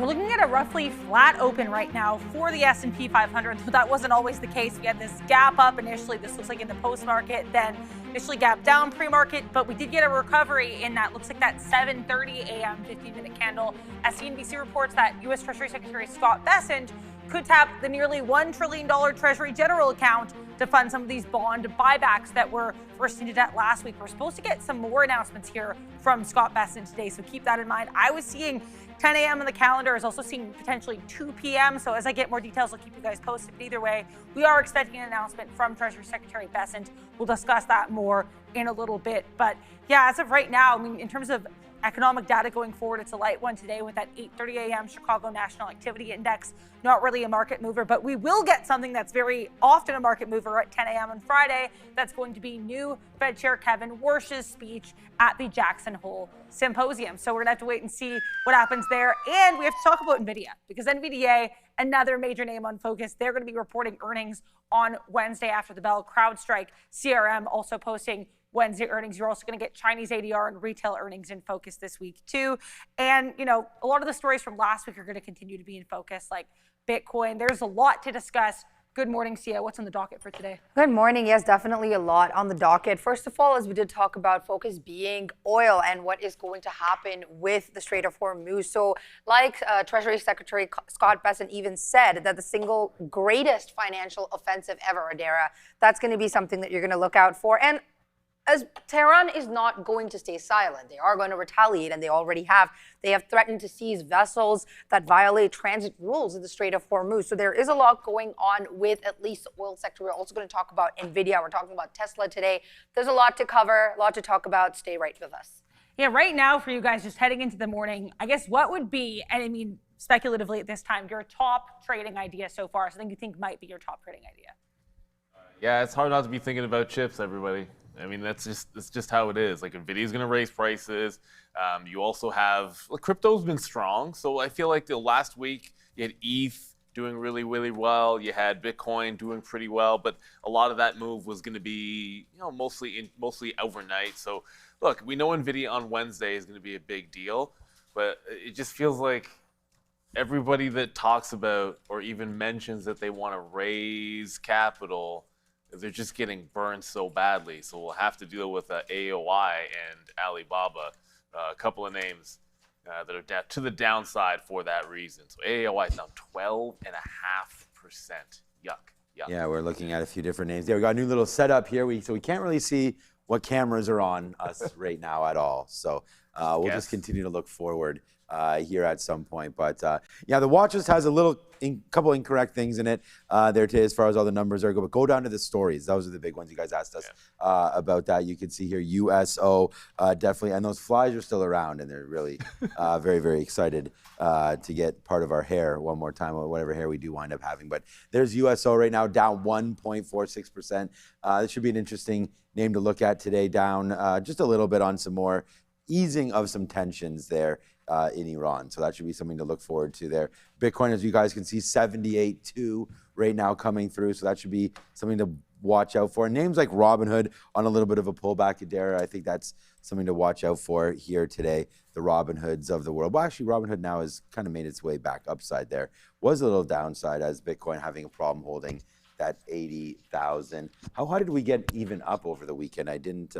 We're looking at a roughly flat open right now for the S&P 500. That wasn't always the case. We had this gap up initially. This looks like in the post-market, then initially gap down pre-market, but we did get a recovery in that. Looks like that 7:30 a.m. 15-minute candle. As CNBC reports that U.S. Treasury Secretary Scott Bessent could tap the nearly $1 trillion Treasury General account to fund some of these bond buybacks that were first hinted at last week. We're supposed to get some more announcements here from Scott Bessent today, so keep that in mind. I was seeing 10 a.m. on the calendar, is also seeing potentially 2 p.m. So as I get more details, I'll keep you guys posted. But either way, we are expecting an announcement from Treasury Secretary Bessent. We'll discuss that more in a little bit. But yeah, as of right now, I mean, in terms of economic data going forward, it's a light one today with that 8:30 a.m. Chicago National Activity Index. Not really a market mover, but we will get something that's very often a market mover at 10 a.m. on Friday. That's going to be new Fed Chair Kevin Warsh's speech at the Jackson Hole Symposium. So we're going to have to wait and see what happens there. And we have to talk about Nvidia, because Nvidia, another major name on focus, they're going to be reporting earnings on Wednesday after the bell. CrowdStrike, CRM also posting Wednesday earnings. You're also going to get Chinese ADR and retail earnings in focus this week too. And, you know, a lot of the stories from last week are going to continue to be in focus, like Bitcoin. There's a lot to discuss. Good morning, Sia. What's on the docket for today? Good morning. Yes, definitely a lot on the docket. First of all, as we did talk about focus being oil and what is going to happen with the Strait of Hormuz. So like Treasury Secretary Scott Bessent even said that the single greatest financial offensive ever, Adara, that's going to be something that you're going to look out for. And as Tehran is not going to stay silent, they are going to retaliate, and they already have. They have threatened to seize vessels that violate transit rules in the Strait of Hormuz. So there is a lot going on with at least the oil sector. We're also going to talk about Nvidia. We're talking about Tesla today. There's a lot to cover, a lot to talk about. Stay right with us. Yeah, right now for you guys, just heading into the morning, I guess what would be, and I mean speculatively at this time, your top trading idea so far? Something you think might be your top trading idea? Yeah, it's hard not to be thinking about chips, everybody. I mean, that's just how it is. Like, Nvidia's going to raise prices. You also have, crypto's been strong. So I feel like the last week you had ETH doing really, really well. You had Bitcoin doing pretty well. But a lot of that move was going to be, you know, mostly overnight. So look, we know Nvidia on Wednesday is going to be a big deal. But it just feels like everybody that talks about or even mentions that they want to raise capital, they're just getting burned so badly. So we'll have to deal with AOI and Alibaba, a couple of names that are to the downside for that reason. So AOI is now 12.5%. Yuck. Yeah, we're looking at a few different names. Yeah, we got a new little setup here. So we can't really see what cameras are on us right now at all. So we'll just continue to look forward here at some point. But yeah, the watch list has a couple incorrect things in it there today as far as all the numbers are. But go down to the stories. Those are the big ones you guys asked us about that. You can see here USO definitely, and those flies are still around, and they're really very, very excited to get part of our hair one more time, or whatever hair we do wind up having. But there's USO right now down 1.46%. This should be an interesting name to look at today, down just a little bit on some more easing of some tensions there in Iran. So that should be something to look forward to there. Bitcoin, as you guys can see, 78.2 right now coming through. So that should be something to watch out for. And names like Robinhood on a little bit of a pullback, Adara, I think that's something to watch out for here today. The Robinhoods of the world. Well, actually, Robinhood now has kind of made its way back upside there. Was a little downside as Bitcoin having a problem holding that 80,000. How high did we get even up over the weekend? I didn't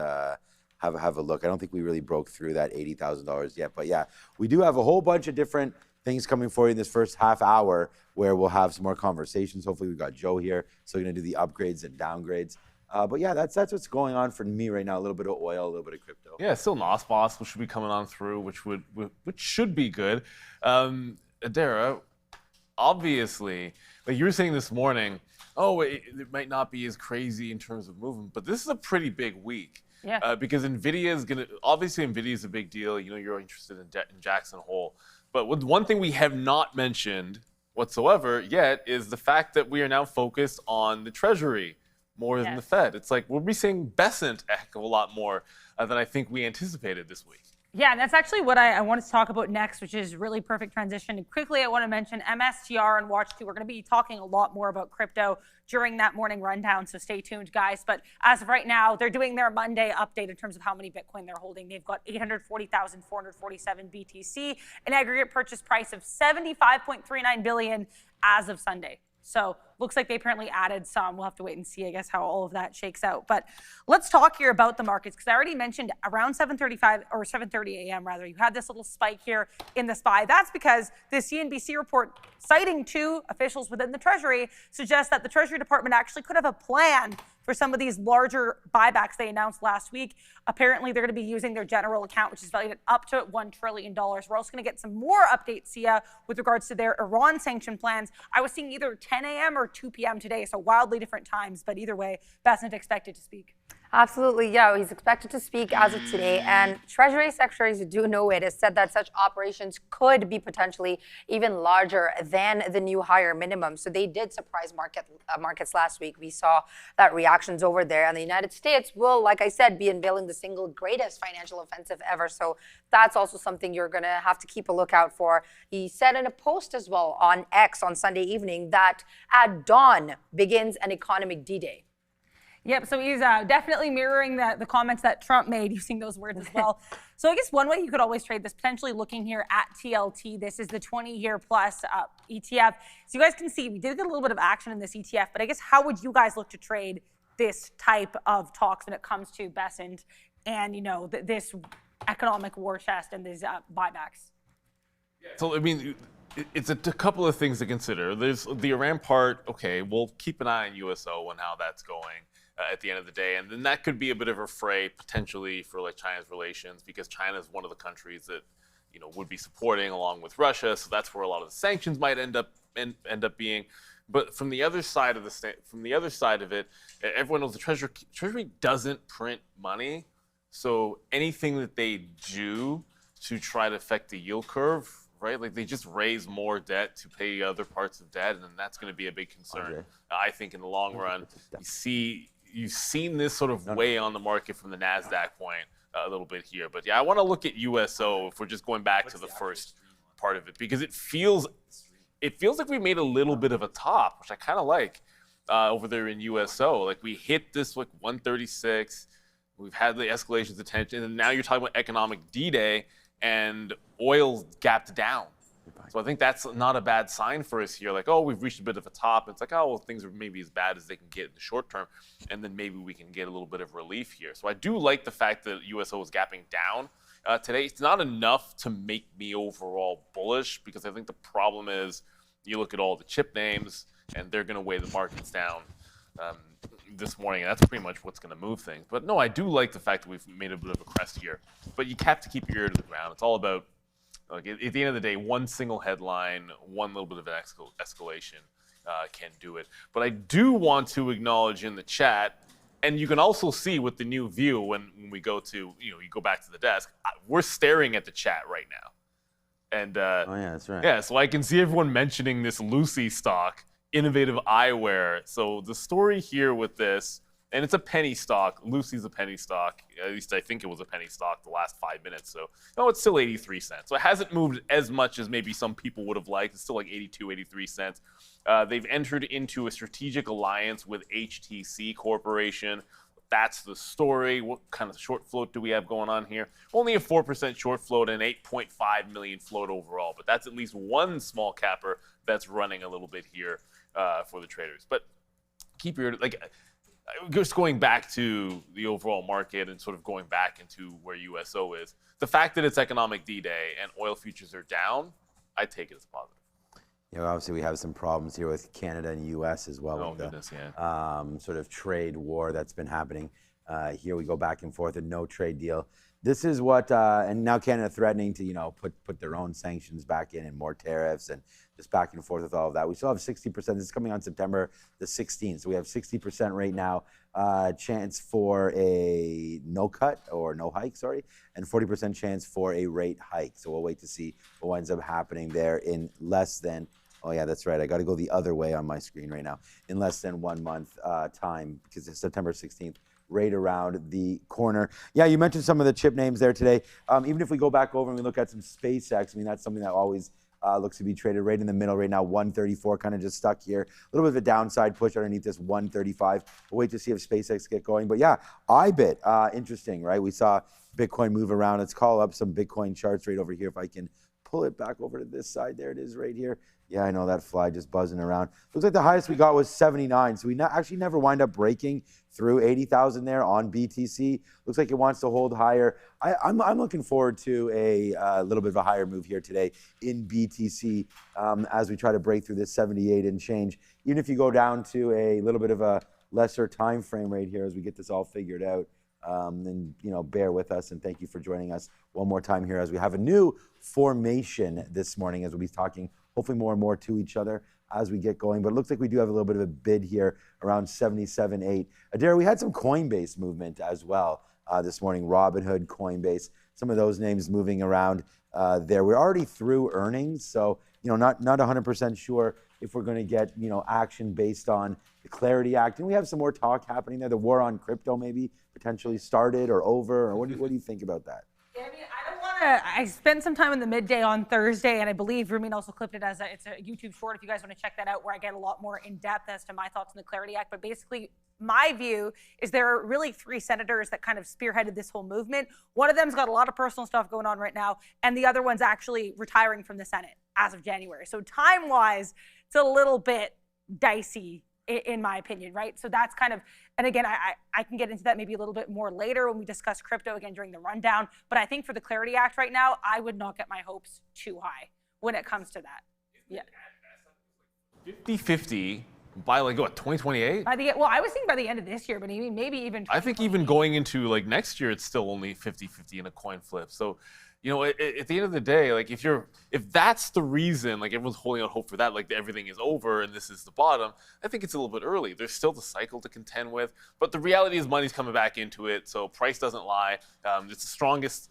have a look. I don't think we really broke through that $80,000 yet. But yeah, we do have a whole bunch of different things coming for you in this first half hour where we'll have some more conversations. Hopefully we've got Joe here, so we're going to do the upgrades and downgrades. But yeah, that's what's going on for me right now. A little bit of oil, a little bit of crypto. Yeah, still NOSPOS, which should be coming on through, which should be good. Adara, obviously, like you were saying this morning, it might not be as crazy in terms of movement, but this is a pretty big week. Yeah. Because Nvidia is a big deal. You know, you're interested in Jackson Hole. But one thing we have not mentioned whatsoever yet is the fact that we are now focused on the Treasury more than the Fed. It's like we'll be seeing Bessent a heck of a lot more than I think we anticipated this week. Yeah, and that's actually what I wanted to talk about next, which is really perfect transition. And quickly, I want to mention MSTR and Watch 2. We're going to be talking a lot more about crypto during that morning rundown, so stay tuned, guys. But as of right now, they're doing their Monday update in terms of how many Bitcoin they're holding. They've got 840,447 BTC, an aggregate purchase price of 75.39 billion as of Sunday. So looks like they apparently added some. We'll have to wait and see, I guess, how all of that shakes out. But let's talk here about the markets, because I already mentioned around 7:35 or 7:30 a.m. rather, you had this little spike here in the SPY. That's because the CNBC report, citing two officials within the Treasury, suggests that the Treasury Department actually could have a plan for some of these larger buybacks they announced last week. Apparently, they're going to be using their general account, which is valued at up to $1 trillion. We're also going to get some more updates, Sia, with regards to their Iran sanction plans. I was seeing either 10 a.m. or 2 p.m. today, so wildly different times. But either way, Besant expected to speak. Absolutely, yeah. He's expected to speak as of today. And Treasury secretaries who do know it has said that such operations could be potentially even larger than the new higher minimum. So they did surprise markets last week. We saw that reactions over there. And the United States will, like I said, be unveiling the single greatest financial offensive ever. So that's also something you're going to have to keep a lookout for. He said in a post as well on X on Sunday evening that at dawn begins an economic D-Day. Yep, so he's definitely mirroring the comments that Trump made, using those words as well. So I guess one way you could always trade this, potentially looking here at TLT. This is the 20-year plus ETF. So you guys can see we did get a little bit of action in this ETF, but I guess how would you guys look to trade this type of talks when it comes to Besant and, you know, this economic war chest and these buybacks? So, I mean, it's a couple of things to consider. There's the Iran part. Okay, we'll keep an eye on USO and how that's going at the end of the day. And then that could be a bit of a fray potentially for like China's relations, because China is one of the countries that, you know, would be supporting along with Russia. So that's where a lot of the sanctions might end up being. But from the other side of it, everyone knows the Treasury doesn't print money. So anything that they do to try to affect the yield curve, right? Like they just raise more debt to pay other parts of debt, and then that's going to be a big concern. I think in the long run, you've seen this sort of weigh on the market from the NASDAQ point a little bit here. But yeah, I want to look at USO if we're just going back to the first part of it, because it feels like we made a little bit of a top, which I kind of like over there in USO. Like we hit this like 136. We've had the escalations of tension, and now you're talking about economic D-Day, and oil's gapped down. So I think that's not a bad sign for us here. Like, oh, we've reached a bit of a top. It's like, oh, well, things are maybe as bad as they can get in the short term, and then maybe we can get a little bit of relief here. So I do like the fact that USO is gapping down today. It's not enough to make me overall bullish, because I think the problem is you look at all the chip names, and they're going to weigh the markets down this morning, and that's pretty much what's going to move things. But no, I do like the fact that we've made a bit of a crest here. But you have to keep your ear to the ground. It's all about, like, at the end of the day, one single headline, one little bit of an escalation can do it. But I do want to acknowledge in the chat, and you can also see with the new view when we go to, you go back to the desk, we're staring at the chat right now. And oh yeah, that's right. Yeah, so I can see everyone mentioning this Lucy stock, innovative eyewear. So the story here with this, and it's a penny stock. Lucy's a penny stock. At least I think it was a penny stock the last 5 minutes. So, no, it's still 83 cents. So it hasn't moved as much as maybe some people would have liked. It's still like 82, 83 cents. They've entered into a strategic alliance with HTC Corporation. That's the story. What kind of short float do we have going on here? Only a 4% short float and 8.5 million float overall. But that's at least one small capper that's running a little bit here for the traders. But keep your, just going back to the overall market and sort of going back into where USO is, the fact that it's economic D-Day and oil futures are down, I take it as positive. Obviously we have some problems here with Canada and US as well. Oh, with goodness, yeah. Sort of trade war that's been happening. Here we go back and forth, a no trade deal. This is what, and now Canada threatening to, put their own sanctions back in and more tariffs and just back and forth with all of that. We still have 60%. This is coming on September the 16th. So we have 60% right now chance for a no cut or no hike, and 40% chance for a rate hike. So we'll wait to see what ends up happening there in less than, oh yeah, that's right. I got to go the other way on my screen right now. In less than 1 month time, because it's September 16th. right around the corner. Yeah, you mentioned some of the chip names there today. Even if we go back over and we look at some SpaceX, I mean, that's something that always looks to be traded right in the middle right now, 134, kind of just stuck here. A little bit of a downside push underneath this 135. We'll wait to see if SpaceX get going. But yeah, IBIT, interesting, right? We saw Bitcoin move around. Let's call up some Bitcoin charts right over here. If I can pull it back over to this side. There it is right here. Yeah, I know that fly just buzzing around. Looks like the highest we got was 79. So we actually never wind up breaking through 80,000 there on BTC. Looks like it wants to hold higher. I'm looking forward to a little bit of a higher move here today in BTC as we try to break through this 78 and change. Even if you go down to a little bit of a lesser time frame right here as we get this all figured out. And bear with us, and thank you for joining us one more time here as we have a new formation this morning as we'll be talking hopefully more and more to each other as we get going. But it looks like we do have a little bit of a bid here around 77.8. Adair, we had some Coinbase movement as well this morning. Robinhood, Coinbase, some of those names moving around there. We're already through earnings, so not 100% sure if we're going to get action based on the Clarity Act. And we have some more talk happening there. The war on crypto maybe potentially started or over. Or what do you think about that? Yeah, I mean, I don't want to. I spent some time in the midday on Thursday, and I believe Ramin also clipped it as it's a YouTube short if you guys want to check that out, where I get a lot more in depth as to my thoughts on the Clarity Act. But basically, my view is there are really three senators that kind of spearheaded this whole movement. One of them's got a lot of personal stuff going on right now, and the other one's actually retiring from the Senate as of January. So time-wise, it's a little bit dicey in my opinion, right? So that's kind of, and again, I can get into that maybe a little bit more later when we discuss crypto again during the rundown. But I think for the Clarity Act right now, I would not get my hopes too high when it comes to that. Yeah. 50-50 by 2028? Well, I was thinking by the end of this year, but maybe even. I think even going into next year, it's still only 50-50 in a coin flip. So, at the end of the day, if that's the reason, everyone's holding out hope for that, everything is over and this is the bottom, I think it's a little bit early. There's still the cycle to contend with, but the reality is money's coming back into it, so price doesn't lie. It's the strongest,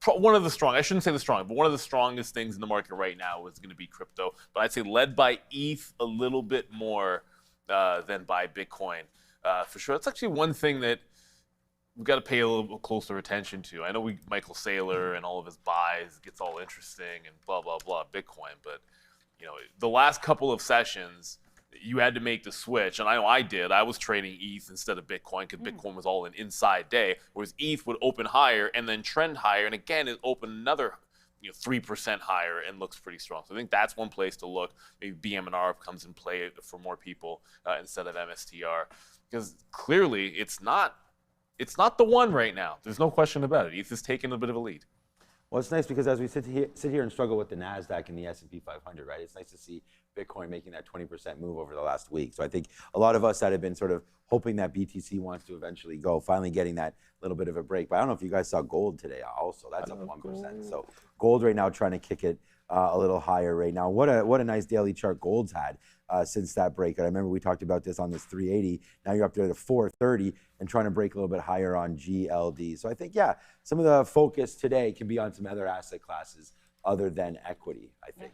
one of the strong, I shouldn't say the strongest, but one of the strongest things in the market right now is going to be crypto. But I'd say led by ETH a little bit more than by Bitcoin, for sure. That's actually one thing that we've got to pay a little closer attention to. I know Michael Saylor and all of his buys gets all interesting and blah, blah, blah, Bitcoin. But, the last couple of sessions, you had to make the switch. And I know I did. I was trading ETH instead of Bitcoin because Bitcoin was all an inside day, whereas ETH would open higher and then trend higher. And again, it opened another 3% higher and looks pretty strong. So I think that's one place to look. Maybe BM&R comes in play for more people instead of MSTR. Because clearly it's not the one right now. There's no question about it. ETH is taking a bit of a lead. Well, it's nice because as we sit here and struggle with the NASDAQ and the S&P 500, right, it's nice to see Bitcoin making that 20% move over the last week. So I think a lot of us that have been sort of hoping that BTC wants to eventually go, finally getting that little bit of a break. But I don't know if you guys saw gold today also. That's up 1%. So gold right now trying to kick it a little higher right now. What a nice daily chart gold's had since that break. I remember we talked about this on this 380. Now you're up there to 430 and trying to break a little bit higher on GLD. So I think, yeah, some of the focus today can be on some other asset classes other than equity, I think,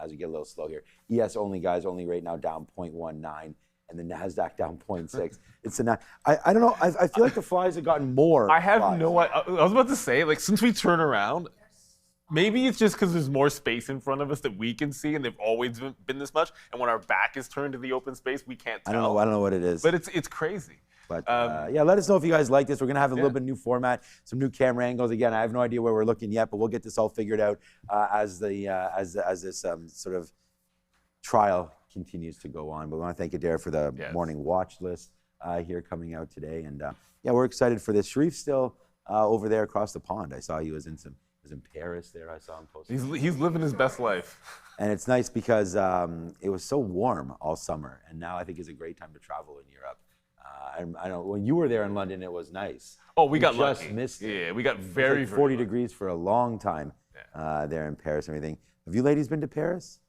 as we get a little slow here. ES only, guys, only right now down 0.19. And the NASDAQ down 0.6. It's I don't know. I feel like the flies have gotten more. I have I was about to say, since we turn around, maybe it's just because there's more space in front of us that we can see, and they've always been this much. And when our back is turned to the open space, we can't tell. I don't know what it is. But it's crazy. But yeah, let us know if you guys like this. We're gonna have a little bit new format, some new camera angles. Again, I have no idea where we're looking yet, but we'll get this all figured out as this sort of trial continues to go on. But we want to thank Adair for the morning watch list here coming out today, and yeah, we're excited for this. Sharif's still over there across the pond. I saw he was in Paris there. I saw him posting. He's living his best life. And it's nice because it was so warm all summer, and now I think is a great time to travel in Europe. I know when you were there in London, it was nice. Oh, we got just lucky. Missed it. Yeah, we got very 40 degrees for a long time there in Paris and everything. Have you ladies been to Paris?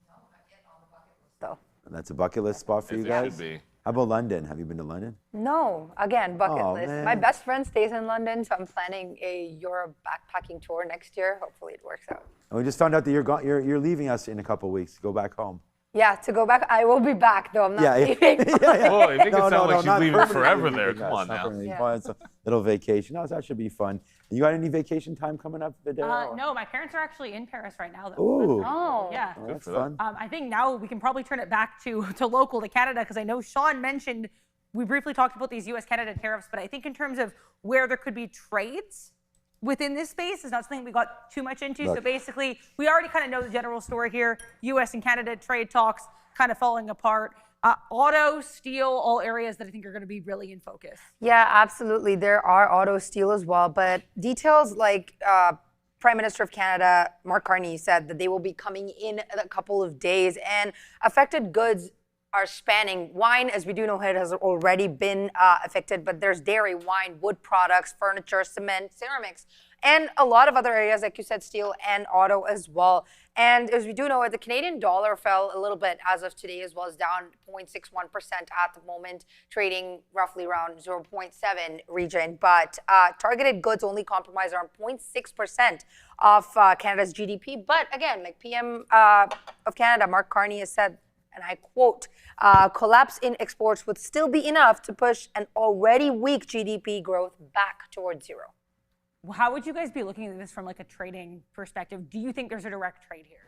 No, not yet on the bucket list though. And that's a bucket list spot for you guys? Should be. How about London? Have you been to London? No, again, bucket list. Man. My best friend stays in London, so I'm planning a Europe backpacking tour next year. Hopefully it works out. And we just found out that you're leaving us in a couple of weeks to go back home. Yeah, to go back, I will be back though. I'm not leaving. Oh, you make it sound like she's not leaving permanently forever leaving there. us, Come on not now. permanently. Yeah. Well, it's a little vacation. No, that should be fun. You got any vacation time coming up, Vidal? No, my parents are actually in Paris right now, though. Ooh. Oh. Yeah. Oh, that's for them. fun. I think now we can probably turn it back to local, to Canada, because I know Sean mentioned, we briefly talked about these US-Canada tariffs, but I think in terms of where there could be trades within this space is not something we got too much into. Look. So basically, we already kind of know the general story here. US and Canada trade talks kind of falling apart. Auto, steel, all areas that I think are going to be really in focus. Yeah, absolutely. There are auto, steel as well, but details like Prime Minister of Canada, Mark Carney, said that they will be coming in a couple of days, and affected goods are spanning wine, as we do know it has already been affected, but there's dairy, wine, wood products, furniture, cement, ceramics, and a lot of other areas, like you said, steel and auto as well. And as we do know it, the Canadian dollar fell a little bit as of today as well, as down 0.61% at the moment, trading roughly around 0.7 region. But targeted goods only comprise around 0.6% of Canada's GDP. But again, like PM of Canada, Mark Carney, has said, and I quote, collapse in exports would still be enough to push an already weak GDP growth back towards zero. How would you guys be looking at this from like a trading perspective? Do you think there's a direct trade here?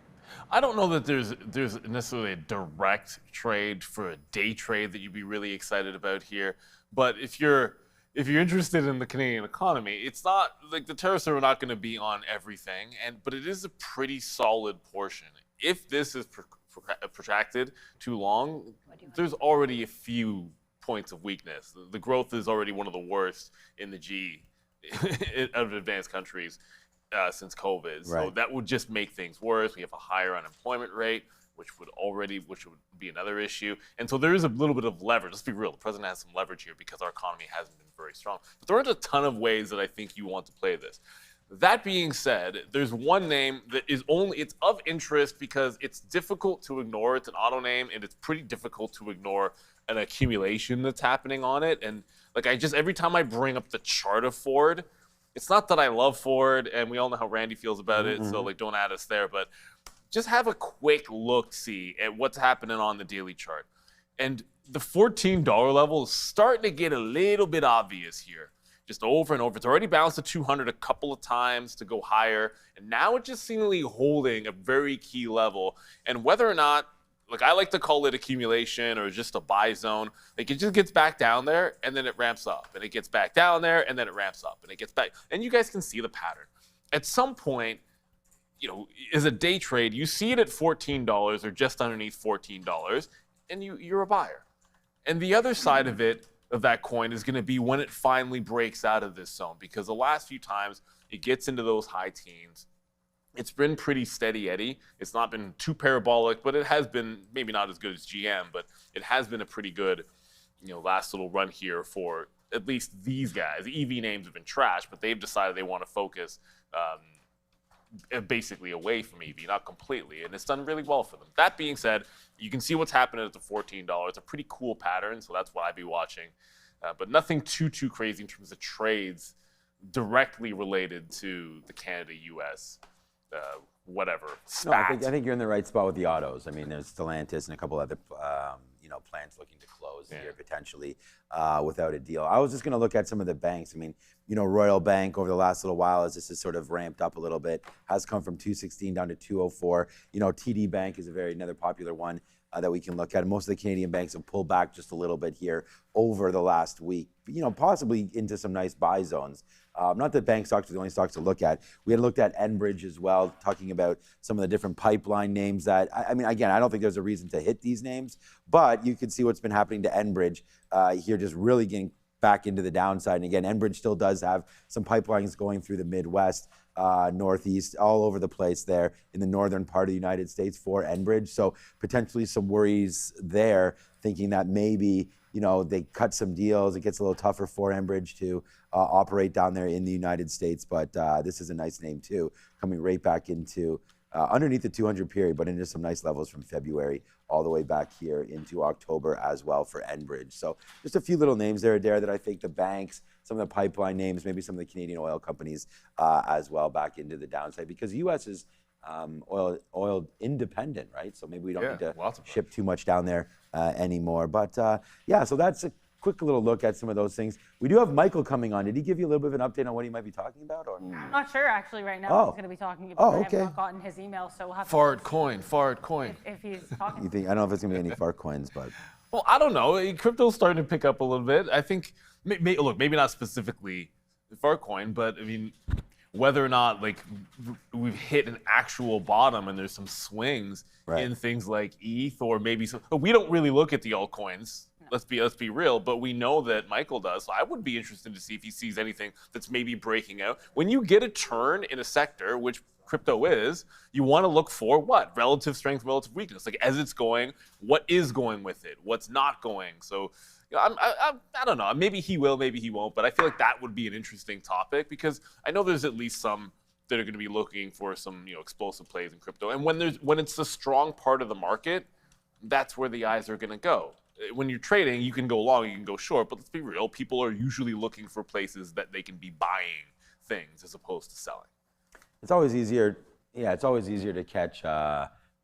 I don't know that there's necessarily a direct trade for a day trade that you'd be really excited about here. But if you're interested in the Canadian economy, it's not like the tariffs are not going to be on everything, but it is a pretty solid portion. If this is protracted too long, there's already a few points of weakness. The growth is already one of the worst in the G of advanced countries since COVID. So that would just make things worse. We have a higher unemployment rate, which would be another issue. And so there is a little bit of leverage. Let's be real. The president has some leverage here because our economy hasn't been very strong. But there aren't a ton of ways that I think you want to play this. That being said, there's one name that it's of interest because it's difficult to ignore. It's an auto name, and it's pretty difficult to ignore an accumulation that's happening on it. And like every time I bring up the chart of Ford, it's not that I love Ford, and we all know how Randy feels about it, so like don't add us there, but just have a quick look-see at what's happening on the daily chart. And the $14 level is starting to get a little bit obvious here. Just over and over. It's already bounced to 200 a couple of times to go higher, and now it's just seemingly holding a very key level. And whether or not, like I like to call it accumulation or just a buy zone, like it just gets back down there and then it ramps up, and it gets back down there and then it ramps up, and it gets back. And you guys can see the pattern. At some point, as a day trade, you see it at $14 or just underneath $14, and you're a buyer. And the other side of that coin is going to be when it finally breaks out of this zone, because the last few times it gets into those high teens, it's been pretty steady Eddie. It's not been too parabolic, but it has been maybe not as good as GM, but it has been a pretty good, last little run here for at least these guys. The EV names have been trash, but they've decided they want to focus basically away from EV, not completely, and it's done really well for them. That being said, you can see what's happening at the $14. It's a pretty cool pattern, so that's what I'd be watching. But nothing too crazy in terms of trades directly related to the Canada-US, whatever, spat. No, I think you're in the right spot with the autos. I mean, there's Stellantis and a couple other plants looking to close here potentially without a deal. I was just going to look at some of the banks. I mean, Royal Bank over the last little while, as this has sort of ramped up a little bit, has come from 216 down to 204. TD Bank is another popular one that we can look at. Most of the Canadian banks have pulled back just a little bit here over the last week, possibly into some nice buy zones. Not that bank stocks are the only stocks to look at. We had looked at Enbridge as well, talking about some of the different pipeline names that, I mean, again, I don't think there's a reason to hit these names, but you can see what's been happening to Enbridge here, just really getting back into the downside. And again, Enbridge still does have some pipelines going through the Midwest, Northeast, all over the place there in the northern part of the United States for Enbridge. So potentially some worries there, thinking that maybe, they cut some deals. It gets a little tougher for Enbridge to operate down there in the United States. But this is a nice name too, coming right back into underneath the 200 period, but into some nice levels from February all the way back here into October as well for Enbridge. So just a few little names there, Adair, that I think the banks, some of the pipeline names, maybe some of the Canadian oil companies as well back into the downside, because the U.S. is oil independent, right? So maybe we don't need to lots of ship too much down there anymore. But yeah, so that's a quick little look at some of those things. We do have Michael coming on. Did he give you a little bit of an update on what he might be talking about? Or? I'm not sure actually right now Oh. what he's going to be talking about. Oh, I okay. have not gotten his email, so we'll have to Fart coin. if he's talking. You think? I don't know if it's gonna be any fart coins, but Well, I don't know. Crypto's starting to pick up a little bit. I think, look, maybe not specifically Farcoin, but I mean, whether or not like we've hit an actual bottom and there's some swings in things like ETH or maybe some. But we don't really look at the altcoins. No. Let's be real. But we know that Michael does. So I would be interested to see if he sees anything that's maybe breaking out. When you get a turn in a sector, which crypto is, you want to look for what? Relative strength, relative weakness. Like as it's going, what is going with it? What's not going? So you know, I don't know. Maybe he will, maybe he won't. But I feel like that would be an interesting topic because I know there's at least some that are going to be looking for some explosive plays in crypto. And when it's a strong part of the market, that's where the eyes are going to go. When you're trading, you can go long, you can go short. But let's be real. People are usually looking for places that they can be buying things as opposed to selling. it's always easier. Yeah, it's always easier to catch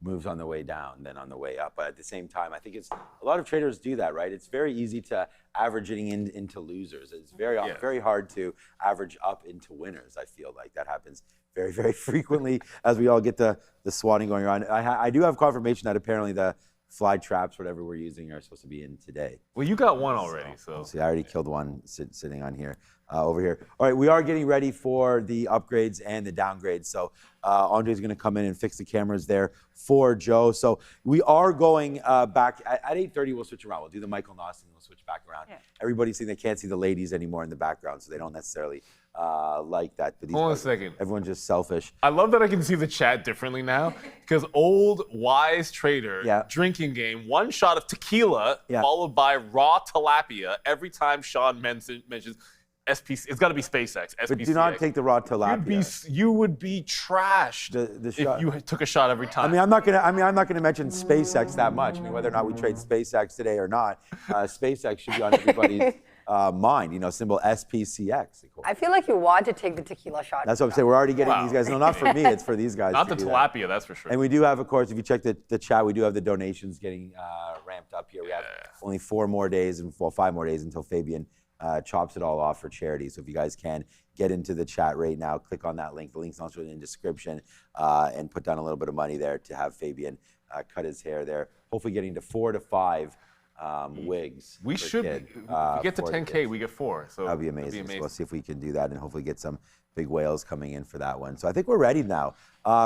moves on the way down than on the way up. But at the same time, I think a lot of traders do that, right? It's very easy to average into losers. It's very hard to average up into winners. I feel like that happens very, very frequently as we all get the swatting going on. I do have confirmation that apparently the fly traps, whatever we're using, are supposed to be in today. Well, you got one already, so. See, I already killed one sitting on here, over here. All right, we are getting ready for the upgrades and the downgrades. So Andre's going to come in and fix the cameras there for Joe. So we are going back at 8:30. We'll switch around. We'll do the Michael and Austin. We'll switch back around. Yeah. Everybody's saying they can't see the ladies anymore in the background, so they don't necessarily like that. But Hold on a second. Everyone's just selfish. I love that I can see the chat differently now because old wise trader drinking game, one shot of tequila followed by raw tilapia every time Sean mentions SPC. It's got to be SpaceX. SPCE. But do not take the raw tilapia. You would be trashed if you took a shot every time. I mean, I'm not gonna mention SpaceX that much. I mean, whether or not we trade SpaceX today or not, SpaceX should be on everybody's mind. Symbol SPCX. I feel like you want to take the tequila shot. That's what I'm saying. We're already getting these guys. No, not for me. It's for these guys. Not the tilapia, that's for sure. And we do have, of course, if you check the chat, we do have the donations getting ramped up here. We have only 4 more days and 5 more days until Fabian chops it all off for charity. So if you guys can get into the chat right now, click on that link. The link's also in the description, and put down a little bit of money there to have Fabian cut his hair there. Hopefully getting to 4 to 5 wigs. We should. If we get to 10K, we get 4. So that'd be amazing. So we'll see if we can do that and hopefully get some big whales coming in for that one. So I think we're ready now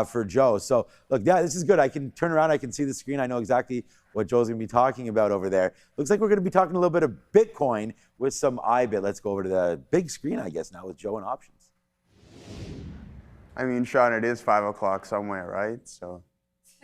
for Joe. So look, this is good. I can turn around. I can see the screen. I know exactly what Joe's going to be talking about over there. Looks like we're going to be talking a little bit of Bitcoin with some IBIT. Let's go over to the big screen, I guess, now with Joe and options. I mean, Sean, it is 5 o'clock somewhere, right? So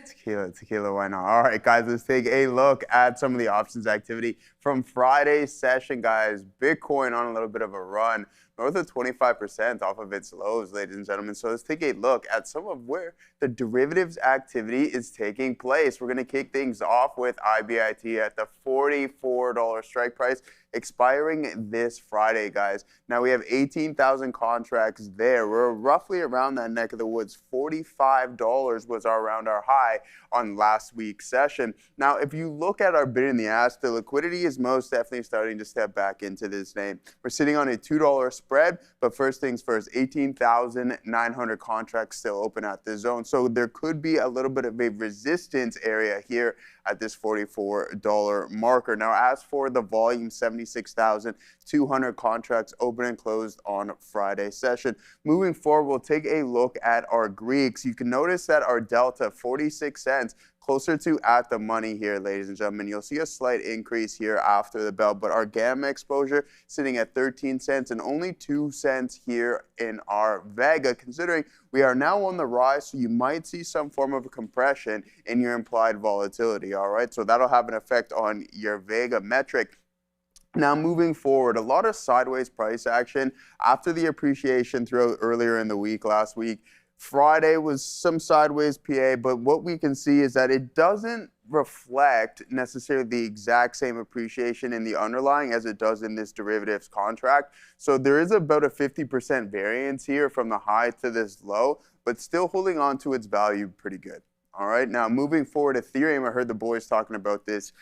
tequila, why not? All right, guys, let's take a look at some of the options activity from Friday's session, guys. Bitcoin on a little bit of a run, north of 25% off of its lows, ladies and gentlemen. So let's take a look at some of where the derivatives activity is taking place. We're going to kick things off with IBIT at the $44 strike price, expiring this Friday, guys. Now we have 18,000 contracts there. We're roughly around that neck of the woods. $45 was around our high on last week's session. Now, if you look at our bid in the ask, the liquidity is most definitely starting to step back into this name. We're sitting on a $2 spread, but first things first, 18,900 contracts still open at this zone. So there could be a little bit of a resistance area here at this $44 marker. Now, as for the volume, 76,200 contracts open and closed on Friday session. Moving forward, we'll take a look at our Greeks. You can notice that our delta, 46 cents, closer to at the money here, ladies and gentlemen. You'll see a slight increase here after the bell, but our gamma exposure sitting at 13 cents and only 2 cents here in our Vega, considering we are now on the rise, so you might see some form of a compression in your implied volatility, all right? So that'll have an effect on your Vega metric. Now, moving forward, a lot of sideways price action after the appreciation throughout earlier in the week, last week. Friday was some sideways PA, but what we can see is that it doesn't reflect necessarily the exact same appreciation in the underlying as it does in this derivatives contract. So there is about a 50% variance here from the high to this low. but still holding on to its value pretty good. All right, now moving forward, Ethereum, I heard the boys talking about this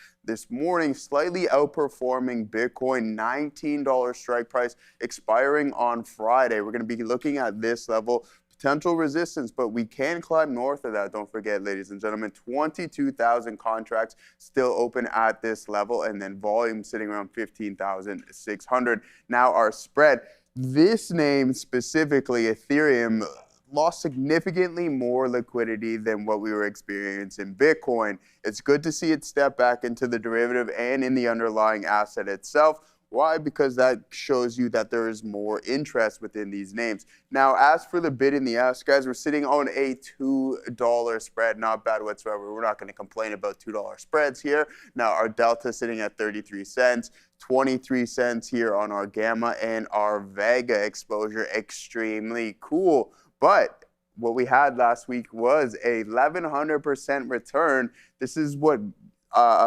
morning, slightly outperforming Bitcoin, $19 strike price expiring on Friday. We're going to be looking at this level, potential resistance, but we can climb north of that. Don't forget, ladies and gentlemen, 22,000 contracts still open at this level, and then volume sitting around 15,600. Now our spread, this name specifically, Ethereum, lost significantly more liquidity than what we were experiencing in Bitcoin. It's good to see it step back into the derivative and in the underlying asset itself. Why? Because that shows you that there is more interest within these names. Now, as for the bid and the ask, guys, we're sitting on a $2 spread. Not bad whatsoever. We're not going to complain about $2 spreads here. Now, our delta sitting at 33 cents. 23 cents here on our Gamma and our Vega exposure. Extremely cool. But what we had last week was a 1,100% return. This is what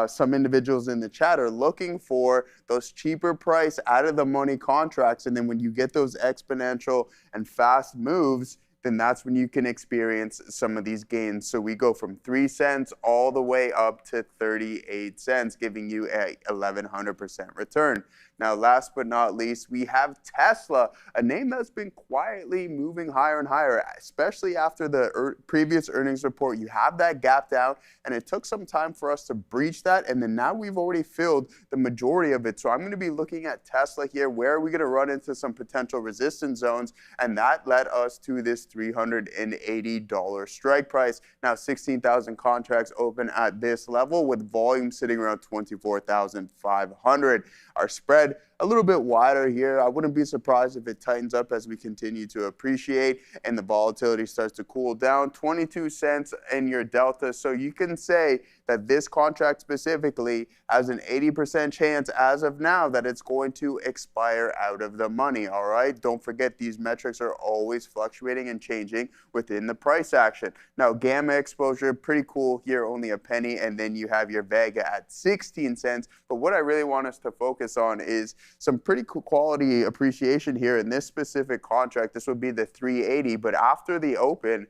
some individuals in the chat are looking for, those cheaper price out of the money contracts. And then when you get those exponential and fast moves, then that's when you can experience some of these gains. So we go from 3 cents all the way up to 38 cents, giving you a 1,100% return. Now, last but not least, we have Tesla, a name that's been quietly moving higher and higher, especially after the previous earnings report. You have that gap down, and it took some time for us to breach that, and then now we've already filled the majority of it. So I'm going to be looking at Tesla here. Where are we going to run into some potential resistance zones? And that led us to this $380 strike price. Now, 16,000 contracts open at this level with volume sitting around 24,500. Our spread a little bit wider here. I wouldn't be surprised if it tightens up as we continue to appreciate and the volatility starts to cool down. 22 cents in your delta. So you can say that this contract specifically has an 80% chance as of now that it's going to expire out of the money, all right? Don't forget these metrics are always fluctuating and changing within the price action. Now, Gamma exposure, pretty cool here, only a penny, and then you have your Vega at 16 cents. But what I really want us to focus on is some pretty cool quality appreciation here in this specific contract. This would be the 380, but after the open,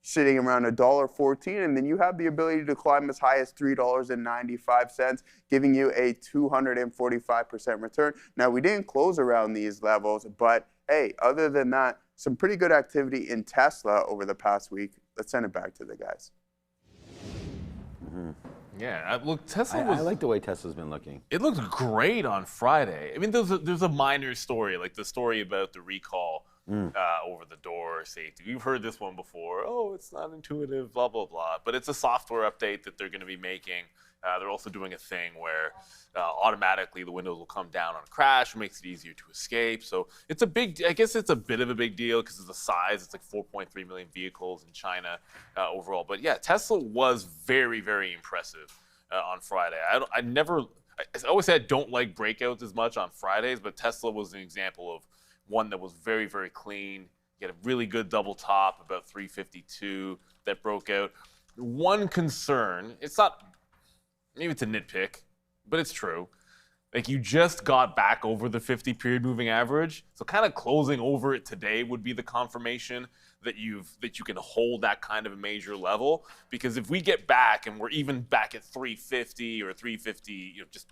sitting around $1.14, and then you have the ability to climb as high as $3.95, giving you a 245% return. Now, we didn't close around these levels, but hey, other than that, some pretty good activity in Tesla over the past week. Let's send it back to the guys. Mm-hmm. Yeah, look, Tesla I like the way Tesla's been looking. It looked great on Friday. I mean, there's a minor story, like the story about the recall over the door safety. We've heard this one before. Oh, it's not intuitive, blah, blah, blah. But it's a software update that they're going to be making. They're also doing a thing where automatically the windows will come down on a crash, makes it easier to escape. So it's a big, I guess it's a bit of a big deal because of the size. It's like 4.3 million vehicles in China overall. But yeah, Tesla was very, very impressive on Friday. I always say I don't like breakouts as much on Fridays, but Tesla was an example of one that was very, very clean. You had a really good double top, about 352 that broke out. One concern, it's not, maybe it's a nitpick, but it's true. Like, you just got back over the 50 period moving average. So kind of closing over it today would be the confirmation that you can hold that kind of a major level. Because if we get back and we're even back at 350 or 350, just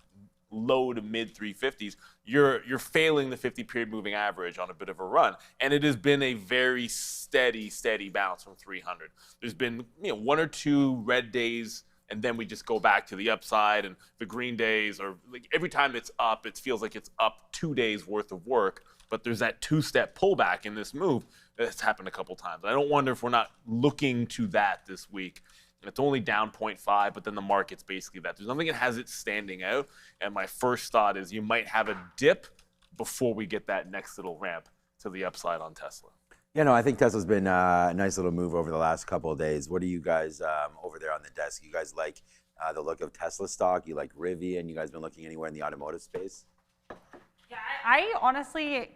low to mid 350s, you're failing the 50 period moving average on a bit of a run. And it has been a very steady bounce from 300. There's been one or two red days, and then we just go back to the upside, and the green days are like every time it's up, it feels like it's up 2 days worth of work, but there's that two-step pullback in this move that's happened a couple times. I don't wonder if we're not looking to that this week. And it's only down 0.5, but then the market's basically that. There's nothing that has it standing out, and my first thought is you might have a dip before we get that next little ramp to the upside on Tesla. Yeah, no, I think Tesla's been a nice little move over the last couple of days. What do you guys over there on the desk? You guys like the look of Tesla stock? You like Rivian? You guys been looking anywhere in the automotive space? Yeah, I honestly,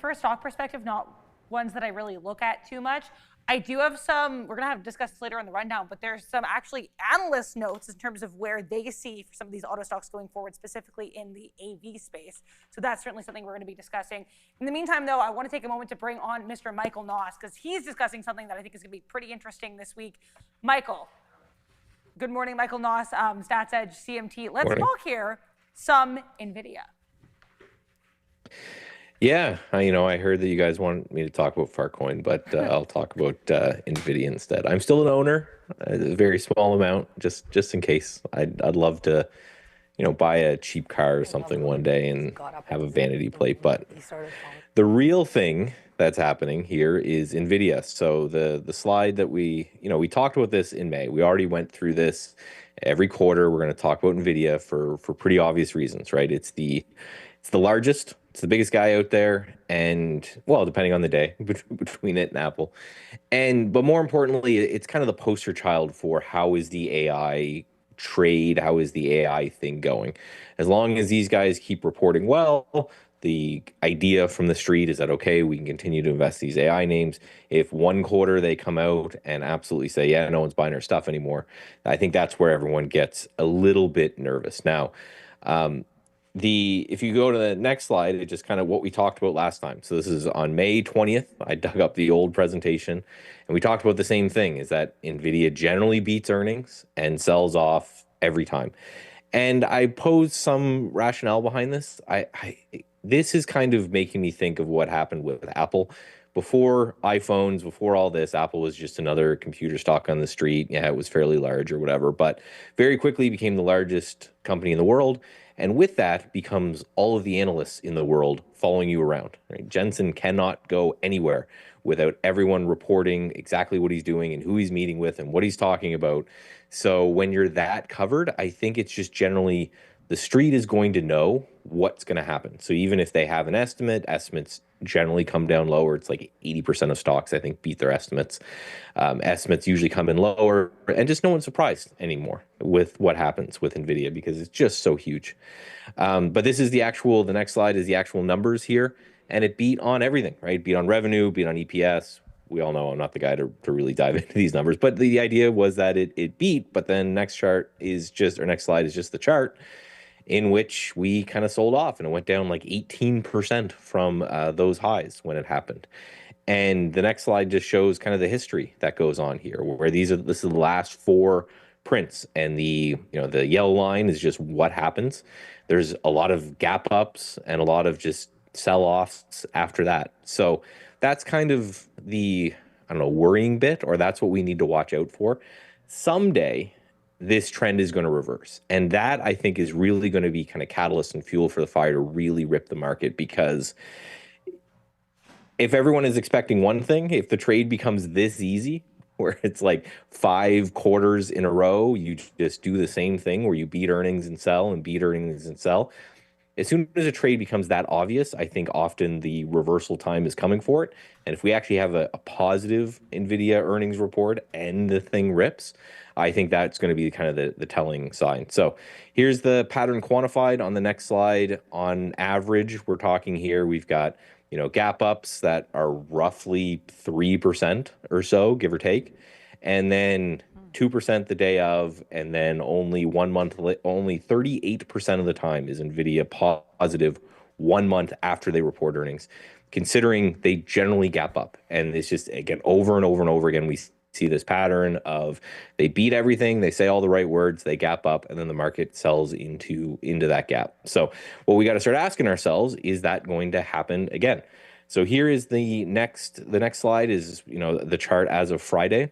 for a stock perspective, not ones that I really look at too much. I do have some, we're going to discuss this later on the rundown, but there's some actually analyst notes in terms of where they see for some of these auto stocks going forward, specifically in the AV space. So that's certainly something we're going to be discussing. In the meantime, though, I want to take a moment to bring on Mr. Michael Noss, because he's discussing something that I think is going to be pretty interesting this week. Michael. Good morning, Michael Noss, Stats Edge CMT. Let's talk here some Nvidia. Yeah, I heard that you guys want me to talk about Farcoin, but I'll talk about Nvidia instead. I'm still an owner, a very small amount, just in case. I'd love to, buy a cheap car or something one day and have a vanity plate. But the real thing that's happening here is Nvidia. So the slide that we talked about this in May. We already went through this. Every quarter, we're going to talk about Nvidia for pretty obvious reasons, right? It's the largest. It's the biggest guy out there, and well, depending on the day, between it and Apple. But more importantly, it's kind of the poster child for how is the AI trade, how is the AI thing going. As long as these guys keep reporting well, the idea from the street is that, okay, we can continue to invest these AI names. If one quarter they come out and absolutely say, yeah, no one's buying our stuff anymore, I think that's where everyone gets a little bit nervous. Now, if you go to the next slide, it's just kind of what we talked about last time. So this is on May 20th. I dug up the old presentation, and we talked about the same thing, is that Nvidia generally beats earnings and sells off every time. And I posed some rationale behind this. This is kind of making me think of what happened with Apple. Before iPhones, before all this, Apple was just another computer stock on the street. Yeah, it was fairly large or whatever, but very quickly became the largest company in the world. And with that becomes all of the analysts in the world following you around. Right? Jensen cannot go anywhere without everyone reporting exactly what he's doing and who he's meeting with and what he's talking about. So when you're that covered, I think it's just generally the street is going to know what's going to happen. So even if they have an estimate, estimates generally come down lower. It's like 80% of stocks, I think, beat their estimates. Estimates usually come in lower, and just no one's surprised anymore with what happens with Nvidia because it's just so huge. But this is the next slide is the actual numbers here, and it beat on everything, right? Beat on revenue, beat on EPS. We all know I'm not the guy to really dive into these numbers, but the idea was that it beat, but then next slide is just the chart in which we kind of sold off, and it went down like 18% from those highs when it happened. And the next slide just shows kind of the history that goes on here, where this is the last 4 prints, and the yellow line is just what happens. There's a lot of gap ups and a lot of just sell-offs after that. So that's kind of the worrying bit, or that's what we need to watch out for. Someday this trend is going to reverse. And that, I think, is really going to be kind of catalyst and fuel for the fire to really rip the market, because if everyone is expecting one thing, if the trade becomes this easy, where it's like 5 quarters in a row, you just do the same thing where you beat earnings and sell and beat earnings and sell. As soon as a trade becomes that obvious, I think often the reversal time is coming for it. And if we actually have a positive Nvidia earnings report and the thing rips, I think that's going to be kind of the telling sign. So here's the pattern quantified on the next slide. On average, we're talking here, we've got gap ups that are roughly 3% or so, give or take, and then 2% the day of, and then only 1 month, only 38% of the time is Nvidia positive 1 month after they report earnings, considering they generally gap up. And it's just, again, over and over and over again, we see this pattern of they beat everything, they say all the right words, they gap up, and then the market sells into that gap. So what we got to start asking ourselves, is that going to happen again? So here is the next slide is the chart as of Friday.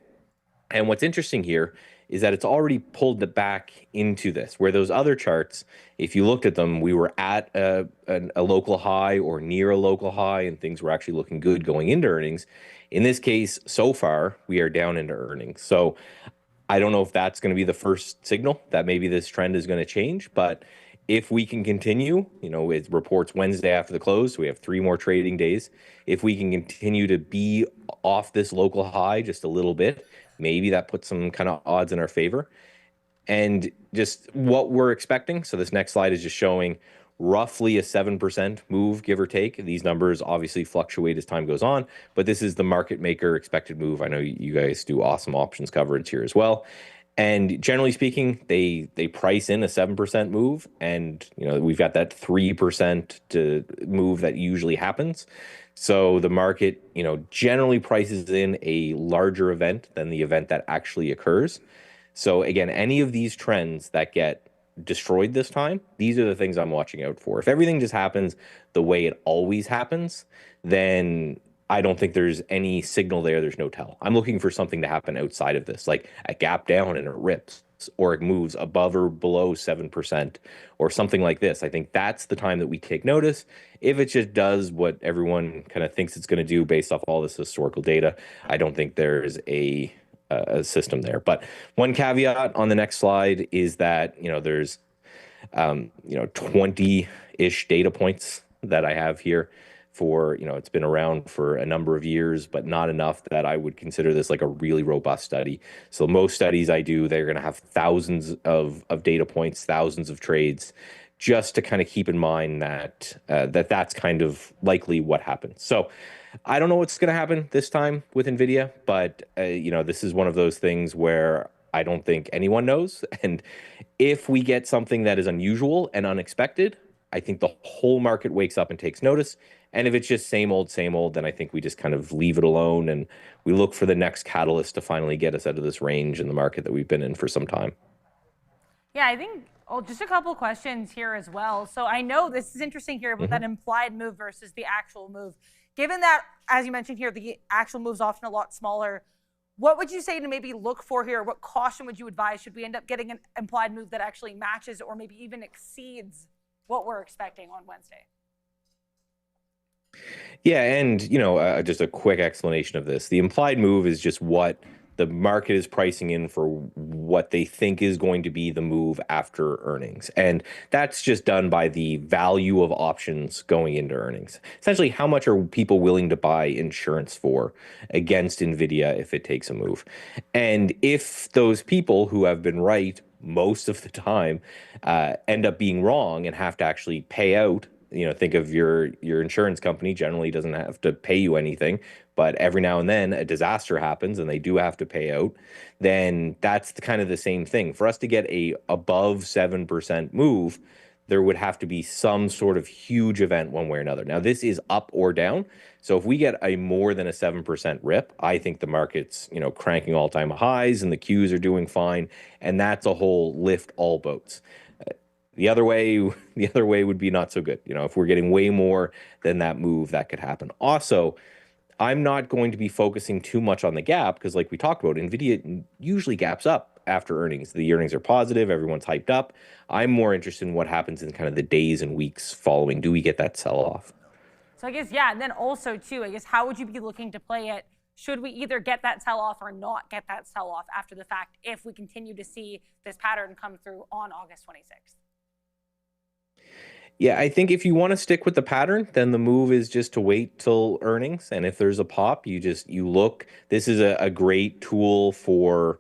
And what's interesting here is that it's already pulled it back into this, where those other charts, if you looked at them, we were at a local high or near a local high, and things were actually looking good going into earnings. In this case, so far, we are down into earnings. So I don't know if that's going to be the first signal that maybe this trend is going to change, but if we can continue, it reports Wednesday after the close, so we have 3 more trading days. If we can continue to be off this local high just a little bit, maybe that puts some kind of odds in our favor. And just what we're expecting. So this next slide is just showing roughly a 7% move, give or take. These numbers obviously fluctuate as time goes on, but this is the market maker expected move. I know you guys do awesome options coverage here as well. And generally speaking, they price in a 7% move, and we've got that 3% to move that usually happens. So the market, generally prices in a larger event than the event that actually occurs. So again, any of these trends that get destroyed this time, these are the things I'm watching out for. If everything just happens the way it always happens, then I don't think there's any signal there. There's no tell. I'm looking for something to happen outside of this, like a gap down and it rips, or it moves above or below 7%, or something like this. I think that's the time that we take notice. If it just does what everyone kind of thinks it's going to do based off all this historical data, I don't think there's a system there. But one caveat on the next slide is that there's 20-ish data points that I have here for, it's been around for a number of years, but not enough that I would consider this like a really robust study. So most studies I do, they're going to have thousands of data points, thousands of trades, just to kind of keep in mind that that's kind of likely what happens. So I don't know what's going to happen this time with Nvidia, but this is one of those things where I don't think anyone knows. And if we get something that is unusual and unexpected, I think the whole market wakes up and takes notice. And if it's just same old, then I think we just kind of leave it alone and we look for the next catalyst to finally get us out of this range in the market that we've been in for some time. Yeah, I think just a couple of questions here as well. So I know this is interesting here about that implied move versus the actual move. Given that, as you mentioned here, the actual move is often a lot smaller, what would you say to maybe look for here? What caution would you advise? Should we end up getting an implied move that actually matches or maybe even exceeds what we're expecting on Wednesday? Yeah, and just a quick explanation of this. The implied move is just what the market is pricing in for what they think is going to be the move after earnings. And that's just done by the value of options going into earnings. Essentially, how much are people willing to buy insurance for against Nvidia if it takes a move? And if those people who have been right most of the time end up being wrong and have to actually pay out, think of your insurance company generally doesn't have to pay you anything, but every now and then a disaster happens and they do have to pay out, then that's kind of the same thing. For us to get a above 7% move, there would have to be some sort of huge event one way or another. Now, this is up or down. So if we get a more than a 7% rip, I think the market's, cranking all-time highs and the Qs are doing fine. And that's a whole lift all boats. The other way would be not so good. If we're getting way more than that move, that could happen. Also, I'm not going to be focusing too much on the gap because, like we talked about, Nvidia usually gaps up after earnings. The earnings are positive, everyone's hyped up. I'm more interested in what happens in kind of the days and weeks following. Do we get that sell-off? So I guess, yeah, and then also too, I guess, how would you be looking to play it? Should we either get that sell-off or not get that sell-off after the fact if we continue to see this pattern come through on August 26th? Yeah, I think if you want to stick with the pattern, then the move is just to wait till earnings. And if there's a pop, you look. This is a great tool for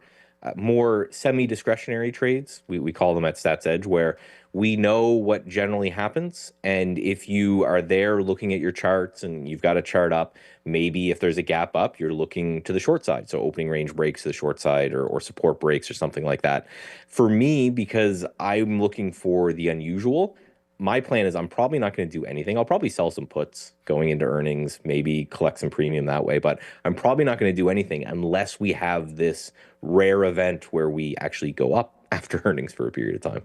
more semi-discretionary trades. We call them at Stats Edge, where we know what generally happens. And if you are there looking at your charts and you've got a chart up, maybe if there's a gap up, you're looking to the short side. So opening range breaks to the short side or support breaks or something like that. For me, because I'm looking for the unusual, my plan is I'm probably not going to do anything. I'll probably sell some puts going into earnings, maybe collect some premium that way, but I'm probably not going to do anything unless we have this rare event where we actually go up after earnings for a period of time.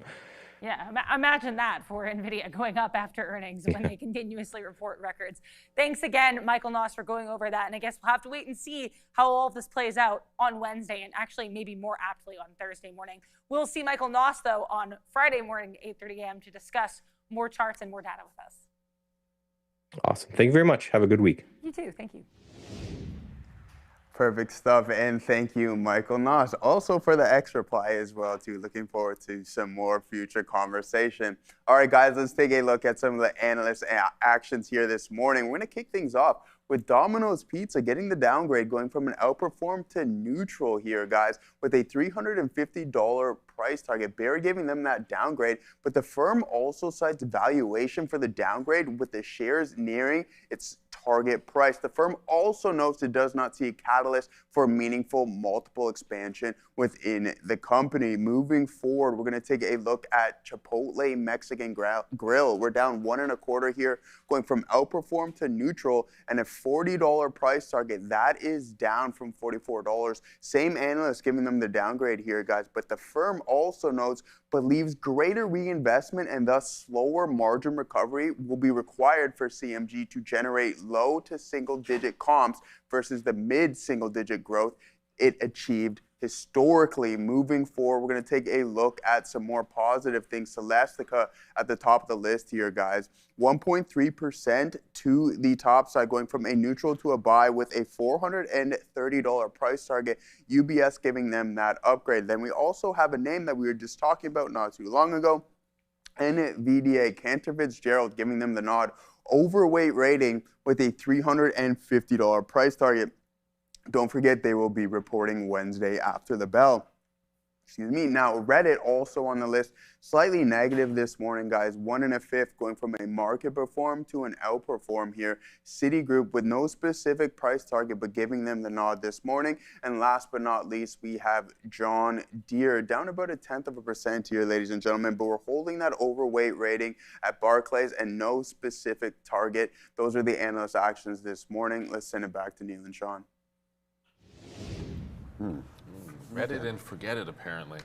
Yeah, imagine that for Nvidia going up after earnings when they continuously report records. Thanks again, Michael Noss, for going over that. And I guess we'll have to wait and see how all of this plays out on Wednesday and actually maybe more aptly on Thursday morning. We'll see Michael Noss, though, on Friday morning, 8:30 a.m. to discuss more charts and more data with us. Awesome. Thank you very much. Have a good week. You too. Thank you. Perfect stuff, and thank you, Michael Noss, also for the extra play as well, too. Looking forward to some more future conversation. All right, guys, let's take a look at some of the analyst actions here this morning. We're going to kick things off with Domino's Pizza getting the downgrade, going from an outperform to neutral here, guys, with a $350 price target. Barry giving them that downgrade, but the firm also cites valuation for the downgrade with the shares nearing its target price. The firm also notes it does not see a catalyst for meaningful multiple expansion within the company. Moving forward, we're going to take a look at Chipotle Mexican Grill. We're down 1.25 here, going from outperform to neutral, and a $40 price target. That is down from $44. Same analyst giving them the downgrade here, guys, but the firm also notes believes greater reinvestment and thus slower margin recovery will be required for CMG to generate low to single-digit comps versus the mid-single-digit growth it achieved historically. Moving forward, we're going to take a look at some more positive things. Celestica at the top of the list here, guys. 1.3% to the top side, going from a neutral to a buy with a $430 price target. UBS giving them that upgrade. Then we also have a name that we were just talking about not too long ago, Nvidia. Cantor Fitzgerald giving them the nod. Overweight rating with a $350 price target. Don't forget, they will be reporting Wednesday after the bell. Excuse me. Now, Reddit also on the list, slightly negative this morning, guys. 1 1/5, going from a market perform to an outperform here. Citigroup with no specific price target, but giving them the nod this morning. And last but not least, we have John Deere, down about 0.1% here, ladies and gentlemen. But we're holding that overweight rating at Barclays and no specific target. Those are the analyst actions this morning. Let's send it back to Neil and Sean. Reddit and forget it, apparently.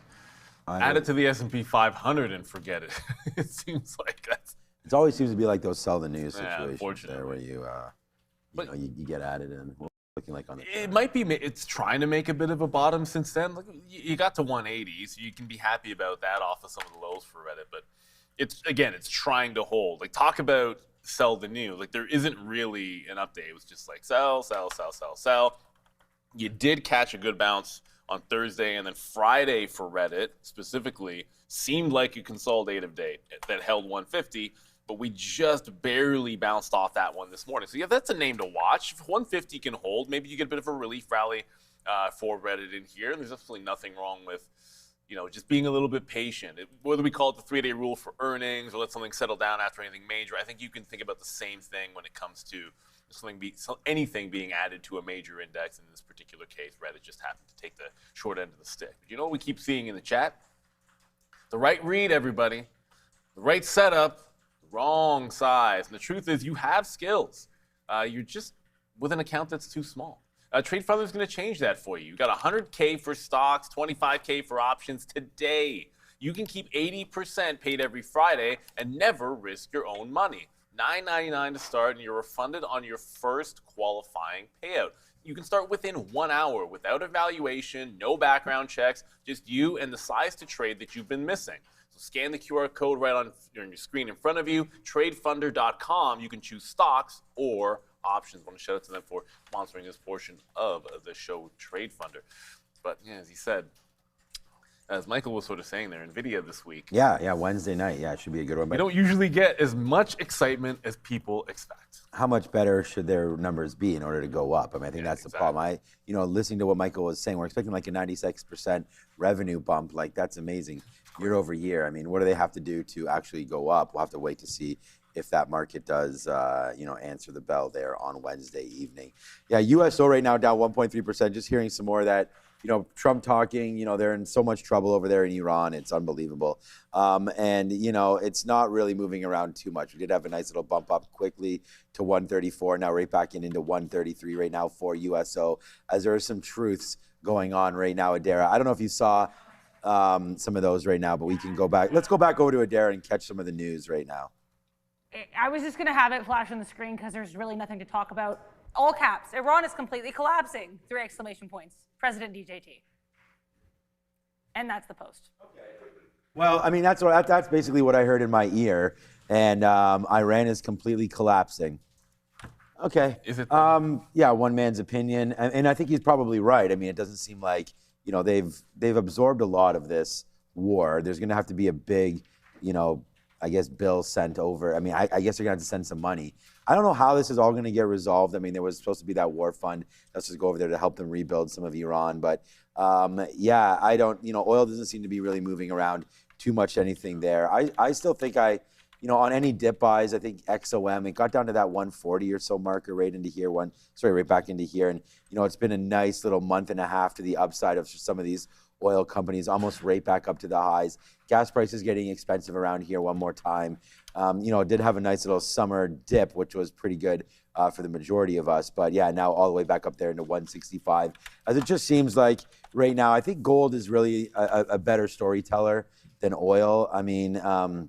Add it to the S&P 500 and forget it. It seems like that's... It always seems to be like those sell the news situations unfortunately. there where you get added in. Looking like on the It might be, it's trying to make a bit of a bottom since then. Look, you got to 180, so you can be happy about that off of some of the lows for Reddit. But it's trying to hold. Like, talk about sell the news. Like, there isn't really an update. It was just like sell, sell, sell, sell, sell. You did catch a good bounce on Thursday, and then Friday for Reddit specifically seemed like a consolidative day that held 150, but we just barely bounced off that one this morning. So yeah, that's a name to watch. If 150 can hold, maybe you get a bit of a relief rally for Reddit in here. There's absolutely nothing wrong with, just being a little bit patient. Whether we call it the 3-day rule for earnings or let something settle down after anything major, I think you can think about the same thing when it comes to anything being added to a major index. In this particular case, Reddit just happened to take the short end of the stick. But you know what we keep seeing in the chat? The right read, everybody. The right setup, the wrong size. And the truth is, you have skills. You're just with an account that's too small. Trade Finder is going to change that for you. You got $100K for stocks, $25K for options today. You can keep 80% paid every Friday and never risk your own money. $9.99 to start, and you're refunded on your first qualifying payout. You can start within 1 hour without evaluation, no background checks, just you and the size to trade that you've been missing. So scan the QR code right on your screen in front of you, tradefunder.com. You can choose stocks or options. I want to shout out to them for sponsoring this portion of the show, Trade Funder. But yeah, as he said, as Michael was sort of saying there, Nvidia this week. Yeah, Wednesday night. Yeah, it should be a good one. We don't usually get as much excitement as people expect. How much better should their numbers be in order to go up? I mean, I think that's the problem. Listening to what Michael was saying, we're expecting like a 96% revenue bump. Like, that's amazing year over year. I mean, what do they have to do to actually go up? We'll have to wait to see if that market does, answer the bell there on Wednesday evening. Yeah, USO right now down 1.3%. Just hearing some more of that. Trump talking, they're in so much trouble over there in Iran. It's unbelievable. It's not really moving around too much. We did have a nice little bump up quickly to 134. Now right back into 133 right now for USO, as there are some truths going on right now, Adara. I don't know if you saw some of those right now, but we can go back. Let's go back over to Adara and catch some of the news right now. I was just going to have it flash on the screen because there's really nothing to talk about. All caps, Iran is completely collapsing. 3 exclamation points. President DJT. And that's the post. Okay. Well, I mean, that's basically what I heard in my ear. And Iran is completely collapsing. Okay. Is it? Yeah, one man's opinion. And I think he's probably right. I mean, it doesn't seem like, they've absorbed a lot of this war. There's going to have to be a big, I guess, bill sent over. I mean, I guess they're gonna have to send some money. I don't know how this is all gonna get resolved. I mean, there was supposed to be that war fund that's just go over there to help them rebuild some of Iran. But yeah, I don't, oil doesn't seem to be really moving around too much anything there. I still think on any dip buys, I think XOM, it got down to that 140 or so marker right into here, right back into here. And, it's been a nice little month and a half to the upside of some of these oil companies, almost right back up to the highs. Gas prices getting expensive around here one more time. It did have a nice little summer dip, which was pretty good for the majority of us. But yeah, now all the way back up there into 165. As it just seems like right now, I think gold is really a better storyteller than oil. I mean, I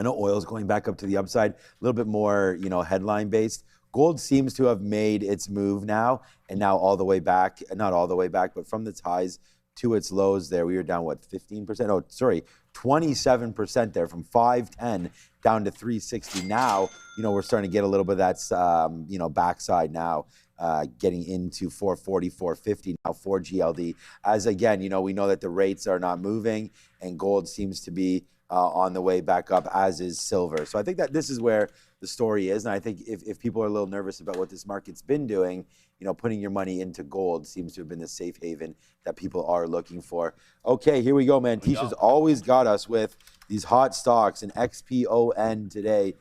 know oil is going back up to the upside, a little bit more, headline based. Gold seems to have made its move now, and now all the way back, not all the way back, but from its highs to its lows there, we were down, 15%? Oh, sorry, 27% there, from 510 down to 360. Now, we're starting to get a little bit of that, backside now, getting into 440, 450 now for GLD. As again, we know that the rates are not moving, and gold seems to be on the way back up, as is silver. So I think that this is where the story is. And I think if people are a little nervous about what this market's been doing, putting your money into gold seems to have been the safe haven that people are looking for. Okay, here we go, man. Tisha's always got us with these hot stocks, and XPON today.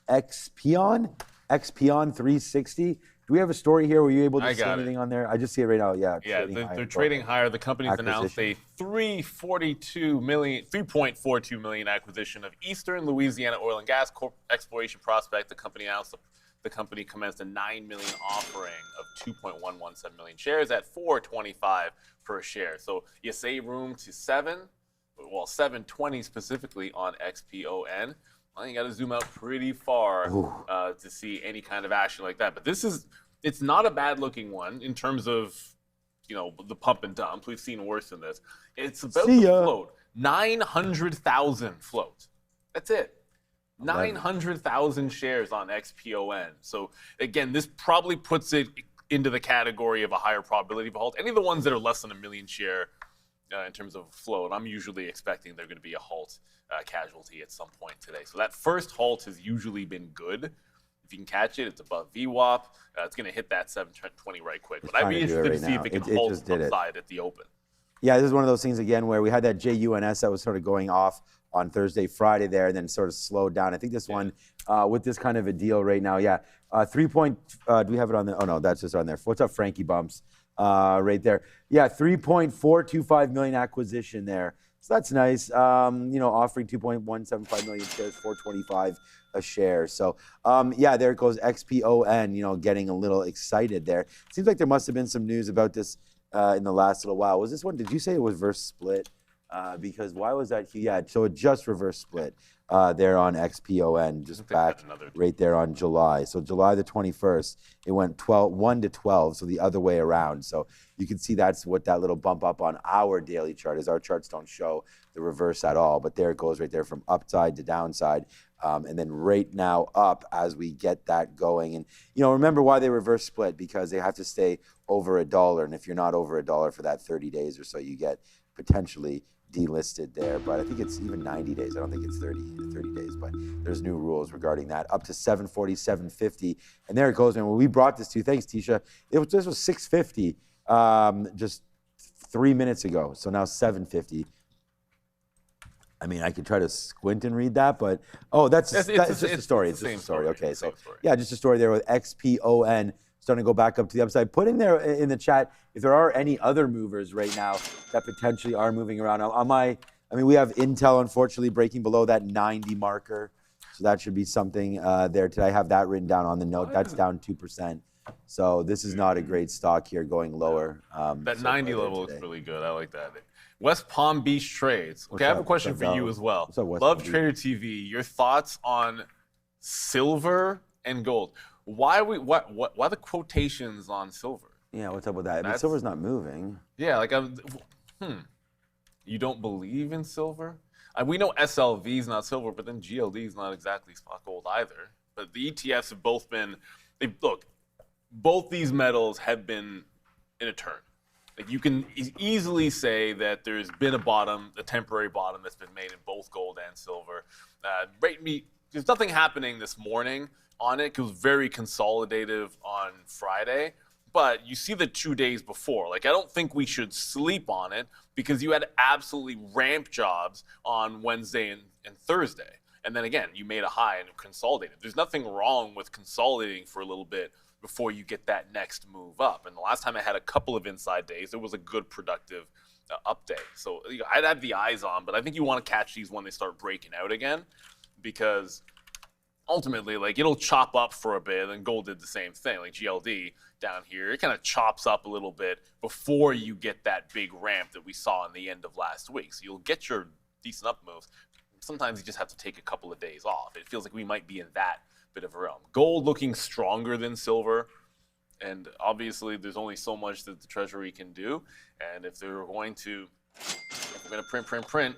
XPON 360. Do we have a story here? Were you able to see anything on there? I just see it right now. Yeah. They're trading higher. The company's announced a $3.42 million acquisition of Eastern Louisiana oil and gas exploration prospect. The company announced the company commenced a $9 million offering of 2.117 million shares at $4.25 per share. So you save room to $7.20 specifically on XPON. I think you got to zoom out pretty far to see any kind of action like that. But it's not a bad looking one in terms of, the pump and dump. We've seen worse than this. It's about the float. 900,000 float. That's it. 900,000 shares on XPON. So again, this probably puts it into the category of a higher probability of a halt. Any of the ones that are less than 1 million share in terms of float, I'm usually expecting they're going to be a halt casualty at some point today. So that first halt has usually been good. If you can catch it, it's above VWAP. It's going to hit that 720 right quick. But I'd be interested to see if it can hold upside at the open. Yeah, this is one of those things, again, where we had that JUNS that was sort of going off on Thursday, Friday there, and then sort of slowed down. I think this one, with this kind of a deal right now, do we have it on there? Oh, no, that's just on there. What's up, Frankie Bumps? Right there. Yeah, 3.425 million acquisition there. So that's nice. Offering 2.175 million shares, 425 a share. So there it goes. XPON, getting a little excited there. Seems like there must have been some news about this in the last little while. Was this one? Did you say it was reverse split? Because why was that? Yeah, so it just reverse split there on XPON, just back right there on July. So July the 21st, it went 1 to 12, so the other way around. So you can see that's what that little bump up on our daily chart is. Our charts don't show the reverse at all, but there it goes right there from upside to downside. And then right now up as we get that going. And, remember why they reverse split, because they have to stay over $1. And if you're not over $1 for that 30 days or so, you get potentially delisted there. But I think it's even 90 days. I don't think it's 30 days, but there's new rules regarding that. Up to 740, 750. And there it goes. And when we brought this to you, thanks, Tisha, this was 650 just 3 minutes ago. So now 750. I mean, I could try to squint and read that, but it's just a story. It's just a story. Okay, so yeah, just a story there with XPON starting to go back up to the upside. Put in there in the chat if there are any other movers right now that potentially are moving around. We have Intel unfortunately breaking below that 90 marker, so that should be something there today. I have that written down on the note. That's down 2%. So this is not a great stock here going lower. That 90 level looks really good. I like that. West Palm Beach trades. Okay, I have a question for you as well. Love Trader TV. Your thoughts on silver and gold? Why the quotations on silver? Yeah, what's up with that? I mean, silver's not moving. Yeah, you don't believe in silver? We know SLV is not silver, but then GLD is not exactly spot gold either. But the ETFs have both been. Both these metals have been in a turn. Like you can easily say that there's been a bottom, a temporary bottom that's been made in both gold and silver. There's nothing happening this morning on it. It was very consolidative on Friday. But you see the 2 days before. Like, I don't think we should sleep on it because you had absolutely ramp jobs on Wednesday and Thursday. And then again, you made a high and consolidated. There's nothing wrong with consolidating for a little bit before you get that next move up. And the last time I had a couple of inside days, it was a good productive up day. So I'd have the eyes on, but I think you want to catch these when they start breaking out again, because ultimately, like, it'll chop up for a bit, and gold did the same thing. Like GLD down here, it kind of chops up a little bit before you get that big ramp that we saw in the end of last week. So you'll get your decent up moves. Sometimes you just have to take a couple of days off. It feels like we might be in that bit of a realm. Gold looking stronger than silver, and obviously there's only so much that the Treasury can do. And if they're going to print,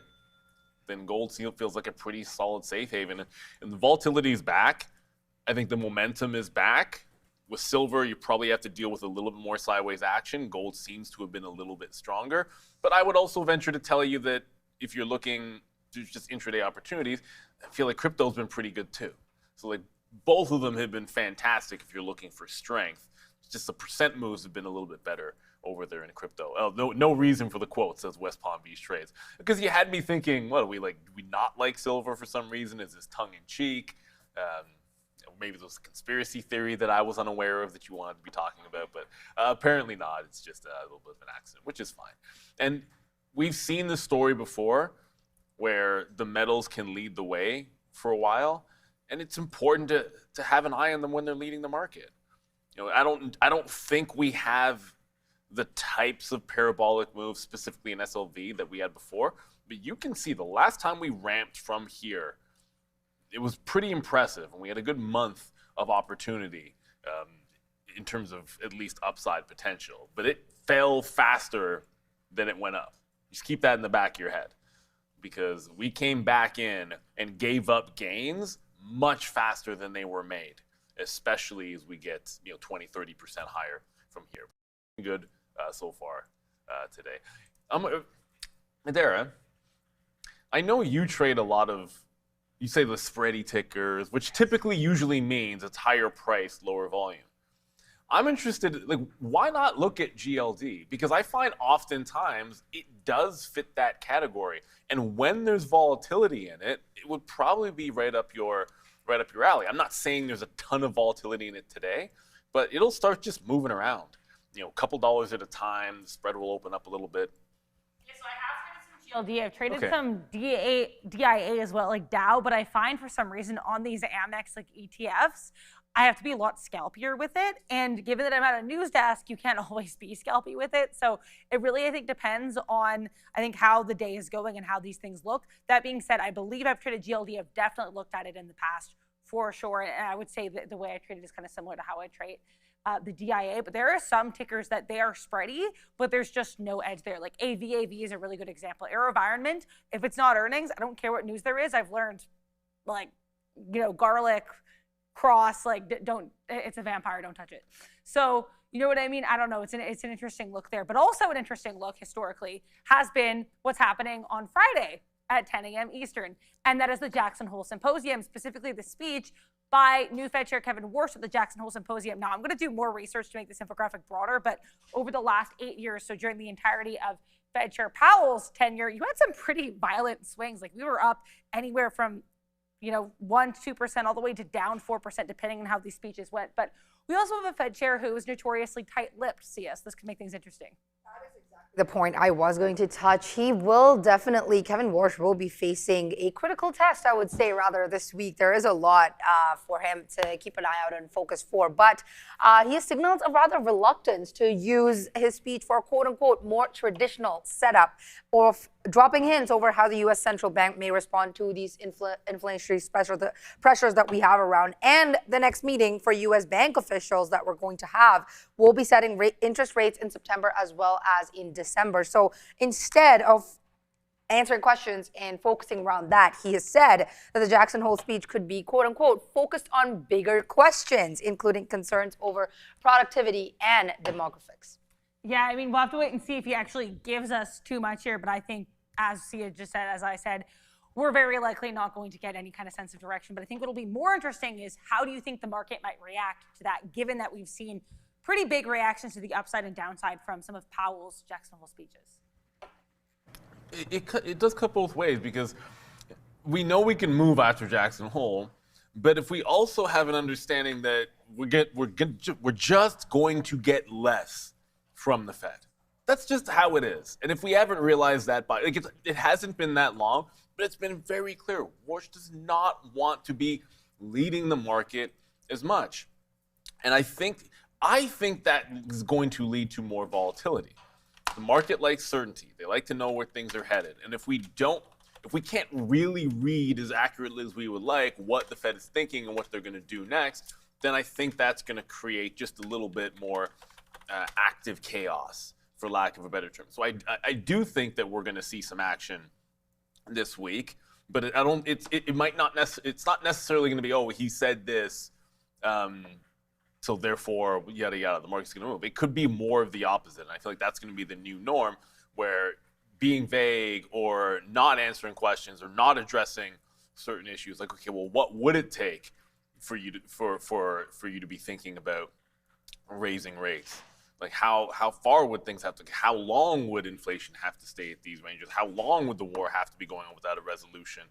then gold feels like a pretty solid safe haven. And the volatility is back. I think the momentum is back. With silver, you probably have to deal with a little bit more sideways action. Gold seems to have been a little bit stronger. But I would also venture to tell you that if you're looking to just intraday opportunities, I feel like crypto's been pretty good too. So like both of them have been fantastic if you're looking for strength. It's just the percent moves have been a little bit better over there in crypto. Oh, no reason for the quote, says West Palm Beach Trades. Because you had me thinking, what, do we not like silver for some reason? Is this tongue in cheek? Maybe it was a conspiracy theory that I was unaware of that you wanted to be talking about, but apparently not. It's just a little bit of an accident, which is fine. And we've seen this story before where the metals can lead the way for a while, and it's important to have an eye on them when they're leading the market. You know, I don't think we have the types of parabolic moves specifically in SLV that we had before, but you can see the last time we ramped from here, it was pretty impressive, and we had a good month of opportunity in terms of at least upside potential. But it fell faster than it went up. Just keep that in the back of your head, because we came back in and gave up gains much faster than they were made, especially as we get 20, 30% higher from here. Good so far today. Madera, I know you trade a lot of, you say the spready tickers, which typically usually means it's higher price, lower volume. I'm interested, like, why not look at GLD? Because I find oftentimes it does fit that category. And when there's volatility in it, it would probably be right up your alley. I'm not saying there's a ton of volatility in it today, but it'll start just moving around. A couple dollars at a time, the spread will open up a little bit. Yeah, so I have traded some GLD. I've traded some DIA as well, like Dow, but I find for some reason on these Amex like ETFs, I have to be a lot scalpier with it. And given that I'm at a news desk, you can't always be scalpy with it. So it really, I think, depends on, how the day is going and how these things look. That being said, I believe I've traded GLD. I've definitely looked at it in the past for sure. And I would say that the way I trade it is kind of similar to how I trade the DIA, but there are some tickers that they are spready, but there's just no edge there. Like AV is a really good example. AeroVironment, if it's not earnings, I don't care what news there is. I've learned, garlic, cross, it's a vampire, don't touch it. So, you know what I mean? I don't know. It's an interesting look there, but also an interesting look historically has been what's happening on Friday at 10 a.m. Eastern, and that is the Jackson Hole Symposium, specifically the speech by new Fed Chair Kevin Warsh at the Jackson Hole Symposium. Now, I'm going to do more research to make this infographic broader, but over the last 8 years, so during the entirety of Fed Chair Powell's tenure, you had some pretty violent swings. Like we were up anywhere from 1% to 2% all the way to down 4%, depending on how these speeches went. But we also have a Fed chair who is notoriously tight-lipped, CS. This could make things interesting. That is exactly the point I was going to touch. He will definitely, Kevin Warsh will be facing a critical test, I would say, rather this week. There is a lot for him to keep an eye out and focus for, but he has signaled a rather reluctance to use his speech for a quote-unquote more traditional setup of dropping hints over how the U.S. Central Bank may respond to these inflationary pressures that we have around. And the next meeting for U.S. bank officials that we're going to have will be setting interest rates in September as well as in December. So instead of answering questions and focusing around that, he has said that the Jackson Hole speech could be, quote unquote, focused on bigger questions, including concerns over productivity and demographics. Yeah, I mean, we'll have to wait and see if he actually gives us too much here. But I think, as Sia just said, as I said, we're very likely not going to get any kind of sense of direction. But I think what'll be more interesting is how do you think the market might react to that, given that we've seen pretty big reactions to the upside and downside from some of Powell's Jackson Hole speeches. It does cut both ways, because we know we can move after Jackson Hole, but if we also have an understanding that we're just going to get less from the Fed, that's just how it is. And if we haven't realized that it hasn't been that long, but it's been very clear. Warsh does not want to be leading the market as much, and I think that is going to lead to more volatility. The market likes certainty. They like to know where things are headed. And if we can't really read as accurately as we would like what the Fed is thinking and what they're going to do next, then I think that's going to create just a little bit more active chaos, for lack of a better term. So I do think that we're going to see some action this week, but it might not it's not necessarily going to be, oh, he said this, so therefore, yada, yada, the market's going to move. It could be more of the opposite. And I feel like that's going to be the new norm, where being vague or not answering questions or not addressing certain issues, like, okay, well, what would it take for you to be thinking about raising rates? Like, how far would things have to go? How long would inflation have to stay at these ranges? How long would the war have to be going on without a resolution?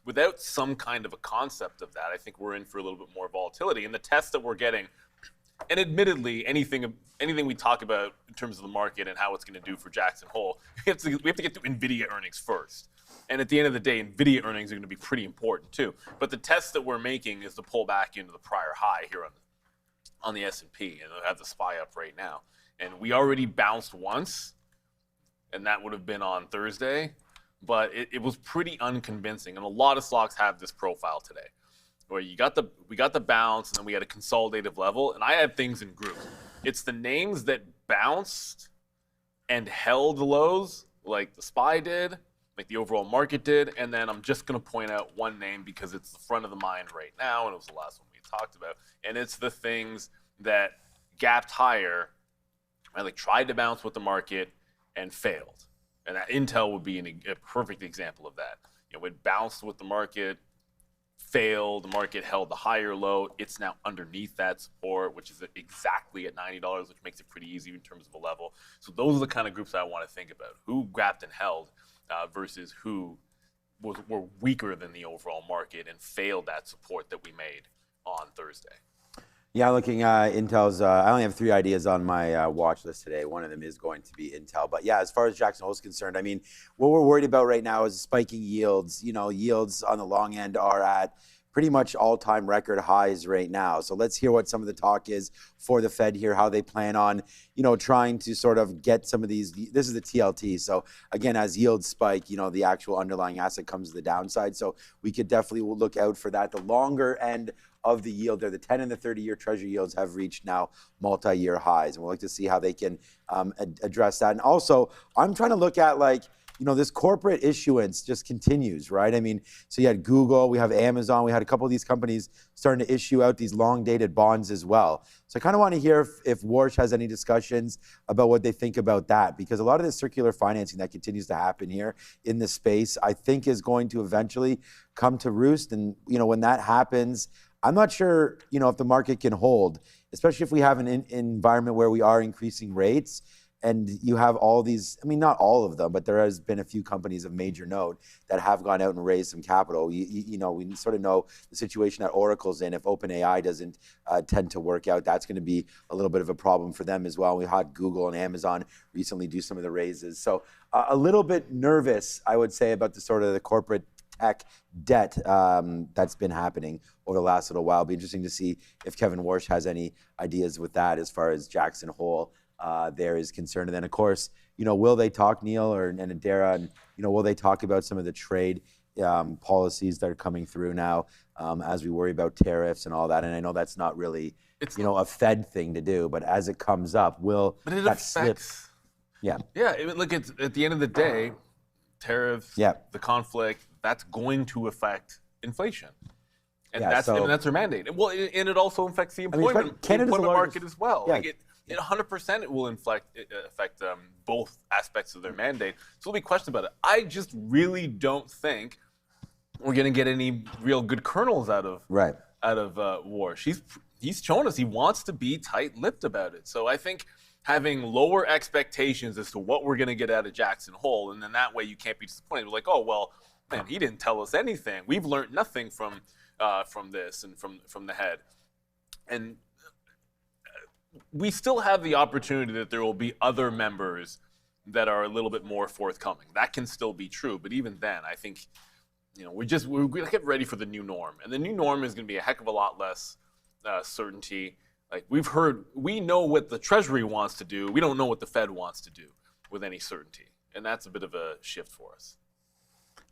Without some kind of a concept of that, I think we're in for a little bit more volatility. And the test that we're getting, and admittedly, anything we talk about in terms of the market and how it's going to do for Jackson Hole, we have to get to Nvidia earnings first. And at the end of the day, Nvidia earnings are going to be pretty important too. But the test that we're making is to pull back into the prior high here on the S&P, and I have the SPY up right now. And we already bounced once, and that would have been on Thursday, but it was pretty unconvincing. And a lot of stocks have this profile today, where we got the bounce, and then we had a consolidative level, and I have things in groups. It's the names that bounced and held the lows, like the SPY did, like the overall market did, and then I'm just going to point out one name because it's the front of the mind right now, and it was the last one we talked about, and it's the things that gapped higher, and like tried to bounce with the market and failed. And that Intel would be a perfect example of that. It bounced with the market, failed, the market held the higher low. It's now underneath that support, which is exactly at $90, which makes it pretty easy in terms of a level. So those are the kind of groups I want to think about. Who gapped and held versus who were weaker than the overall market and failed that support that we made on Thursday. Yeah, looking at Intel's, I only have 3 ideas on my watch list today. One of them is going to be Intel. But yeah, as far as Jackson Hole is concerned, I mean, what we're worried about right now is spiking yields. Yields on the long end are at pretty much all-time record highs right now. So let's hear what some of the talk is for the Fed here, how they plan on, trying to sort of get some of these. This is the TLT. So again, as yields spike, the actual underlying asset comes to the downside. So we could definitely look out for that. The longer end of the yield there, the 10 and the 30-year Treasury yields have reached now multi-year highs, and we'll like to see how they can address that. And also, I'm trying to look at this corporate issuance just continues, right? I mean, so you had Google, we have Amazon, we had a couple of these companies starting to issue out these long-dated bonds as well. So I kind of want to hear if Warsh has any discussions about what they think about that, because a lot of this circular financing that continues to happen here in the space, I think is going to eventually come to roost. And, when that happens, I'm not sure, if the market can hold, especially if we have an environment where we are increasing rates and you have all these, I mean, not all of them, but there has been a few companies of major note that have gone out and raised some capital. We sort of know the situation that Oracle's in. If OpenAI doesn't tend to work out, that's going to be a little bit of a problem for them as well. We had Google and Amazon recently do some of the raises. So a little bit nervous, I would say, about the corporate tech debt that's been happening over the last little while. It'll be interesting to see if Kevin Warsh has any ideas with that as far as Jackson Hole there is concerned. And then, of course, will they talk, Neil and Adara, and will they talk about some of the trade policies that are coming through now as we worry about tariffs and all that? And I know that's not really a Fed thing to do, but as it comes up, will that slip? Yeah. Yeah. Look, at the end of the day, tariffs, the conflict, that's going to affect inflation. And that's their mandate. Well, and it also affects the employment market as well. Yeah. 100% it will affect both aspects of their mandate. So there'll be questions about it. I just really don't think we're going to get any real good kernels out of War. He's shown us he wants to be tight-lipped about it. So I think having lower expectations as to what we're going to get out of Jackson Hole, and then that way you can't be disappointed. We're like, oh, well, man, he didn't tell us anything. We've learned nothing from this and from the head. And we still have the opportunity that there will be other members that are a little bit more forthcoming. That can still be true. But even then, I think, we're going to get ready for the new norm. And the new norm is going to be a heck of a lot less certainty. Like we know what the Treasury wants to do. We don't know what the Fed wants to do with any certainty. And that's a bit of a shift for us.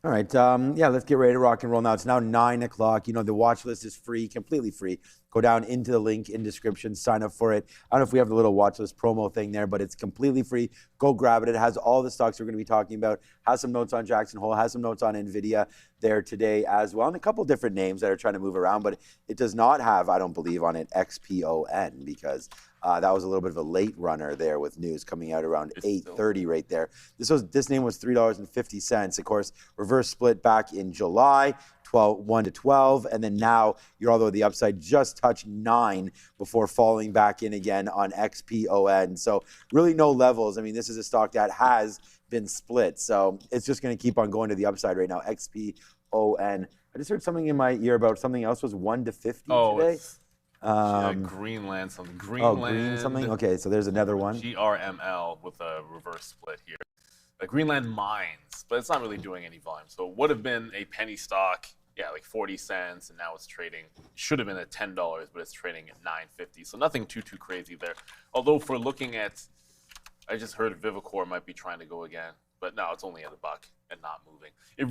All right, let's get ready to rock and roll now. It's now 9 o'clock. The watch list is free, completely free. Go down into the link in description, sign up for it. I don't know if we have the little watch list promo thing there, but it's completely free. Go grab it. It has all the stocks we're going to be talking about. Has some notes on Jackson Hole, has some notes on Nvidia there today as well, and a couple different names that are trying to move around, but it does not have, I don't believe, on it XPON, because that was a little bit of a late runner there with news coming out around 8:30 right there. This name was $3.50. Of course, reverse split back in July, 1 to 12, and then now you're all the way to the upside, just touched 9 before falling back in again on XPON. So really no levels. I mean, this is a stock that has been split, so it's just going to keep on going to the upside right now. XPON. I just heard something in my ear about something else was 1 to 50 today. Greenland something. Green something? Okay, so there's another one. GRML with a reverse split here. Greenland Mines, but it's not really doing any volume. So it would have been a penny stock, like 40 cents, and now it's trading, should have been at $10, but it's trading at $9.50. So nothing too crazy there. Although if we're looking at, I just heard Vivacor might be trying to go again, but no, it's only at $1 and not moving. It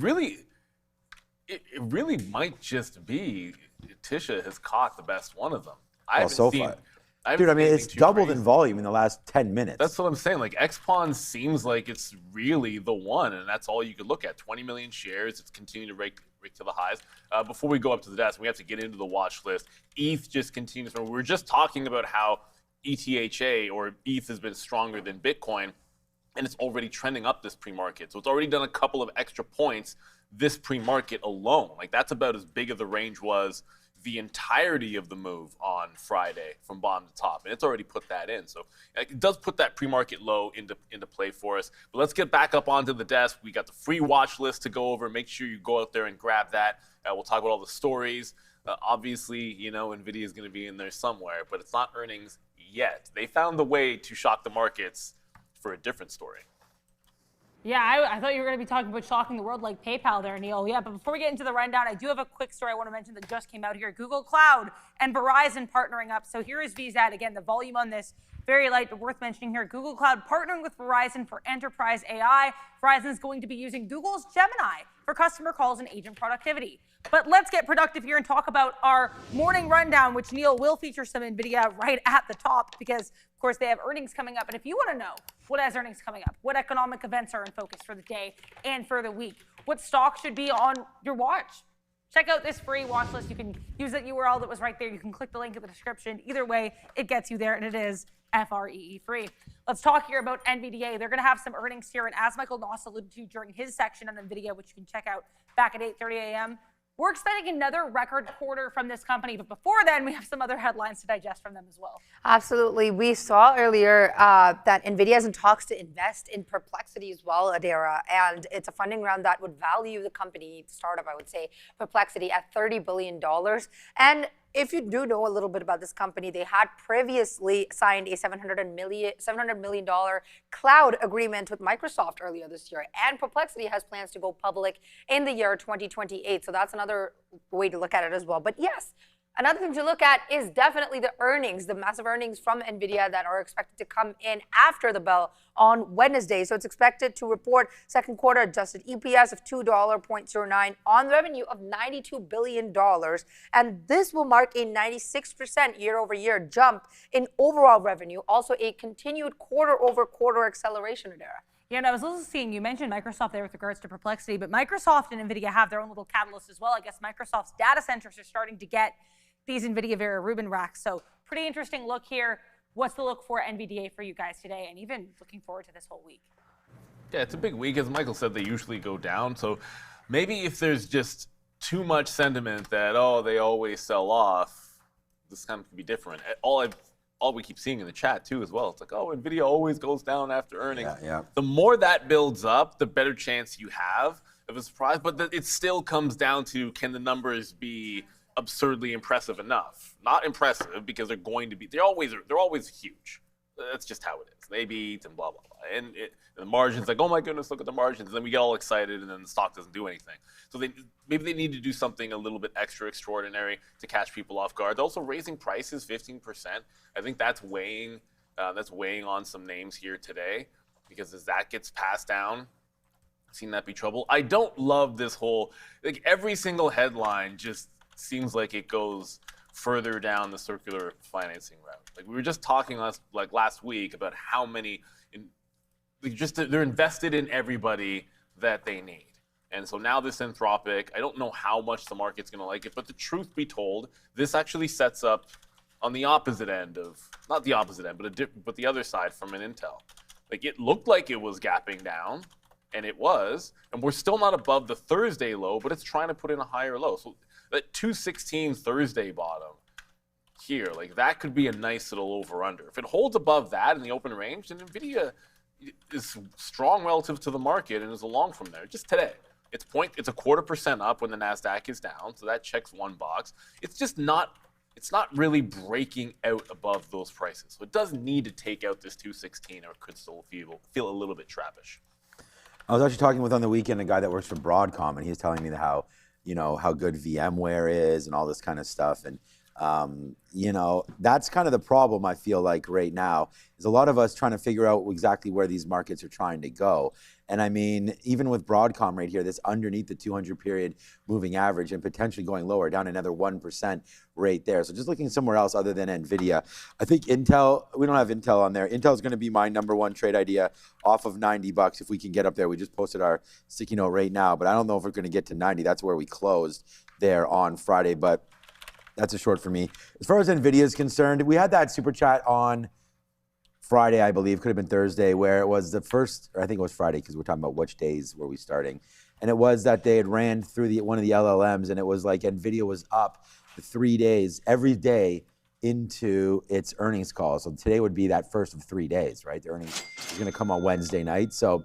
really might just be Tisha has caught the best one of them. Dude, I mean, it's doubled in volume in the last 10 minutes. That's what I'm saying. XPON seems like it's really the one, and that's all you could look at. 20 million shares. It's continuing to rake to the highs. Before we go up to the desk, we have to get into the watch list. ETH just continues. We were just talking about how ETHA, or ETH, has been stronger than Bitcoin, and it's already trending up this pre-market. So it's already done a couple of extra points this pre-market alone. That's about as big as the range was the entirety of the move on Friday from bottom to top, and it's already put that in. So it does put that pre-market low into play for us. But let's get back up onto the desk. We got the free watch list to go over. Make sure you go out there and grab that. We'll talk about all the stories. Obviously, Nvidia is going to be in there somewhere, but it's not earnings yet. They found the way to shock the markets for a different story. Yeah, I thought you were going to be talking about shocking the world like PayPal there, Neil. Yeah, but before we get into the rundown, I do have a quick story I want to mention that just came out here. Google Cloud and Verizon partnering up. So here is VZAD. Again, the volume on this, very light, but worth mentioning here. Google Cloud partnering with Verizon for enterprise AI. Verizon is going to be using Google's Gemini for customer calls and agent productivity. But let's get productive here and talk about our morning rundown, which Neil will feature some Nvidia right at the top because, of course, they have earnings coming up. And if you want to know what has earnings coming up, what economic events are in focus for the day and for the week, what stock should be on your watch, check out this free watch list. You can use that URL that was right there. You can click the link in the description. Either way, it gets you there, and it is FREE free. Let's talk here about NVIDIA. They're going to have some earnings here, and as Michael Noss alluded to during his section on NVIDIA, which you can check out back at 8:30 a.m., we're expecting another record quarter from this company. But before then, we have some other headlines to digest from them as well. Absolutely. We saw earlier that NVIDIA is in talks to invest in Perplexity as well, Adara. And it's a funding round that would value the company, startup, I would say, Perplexity, at $30 billion. And if you do know a little bit about this company, they had previously signed a $700 million cloud agreement with Microsoft earlier this year. And Perplexity has plans to go public in the year 2028. So that's another way to look at it as well. But yes, another thing to look at is definitely the earnings, the massive earnings from NVIDIA that are expected to come in after the bell on Wednesday. So it's expected to report second quarter adjusted EPS of $2.09 on revenue of $92 billion. And this will mark a 96% year-over-year jump in overall revenue, also a continued quarter-over-quarter acceleration, Adara. Yeah, and I was also seeing, you mentioned Microsoft there with regards to Perplexity, but Microsoft and NVIDIA have their own little catalyst as well. I guess Microsoft's data centers are starting to get these NVIDIA Vera Rubin racks. So pretty interesting look here. What's the look for NVDA for you guys today, and even looking forward to this whole week? Yeah, it's a big week. As Michael said, they usually go down. So maybe if there's just too much sentiment that, oh, they always sell off, this kind of can be different. All we keep seeing in the chat too as well. It's like, oh, Nvidia always goes down after earnings. Yeah. The more that builds up, the better chance you have of a surprise. But it still comes down to, can the numbers be absurdly impressive enough? Not impressive, because they're always huge. That's just how it is. They beat and blah blah blah. And the margins, like, oh my goodness, look at the margins. And then we get all excited, and then the stock doesn't do anything. So maybe they need to do something a little bit extra extraordinary to catch people off guard. They're also raising prices 15%. I think that's weighing on some names here today, because as that gets passed down, I've seen that be trouble. I don't love this whole, like, every single headline just seems like it goes further down the circular financing route. Like, we were just talking last week about how many, they're invested in everybody that they need. And so now this Anthropic, I don't know how much the market's going to like it, but the truth be told, this actually sets up on the opposite end of, not the opposite end, but the other side from an Intel. Like, it looked like it was gapping down, and it was, and we're still not above the Thursday low, but it's trying to put in a higher low. So that 216 Thursday bottom here, like, that could be a nice little over-under. If it holds above that in the open range, then Nvidia is strong relative to the market and is along from there. Just today, it's 0.25% up when the Nasdaq is down, so that checks one box. It's just not. It's not really breaking out above those prices. So it does need to take out this 216, or it could still feel a little bit trappish. I was actually talking with on the weekend a guy that works for Broadcom, and he was telling me how good VMware is and all this kind of stuff. And that's kind of the problem, I feel like, right now, is a lot of us trying to figure out exactly where these markets are trying to go. And I mean, even with Broadcom right here, this underneath the 200 period moving average and potentially going lower, down another 1% right there. So just looking somewhere else other than Nvidia. I think Intel, we don't have Intel on there. Intel is going to be my number one trade idea off of $90 if we can get up there. We just posted our sticky note right now, but I don't know if we're going to get to 90. That's where we closed there on Friday, but that's a short for me. As far as Nvidia is concerned, we had that super chat on Friday, I believe, could have been Thursday, where it was the first, or I think it was Friday, because we're talking about which days were we starting. And it was that they had ran through one of the LLMs, and it was like Nvidia was up for 3 days, every day into its earnings call. So today would be that first of 3 days, right? The earnings is going to come on Wednesday night. So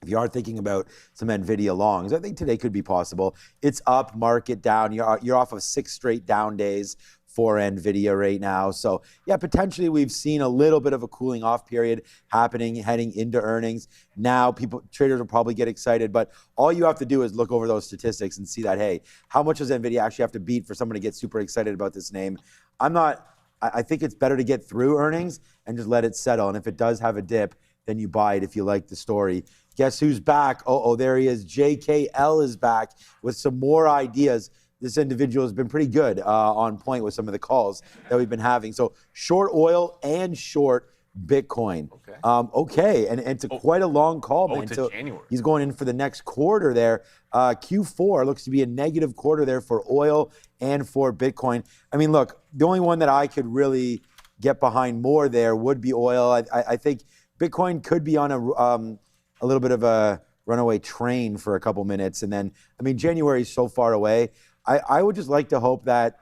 if you are thinking about some Nvidia longs, I think today could be possible. It's up, market down. You're off of 6 straight down days for Nvidia right now. So yeah, potentially we've seen a little bit of a cooling off period happening heading into earnings. Now traders will probably get excited, but all you have to do is look over those statistics and see that, hey, how much does Nvidia actually have to beat for someone to get super excited about this name? I think it's better to get through earnings and just let it settle. And if it does have a dip, then you buy it if you like the story. Guess who's back? Oh, there he is. JKL is back with some more ideas. This individual has been pretty good on point with some of the calls that we've been having. So short oil and short Bitcoin. Okay. And it's quite a long call, man. To January. He's going in for the next quarter there. Q4 looks to be a negative quarter there for oil and for Bitcoin. I mean, look, the only one that I could really get behind more there would be oil. I think Bitcoin could be on a little bit of a runaway train for a couple minutes. And then, I mean, January is so far away. I would just like to hope that,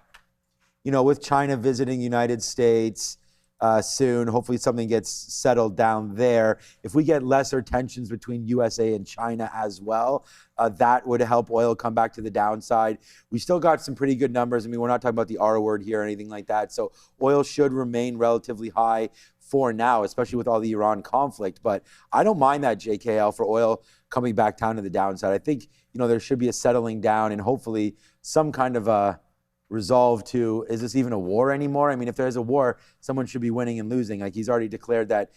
with China visiting the United States soon, hopefully something gets settled down there. If we get lesser tensions between USA and China as well, that would help oil come back to the downside. We still got some pretty good numbers. I mean, we're not talking about the R word here or anything like that. So oil should remain relatively high for now, especially with all the Iran conflict. But I don't mind that JKL for oil coming back down to the downside. I think, there should be a settling down and hopefully some kind of a resolve to, is this even a war anymore? I mean, if there's a war, someone should be winning and losing. Like, he's already declared that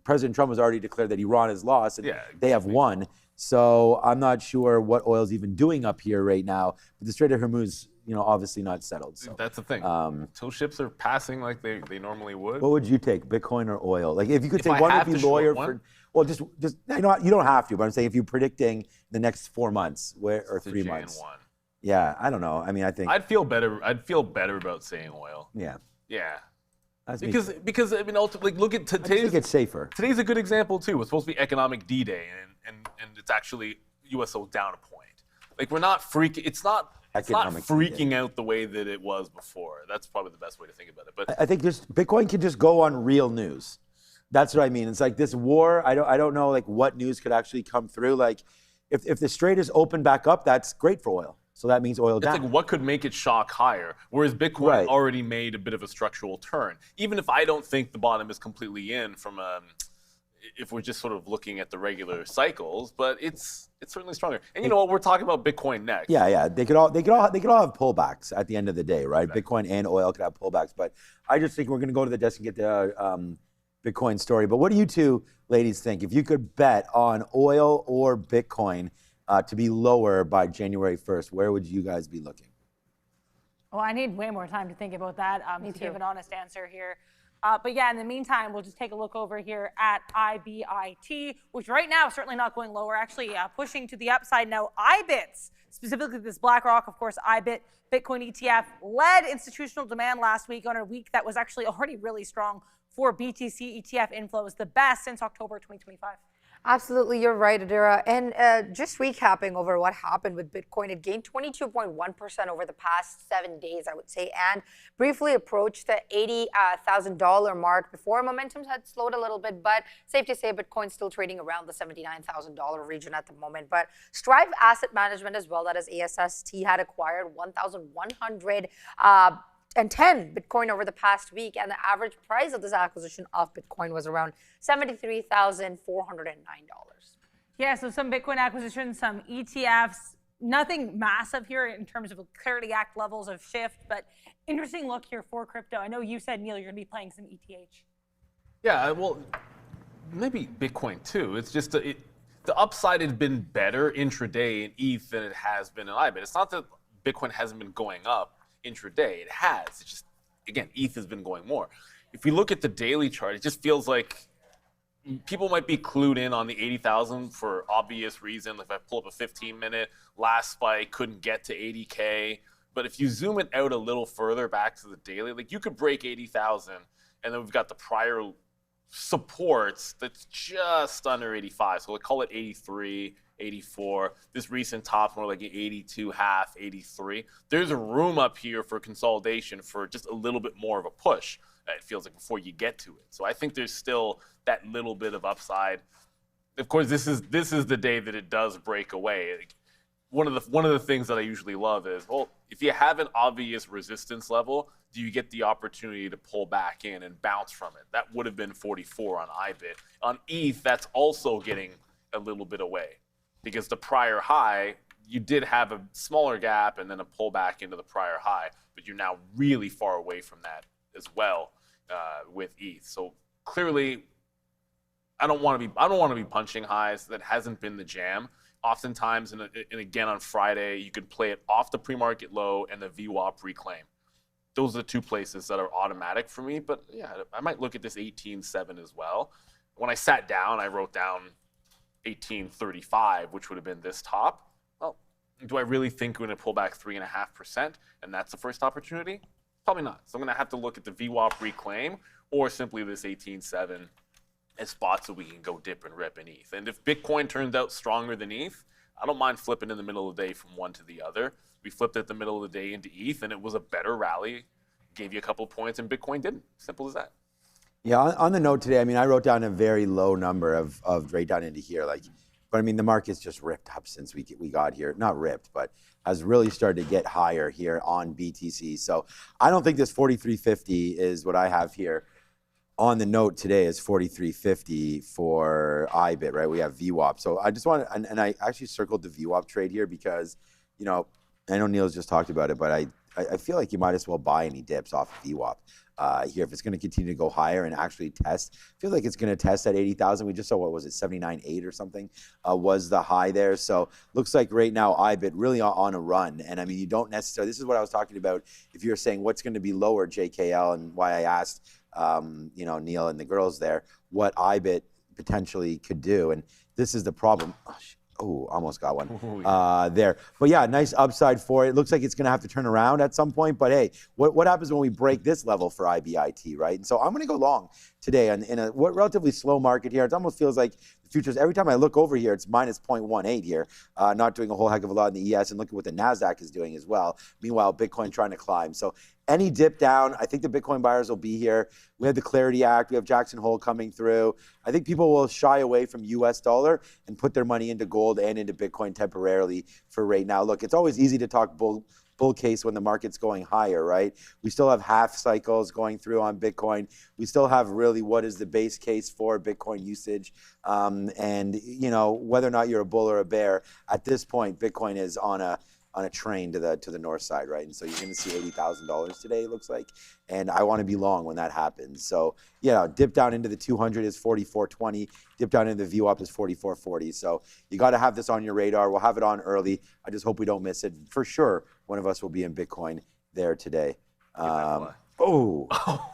President Trump has already declared that Iran has lost and they have won. So I'm not sure what oil's even doing up here right now. But the Strait of Hormuz, obviously not settled. So that's the thing. Until ships are passing like they normally would. What would you take, Bitcoin or oil? Like, if you could take one, would be lawyer for. Well, just you don't have to. But I'm saying if you're predicting the next 4 months, or 3 months. Yeah, I don't know. I mean, I think I'd feel better about saying oil. Yeah. Yeah. Because I mean, ultimately, look at I think it's safer. Today's a good example too. It's supposed to be economic D-Day, and it's actually USO down a point. Like we're not freaking. It's not freaking out the way that it was before. That's probably the best way to think about it. But I think just Bitcoin can just go on real news. That's what I mean. It's like this war. I don't know like what news could actually come through. Like if the Strait is open back up, that's great for oil. So that means oil down. It's like what could make it shock higher? Whereas Bitcoin already made a bit of a structural turn. Even if I don't think the bottom is completely in from if we're just sort of looking at the regular cycles, but it's certainly stronger. And you know what? We're talking about Bitcoin next. Yeah. They could all have pullbacks at the end of the day, right? Bitcoin and oil could have pullbacks. But I just think we're going to go to the desk and get the Bitcoin story. But what do you two ladies think? If you could bet on oil or Bitcoin to be lower by January 1st, where would you guys be looking? Well, I need way more time to think about that to give an honest answer here. But yeah, in the meantime, we'll just take a look over here at IBIT, which right now is certainly not going lower, actually pushing to the upside now. IBITs, specifically this BlackRock, of course, IBIT Bitcoin ETF, led institutional demand last week on a week that was actually already really strong for BTC ETF inflows, the best since October 2025. Absolutely, you're right, Adira. And just recapping over what happened with Bitcoin, it gained 22.1% over the past 7 days, I would say, and briefly approached the $80,000 mark before momentum had slowed a little bit. But safe to say, Bitcoin's still trading around the $79,000 region at the moment. But Strive Asset Management as well, that is ASST, had acquired 1,110 Bitcoin over the past week, and the average price of this acquisition of Bitcoin was around $73,409. Yeah, so some Bitcoin acquisitions, some ETFs, nothing massive here in terms of Clarity Act levels of shift, but interesting look here for crypto. I know you said, Neil, you're going to be playing some ETH. Yeah, well, maybe Bitcoin too. It's just the upside has been better intraday in ETH than it has been in IBIT. It's not that Bitcoin hasn't been going up intraday. It has. It's just, again, ETH has been going more. If we look at the daily chart, it just feels like people might be clued in on the 80,000 for obvious reason. If I pull up a 15-minute, last spike, couldn't get to 80K. But if you zoom it out a little further back to the daily, like you could break 80,000, and then we've got the prior supports that's just under 85. So we'll call it 83, 84. This recent top more like an 82 half, 83. There's a room up here for consolidation for just a little bit more of a push. It feels like before you get to it. So I think there's still that little bit of upside. Of course, this is the day that it does break away. Like, one of the things that I usually love is, well, if you have an obvious resistance level, do you get the opportunity to pull back in and bounce from it? That would have been 44 on IBIT. On ETH, that's also getting a little bit away because the prior high, you did have a smaller gap and then a pullback into the prior high, but you're now really far away from that as well with ETH. So clearly, I don't want to be punching highs. That hasn't been the jam. Oftentimes, and again on Friday, you could play it off the pre-market low and the VWAP reclaim. Those are the two places that are automatic for me. But yeah, I might look at this 18.7 as well. When I sat down, I wrote down 18.35, which would have been this top. Well, do I really think we're going to pull back 3.5%? And that's the first opportunity? Probably not. So I'm going to have to look at the VWAP reclaim or simply this 18.7 as spots that we can go dip and rip in ETH. And if Bitcoin turns out stronger than ETH, I don't mind flipping in the middle of the day from one to the other. We flipped at the middle of the day into ETH, and it was a better rally. Gave you a couple of points, and Bitcoin didn't. Simple as that. Yeah, on the note today, I mean, I wrote down a very low number of right down into here. But I mean, the market's just ripped up since we got here. Not ripped, but has really started to get higher here on BTC. So I don't think this 43.50 is what I have here. On the note today is 43.50 for IBIT, right? We have VWAP. So I just want to, and I actually circled the VWAP trade here because, you know, I know Neil's just talked about it, but I feel like you might as well buy any dips off of VWAP here if it's going to continue to go higher and actually test. I feel like it's going to test at 80,000. We just saw, what was it, 79.8 or something was the high there. So looks like right now IBIT really on a run. And I mean, you don't necessarily, this is what I was talking about. If you're saying what's going to be lower, JKL, and why I asked, you know, Neil and the girls there, what IBIT potentially could do. And this is the problem. Oh, almost got one there. But yeah, nice upside for it. It looks like it's going to have to turn around at some point. But hey, what happens when we break this level for IBIT, right? And so I'm going to go long today in a relatively slow market here. It almost feels like the futures, every time I look over here, it's minus 0.18 here, not doing a whole heck of a lot in the ES. And look at what the NASDAQ is doing as well. Meanwhile, Bitcoin trying to climb. So any dip down, I think the Bitcoin buyers will be here. We have the Clarity Act. We have Jackson Hole coming through. I think people will shy away from US dollar and put their money into gold and into Bitcoin temporarily for right now. Look, it's always easy to talk bull case when the market's going higher, right? We still have half cycles going through on Bitcoin. We still have really what is the base case for Bitcoin usage. And, you know, whether or not you're a bull or a bear, at this point, Bitcoin is on a train to the north side, right? And so you're going to see $80,000 today, it looks like. And I want to be long when that happens. So, yeah, dip down into the 200 is 44.20. Dip down into the VWAP is 44.40. So you got to have this on your radar. We'll have it on early. I just hope we don't miss it. For sure, one of us will be in Bitcoin there today. I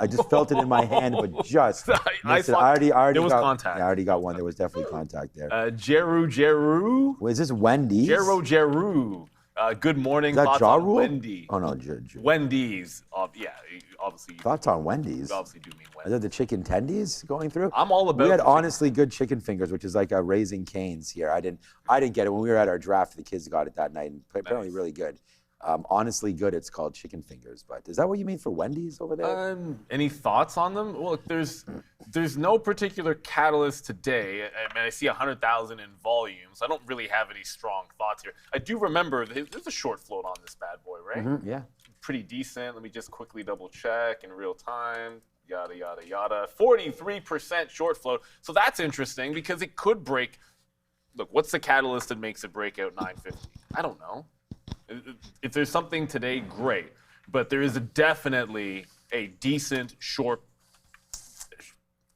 just felt it in my hand, but just missed it. I already there was got, contact. Yeah, I already got one. There was definitely contact there. Jeru. Was this Wendy's? Jeru. Good morning. Is that Thoughts Ja on Rule? Wendy. Oh, no, Wendy's. Yeah, obviously. Thoughts on Wendy's? You obviously do mean Are Wendy's. there the chicken tendies going through? I'm all about We had the chicken honestly good chicken fingers, which is like a Raising Cane's here. I didn't get it when we were at our draft. The kids got it that night, and apparently Nice. really good. Honestly good. It's called chicken fingers. But is that what you mean for Wendy's over there? Any thoughts on them? Well, look, there's no particular catalyst today. I mean, I see 100,000 in volume, so I don't really have any strong thoughts here. I do remember there's a short float on this bad boy, right? Yeah. Pretty decent. Let me just quickly double check in real time. Yada, yada, yada. 43% short float. So that's interesting because it could break. Look, what's the catalyst that makes it break out 950? I don't know. If there's something today, great. But there is definitely a decent short,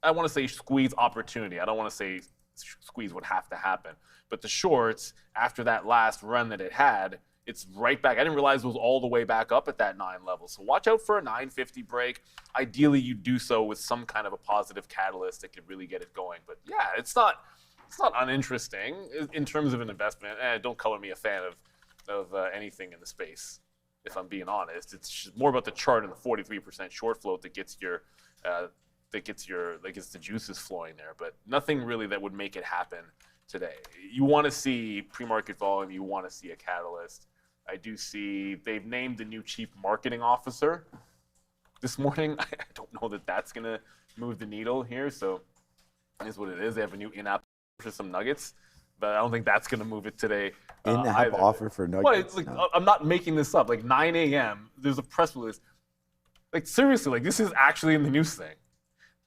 I want to say squeeze opportunity. I don't want to say squeeze would have to happen. But the shorts, after that last run that it had, it's right back. I didn't realize it was all the way back up at that 9 level. So watch out for a 950 break. Ideally, you do so with some kind of a positive catalyst that could really get it going. But yeah, it's not uninteresting in terms of an investment. Don't color me a fan of anything in the space, if I'm being honest. It's more about the chart and the 43% short float that gets the juices flowing there, but nothing really that would make it happen today. You want to see pre-market volume, you want to see a catalyst. I do see they've named the new chief marketing officer this morning. I don't know that that's going to move the needle here, so it is what it is. They have a new in-app for some nuggets, but I don't think that's going to move it today. In-app offer for nuggets? Well, it's like, No. I'm not making this up. Like 9 a.m., there's a press release. Like seriously, like this is actually in the news thing.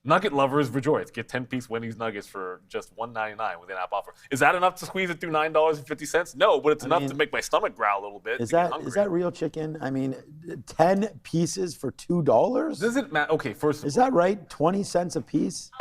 Nugget lovers rejoice. Get 10-piece Wendy's nuggets for just $1.99 with in-app offer. Is that enough to squeeze it through $9.50? No, but it's enough to make my stomach growl a little bit. Is that real chicken? I mean, 10 pieces for $2? Does it matter? Okay, first of all. Is that right? 20 cents a piece?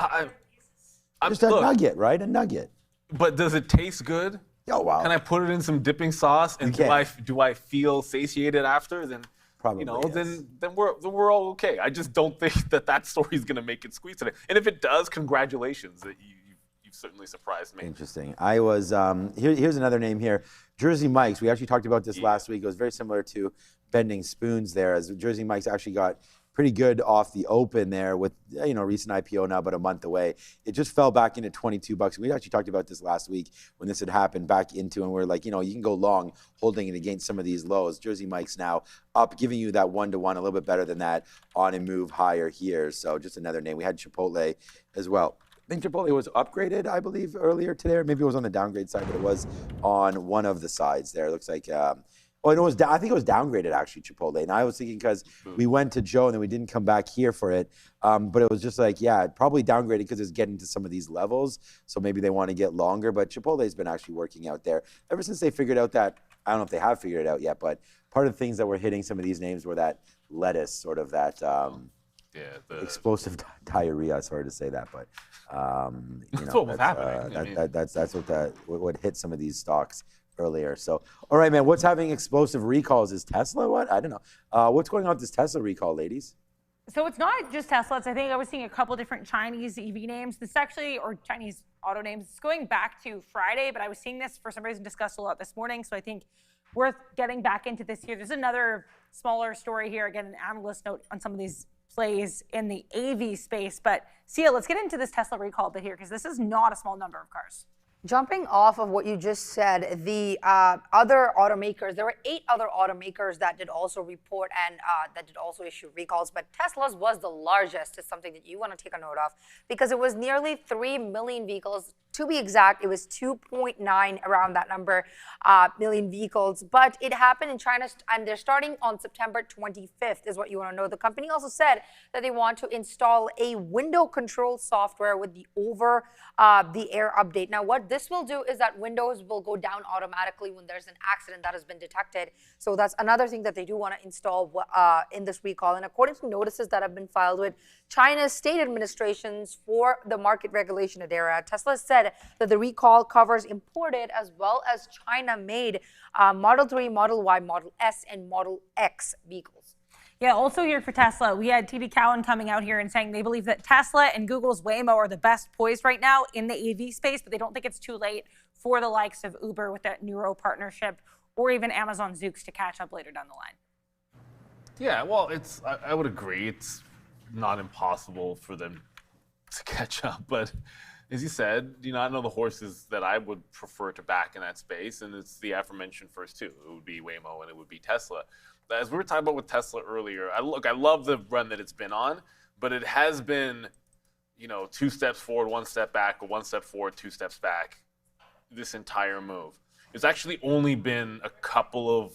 Just a look, nugget, right? A nugget. But does it taste good? Oh, wow. Can I put it in some dipping sauce? And do I feel satiated after? Then Probably, yes. then we're all okay. I just don't think that story is going to make it squeeze today. And if it does, congratulations. You've certainly surprised me. Interesting. I was here's another name here, Jersey Mike's. We actually talked about this last week. It was very similar to Bending Spoons there, as Jersey Mike's actually got pretty good off the open there with recent IPO now about a month away. It just fell back into $22. We actually talked about this last week when this had happened back into, and we're like, you can go long holding it against some of these lows. Jersey Mike's now up, giving you that 1-to-1, a little bit better than that on a move higher here. So just another name. We had Chipotle as well. I think Chipotle was upgraded, I believe, earlier today, or maybe it was on the downgrade side, but it was on one of the sides there. It looks like I think it was downgraded, actually, Chipotle. And I was thinking because we went to Joe and then we didn't come back here for it. But it was just like, probably downgraded because it's getting to some of these levels. So maybe they want to get longer. But Chipotle's been actually working out there ever since they figured out that, I don't know if they have figured it out yet, but part of the things that were hitting some of these names were that lettuce, sort of that explosive diarrhea. Sorry to say that, but that's what was happening. That's what hit some of these stocks earlier. So, all right, man, what's having explosive recalls? Is Tesla what? I don't know. What's going on with this Tesla recall, ladies? So it's not just Tesla. I think I was seeing a couple different Chinese EV names. This actually, or Chinese auto names. It's going back to Friday, but I was seeing this for some reason discussed a lot this morning. So I think worth getting back into this here. There's another smaller story here. Again, an analyst note on some of these plays in the AV space. But Sia, let's get into this Tesla recall bit here, because this is not a small number of cars. Jumping off of what you just said, the other automakers, there were 8 other automakers that did also report and that did also issue recalls, but Tesla's was the largest, is something that you want to take a note of, because it was nearly 3 million vehicles. To be exact, it was 2.9, around that number, million vehicles. But it happened in China, and they're starting on September 25th, is what you want to know. The company also said that they want to install a window control software with the over-the-air update. Now, what this will do is that windows will go down automatically when there's an accident that has been detected. So that's another thing that they do want to install in this recall. And according to notices that have been filed with China's state administrations for the market regulation ADERA, Tesla said that the recall covers imported as well as China-made Model 3, Model Y, Model S, and Model X vehicles. Yeah, also here for Tesla, we had TD Cowen coming out here and saying they believe that Tesla and Google's Waymo are the best poised right now in the AV space, but they don't think it's too late for the likes of Uber with that Neuro partnership, or even Amazon Zoox to catch up later down the line. Yeah, well, I would agree. It's not impossible for them to catch up, but as you said, I know the horses that I would prefer to back in that space, and it's the aforementioned first two. It would be Waymo and it would be Tesla. As we were talking about with Tesla earlier, I love the run that it's been on, but it has been, 2 steps forward, 1 step back, or 1 step forward, 2 steps back, this entire move. It's actually only been a couple of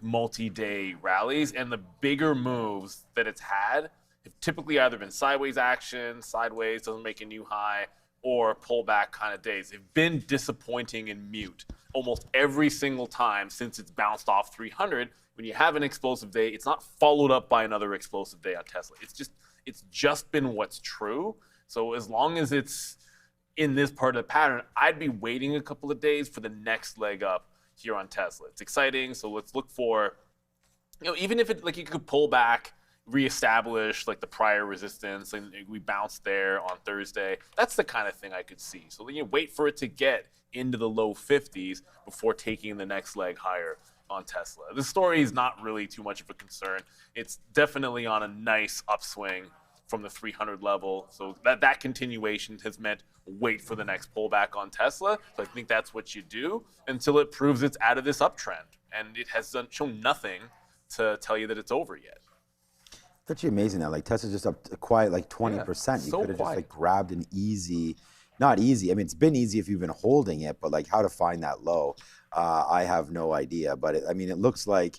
multi-day rallies, and the bigger moves that it's had have typically either been sideways action, sideways, doesn't make a new high, or pullback kind of days. They've been disappointing and mute almost every single time since it's bounced off 300. When you have an explosive day, it's not followed up by another explosive day on Tesla. It's just been what's true. So as long as it's in this part of the pattern, I'd be waiting a couple of days for the next leg up here on Tesla. It's exciting, so let's look for, even if it you could pull back, reestablish the prior resistance, and we bounced there on Thursday. That's the kind of thing I could see. So wait for it to get into the low 50s before taking the next leg higher on Tesla. The story is not really too much of a concern. It's definitely on a nice upswing from the 300 level. So that continuation has meant wait for the next pullback on Tesla. So I think that's what you do until it proves it's out of this uptrend. And it has shown nothing to tell you that it's over yet. It's actually amazing that Tesla's just up quiet 20%. Yeah, you so could have quiet. just grabbed an easy, not easy. I mean, it's been easy if you've been holding it, but how to find that low, I have no idea. But it looks like,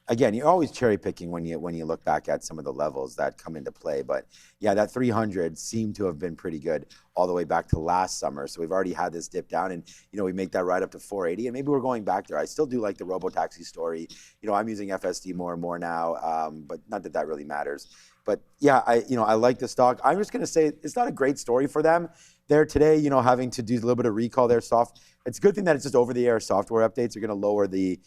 again, you're always cherry picking when you look back at some of the levels that come into play. But yeah, that 300 seemed to have been pretty good all the way back to last summer. So we've already had this dip down, and we make that right up to 480, and maybe we're going back there. I still do like the robotaxi story. I'm using FSD more and more now, but not that really matters. But yeah, I like the stock. I'm just gonna say it's not a great story for them. They're today, having to do a little bit of recall. Their it's a good thing that it's just over-the-air software updates are gonna lower the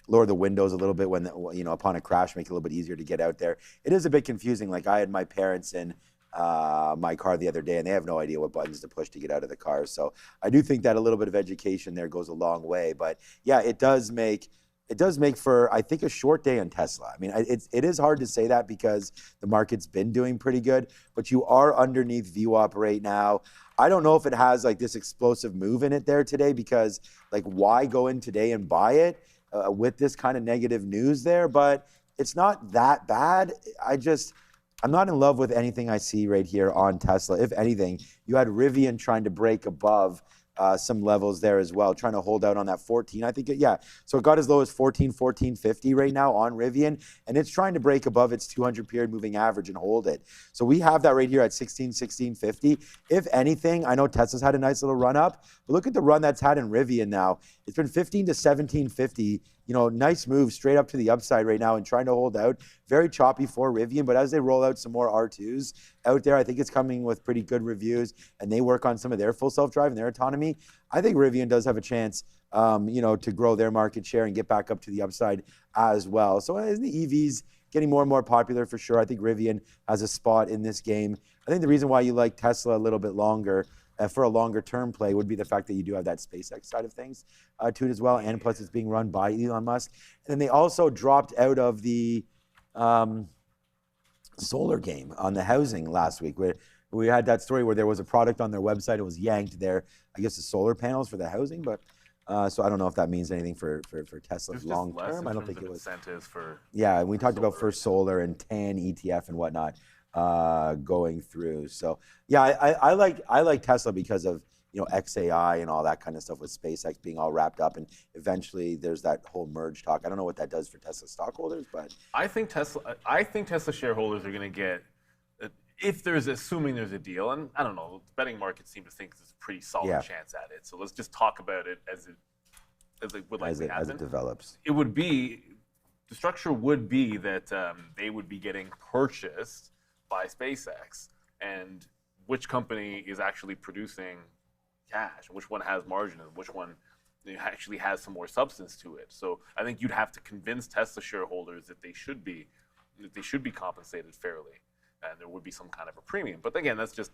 windows a little bit when upon a crash, make it a little bit easier to get out there. It is a bit confusing. I had my parents in my car the other day, and they have no idea what buttons to push to get out of the car. So I do think that a little bit of education there goes a long way. But yeah, it does make for, I think, a short day on Tesla. I mean, it is hard to say that because the market's been doing pretty good, but you are underneath VWAP right now. I don't know if it has this explosive move in it there today, because why go in today and buy it with this kind of negative news there? But it's not that bad. I'm not in love with anything I see right here on Tesla. If anything, you had Rivian trying to break above some levels there as well, trying to hold out on that 14. I think, so it got as low as 14.50 right now on Rivian, and it's trying to break above its 200 period moving average and hold it. So we have that right here at 16.50. If anything, I know Tesla's had a nice little run up, but look at the run that's had in Rivian now. It's been 15 to 17.50. Nice move straight up to the upside right now and trying to hold out. Very choppy for Rivian, but as they roll out some more R2s out there, I think it's coming with pretty good reviews, and they work on some of their full self-drive and their autonomy. I think Rivian does have a chance, to grow their market share and get back up to the upside as well. So in the EVs getting more and more popular for sure. I think Rivian has a spot in this game. I think the reason why you like Tesla a little bit longer for a longer term play would be the fact that you do have that SpaceX side of things to it as well, and plus it's being run by Elon Musk. And then they also dropped out of the solar game on the housing last week. Where we had that story where there was a product on their website, it was yanked there, I guess the solar panels for the housing, but so I don't know if that means anything for Tesla's long term. I don't think it was. Incentives for. Yeah, and we talked about First Solar and TAN ETF and whatnot going through. So yeah, I like Tesla because of XAI and all that kind of stuff with SpaceX being all wrapped up, and eventually there's that whole merge talk. I don't know what that does for Tesla stockholders, but I think Tesla shareholders are going to get, assuming there's a deal, and I don't know, the betting markets seem to think there's a pretty solid chance at it. So let's just talk about it as it would likely happen. As it develops. It would be, the structure would be that they would be getting purchased by SpaceX, and which company is actually producing cash, which one has margin, and which one actually has some more substance to it. So I think you'd have to convince Tesla shareholders that they should be compensated fairly, and there would be some kind of a premium. But again, that's just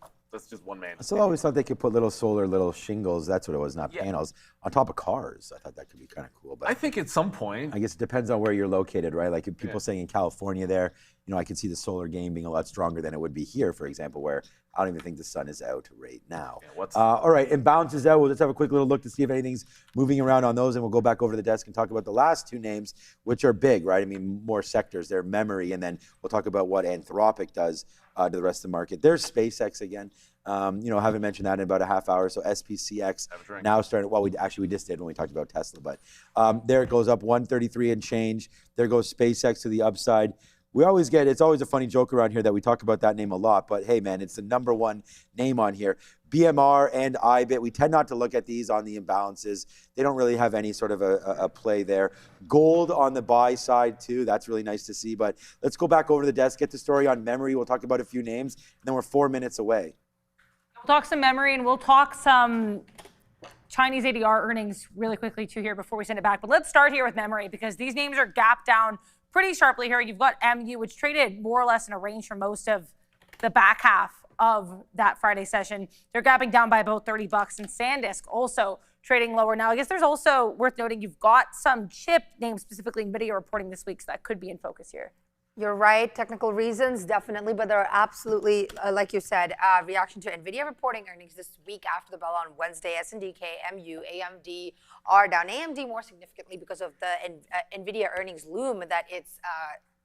one man. So I always thought they could put little shingles, that's what it was, not panels, on top of cars. I thought that could be kind of cool. But I think at some point, I guess it depends on where you're located, right? Like if people saying in California there, I could see the solar game being a lot stronger than it would be here, for example, where I don't even think the sun is out right now. All right, and bounces out. We'll just have a quick little look to see if anything's moving around on those, and we'll go back over to the desk and talk about the last two names, which are big, right? I mean, more sectors. They're memory, and then we'll talk about what Anthropic does to the rest of the market. There's SpaceX again. Haven't mentioned that in about a half hour. So SPCX now starting. Well, we just did when we talked about Tesla, but there it goes up 133 and change. There goes SpaceX to the upside. It's always a funny joke around here that we talk about that name a lot, but hey man, it's the number one name on here. BMR and IBIT, we tend not to look at these on the imbalances. They don't really have any sort of a play there. Gold on the buy side too, that's really nice to see, but let's go back over to the desk, get the story on memory. We'll talk about a few names, and then we're 4 minutes away. We'll talk some memory, and we'll talk some Chinese ADR earnings really quickly too here before we send it back. But let's start here with memory, because these names are gapped down pretty sharply here. You've got MU, which traded more or less in a range for most of the back half of that Friday session. They're gapping down by about $30, and SanDisk also trading lower. Now, I guess there's also worth noting you've got some chip names, specifically Nvidia, reporting this week, so that could be in focus here. You're right, technical reasons, definitely, but there are absolutely, like you said, reaction to Nvidia reporting earnings this week after the bell on Wednesday. SNDK, MU, AMD are down. AMD more significantly because of the Nvidia earnings loom that it's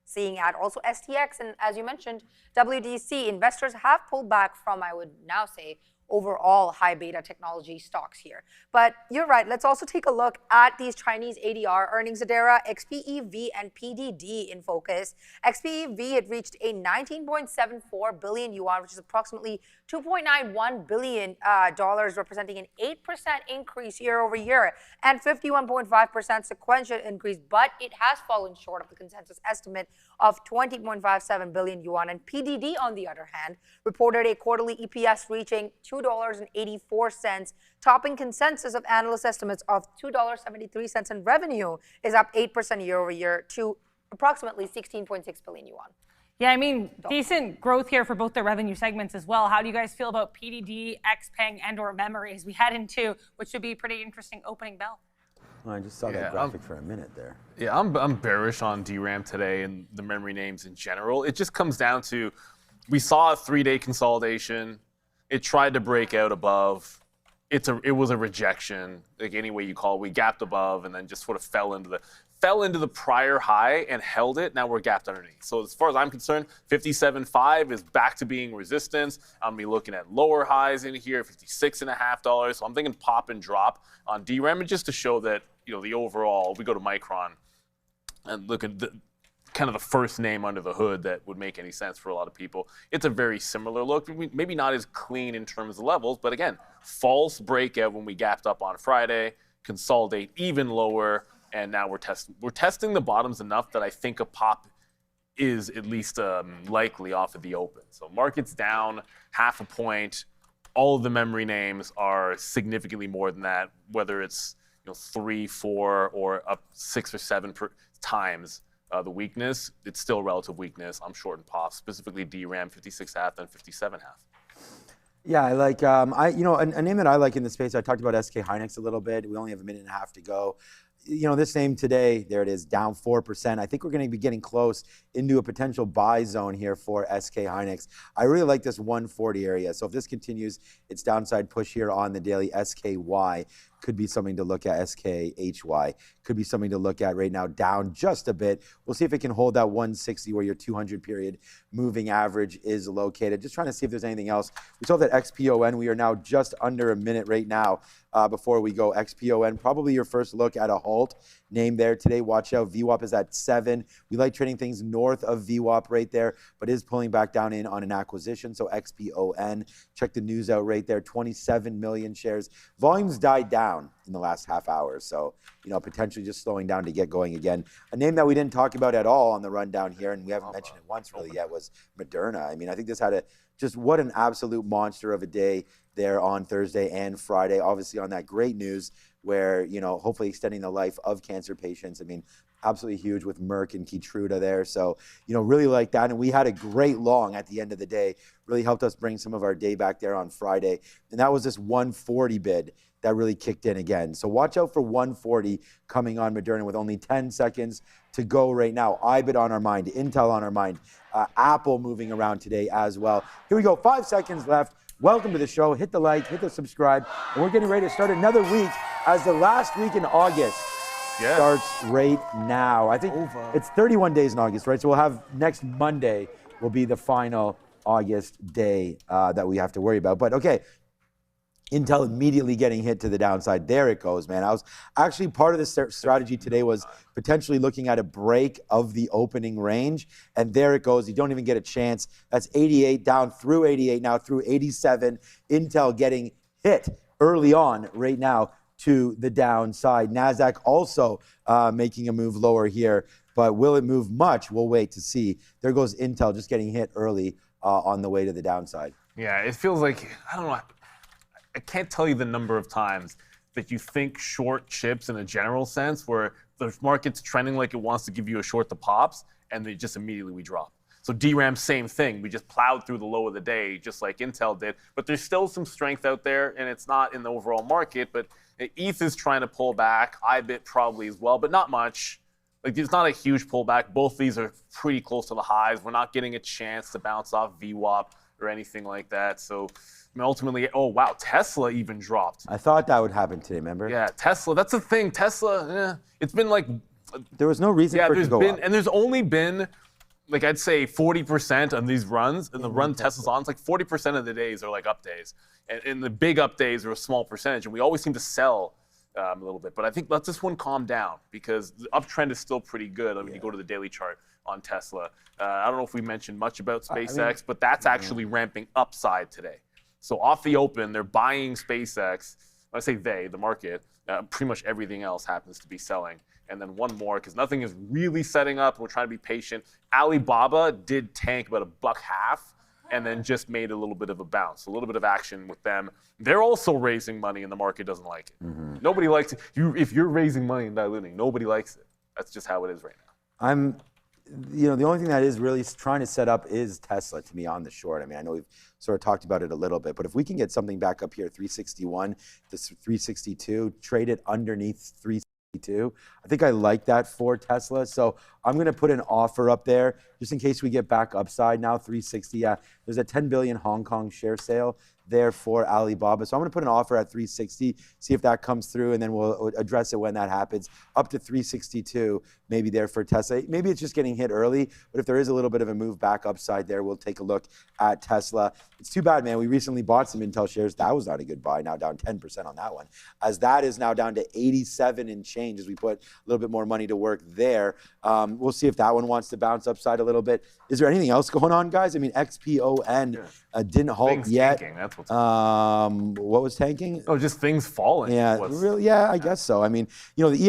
seeing at. Also STX, and as you mentioned, WDC. Investors have pulled back from, I would now say, overall high beta technology stocks here. But you're right, let's also take a look at these Chinese ADR earnings, Adara. XPEV and PDD in focus. XPEV, it reached a 19.74 billion yuan, which is approximately $2.91 billion, representing an 8% increase year over year and 51.5% sequential increase, but it has fallen short of the consensus estimate of 20.57 billion yuan. And PDD, on the other hand, reported a quarterly EPS reaching $2.84, topping consensus of analyst estimates of $2.73, and revenue is up 8% year over year to approximately 16.6 billion yuan. Yeah, I mean, decent growth here for both the revenue segments as well. How do you guys feel about PDD, XPeng, and/or memory as we head into what should be a pretty interesting opening bell? Well, I just saw that graphic for a minute there. Yeah, I'm bearish on DRAM today and the memory names in general. It just comes down to, we saw a 3-day consolidation. It tried to break out above. It was a rejection, like any way you call it. We gapped above and then just sort of fell into the prior high and held it. Now we're gapped underneath. So as far as I'm concerned, 57.5 is back to being resistance. I'm gonna be looking at lower highs in here, $56.50. So I'm thinking pop and drop on DRAM, and just to show that the overall. We go to Micron and look at kind of the first name under the hood that would make any sense for a lot of people. It's a very similar look, maybe not as clean in terms of levels, but again, false breakout when we gapped up on Friday, consolidate even lower, and now we're testing the bottoms enough that I think a pop is at least likely off of the open. So market's down 0.5 point. All of the memory names are significantly more than that, whether it's 3, 4, or up 6 or 7 times the weakness, it's still relative weakness. I'm short in POP, specifically DRAM 56.5 and 57.5. Yeah, I like, a name that I like in the space, I talked about SK Hynix a little bit. We only have a minute and a half to go. This name today, there it is, down 4%. I think we're going to be getting close into a potential buy zone here for SK Hynix. I really like this 140 area. So if this continues its downside push here on the daily, SKY could be something to look at. SKHY could be something to look at right now, down just a bit. We'll see if it can hold that 160 where your 200 period moving average is located. Just trying to see if there's anything else. We saw that XPON. We are now just under a minute right now before we go. XPON, probably your first look at a halt name there today. Watch out. VWAP is at 7. We like trading things north of VWAP right there, but is pulling back down in on an acquisition. So XPON, check the news out right there. 27 million shares. Volumes died down in the last half hour. So, potentially just slowing down to get going again. A name that we didn't talk about at all on the rundown here, and we haven't mentioned it once really yet, was Moderna. I think this had what an absolute monster of a day there on Thursday and Friday. Obviously on that great news where, hopefully extending the life of cancer patients. Absolutely huge with Merck and Keytruda there. So, really like that. And we had a great long at the end of the day. Really helped us bring some of our day back there on Friday. And that was this 140 bid that really kicked in again. So watch out for 140 coming on Moderna with only 10 seconds to go right now. IBIT on our mind, Intel on our mind, Apple moving around today as well. Here we go, 5 seconds left. Welcome to the show. Hit the like, hit the subscribe. And we're getting ready to start another week as the last week in August starts right now. I think it's 31 days in August, right? So we'll have next Monday will be the final August day that we have to worry about. But okay, Intel immediately getting hit to the downside. There it goes, man. I was actually part of this strategy today was potentially looking at a break of the opening range. And there it goes. You don't even get a chance. That's 88 down through 88, now through 87. Intel getting hit early on right now to the downside. NASDAQ also making a move lower here. But will it move much? We'll wait to see. There goes Intel just getting hit early on the way to the downside. Yeah, it feels like, I don't know. I can't tell you the number of times that you think short chips in a general sense where the market's trending like it wants to give you a short to pops, and they just immediately we drop. So DRAM, same thing. We just plowed through the low of the day just like Intel did. But there's still some strength out there, and it's not in the overall market. But ETH is trying to pull back. IBIT probably as well, but not much. It's not a huge pullback. Both these are pretty close to the highs. We're not getting a chance to bounce off VWAP or anything like that. So ultimately, oh wow, Tesla even dropped. I thought that would happen today, remember? Yeah, Tesla, that's the thing. Tesla, it's been like... There was no reason for it to go up. And there's only been, I'd say 40% of these runs, and the run Tesla's on, it's like 40% of the days are up days. And the big up days are a small percentage, and we always seem to sell a little bit. But I think let this one calm down, because the uptrend is still pretty good. You go to the daily chart on Tesla. I don't know if we mentioned much about SpaceX, but that's actually ramping upside today. So off the open, they're buying SpaceX. When I say they, the market, pretty much everything else happens to be selling. And then one more, because nothing is really setting up. We're trying to be patient. Alibaba did tank about $1.50 and then just made a little bit of a bounce, a little bit of action with them. They're also raising money and the market doesn't like it. Nobody likes it. If you're raising money and diluting, nobody likes it. That's just how it is right now. The only thing that is really trying to set up is Tesla to me on the short. I know we've sort of talked about it a little bit, but if we can get something back up here, 361 to 362, trade it underneath 362, I think I like that for Tesla. So I'm going to put an offer up there just in case we get back upside now, 360. Yeah, there's a 10 billion Hong Kong share sale there for Alibaba. So I'm going to put an offer at 360, see if that comes through, and then we'll address it when that happens. Up to 362, maybe there for Tesla. Maybe it's just getting hit early, but if there is a little bit of a move back upside there, we'll take a look at Tesla. It's too bad, man. We recently bought some Intel shares. That was not a good buy. Now down 10% on that one, as that is now down to 87 and change as we put a little bit more money to work there. We'll see if that one wants to bounce upside a little bit. Is there anything else going on, guys? XPON didn't halt things yet. Tanking, that's what's what was tanking? Oh, just things falling. Yeah, really. Yeah, I guess so. The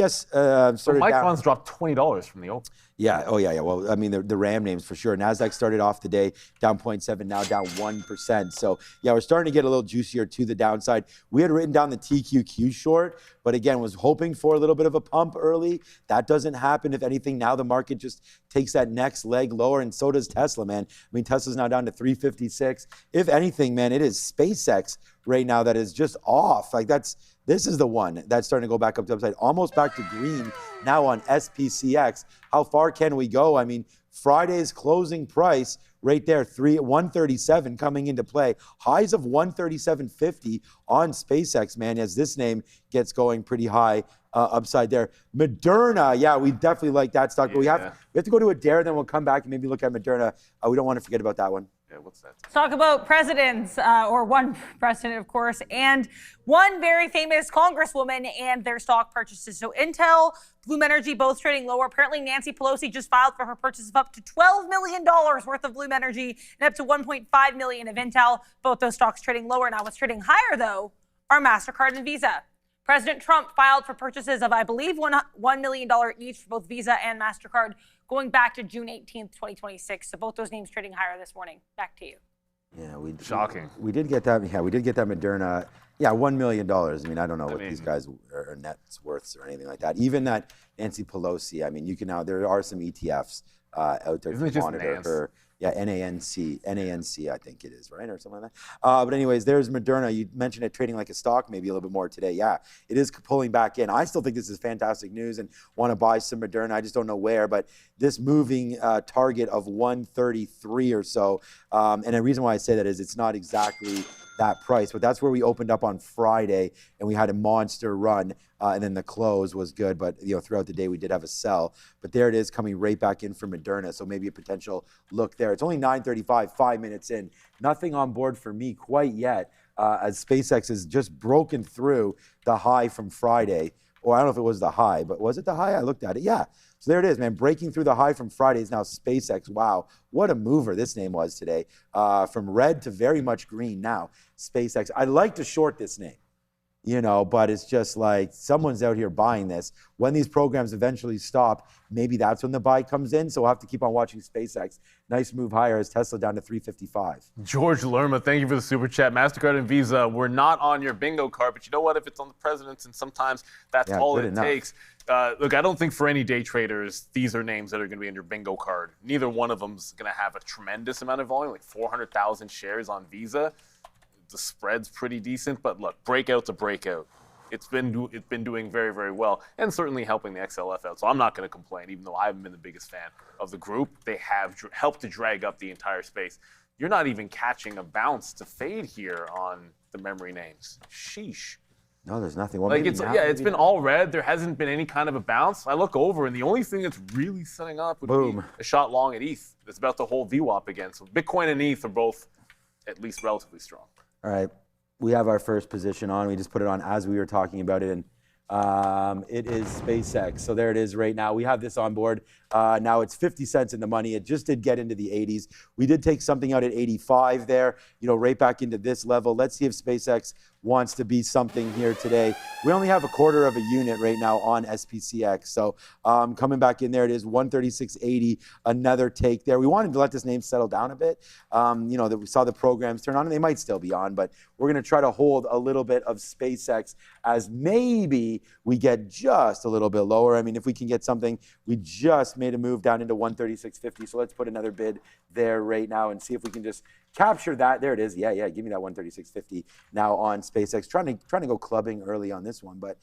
ES started Micron's down. dropped $20 from the open. Yeah. Oh, yeah. Well, I mean, the RAM names for sure. NASDAQ started off the day down 0.7, now down 1%. So, yeah, we're starting to get a little juicier to the downside. We had written down the TQQ short, but again, was hoping for a little bit of a pump early. That doesn't happen. If anything, now the market just takes that next leg lower, and so does Tesla, man. I mean, Tesla's now down to 356. If anything, man, it is SpaceX right now that is just off. Like, this is the one that's starting to go back up to upside, almost back to green now on SPCX. How far can we go? I mean, Friday's closing price right there, 137 coming into play. Highs of 137.50 on SpaceX, man, as this name gets going pretty high upside there. Moderna, yeah, we definitely like that stock, but we have to go to a dare, then we'll come back and maybe look at Moderna. We don't want to forget about that one. Yeah, what's that? Let's talk about presidents, or one president, of course, and one very famous congresswoman and their stock purchases. So Intel, Bloom Energy, both trading lower. Apparently, Nancy Pelosi just filed for her purchase of up to $12 million worth of Bloom Energy and up to $1.5 million of Intel. Both those stocks trading lower. Now, what's trading higher, though, are MasterCard and Visa. President Trump filed for purchases of, I believe, $1 million each for both Visa and MasterCard, going back to June 18th, 2026. So both those names trading higher this morning. Back to you. Yeah, Shocking. We did get that. Yeah, we did get that Moderna. Yeah, $1 million. I mean, I don't know what these guys are net worths or anything like that. Even that Nancy Pelosi. I mean, you can now. There are some ETFs out there to monitor her. Yeah, NANC, I think it is, right? Or something like that. But anyways, there's Moderna. You mentioned it trading like a stock maybe a little bit more today. Yeah, it is pulling back in. I still think this is fantastic news and want to buy some Moderna. I just don't know where, but this moving target of 133 or so. And the reason why I say that is it's not exactly that price, but that's where we opened up on Friday and we had a monster run. And then the close was good, but throughout the day we did have a sell. But there it is coming right back in for Moderna, so maybe a potential look there. It's only 9:35, 5 minutes in. Nothing on board for me quite yet, as SpaceX has just broken through the high from Friday. Or I don't know if it was the high, but was it the high? I looked at it. Yeah. So there it is, man. Breaking through the high from Friday is now SpaceX. Wow, what a mover this name was today. From red to very much green now, SpaceX. I'd like to short this name. But it's just like someone's out here buying this. When these programs eventually stop, maybe that's when the buy comes in. So we'll have to keep on watching SpaceX. Nice move higher as Tesla down to 355. George Lerma, thank you for the super chat. MasterCard and Visa were not on your bingo card, but you know what? If it's on the president's, and sometimes that's all it takes. Look, I don't think for any day traders, these are names that are going to be in your bingo card. Neither one of them's going to have a tremendous amount of volume, like 400,000 shares on Visa. The spread's pretty decent, but look, breakout's a breakout. It's been doing very, very well, and certainly helping the XLF out. So I'm not going to complain, even though I haven't been the biggest fan of the group. They have helped to drag up the entire space. You're not even catching a bounce to fade here on the memory names. Sheesh. No, there's nothing. Well, like it's been all red. There hasn't been any kind of a bounce. I look over, and the only thing that's really setting up would be a shot long at ETH. It's about to hold VWAP again. So Bitcoin and ETH are both at least relatively strong. All right, we have our first position on. We just put it on as we were talking about it, and it is SpaceX. So there it is right now. We have this on board. Now it's 50 cents in the money. It just did get into the 80s. We did take something out at 85 there, right back into this level. Let's see if SpaceX wants to be something here today. We only have a quarter of a unit right now on SPCX. So coming back in there, it is 136.80, another take there. We wanted to let this name settle down a bit. That we saw the programs turn on, and they might still be on, but we're going to try to hold a little bit of SpaceX as maybe we get just a little bit lower. I mean, if we can get something, we just made a move down into 136.50. So let's put another bid there right now and see if we can just capture that. There it is. Yeah. Give me that 136.50 now on SpaceX. Trying to go clubbing early on this one, but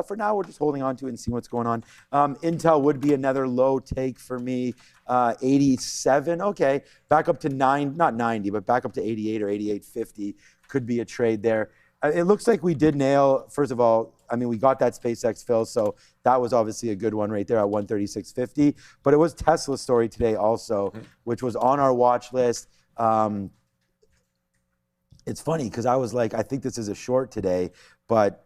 for now we're just holding on to it and seeing what's going on. Intel would be another low take for me. 87. Okay, back up to not 90, but back up to 88 or 88.50 could be a trade there. It looks like we did nail. First of all, I mean, we got that SpaceX fill, so that was obviously a good one right there at 136.50. But it was Tesla's story today also, which was on our watch list. It's funny because I was like, I think this is a short today, but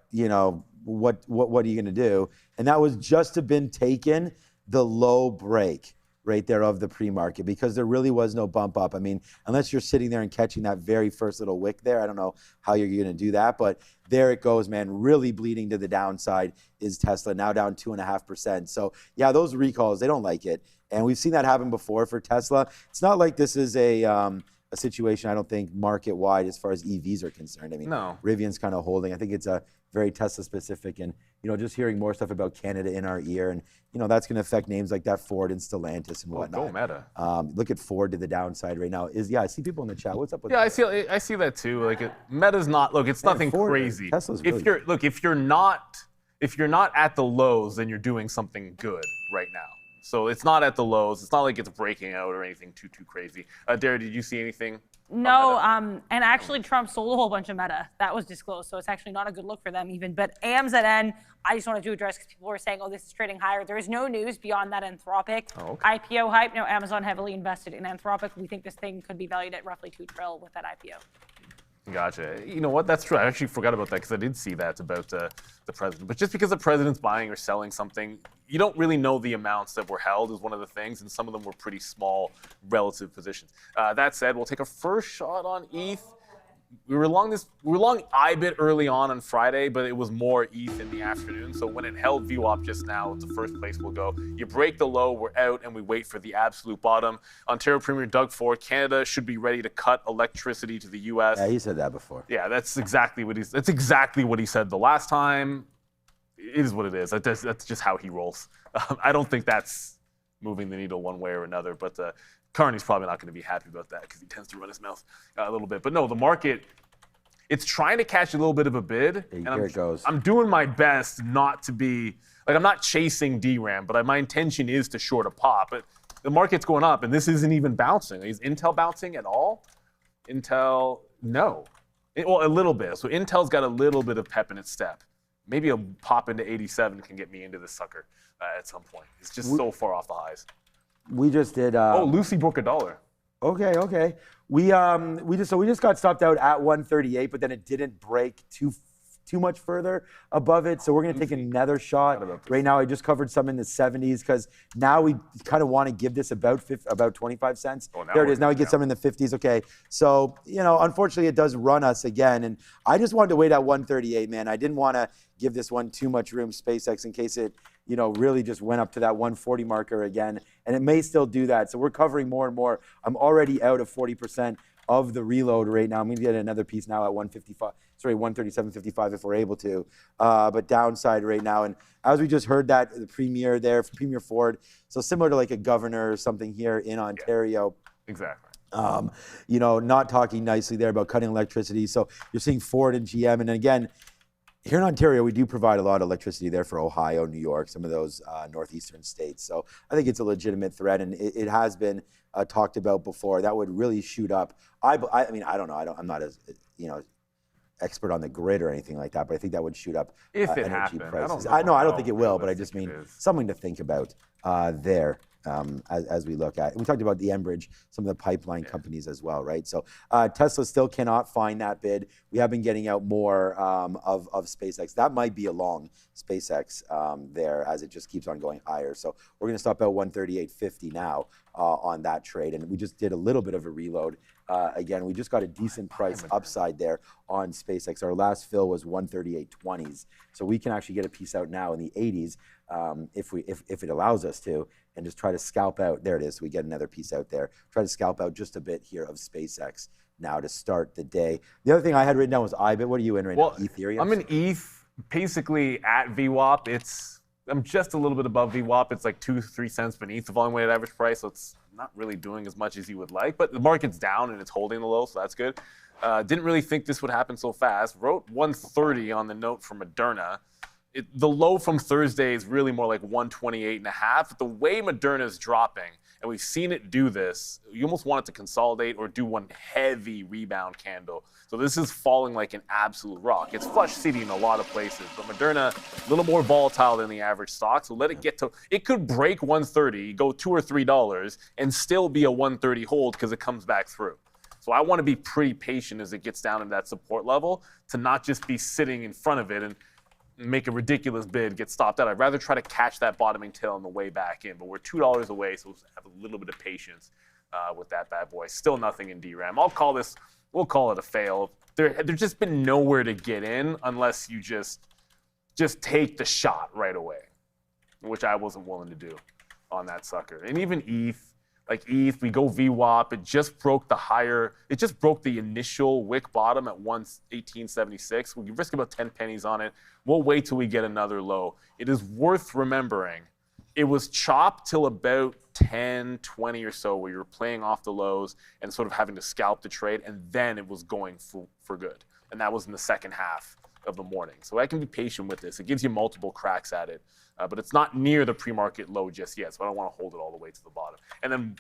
what are you going to do? And that was just to been taken the low break. right there of the pre-market because there really was no bump up. I mean, unless you're sitting there and catching that very first little wick there, I don't know how you're going to do that, but there it goes, man. Really bleeding to the downside is Tesla, now down 2.5%. So yeah, those recalls, they don't like it. And we've seen that happen before for Tesla. It's not like this is a situation, I don't think, market-wide as far as EVs are concerned. I mean, No. Rivian's kind of holding. I think it's a very Tesla-specific, and just hearing more stuff about Canada in our ear, and that's going to affect names like that Ford and Stellantis and whatnot. Go Meta. Look at Ford to the downside right now. I see people in the chat. What's up with Yeah, that? I see that too. Like Meta's not. Look, it's nothing Ford, crazy. Tesla's really if you're not at the lows, then you're doing something good right now. So it's not at the lows. It's not like it's breaking out or anything too crazy. Dara, did you see anything? No, and actually Trump sold a whole bunch of Meta. That was disclosed, so it's actually not a good look for them even. But AMZN, I just wanted to address because people were saying, oh, this is trading higher. There is no news beyond that Anthropic IPO hype. No, Amazon heavily invested in Anthropic. We think this thing could be valued at roughly $2 trillion with that IPO. Gotcha. You know what? That's true. I actually forgot about that because I did see that about the president. But just because the president's buying or selling something, you don't really know the amounts that were held is one of the things, and some of them were pretty small relative positions. That said, we'll take a first shot on ETH. We were long IBIT early on Friday, but it was more ETH in the afternoon. So when it held VWAP just now, it's the first place we'll go. You break the low, we're out, and we wait for the absolute bottom. Ontario Premier Doug Ford, Canada should be ready to cut electricity to the U.S. Yeah, he said that before. Yeah, that's exactly what he said the last time. It is what it is. That's just how he rolls. I don't think that's moving the needle one way or another, but Carney's probably not going to be happy about that because he tends to run his mouth a little bit. But no, the market, it's trying to catch a little bit of a bid. Hey, here it goes. I'm doing my best not to be, I'm not chasing DRAM, but my intention is to short a pop. But the market's going up, and this isn't even bouncing. Is Intel bouncing at all? Intel, no. Well, a little bit. So Intel's got a little bit of pep in its step. Maybe a pop into 87 can get me into this sucker at some point. It's just so far off the highs. We just did. Lucy broke $1. Okay. We just got stopped out at 138, but then it didn't break too much further above it. So we're gonna take another shot. Right now, I just covered some in the 70s because now we kind of want to give this about 25 cents. There it is. Now we get some in the 50s. Okay. So unfortunately, it does run us again, and I just wanted to wait at 138, man. I didn't want to give this one too much room, SpaceX, in case it really just went up to that 140 marker again, and it may still do that. So we're covering more and more. I'm already out of 40% of the reload right now. I'm going to get another piece now at 137.55 if we're able to. But downside right now. And as we just heard that, the Premier there, Premier Ford, so similar to like a governor or something here in Ontario. Exactly. Not talking nicely there about cutting electricity. So you're seeing Ford and GM. And again, here in Ontario, we do provide a lot of electricity there for Ohio, New York, some of those northeastern states. So I think it's a legitimate threat, and it has been talked about before. That would really shoot up. I mean, I don't know. I'm not as expert on the grid or anything like that, but I think that would shoot up energy prices. I don't think it will, but I just mean something to think about there. As we look at, we talked about the Enbridge, some of the pipeline companies as well, right? So Tesla still cannot find that bid. We have been getting out more of SpaceX. That might be a long SpaceX there as it just keeps on going higher. So we're going to stop at 138.50 now on that trade, and we just did a little bit of a reload. Again, we just got a decent price upside there on SpaceX. Our last fill was 138.20s, so we can actually get a piece out now in the 80s if it allows us to, and just try to scalp out. There it is. So we get another piece out there. Try to scalp out just a bit here of SpaceX now to start the day. The other thing I had written down was IBIT. What are you in right now? Ethereum? I'm in ETH, basically at VWAP. I'm just a little bit above VWAP. It's like 2-3 cents beneath the volume weighted average price, so it's not really doing as much as you would like. But the market's down and it's holding the low, so that's good. Didn't really think this would happen so fast. Wrote 130 on the note for Moderna. The low from Thursday is really more like 128.5. But the way Moderna is dropping, and we've seen it do this, you almost want it to consolidate or do one heavy rebound candle. So this is falling like an absolute rock. It's flush city in a lot of places, but Moderna, a little more volatile than the average stock. So let it get to, it could break 130, go $2 or $3, and still be a 130 hold because it comes back through. So I want to be pretty patient as it gets down to that support level to not just be sitting in front of it. And make a ridiculous bid, get stopped out. I'd rather try to catch that bottoming tail on the way back in. But we're $2 away, so we'll have a little bit of patience with that bad boy. Still nothing in DRAM. We'll call it a fail. There's just been nowhere to get in unless you just take the shot right away, which I wasn't willing to do on that sucker. And even ETH, we go VWAP, it just broke the initial wick bottom at 118.76. We can risk about 10 pennies on it. We'll wait till we get another low. It is worth remembering, it was chopped till about 10, 20 or so, where you're playing off the lows and sort of having to scalp the trade, and then it was going for good. And that was in the second half of the morning. So I can be patient with this. It gives you multiple cracks at it, but it's not near the pre-market low just yet, so I don't want to hold it all the way to the bottom. And then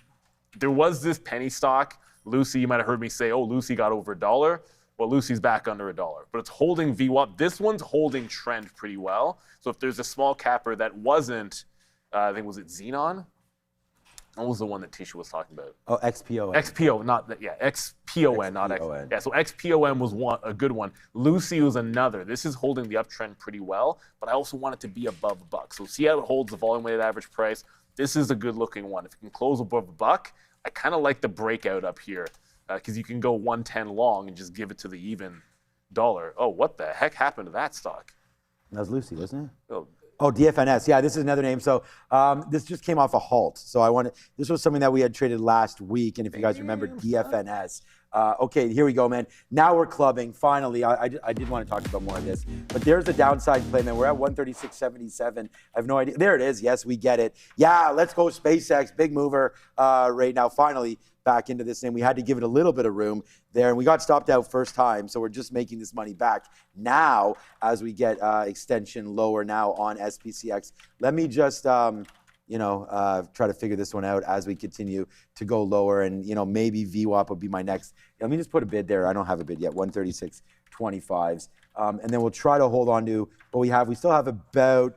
there was this penny stock, Lucy. You might have heard me say, oh, Lucy got over $1. Well, Lucy's back under $1, but it's holding VWAP. This one's holding trend pretty well. So if there's a small capper that wasn't, I think, was it Xenon? What was the one that Tisha was talking about? Oh, XPON. XPO, XPON, not X. Yeah, so XPON was a good one. Lucy was another. This is holding the uptrend pretty well, but I also want it to be above $1. So see how it holds the volume weighted average price. This is a good looking one. If it can close above $1, I kind of like the breakout up here because you can go 110 long and just give it to the even dollar. Oh, what the heck happened to that stock? That was Lucy, wasn't it? Oh, DFNS. Yeah, this is another name. So this just came off a halt. So this was something that we had traded last week. And if you guys remember DFNS. Okay, here we go, man. Now we're clubbing. Finally, I did want to talk about more of this. But there's a downside play, man. We're at 136.77. I have no idea. There it is. Yes, we get it. Yeah, let's go SpaceX. Big mover right now. Finally back into this thing. We had to give it a little bit of room there, and we got stopped out first time, so we're just making this money back now as we get extension lower now on SPCX. Let me just try to figure this one out as we continue to go lower, and maybe VWAP would be my next. Let me just put a bid there. I don't have a bid yet. 136.25s, and then we'll try to hold on to what we have. We still have about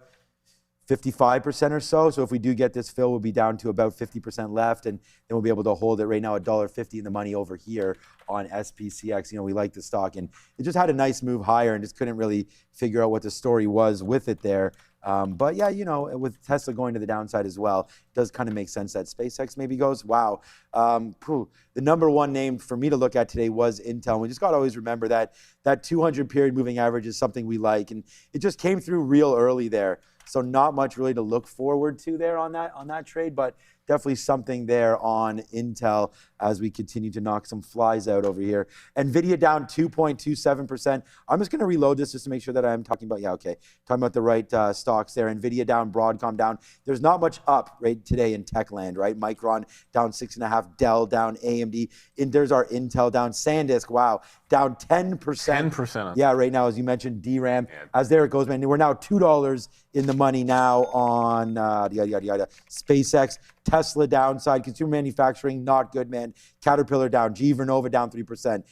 55% or so. So if we do get this fill, we'll be down to about 50% left, and then we'll be able to hold it right now at $1.50 in the money over here on SPCX. We like the stock, and it just had a nice move higher and just couldn't really figure out what the story was with it there. But yeah, with Tesla going to the downside as well, it does kind of make sense that SpaceX maybe goes, wow. The number one name for me to look at today was Intel. And we just got to always remember that 200 period moving average is something we like, and it just came through real early there. So not much really to look forward to there on that trade, but definitely something there on Intel as we continue to knock some flies out over here. Nvidia down 2.27%. I'm just going to reload this just to make sure that I'm talking about, talking about the right stocks there. Nvidia down, Broadcom down. There's not much up right today in Techland, right? Micron down 6.5%, Dell down, AMD. There's our Intel down, SanDisk, wow, down 10%. 10%. Yeah, right now, as you mentioned, DRAM. As there it goes, man. We're now $2 in the money now on SpaceX. Tesla downside, consumer manufacturing, not good, man. Caterpillar down, GE Vernova down 3%.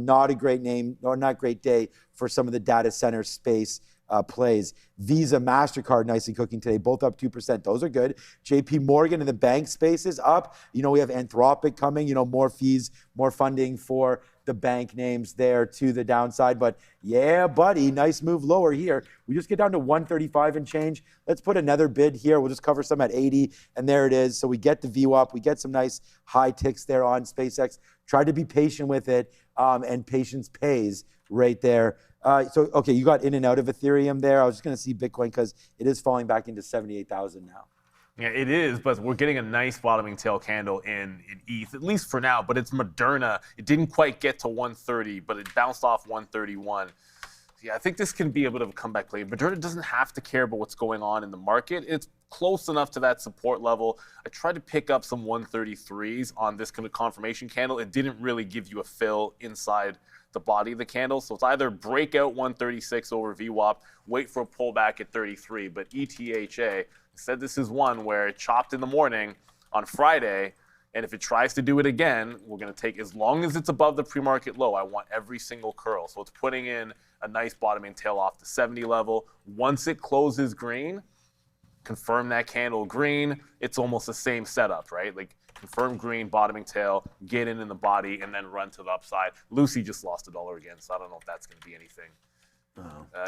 Not a great name, or not great day for some of the data center space plays. Visa, MasterCard nicely cooking today, both up 2%. Those are good. JP Morgan in the bank space is up. We have Anthropic coming, more fees, more funding for the bank names there to the downside. But yeah, buddy, nice move lower here. We just get down to 135 and change. Let's put another bid here. We'll just cover some at 80, and there it is. So we get the VWAP. We get some nice high ticks there on SpaceX. Try to be patient with it, and patience pays right there. Okay, you got in and out of Ethereum there. I was just going to see Bitcoin because it is falling back into 78,000 now. Yeah, it is, but we're getting a nice bottoming tail candle in ETH, at least for now. But it's Moderna. It didn't quite get to 130, but it bounced off 131. Yeah, I think this can be a bit of a comeback play. Moderna doesn't have to care about what's going on in the market. It's close enough to that support level. I tried to pick up some 133s on this kind of confirmation candle. It didn't really give you a fill inside the body of the candle. So it's either break out 136 over VWAP, wait for a pullback at 33. But ETHA said this is one where it chopped in the morning on Friday, and if it tries to do it again, we're going to take, as long as it's above the pre-market low, I want every single curl. So it's putting in a nice bottoming tail off the 70 level. Once it closes green, confirm that candle green. It's almost the same setup, right? Like confirm green, bottoming tail, get in the body, and then run to the upside. Lucy just lost $1 again, so I don't know if that's going to be anything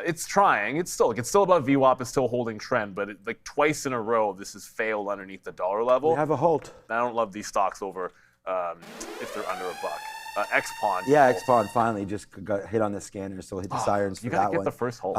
It's trying. It's still above VWAP. It's still holding trend, but like twice in a row, this has failed underneath the dollar level. We have a halt. I don't love these stocks over if they're under $1. Xpon. Yeah, Xpon finally just got hit on the scanner, so hit the sirens for that one. You gotta get the first halt.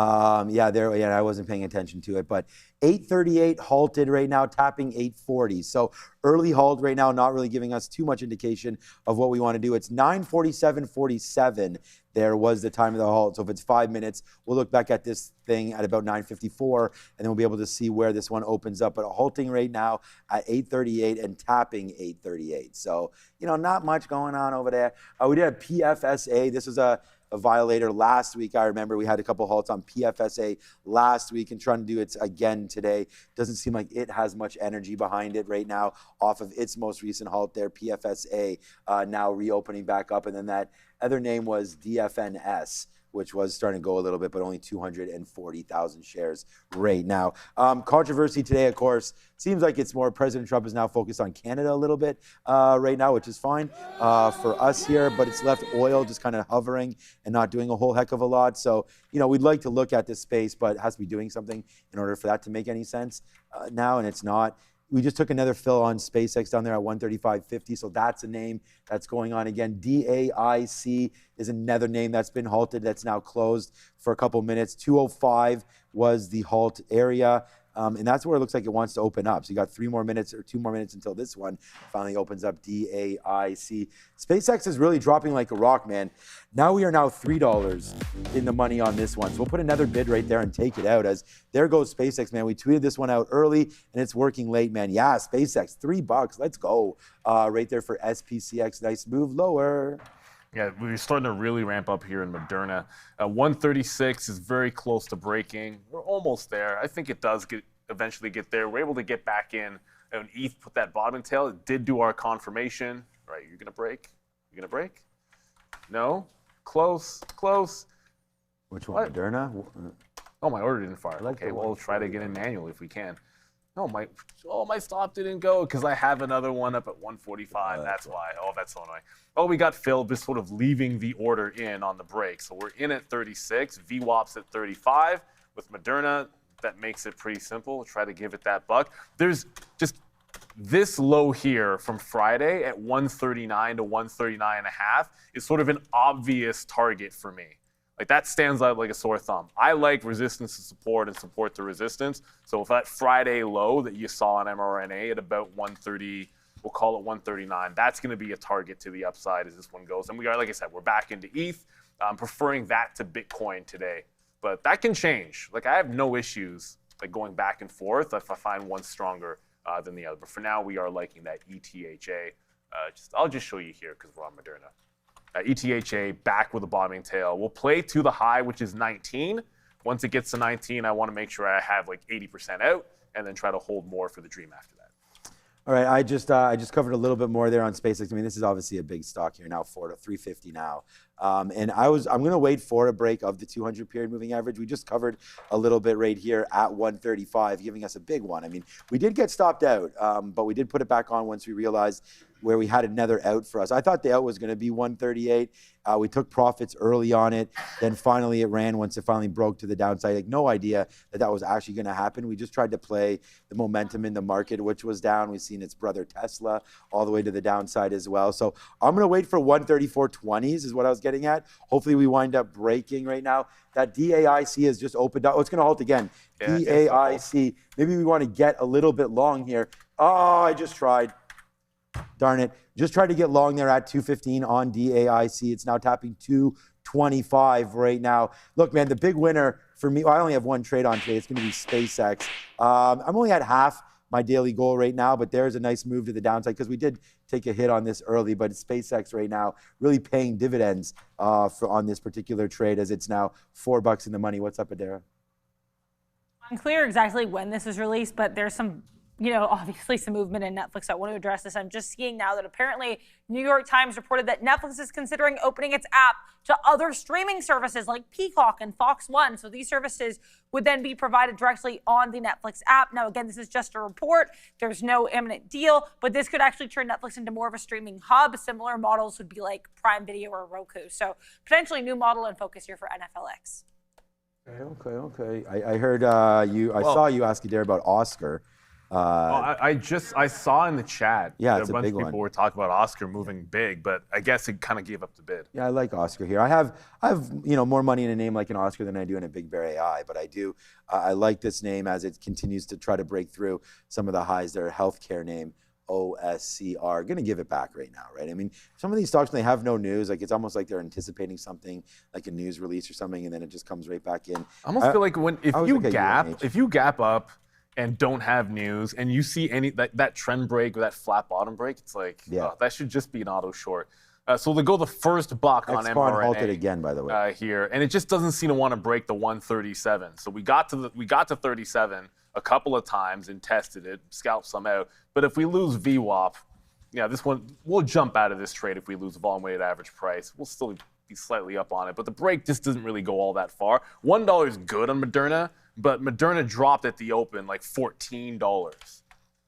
Yeah, I wasn't paying attention to it, but 838 halted right now, tapping 840. So early halt right now, not really giving us too much indication of what we want to do. It's 9:47:47. There was the time of the halt. So if it's 5 minutes, we'll look back at this thing at about 9:54, and then we'll be able to see where this one opens up. But halting right now at 838 and tapping 838. So, not much going on over there. We did a PFSA. This was a violator last week. I remember we had a couple halts on PFSA last week and trying to do it again today. Doesn't seem like it has much energy behind it right now off of its most recent halt there, PFSA, now reopening back up. And then that other name was DFNS, which was starting to go a little bit, but only 240,000 shares right now. Controversy today, of course, seems like it's more President Trump is now focused on Canada a little bit right now, which is fine for us here, but it's left oil just kind of hovering and not doing a whole heck of a lot. So, we'd like to look at this space, but it has to be doing something in order for that to make any sense now, and it's not. We just took another fill on SpaceX down there at 135.50, so that's a name that's going on again. DAIC is another name that's been halted, that's now closed for a couple minutes. 205 was the halt area, and that's where it looks like it wants to open up. So you got 3 more minutes or 2 more minutes until this one finally opens up, DAIC. SpaceX is really dropping like a rock, man. Now we are now $3 in the money on this one. So we'll put another bid right there and take it out as there goes SpaceX, man. We tweeted this one out early and it's working late, man. Yeah, SpaceX, $3. Let's go. Right there for SPCX. Nice move lower. Yeah, we're starting to really ramp up here in Moderna. 136 is very close to breaking. We're almost there. I think it does eventually get there. We're able to get back in. And ETH put that bottom tail. It did do our confirmation. Right, you're gonna break? You're gonna break? No? Close. Which one, Moderna? Oh, my order didn't fire. Okay, well, we'll try to get in manually if we can. No, my stop didn't go because I have another one up at 145. That's why. Oh, that's so annoying. Oh, we got filled, just sort of leaving the order in on the break. So we're in at 36, VWAP's at 35. With Moderna, that makes it pretty simple. We'll try to give it that buck. There's just this low here from Friday at 139 to 139.5 is sort of an obvious target for me. Like that stands out like a sore thumb. I like resistance to support and support to resistance. So if that Friday low that you saw on mRNA at about 130, we'll call it 139, that's going to be a target to the upside as this one goes. And we are, like I said, we're back into ETH. I'm preferring that to Bitcoin today. But that can change. Like I have no issues like going back and forth if I find one stronger than the other. But for now, we are liking that ETHA. I'll just show you here because we're on Moderna. ETHA back with a bottoming tail. We'll play to the high, which is 19. Once it gets to 19, I want to make sure I have like 80% out and then try to hold more for the dream after that. All right, I just covered a little bit more there on SpaceX. I mean, this is obviously a big stock here now, 350 now. And I'm going to wait for a break of the 200 period moving average. We just covered a little bit right here at 135, giving us a big one. I mean, we did get stopped out, but we did put it back on once we realized where we had another out for us. I thought the out was going to be 138. We took profits early on it. Then finally it ran once it finally broke to the downside. Like no idea that was actually going to happen. We just tried to play the momentum in the market, which was down. We've seen its brother Tesla all the way to the downside as well. So I'm going to wait for 134.20s is what I was getting at. Hopefully we wind up breaking right now. That DAIC has just opened up. Oh, it's going to halt again. Yeah, DAIC. Maybe we want to get a little bit long here. Oh, I just tried. Darn it. Just tried to get long there at 215 on DAIC. It's now tapping 225 right now. Look, man, the big winner for me, well, I only have one trade on today. It's going to be SpaceX. I'm only at half my daily goal right now, but there's a nice move to the downside because we did take a hit on this early, but SpaceX right now really paying dividends on this particular trade as it's now $4 in the money. What's up, Adara? Unclear exactly when this is released, but there's some obviously some movement in Netflix. I want to address this. I'm just seeing now that apparently New York Times reported that Netflix is considering opening its app to other streaming services like Peacock and Fox One. So these services would then be provided directly on the Netflix app. Now, again, this is just a report. There's no imminent deal, but this could actually turn Netflix into more of a streaming hub. Similar models would be like Prime Video or Roku. So potentially new model and focus here for NFLX. Okay. I heard you. I saw you ask Adair about Oscar. I saw in the chat Yeah, that it's a a bunch big of people one. were talking about Oscar moving big, but I guess it kind of gave up the bid. Yeah, I like Oscar here. I have more money in a name like an Oscar than I do in a Big Bear AI, but I like this name as it continues to try to break through some of the highs. Their healthcare name, OSCR, going to give it back right now, right? I mean, some of these stocks, when they have no news, like it's almost like they're anticipating something like a news release or something, and then it just comes right back in. I almost feel like if you gap up and don't have news, and you see any that trend break or that flat bottom break, it's like, that should just be an auto short. So they go the first buck on mRNA halted again, by the way, here, and it just doesn't seem to want to break the 137. So we got to 37 a couple of times and tested it, scalped some out. But if we lose VWAP, this one we'll jump out of this trade. If we lose volume weighted average price, we'll still be slightly up on it. But the break just doesn't really go all that far. $1 is good on Moderna, but Moderna dropped at the open like $14.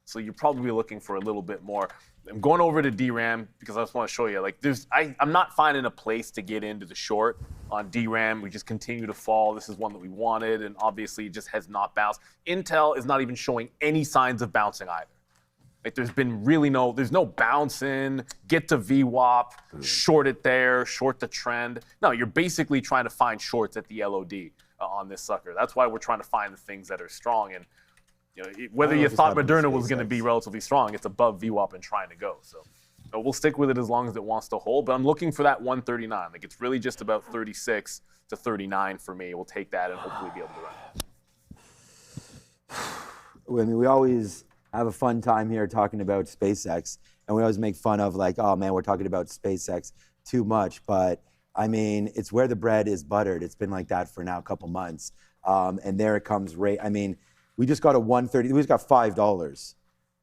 So you're probably looking for a little bit more. I'm going over to DRAM because I just want to show you, like, I'm not finding a place to get into the short on DRAM. We just continue to fall. This is one that we wanted, and obviously it just has not bounced. Intel is not even showing any signs of bouncing either. Like, there's no bouncing, get to VWAP, short it there, short the trend. No, you're basically trying to find shorts at the LOD on this sucker. That's why we're trying to find the things that are strong. And whether you thought Moderna was going to be relatively strong, it's above VWAP and trying to go. So we'll stick with it as long as it wants to hold. But I'm looking for that 139. Like, it's really just about 36 to 39 for me. We'll take that and hopefully be able to run. I mean, we always have a fun time here talking about SpaceX, and we always make fun of, like, oh man, we're talking about SpaceX too much. But I mean, it's where the bread is buttered. It's been like that for now a couple months, and there it comes. I mean, we just got a 130. We just got $5.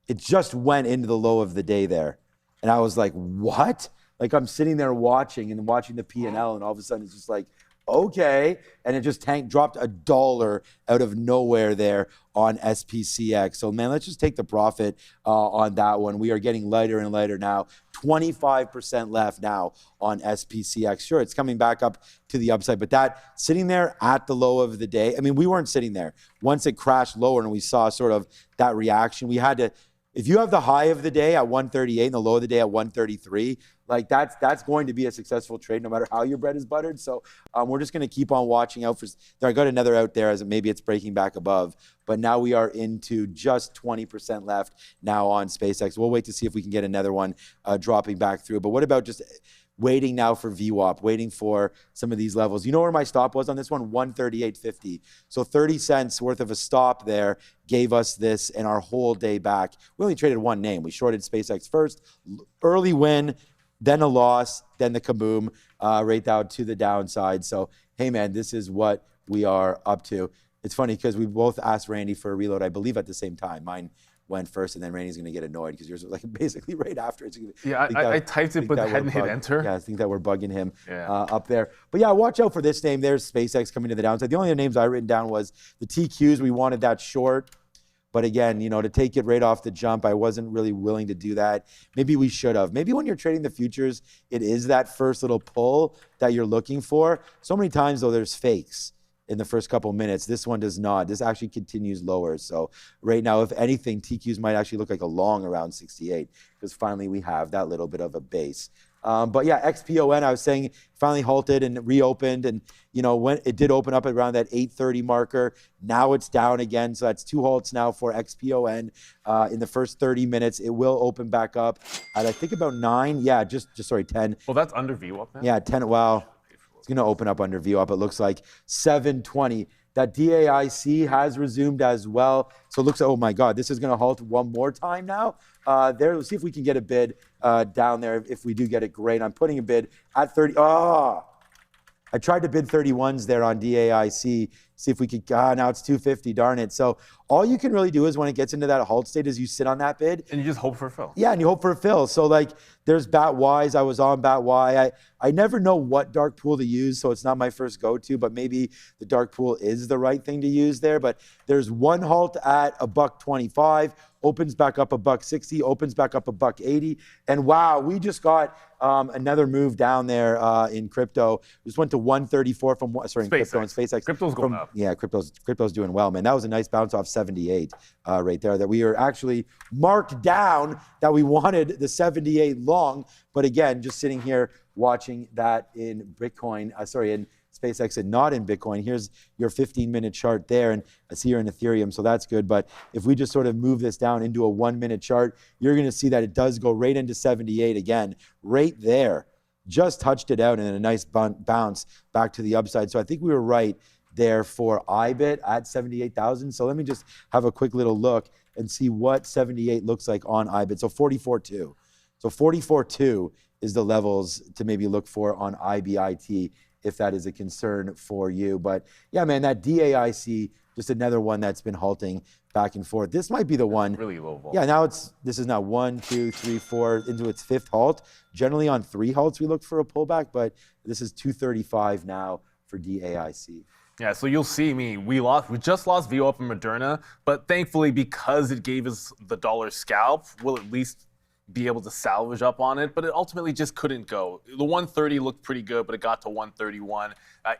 It just went into the low of the day there, and I was like, what? Like, I'm sitting there watching the P&L, and all of a sudden it's just like, okay, and it just dropped $1 out of nowhere there on SPCX. So man, let's just take the profit on that one. We are getting lighter and lighter now. 25% left now on SPCX. Sure, it's coming back up to the upside, but that sitting there at the low of the day, I mean, we weren't sitting there. Once it crashed lower and we saw sort of that reaction, we had to, if you have the high of the day at 138 and the low of the day at 133, like that's going to be a successful trade no matter how your bread is buttered. So we're just going to keep on watching out for. I got another out there as maybe it's breaking back above, but now we are into just 20% left now on SpaceX. We'll wait to see if we can get another one dropping back through. But what about just waiting now for VWAP, waiting for some of these levels? You know where my stop was on this one? 138.50. So 30 cents worth of a stop there gave us this and our whole day back. We only traded one name. We shorted SpaceX first, early win, then a loss, then the kaboom, right down to the downside. So, hey man, this is what we are up to. It's funny because we both asked Randy for a reload, I believe at the same time. Mine went first, and then Randy's going to get annoyed because yours was like basically right after. I typed it, but hadn't hit enter. Yeah, I think that we're bugging him up there. But yeah, watch out for this name. There's SpaceX coming to the downside. The only other names I written down was the TQs. We wanted that short. But again, to take it right off the jump, I wasn't really willing to do that. Maybe we should have. Maybe when you're trading the futures, it is that first little pull that you're looking for. So many times, though, there's fakes in the first couple minutes. This one does not. This actually continues lower. So right now, if anything, TQs might actually look like a long around 68 because finally we have that little bit of a base. But yeah, XPON, I was saying, finally halted and reopened. And, when it did open up around that 830 marker, now it's down again. So that's two halts now for XPON in the first 30 minutes. It will open back up at, I think, about 9. Yeah, just 10. Well, that's under VWAP now? Yeah, 10. Well, it's going to open up under VWAP. It looks like 720. That DAIC has resumed as well. So it looks like, oh my God, this is going to halt one more time now. Let's see if we can get a bid down there. If we do get it, great. I'm putting a bid at 30. I tried to bid 31s there on DAIC. See if we could, now it's 250, darn it. So all you can really do is when it gets into that halt state is you sit on that bid. And you just hope for a fill. Yeah, and you hope for a fill. So like there's bat Ys. I was on bat Y. I never know what dark pool to use, so it's not my first go-to, but maybe the dark pool is the right thing to use there. But there's one halt at $1.25, opens back up $1.60, opens back up $1.80. And wow, we just got another move down there in crypto. Just went to 134 from, sorry, in crypto and SpaceX. Crypto's going up. Yeah, crypto's doing well, man. That was a nice bounce off 78 right there. That we are actually marked down that we wanted the 78 long, but again, just sitting here watching that in Bitcoin. In SpaceX and not in Bitcoin. Here's your 15-minute chart there, and I see you're in Ethereum, so that's good. But if we just sort of move this down into a 1-minute chart, you're going to see that it does go right into 78 again, right there. Just touched it out and a nice bounce back to the upside. So I think we were right there for IBIT at 78,000. So let me just have a quick little look and see what 78 looks like on IBIT. So 44.2. So 44.2 is the levels to maybe look for on IBIT if that is a concern for you. But yeah, man, that DAIC, just another one that's been halting back and forth. This might be the one. Really low vol. Yeah, now this is now 1, 2, 3, 4 into its 5th halt. Generally on 3 halts we look for a pullback, but this is 235 now for DAIC. Yeah, so you'll see we just lost VWAP and Moderna, but thankfully because it gave us the dollar scalp, we'll at least be able to salvage up on it, but it ultimately just couldn't go. The 130 looked pretty good, but it got to 131.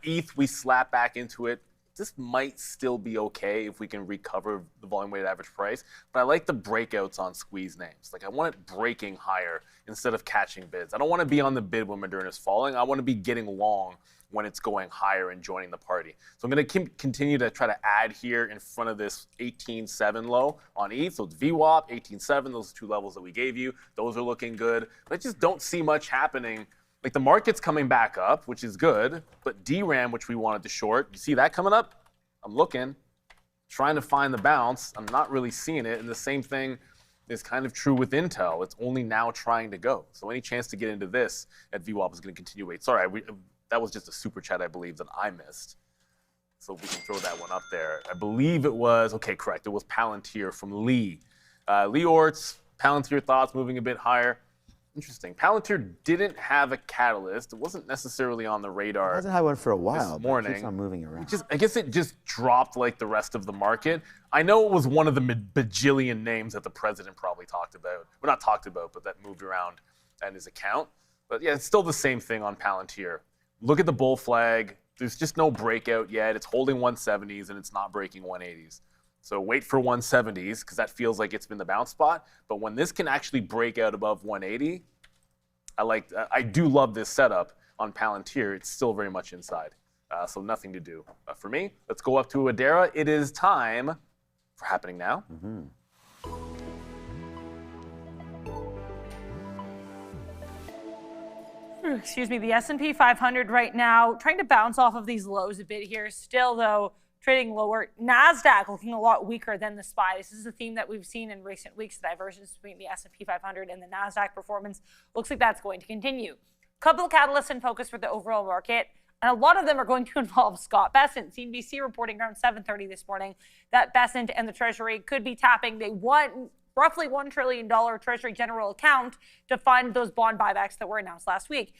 ETH, we slapped back into it. This might still be okay if we can recover the volume weighted average price, but I like the breakouts on squeeze names. Like I want it breaking higher instead of catching bids. I don't want to be on the bid when Moderna's falling. I want to be getting long when it's going higher and joining the party. So I'm going to continue to try to add here in front of this 18.7 low on ETH. So it's VWAP, 18.7, those 2 levels that we gave you. Those are looking good. But I just don't see much happening. Like the market's coming back up, which is good, but DRAM, which we wanted to short, you see that coming up? I'm looking, trying to find the bounce. I'm not really seeing it. And the same thing is kind of true with Intel. It's only now trying to go. So any chance to get into this at VWAP is going to continue. Wait, sorry, that was just a super chat, I believe, that I missed. So we can throw that one up there. I believe it was, okay, correct. It was Palantir from Lee. Lee Orts, Palantir thoughts moving a bit higher. Interesting. Palantir didn't have a catalyst. It wasn't necessarily on the radar. It hasn't had one for a while. This morning. It keeps on moving around. I guess it just dropped like the rest of the market. I know it was one of the bajillion names that the president probably talked about. Well, not talked about, but that moved around in his account. But yeah, it's still the same thing on Palantir. Look at the bull flag. There's just no breakout yet. It's holding 170s and it's not breaking 180s. So wait for 170s because that feels like it's been the bounce spot. But when this can actually break out above 180, I do love this setup on Palantir. It's still very much inside. So nothing to do for me. Let's go up to Adara. It is time for happening now. Mm-hmm. Excuse me, the S&P 500 right now trying to bounce off of these lows a bit here. Still, though, trading lower. NASDAQ looking a lot weaker than the SPY. This is a theme that we've seen in recent weeks, the divergence between the S&P 500 and the NASDAQ performance. Looks like that's going to continue. A couple of catalysts in focus for the overall market, and a lot of them are going to involve Scott Bessent. CNBC reporting around 7:30 this morning that Bessent and the Treasury could be tapping the roughly $1 trillion Treasury general account to fund those bond buybacks that were announced last week.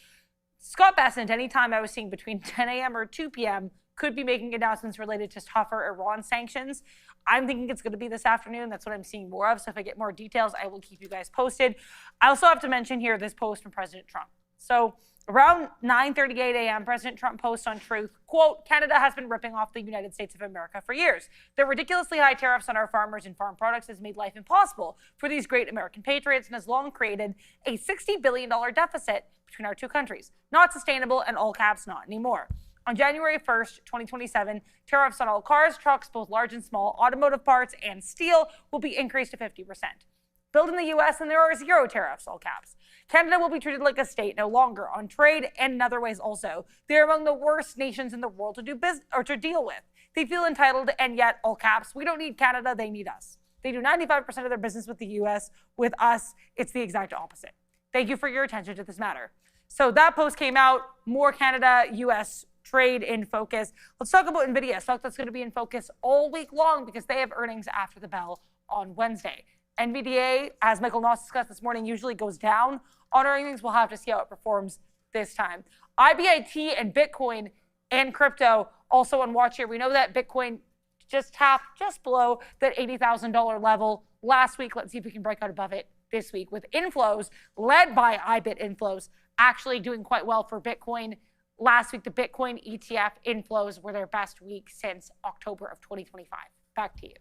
Scott Bessent, anytime I was seeing between 10 a.m. or 2 p.m., could be making announcements related to tougher Iran sanctions. I'm thinking it's going to be this afternoon. That's what I'm seeing more of. So if I get more details, I will keep you guys posted. I also have to mention here this post from President Trump. So around 9:38 a.m., President Trump posts on Truth, quote, Canada has been ripping off the United States of America for years. The ridiculously high tariffs on our farmers and farm products has made life impossible for these great American patriots and has long created a $60 billion deficit between our two countries. Not sustainable, and all caps, not anymore. On January 1st, 2027, tariffs on all cars, trucks, both large and small, automotive parts, and steel will be increased to 50%. Built in the U.S., and there are 0 tariffs, all caps. Canada will be treated like a state no longer on trade and in other ways also. They're among the worst nations in the world to do business or to deal with. They feel entitled, and yet, all caps, we don't need Canada, they need us. They do 95% of their business with the U.S. With us, it's the exact opposite. Thank you for your attention to this matter. So that post came out, more Canada-U.S. trade in focus. Let's talk about Nvidia, stock that's going to be in focus all week long because they have earnings after the bell on Wednesday. NVDA, as Michael Noss discussed this morning, usually goes down on earnings. We'll have to see how it performs this time. IBIT and Bitcoin and crypto also on watch here. We know that Bitcoin just tapped just below that $80,000 level last week. Let's see if we can break out above it this week with inflows led by IBIT inflows actually doing quite well for Bitcoin. last week, the Bitcoin ETF inflows were their best week since October of 2025. Back to you.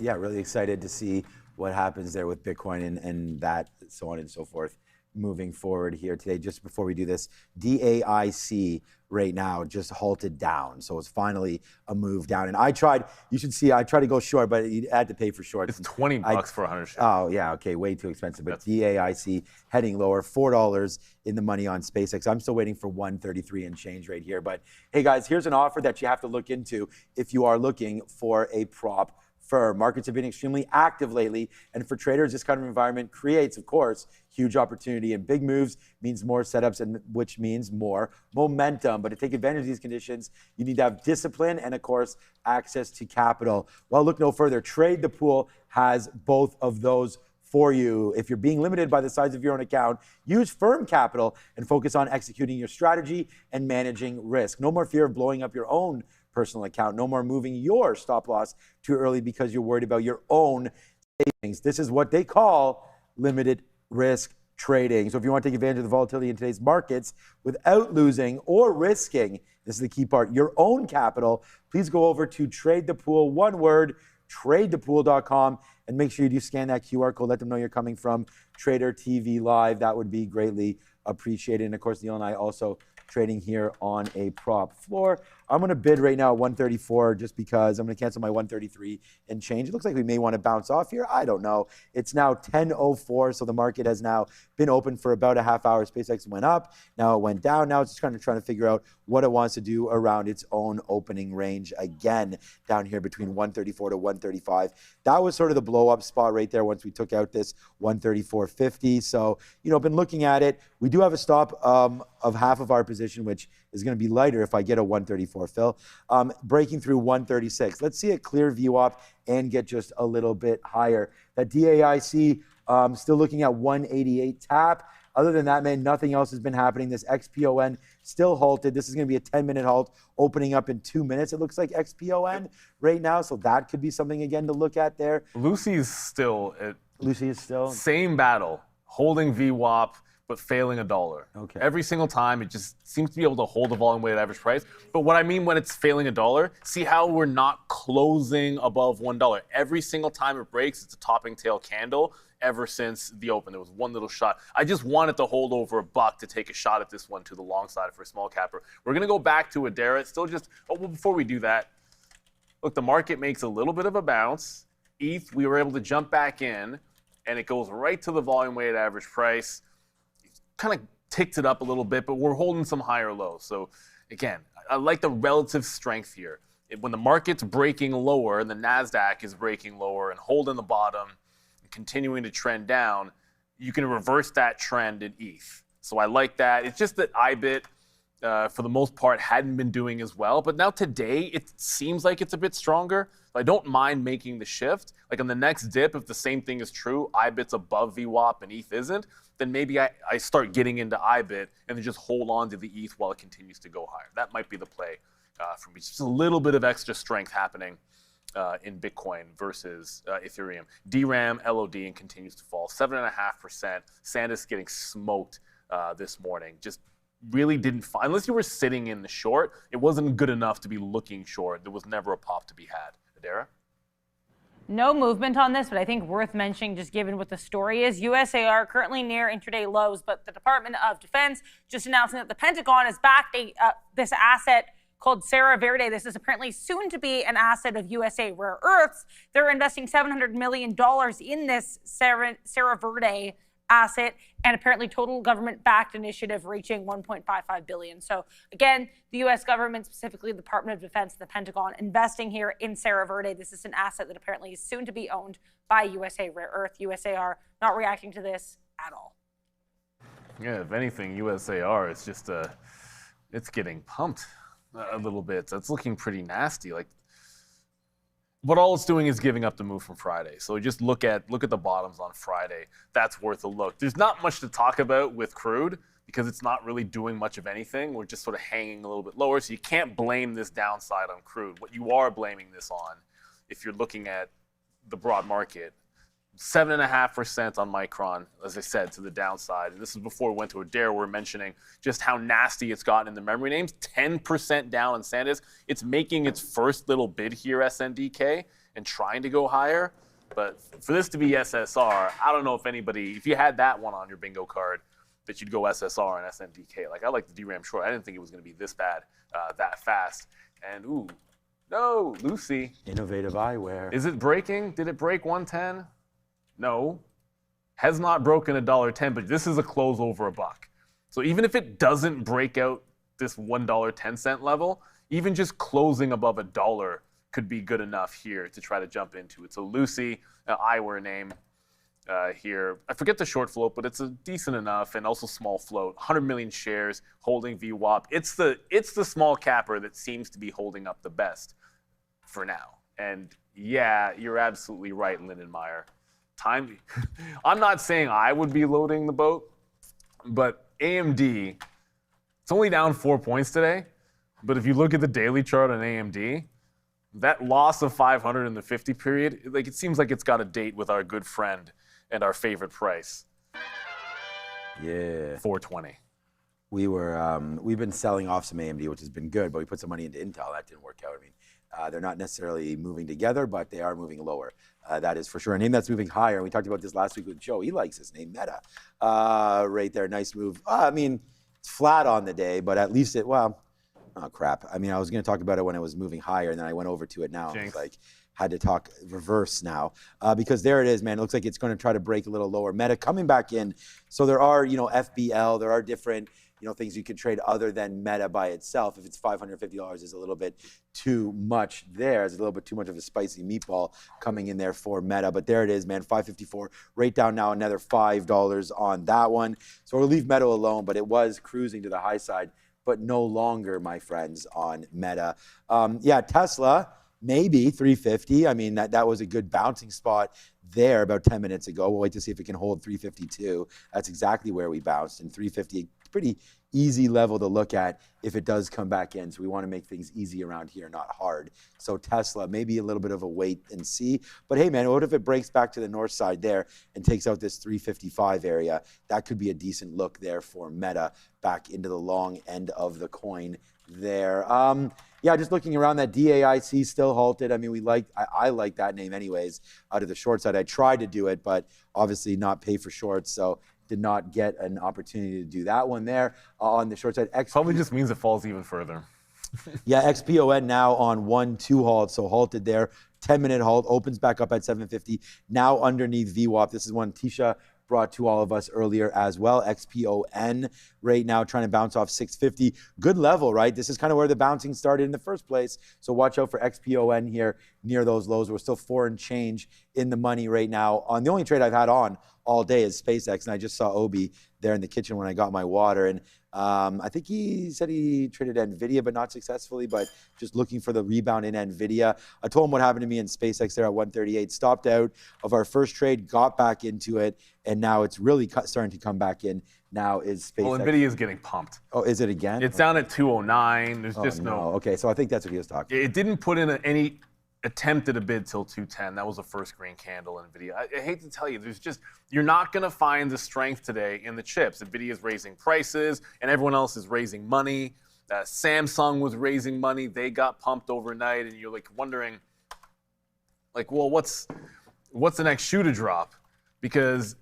Yeah, really excited to see what happens there with Bitcoin and that, so on and so forth, moving forward here today. Just before we do this, DAIC right now just halted down. So it's finally a move down. And I tried, you should see, I tried to go short, but you had to pay for shorts. It's $20 for 100 shares. Oh, yeah, okay, way too expensive. But DAIC heading lower, $4 in the money on SpaceX. I'm still waiting for 133 and change right here. But hey guys, here's an offer that you have to look into if you are looking for a prop firm. Markets have been extremely active lately, and for traders, this kind of environment creates, of course, huge opportunity, and big moves means more setups, and which means more momentum. But to take advantage of these conditions, you need to have discipline and, of course, access to capital. Well, look no further. Trade the Pool has both of those for you. If you're being limited by the size of your own account, use firm capital and focus on executing your strategy and managing risk. No more fear of blowing up your own personal account. No more moving your stop loss too early because you're worried about your own savings. This is what they call limited risk trading. So if you want to take advantage of the volatility in today's markets without losing or risking, this is the key part, your own capital, please go over to Trade the Pool, one word, tradethepool.com, and make sure you do scan that QR code. Let them know you're coming from Trader TV Live. That would be greatly appreciated. And of course, Neil and I also trading here on a prop floor. I'm going to bid right now at 134 just because I'm going to cancel my 133 and change. It looks like we may want to bounce off here. I don't know. It's now 10:04, so the market has now been open for about a half hour. SpaceX went up. Now it went down. Now it's just kind of trying to figure out what it wants to do around its own opening range again down here between 134 to 135. That was sort of the blow up spot right there once we took out this 134.50. So, been looking at it. We do have a stop of half of our position, which is going to be lighter if I get a 134 fill. Breaking through 136. Let's see a clear VWAP and get just a little bit higher. That DAIC still looking at 188 tap. Other than that, man, nothing else has been happening. This XPON still halted. This is going to be a 10-minute halt, opening up in 2 minutes. It looks like XPON right now, so that could be something again to look at there. Lucy is still same battle, holding VWAP, but failing $1. Okay. Every single time, it just seems to be able to hold the volume weighted average price. But what I mean when it's failing $1, see how we're not closing above $1. Every single time it breaks, it's a topping tail candle ever since the open. There was one little shot. I just wanted to hold over $1 to take a shot at this one to the long side for a small capper. We're going to go back to Adara. It's still just, before we do that, look, the market makes a little bit of a bounce. ETH, we were able to jump back in, and it goes right to the volume weighted average price. Kind of ticked it up a little bit, but we're holding some higher lows. So again, I like the relative strength here. When the market's breaking lower and the NASDAQ is breaking lower and holding the bottom and continuing to trend down, you can reverse that trend in ETH. So I like that. It's just that IBIT, for the most part, hadn't been doing as well. But now today, it seems like it's a bit stronger. I don't mind making the shift. Like on the next dip, if the same thing is true, IBIT's above VWAP and ETH isn't, then maybe I start getting into IBIT and then just hold on to the ETH while it continues to go higher. That might be the play for me. Just a little bit of extra strength happening in Bitcoin versus Ethereum. DRAM, LOD, and continues to fall. 7.5%. Sandus getting smoked this morning. Just really didn't find, unless you were sitting in the short, it wasn't good enough to be looking short. There was never a pop to be had. Adara? No movement on this, but I think worth mentioning just given what the story is. USAR currently near intraday lows, but the Department of Defense just announcing that the Pentagon has backed this asset called Serra Verde. This is apparently soon to be an asset of USA Rare Earths. They're investing $700 million in this Serra Verde asset, and apparently total government-backed initiative reaching $1.55 billion. So again, the U.S. government, specifically the Department of Defense, the Pentagon, investing here in Serra Verde. This is an asset that apparently is soon to be owned by USA Rare Earth. USAR not reacting to this at all. Yeah, if anything, USAR is just it's getting pumped a little bit. That's looking pretty nasty. Like, what all it's doing is giving up the move from Friday. So just look at the bottoms on Friday. That's worth a look. There's not much to talk about with crude because it's not really doing much of anything. We're just sort of hanging a little bit lower. So you can't blame this downside on crude. What you are blaming this on, if you're looking at the broad market, 7.5% on Micron, as I said, to the downside. And this is before we went to Adair. We're mentioning just how nasty it's gotten in the memory names. 10% down on SanDisk. It's making its first little bid here, SNDK, and trying to go higher. But for this to be SSR, I don't know if you had that one on your bingo card, that you'd go SSR and SNDK. Like, I like the DRAM short. I didn't think it was going to be this bad that fast. And ooh, no, Lucy. Innovative eyewear. Is it breaking? Did it break 110? No. Has not broken $1.10, but this is a close over $1. So even if it doesn't break out this $1.10 level, even just closing above $1 could be good enough here to try to jump into it. So Lucy, eyewear name here. I forget the short float, but it's a decent enough and also small float. 100 million shares holding VWAP. It's the small capper that seems to be holding up the best for now. And yeah, you're absolutely right, Lindenmeyer. I'm not saying I would be loading the boat, but AMD, it's only down 4 points today. But if you look at the daily chart on AMD, that loss of 500 in the 50 period, like, it seems like it's got a date with our good friend and our favorite price. Yeah. 420. We've been selling off some AMD, which has been good, but we put some money into Intel. That didn't work out. I mean, they're not necessarily moving together, but they are moving lower. That is for sure. A name that's moving higher. We talked about this last week with Joe. He likes his name, Meta. Right there, nice move. I mean, it's flat on the day, but at least oh crap. I mean, I was going to talk about it when it was moving higher, and then I went over to it now. It's like, had to talk reverse now because there it is, man. It looks like it's going to try to break a little lower. Meta coming back in. So there are, FBL. There are different, things you can trade other than Meta by itself. If it's $550 is a little bit too much there. It's a little bit too much of a spicy meatball coming in there for Meta. But there it is, man, 554. Right down now, another $5 on that one. So we'll leave Meta alone, but it was cruising to the high side, but no longer, my friends, on Meta. Tesla, maybe 350. I mean, that was a good bouncing spot there about 10 minutes ago. We'll wait to see if it can hold 352. That's exactly where we bounced. And 350, pretty easy level to look at if it does come back in. So we want to make things easy around here, not hard. So Tesla, maybe a little bit of a wait and see. But hey, man, what if it breaks back to the north side there and takes out this 355 area? That could be a decent look there for Meta back into the long end of the coin there. Just looking around, that DAIC still halted. I mean, I like that name anyways out of the short side. I tried to do it, but obviously not pay for shorts, so did not get an opportunity to do that one there on the short side. Probably just means it falls even further. XPON now on 1-2 halt, so halted there. 10-minute halt, opens back up at 750. Now underneath VWAP. This is one Tisha brought to all of us earlier as well. XPON right now trying to bounce off 650. Good level, right? This is kind of where the bouncing started in the first place. So watch out for XPON here near those lows. We're still 4 and change in the money right now. On the only trade I've had on all day is SpaceX, and I just saw Obi there in the kitchen when I got my water. And I think he said he traded Nvidia, but not successfully, but just looking for the rebound in Nvidia. I told him what happened to me in SpaceX there at 138, stopped out of our first trade, got back into it, and now it's really starting to come back in. Now is SpaceX. Well, Nvidia is getting pumped. Oh, is it again? It's down at 209. There's just no. Okay, so I think that's what he was talking about. It didn't put in any attempt at a bid till 210. That was the first green candle in Nvidia. I hate to tell you, you're not going to find the strength today in the chips. Nvidia is raising prices, and everyone else is raising money. Samsung was raising money. They got pumped overnight, and you're wondering, well, what's the next shoe to drop? Because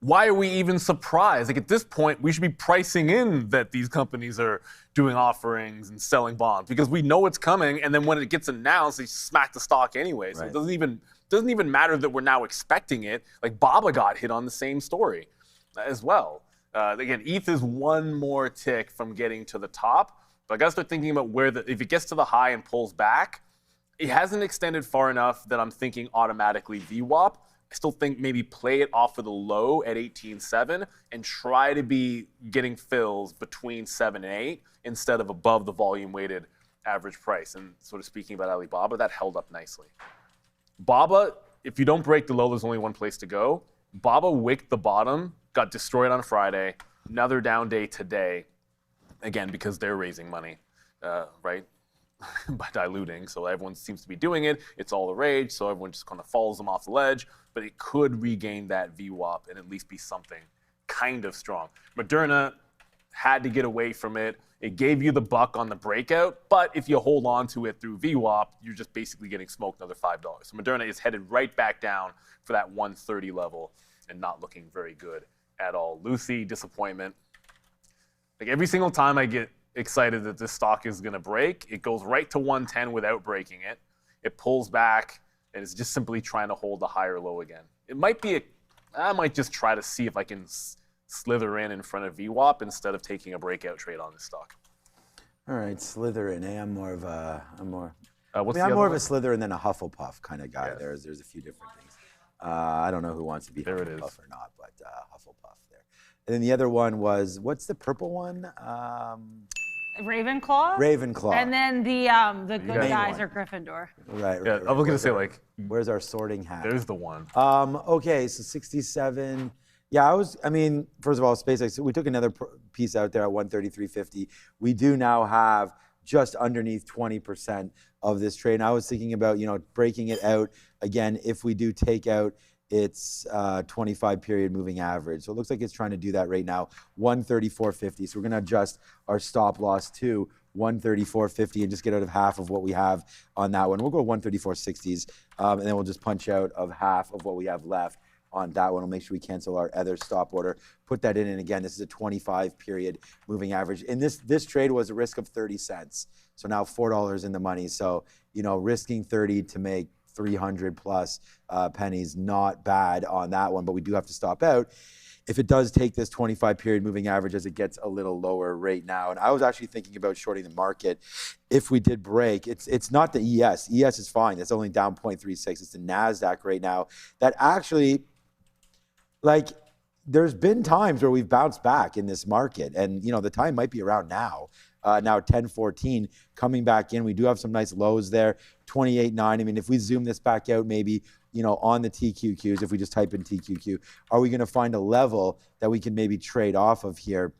why are we even surprised? At this point, we should be pricing in that these companies are doing offerings and selling bonds because we know it's coming. And then when it gets announced, they smack the stock anyway. So It doesn't even matter that we're now expecting it. Baba got hit on the same story as well. Again, ETH is one more tick from getting to the top. But I got to start thinking about if it gets to the high and pulls back, it hasn't extended far enough that I'm thinking automatically VWAP. I still think maybe play it off of the low at 18.7 and try to be getting fills between 7 and 8 instead of above the volume-weighted average price. And sort of speaking about Alibaba, that held up nicely. Baba, if you don't break the low, there's only one place to go. Baba wicked the bottom, got destroyed on Friday. Another down day today, again, because they're raising money, right? by diluting. So everyone seems to be doing it. It's all the rage. So everyone just kind of follows them off the ledge. But it could regain that VWAP and at least be something kind of strong. Moderna had to get away from it. It gave you the buck on the breakout, but if you hold on to it through VWAP, you're just basically getting smoked another $5. So Moderna is headed right back down for that 130 level and not looking very good at all. Lucy, disappointment. Like every single time I get excited that this stock is going to break, it goes right to 110 without breaking it. It pulls back and is just simply trying to hold the higher low again. It might be I might just try to see if I can slither in front of VWAP instead of taking a breakout trade on this stock. All right, slither in. I'm more of a I'm more What's I mean, the I'm other more of one? a Slytherin than a Hufflepuff kind of guy. Yes. There's a few different things. I don't know who wants to be There it Hufflepuff is. or not, but Hufflepuff there. And then the other one was, what's the purple one? Ravenclaw. Ravenclaw. And then the good got guys one. are Gryffindor. Right. Yeah, I was going to say, Where's our sorting hat? there's the one. Okay, so 67. Yeah, I mean, first of all, SpaceX, we took another piece out there at 133.50. We do now have just underneath 20% of this trade. And I was thinking about, breaking it out again if we do take out its 25 period moving average. So it looks like it's trying to do that right now, 134.50. So we're going to adjust our stop loss to 134.50 and just get out of half of what we have on that one. We'll go 134.60s, and then we'll just punch out of half of what we have left on that one. We'll make sure we cancel our other stop order, put that in, and again, this is a 25 period moving average. And this trade was a risk of 30 cents. So now $4 in the money. So, risking 30 to make 300 plus pennies, not bad on that one, but we do have to stop out if it does take this 25 period moving average as it gets a little lower right now. And I was actually thinking about shorting the market if we did break. It's not the ES. ES is fine. It's only down 0.36. It's the NASDAQ right now that actually, there's been times where we've bounced back in this market, and the time might be around now. Now 10.14 coming back in. We do have some nice lows there, 28.9. I mean, if we zoom this back out, maybe on the TQQs, if we just type in TQQ, are we going to find a level that we can maybe trade off of here?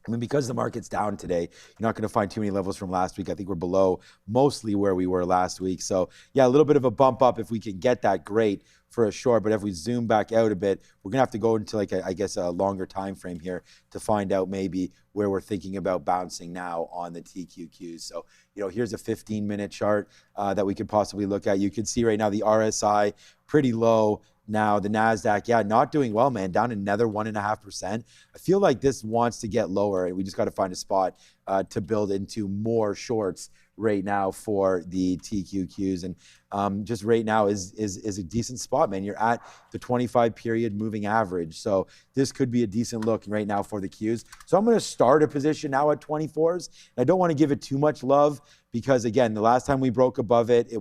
I mean, because the market's down today, you're not going to find too many levels from last week. I think we're below mostly where we were last week. So yeah, a little bit of a bump up. If we can get that, great for a short. But if we zoom back out a bit, we're going to have to go into a longer time frame here to find out maybe where we're thinking about bouncing now on the TQQs. So, here's a 15-minute chart that we could possibly look at. You can see right now the RSI pretty low. Now the NASDAQ, not doing well, man, down another 1.5%. I feel like this wants to get lower, and we just got to find a spot to build into more shorts right now for the TQQs. And just right now is a decent spot, man. You're at the 25 period moving average. So this could be a decent look right now for the Qs. So I'm going to start a position now at 24s. I don't want to give it too much love because, again, the last time we broke above it,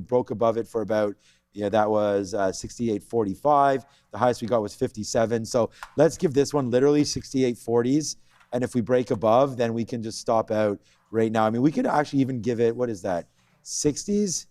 for about, that was 68.45. The highest we got was 57. So let's give this one literally 68.40s. And if we break above, then we can just stop out right now. I mean, we could actually even give it, what is that, 60s?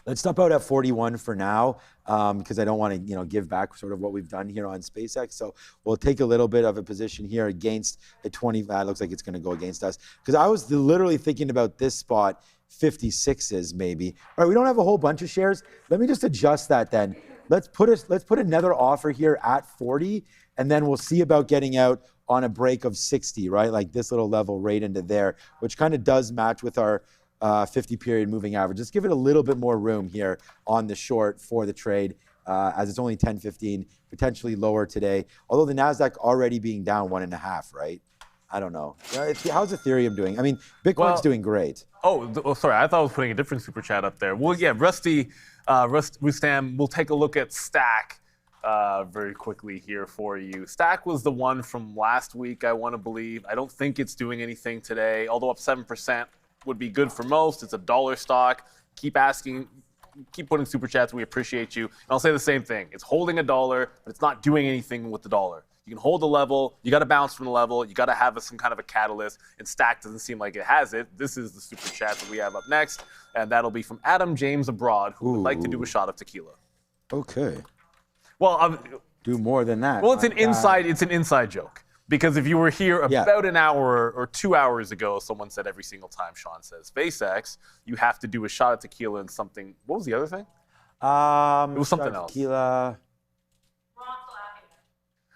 Let's stop out at 41 for now because I don't want to, give back sort of what we've done here on SpaceX. So we'll take a little bit of a position here against a 20. Looks like it's going to go against us because I was literally thinking about this spot, 56s maybe. All right, we don't have a whole bunch of shares. Let me just adjust that then. Let's put another offer here at 40, and then we'll see about getting out on a break of 60, right? Like this little level right into there, which kind of does match with our 50 period moving average. Just give it a little bit more room here on the short for the trade as it's only 10.15, potentially lower today. Although the NASDAQ already being down 1.5, right? I don't know. How's Ethereum doing? I mean, Bitcoin's doing great. Sorry. I thought I was putting a different super chat up there. Well, yeah, Rustam, we'll take a look at Stack very quickly here for you. Stack was the one from last week, I want to believe. I don't think it's doing anything today, although up 7% would be good for most. It's a dollar stock. Keep putting super chats. We appreciate you. And I'll say the same thing. It's holding a dollar, but it's not doing anything with the dollar. You can hold the level. You got to bounce from the level. You got to have some kind of a catalyst. And Stack doesn't seem like it has it. This is the super chat that we have up next, and that'll be from Adam James Abroad, who would like to do a shot of tequila. Okay. Well, do more than that. Well, it's an inside joke. Because if you were here Yeah. about an hour or 2 hours ago, someone said every single time Sean says SpaceX, you have to do a shot of tequila and something. What was the other thing? It was something else. Tequila.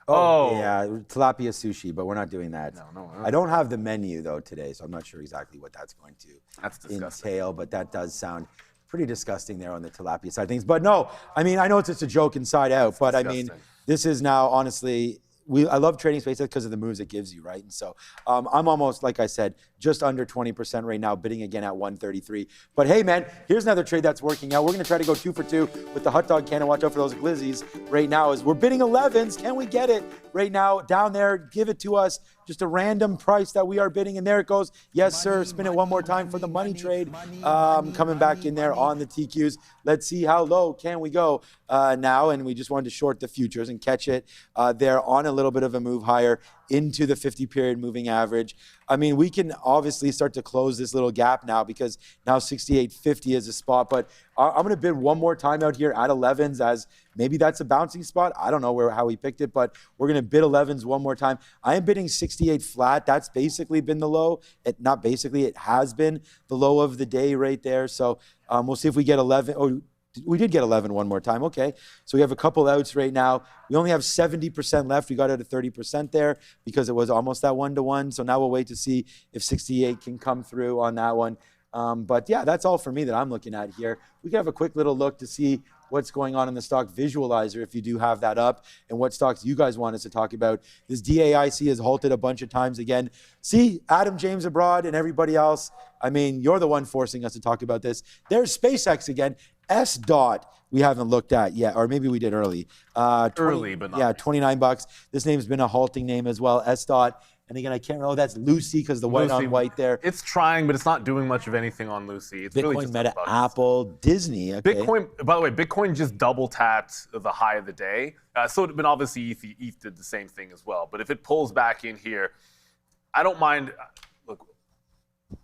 Oh. Yeah, tilapia sushi, but we're not doing that. No. I don't have the menu though today, so I'm not sure exactly what that's going to That's disgusting. entail, but that does sound pretty disgusting there on the tilapia side of things. But no, I mean, I know it's just a joke inside out, but I mean, this is now honestly, I love trading SpaceX because of the moves it gives you, right? And so I'm almost, like I said, just under 20% right now, bidding again at 133. But hey, man, here's another trade that's working out. We're going to try to go 2 for 2 with the hot dog can, and watch out for those glizzies right now as we're bidding 11s. Can we get it right now down there? Give it to us. Just a random price that we are bidding, and there it goes. Yes, sir. Spin it one more time for the money trade. Coming back in there on the TQs. Let's see how low can we go now, and we just wanted to short the futures and catch it there on a little bit of a move higher into the 50-period moving average. I mean, we can obviously start to close this little gap now because now 68.50 is a spot, but I'm going to bid one more time out here at 11s as maybe that's a bouncing spot. I don't know how we picked it, but we're going to bid 11s one more time. I am bidding 68 flat. That's basically been the low. Not basically, it has been the low of the day right there. So we'll see if we get 11. Oh, we did get 11 one more time. Okay. So we have a couple outs right now. We only have 70% left. We got out of 30% there because it was almost that 1-to-1. So now we'll wait to see if 68 can come through on that one. But yeah, that's all for me that I'm looking at here. We can have a quick little look to see what's going on in the stock visualizer if you do have that up, and what stocks you guys want us to talk about. This DAIC has halted a bunch of times again. See, Adam James abroad and everybody else, I mean, you're the one forcing us to talk about this. There's SpaceX again. S dot we haven't looked at yet, or maybe we did early. Early, but not. Yeah, $29. This name's been a halting name as well. S dot. And again, I can't remember. Oh, that's Lucy because the white on white there. It's trying, but it's not doing much of anything on Lucy. It's Bitcoin, really just Meta, Apple, Disney. Okay. Bitcoin, by the way, Bitcoin just double tapped the high of the day. But obviously ETH did the same thing as well. But if it pulls back in here, I don't mind. Look,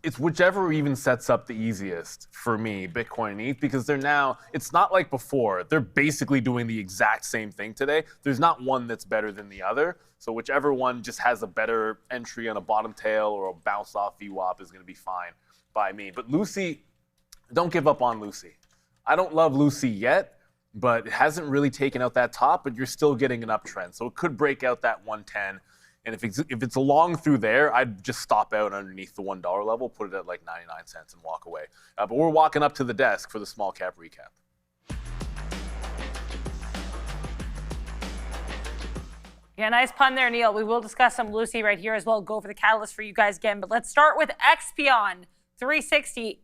it's whichever even sets up the easiest for me, Bitcoin and ETH, because it's not like before. They're basically doing the exact same thing today. There's not one that's better than the other. So whichever one just has a better entry on a bottom tail or a bounce off VWAP is going to be fine by me. But Lucy, don't give up on Lucy. I don't love Lucy yet, but it hasn't really taken out that top, but you're still getting an uptrend. So it could break out that 110. And if it's along through there, I'd just stop out underneath the $1 level, put it at like 99 cents and walk away. But we're walking up to the desk for the small cap recap. Yeah, nice pun there, Neil. We will discuss some Lucy right here as well. Go over the catalyst for you guys again. But let's start with Expion 360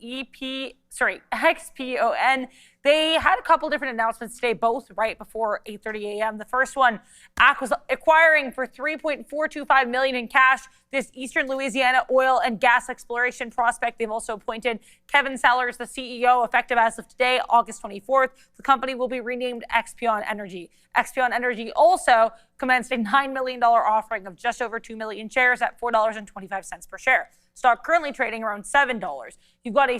XPON. They had a couple different announcements today, both right before 8:30 a.m. The first one, ACK was acquiring for $3.425 million in cash this Eastern Louisiana oil and gas exploration prospect. They've also appointed Kevin Sellers, the CEO, effective as of today, August 24th. The company will be renamed Expion Energy. Expion Energy also commenced a $9 million offering of just over 2 million shares at $4.25 per share. Stock currently trading around $7. You've got a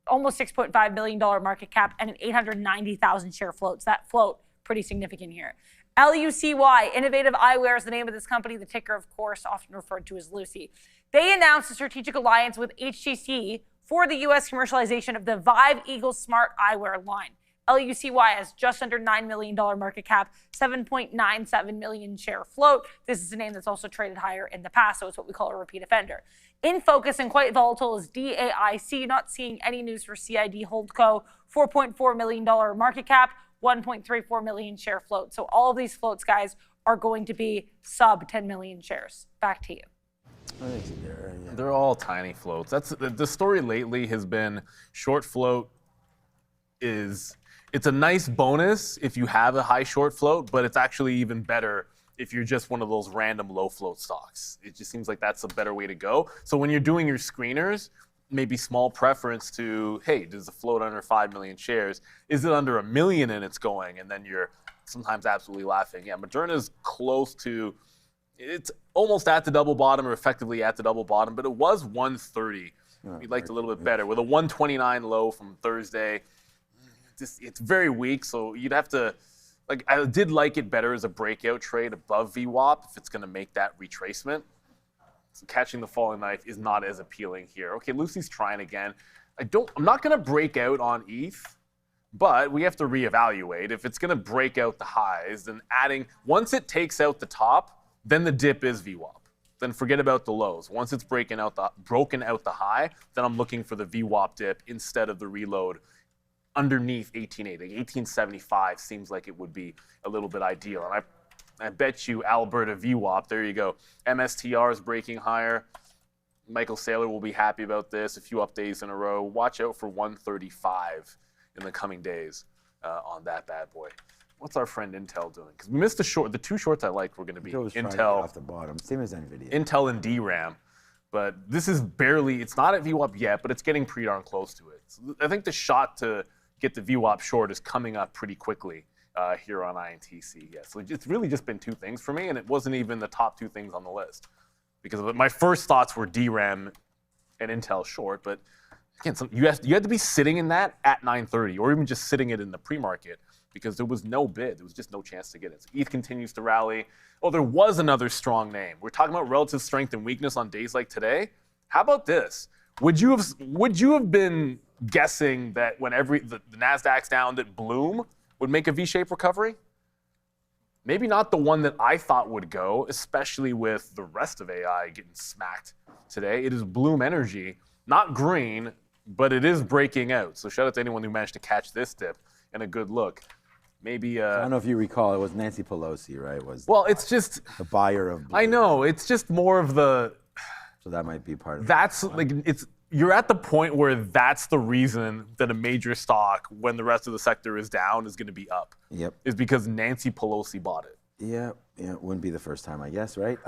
almost $6.5 billion market cap and an 890,000 share float. So that float, pretty significant here. LUCY, Innovative Eyewear is the name of this company. The ticker, of course, often referred to as Lucy. They announced a strategic alliance with HTC for the U.S. commercialization of the Vive Eagle Smart Eyewear line. LUCY has just under $9 million market cap, 7.97 million share float. This is a name that's also traded higher in the past, so it's what we call a repeat offender. In focus and quite volatile is DAIC, not seeing any news for CID Holdco, $4.4 million market cap, 1.34 million share float. So all of these floats, guys, are going to be sub 10 million shares. Back to you. They're all tiny floats. That's the story lately has been short float it's a nice bonus if you have a high short float, but it's actually even better if you're just one of those random low float stocks. It just seems like that's a better way to go. So when you're doing your screeners, maybe small preference to, hey, does the float under 5 million shares? Is it under 1 million and it's going? And then you're sometimes absolutely laughing. Yeah, Moderna's close to, it's almost at the double bottom or effectively at the double bottom, but it was 130. We liked a little bit better with a 129 low from Thursday. It's very weak, so you'd have to Like, I did like it better as a breakout trade above VWAP if it's going to make that retracement. So catching the falling knife is not as appealing here. Okay, Lucy's trying again. I'm not going to break out on ETH, but we have to reevaluate. If it's going to break out the highs, then once it takes out the top, then the dip is VWAP. Then forget about the lows. Once it's broken out the high, then I'm looking for the VWAP dip instead of the reload underneath 1880. 1875 seems like it would be a little bit ideal. And I bet you Alberta VWAP, there you go. MSTR is breaking higher. Michael Saylor will be happy about this. A few up days in a row. Watch out for 135 in the coming days on that bad boy. What's our friend Intel doing? Because we missed the two shorts I liked were going to be Intel off the bottom, same as Nvidia. Intel and DRAM. But this is barely, it's not at VWAP yet, but it's getting pretty darn close to it. So I think the shot to get the VWAP short is coming up pretty quickly here on INTC. Yeah, so it's really just been two things for me, and it wasn't even the top two things on the list. Because my first thoughts were DRAM and Intel short, but again, you had to be sitting in that at 9:30, or even just sitting it in the pre-market, because there was no bid. There was just no chance to get it. So ETH continues to rally. Oh, there was another strong name. We're talking about relative strength and weakness on days like today. How about this? Would you have been guessing that when the Nasdaq's down, that Bloom would make a V-shaped recovery? Maybe not the one that I thought would go, especially with the rest of AI getting smacked today. It is Bloom Energy, not green, but it is breaking out. So shout out to anyone who managed to catch this dip and a good look. Maybe I don't know if you recall, it was Nancy Pelosi, right? It's just the buyer of Bloom. I know, it's just more of the. So that might be part of it. That's like you're at the point where that's the reason that a major stock, when the rest of the sector is down, is going to be up. Yep. Is because Nancy Pelosi bought it. Yeah, it wouldn't be the first time, I guess, right?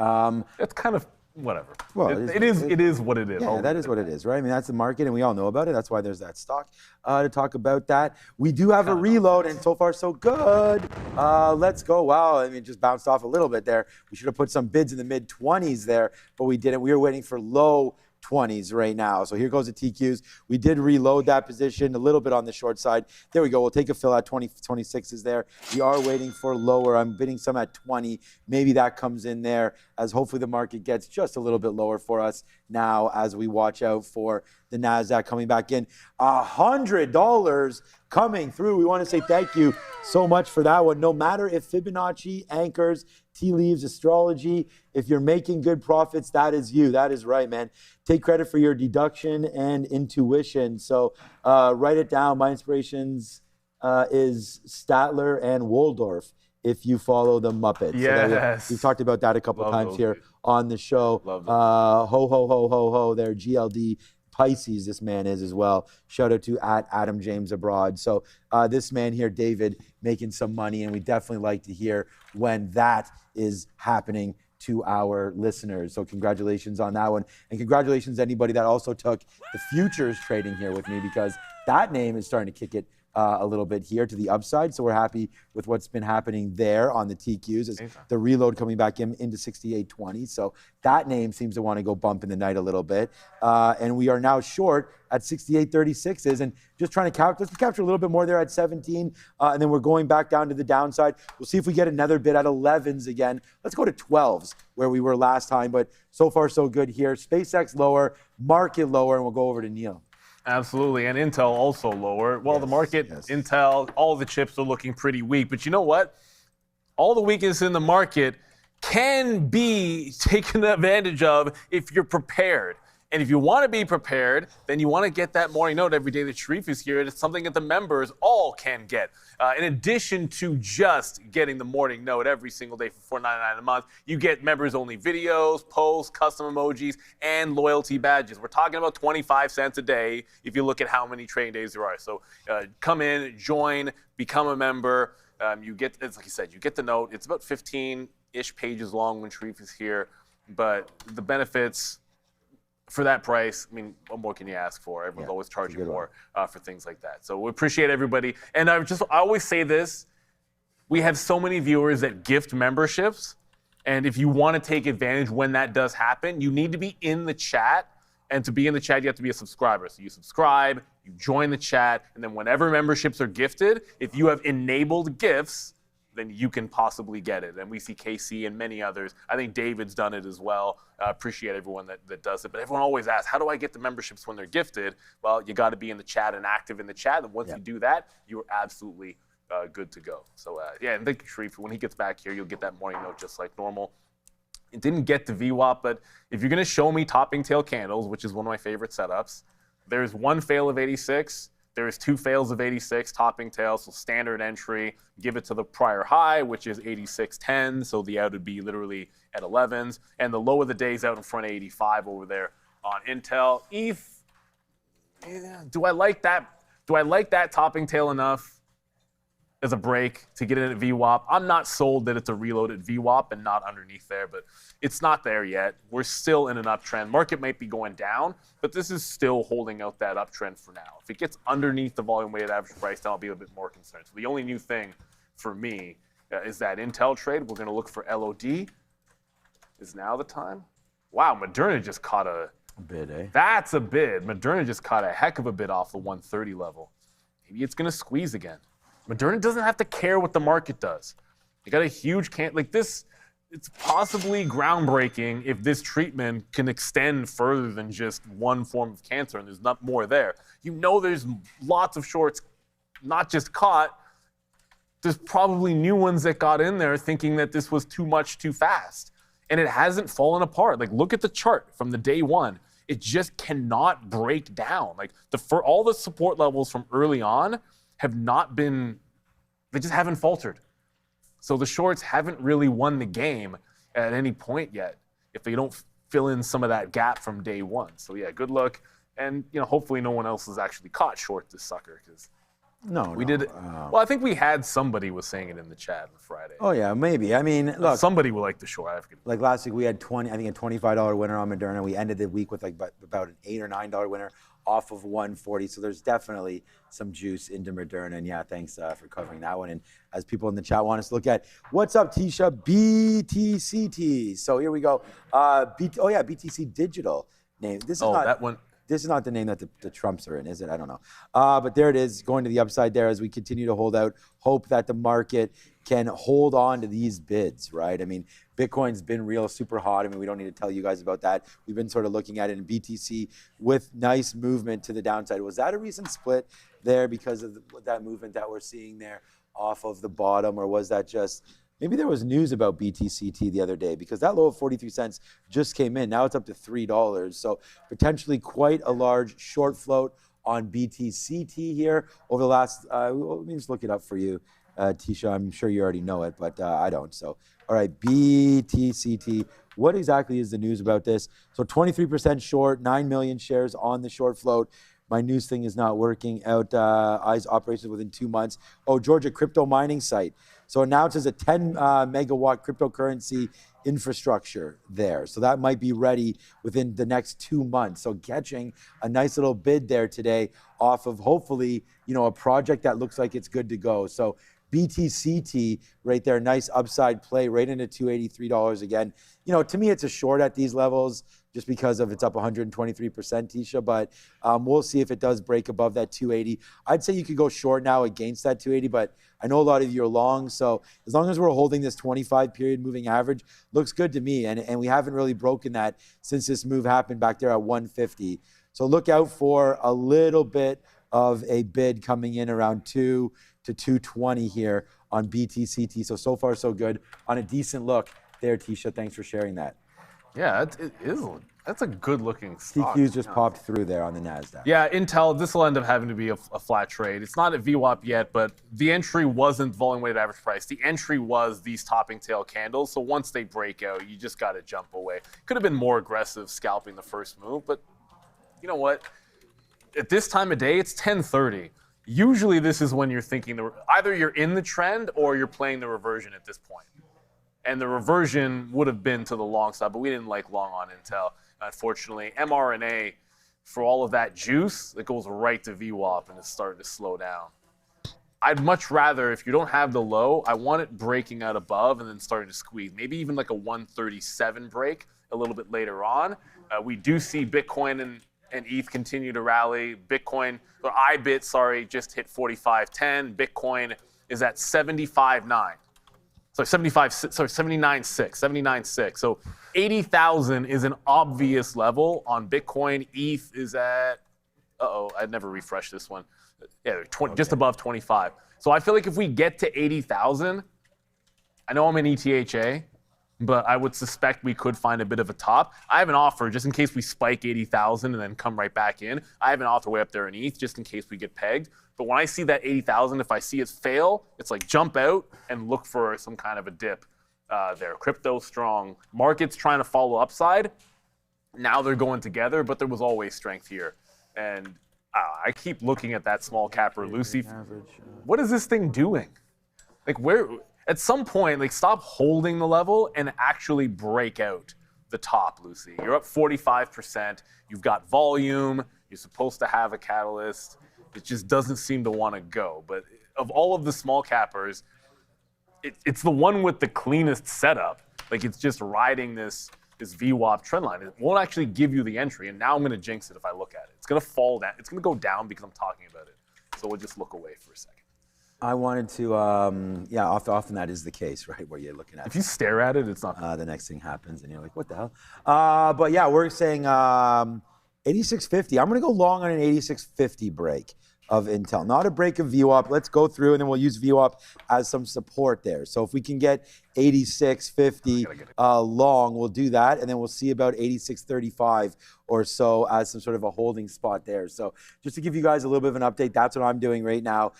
It's kind of whatever. Well, it is what it is. Yeah, that is what it is, right? I mean, that's the market, and we all know about it. That's why there's that stock to talk about that. We do have a reload, and so far so good. Let's go. Wow, I mean, just bounced off a little bit there. We should have put some bids in the mid-20s there, but we didn't. We were waiting for low 20s right now. So here goes the TQs. We did reload that position a little bit on the short side. There we go. We'll take a fill at 26s there. We are waiting for lower. I'm bidding some at 20. Maybe that comes in there as hopefully the market gets just a little bit lower for us now as we watch out for the NASDAQ coming back in. $100 coming through. We want to say thank you so much for that one. No matter if Fibonacci, anchors, tea leaves, astrology, if you're making good profits, that is you. That is right, man. Take credit for your deduction and intuition. So write it down. My inspirations is Statler and Waldorf, if you follow the Muppets. Yes. So we've talked about that a couple of times here on the show. Love ho, ho, ho, ho, ho there. GLD Pisces, this man is as well. Shout out to Adam James Abroad. So this man here, David, making some money, and we definitely like to hear when that is happening to our listeners. So congratulations on that one. And congratulations to anybody that also took the futures trading here with me, because that name is starting to kick it a little bit here to the upside. So we're happy with what's been happening there on the TQs as the reload coming back into 68.20. So that name seems to want to go bump in the night a little bit. And we are now short at 68.36s and just trying to let's capture a little bit more there at 17. And then we're going back down to the downside. We'll see if we get another bid at 11s again. Let's go to 12s where we were last time, but so far so good here. SpaceX lower, market lower, and we'll go over to Neil. Absolutely, and Intel also lower. Well, the market, Intel, all the chips are looking pretty weak. But you know what? All the weakness in the market can be taken advantage of if you're prepared. And if you want to be prepared, then you want to get that morning note every day that Sharif is here. It's something that the members all can get. In addition to just getting the morning note every single day for $4.99 a month, you get members-only videos, posts, custom emojis, and loyalty badges. We're talking about 25 cents a day if you look at how many trading days there are. So come in, join, become a member. You get, it's like you said, you get the note. It's about 15-ish pages long when Sharif is here, but the benefits for that price, I mean, what more can you ask for? Everyone's always charging more for things like that. So we appreciate everybody. And I always say this, we have so many viewers that gift memberships. And if you want to take advantage when that does happen, you need to be in the chat. And to be in the chat, you have to be a subscriber. So you subscribe, you join the chat, and then whenever memberships are gifted, if you have enabled gifts, then you can possibly get it. And we see KC and many others. I think David's done it as well. Appreciate everyone that does it. But everyone always asks, how do I get the memberships when they're gifted? Well, you got to be in the chat and active in the chat. And once you do that, you're absolutely good to go. So, yeah, and thank you, Sharif. When he gets back here, you'll get that morning note just like normal. It didn't get to VWAP, but if you're going to show me topping tail candles, which is one of my favorite setups, there's one fail of 86. There's 2 fails of 86, topping tail, so standard entry. Give it to the prior high, which is 86.10, so the out would be literally at 11s. And the low of the day is out in front of 85 over there on Intel. ETH, do I like that? Do I like that topping tail enough as a break to get in at VWAP? I'm not sold that it's a reload at VWAP and not underneath there, but it's not there yet. We're still in an uptrend. Market might be going down, but this is still holding out that uptrend for now. If it gets underneath the volume weighted average price, then I'll be a bit more concerned. So the only new thing for me is that Intel trade. We're going to look for LOD. Is now the time? Wow, Moderna just caught a bid, eh? That's a bid. Moderna just caught a heck of a bid off the 130 level. Maybe it's going to squeeze again. Moderna doesn't have to care what the market does. You got a huge like this. It's possibly groundbreaking if this treatment can extend further than just one form of cancer, and there's not more there. You know, there's lots of shorts, not just caught. There's probably new ones that got in there thinking that this was too much too fast, and it hasn't fallen apart. Like, look at the chart from the day one. It just cannot break down. Like all the support levels from early on have not been, they just haven't faltered. So the shorts haven't really won the game at any point yet if they don't fill in some of that gap from day one. So yeah, good luck. And hopefully no one else has actually caught short this sucker, because we did it. Well, I think we had somebody was saying it in the chat on Friday. Oh yeah, maybe. I mean, look, somebody will like the short. Like last week we had a $25 winner on Moderna. We ended the week with like about an $8 or $9 winner off of 140. So there's definitely some juice into Moderna. And yeah, thanks for covering that one. And as people in the chat want us to look at, what's up, Tisha? BTCT. So here we go. BTC Digital name. This is not that one. This is not the name that the Trumps are in, is it? I don't know. But there it is, going to the upside there as we continue to hold out hope that the market can hold on to these bids, right? I mean, Bitcoin's been real super hot. I mean, we don't need to tell you guys about that. We've been sort of looking at it in BTC with nice movement to the downside. Was that a recent split there because of that movement that we're seeing there off of the bottom, or was that just... Maybe there was news about BTCT the other day, because that low of 43 cents just came in. Now it's up to $3. So potentially quite a large short float on BTCT here over the last, let me just look it up for you, Tisha. I'm sure you already know it, but I don't. So, all right, BTCT. What exactly is the news about this? So 23% short, 9 million shares on the short float. My news thing is not working out. Eyes operations within 2 months. Oh, Georgia crypto mining site. So announces a 10 megawatt cryptocurrency infrastructure there. So that might be ready within the next 2 months. So catching a nice little bid there today off of hopefully, a project that looks like it's good to go. So BTCT right there, nice upside play right into $283 again. To me, it's a short at these levels just because of it's up 123%, Tisha, but we'll see if it does break above that 280. I'd say you could go short now against that 280, but I know a lot of you are long, so as long as we're holding this 25 period moving average, looks good to me, and we haven't really broken that since this move happened back there at 150. So look out for a little bit of a bid coming in around 2 to 220 here on BTCT. So far so good on a decent look there, Tisha. Thanks for sharing that. Yeah, it is. That's a good-looking stock. TQ's just popped through there on the NASDAQ. Yeah, Intel, this will end up having to be a flat trade. It's not at VWAP yet, but the entry wasn't volume-weighted average price. The entry was these topping tail candles, so once they break out, you just got to jump away. Could have been more aggressive scalping the first move, but you know what? At this time of day, it's 10:30. Usually this is when you're thinking, either you're in the trend or you're playing the reversion at this point. And the reversion would have been to the long side, but we didn't like long on Intel, unfortunately. mRNA, for all of that juice, it goes right to VWAP and it's starting to slow down. I'd much rather, if you don't have the low, I want it breaking out above and then starting to squeeze. Maybe even like a 137 break a little bit later on. We do see Bitcoin and ETH continue to rally. IBIT, just hit 45.10. Bitcoin is at 75.9. Sorry, 79.6. So 80,000 is an obvious level on Bitcoin. ETH is at, I'd never refreshed this one. Yeah, just above 25. So I feel like if we get to 80,000, I know I'm in ETHA, but I would suspect we could find a bit of a top. I have an offer just in case we spike 80,000 and then come right back in. I have an offer way up there in ETH just in case we get pegged. But when I see that 80,000, if I see it fail, it's like jump out and look for some kind of a dip there. Crypto strong. Markets trying to follow upside. Now they're going together, but there was always strength here. And I keep looking at that small capper, Lucy. What is this thing doing? Like where? At some point, like stop holding the level and actually break out the top, Lucy. You're up 45%. You've got volume. You're supposed to have a catalyst. It just doesn't seem to want to go. But of all of the small cappers, it's the one with the cleanest setup. Like it's just riding this VWAP trend line. It won't actually give you the entry. And now I'm going to jinx it if I look at it. It's going to fall down. It's going to go down because I'm talking about it. So we'll just look away for a second. I wanted to, often that is the case, right? Where you're looking at if you stare at it, it's not. The next thing happens and you're like, what the hell? But yeah, we're saying 86.50. I'm going to go long on an 86.50 break of Intel. Not a break of VWAP. Let's go through and then we'll use VWAP as some support there. So if we can get 86.50 long, we'll do that. And then we'll see about 86.35 or so as some sort of a holding spot there. So just to give you guys a little bit of an update, that's what I'm doing right now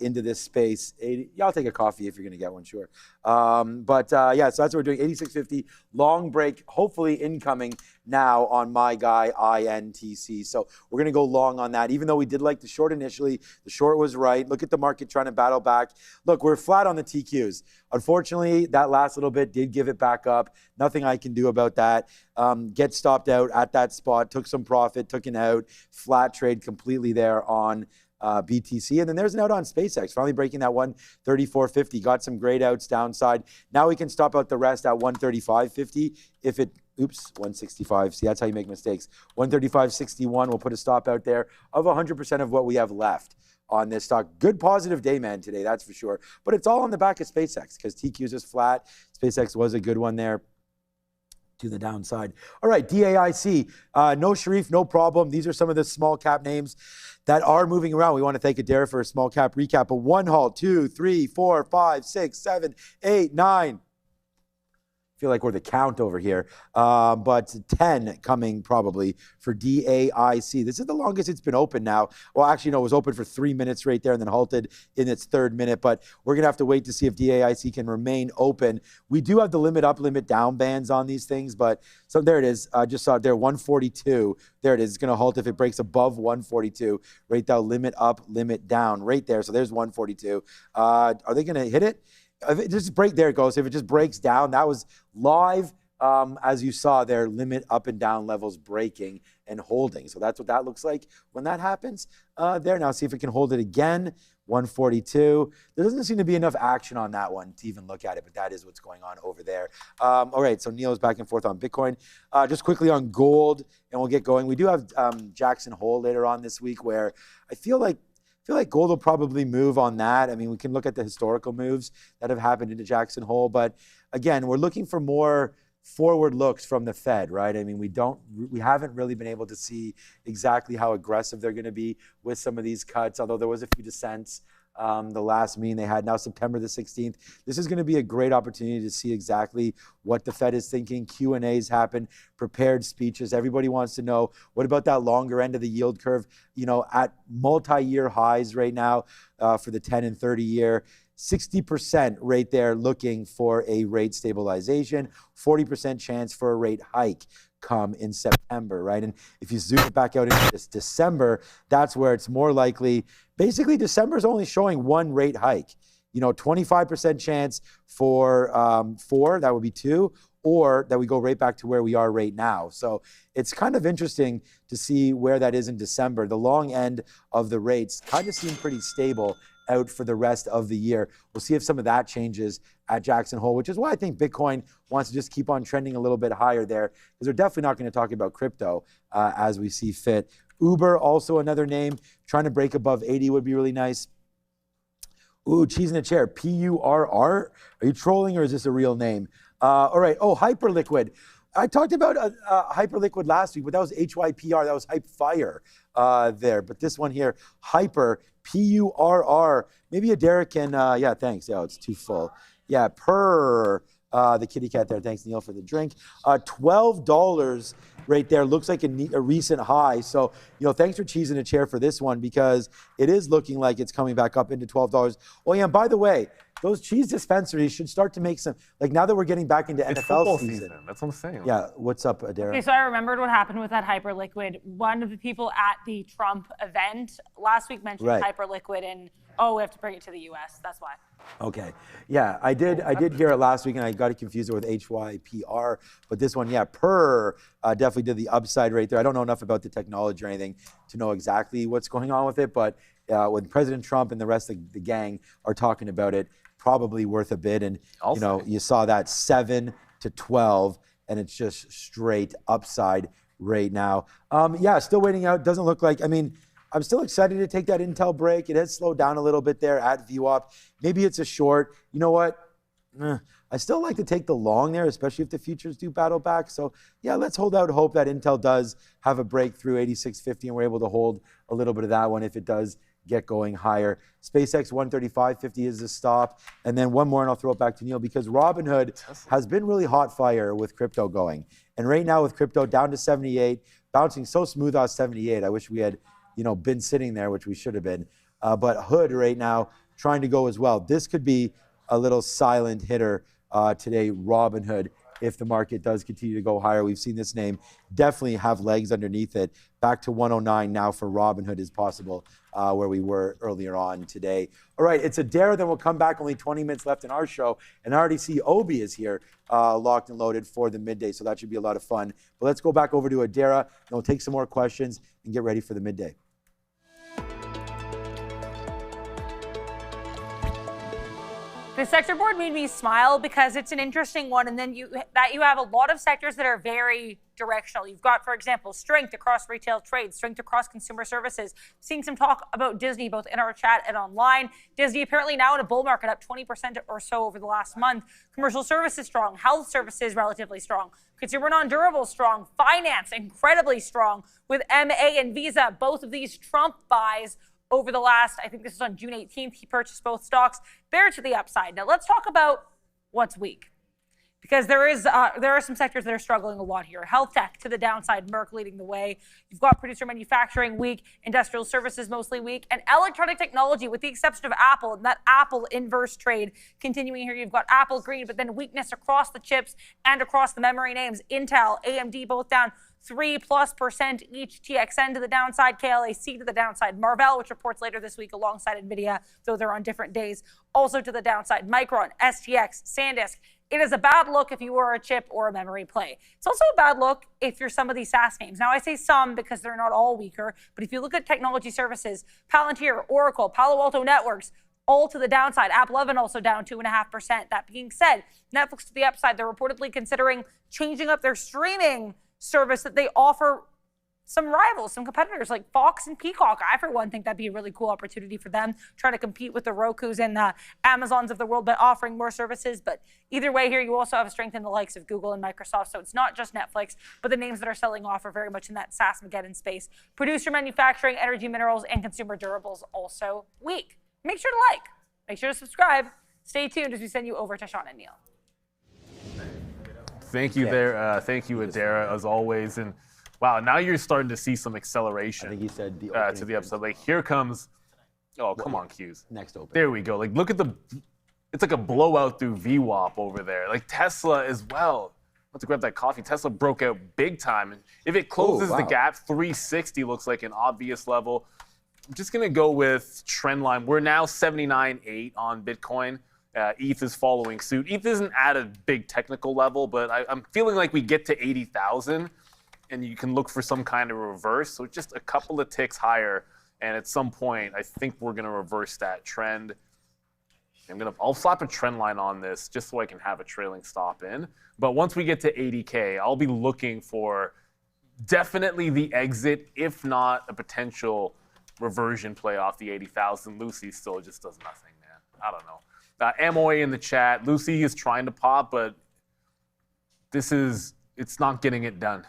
into this space. I'll take a coffee if you're going to get one, sure. So that's what we're doing, 86.50, long break, hopefully incoming now on my guy, INTC. So we're going to go long on that. Even though we did like the short initially, the short was right. Look at the market trying to battle back. Look, we're flat on the TQs. Unfortunately, that last little bit did give it back up. Nothing I can do about that. Get stopped out at that spot, took some profit, took an out, flat trade completely there on BTC. And then there's an out on SpaceX, finally breaking that 134.50. Got some great outs downside. Now we can stop out the rest at 135.50. If it, 165. See, that's how you make mistakes. 135.61, we'll put a stop out there of 100% of what we have left on this stock. Good positive day, man, today, that's for sure. But it's all on the back of SpaceX because TQ's is flat. SpaceX was a good one there to the downside. All right, DAIC, no Sharif, no problem. These are some of the small cap names that are moving around. We want to thank Adair for a small cap recap. But 1 halt, 2, 3, 4, 5, 6, 7, 8, 9. Feel like we're the count over here, but 10 coming probably for DAIC. This is the longest it's been open now. Well, actually, no, it was open for 3 minutes right there and then halted in its third minute, but we're going to have to wait to see if DAIC can remain open. We do have the limit up, limit down bands on these things, but so there it is. I just saw it there, 142. There it is. It's going to halt if it breaks above 142. Right now, limit up, limit down right there. So there's 142. Are they going to hit it? If it just break, there it goes. If it just breaks down, that was live, as you saw there, limit up and down levels breaking and holding. So that's what that looks like when that happens there. Now see if it can hold it again, 142. There doesn't seem to be enough action on that one to even look at it, but that is what's going on over there. All right, so Neil's back and forth on Bitcoin. Just quickly on gold, and we'll get going. We do have Jackson Hole later on this week where I feel like gold will probably move on that. I mean, we can look at the historical moves that have happened into Jackson Hole, but again, we're looking for more forward looks from the Fed, right? I mean, we haven't really been able to see exactly how aggressive they're going to be with some of these cuts, although there was a few dissents. The last meeting they had now September the 16th. This is going to be a great opportunity to see exactly what the Fed is thinking. Q&As happen, prepared speeches. Everybody wants to know, what about that longer end of the yield curve? You know, at multi-year highs right now for the 10 and 30 year. 60% right there looking for a rate stabilization, 40% chance for a rate hike come in September, right? And if you zoom it back out into this December, that's where it's more likely. Basically, December is only showing one rate hike. You know, 25% chance for 4, that would be 2, or that we go right back to where we are right now. So it's kind of interesting to see where that is in December. The long end of the rates kind of seem pretty stable out for the rest of the year. We'll see if some of that changes at Jackson Hole, which is why I think Bitcoin wants to just keep on trending a little bit higher there, because they're definitely not going to talk about crypto as we see fit. Uber, also another name, trying to break above 80 would be really nice. Ooh, cheese in a chair. PURR. Are you trolling or is this a real name? All right. Oh, Hyperliquid. I talked about Hyperliquid last week, but that was HYPR. That was Hype Fire there. But this one here, Hyper, PURR. Maybe Adara can, yeah, thanks. Yeah, it's too full. Yeah, the kitty cat there. Thanks, Neil, for the drink. $12 right there. Looks like a recent high. So, thanks for cheese in a chair for this one because it is looking like it's coming back up into $12. Oh, yeah, and by the way, those cheese dispensaries should start to make some, like now that we're getting back into It's NFL football season. That's what I'm saying. Yeah, what's up, Adara? Okay, so I remembered what happened with that Hyperliquid. One of the people at the Trump event last week mentioned Right. Hyperliquid and, we have to bring it to the US. That's why. Okay. Yeah, I did hear it last week and I got it confused with HYPR, but this one, yeah, definitely did the upside right there. I don't know enough about the technology or anything to know exactly what's going on with it, but when President Trump and the rest of the gang are talking about it, probably worth a bid. And, you saw that 7 to 12 and it's just straight upside right now. Yeah, still waiting out. Doesn't look like, I'm still excited to take that Intel break. It has slowed down a little bit there at VWAP. Maybe it's a short. You know what? I still like to take the long there, especially if the futures do battle back. So, yeah, let's hold out hope that Intel does have a breakthrough 8650 and we're able to hold a little bit of that one if it does get going higher. SpaceX 135.50 is the stop. And then one more, and I'll throw it back to Neil, because Robinhood has been really hot fire with crypto going. And right now with crypto down to 78, bouncing so smooth off 78. I wish we had been sitting there, which we should have been. But Hood right now trying to go as well. This could be a little silent hitter today, Robinhood, if the market does continue to go higher. We've seen this name definitely have legs underneath it. Back to 109 now for Robinhood is possible, where we were earlier on today. All right, it's Adara, then we'll come back. Only 20 minutes left in our show. And I already see Obi is here, locked and loaded for the midday, so that should be a lot of fun. But let's go back over to Adara, and we'll take some more questions and get ready for the midday. The sector board made me smile because it's an interesting one, and then you have a lot of sectors that are very directional. You've got, for example, strength across retail trade, strength across consumer services. Seeing some talk about Disney both in our chat and online. Disney apparently now in a bull market, up 20% or so over the last month. Commercial services strong, health services relatively strong, consumer non-durable strong, finance incredibly strong with MA and Visa, both of these Trump buys over the last, I think this is on June 18th, he purchased both stocks. They're to the upside. Now let's talk about what's weak, because there are some sectors that are struggling a lot here. Health tech to the downside, Merck leading the way. You've got producer manufacturing weak, industrial services mostly weak, and electronic technology with the exception of Apple, and that Apple inverse trade continuing here. You've got Apple green, but then weakness across the chips and across the memory names. Intel, AMD both down 3+% each. TXN to the downside, KLAC to the downside. Marvell, which reports later this week alongside Nvidia, though they're on different days, also to the downside. Micron, STX, SanDisk. It is a bad look if you are a chip or a memory play. It's also a bad look if you're some of these SaaS names. Now, I say some because they're not all weaker, but if you look at technology services, Palantir, Oracle, Palo Alto Networks, all to the downside. AppLovin also down 2.5%. That being said, Netflix to the upside. They're reportedly considering changing up their streaming service that they offer some rivals, some competitors like Fox and Peacock. I, for one, think that'd be a really cool opportunity for them, trying to compete with the Rokus and the Amazons of the world by offering more services. But either way here, you also have a strength in the likes of Google and Microsoft. So it's not just Netflix, but the names that are selling off are very much in that SaaS-mageddon space. Producer manufacturing, energy minerals, and consumer durables also weak. Make sure to like, make sure to subscribe. Stay tuned as we send you over to Sean and Neil. Thank you there. Thank you, Adara, as always. And wow, now you're starting to see some acceleration. I think he said to the upside. Like here comes, oh, come on, Q's. Next open. There we go. Like look at it's like a blowout through VWAP over there. Like Tesla as well. Let's grab that coffee. Tesla broke out big time. And if it closes the gap, 360 looks like an obvious level. I'm just going to go with trend line. We're now 79.8 on Bitcoin. ETH is following suit. ETH isn't at a big technical level, but I'm feeling like we get to 80,000 and you can look for some kind of reverse. So just a couple of ticks higher. And at some point, I think we're going to reverse that trend. I'll slap a trend line on this just so I can have a trailing stop in. But once we get to 80K, I'll be looking for definitely the exit, if not a potential reversion play off the 80,000. Lucy still just does nothing, man. I don't know. Amoy in the chat. Lucy is trying to pop, but it's not getting it done.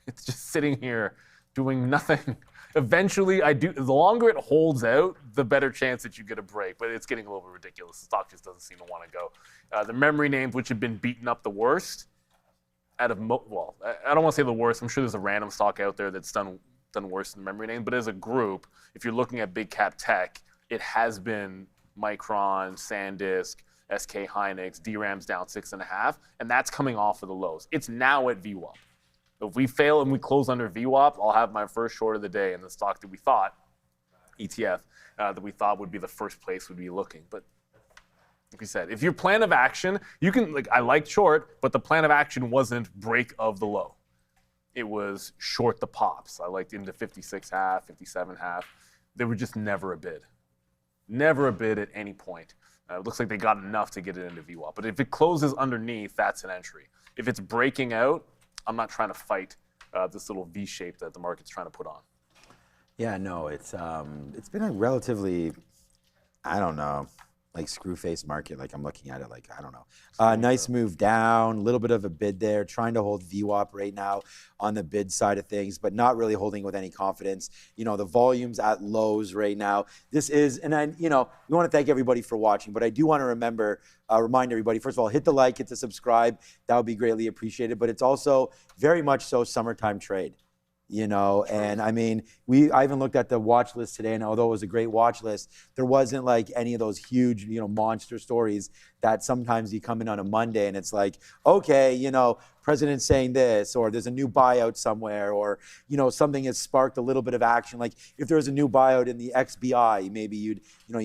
It's just sitting here doing nothing. Eventually, the longer it holds out, the better chance that you get a break, but it's getting a little bit ridiculous. The stock just doesn't seem to want to go. The memory names, which have been beaten up the worst, I don't want to say the worst. I'm sure there's a random stock out there that's done worse than the memory name, but as a group, if you're looking at big cap tech, it has been Micron, SanDisk, SK Hynix, DRAM's down 6.5, and that's coming off of the lows. It's now at VWAP. If we fail and we close under VWAP, I'll have my first short of the day in the stock that we thought, ETF, that we thought would be the first place we'd be looking. But like we said, if your plan of action, you can, I liked short, but the plan of action wasn't break of the low. It was short the pops. I liked into 56.5, 57.5. They were just never a bid. Never a bid at any point. It looks like they got enough to get it into VWAP. But if it closes underneath, that's an entry. If it's breaking out, I'm not trying to fight this little V shape that the market's trying to put on. Yeah, no, it's been a relatively, I don't know, screw face market. I'm looking at it I don't know. Nice move down, a little bit of a bid there, trying to hold VWAP right now on the bid side of things, but not really holding with any confidence. The volume's at lows right now. This is, and we want to thank everybody for watching, but I do want to remind everybody, first of all, hit the like, hit the subscribe. That would be greatly appreciated, but it's also very much so summertime trade. And I mean, I even looked at the watch list today, and although it was a great watch list, there wasn't any of those huge, monster stories that sometimes you come in on a Monday and it's okay, president's saying this, or there's a new buyout somewhere, or, something has sparked a little bit of action. If there was a new buyout in the XBI, maybe you'd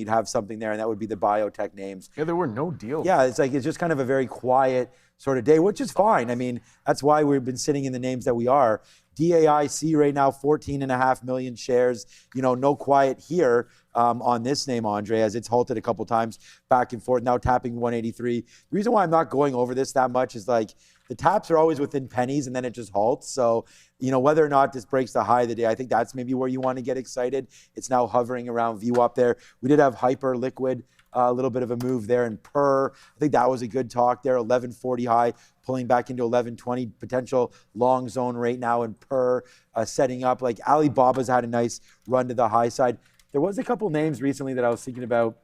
have something there, and that would be the biotech names. Yeah, there were no deals. Yeah, it's just kind of a very quiet sort of day, which is fine. I mean, that's why we've been sitting in the names that we are. DAIC right now, 14.5 million shares. No quiet here on this name, Andre, as it's halted a couple times back and forth, now tapping 183. The reason why I'm not going over this that much is the taps are always within pennies and then it just halts. So, whether or not this breaks the high of the day, I think that's maybe where you want to get excited. It's now hovering around VWAP there. We did have Hyper Liquid, a little bit of a move there in PER. I think that was a good talk there. 1140 high, pulling back into 1120, potential long zone right now in PER, setting up. Alibaba's had a nice run to the high side. There was a couple names recently that I was thinking about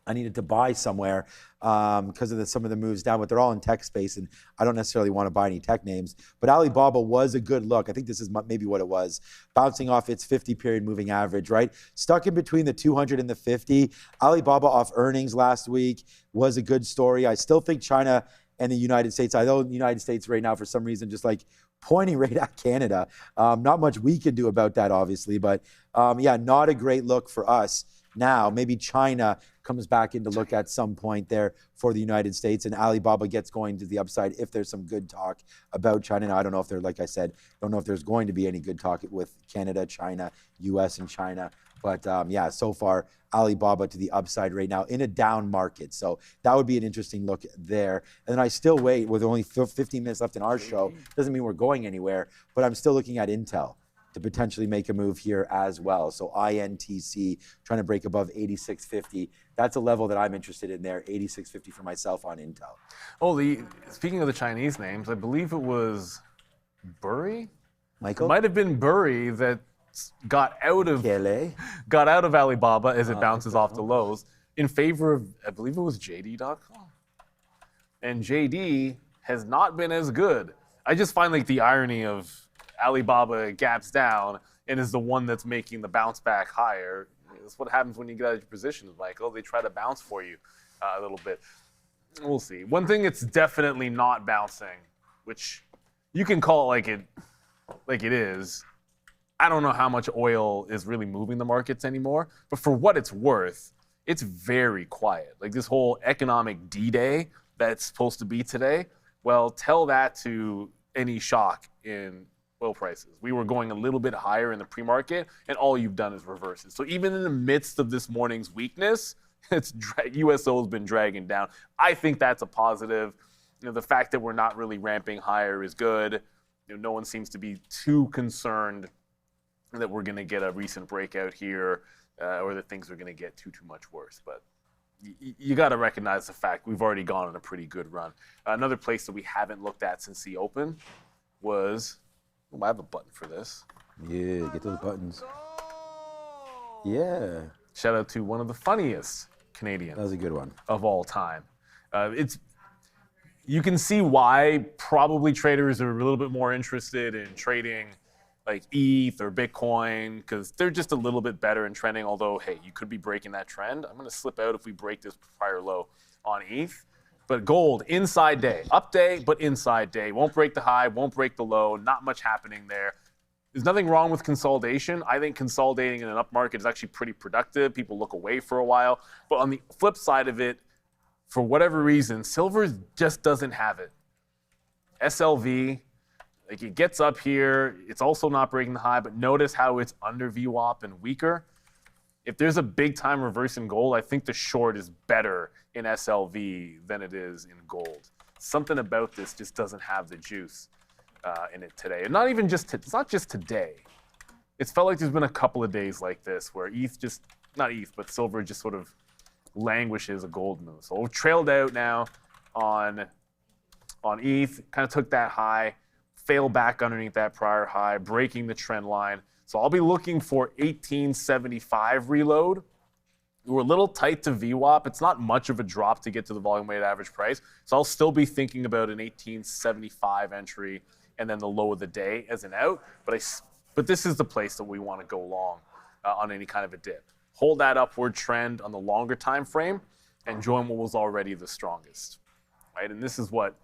I needed to buy somewhere because of some of the moves down, but they're all in tech space, and I don't necessarily want to buy any tech names. But Alibaba was a good look. I think this is maybe what it was, bouncing off its 50-period moving average, right? Stuck in between the 200 and the 50. Alibaba off earnings last week was a good story. I still think China and the United States, I know the United States right now for some reason just pointing right at Canada. Not much we can do about that, obviously, but yeah, not a great look for us. Now, maybe China comes back into look at some point there for the United States, and Alibaba gets going to the upside if there's some good talk about China. Now, I don't know if there, like I said, don't know if there's going to be any good talk with Canada, China, US, and China. But yeah, so far, Alibaba to the upside right now in a down market. So that would be an interesting look there. And then I still wait with only 15 minutes left in our show. Doesn't mean we're going anywhere, but I'm still looking at Intel to potentially make a move here as well. So INTC trying to break above 86.50. That's a level that I'm interested in there, 86.50 for myself on Intel. Oh, speaking of the Chinese names, I believe it was Burry? Michael? It might have been Burry that got out of Alibaba as it bounces off the lows in favor of, I believe it was JD.com. And JD has not been as good. I just find the irony of Alibaba gaps down and is the one that's making the bounce back higher. That's what happens when you get out of your positions, Michael. They try to bounce for you a little bit. We'll see. One thing it's definitely not bouncing, which you can call it like it is. I don't know how much oil is really moving the markets anymore, but for what it's worth, it's very quiet. This whole economic D-Day that's supposed to be today, well, tell that to any shock in oil prices. We were going a little bit higher in the pre-market, and all you've done is reverse it. So even in the midst of this morning's weakness, USO has been dragging down. I think that's a positive. The fact that we're not really ramping higher is good. No one seems to be too concerned that we're going to get a recent breakout here, or that things are going to get too much worse. But you got to recognize the fact we've already gone on a pretty good run. Another place that we haven't looked at since the open was, I have a button for this. Yeah, get those buttons. Yeah. Shout out to one of the funniest Canadians. That was a good one. Of all time. You can see why probably traders are a little bit more interested in trading like ETH or Bitcoin, because they're just a little bit better in trending, although, hey, you could be breaking that trend. I'm going to slip out if we break this prior low on ETH. But gold, inside day. Up day, but inside day. Won't break the high, won't break the low. Not much happening there. There's nothing wrong with consolidation. I think consolidating in an up market is actually pretty productive. People look away for a while. But on the flip side of it, for whatever reason, silver just doesn't have it. SLV, like it gets up here. It's also not breaking the high, but notice how it's under VWAP and weaker. If there's a big time reverse in gold, I think the short is better in SLV than it is in gold. Something about this just doesn't have the juice in it today. And not even just, it's not just today. It's felt like there's been a couple of days like this where ETH just, not ETH, but silver just sort of languishes a gold move. So we've trailed out now on ETH, kind of took that high, failed back underneath that prior high, breaking the trend line. So I'll be looking for 1875 reload. We're a little tight to VWAP. It's not much of a drop to get to the volume weighted average price. So I'll still be thinking about an 1875 entry and then the low of the day as an out. But this is the place that we want to go long on any kind of a dip. Hold that upward trend on the longer time frame and join what was already the strongest, right? And this is what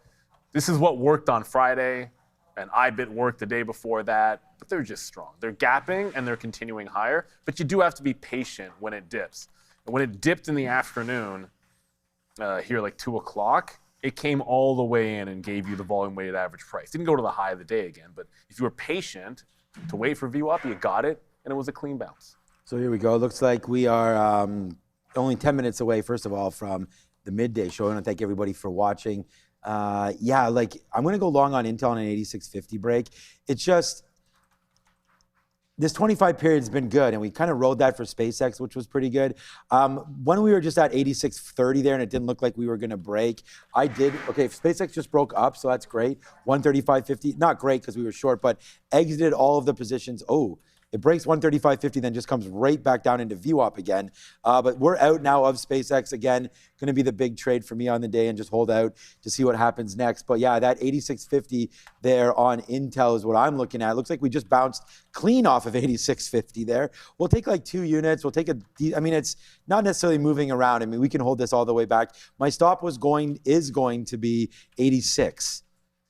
worked on Friday, and IBIT worked the day before that, but they're just strong. They're gapping and they're continuing higher, but you do have to be patient when it dips. And when it dipped in the afternoon, here like 2 o'clock, it came all the way in and gave you the volume weighted average price. Didn't go to the high of the day again, but if you were patient to wait for VWAP, you got it, and it was a clean bounce. So here we go. Looks like we are only 10 minutes away, first of all, from the midday show. I want to thank everybody for watching. Yeah, like I'm going to go long on Intel on an 8650 break. It's just, this 25 period has been good, and we kind of rode that for SpaceX, which was pretty good. When we were just at 8630 there, and it didn't look like we were going to break, okay, SpaceX just broke up, so that's great. 135.50, not great because we were short, but exited all of the positions. Oh, it breaks 135.50, then just comes right back down into VWAP again. But we're out now of SpaceX again. Going to be the big trade for me on the day and just hold out to see what happens next. But yeah, that 86.50 there on Intel is what I'm looking at. Looks like we just bounced clean off of 86.50 there. We'll take like 2 units. We'll take it's not necessarily moving around. I mean, we can hold this all the way back. My stop is going to be 86.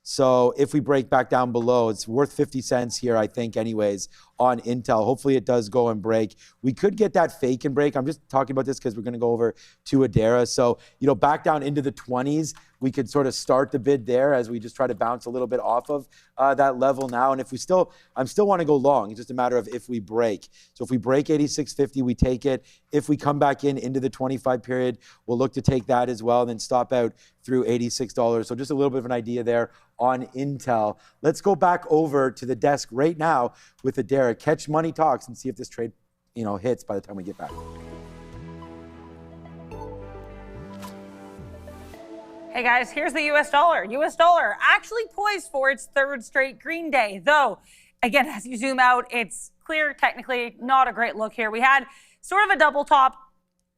So if we break back down below, it's worth 50 cents here, I think, anyways, on Intel. Hopefully it does go and break. We could get that fake and break. I'm just talking about this because we're going to go over to Adara. So, back down into the 20s, we could sort of start the bid there as we just try to bounce a little bit off of that level now. And if I'm still want to go long. It's just a matter of if we break. So if we break 86.50, we take it. If we come back into the 25 period, we'll look to take that as well and then stop out through $86. So just a little bit of an idea there on Intel. Let's go back over to the desk right now with Adara, catch money talks, and see if this trade, hits by the time we get back. Hey guys, here's the US dollar. US dollar actually poised for its 3rd straight green day, though, again, as you zoom out, it's clear, technically not a great look here. We had sort of a double top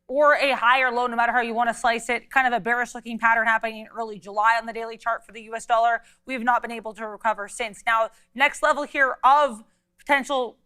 or a higher low, no matter how you want to slice it, kind of a bearish looking pattern happening in early July on the daily chart for the US dollar. We have not been able to recover since. Now, next level here of potential,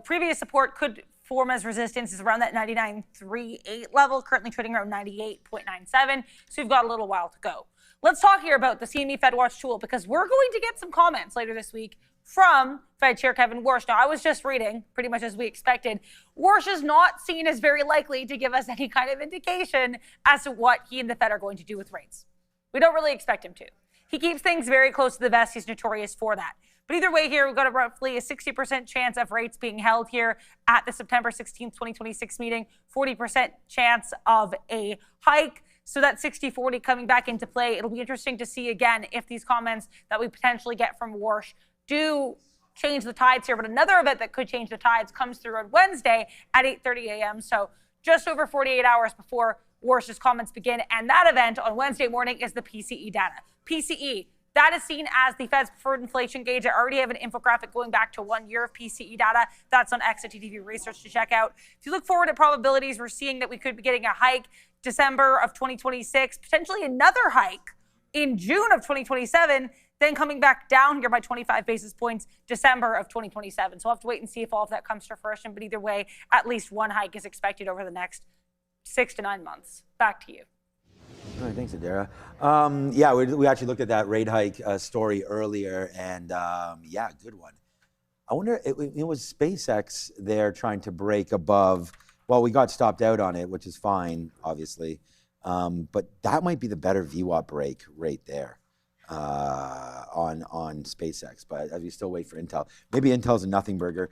previous support could form as resistance is around that 99.38 level, currently trading around 98.97. So we've got a little while to go. Let's talk here about the CME FedWatch tool, because we're going to get some comments later this week from Fed Chair Kevin Warsh. Now, I was just reading, pretty much as we expected, Warsh is not seen as very likely to give us any kind of indication as to what he and the Fed are going to do with rates. We don't really expect him to. He keeps things very close to the vest. He's notorious for that. But either way here, we've got roughly a 60% chance of rates being held here at the September 16th, 2026 meeting, 40% chance of a hike. So that 60-40 coming back into play. It'll be interesting to see, again, if these comments that we potentially get from Warsh do change the tides here. But another event that could change the tides comes through on Wednesday at 8:30 a.m. So just over 48 hours before Warsh's comments begin. And that event on Wednesday morning is the PCE data. PCE, that is seen as the Fed's preferred inflation gauge. I already have an infographic going back to 1 year of PCE data. That's on XOTTV Research to check out. If you look forward at probabilities, we're seeing that we could be getting a hike December of 2026, potentially another hike in June of 2027, then coming back down here by 25 basis points December of 2027. So we'll have to wait and see if all of that comes to fruition. But either way, at least one hike is expected over the next 6 to 9 months. Back to you. All right, thanks, Adara. Yeah, we actually looked at that rate hike story earlier, and yeah, good one. I wonder, it was SpaceX there trying to break above. Well, we got stopped out on it, which is fine, obviously. But that might be the better VWAP break right there on SpaceX. But as we still wait for Intel, maybe Intel's a nothing burger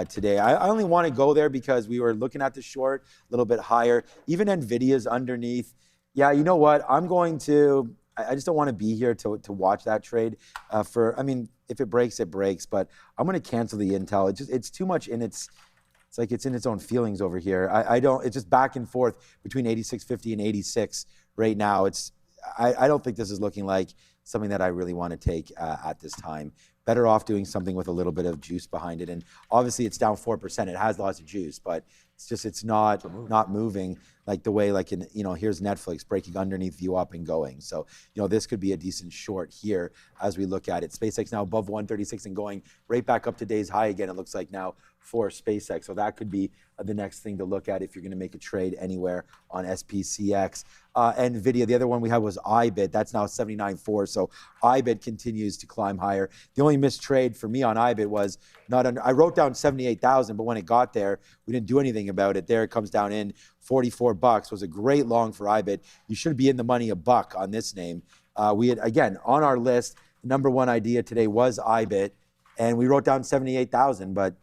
today. I only want to go there because we were looking at the short a little bit higher. Even Nvidia's underneath. Yeah, you know what? I'm going to. I just don't want to be here to watch that trade. I mean, if it breaks, it breaks. But I'm going to cancel the Intel. It's too much in its. It's like it's in its own feelings over here. I don't. It's just back and forth between 86.50 and 86 right now. I don't think this is looking like something that I really want to take at this time. Better off doing something with a little bit of juice behind it. And obviously, it's down 4%. It has lots of juice, but it's not moving like the way here's Netflix breaking underneath VWAP and going. So this could be a decent short here as we look at it. SpaceX now above 136 and going right back up to day's high again. It looks like now for SpaceX. So that could be the next thing to look at if you're going to make a trade anywhere on SPCX. Nvidia, the other one we had was IBIT. That's now 79.4. So IBIT continues to climb higher. The only missed trade for me on IBIT was I wrote down 78,000, but when it got there, we didn't do anything about it. There it comes down in 44 bucks. Was a great long for IBIT. You should be in the money $1 on this name. We had, again, on our list, number one idea today was IBIT, and we wrote down 78,000, but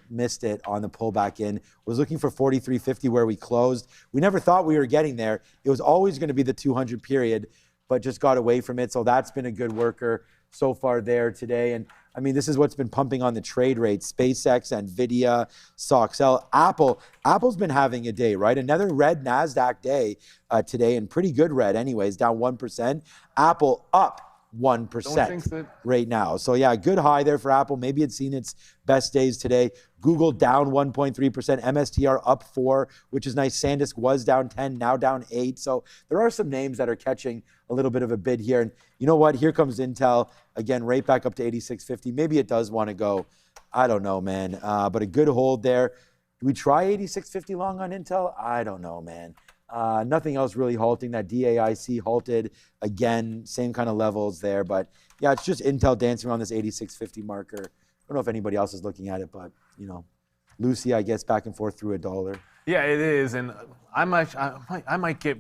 missed it on the pullback in. Was looking for 43.50 where we closed. We never thought we were getting there. It was always going to be the 200 period, but just got away from it. So that's been a good worker so far there today. And I mean, this is what's been pumping on the trade rate. SpaceX, Nvidia, SoxL, Apple. Apple's been having a day, right? Another red NASDAQ day today, and pretty good red anyways, down 1%. Apple up 1% right now. So yeah, good high there for Apple. Maybe it's seen its best days today. Google down 1.3%, MSTR up 4, which is nice. SanDisk was down 10, now down 8. So there are some names that are catching a little bit of a bid here. And you know what? Here comes Intel again, right back up to 86.50. Maybe it does want to go. I don't know, man. But a good hold there. Do we try 86.50 long on Intel? I don't know, man. Nothing else really halting. That DAIC halted again, same kind of levels there. But yeah, it's just Intel dancing around this 86.50 marker. I don't know if anybody else is looking at it, but Lucy, I guess, back and forth through $1. Yeah, it is, and I might get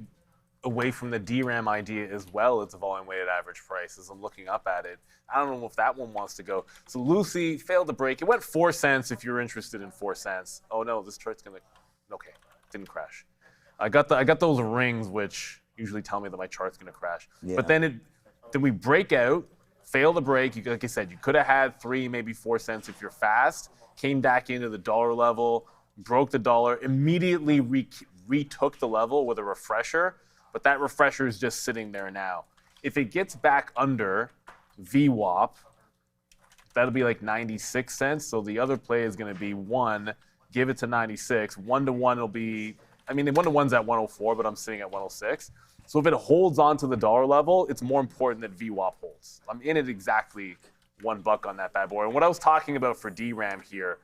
away from the DRAM idea as well as the volume weighted average price as I'm looking up at it. I don't know if that one wants to go. So Lucy failed to break. It went 4 cents if you're interested in 4 cents. Oh no, this chart's gonna. Okay, didn't crash. I got those rings which usually tell me that my chart's gonna crash. Yeah. But then we break out, fail to break. Like I said, you could have had 3, maybe 4 cents if you're fast. Came back into the dollar level, broke the dollar, immediately retook the level with a refresher. But that refresher is just sitting there now. If it gets back under VWAP, that'll be like 96 cents. So the other play is gonna be 1, give it to 96. 1-to-1 will be. I mean, the 1-to-1's at 104, but I'm sitting at 106. So if it holds on to the dollar level, it's more important that VWAP holds. I'm in it exactly $1 on that bad boy. And what I was talking about for DRAM here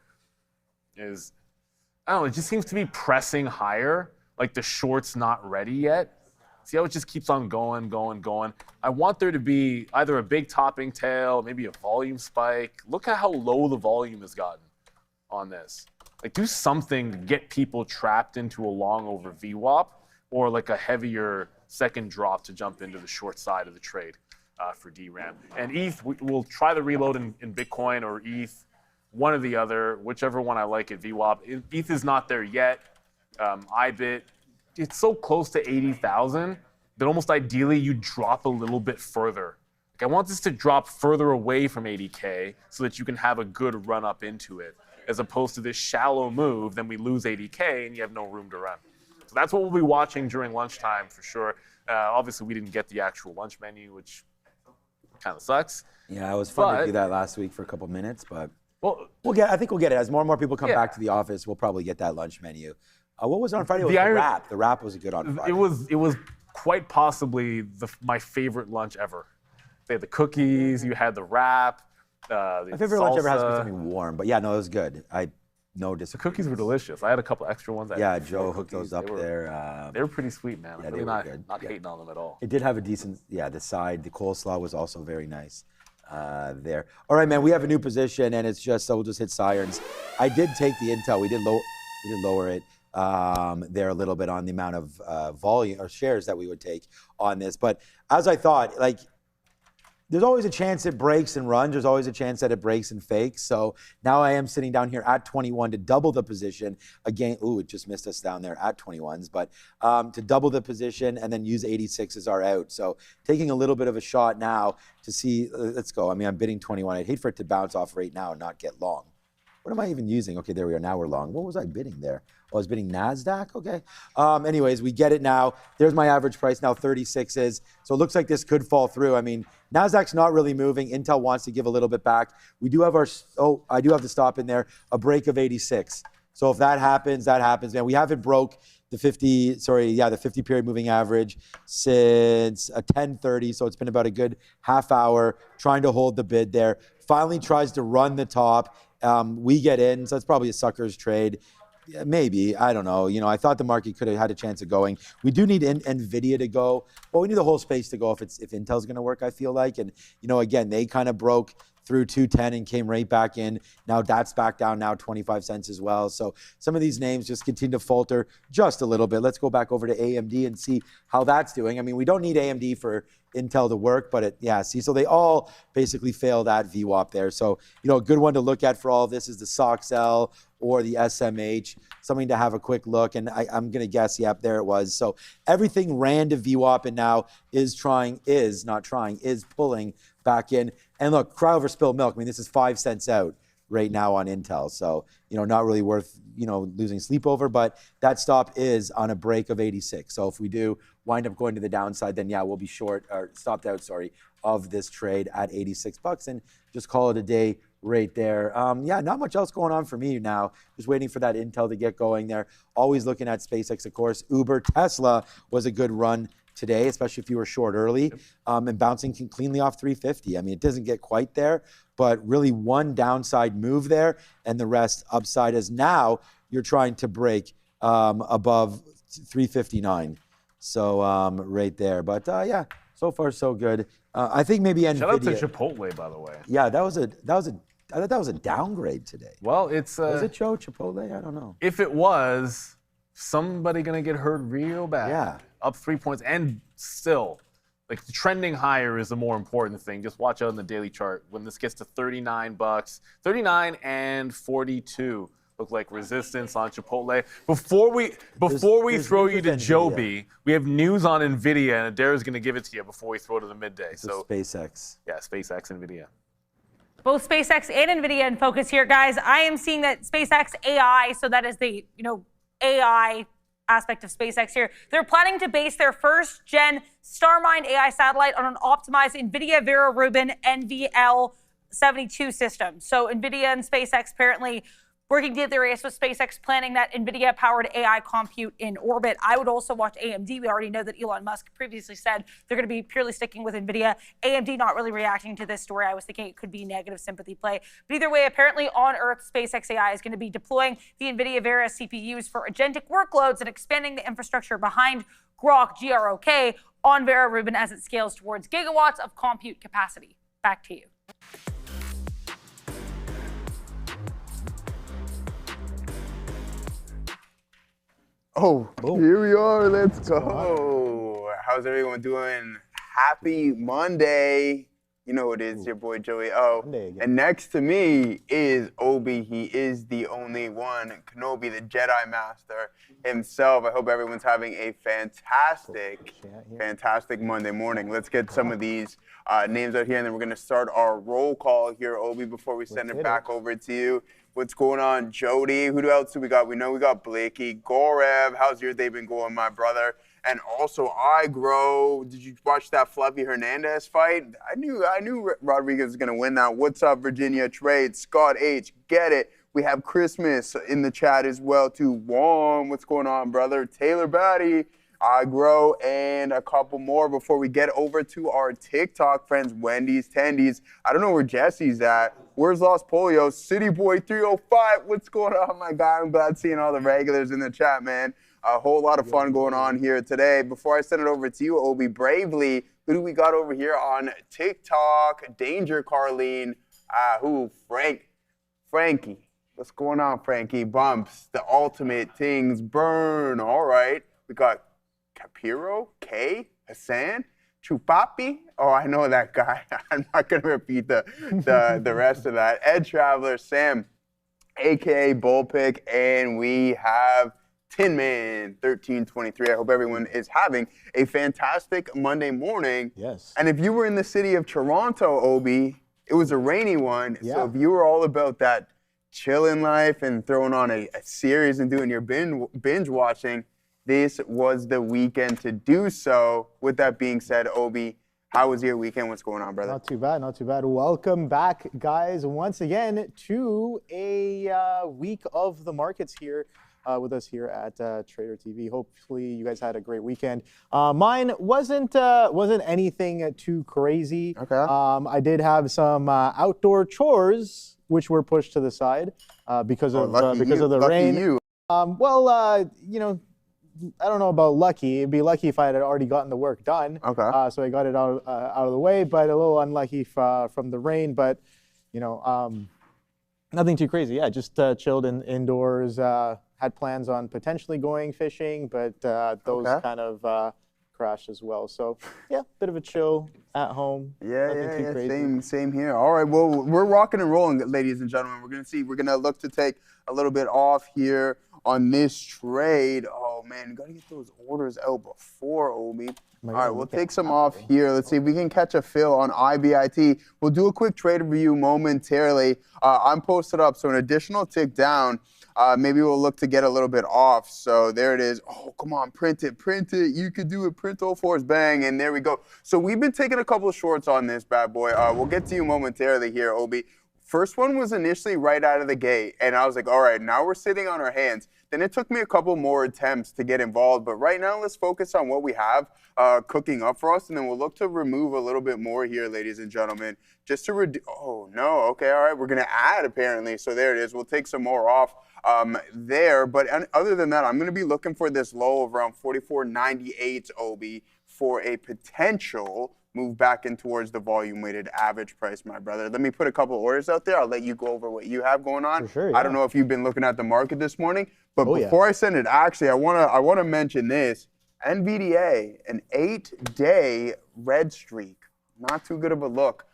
is, I don't know, it just seems to be pressing higher, like the short's not ready yet. See how it just keeps on going. I want there to be either a big topping tail, maybe a volume spike. Look at how low the volume has gotten on this. Like, do something to get people trapped into a long over VWAP, or like a heavier second drop to jump into the short side of the trade for DRAM. And ETH, we'll try the reload in Bitcoin or ETH, one or the other, whichever one I like at VWAP. ETH is not there yet. IBIT, it's so close to 80,000 that almost ideally you drop a little bit further. Like, I want this to drop further away from 80K so that you can have a good run up into it, as opposed to this shallow move, then we lose 80K and you have no room to run. So that's what we'll be watching during lunchtime for sure. Obviously, we didn't get the actual lunch menu, which kind of sucks. Yeah, it was fun to do that last week for a couple minutes, but well, I think we'll get it. As more and more people come back to the office, we'll probably get that lunch menu. What was on Friday? It was the wrap. The wrap was good on Friday. It was quite possibly my favorite lunch ever. They had the cookies, you had the wrap, my favorite lunch ever has to be something warm, but yeah, no, it was good. The cookies were delicious. I had a couple extra ones. Yeah, Joe hooked those up there. They were pretty sweet, man. Yeah, I'm really not hating on them at all. It did have a decent, the side, the coleslaw was also very nice there. All right, man, we have a new position, and it's just, so we'll just hit sirens. I did take the Intel. We did lower it there a little bit on the amount of volume or shares that we would take on this. But as I thought, like, there's always a chance it breaks and runs. There's always a chance that it breaks and fakes. So now I am sitting down here at 21 to double the position. Again, ooh, it just missed us down there at 21s. But to double the position and then use 86 as our out. So taking a little bit of a shot now to see, let's go. I mean, I'm bidding 21. I'd hate for it to bounce off right now and not get long. What am I even using? Okay, there we are. Now we're long. What was I bidding there? Oh, I was bidding NASDAQ? Okay. Anyways, we get it now. There's my average price now, 36 is. So it looks like this could fall through. I mean, NASDAQ's not really moving. Intel wants to give a little bit back. We do have I do have to stop in there, a break of 86. So if that happens, man. We haven't broke the 50 period moving average since 10:30. So it's been about a good half hour trying to hold the bid there. Finally tries to run the top. We get in, so it's probably a sucker's trade. Yeah, maybe, I don't know. I thought the market could have had a chance of going. We do need Nvidia to go, but we need the whole space to go if Intel's going to work, I feel like. And, again, they kind of broke through 210 and came right back in. Now that's back down now 25 cents as well. So some of these names just continue to falter just a little bit. Let's go back over to AMD and see how that's doing. I mean, we don't need AMD for Intel to work, but so they all basically failed at VWAP there. So, a good one to look at for all of this is the SOXL or the SMH, something to have a quick look. And I'm going to guess, yep, there it was. So everything ran to VWAP and now is pulling back in. And look, cry over spilled milk. I mean, this is 5 cents out right now on Intel. So, not really worth, losing sleep over, but that stop is on a break of 86. So if we do wind up going to the downside, then yeah, we'll be stopped out, of this trade at $86 and just call it a day right there. Not much else going on for me now. Just waiting for that Intel to get going there. Always looking at SpaceX, of course. Uber, Tesla was a good run today, especially if you were short early, and bouncing cleanly off 350. I mean, it doesn't get quite there, but really one downside move there and the rest upside as now you're trying to break above 359. So right there, but so far so good. I think maybe Nvidia. Shout out to Chipotle, by the way. Yeah, I thought that was a downgrade today. Well, it's was it Joe Chipotle? I don't know. If it was, somebody gonna get hurt real bad. Yeah. Up 3 points, and still, like, trending higher is the more important thing. Just watch out on the daily chart. When this gets to $39, 39 and 42 look like resistance on Chipotle. Before we throw you to Joby, we have news on Nvidia, and Adara's gonna give it to you before we throw to the midday. So SpaceX. Yeah, SpaceX, Nvidia. Both SpaceX and Nvidia in focus here, guys. I am seeing that SpaceX AI, so that is the AI aspect of SpaceX here. They're planning to base their first gen Starmind AI satellite on an optimized Nvidia Vera Rubin NVL72 system. So Nvidia and SpaceX apparently working together with SpaceX, planning that NVIDIA-powered AI compute in orbit. I would also watch AMD. We already know that Elon Musk previously said they're going to be purely sticking with NVIDIA. AMD not really reacting to this story. I was thinking it could be negative sympathy play. But either way, apparently on Earth, SpaceX AI is going to be deploying the NVIDIA Vera CPUs for agentic workloads and expanding the infrastructure behind Grok, G-R-O-K, on Vera Rubin as it scales towards gigawatts of compute capacity. Back to you. Oh, here we are. Let's go. How's everyone doing? Happy Monday. You know it is, your boy Joey O. And next to me is Obi. He is the only one, Kenobi, the Jedi Master himself. I hope everyone's having a fantastic Monday morning. Let's get some of these names out here, and then we're going to start our roll call here, Obi, before we send it back over to you. What's going on, Jody? Who else do we got? We know we got Blakey. Gorev, how's your day been going, my brother? And also, I grow. Did you watch that Fluffy Hernandez fight? I knew Rodriguez was gonna win that. What's up, Virginia Trade? Scott H, get it. We have Christmas in the chat as well too. Wong, what's going on, brother? Taylor Batty, I grow, and a couple more before we get over to our TikTok friends, Wendy's Tendies. I don't know where Jesse's at. Where's Los Polios? City Boy 305. What's going on, my guy? I'm glad seeing all the regulars in the chat, man. A whole lot of fun going on here today. Before I send it over to you, Obi, bravely, who do we got over here on TikTok? Danger Carlene. Frankie. What's going on, Frankie? Bumps. The ultimate things burn. All right. We got Capiro, K, Hassan, Chupapi. Oh, I know that guy. I'm not going to repeat the rest of that. Ed Traveler, Sam, a.k.a. Bullpick, and we have Tin Man 1323. I hope everyone is having a fantastic Monday morning. Yes. And if you were in the city of Toronto, Obi, it was a rainy one. Yeah. So if you were all about that chilling life and throwing on a series and doing your binge watching, this was the weekend to do so. With that being said, Obi, how was your weekend? What's going on, brother? Not too bad, not too bad. Welcome back, guys, once again to a week of the markets here with us here at Trader TV. Hopefully, you guys had a great weekend. Mine wasn't anything too crazy. Okay. I did have some outdoor chores, which were pushed to the side because of the rain. You. You know, I don't know about lucky. It'd be lucky if I had already gotten the work done. Okay. So I got it out of the way, but a little unlucky from the rain. But you know, nothing too crazy. Yeah, just chilled indoors. Had plans on potentially going fishing, but those kind of crashed as well. So yeah, bit of a chill at home. Nothing too crazy. Same here. All right, well, we're rocking and rolling, ladies and gentlemen. We're gonna look to take a little bit off here on this trade. Oh man, you gotta get those orders out before, Obi. All right, we'll take some off here. Let's see if we can catch a fill on IBIT. We'll do a quick trade review momentarily. I'm posted up, so an additional tick down. Maybe we'll look to get a little bit off. So there it is. Oh, come on, print it. You could do it. Print 04's bang, and there we go. So we've been taking a couple of shorts on this bad boy. We'll get to you momentarily here, Obi. First one was initially right out of the gate, and I was like, all right, now we're sitting on our hands. Then it took me a couple more attempts to get involved, but right now let's focus on what we have cooking up for us, and then we'll look to remove a little bit more here, ladies and gentlemen, just to reduce. Oh, no, okay, all right, we're going to add apparently, so there it is. We'll take some more off there, but other than that, I'm going to be looking for this low of around 44.98, Obi, for a potential move back in towards the volume-weighted average price, my brother. Let me put a couple orders out there. I'll let you go over what you have going on. For sure, yeah. I don't know if you've been looking at the market this morning, but before I send it, actually, I wanna mention this. Nvidia, an 8-day red streak. Not too good of a look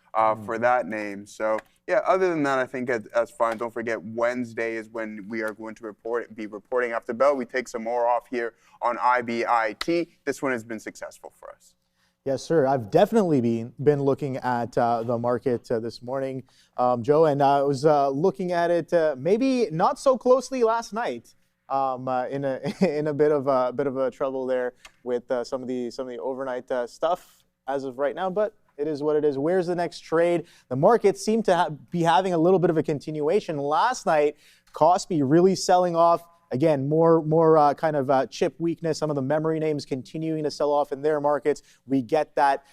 for that name. So, yeah, other than that, I think that's fine. Don't forget, Wednesday is when we are going to be reporting after bell. We take some more off here on IBIT. This one has been successful for us. Yes, sir. I've definitely been looking at the market this morning, Joe, and I was looking at it maybe not so closely last night. In a bit of a trouble there with some of the overnight stuff as of right now, but it is what it is. Where's the next trade? The market seemed to be having a little bit of a continuation last night. Kospi really selling off. Again, more kind of chip weakness. Some of the memory names continuing to sell off in their markets. We get that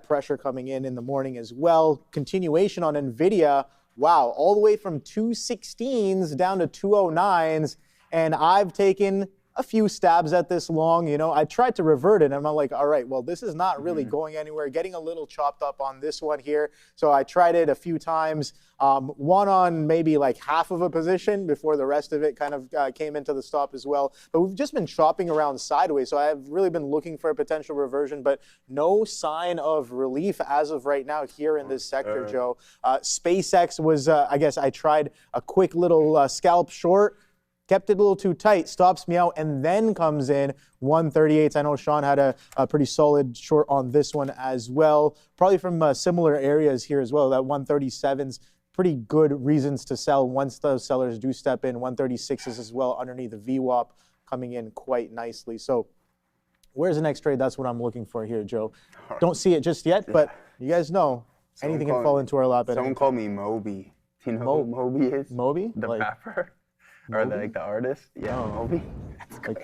pressure coming in the morning as well. Continuation on Nvidia. Wow, all the way from 216s down to 209s, and I've taken a few stabs at this long. You know, I tried to revert it, and I'm like, all right, well, this is not really going anywhere. Getting a little chopped up on this one here. So I tried it a few times. One on maybe like half of a position before the rest of it kind of came into the stop as well. But we've just been chopping around sideways. So I have really been looking for a potential reversion, but no sign of relief as of right now here in this sector, Joe. SpaceX was, I guess I tried a quick little scalp short. Kept it a little too tight, stops me out, and then comes in 138s. I know Sean had a pretty solid short on this one as well. Probably from similar areas here as well. That 137s pretty good reasons to sell once those sellers do step in. 136s as well underneath the VWAP coming in quite nicely. So where's the next trade? That's what I'm looking for here, Joe. Don't see it just yet, but you guys know anything can fall into our lap. Someone called me Moby. Do you know who Moby is? Moby? The rapper? Or like the artist? Yeah, Moby. That's crazy.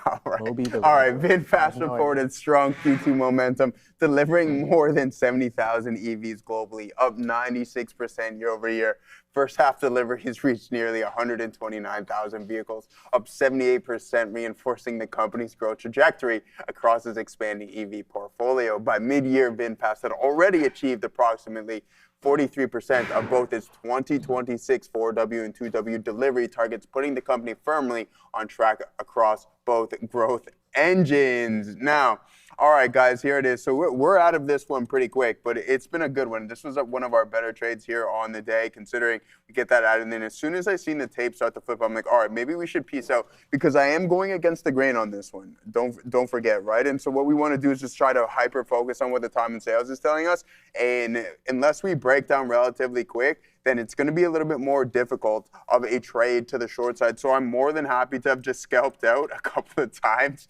All right. Moby All right, VinFast reported strong Q2 momentum, delivering more than 70,000 EVs globally, up 96% year over year. First half deliveries reached nearly 129,000 vehicles, up 78%, reinforcing the company's growth trajectory across its expanding EV portfolio. By mid-year, VinFast had already achieved approximately 43% of both its 2026 4W and 2W delivery targets, putting the company firmly on track across both growth engines. Now, all right, guys, here it is. So we're out of this one pretty quick, but it's been a good one. This was one of our better trades here on the day, considering we get that out. And then as soon as I seen the tape start to flip, I'm like, all right, maybe we should peace out, because I am going against the grain on this one. Don't forget, right? And so what we want to do is just try to hyper focus on what the time and sales is telling us. And unless we break down relatively quick, then it's going to be a little bit more difficult of a trade to the short side. So I'm more than happy to have just scalped out a couple of times.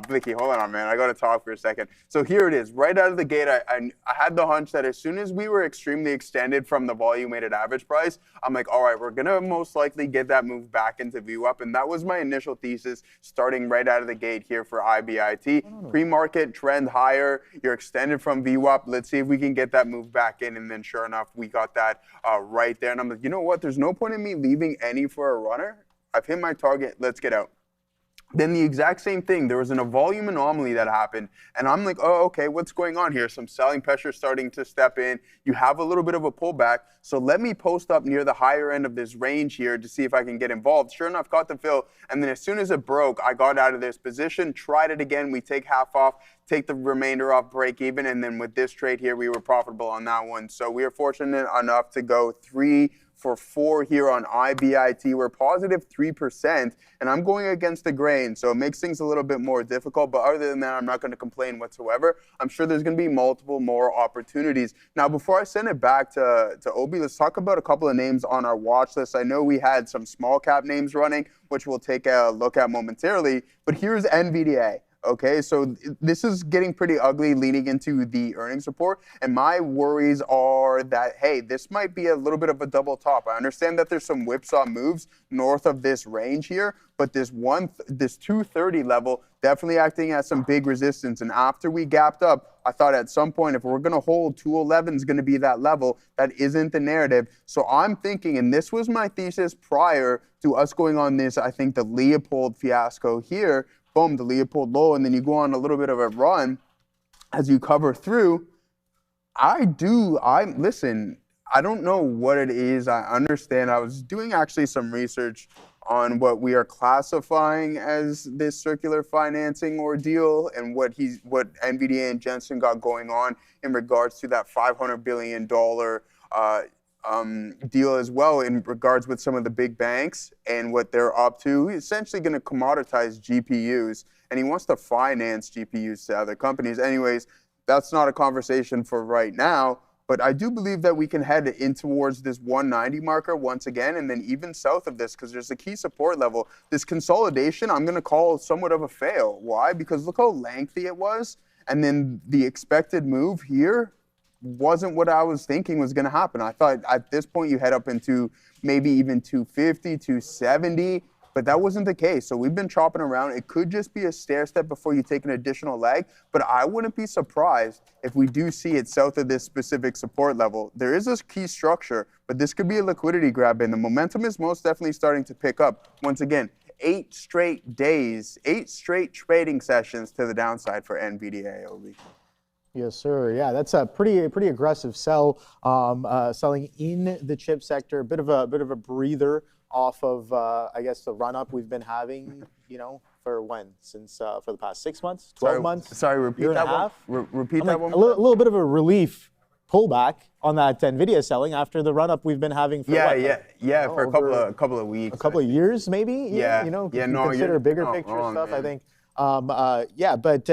Blicky, hold on, man. I got to talk for a second. So here it is. Right out of the gate, I had the hunch that as soon as we were extremely extended from the volume-weighted average price, I'm like, all right, we're going to most likely get that move back into VWAP. And that was my initial thesis starting right out of the gate here for IBIT. Pre-market trend higher. You're extended from VWAP. Let's see if we can get that move back in. And then sure enough, we got that right there. And I'm like, you know what? There's no point in me leaving any for a runner. I've hit my target. Let's get out. Then the exact same thing. There was a volume anomaly that happened. And I'm like, oh, okay, what's going on here? Some selling pressure starting to step in. You have a little bit of a pullback. So let me post up near the higher end of this range here to see if I can get involved. Sure enough, got the fill. And then as soon as it broke, I got out of this position, tried it again. We take half off, take the remainder off, break even. And then with this trade here, we were profitable on that one. So we are fortunate enough to go 3 for 4 here on IBIT. We're positive 3%, and I'm going against the grain, so it makes things a little bit more difficult. But other than that, I'm not going to complain whatsoever. I'm sure there's going to be multiple more opportunities. Now, before I send it back to Obi, let's talk about a couple of names on our watch list. I know we had some small cap names running, which we'll take a look at momentarily, but here's Nvidia. Okay, so this is getting pretty ugly leading into the earnings report. And my worries are that, hey, this might be a little bit of a double top. I understand that there's some whipsaw moves north of this range here, but this 230 level definitely acting as some big resistance. And after we gapped up, I thought at some point, if we're going to hold 211 is going to be that level. That isn't the narrative. So I'm thinking, and this was my thesis prior to us going on this, I think the Leopold fiasco here, boom, the Leopold low, and then you go on a little bit of a run as you cover through. Listen, I don't know what it is. I understand. I was doing actually some research on what we are classifying as this circular financing ordeal and what Nvidia and Jensen got going on in regards to that $500 billion deal as well in regards with some of the big banks and what they're up to. He's essentially going to commoditize GPUs, and he wants to finance GPUs to other companies. Anyways, that's not a conversation for right now, but I do believe that we can head in towards this 190 marker once again, and then even south of this, because there's a key support level. This consolidation, I'm going to call somewhat of a fail. Why? Because look how lengthy it was, and then the expected move here wasn't what I was thinking was going to happen. I thought at this point you head up into maybe even 250, 270, but that wasn't the case. So we've been chopping around. It could just be a stair step before you take an additional leg, but I wouldn't be surprised if we do see it south of this specific support level. There is this key structure, but this could be a liquidity grab, and the momentum is most definitely starting to pick up. Once again, 8 straight days, 8 straight trading sessions to the downside for Nvidia, Obi. Yes, sir. Yeah, that's a pretty aggressive sell. Selling in the chip sector, a bit of a breather off of I guess the run up we've been having. For when? Since for the past 6 months, 12 months. Sorry, repeat that one. Repeat that one. A little bit of a relief pullback on that Nvidia selling after the run up we've been having for for a couple of weeks, a couple of years maybe. Consider bigger picture stuff. I think. But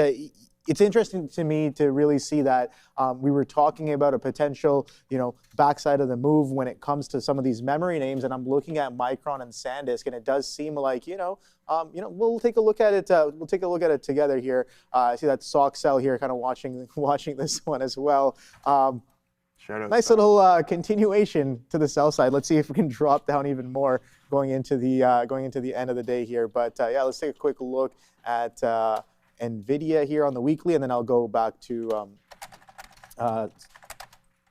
it's interesting to me to really see that we were talking about a potential, backside of the move when it comes to some of these memory names, and I'm looking at Micron and SanDisk, and it does seem like, we'll take a look at it. We'll take a look at it together here. I see that sock sell here, kind of watching this one as well. Nice little continuation to the sell side. Let's see if we can drop down even more going into the end of the day here. But yeah, let's take a quick look at Nvidia here on the weekly, and then I'll go back to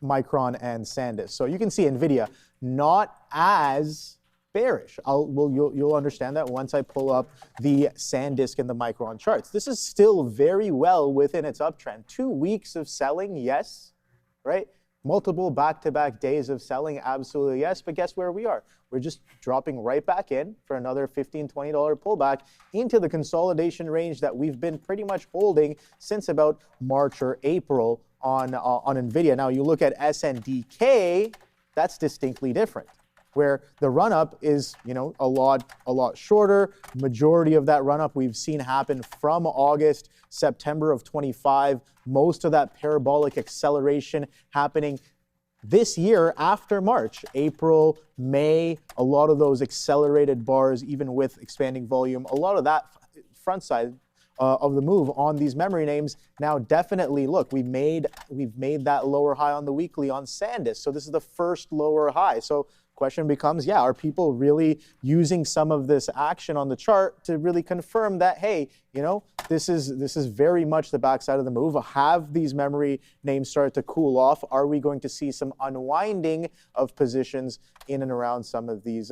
Micron and SanDisk. So you can see Nvidia not as bearish. You'll understand that once I pull up the SanDisk and the Micron charts. This is still very well within its uptrend. 2 weeks of selling, yes, right? Multiple back-to-back days of selling, absolutely yes, but guess where we are? We're just dropping right back in for another $15, $20 pullback into the consolidation range that we've been pretty much holding since about March or April on Nvidia. Now you look at SNDK, that's distinctly different, where the run-up is, a lot shorter. Majority of that run-up we've seen happen from August, September of 25. Most of that parabolic acceleration happening this year after March, April, May, a lot of those accelerated bars, even with expanding volume, a lot of that front side of the move on these memory names. Now definitely, look, we've made that lower high on the weekly on SanDisk. So this is the first lower high. So question becomes, are people really using some of this action on the chart to really confirm that, hey, this is very much the backside of the move? Have these memory names started to cool off? Are we going to see some unwinding of positions in and around some of these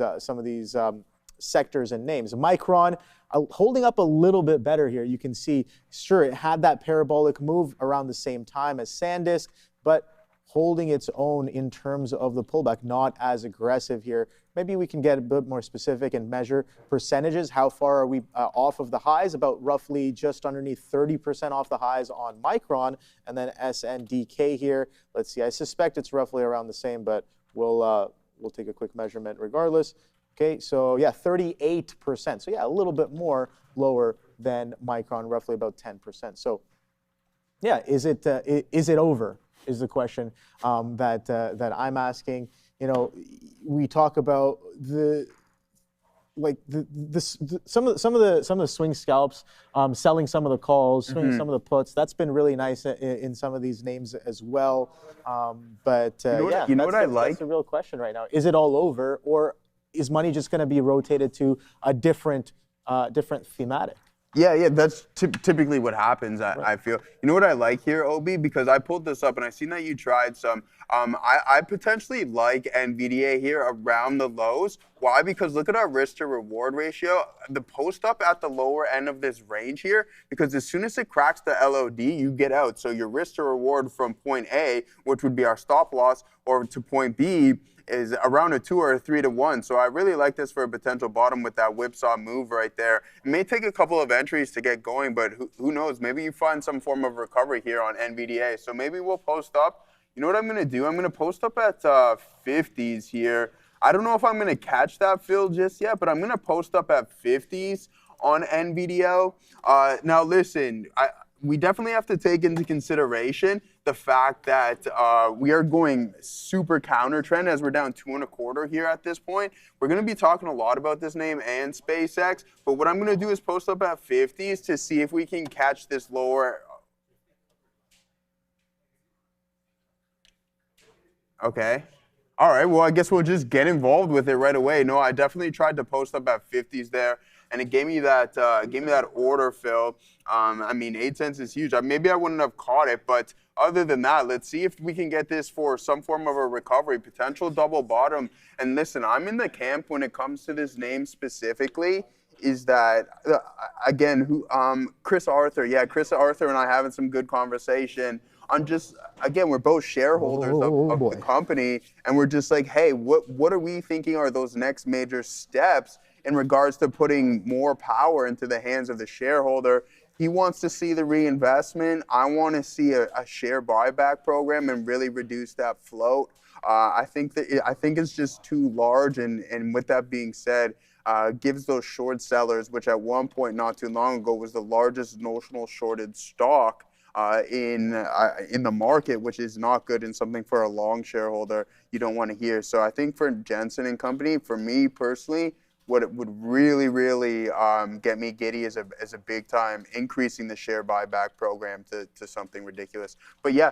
sectors and names? Micron holding up a little bit better here. You can see, sure, it had that parabolic move around the same time as SanDisk, but holding its own in terms of the pullback, not as aggressive here. Maybe we can get a bit more specific and measure percentages. How far are we off of the highs? About roughly just underneath 30% off the highs on Micron, and then SNDK here. Let's see, I suspect it's roughly around the same, but we'll take a quick measurement regardless. Okay, so yeah, 38%. So yeah, a little bit more lower than Micron, roughly about 10%. So yeah, is it over? Is the question that I'm asking. We talk about some of the swing scalps, selling some of the calls, swinging some of the puts. That's been really nice in some of these names as well. That's the real question right now. Is it all over, or is money just going to be rotated to a different thematic? Yeah, that's typically what happens, I feel. You know what I like here, Obi? Because I pulled this up and I seen that you tried some. I potentially like Nvidia here around the lows. Why? Because look at our risk to reward ratio. The post up at the lower end of this range here, because as soon as it cracks the LOD, you get out. So your risk to reward from point A, which would be our stop loss, or to point B, is around a 2 or a 3 to 1. So I really like this for a potential bottom with that whipsaw move right there. It may take a couple of entries to get going, but who knows? Maybe you find some form of recovery here on NVDA. So maybe we'll post up. You know what I'm going to do? I'm going to post up at 50s here. I don't know if I'm going to catch that fill just yet, but I'm going to post up at 50s on NVDO. Now listen, we definitely have to take into consideration the fact that we are going super counter trend as we're down 2 1/4 here at this point. We're going to be talking a lot about this name and SpaceX, but what I'm going to do is post up at 50s to see if we can catch this lower. Okay. All right, well, I guess we'll just get involved with it right away. No, I definitely tried to post up at 50s there, and it gave me that order fill. I mean, 8 cents is huge. Maybe I wouldn't have caught it, but other than that, let's see if we can get this for some form of a recovery, potential double bottom. And listen, I'm in the camp when it comes to this name specifically, is that, again, Chris Arthur. Yeah, Chris Arthur and I having some good conversation on just, again, we're both shareholders of the company, and we're just like, hey, what are we thinking are those next major steps in regards to putting more power into the hands of the shareholder? He wants to see the reinvestment. I want to see a share buyback program and really reduce that float. I think it's just too large, and with that being said, gives those short sellers, which at one point not too long ago was the largest notional shorted stock, in the market, which is not good, and something for a long shareholder you don't want to hear. So I think for Jensen and company, for me personally, what it would really, really get me giddy is a big time increasing the share buyback program to something ridiculous. But yeah,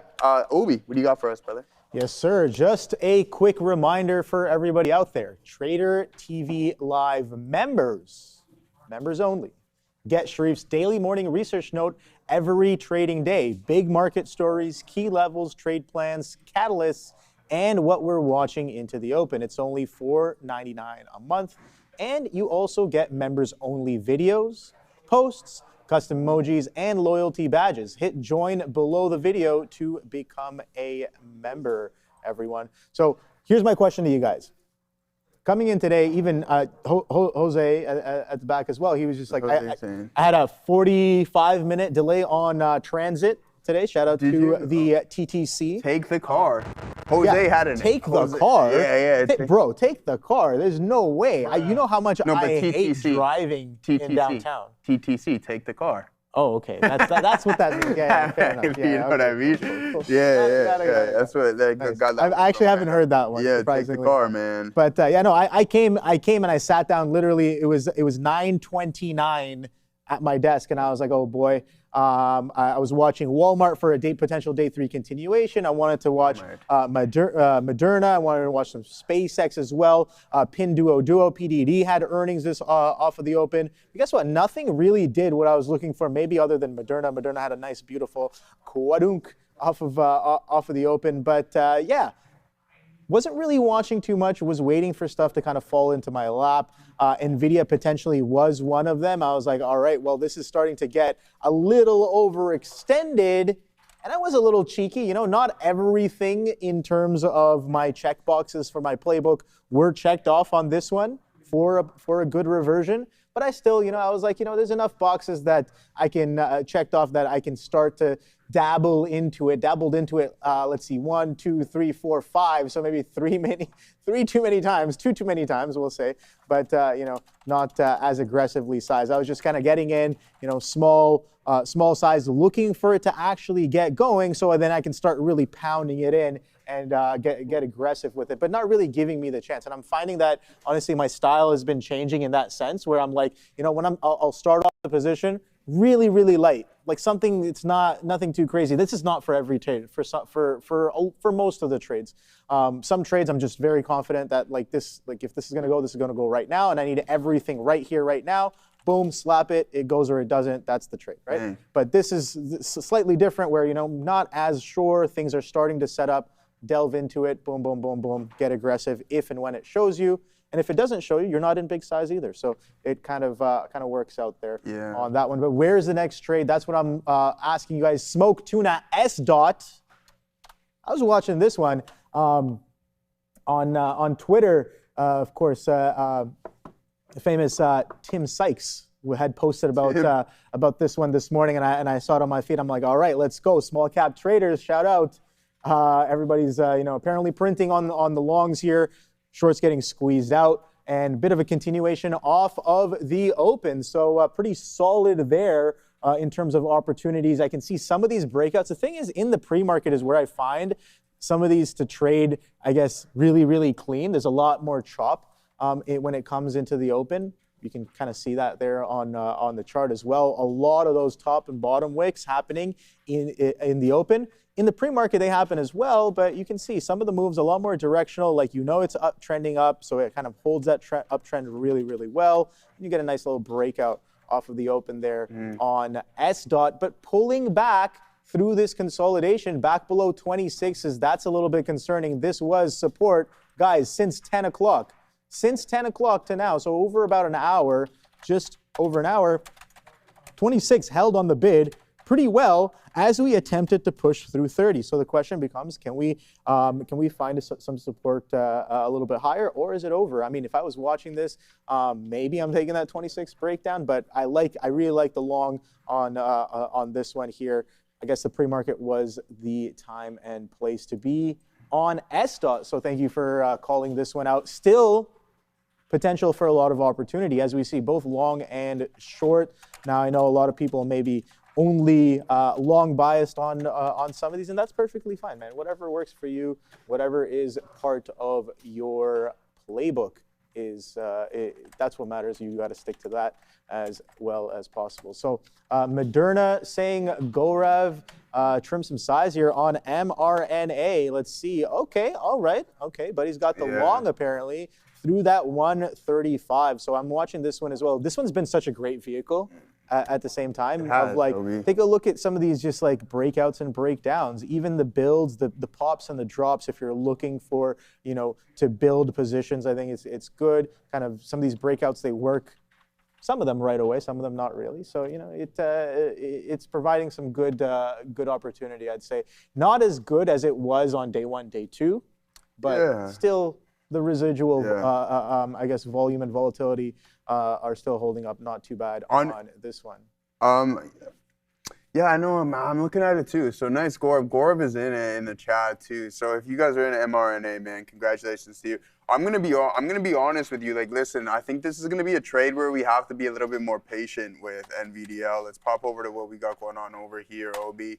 Obi, what do you got for us, brother? Yes, sir. Just a quick reminder for everybody out there. Trader TV Live members only, get Sharif's daily morning research note every trading day. Big market stories, key levels, trade plans, catalysts, and what we're watching into the open. It's only $4.99 a month. And you also get members-only videos, posts, custom emojis, and loyalty badges. Hit join below the video to become a member, everyone. So here's my question to you guys. Coming in today, even Jose at the back as well, he was just like, I had a 45-minute delay on transit today. Shout out to the TTC. Take the car. Jose had it. Take the car? Yeah. Bro, take the car. There's no way. You know how much I hate driving in downtown. TTC, take the car. Oh, okay. That's what that means. Yeah, fair enough. You know what I mean? Yeah. That's what I actually haven't heard that one. Yeah, take the car, man. But I came and I sat down. Literally, it was 9:29 at my desk, and I was like, oh boy. I was watching Walmart for a potential day 3 continuation. I wanted to watch Moderna. I wanted to watch some SpaceX as well. Pinduoduo, PDD had earnings this off of the open. But guess what? Nothing really did what I was looking for, maybe other than Moderna. Moderna had a nice, beautiful quadunk off of the open. But yeah. Wasn't really watching too much, was waiting for stuff to kind of fall into my lap. Nvidia potentially was one of them. I was like, all right, well, this is starting to get a little overextended. And I was a little cheeky. Not everything in terms of my check boxes for my playbook were checked off on this one for a good reversion. But I still, I was like, there's enough boxes that I can checked off that I can start to dabbled into it. Let's see, 1, 2, 3, 4, 5. So maybe two too many times, we'll say. But not as aggressively sized. I was just kind of getting in, small size, looking for it to actually get going, so then I can start really pounding it in and get aggressive with it, but not really giving me the chance. And I'm finding that honestly, my style has been changing in that sense, where I'm like, when I'll start off the position really, really light. Like something, it's nothing too crazy. This is not for every trade. For most of the trades, some trades I'm just very confident that if this is going to go right now, and I need everything right here, right now. Boom, slap it. It goes or it doesn't. That's the trade, right? But this is slightly different, where not as sure. Things are starting to set up. Delve into it. Boom, boom, boom, boom. Get aggressive if and when it shows you. And if it doesn't show you, you're not in big size either. So it kind of works out there on that one. But where's the next trade? That's what I'm asking you guys. Smoke Tuna S. Dot. I was watching this one on Twitter. Of course, the famous Tim Sykes had posted about this one this morning, and I saw it on my feed. I'm like, all right, let's go. Small cap traders, shout out. Everybody's apparently printing on the longs here. Shorts getting squeezed out, and a bit of a continuation off of the open. So pretty solid there in terms of opportunities. I can see some of these breakouts. The thing is, in the pre-market is where I find some of these to trade, I guess, really, really clean. There's a lot more chop when it comes into the open. You can kind of see that there on the chart as well. A lot of those top and bottom wicks happening in the open. In the pre-market, they happen as well, but you can see some of the moves a lot more directional, it's up, trending up, so it kind of holds that uptrend really, really well. And you get a nice little breakout off of the open there on S. Dot, but pulling back through this consolidation back below 26s, that's a little bit concerning. This was support, guys, since 10 o'clock. Since 10 o'clock to now, so over about an hour, just over an hour, 26 held on the bid pretty well as we attempted to push through 30. So the question becomes, can we find some support a little bit higher, or is it over? I mean, if I was watching this, maybe I'm taking that 26 breakdown, but I really like the long on this one here. I guess the pre-market was the time and place to be on S. Dot. So thank you for calling this one out. Still potential for a lot of opportunity as we see both long and short. Now I know a lot of people may be only long biased on some of these, and that's perfectly fine, man. Whatever works for you, whatever is part of your playbook is that's what matters. You got to stick to that as well as possible. So Moderna saying Gorev trim some size here on mRNA. Let's see. Okay, all right. Okay, but he's got the long apparently through that 135. So I'm watching this one as well. This one's been such a great vehicle. At the same time, take a look at some of these just like breakouts and breakdowns, even the builds, the pops and the drops. If you're looking for, to build positions, I think it's good. Kind of some of these breakouts, they work, some of them right away, some of them not really. So it's providing some good opportunity, I'd say. Not as good as it was on day one, day two, but still the residual, I guess, volume and volatility are still holding up not too bad on this one. Yeah, I know. I'm looking at it too. So nice, Gorev. Gorev is in the chat too. So if you guys are in mRNA, man, congratulations to you. I'm gonna be honest with you. Like, listen, I think this is gonna be a trade where we have to be a little bit more patient with Nvidia. Let's pop over to what we got going on over here, Obi.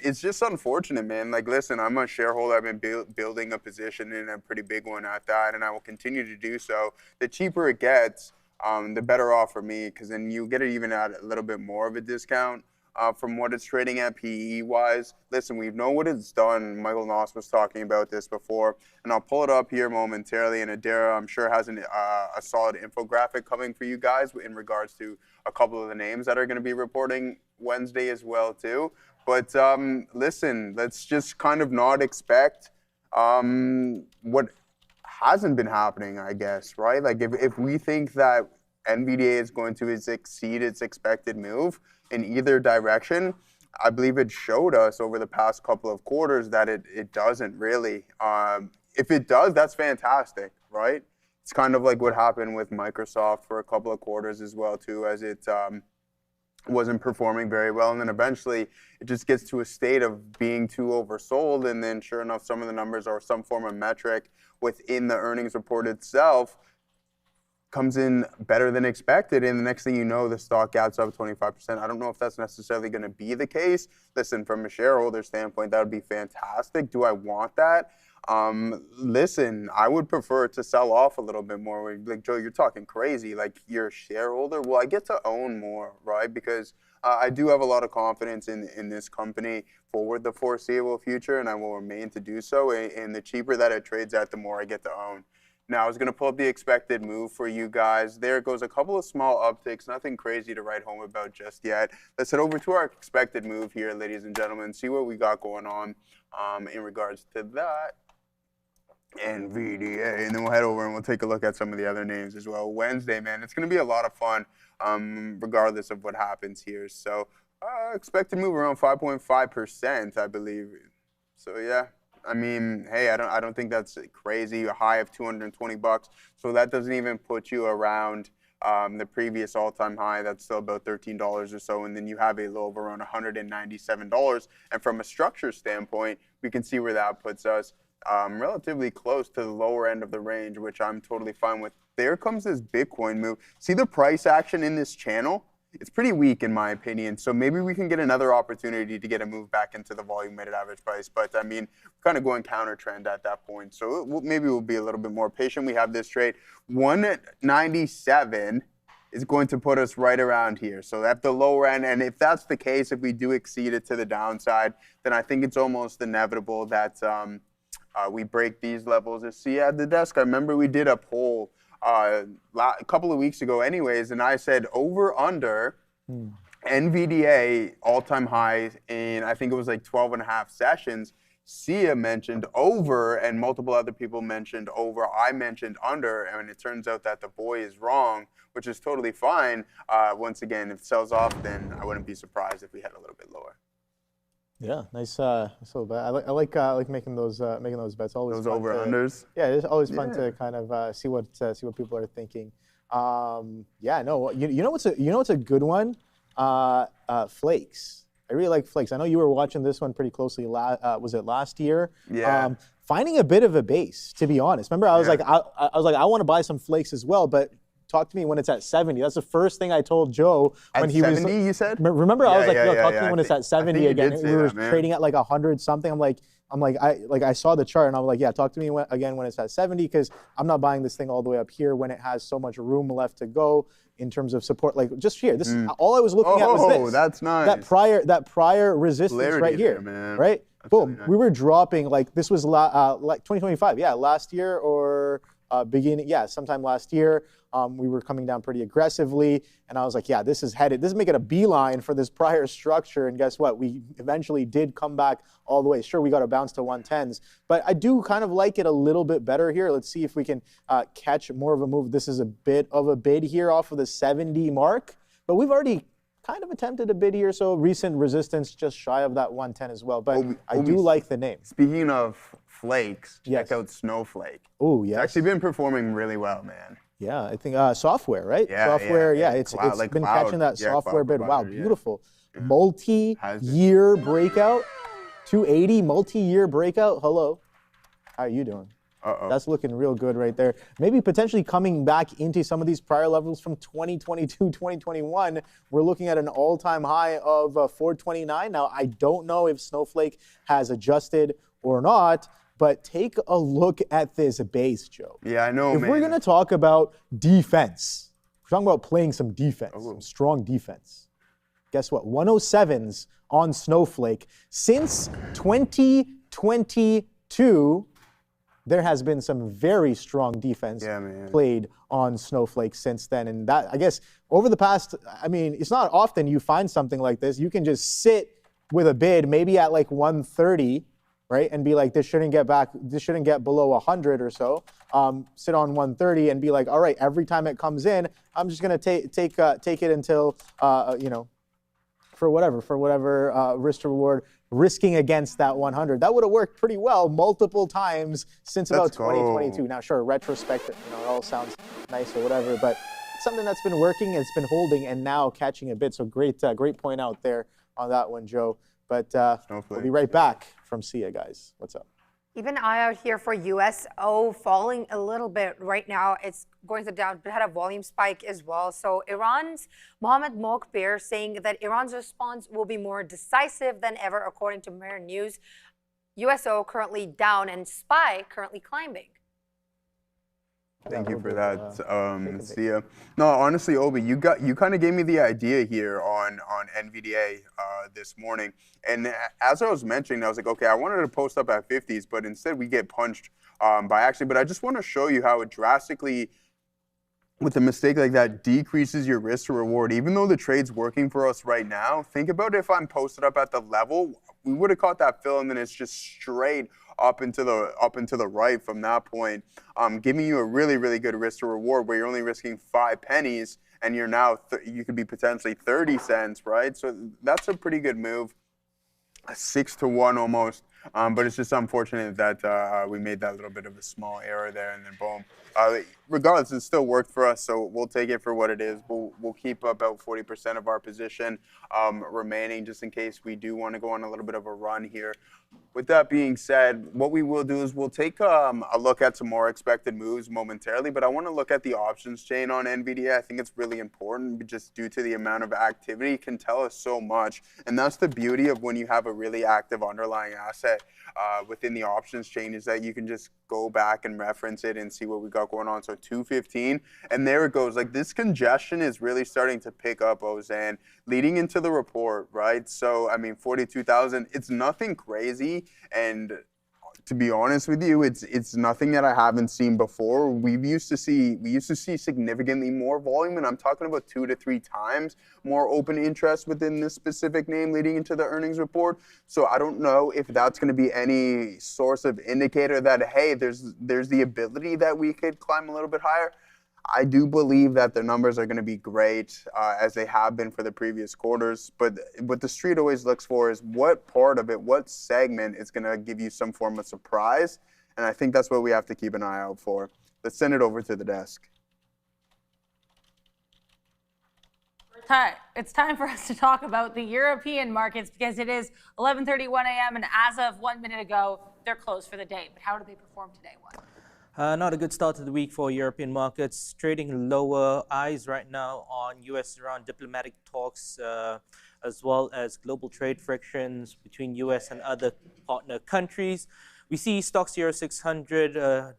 It's just unfortunate, man. Like, listen, I'm a shareholder. I've been building a position in a pretty big one at that, and I will continue to do so. The cheaper it gets, the better off for me, because then you get it even at a little bit more of a discount from what it's trading at PE-wise. Listen, we know what it's done. Michael Noss was talking about this before, and I'll pull it up here momentarily, and Adara, I'm sure, has a solid infographic coming for you guys in regards to a couple of the names that are going to be reporting Wednesday as well, too. But listen, let's just kind of not expect what hasn't been happening, I guess, right? Like if we think that Nvidia is going to exceed its expected move in either direction, I believe it showed us over the past couple of quarters that it doesn't really. If it does, that's fantastic, right? It's kind of like what happened with Microsoft for a couple of quarters as well, too, as it wasn't performing very well, and then eventually it just gets to a state of being too oversold, and then sure enough, some of the numbers or some form of metric within the earnings report itself comes in better than expected, and the next thing you know, the stock gaps up 25%. I don't know if that's necessarily going to be the case. Listen, from a shareholder standpoint, that would be fantastic. Do I want that? Listen, I would prefer to sell off a little bit more. Like, Joe, you're talking crazy. Like, you're a shareholder. Well, I get to own more, right? Because I do have a lot of confidence in this company for the foreseeable future, and I will remain to do so. And the cheaper that it trades at, the more I get to own. Now, I was going to pull up the expected move for you guys. There goes a couple of small upticks, nothing crazy to write home about just yet. Let's head over to our expected move here, ladies and gentlemen, see what we got going on in regards to that. Nvidia, and then we'll head over and we'll take a look at some of the other names as well. Wednesday, man, it's going to be a lot of fun regardless of what happens here. So expected move around 5.5%, I believe. So, yeah. I mean, hey, I don't think that's crazy. A high of $220, so that doesn't even put you around the previous all-time high. That's still about $13 or so, and then you have a low of around $197. And from a structure standpoint, we can see where that puts us relatively close to the lower end of the range, which I'm totally fine with. There comes this Bitcoin move. See the price action in this channel? It's pretty weak in my opinion, so maybe we can get another opportunity to get a move back into the volume-weighted average price. But I mean, we're kind of going counter trend at that point, so maybe we'll be a little bit more patient. We have this trade. 197 is going to put us right around here, so at the lower end. And if that's the case, if we do exceed it to the downside, then I think it's almost inevitable that we break these levels. See, at the desk, I remember we did a poll a couple of weeks ago anyways, and I said over under NVDA all-time high in, I think it was like 12 and a half sessions. Sia mentioned over, and multiple other people mentioned over. I mentioned under, and it turns out that the boy is wrong, which is totally fine. Once again, if it sells off, then I wouldn't be surprised if we had a little bit lower. Yeah, nice. So I like making those bets. Always those over unders. Yeah, it's always fun to kind of see what people are thinking. Yeah, no, you know what's a good one? Flakes. I really like Flakes. I know you were watching this one pretty closely. Was it last year? Yeah. Finding a bit of a base, to be honest. Remember, I was like, I want to buy some Flakes as well, but talk to me when it's at 70. That's the first thing I told Joe when he 70, was. you said? Remember, I was like, yo, talk to me when it's at I 70 think you again. did We say were that, man. trading at like 100 something. I saw the chart and I was like, yeah, talk to me again when it's at 70 because I'm not buying this thing all the way up here when it has so much room left to go in terms of support. Like just here, this is all I was looking at was this. Oh, that's nice. That prior resistance Clarity right here, there, man. right? That's Boom. really nice. We were dropping like this was like 2025, yeah, last year or sometime last year. We were coming down pretty aggressively, and I was like, yeah, this is making a beeline for this prior structure, and guess what? We eventually did come back all the way. Sure, we got to bounce to 110s, but I do kind of like it a little bit better here. Let's see if we can catch more of a move. This is a bit of a bid here off of the 70 mark, but we've already kind of attempted a bid here, so recent resistance just shy of that 110 as well, but I do like the name. Speaking of flakes, Yes. check out Snowflake. Oh, yes. It's actually been performing really well, man. Yeah, I think software, right? Yeah, software, yeah. it's Like been cloud. catching that Yeah, software cloud bid. Wow, provider, yeah. beautiful. Has been. Multi-year breakout, 280, multi-year breakout. Hello, how are you doing? Uh-oh. That's looking real good right there. Maybe potentially coming back into some of these prior levels from 2022, 2021. We're looking at an all-time high of 429. Now, I don't know if Snowflake has adjusted or not, but take a look at this base, Joe. Yeah, I know, If man. we're going to talk about defense, we're talking about playing some defense, some strong defense. Guess what? 107s on Snowflake. Since 2022, there has been some very strong defense played on Snowflake since then. And that, I guess, over the past, I mean, it's not often you find something like this. You can just sit with a bid, maybe at like 130, right? And be like, this shouldn't get below 100 or so. Sit on 130 and be like, all right, every time it comes in, I'm just gonna take it until, for whatever risk to reward, risking against that 100. That would have worked pretty well multiple times since about 2022. Now, sure, retrospective, it all sounds nice or whatever, but it's something that's been working, it's been holding, and now catching a bid. So great point out there on that one, Joe. But we'll be right back from SIA, guys. What's up? Even eye out here for USO falling a little bit right now. It's going to down, but had a volume spike as well. So Iran's Mohammad Mokbir saying that Iran's response will be more decisive than ever, according to Mirror News. USO currently down and SPY currently climbing. Thank you for that, Sia. No, honestly, Obi, you kind of gave me the idea here on NVDA this morning. And as I was mentioning, I was like, okay, I wanted to post up at 50s, but instead we get punched by accident. But I just want to show you how it drastically, with a mistake like that, decreases your risk to reward. Even though the trade's working for us right now, think about if I'm posted up at the level, we would have caught that fill, and then it's just straight up into the right from that point, giving you a really, really good risk to reward where you're only risking 5 pennies and you're now you could be potentially 30 cents, right? So that's a pretty good move, 6-1 almost. But it's just unfortunate that we made that little bit of a small error there, and then boom. Regardless, it still worked for us, so we'll take it for what it is. We'll keep about 40% of our position remaining just in case we do want to go on a little bit of a run here. With that being said, what we will do is we'll take a look at some more expected moves momentarily, but I want to look at the options chain on NVIDIA. I think it's really important just due to the amount of activity. It can tell us so much, and that's the beauty of when you have a really active underlying asset within the options chain, is that you can just go back and reference it and see what we got going on. So 215, and there it goes. Like, this congestion is really starting to pick up, Ozan, leading into the report, right? So, I mean, 42,000, it's nothing crazy, and to be honest with you, it's nothing that I haven't seen before. We used to see significantly more volume, and I'm talking about 2 to 3 times more open interest within this specific name leading into the earnings report. So I don't know if that's going to be any source of indicator that, hey, there's the ability that we could climb a little bit higher. I do believe that the numbers are going to be great, as they have been for the previous quarters. But what the street always looks for is what part of it, what segment is going to give you some form of surprise. And I think that's what we have to keep an eye out for. Let's send it over to the desk. It's time for us to talk about the European markets, because it is 11:31 a.m. and as of 1 minute ago, they're closed for the day. But how did they perform today? Not a good start to the week for European markets, trading lower. Eyes right now on US-Iran diplomatic talks, as well as global trade frictions between US and other partner countries. We see stocks Euro 600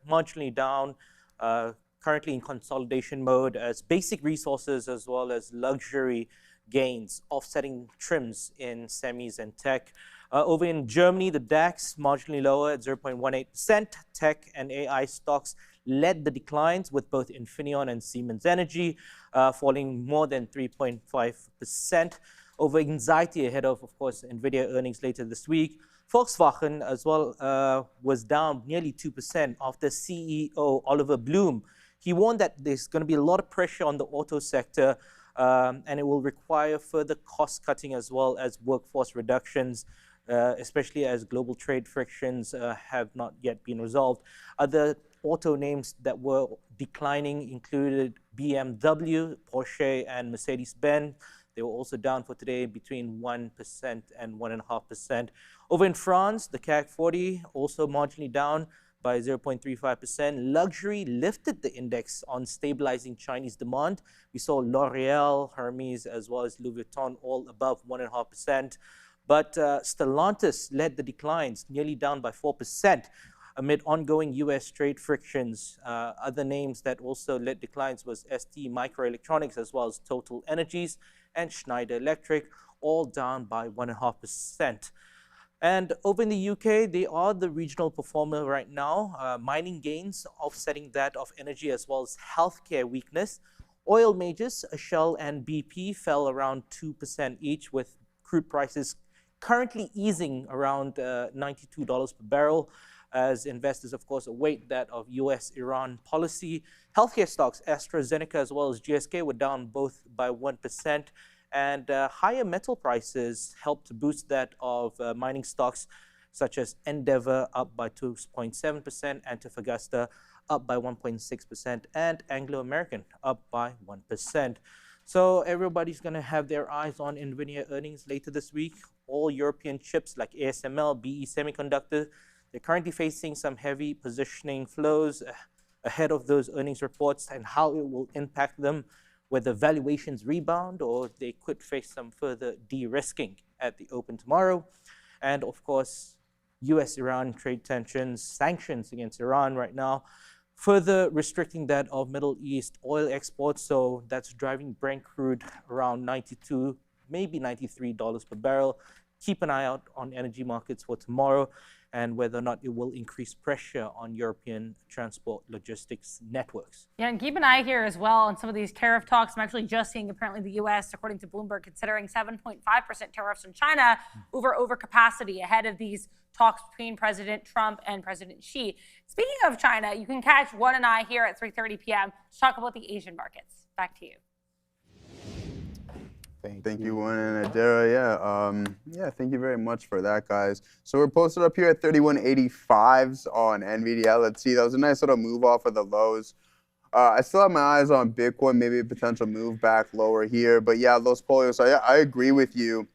marginally down, currently in consolidation mode, as basic resources as well as luxury gains offsetting trims in semis and tech. Over in Germany, the DAX marginally lower at 0.18%. Tech and AI stocks led the declines, with both Infineon and Siemens Energy falling more than 3.5%. Over anxiety ahead of course, Nvidia earnings later this week. Volkswagen as well was down nearly 2% after CEO Oliver Bloom. He warned that there's going to be a lot of pressure on the auto sector, and it will require further cost cutting as well as workforce reductions, especially as global trade frictions have not yet been resolved. Other auto names that were declining included BMW, Porsche, and Mercedes-Benz. They were also down for today between 1% and 1.5%. Over in France, the CAC 40 also marginally down by 0.35%. Luxury lifted the index on stabilizing Chinese demand. We saw L'Oreal, Hermes, as well as Louis Vuitton all above 1.5%. But Stellantis led the declines, nearly down by 4%, amid ongoing US trade frictions. Other names that also led declines was ST Microelectronics, as well as Total Energies and Schneider Electric, all down by 1.5%. And over in the UK, they are the regional performer right now. Mining gains offsetting that of energy as well as healthcare weakness. Oil majors, Shell and BP, fell around 2% each, with crude prices currently easing around $92 per barrel, as investors, of course, await that of US-Iran policy. Healthcare stocks, AstraZeneca as well as GSK, were down both by 1%. And higher metal prices helped to boost that of mining stocks, such as Endeavour up by 2.7%, Antofagasta up by 1.6%, and Anglo American up by 1%. So everybody's going to have their eyes on Nvidia earnings later this week. All European chips like ASML, BE Semiconductor, they're currently facing some heavy positioning flows ahead of those earnings reports and how it will impact them, whether valuations rebound or they could face some further de-risking at the open tomorrow. And of course, US-Iran trade tensions, sanctions against Iran right now, further restricting that of Middle East oil exports. So that's driving Brent crude around $92, maybe $93 per barrel. Keep an eye out on energy markets for tomorrow and whether or not it will increase pressure on European transport logistics networks. Yeah, and keep an eye here as well on some of these tariff talks. I'm actually just seeing apparently the U.S., according to Bloomberg, considering 7.5% tariffs on China over overcapacity ahead of these talks between President Trump and President Xi. Speaking of China, you can catch One and I here at 3:30 p.m. to talk about the Asian markets. Back to you. Thank you, Juan and Adara. Yeah, thank you very much for that, guys. So we're posted up here at 3185s on Nvidia. Let's see, that was a nice little move off of the lows. I still have my eyes on Bitcoin, maybe a potential move back lower here. But yeah, Los Polios, I agree with you.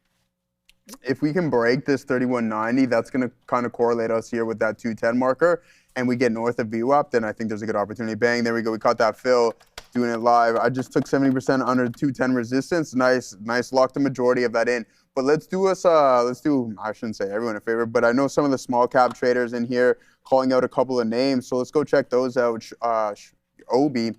If we can break this 3190, that's going to kind of correlate us here with that 210 marker, and we get north of VWAP, then I think there's a good opportunity. Bang, there we go. We caught that fill. Doing it live. I just took 70% under 210 resistance. Nice, locked the majority of that in. But let's do, I shouldn't say everyone a favor, but I know some of the small cap traders in here calling out a couple of names. So let's go check those out. Obi,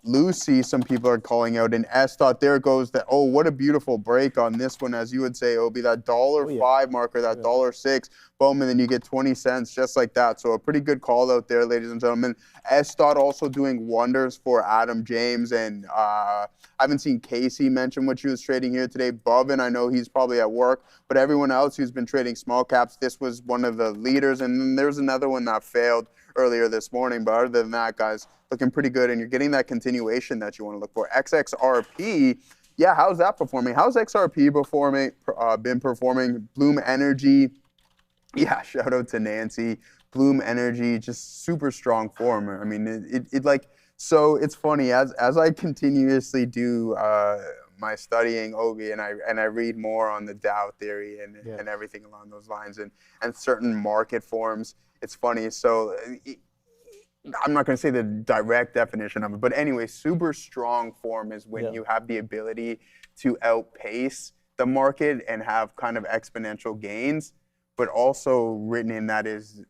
Lucy, some people are calling out, and S dot, there goes that. Oh, what a beautiful break on this one, as you would say, Obi, that $1.05 marker, that $1.06, boom, and then you get 20 cents just like that. So a pretty good call out there, ladies and gentlemen. S dot also doing wonders for Adam James, and I haven't seen Casey mention what she was trading here today. Bubin, I know he's probably at work, but everyone else who's been trading small caps, this was one of the leaders, and then there's another one that failed earlier this morning. But other than that, guys, looking pretty good, and you're getting that continuation that you want to look for. XXRP, yeah, how's that performing? How's XRP been performing? Bloom Energy, yeah, shout out to Nancy. Bloom Energy, just super strong form. I mean, so it's funny, as I continuously do my studying, Obi, and I read more on the Dow theory and everything along those lines, and certain market forms. It's funny. So I'm not going to say the direct definition of it, but anyway, super strong form is when you have the ability to outpace the market and have kind of exponential gains, but also written in that is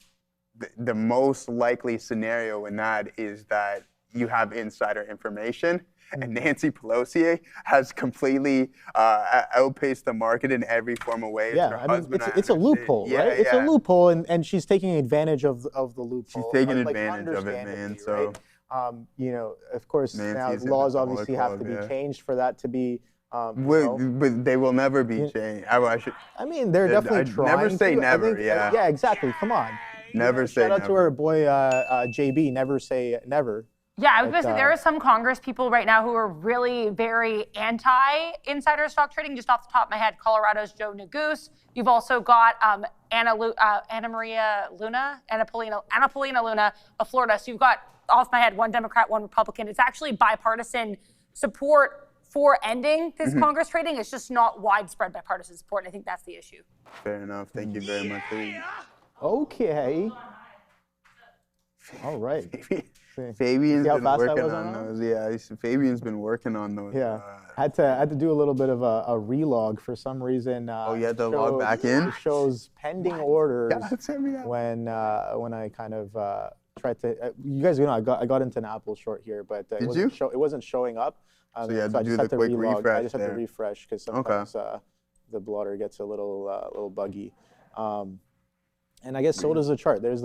the most likely scenario in that is that you have insider information. And Nancy Pelosi has completely outpaced the market in every form of way. Yeah, I mean, it's a loophole, right? It's a loophole, and she's taking advantage of the loophole. She's taking advantage of it, man. So, right? You know, of course, Nancy's now laws obviously have to be changed for that to be. But they will never be changed. I mean, they're definitely trying. Never say to. never. I think, yeah, exactly. Come on. Never say never. Shout out to our boy JB. Never say never. Yeah, I was going to say there are some Congress people right now who are really very anti-insider stock trading. Just off the top of my head, Colorado's Joe Neguse. You've also got Anna Paulina Luna of Florida. So you've got, off my head, one Democrat, one Republican. It's actually bipartisan support for ending this Congress trading. It's just not widespread bipartisan support, and I think that's the issue. Fair enough. Thank you very much. Okay. All right. Fabian's been working on those. Yeah, Fabian's been working on those. Yeah, had to do a little bit of a relog for some reason. You had to log back in? It shows pending orders send me that. when I kind of tried to. You guys, you know, I got into an Apple short here, but it wasn't showing up. So you had to I do just the had to quick relog. refresh I just had to refresh because sometimes the blotter gets a little buggy. And I guess so does the chart. There's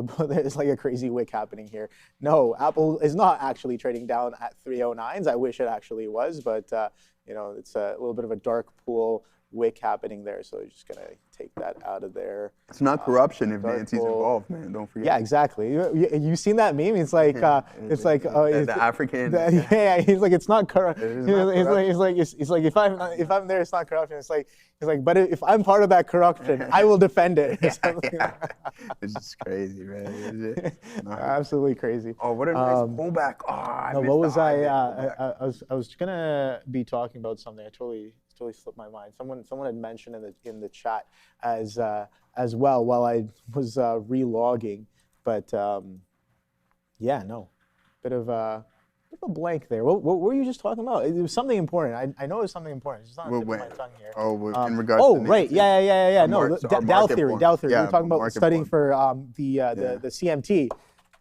like a crazy wick happening here. No, Apple is not actually trading down at 309s. I wish it actually was, but you know, it's a little bit of a dark pool wick happening there. So you're just gonna take that out of there. It's not corruption if Nancy's involved, man. Don't forget. Yeah, exactly. You seen that meme? It's like the African. Yeah, he's like, it's not corruption. He's like if I'm there, it's not corruption. It's like but if I'm part of that corruption, I will defend it. It's just crazy, man. Absolutely crazy. Oh, what a nice pullback. I was gonna be talking about something. I totally slipped my mind. Someone had mentioned in the chat as well while I was relogging, but bit of a blank there. What were you just talking about? It was something important. I know it was something important. It's just not on the tip of my tongue here. In regards to right. Yeah. No, Dow theory. Yeah, we were talking about studying for the CMT.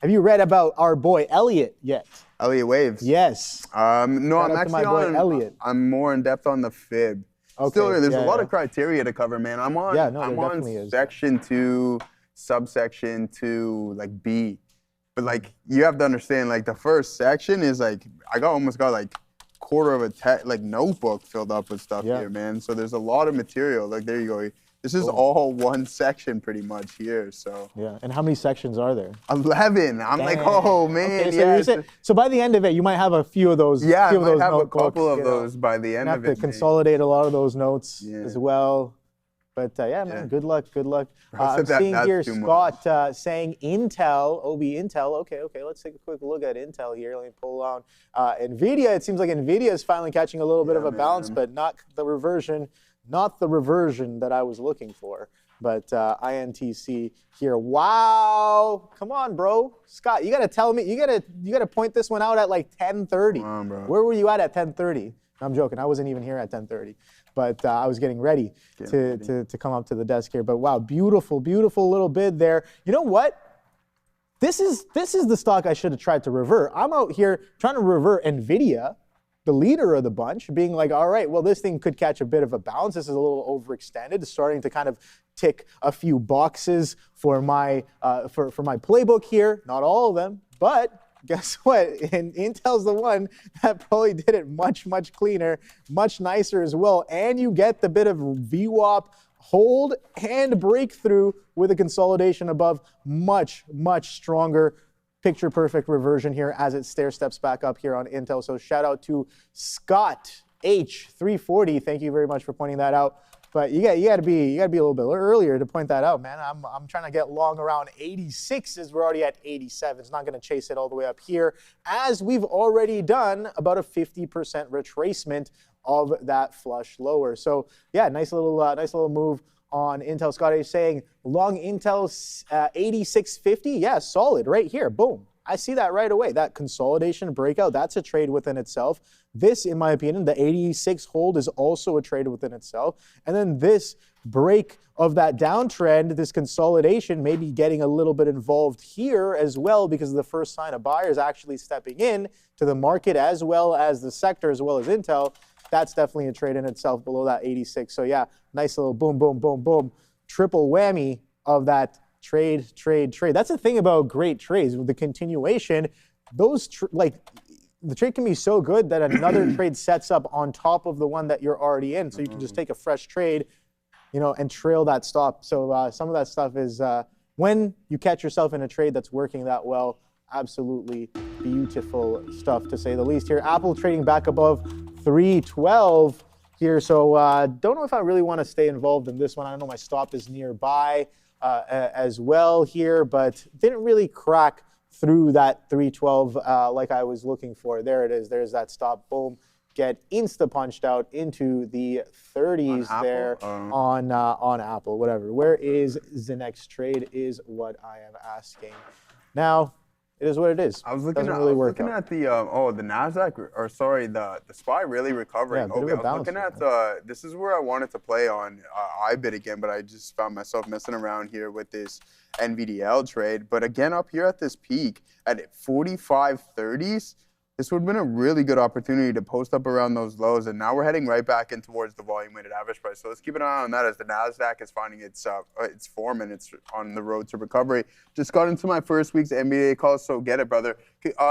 Have you read about our boy Elliot yet? Elliot Waves. Yes. No, I'm actually on Elliot. I'm more in depth on the fib. Okay. Still, there's a lot of criteria to cover, man. I'm on section 2, subsection 2, like B. But like you have to understand, like the first section is like almost got like quarter of a notebook filled up with stuff here, man. So there's a lot of material. Like there you go. This is all one section pretty much here. So yeah. And how many sections are there? 11. I'm like, oh man. Okay, so by the end of it, you might have a few of those. Yeah, I might have a couple of those by the end of it. Have to consolidate a lot of those notes as well. But man, good luck. I'm seeing here Scott saying Intel, OB Intel. Okay, let's take a quick look at Intel here. Let me pull on Nvidia. It seems like Nvidia is finally catching a little bit of a bounce, but not the reversion that I was looking for. But INTC here. Wow, come on, bro. Scott, you gotta tell me. You gotta point this one out at like 10:30. Come on, bro. Where were you at 10:30? I'm joking. I wasn't even here at 10:30. But I was getting ready to come up to the desk here. But wow, beautiful little bid there. You know what? This is the stock I should have tried to revert. I'm out here trying to revert Nvidia, the leader of the bunch, being like, all right, well, this thing could catch a bit of a bounce. This is a little overextended. It's starting to kind of tick a few boxes for my for my playbook here. Not all of them, but guess what? And Intel's the one that probably did it much cleaner, much nicer as well. And you get the bit of VWAP hold and breakthrough with a consolidation above much stronger picture perfect reversion here as it stair steps back up here on Intel. So shout out to Scott H340. Thank you very much for pointing that out. But you got to be a little bit earlier to point that out, man. I'm trying to get long around 86s. We're already at 87. It's not going to chase it all the way up here, as we've already done about a 50% retracement of that flush lower. So yeah, nice little move on Intel. Scott is saying long Intel 8650. Yeah, solid right here. Boom. I see that right away. That consolidation breakout, that's a trade within itself. This, in my opinion, the 86 hold is also a trade within itself. And then this break of that downtrend, this consolidation, maybe getting a little bit involved here as well because of the first sign of buyers actually stepping in to the market as well as the sector as well as Intel. That's definitely a trade in itself below that 86. So yeah, nice little boom, boom, boom, boom. Triple whammy of that trade. That's the thing about great trades. With the continuation, those the trade can be so good that another trade sets up on top of the one that you're already in. So you can just take a fresh trade, and trail that stop. So some of that stuff is when you catch yourself in a trade that's working that well, absolutely beautiful stuff to say the least here. Apple trading back above 312 here. So don't know if I really want to stay involved in this one. I know my stop is nearby as well here, but didn't really crack through that 312 like I was looking for. There it is. There's that stop. Boom. Get insta-punched out into the 30s there on Apple, whatever. Where is the next trade is what I am asking. Now, it is what it is. I was looking at the Nasdaq, or sorry, the SPY really recovering. Yeah, a bit of a I was looking at this is where I wanted to play on IBIT again, but I just found myself messing around here with this NVDL trade. But again, up here at this peak at 45.30s, this would have been a really good opportunity to post up around those lows, and now we're heading right back in towards the volume-weighted average price. So let's keep an eye on that as the Nasdaq is finding its form and it's on the road to recovery. Just got into my first week's NBA calls, so get it, brother.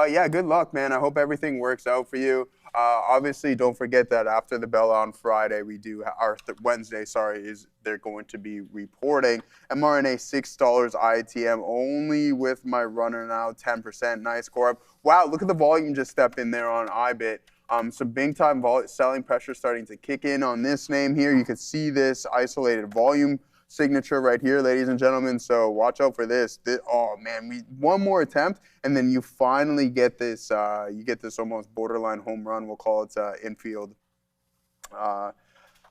Yeah, good luck, man. I hope everything works out for you. Obviously, don't forget that after the bell on Friday, we do our Wednesday. They're going to be reporting mRNA $6 ITM only with my runner now 10%. Nice corp. Wow, look at the volume just step in there on IBIT. Some big time selling pressure starting to kick in on this name here. You can see this isolated volume signature right here, ladies and gentlemen. So watch out for this. Oh man, one more attempt, and then you finally get this. You get this almost borderline home run. We'll call it infield, a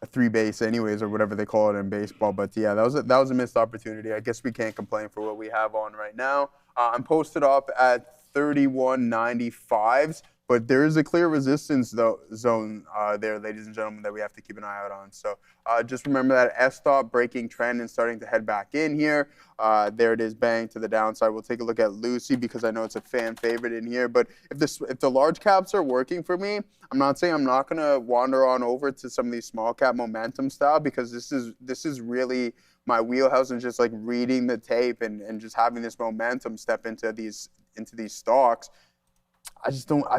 three base, anyways, or whatever they call it in baseball. But yeah, that was a missed opportunity. I guess we can't complain for what we have on right now. I'm posted up at 31.95s. But there is a clear resistance zone there, ladies and gentlemen, that we have to keep an eye out on. So just remember that S-stop breaking trend and starting to head back in here. There it is, bang to the downside. We'll take a look at Lucy because I know it's a fan favorite in here. But if the large caps are working for me, I'm not saying I'm not going to wander on over to some of these small cap momentum style, because this is really my wheelhouse, and just like reading the tape and just having this momentum step into these stocks. I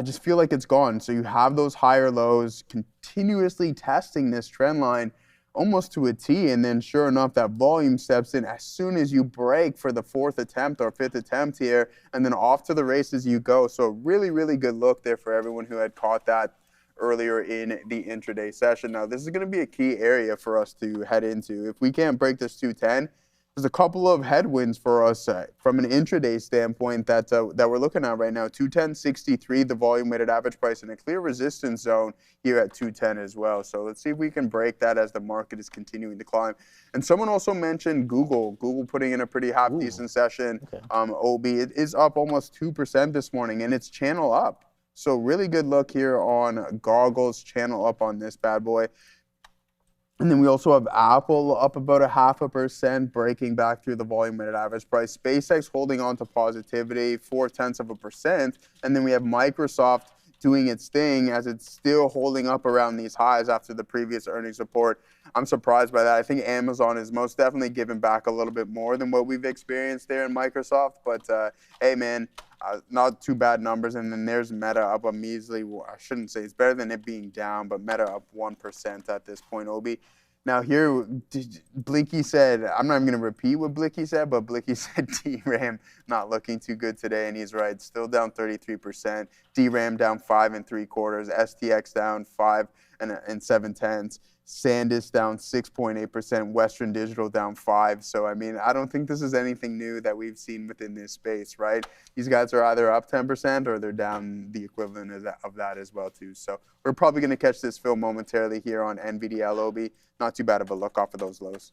just feel like it's gone. So you have those higher lows continuously testing this trend line almost to a T, and then sure enough, that volume steps in as soon as you break for the fourth attempt or fifth attempt here, and then off to the races you go. So really, really good look there for everyone who had caught that earlier in the intraday session. Now, this is going to be a key area for us to head into. If we can't break this 210, there's a couple of headwinds for us from an intraday standpoint that we're looking at right now. 210.63, the volume-weighted average price, and a clear resistance zone here at 210 as well. So let's see if we can break that as the market is continuing to climb. And someone also mentioned Google. Google putting in a pretty half-decent session. Okay. OB, it is up almost 2% this morning, and it's channel up. So really good look here on Goggles, channel up on this bad boy. And then we also have Apple up about 0.5%, breaking back through the volume-weighted average price. SpaceX holding on to positivity, 0.4%. And then we have Microsoft doing its thing as it's still holding up around these highs after the previous earnings report. I'm surprised by that. I think Amazon is most definitely giving back a little bit more than what we've experienced there in Microsoft. But hey, man, not too bad numbers. And then there's Meta up a measly, I shouldn't say it's better than it being down, but Meta up 1% at this point, Obi. Now here, Blicky said, I'm not even going to repeat what Blicky said, but Blicky said DRAM not looking too good today, and he's right. Still down 33%. DRAM down 5 3/4. STX down 5 7/10. SanDisk down 6.8%, Western Digital down 5%. So, I mean, I don't think this is anything new that we've seen within this space, right? These guys are either up 10% or they're down the equivalent of that as well, too. So we're probably going to catch this fill momentarily here on NVIDIA LOB. Not too bad of a look off of those lows.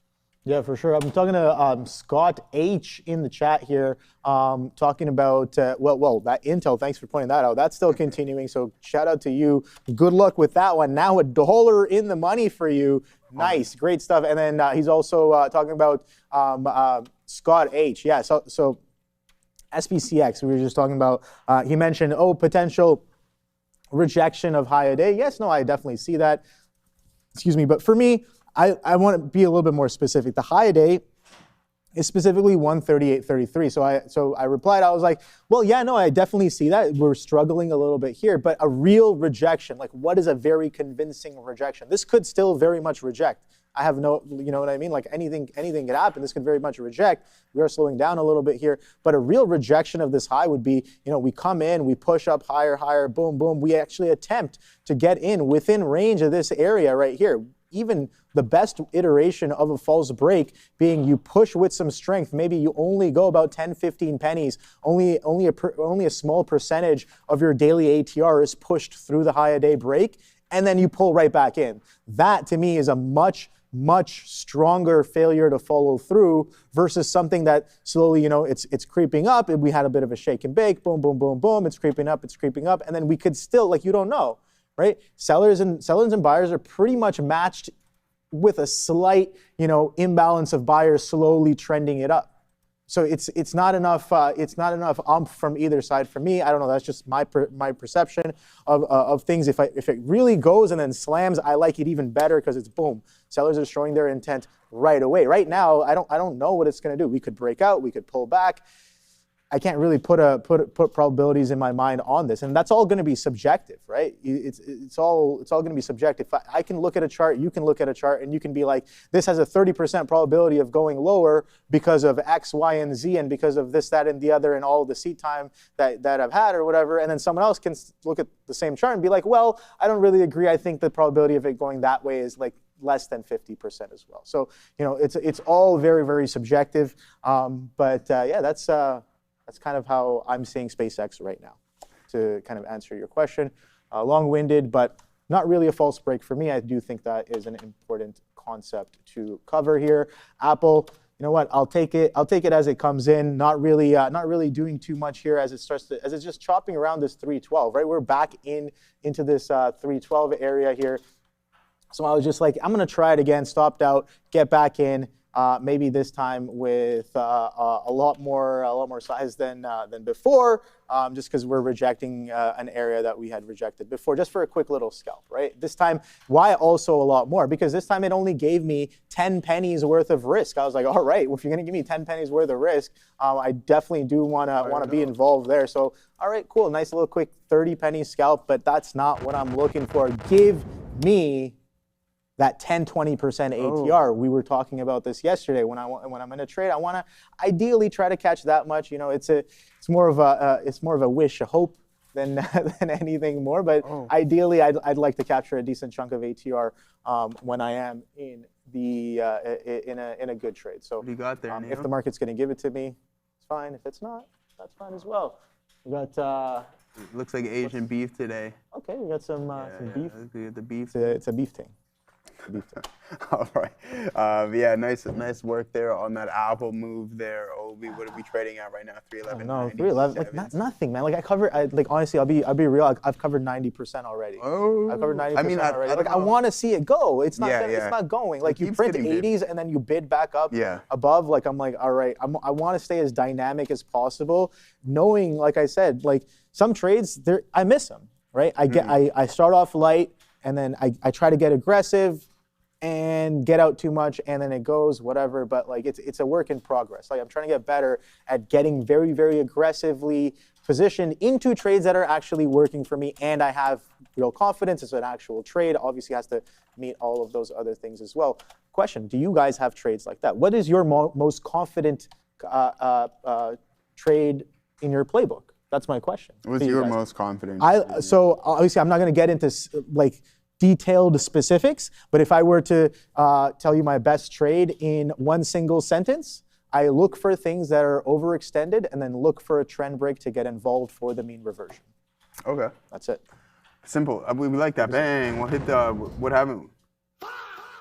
Yeah, for sure. I'm talking to Scott H in the chat here, talking about, well, that Intel, thanks for pointing that out. That's still continuing, so shout out to you. Good luck with that one. Now $1 in the money for you. Nice, great stuff. And then he's also talking about Scott H. Yeah, so SPCX, we were just talking about, he mentioned, potential rejection of high a day. Yes, no, I definitely see that. Excuse me, but for me, I want to be a little bit more specific. The high a day is specifically 138.33. So I replied, I was like, well, yeah, no, I definitely see that. We're struggling a little bit here, but a real rejection, like what is a very convincing rejection? This could still very much reject. I have no, you know what I mean? Like anything could happen. This could very much reject. We are slowing down a little bit here, but a real rejection of this high would be, we come in, we push up higher, boom, boom. We actually attempt to get in within range of this area right here. Even the best iteration of a false break being you push with some strength. Maybe you only go about 10, 15 pennies. Only a small percentage of your daily ATR is pushed through the high a day break, and then you pull right back in. That to me is a much stronger failure to follow through versus something that slowly, it's creeping up. And we had a bit of a shake and bake. Boom, boom, boom, boom. It's creeping up. And then we could still, you don't know. Right? Sellers and buyers are pretty much matched with a slight, imbalance of buyers slowly trending it up. So it's not enough umph from either side for me. I don't know. That's just my perception of things. If it really goes and then slams, I like it even better because it's boom. Sellers are showing their intent right away. Right now, I don't know what it's going to do. We could break out. We could pull back. I can't really put probabilities in my mind on this, and that's all going to be subjective, right? It's all going to be subjective. I can look at a chart, you can look at a chart, and you can be like, this has a 30% probability of going lower because of X, Y, and Z, and because of this, that, and the other, and all the seat time that I've had or whatever. And then someone else can look at the same chart and be like, well, I don't really agree. I think the probability of it going that way is like less than 50% as well. So it's all very, very subjective. Yeah, that's kind of how I'm seeing SpaceX right now, to kind of answer your question. Long-winded, but not really a false break for me. I do think that is an important concept to cover here. Apple, you know what? I'll take it as it comes in. Not really doing too much here as it's just chopping around this 312. Right, we're back into this 312 area here. So I was just like, I'm gonna try it again. Stopped out, get back in. Maybe this time with a lot more size than before, just because we're rejecting an area that we had rejected before, just for a quick little scalp, right? This time, why also a lot more? Because this time it only gave me 10 pennies worth of risk. I was like, all right, well, if you're gonna give me 10 pennies worth of risk, I definitely do wanna be involved there. So, all right, cool, nice little quick 30 penny scalp, but that's not what I'm looking for. Give me that 10-20% ATR. We were talking about this yesterday. When I'm in a trade, I want to ideally try to catch that much. It's more of a wish, a hope than anything more. But ideally, I'd like to capture a decent chunk of ATR when I am in a good trade. So what do you got there, if the market's going to give it to me, it's fine. If it's not, that's fine as well. We got. It looks like Asian beef today. Okay, we got some beef. We got the beef. It's a beef thing. All right. Yeah, nice work there on that Apple move there. Obi, what are we trading at right now? 311. No, 311. Like nothing, man. Like honestly, I'll be real. I've covered 90% already. Oh. I've covered 90% already. I want to see it go. It's not. It's not going. Like you print 80s and then you bid back up above. Like I'm like, all right. I want to stay as dynamic as possible, knowing, like I said, like some trades I miss them. Right. I start off light and then I try to get aggressive and get out too much, and then it goes whatever. But like it's a work in progress. Like I'm trying to get better at getting very, very aggressively positioned into trades that are actually working for me, and I have real confidence it's an actual trade. Obviously has to meet all of those other things as well. Question: do you guys have trades like that? What is your most confident trade in your playbook? That's my question. What's your most confident? So obviously I'm not going to get into like detailed specifics, but if I were to tell you my best trade in one single sentence, I look for things that are overextended and then look for a trend break to get involved for the mean reversion. Okay. That's it. Simple. We like that. Bang. We'll hit the, what happened?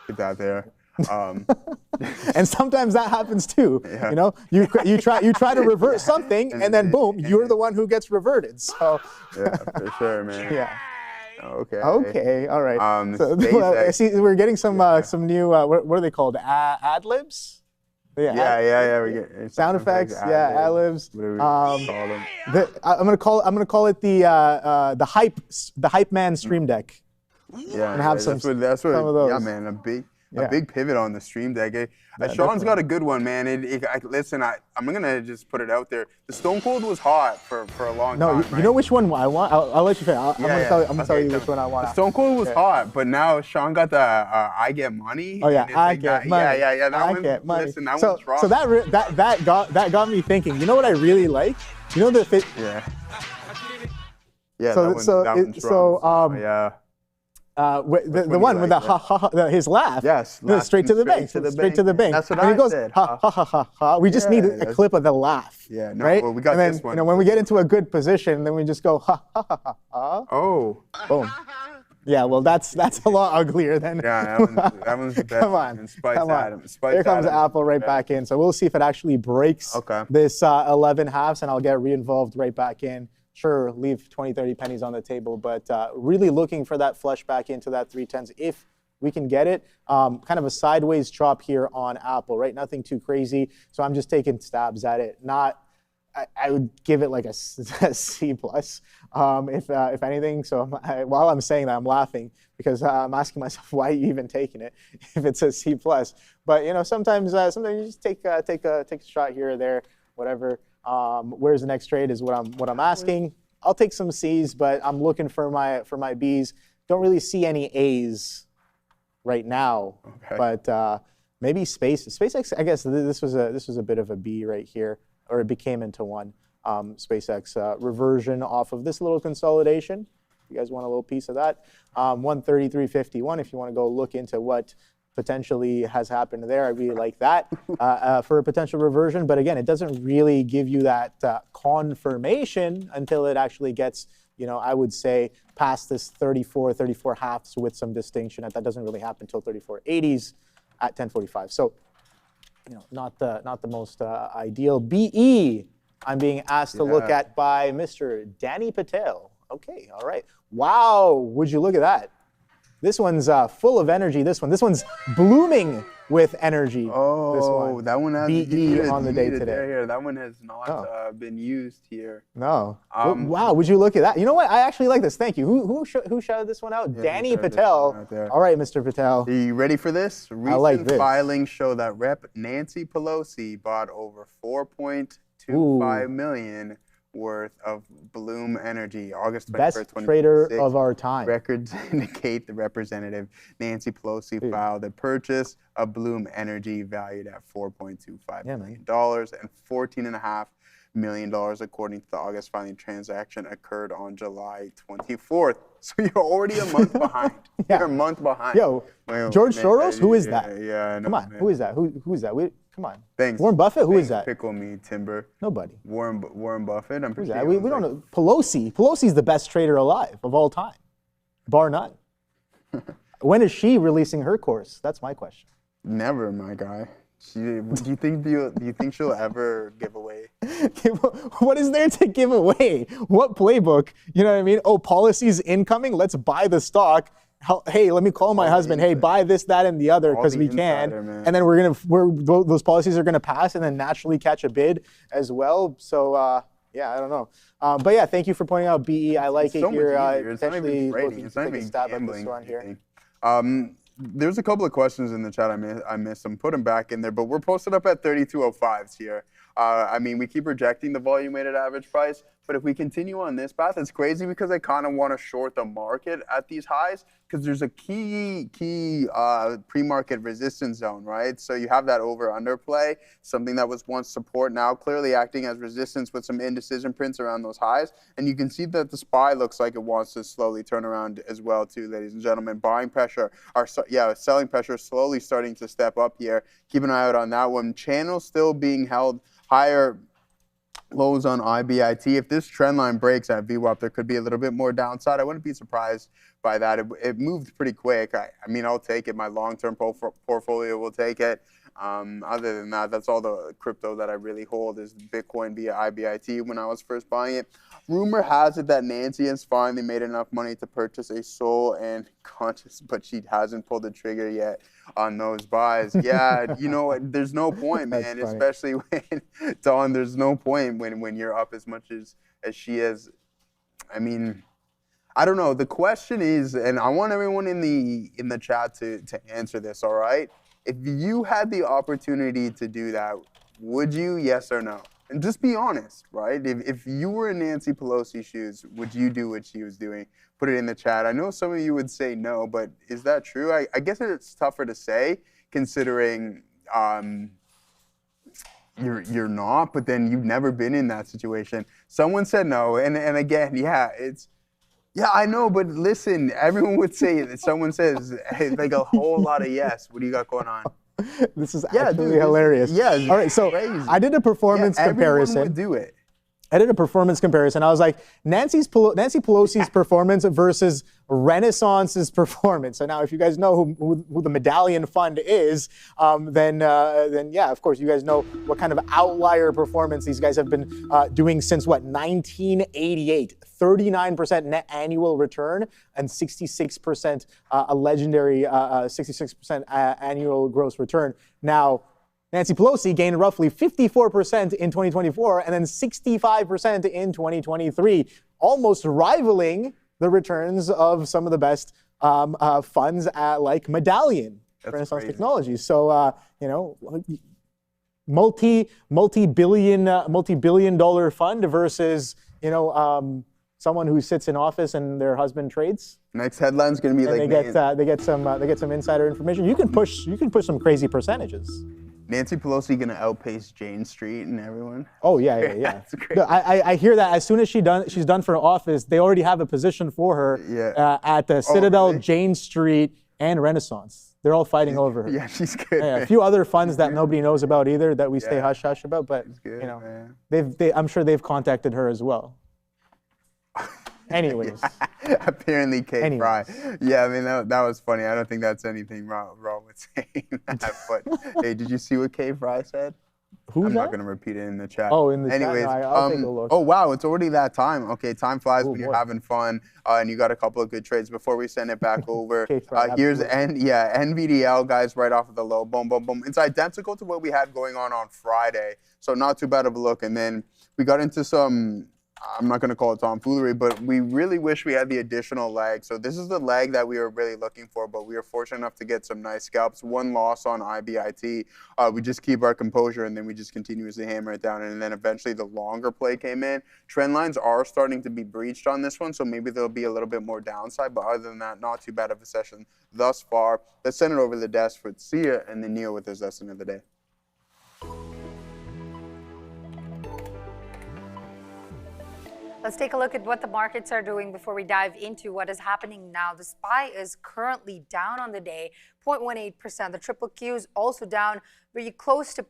Hit that there. And sometimes that happens too. Yeah. You know, you try to revert something, and then boom, you're the one who gets reverted. So Yeah, for sure, man. yeah. Okay. Okay. All right. So SpaceX. I see we're getting some new what are they called? Ad libs. Yeah. We get Sound effects. Yeah, ad libs. What do we call them? I'm gonna call it the hype man stream deck. Yeah, And have some some of those. Yeah, man, a big pivot on the stream deck. Sean's got a good one, man. Listen, I'm gonna just put it out there. The Stone Cold was hot for a long time. No, you know which one I want? I'll let you finish. I'm gonna tell you Okay, which one I want. The Stone Cold was hot, but now Sean got the I Get Money. Oh yeah, and it's I like get that, money. Yeah. That I one, get money. listen, that so one's wrong. so that got me thinking. You know what I really like? You know the fit. Yeah. Yeah. So- that one, so that it- one's so, wrong. Yeah. The one with the his laugh. Yes, No, straight to the bank. Straight to the bank. That's what and I he goes, said. ha ha ha ha ha. We just need a that's- clip of the laugh. Yeah, no, right. well, we got and then, this one. You know, when we get into a good position, then we just go ha ha ha ha ha. Oh. Boom. Yeah, well, that's a lot uglier than. Yeah, that one's the best. Come on, And Spice come on. Adams. Spice Here comes Adams. Apple right back in. So we'll see if it actually breaks this 11 halves, and I'll get re-involved right back in. Sure, leave 20, 30 pennies on the table, but really looking for that flush back into that 310s if we can get it. Kind of a sideways chop here on Apple, right? Nothing too crazy. So I'm just taking stabs at it. I would give it like a C plus, if anything. So while I'm saying that, I'm laughing because I'm asking myself, why are you even taking it if it's a C plus? But you know, sometimes you just take a shot here or there, whatever. Where's the next trade is what I'm asking. I'll take some C's, but I'm looking for my B's. Don't really see any A's right now, but maybe SpaceX. I guess this was a bit of a B right here, or it became into one. SpaceX reversion off of this little consolidation. You guys want a little piece of that? 133.51. If you want to go look into what potentially has happened there, I really like that for a potential reversion. But again, it doesn't really give you that confirmation until it actually gets, you know, I would say past this 34 halves with some distinction. That doesn't really happen until 34.80s at 10:45. So, you know, not the most ideal. BE, I'm being asked to look at by Mr. Danny Patel. Okay, all right. Wow, would you look at that? This one's full of energy. This one's blooming with energy. Oh, this one. That one has BE on the day today. Here. That one has not been used here. No. Wow, would you look at that? You know what? I actually like this. Thank you. Who shouted this one out? Yeah, Danny Patel. All right, Mr. Patel. Are you ready for this? Recent like this. filings show that Rep. Nancy Pelosi bought over $4.25 million worth of Bloom Energy, August 21st, Best 2026. trader of our time. Records indicate the Representative Nancy Pelosi filed a purchase of Bloom Energy valued at $4.25 million and $14.5 million, according to the August filing. Transaction occurred on July 24th. So you're already a month behind. You're a month behind. Yo, George Soros? Who is that? Yeah, I know, come on, man. who is that? Who is that? Come on. Thanks. Warren Buffett? Who is that? Pickle me, Timber. Nobody. Warren Buffett. I'm pretty Who's sure. that? We don't know. Pelosi. Pelosi's the best trader alive of all time, bar none. When is she releasing her course? That's my question. Never, my guy. Do you think she'll ever give away? What is there to give away? What playbook? You know what I mean? Oh, policies incoming. Let's buy the stock. Hey, let me call my husband. Hey, buy this, that, and the other because we can. And then those policies are gonna pass, and then naturally catch a bid as well. So yeah, I don't know. But yeah, thank you for pointing out BE. I like it here. It's not even trading. It's not even gambling. There's a couple of questions in the chat I missed. I'm putting back in there, but we're posted up at 3205s here. I mean, we keep rejecting the volume weighted average price, but if we continue on this path, it's crazy because I kind of want to short the market at these highs because there's a key pre-market resistance zone, right? So you have that over-under play, something that was once support, now clearly acting as resistance with some indecision prints around those highs. And you can see that the SPY looks like it wants to slowly turn around as well too, ladies and gentlemen. Buying pressure, selling pressure slowly starting to step up here. Keep an eye out on that one. Channel still being held higher lows on IBIT. If this trend line breaks at VWAP, there could be a little bit more downside. I wouldn't be surprised by that. It moved pretty quick. I mean, I'll take it. My long-term portfolio will take it. Other than that, that's all the crypto that I really hold is Bitcoin via IBIT when I was first buying it. Rumor has it that Nancy has finally made enough money to purchase a Soul and Conscious, but she hasn't pulled the trigger yet on those buys. Yeah, you know what? There's no point, man, especially when, Don, there's no point when you're up as much as she is. I mean, I don't know. The question is, and I want everyone in the chat to answer this, all right? If you had the opportunity to do that, would you, yes or no? And just be honest, right? If you were in Nancy Pelosi's shoes, would you do what she was doing? Put it in the chat. I know some of you would say no, but is that true? I guess it's tougher to say considering you're not, but then you've never been in that situation. Someone said no, and again, yeah, I know, but listen, everyone would say that someone says like a whole lot of yes. What do you got going on? This is actually hilarious. All right, so crazy. I did a performance comparison. Everyone would do it. I did a performance comparison. I was like, Nancy Pelosi's performance versus Renaissance's performance. So now, if you guys know who the Medallion Fund is, then yeah, of course, you guys know what kind of outlier performance these guys have been doing since what, 1988. 39% net annual return and 66% a legendary 66% annual gross return. Now, Nancy Pelosi gained roughly 54% in 2024 and then 65% in 2023, almost rivaling the returns of some of the best funds like Medallion, Renaissance Technologies. So, you know, multi-billion dollar fund versus, you know, someone who sits in office and their husband trades. Next headline's going to be and like they get some insider information. You can push some crazy percentages. Nancy Pelosi going to outpace Jane Street and everyone. Oh yeah. That's great. I hear that as soon as she's done for office, they already have a position for her at the Citadel, really? Jane Street, and Renaissance. They're all fighting over her. Yeah, she's good. Yeah, a few other funds that nobody knows about either that we stay hush hush about, but good, you know, man. I'm sure they've contacted her as well. Anyways. Apparently Kate Fry. Yeah, I mean, that was funny. I don't think that's anything wrong with saying that. But, hey, did you see what Kate Fry said? Who's I'm that? not going to repeat it in the chat. Oh, in the Anyways, chat? No, I'll take a look. Oh, wow, it's already that time. Okay, time flies when you're boy. having fun and you got a couple of good trades. Before we send it back over, here's absolutely. NVDL, guys, right off of the low. Boom, boom, boom. It's identical to what we had going on Friday, so not too bad of a look. And then we got into some, I'm not going to call it tomfoolery, but we really wish we had the additional leg. So this is the leg that we were really looking for, but we were fortunate enough to get some nice scalps. One loss on IBIT. We just keep our composure, and then we just continuously hammer it down. And then eventually the longer play came in. Trend lines are starting to be breached on this one, so maybe there'll be a little bit more downside. But other than that, not too bad of a session thus far. Let's send it over to the desk for Sia and then Neil with his lesson of the day. Let's take a look at what the markets are doing before we dive into what is happening now. The SPY is currently down on the day, 0.18%. The triple Q is also down, very close to a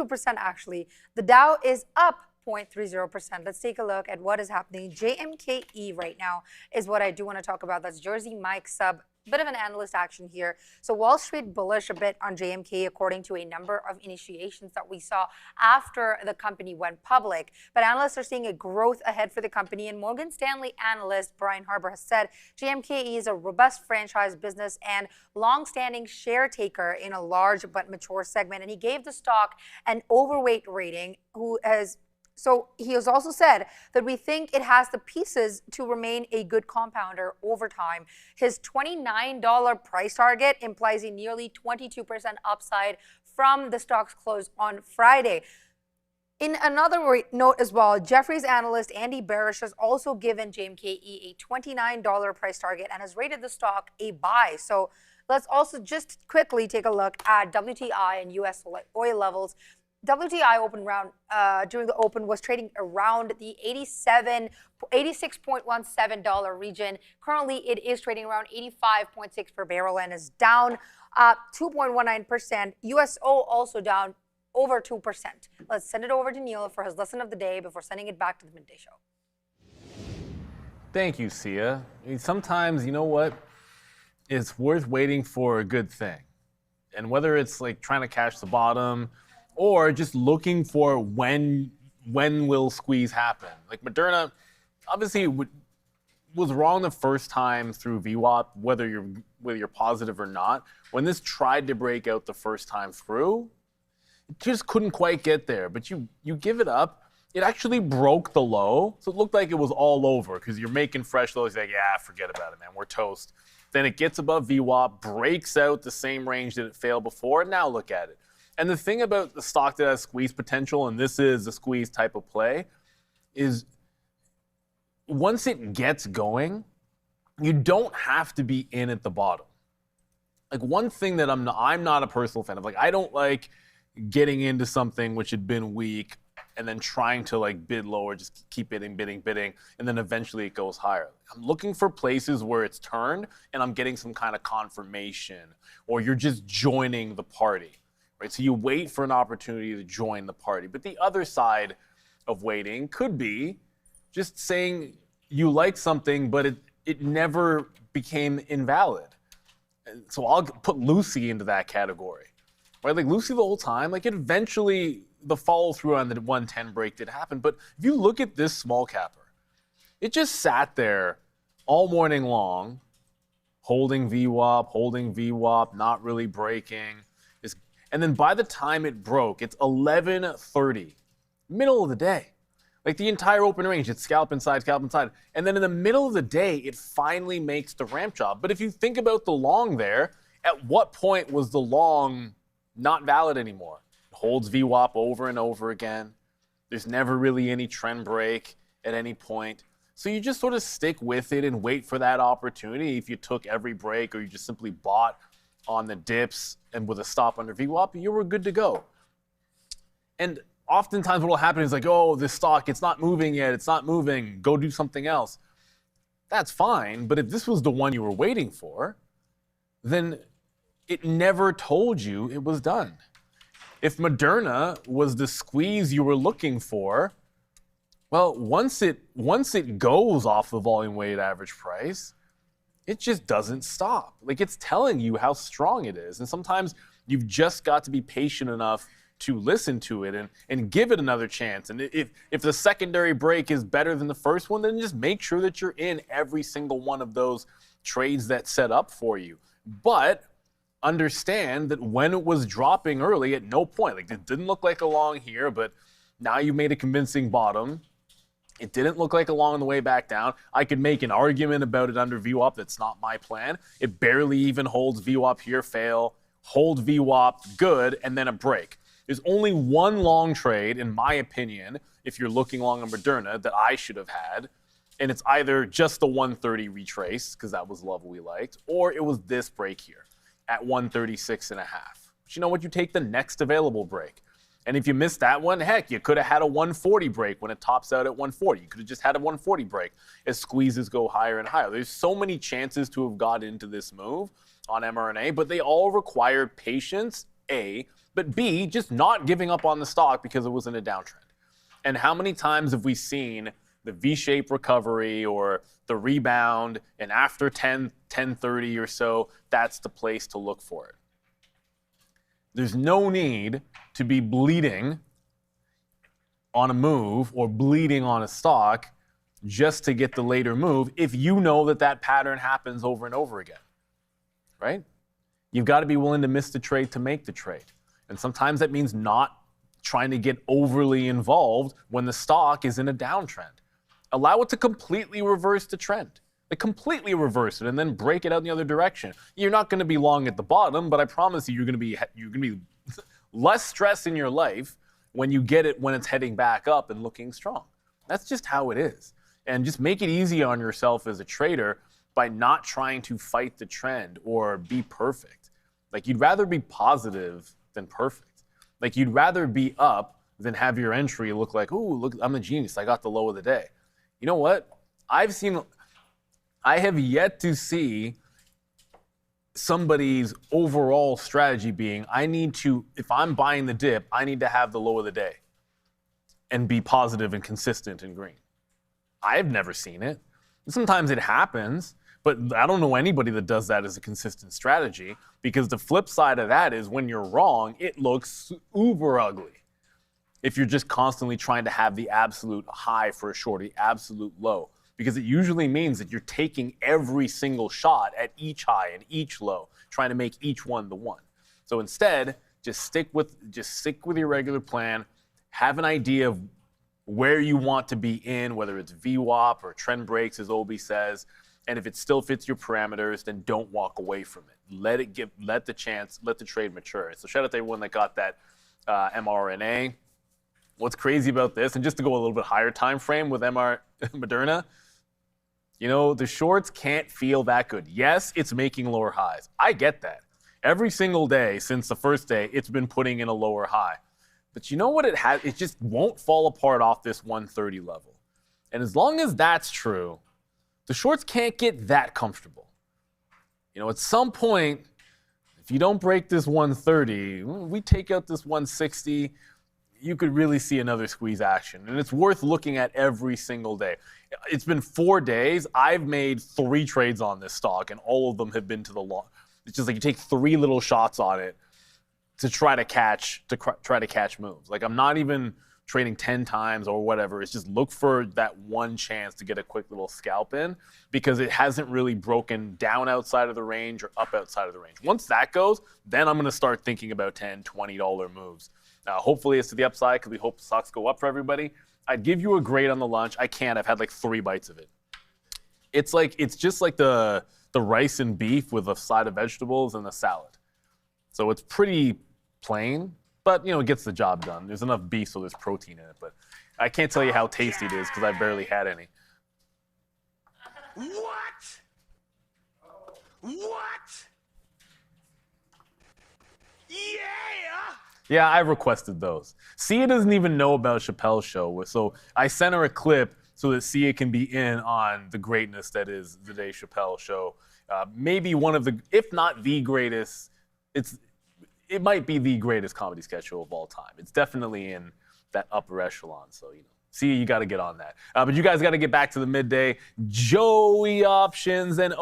percent actually. The Dow is up 0.30%. Let's take a look at what is happening. JMKE right now is what I do want to talk about. That's Jersey Mike sub. Bit of an analyst action here. So Wall Street bullish a bit on JMK according to a number of initiations that we saw after the company went public. But analysts are seeing a growth ahead for the company. And Morgan Stanley analyst Brian Harbour has said JMKE is a robust franchise business and long-standing share taker in a large but mature segment. And he gave the stock an overweight rating. So he has also said that we think it has the pieces to remain a good compounder over time. His $29 price target implies a nearly 22% upside from the stock's close on Friday. In another note as well, Jefferies analyst Andy Barish has also given JMKE a $29 price target and has rated the stock a buy. So let's also just quickly take a look at WTI and U.S. oil levels. WTI during the open was trading around the $86.17 region. Currently, it is trading around 85.6 per barrel and is down 2.19%. USO also down over 2%. Let's send it over to Neil for his lesson of the day before sending it back to the midday show. Thank you, Sia. I mean, sometimes, you know what? It's worth waiting for a good thing. And whether it's like trying to catch the bottom or just looking for when will squeeze happen. Like Moderna, obviously was wrong the first time through VWAP, whether you're positive or not. When this tried to break out the first time through, it just couldn't quite get there. But you give it up. It actually broke the low, so it looked like it was all over because you're making fresh lows. You're like, yeah, forget about it, man. We're toast. Then it gets above VWAP, breaks out the same range that it failed before, and now look at it. And the thing about the stock that has squeeze potential, and this is a squeeze type of play, is once it gets going, you don't have to be in at the bottom. Like one thing that I'm not a personal fan of, like I don't like getting into something which had been weak and then trying to like bid lower, just keep bidding, and then eventually it goes higher. I'm looking for places where it's turned and I'm getting some kind of confirmation, or you're just joining the party, right? So you wait for an opportunity to join the party. But the other side of waiting could be just saying you like something, but it never became invalid. And so I'll put Lucy into that category, right? Like Lucy the whole time, like it eventually, the follow through on the 110 break did happen. But if you look at this small capper, it just sat there all morning long, holding VWAP, not really breaking. And then by the time it broke, it's 11:30, middle of the day. Like the entire open range, it's scalp inside. And then in the middle of the day, it finally makes the ramp job. But if you think about the long there, at what point was the long not valid anymore? Holds VWAP over and over again. There's never really any trend break at any point. So you just sort of stick with it and wait for that opportunity. If you took every break or you just simply bought on the dips and with a stop under VWAP, you were good to go. And oftentimes what will happen is like, oh, this stock, it's not moving yet. It's not moving. Go do something else. That's fine. But if this was the one you were waiting for, then it never told you it was done. If Moderna was the squeeze you were looking for, well, once it goes off the volume weighted average price, it just doesn't stop. Like it's telling you how strong it is. And sometimes you've just got to be patient enough to listen to it and give it another chance. And if the secondary break is better than the first one, then just make sure that you're in every single one of those trades that set up for you. But understand that when it was dropping early, at no point, like it didn't look like a long here, but now you made a convincing bottom. It didn't look like a long on the way back down. I could make an argument about it under VWAP. That's not my plan. It barely even holds VWAP here, fail, hold VWAP, good, and then a break. There's only one long trade, in my opinion, if you're looking long on Moderna, that I should have had. And it's either just the 130 retrace, because that was the level we liked, or it was this break here at 136.5. But you know what? You take the next available break. And if you missed that one, heck, you could have had a 140 break when it tops out at 140. You could have just had a 140 break as squeezes go higher and higher. There's so many chances to have got into this move on mRNA, but they all require patience, A, but B, just not giving up on the stock because it was in a downtrend. And how many times have we seen the V-shaped recovery or the rebound, and after 10:30 or so, that's the place to look for it. There's no need to be bleeding on a move or bleeding on a stock just to get the later move if you know that that pattern happens over and over again, right? You've got to be willing to miss the trade to make the trade. And sometimes that means not trying to get overly involved when the stock is in a downtrend. Allow it to completely reverse the trend. Like completely reverse it and then break it out in the other direction. You're not going to be long at the bottom, but I promise you, you're going to be less stress in your life when you get it when it's heading back up and looking strong. That's just how it is. And just make it easy on yourself as a trader by not trying to fight the trend or be perfect. Like you'd rather be positive than perfect. Like you'd rather be up than have your entry look like, ooh, look, I'm a genius. I got the low of the day. You know what? I have yet to see somebody's overall strategy being, if I'm buying the dip, I need to have the low of the day and be positive and consistent and green. I've never seen it. Sometimes it happens, but I don't know anybody that does that as a consistent strategy, because the flip side of that is when you're wrong, it looks uber ugly. If you're just constantly trying to have the absolute high for a short, the absolute low, because it usually means that you're taking every single shot at each high and each low, trying to make each one the one. So instead, just stick with your regular plan, have an idea of where you want to be in, whether it's VWAP or trend breaks, as Obi says, and if it still fits your parameters, then don't walk away from it. Let the trade mature. So shout out to everyone that got that mRNA. What's crazy about this, and just to go a little bit higher time frame with Moderna, the shorts can't feel that good. Yes, it's making lower highs. I get that. Every single day since the first day, it's been putting in a lower high. But you know what it has? It just won't fall apart off this 130 level. And as long as that's true, the shorts can't get that comfortable. At some point, if you don't break this 130, we take out this 160, you could really see another squeeze action. And it's worth looking at every single day. It's been 4 days. I've made 3 trades on this stock, and all of them have been to the long. It's just like you take 3 little shots on it to try to catch moves. Like, I'm not even trading 10 times or whatever. It's just look for that one chance to get a quick little scalp in, because it hasn't really broken down outside of the range or up outside of the range. Once that goes, then I'm going to start thinking about $10, $20 moves. Hopefully it's to the upside, because we hope the stocks go up for everybody. I'd give you a grade on the lunch. I can't. I've had like 3 bites of it. It's just like the rice and beef with a side of vegetables and a salad. So it's pretty plain, but it gets the job done. There's enough beef, so there's protein in it. But I can't tell you how tasty it is, because I barely had any. What? Yeah! Yeah, I requested those. Sia doesn't even know about Chappelle's show, so I sent her a clip so that Sia can be in on the greatness that is the Dave Chappelle show. Maybe one of the, if not the greatest, it might be the greatest comedy sketch show of all time. It's definitely in that upper echelon. So, Sia, you got to get on that. But you guys got to get back to the midday. Joey options and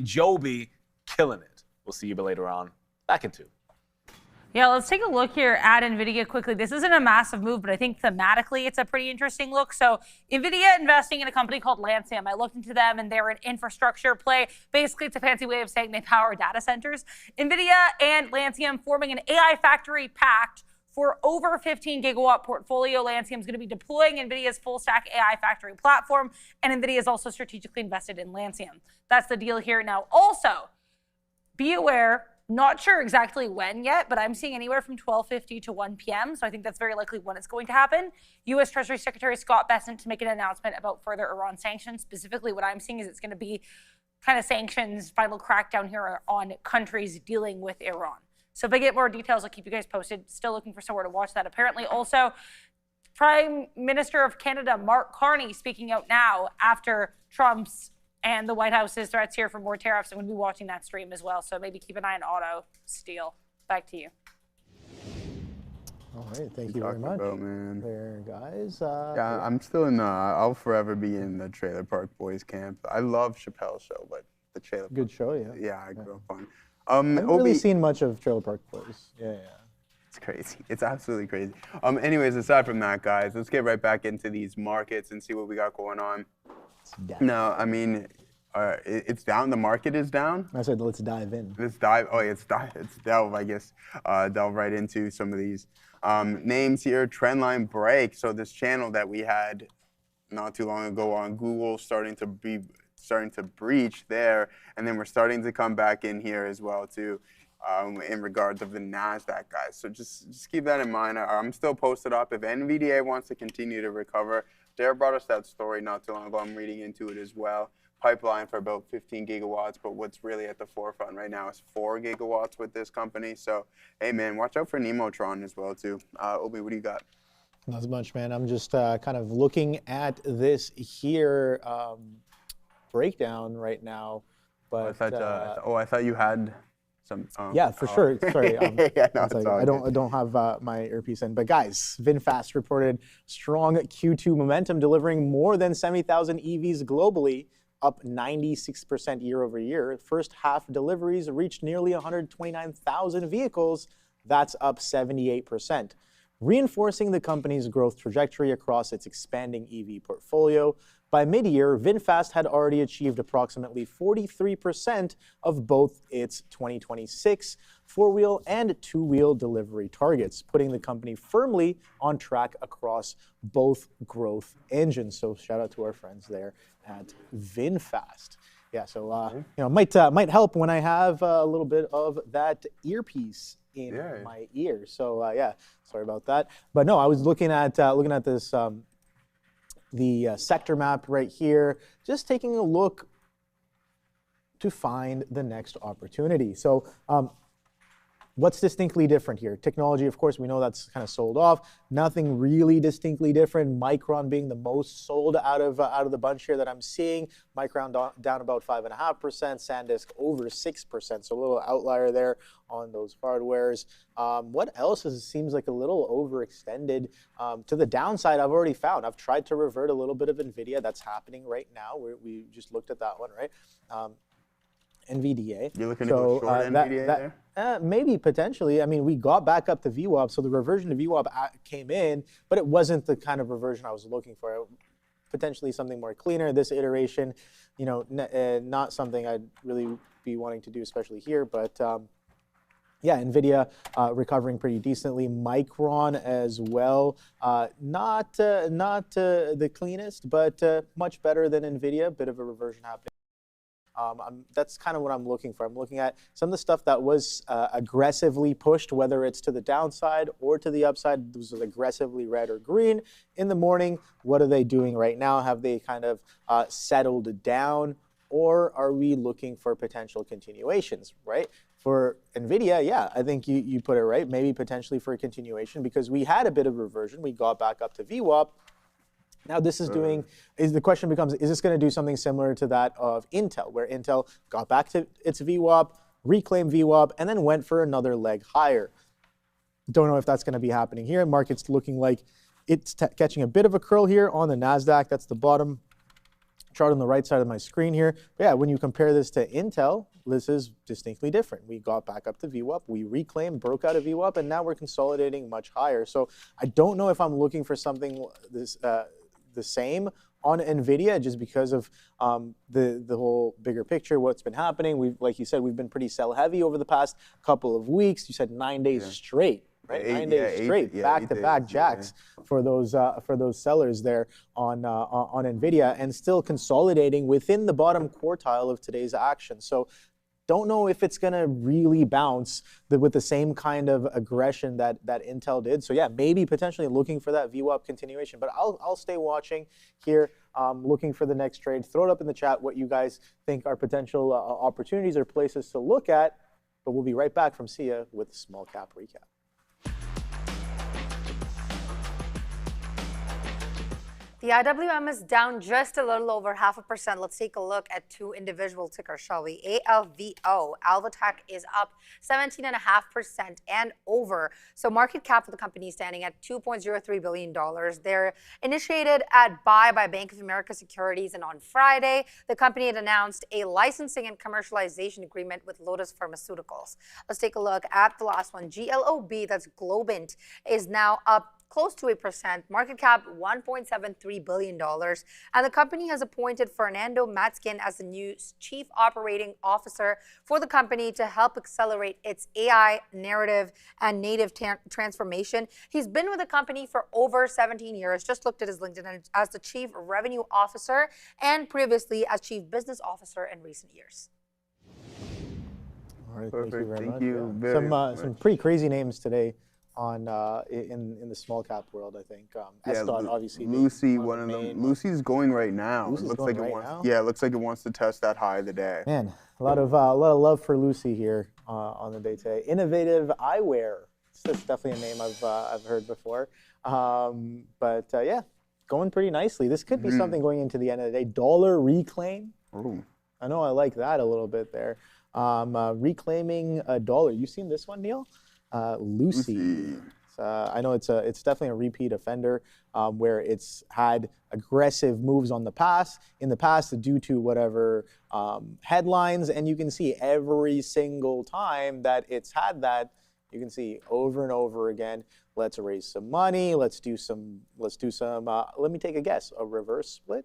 Joby killing it. We'll see you later on. Back in 2. Yeah, let's take a look here at Nvidia quickly. This isn't a massive move, but I think thematically it's a pretty interesting look. So Nvidia investing in a company called Lancium. I looked into them, and they're an infrastructure play. Basically, it's a fancy way of saying they power data centers. Nvidia and Lancium forming an AI factory pact for over 15 gigawatt portfolio. Lancium is going to be deploying Nvidia's full stack AI factory platform, and Nvidia is also strategically invested in Lancium. That's the deal here. Now, also, be aware, not sure exactly when yet, but I'm seeing anywhere from 12:50 to 1 p.m. So I think that's very likely when it's going to happen. U.S. Treasury Secretary Scott Bessent to make an announcement about further Iran sanctions. Specifically, what I'm seeing is it's going to be kind of sanctions, final crackdown here on countries dealing with Iran. So if I get more details, I'll keep you guys posted. Still looking for somewhere to watch that. Apparently, also, Prime Minister of Canada, Mark Carney, speaking out now after Trump's and the White House's threats here for more tariffs. I'm going to be watching that stream as well, so maybe keep an eye on auto steel. Back to you. All right, thank you very much. Man. There, guys. Yeah, I'm still I'll forever be in the Trailer Park Boys camp. I love Chappelle's show, but the Trailer Good show, yeah. Yeah, I grew up on. I haven't really seen much of Trailer Park Boys. Yeah. It's crazy. It's absolutely crazy. Anyways, aside from that, guys, let's get right back into these markets and see what we got going on. No, I mean, it's down. The market is down. I said let's dive in. Let's dive. Oh, yeah, it's delve, I guess. Delve right into some of these names here. Trendline break. So this channel that we had not too long ago on Google starting to breach there, and then we're starting to come back in here as well too. In regards of the NASDAQ, guys. So just keep that in mind. I'm still posted up. If NVDA wants to continue to recover, Dare brought us that story not too long ago. I'm reading into it as well. Pipeline for about 15 gigawatts, but what's really at the forefront right now is 4 gigawatts with this company. So, hey, man, watch out for Nemotron as well, too. Obi, what do you got? Not as much, man. I'm just kind of looking at this here breakdown right now. But I thought you had Yeah, for sure. Sorry, yeah, no, one second. all I good. don't have my earpiece in. But guys, VinFast reported strong Q2 momentum, delivering more than 70,000 EVs globally, up 96% year over year. First half deliveries reached nearly 129,000 vehicles. That's up 78%, reinforcing the company's growth trajectory across its expanding EV portfolio. By mid-year, VinFast had already achieved approximately 43% of both its 2026 four-wheel and two-wheel delivery targets, putting the company firmly on track across both growth engines. So shout out to our friends there at VinFast. Yeah, so might help when I have a little bit of that earpiece in my ear. So yeah, sorry about that. But no, I was looking at this. The sector map right here, just taking a look to find the next opportunity. So what's distinctly different here? Technology, of course, we know that's kind of sold off. Nothing really distinctly different. Micron being the most sold out of the bunch here that I'm seeing. Micron down about 5.5%, SanDisk over 6%. So a little outlier there on those hardwares. What else seems like a little overextended to the downside? I've already found. I've tried to revert a little bit of Nvidia. That's happening right now. We just looked at that one, right? Nvidia. You're looking to go short Nvidia there? Maybe potentially. I mean, we got back up to VWAP, so the reversion to VWAP came in, but it wasn't the kind of reversion I was looking for. Potentially something more cleaner. This iteration, not something I'd really be wanting to do, especially here. But yeah, Nvidia recovering pretty decently. Micron as well, not the cleanest, but much better than Nvidia. Bit of a reversion happening. That's kind of what I'm looking for. I'm looking at some of the stuff that was aggressively pushed, whether it's to the downside or to the upside. This was aggressively red or green in the morning. What are they doing right now? Have they kind of settled down, or are we looking for potential continuations, right? For Nvidia, yeah, I think you put it right. Maybe potentially for a continuation, because we had a bit of reversion. We got back up to VWAP. Now this is the question becomes, is this going to do something similar to that of Intel, where Intel got back to its VWAP, reclaimed VWAP, and then went for another leg higher? Don't know if that's going to be happening here. Market's looking like it's catching a bit of a curl here on the NASDAQ. That's the bottom chart on the right side of my screen here. But yeah, when you compare this to Intel, this is distinctly different. We got back up to VWAP, we reclaimed, broke out of VWAP, and now we're consolidating much higher. So I don't know if I'm looking for something the same on Nvidia, just because of the whole bigger picture, what's been happening. Like you said, we've been pretty sell heavy over the past couple of weeks. You said 9 days straight, right? 9 days straight, back-to-back jacks for those sellers there on Nvidia, and still consolidating within the bottom quartile of today's action. So don't know if it's going to really bounce with the same kind of aggression that Intel did. So yeah, maybe potentially looking for that VWAP continuation. But I'll stay watching here, looking for the next trade. Throw it up in the chat what you guys think are potential opportunities or places to look at. But we'll be right back from SIA with a small cap recap. The IWM is down just a little over 0.5%. Let's take a look at two individual tickers, shall we? ALVO, Alvotech is up 17.5% and over. So market cap for the company is standing at $2.03 billion. They're initiated at buy by Bank of America Securities, and on Friday, the company had announced a licensing and commercialization agreement with Lotus Pharmaceuticals. Let's take a look at the last one. GLOB, that's Globant, is now up close to 8%, market cap $1.73 billion. And the company has appointed Fernando Matzkin as the new Chief Operating Officer for the company to help accelerate its AI narrative and native transformation. He's been with the company for over 17 years, just looked at his LinkedIn, as the Chief Revenue Officer and previously as Chief Business Officer in recent years. All right, Perfect. thank you very much. Some pretty crazy names today on in the small cap world, I think. SDOT, obviously. Lucy, one of them. Lucy's going right now. Lucy's looks going like right it wants, now? Yeah, it looks like it wants to test that high of the day. Man, a lot of love for Lucy here on the day today. Innovative Eyewear. That's definitely a name I've heard before. But yeah, going pretty nicely. This could be something going into the end of the day. Dollar Reclaim. Ooh. I know I like that a little bit there. reclaiming a dollar. You seen this one, Neil? Lucy. I know it's definitely a repeat offender where it's had aggressive moves in the past due to whatever headlines, and you can see every single time that it's had that, you can see over and over again. Let's raise some money. Let's do some. Let me take a guess. A reverse split.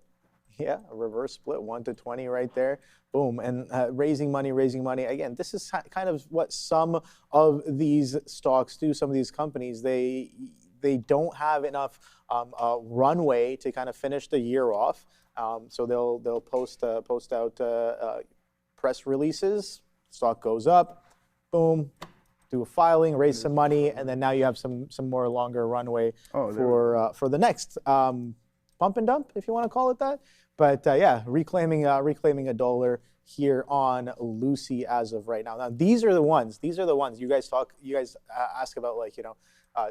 Yeah, a reverse split, 1 to 20 right there. Boom, and raising money. Again, this is kind of what some of these stocks do. Some of these companies, they don't have enough runway to kind of finish the year off. So they'll post out press releases. Stock goes up, boom. Do a filing, raise some money, and then now you have some more longer runway for the next pump and dump, if you want to call it that. But yeah, reclaiming a dollar here on Lucy as of right now. Now these are the ones you guys ask about, like, you know,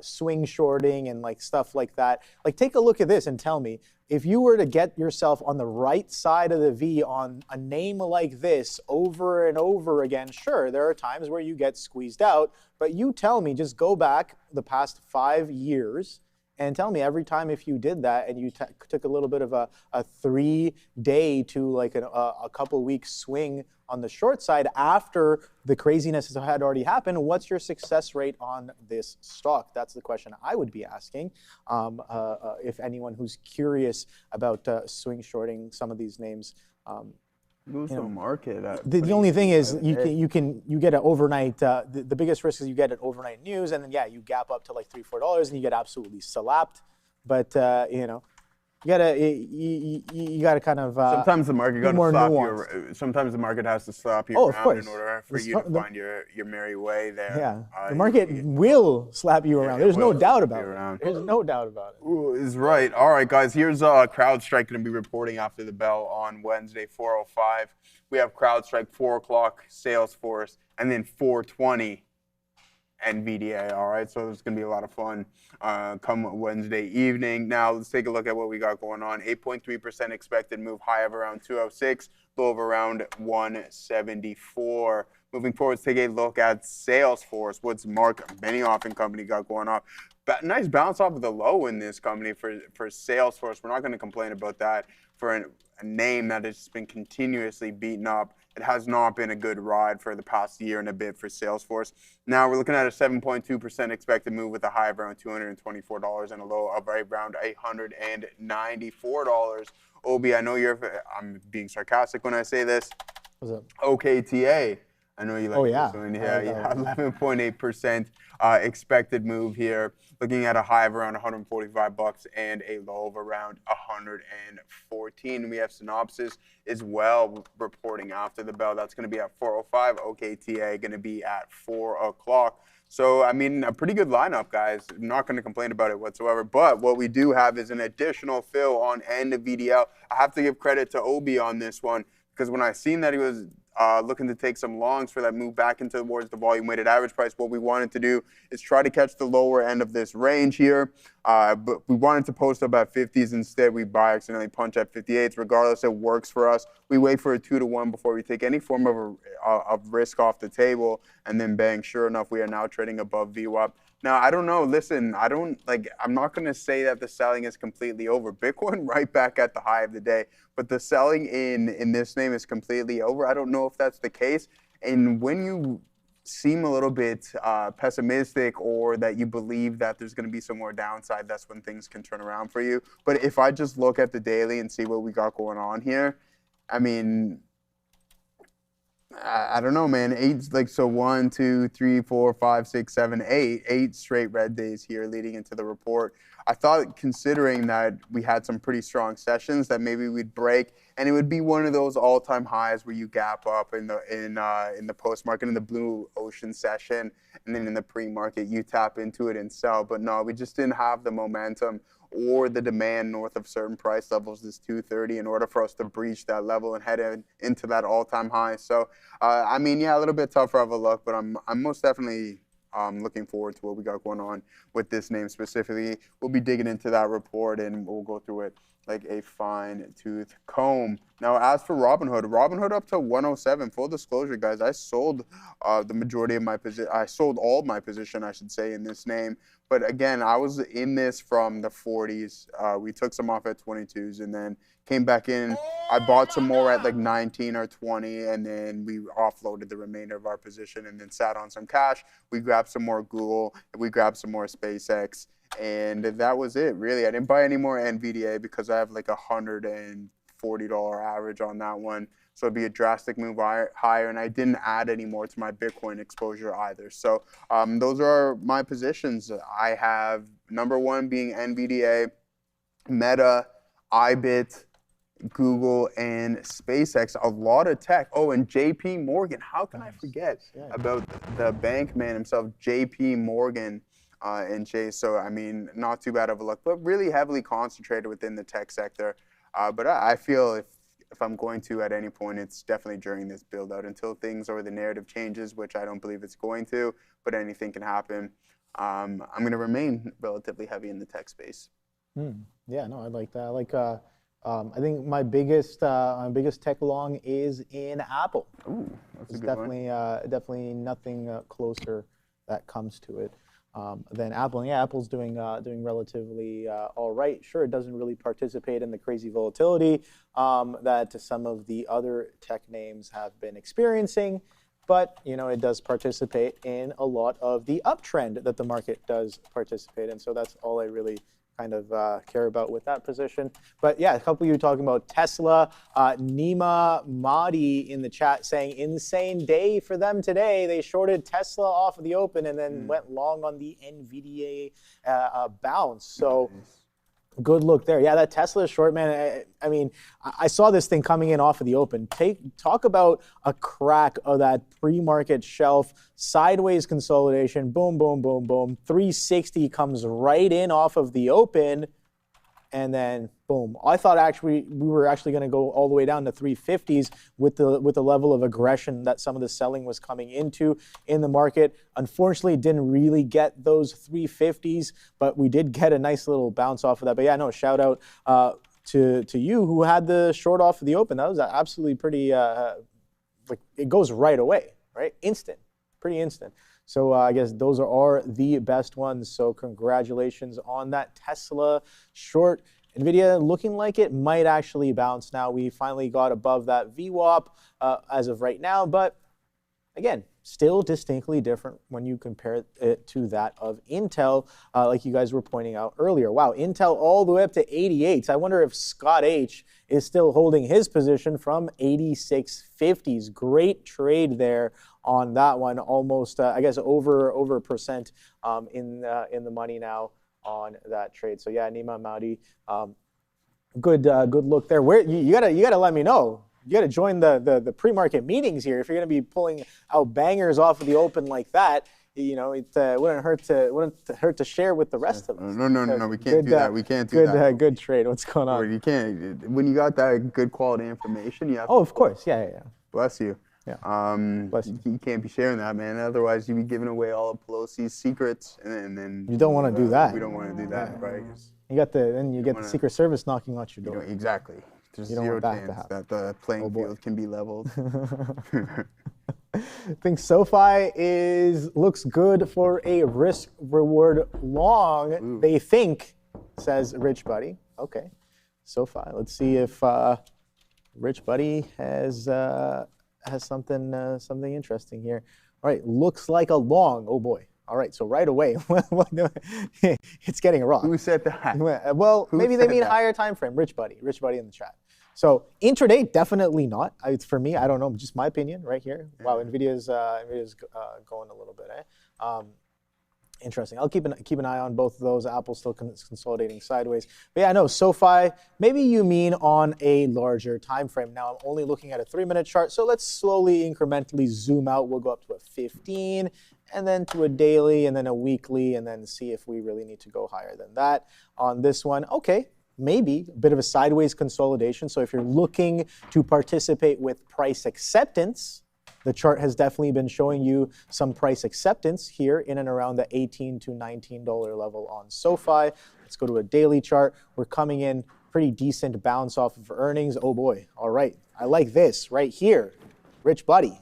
swing shorting and like stuff like that. Like, take a look at this and tell me, if you were to get yourself on the right side of the V on a name like this over and over again, sure, there are times where you get squeezed out, but you tell me, just go back the past 5 years and tell me every time if you did that and you took a little bit of a 3-day to like a couple weeks swing on the short side after the craziness had already happened, what's your success rate on this stock? That's the question I would be asking if anyone who's curious about swing shorting some of these names. Moves the market. The only thing is you get an overnight. The biggest risk is you get an overnight news, and then yeah, you gap up to like $3-4, and you get absolutely slapped. But you know, you gotta kind of sometimes the market got to slap nuanced. you. Sometimes the market has to slap you around in order for you to find your merry way there. Yeah, the market will slap you around. There's no doubt about it. There's no doubt about it. Ooh, is right. All right, guys. Here's CrowdStrike going to be reporting after the bell on Wednesday, 4:05. We have CrowdStrike 4 o'clock, Salesforce, and then 4:20. Nvidia, all right? So there's going to be a lot of fun come Wednesday evening. Now, let's take a look at what we got going on. 8.3% expected move, high of around 206, low of around 174. Moving forward, let's take a look at Salesforce. What's Mark Benioff and company got going on? Nice bounce off of the low in this company for Salesforce. We're not going to complain about that for a name that has been continuously beaten up. It has not been a good ride for the past year and a bit for Salesforce. Now we're looking at a 7.2% expected move with a high of around $224 and a low of around $194. Obi, I know I'm being sarcastic when I say this. What's up? OKTA. I know you like this one. Yeah, 11.8% expected move here. Looking at a high of around $145 and a low of around 114. We have Synopsys as well reporting after the bell. That's going to be at 4:05. OKTA going to be at 4 o'clock. So, I mean, a pretty good lineup, guys. I'm not going to complain about it whatsoever. But what we do have is an additional fill on Nvidia. I have to give credit to Obi on this one, because when I seen that he was looking to take some longs for that move back into towards the volume weighted average price, what we wanted to do is try to catch the lower end of this range here. But we wanted to post up at 50s instead. We buy accidentally punch at 58s. Regardless, it works for us. We wait for a 2-to-1 before we take any form of risk off the table, and then bang, sure enough, we are now trading above VWAP. Now, I don't know. Listen, I'm not going to say that the selling is completely over. Bitcoin right back at the high of the day, but the selling in this name is completely over. I don't know if that's the case. And when you seem a little bit pessimistic, or that you believe that there's going to be some more downside, that's when things can turn around for you. But if I just look at the daily and see what we got going on here, I mean, I don't know, man. 1, 2, 3, 4, 5, 6, 7, 8. 8 straight red days here leading into the report. I thought, considering that we had some pretty strong sessions, that maybe we'd break, and it would be one of those all-time highs where you gap up in the post-market, in the blue ocean session, and then in the pre-market you tap into it and sell. But no, we just didn't have the momentum or the demand north of certain price levels, this 230, in order for us to breach that level and head into that all-time high. So, I mean, yeah, a little bit tougher of a look, but I'm most definitely looking forward to what we got going on with this name specifically. We'll be digging into that report and we'll go through it like a fine-tooth comb. Now, as for Robinhood up to 107. Full disclosure, guys, I sold the majority of my position. I sold all of my position, I should say, in this name. But again, I was in this from the 40s. We took some off at 22s and then came back in. I bought some more at like 19 or 20, and then we offloaded the remainder of our position and then sat on some cash. We grabbed some more Google. We grabbed some more SpaceX. And that was it, really. I didn't buy any more Nvidia because I have like $140 average on that one. So it'd be a drastic move higher, and I didn't add any more to my Bitcoin exposure either. So those are my positions. I have number one being Nvidia, Meta, iBit, Google, and SpaceX. A lot of tech. Oh, and JP Morgan. How can I forget about the bank man himself, JP Morgan. And Chase, so I mean, not too bad of a look, but really heavily concentrated within the tech sector. But I feel if I'm going to at any point, it's definitely during this build out until things or the narrative changes, which I don't believe it's going to, but anything can happen. I'm going to remain relatively heavy in the tech space. Yeah, no, I like that. I like. I think my biggest tech long is in Apple. Ooh, that's There's a good one. Definitely nothing closer that comes to it. Then Apple, yeah, Apple's doing relatively all right. Sure, it doesn't really participate in the crazy volatility that some of the other tech names have been experiencing, but it does participate in a lot of the uptrend that the market does participate in. So that's all I really kind of care about with that position. But yeah, a couple of you talking about Tesla. Nima Mahdi in the chat saying insane day for them today. They shorted Tesla off of the open and then went long on the Nvidia bounce. So good look there. Yeah, that Tesla short, man. I mean, I saw this thing coming in off of the open. Talk about a crack of that pre-market shelf, sideways consolidation, boom, boom, boom, boom. 360 comes right in off of the open, and then boom. I thought actually we were actually going to go all the way down to 350s with the level of aggression that some of the selling was coming into in the market. Unfortunately, didn't really get those 350s, but we did get a nice little bounce off of that. But yeah, no, shout out to you who had the short off of the open. That was absolutely pretty, like it goes right away, right? Instant, pretty instant. So I guess those are the best ones. So congratulations on that Tesla short. Nvidia looking like it might actually bounce now. We finally got above that VWAP as of right now, but again, still distinctly different when you compare it to that of Intel, like you guys were pointing out earlier. Wow, Intel all the way up to 88s. I wonder if Scott H is still holding his position from 8650s. Great trade there on that one. Almost, I guess, over a percent in the money now on that trade. So yeah, Nima Mahdi, good look there. Where you gotta let me know. You got to join the pre-market meetings here if you're going to be pulling out bangers off of the open like that. It wouldn't hurt to share with the rest of us. No, we can't do that. We can't do that. Good trade. What's going on? Or you can't. When you got that good quality information, you have. Oh, of course. Yeah. Bless you. Yeah. Bless you. You can't be sharing that, man. Otherwise, you'd be giving away all of Pelosi's secrets, and then you don't want to do that. We don't want to do that, right? You get the Secret Service knocking on your door. Exactly. There's zero chance that the playing field can be leveled. I think SoFi looks good for a risk-reward long. Ooh. They think, says Rich Buddy. Okay, SoFi. Let's see if Rich Buddy has something interesting here. All right, looks like a long. Oh boy. All right, so right away, it's getting wrong. Who said that? Well, maybe they mean higher time frame. Rich Buddy in the chat. So intraday, definitely not. For me, I don't know, just my opinion right here. Wow, Nvidia's going a little bit. Interesting. I'll keep an eye on both of those. Apple's still consolidating sideways. But yeah, no, SoFi, maybe you mean on a larger time frame. Now I'm only looking at a 3-minute chart, so let's slowly incrementally zoom out. We'll go up to a 15, and then to a daily, and then a weekly, and then see if we really need to go higher than that on this one. Okay, maybe a bit of a sideways consolidation. So if you're looking to participate with price acceptance, The chart has definitely been showing you some price acceptance here in and around the $18 to $19 level on SoFi. Let's go to a daily chart. We're coming in pretty decent bounce off of earnings. Oh boy, all right. I like this right here, Rich Buddy.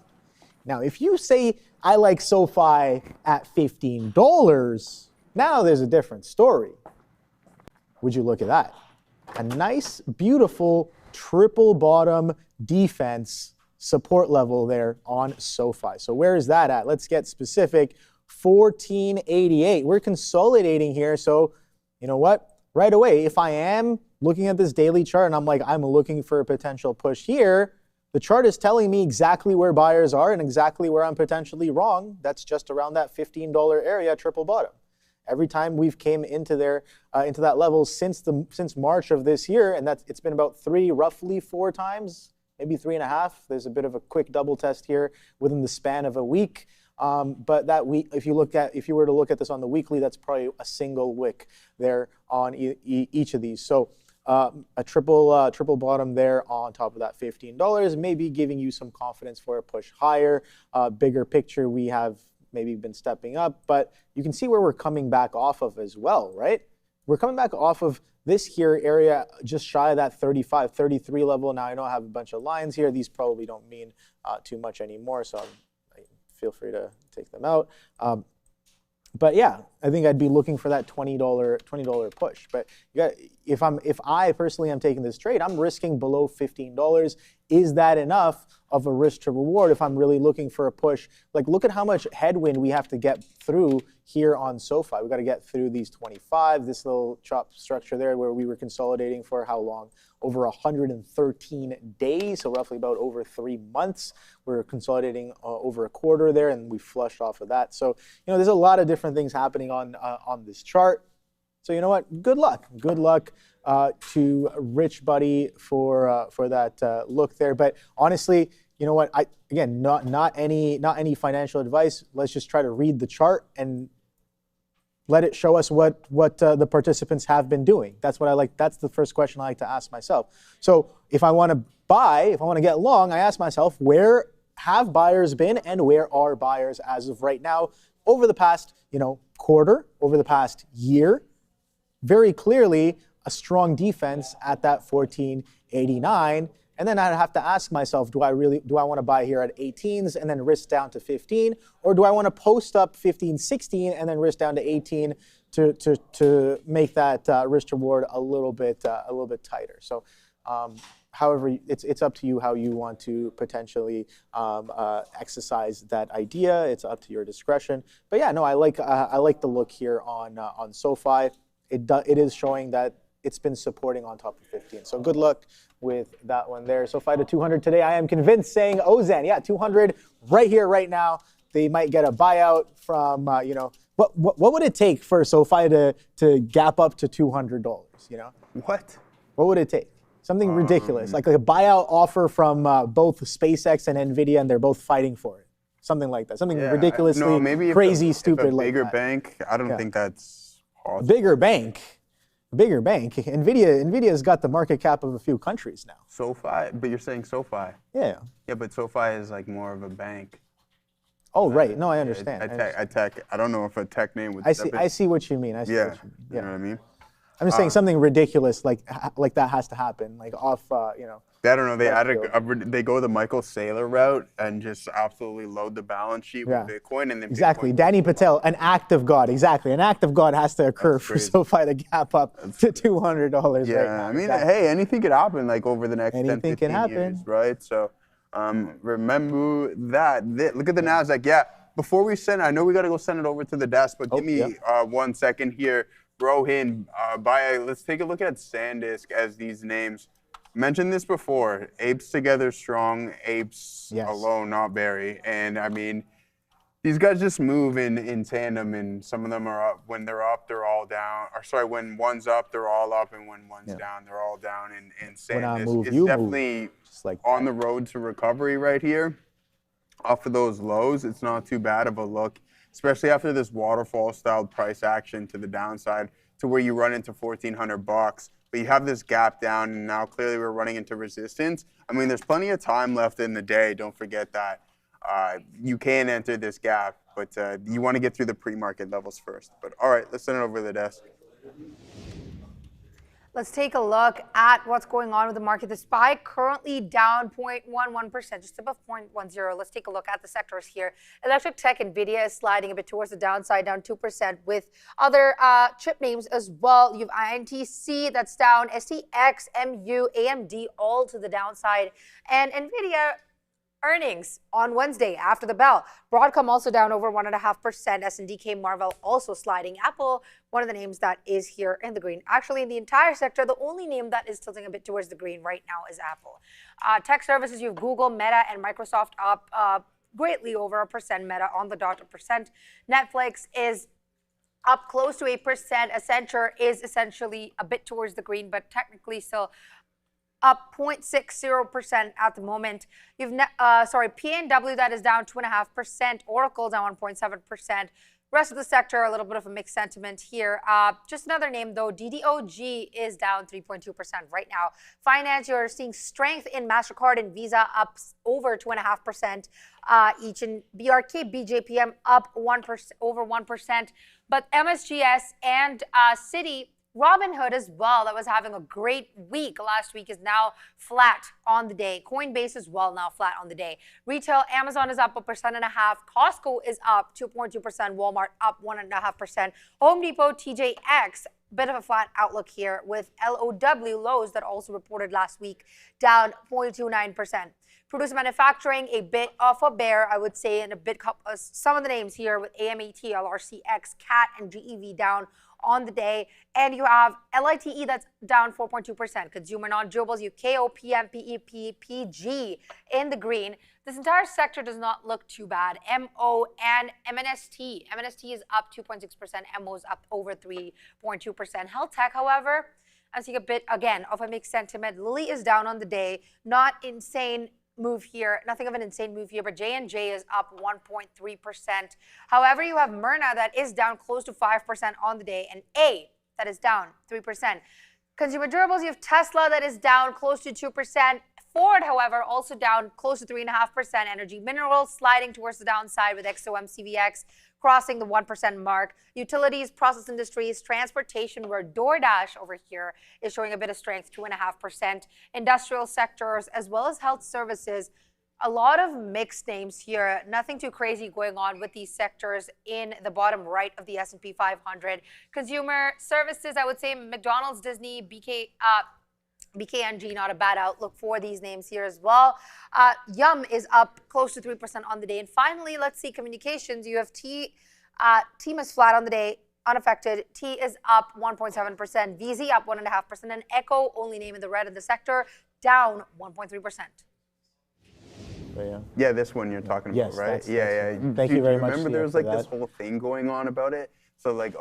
Now, if you say I like SoFi at $15, now there's a different story. Would you look at that? A nice, beautiful triple bottom defense support level there on SoFi. So where is that at? Let's get specific. 1488. We're consolidating here. So you know what? Right away, if I am looking at this daily chart and I'm like, I'm looking for a potential push here, the chart is telling me exactly where buyers are and exactly where I'm potentially wrong. That's just around that $15 area, triple bottom. Every time we've came into there, into that level since March of this year, and it's been about roughly four times, maybe 3.5. There's a bit of a quick double test here within the span of a week. But that week, if you were to look at this on the weekly, that's probably a single wick there on each of these. So a triple bottom there on top of that $15, maybe giving you some confidence for a push higher. Bigger picture, we have maybe been stepping up, but you can see where we're coming back off of as well, right? We're coming back off of this here area just shy of that 35, 33 level. Now I know I have a bunch of lines here. These probably don't mean too much anymore, so feel free to take them out. But yeah, I think I'd be looking for that $20 push. But if I personally am taking this trade, I'm risking below $15. Is that enough of a risk to reward if I'm really looking for a push? Like, look at how much headwind we have to get through here on SoFi. We've got to get through these 25, this little chop structure there where we were consolidating for how long? Over 113 days, so roughly about over 3 months. We're consolidating over a quarter there, and we flushed off of that. So, there's a lot of different things happening on this chart. So you know what? Good luck. Good luck to Rich Buddy for that look there. But honestly, you know what? Again, not any financial advice. Let's just try to read the chart and let it show us what the participants have been doing. That's what I like. That's the first question I like to ask myself. So if I want to buy, if I want to get long, I ask myself, where have buyers been and where are buyers as of right now over the past quarter, over the past year? Very clearly a strong defense at that 1489. And then I'd have to ask myself, do I want to buy here at 18s and then risk down to 15? Or do I want to post up 15, 16 and then risk down to 18 to make that risk reward a little bit tighter? So however, it's up to you how you want to potentially exercise that idea. It's up to your discretion. But yeah, no, I like the look here on SoFi. It is showing that it's been supporting on top of 15. So good luck with that one there. SoFi to 200 today. I am convinced saying Ozan. Yeah, 200 right here, right now. They might get a buyout from, what would it take for SoFi to gap up to $200, What? What would it take? Something ridiculous, like a buyout offer from both SpaceX and Nvidia, and they're both fighting for it. Something like that. Something ridiculously crazy, stupid like that. Bigger bank, I don't think that's possible. Bigger bank. Nvidia's got the market cap of a few countries now. SoFi, but you're saying SoFi. Yeah. Yeah, but SoFi is like more of a bank. Oh, right. No, I understand. I don't know if a tech name would. I see what you mean. You know what I mean? I'm just saying something ridiculous like that has to happen, like off, I don't know. They go the Michael Saylor route and just absolutely load the balance sheet with Bitcoin, and then exactly. Danny Patel, an act of God. Exactly, an act of God has to occur for SoFi to gap up to $200 right now. I mean, hey, anything could happen like over the next 10, 15 years, right? So remember that. Look at the Nasdaq. Yeah. Before we send, I know we got to go send it over to the desk, but give me 1 second here. Rohin, let's take a look at SanDisk as these names. Mentioned this before. Apes together strong, apes alone not very. And I mean, these guys just move in tandem, and some of them are up. When they're up, they're all down. Or sorry, when one's up, they're all up, and when one's down, they're all down. And SanDisk is definitely like on the road to recovery right here. Off of those lows, it's not too bad of a look, especially after this waterfall-style price action to the downside, to where you run into $1,400. But you have this gap down, and now clearly we're running into resistance. I mean, there's plenty of time left in the day. Don't forget that. you can enter this gap, but you want to get through the pre-market levels first. But all right, let's send it over to the desk. Let's take a look at what's going on with the market. The SPY currently down 0.11%, just above 0.10. Let's take a look at the sectors here. Electric tech, Nvidia is sliding a bit towards the downside, down 2%, with other chip names as well. You have INTC that's down, STX, MU, AMD all to the downside, and Nvidia earnings on Wednesday after the bell. Broadcom also down over 1.5%. SNDK Marvell also sliding. Apple, one of the names that is here in the green. Actually, in the entire sector, the only name that is tilting a bit towards the green right now is Apple. Tech services, you have Google, Meta, and Microsoft up greatly over 1%. Meta on the dot 1%. Netflix is up close to 8%. Accenture is essentially a bit towards the green, but technically still up 0.60% at the moment. You've PNW that is down 2.5%. Oracle down 1.7%. Rest of the sector, a little bit of a mixed sentiment here. Just another name though, DDOG is down 3.2% right now. Finance, you're seeing strength in MasterCard and Visa up over 2.5% each, and BRK, BJPM up 1%, over 1%. But MSGS and Citi, Robinhood as well, that was having a great week last week, is now flat on the day. Coinbase as well now flat on the day. Retail, Amazon is up 1.5%. Costco is up 2.2%. Walmart up 1.5%. Home Depot, TJX, bit of a flat outlook here, with LOW, Lowe's, that also reported last week, down 0.29%. Producer manufacturing, a bit of a bear, I would say, and a bit some of the names here with AMAT, LRCX, CAT, and GEV down on the day. And you have LITE that's down 4.2%. Consumer non-durables, UKO, PM, PEP, PG in the green. This entire sector does not look too bad. MO and MNST. MNST is up 2.6%. MO is up over 3.2%. Health tech, however, I see a bit, again, of a mixed sentiment. Lilly is down on the day. Not insane move here, nothing of an insane move here, but J&J is up 1.3%. However, you have Myrna that is down close to 5% on the day, and A that is down 3%. Consumer durables, you have Tesla that is down close to 2%. Ford, however, also down close to 3.5%. Energy minerals sliding towards the downside, with XOM CVX crossing the 1% mark. Utilities, process industries, transportation, where DoorDash over here is showing a bit of strength, 2.5%. Industrial sectors, as well as health services, a lot of mixed names here. Nothing too crazy going on with these sectors in the bottom right of the S&P 500. Consumer services, I would say McDonald's, Disney, BKNG, not a bad outlook for these names here as well. Yum is up close to 3% on the day. And finally, let's see communications. You have Team is flat on the day, unaffected. T is up 1.7%. VZ up 1.5%. And Echo, only name in the red in the sector, down 1.3%. Yeah, this one you're talking about, right? That's Thank you very much. Remember there was like this whole thing going on about it? So like,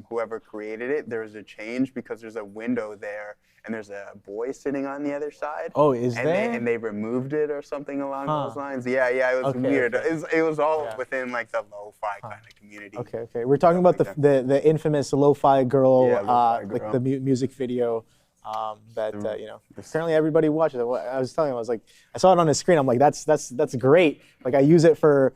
whoever created it, there was a change because there's a window there and there's a boy sitting on the other side. Oh, is there? And they removed it or something along those lines. Yeah, it was weird. Okay. It was all within like the lo-fi kind of community. Okay. We're talking about the infamous lo-fi girl, like the music video. Currently everybody watches it. I was telling him, I was like, I saw it on his screen. I'm like, that's great. Like I use it for,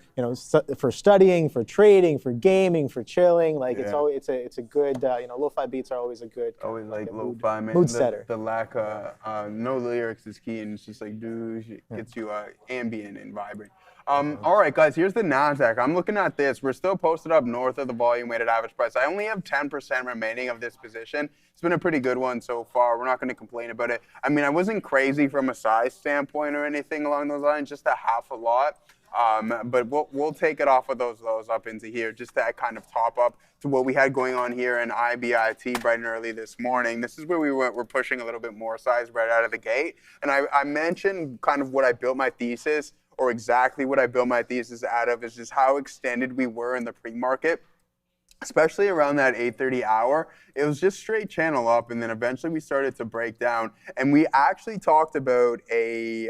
for studying, for trading, for gaming, for chilling. Like it's a good, lo-fi beats are always a good. Always like lo-fi, man. Mood setter. The lack of no lyrics is key, and it's just like, gets you ambient and vibrant. All right, guys, here's the NASDAQ. I'm looking at this. We're still posted up north of the volume weighted average price. I only have 10% remaining of this position. It's been a pretty good one so far. We're not going to complain about it. I mean, I wasn't crazy from a size standpoint or anything along those lines, just a half a lot. But we'll take it off of those lows up into here, just that kind of top up to what we had going on here in IBIT bright and early this morning. This is where we're pushing a little bit more size right out of the gate. And I mentioned kind of what I built my thesis, or exactly what I built my thesis out of, is just how extended we were in the pre-market, especially around that 8:30 hour. It was just straight channel up, and then eventually we started to break down. And we actually talked about a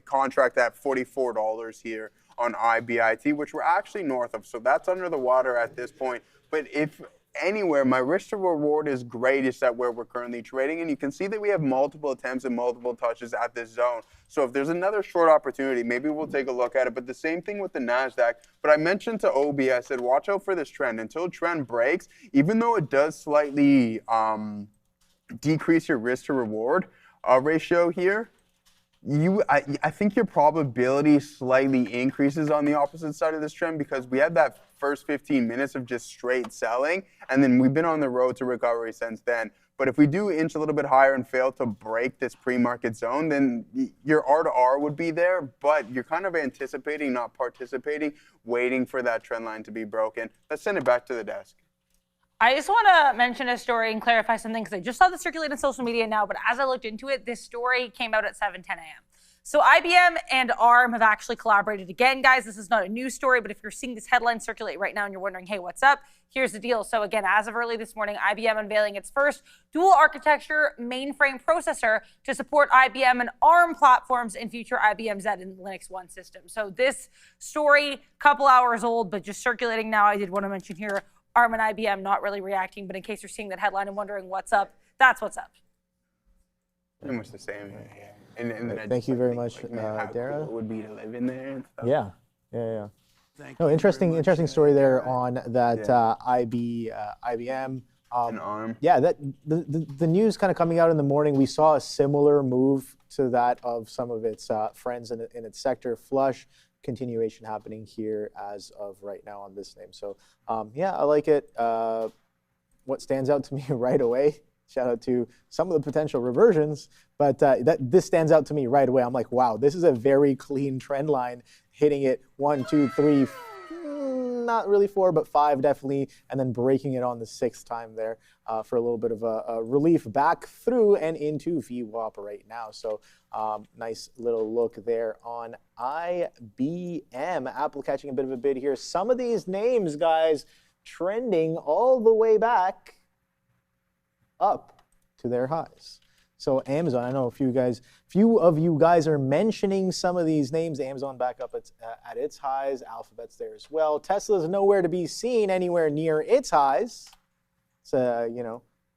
contract at $44 here on IBIT, which we're actually north of. So that's under the water at this point. But if anywhere, my risk to reward is greatest at where we're currently trading. And you can see that we have multiple attempts and multiple touches at this zone. So if there's another short opportunity, maybe we'll take a look at it. But the same thing with the NASDAQ. But I mentioned to Obi, I said, watch out for this trend. Until trend breaks, even though it does slightly decrease your risk to reward ratio here, I think your probability slightly increases on the opposite side of this trend, because we had that first 15 minutes of just straight selling, and then we've been on the road to recovery since then. But if we do inch a little bit higher and fail to break this pre-market zone, then your R to R would be there, but you're kind of anticipating, not participating, waiting for that trend line to be broken. Let's send it back to the desk. I just want to mention a story and clarify something, because I just saw this circulate on social media now, but as I looked into it, this story came out at 7:10 a.m. So IBM and ARM have actually collaborated again, guys. This is not a news story, but if you're seeing this headline circulate right now and you're wondering, hey, what's up? Here's the deal. So again, as of early this morning, IBM unveiling its first dual architecture mainframe processor to support IBM and ARM platforms in future IBM Z and Linux One systems. So this story, couple hours old, but just circulating now. I did want to mention here, ARM and IBM not really reacting, but in case you're seeing that headline and wondering what's up, that's what's up. Pretty much the same. And then Thank you very much, how Dara. cool it would be to live in there and stuff. Yeah. No, interesting story there on that IBM. And ARM. Yeah, that the news kind of coming out in the morning, we saw a similar move to that of some of its friends in its sector. Flush continuation happening here as of right now on this name. So yeah, I like it. What stands out to me right away, shout out to some of the potential reversions, but this stands out to me right away. I'm like, wow, this is a very clean trend line, hitting it 1, 2, 3, not really 4, but 5 definitely, and then breaking it on the 6th time there for a little bit of a relief back through and into VWAP right now. So nice little look there on IBM. Apple catching a bit of a bid here. Some of these names, guys, trending all the way back up to their highs. So Amazon, I know a few of you guys are mentioning some of these names. Amazon back up at its highs. Alphabet's there as well. Tesla's nowhere to be seen anywhere near its highs. It's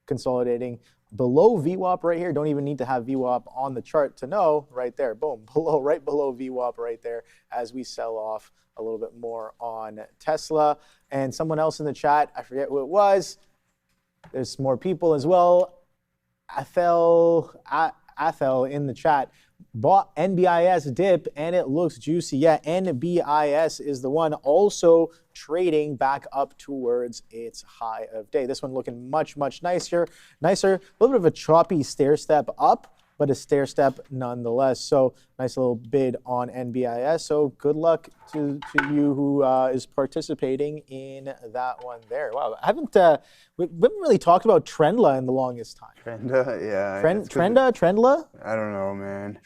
consolidating below VWAP right here. Don't even need to have VWAP on the chart to know. Right there, boom, right below VWAP right there, as we sell off a little bit more on Tesla. And someone else in the chat, I forget who it was. There's more people as well. Athel in the chat bought NBIS dip and it looks juicy. Yeah, NBIS is the one also trading back up towards its high of day. This one looking much nicer. A little bit of a choppy stair step up, but a stair step nonetheless. So nice little bid on NBIS. So good luck to you who is participating in that one there. Wow, we haven't really talked about Trendla in the longest time. Trenda, yeah. Trendla? I don't know, man.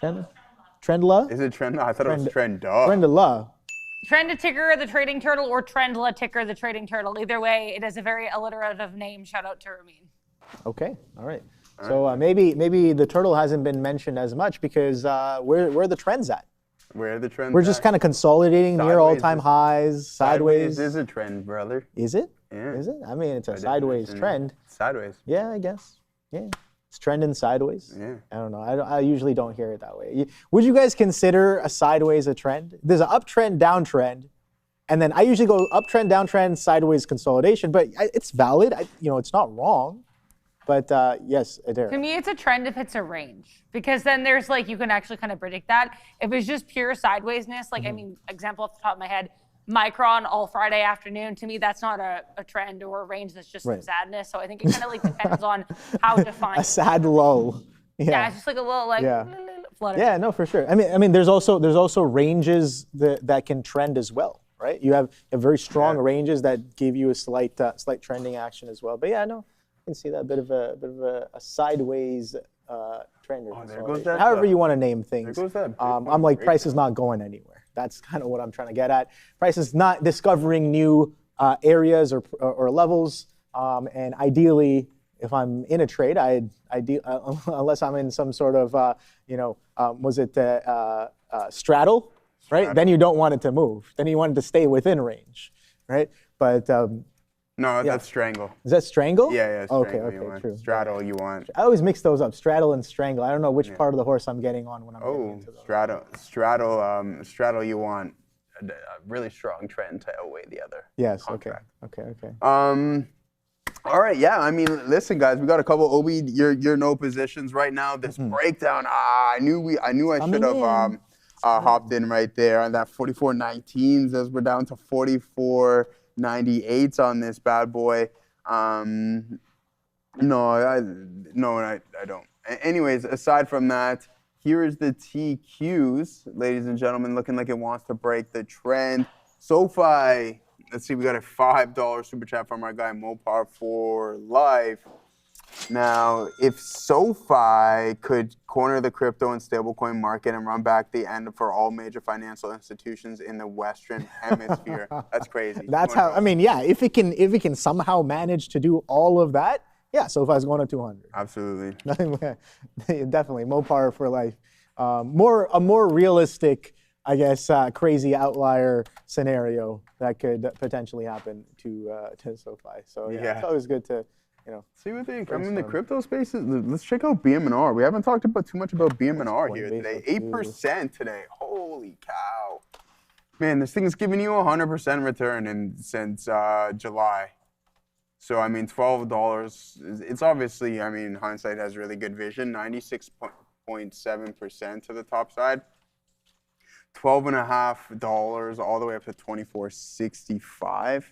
Trendla? Is it Trenda? I thought it was Trenda. Trendla. Trend ticker, the trading turtle, or Trendla ticker, the trading turtle. Either way, it is a very alliterative name. Shout out to Ramin. Okay, all right. So maybe the turtle hasn't been mentioned as much because where are the trends at? Where are the trends? We're just kind of consolidating near all-time highs, sideways. Sideways is a trend, brother. Is it? Yeah. Is it? I mean, it's a sideways trend. Sideways. Yeah, I guess. Yeah. It's trending sideways. Yeah. I don't know. I usually don't hear it that way. Would you guys consider a sideways a trend? There's an uptrend, downtrend, and then I usually go uptrend, downtrend, sideways consolidation, but it's valid. It's not wrong. But yes, Adara. To me, it's a trend if it's a range, because then there's you can actually kind of predict that. If it's just pure sidewaysness, I mean, example off the top of my head, Micron all Friday afternoon, to me, that's not a trend or a range, that's just some sadness. So I think it kind of depends on how defined. A sad lull. Yeah, it's just a little flutter. Yeah, no, for sure. I mean, there's also ranges that can trend as well, right? You have very strong ranges that give you a slight trending action as well. But yeah, no. Can see that bit of a sideways trend. However you want to name things. I'm like, price is not going anywhere. That's kind of what I'm trying to get at. Price is not discovering new areas or levels. And ideally, if I'm in a trade, unless I'm in some sort of straddle, right? Then you don't want it to move. Then you want it to stay within range, right? But No, Yeah. that's strangle. Is that strangle? Yeah, Okay, strangle you okay, want. true. Straddle you want. I always mix those up, straddle and strangle. I don't know which part of the horse I'm getting on when I'm getting Oh, into those. straddle you want. A really strong trend to outweigh the other. Yes, contract. okay. All right, yeah. I mean, listen, guys, we got a couple Obi. You're no positions right now. This breakdown. I knew I should have hopped in right there on that 44.19s as we're down to 44.98s on this bad boy. No, I don't. Anyways, aside from that, here is the TQs, ladies and gentlemen, looking like it wants to break the trend. SoFi, let's see, we got a $5 super chat from our guy Mopar for life. Now, if SoFi could corner the crypto and stablecoin market and run back the end for all major financial institutions in the Western Hemisphere, that's crazy. That's how. I mean, yeah. If it can somehow manage to do all of that, yeah. SoFi's going to 200. Absolutely. Definitely, Mopar for life. A more realistic, I guess, crazy outlier scenario that could potentially happen to SoFi. So yeah, it's always good to. See what they come in the crypto space. Let's check out BM&R. We haven't talked too much about BM&R here today. 8% today. Holy cow. Man, this thing is giving you 100% return since July. So, I mean, $12, it's obviously, I mean, hindsight has really good vision. 96.7% to the top side. $12.50 all the way up to $24.65.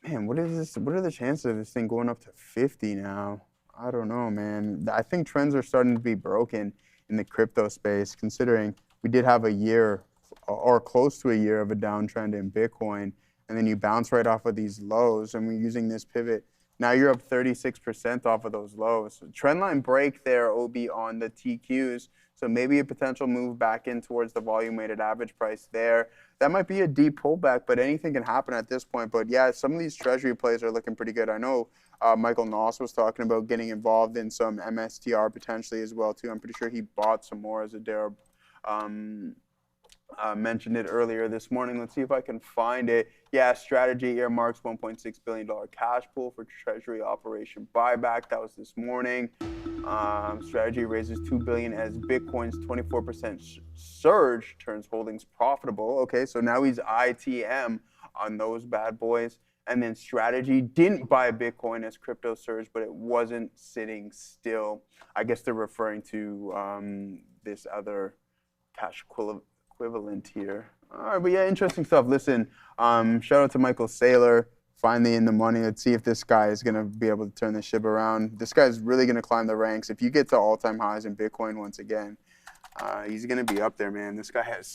Man, what is this? What are the chances of this thing going up to 50 now? I don't know, man. I think trends are starting to be broken in the crypto space, considering we did have a year or close to a year of a downtrend in Bitcoin, and then you bounce right off of these lows, and we're using this pivot. Now you're up 36% off of those lows. Trendline break there, OB, on the TQs. So maybe a potential move back in towards the volume-weighted average price there. That might be a deep pullback, but anything can happen at this point. But yeah, some of these treasury plays are looking pretty good. I know Michael Noss was talking about getting involved in some MSTR potentially as well too. I'm pretty sure he bought some more, as Adair mentioned it earlier this morning. Let's see if I can find it. Yeah, strategy earmarks $1.6 billion cash pool for treasury operation buyback. That was this morning. Strategy raises $2 billion as Bitcoin's 24% surge turns holdings profitable. Okay, so now he's ITM on those bad boys. And then strategy didn't buy Bitcoin as crypto surged, but it wasn't sitting still. I guess they're referring to this other cash equivalent here. All right, but yeah, interesting stuff. Listen, shout out to Michael Saylor, finally in the money. Let's see if this guy is going to be able to turn the ship around. This guy's really going to climb the ranks. If you get to all-time highs in Bitcoin once again, he's going to be up there, man. This guy has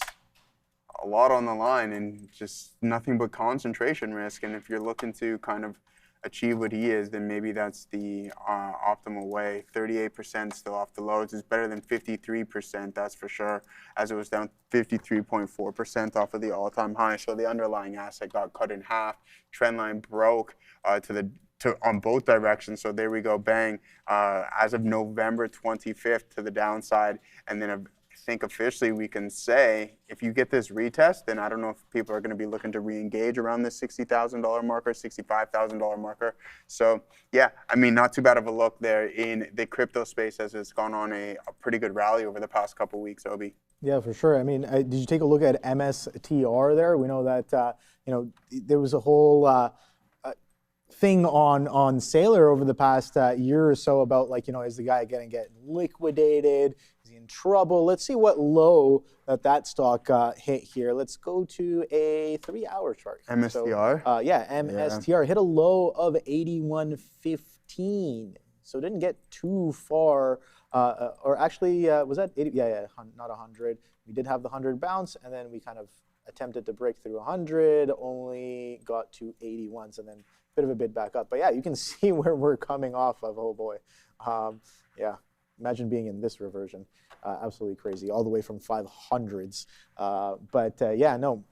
a lot on the line and just nothing but concentration risk. And if you're looking to kind of achieve what he is, then maybe that's the optimal way. 38% still off the lows is better than 53%, that's for sure, as it was down 53.4% off of the all-time high. So the underlying asset got cut in half. Trendline broke on both directions. So there we go, bang. As of November 25th to the downside, and then I think officially we can say if you get this retest, then I don't know if people are going to be looking to re-engage around this $60,000 marker, $65,000 marker. So yeah, I mean, not too bad of a look there in the crypto space as it's gone on a pretty good rally over the past couple of weeks, Obi. Yeah, for sure. I mean, did you take a look at MSTR there? We know that there was a whole thing on Saylor over the past year or so about is the guy going to get liquidated? Is he in trouble? Let's see what low that stock hit here. Let's go to a 3-hour chart. MSTR? So, MSTR hit a low of 81.15. So it didn't get too far, or actually, was that 80? Yeah, not 100. We did have the 100 bounce, and then we kind of attempted to break through 100, only got to 81s, and then bit of a bid back up. But yeah, you can see where we're coming off of. Oh boy. Yeah, imagine being in this reversion. Absolutely crazy, all the way from 500s. Yeah, no,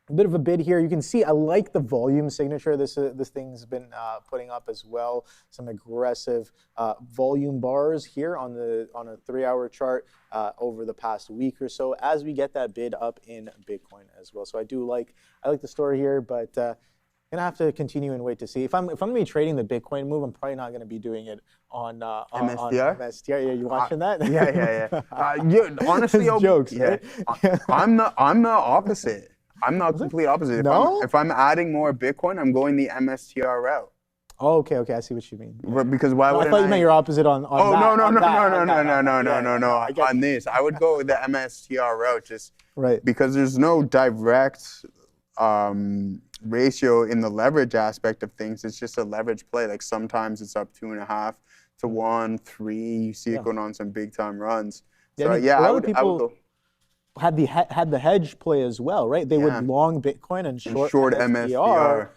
a bit of a bid here. You can see I like the volume signature this thing's been putting up as well. Some aggressive volume bars here on a 3-hour chart over the past week or so as we get that bid up in Bitcoin as well. So I like the story here, but Gonna have to continue and wait to see. If I'm gonna be trading the Bitcoin move, I'm probably not gonna be doing it on MSTR? MSTR. Yeah, you watching that? Honestly, It's jokes. yeah. Right? I'm the opposite. I'm the complete opposite. No? If I'm adding more Bitcoin, I'm going the MSTR route. Oh, okay, I see what you mean. Because why would I thought you meant your opposite on Oh that. no No. on this. I would go with the MSTR route just Right. because there's no direct ratio in the leverage aspect of things. It's just a leverage play. Like sometimes it's up 2.5 to 1, 3. You see it going on some big time runs. So I would I would go. had the hedge play as well, right? They would long Bitcoin and short MSTR.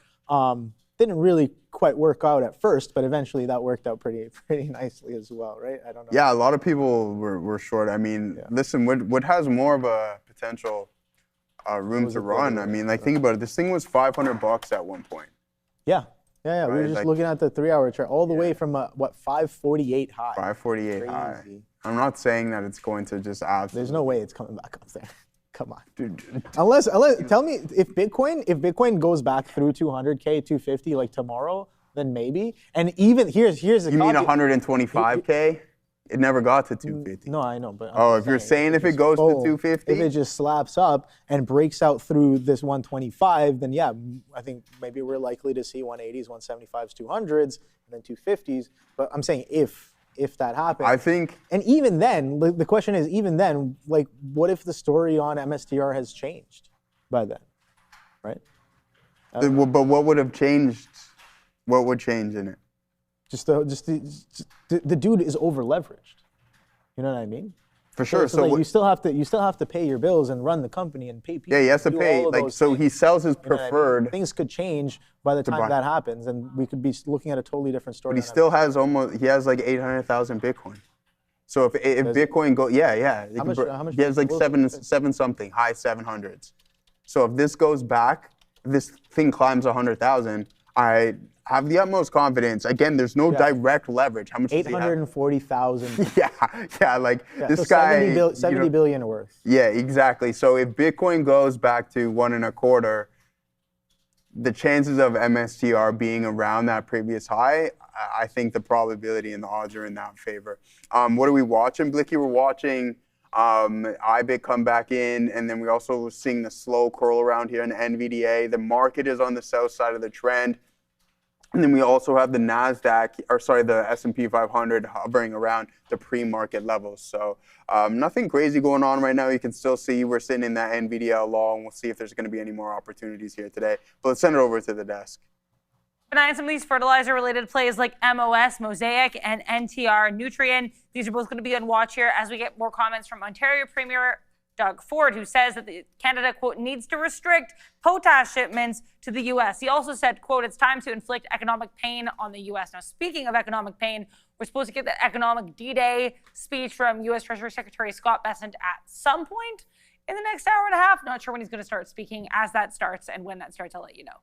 Didn't really quite work out at first, but eventually that worked out pretty nicely as well, right? I don't know. Yeah, a lot of people were short. I mean, listen, what has more of a potential room to run? I mean, like think about it. This thing was $500 at one point. Yeah. We were just looking at the 3-hour chart all the way from 548 high. 548 high. I'm not saying that it's going to just absolutely. There's no way it's coming back up there. Come on. Dude. Unless tell me if Bitcoin goes back through 200K, 250 like tomorrow, then maybe. And even here's the You mean 125K? It never got to 250. No, I know, but if you're saying if it goes to 250, if it just slaps up and breaks out through this 125, then yeah, I think maybe we're likely to see 180s, 175s, 200s, and then 250s. But I'm saying if that happens. I think. And even then, the question is, even then, like, what if the story on MSTR has changed by then, right? But what would have changed? What would change in it? The dude is over leveraged. You know what I mean? For sure. So like, you still have to pay your bills and run the company and pay people. Yeah, he has to pay. Like so, he sells his preferred. I mean? Things could change by the time that happens, and we could be looking at a totally different story. But he still has like 800,000 Bitcoin. So if Bitcoin goes, how much he has like seven something, high 700s. So if this goes back, this thing climbs 100,000. I have the utmost confidence. Again, there's no direct leverage. How much? 840,000. This guy. 70 billion worth. Yeah, exactly. So if Bitcoin goes back to 1.25, the chances of MSTR being around that previous high, I think the probability and the odds are in that favor. What are we watching, Blicky? We're watching IBIT come back in, and then we also seeing the slow curl around here in the NVDA. The market is on the south side of the trend. And then we also have the the S&P 500 hovering around the pre-market levels. So nothing crazy going on right now. You can still see we're sitting in that Nvidia long. We'll see if there's going to be any more opportunities here today. But let's send it over to the desk. Keep an eye on some of these fertilizer-related plays like MOS, Mosaic, and NTR Nutrien. These are both going to be on watch here as we get more comments from Ontario Premier Doug Ford, who says that Canada, quote, needs to restrict potash shipments to the U.S. He also said, quote, it's time to inflict economic pain on the U.S. Now, speaking of economic pain, we're supposed to get the economic D-Day speech from U.S. Treasury Secretary Scott Bessent at some point in the next hour and a half. Not sure when he's going to start speaking. As that starts and when that starts, I'll let you know.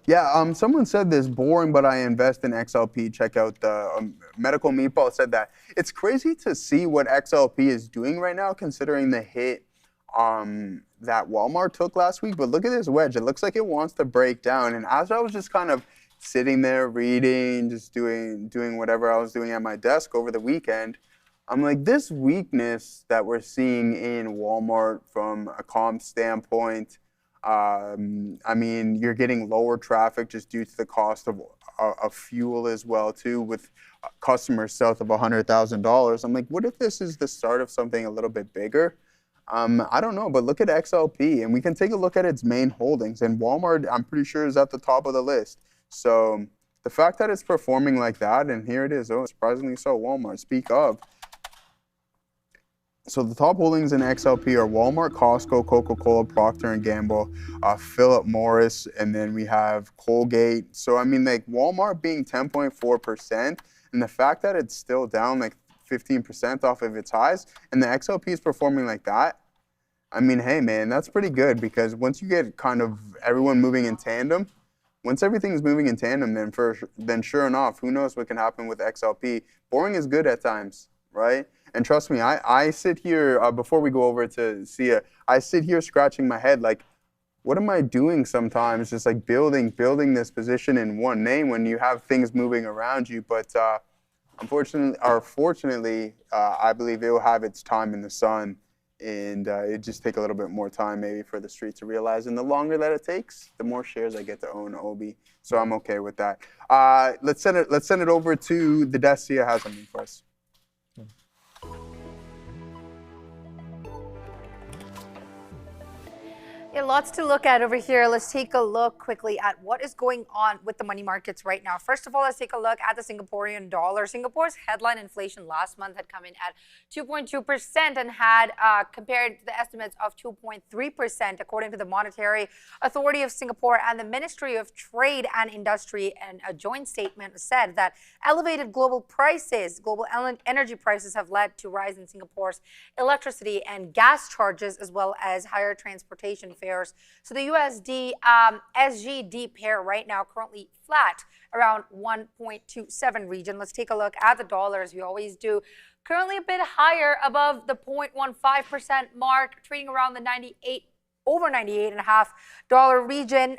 Yeah, someone said this, boring, but I invest in XLP. Check out the Medical Meatball said that. It's crazy to see what XLP is doing right now, considering the hit that Walmart took last week. But look at this wedge. It looks like it wants to break down. And as I was just kind of sitting there reading, just doing whatever I was doing at my desk over the weekend, I'm like, this weakness that we're seeing in Walmart from a comp standpoint, I mean, you're getting lower traffic just due to the cost of fuel as well, too, with customers south of $100,000. I'm like, what if this is the start of something a little bit bigger? I don't know, but look at XLP, and we can take a look at its main holdings. And Walmart, I'm pretty sure, is at the top of the list. So the fact that it's performing like that, and here it is, surprisingly so, Walmart, speak of. So the top holdings in XLP are Walmart, Costco, Coca-Cola, Procter & Gamble, Philip Morris, and then we have Colgate. So, I mean, like Walmart being 10.4%, and the fact that it's still down like 15% off of its highs, and the XLP is performing like that, I mean, hey, man, that's pretty good because once you get kind of everyone moving in tandem, once everything's moving in tandem, then sure enough, who knows what can happen with XLP. Boring is good at times, right? And trust me, I sit here, before we go over to Sia, I sit here scratching my head like, what am I doing sometimes? Just like building this position in one name when you have things moving around you. But unfortunately, or fortunately, I believe it will have its time in the sun, and it just take a little bit more time maybe for the street to realize. And the longer that it takes, the more shares I get to own OB. So I'm okay with that. Let's send it over to the desk. Sia has something for us. Yeah, lots to look at over here. Let's take a look quickly at what is going on with the money markets right now. First of all, let's take a look at the Singaporean dollar. Singapore's headline inflation last month had come in at 2.2% and had compared to the estimates of 2.3%, according to the Monetary Authority of Singapore and the Ministry of Trade and Industry. And a joint statement said that elevated global energy prices have led to rise in Singapore's electricity and gas charges, as well as higher transportation fares. So the USD SGD pair right now currently flat around 1.27 region. Let's take a look at the dollar as we always do. Currently a bit higher above the 0.15% mark, trading around the over $98.5 region.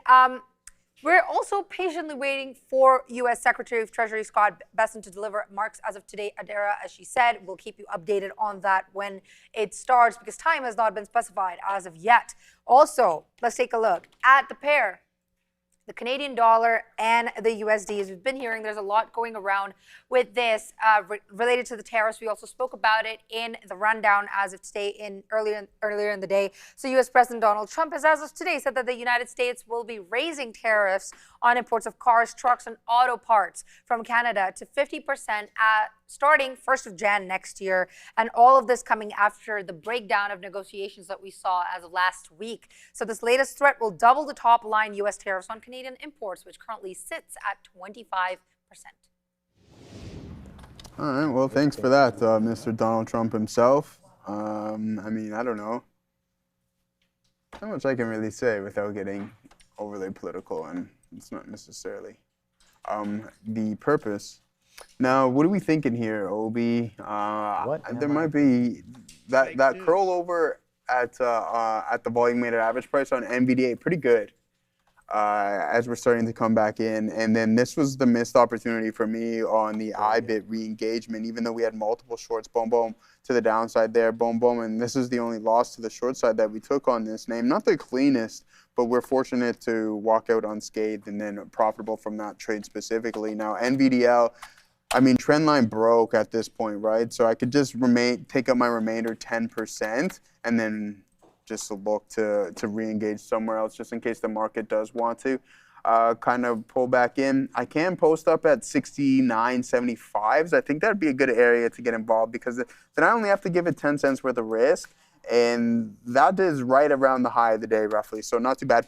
We're also patiently waiting for U.S. Secretary of Treasury Scott Bessent to deliver marks as of today. Adara, as she said, we'll keep you updated on that when it starts because time has not been specified as of yet. Also, let's take a look at the pair, the Canadian dollar and the USD. As we've been hearing, there's a lot going around with this related to the tariffs. We also spoke about it in the rundown as of today earlier in the day. So U.S. President Donald Trump has, as of today, said that the United States will be raising tariffs on imports of cars, trucks, and auto parts from Canada to 50% starting 1st of Jan next year. And all of this coming after the breakdown of negotiations that we saw as of last week. So this latest threat will double the top line U.S. tariffs on Canadian imports, which currently sits at 25%. All right, well, thanks for that, Mr. Donald Trump himself. I mean, I don't know how much I can really say without getting overly political, and it's not necessarily the purpose. Now, what are we thinking here, Obi? There might be that curl over at the volume weighted average price on NVDA, pretty good. As we're starting to come back in. And then this was the missed opportunity for me on the IBIT re-engagement, even though we had multiple shorts, boom, boom, to the downside there, boom, boom. And this is the only loss to the short side that we took on this name. Not the cleanest, but we're fortunate to walk out unscathed and then profitable from that trade specifically. Now, NVDL, I mean, trend line broke at this point, right? So I could just take up my remainder 10% and then just to look to re-engage somewhere else just in case the market does want to kind of pull back in. I can post up at 69.75s. I think that'd be a good area to get involved because then I only have to give it 10 cents worth of risk, and that is right around the high of the day roughly, so not too bad.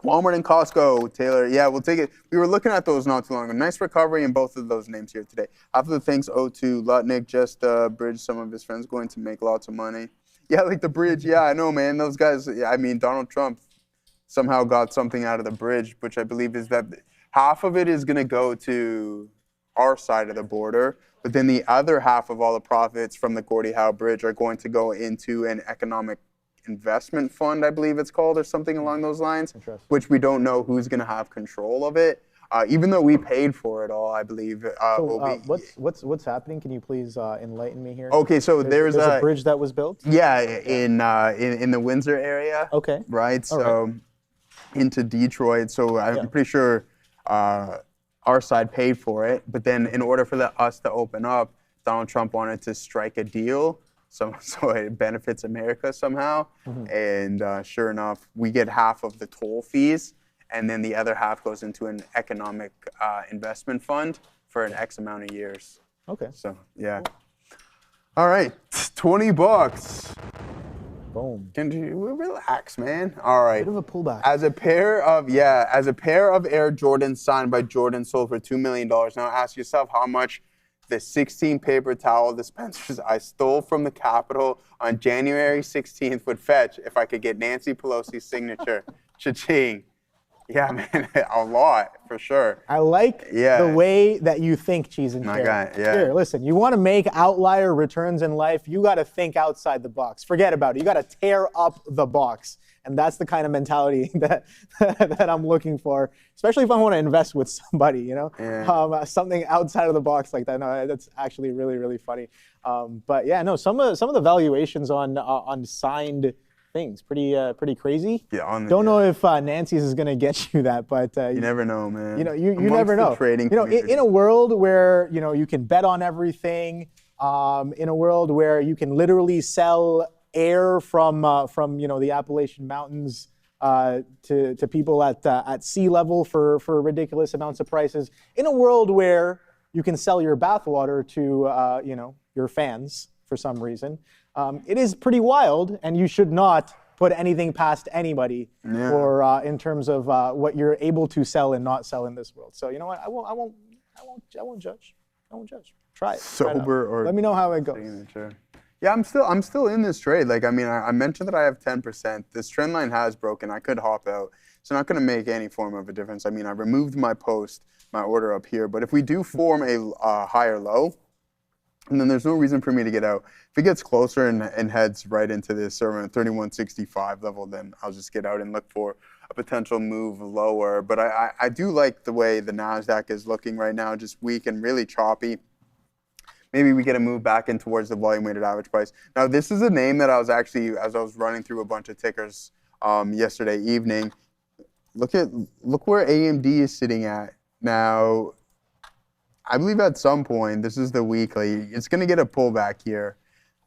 Walmart and Costco, Taylor, yeah, we'll take it. We were looking at those not too long ago. Nice recovery in both of those names here today. After the thanks, O2, Lutnick just bridged some of his friends going to make lots of money. Yeah, like the bridge. Yeah, I know, man. Those guys, yeah, I mean, Donald Trump somehow got something out of the bridge, which I believe is that half of it is going to go to our side of the border, but then the other half of all the profits from the Gordie Howe Bridge are going to go into an economic investment fund, I believe it's called, or something along those lines, which we don't know who's going to have control of it. Even though we paid for it all, I believe. What's happening? Can you please enlighten me here? Okay, so there's a bridge that was built. Yeah, in the Windsor area. Okay. Right. So into Detroit. So I'm pretty sure our side paid for it, but then in order for us to open up, Donald Trump wanted to strike a deal. So it benefits America somehow. Mm-hmm. And sure enough, we get half of the toll fees. And then the other half goes into an economic investment fund for an X amount of years. Okay. So, yeah. All right, $20. Boom. Can you relax, man? All right. Bit of a pullback. As a pair of Air Jordans signed by Jordan sold for $2 million. Now ask yourself how much the 16 paper towel dispensers I stole from the Capitol on January 16th would fetch if I could get Nancy Pelosi's signature. Cha-ching. Yeah, man, a lot, for sure. I like the way that you think, Cheese and My guy, yeah. Here, listen, you want to make outlier returns in life, you got to think outside the box. Forget about it. You got to tear up the box. And that's the kind of mentality that that I'm looking for, especially if I want to invest with somebody, you know, something outside of the box like that. No, that's actually really, really funny. But yeah, no, some of the valuations on signed things pretty crazy. Yeah, don't know if Nancy's is going to get you that, but you never know, man. You know, you never know. Trading you know, in a world where you can bet on everything, in a world where you can literally sell air from the Appalachian Mountains to people at sea level for ridiculous amounts of prices, in a world where you can sell your bathwater to your fans for some reason. It is pretty wild, and you should not put anything past anybody or in terms of what you're able to sell and not sell in this world. So you know what? I won't judge. I won't judge. Try it. Sober or let me know how it goes. Yeah, I'm still in this trade. Like, I mean, I mentioned that I have 10%. This trend line has broken. I could hop out. It's not going to make any form of a difference. I mean, I removed my order up here. But if we do form a higher low, and then there's no reason for me to get out. If it gets closer and heads right into this around 3165 level, then I'll just get out and look for a potential move lower. But I do like the way the NASDAQ is looking right now, just weak and really choppy. Maybe we get a move back in towards the volume weighted average price. Now, this is a name that I was actually, as I was running through a bunch of tickers yesterday evening, look where AMD is sitting at. Now, I believe at some point, this is the weekly, it's going to get a pullback here.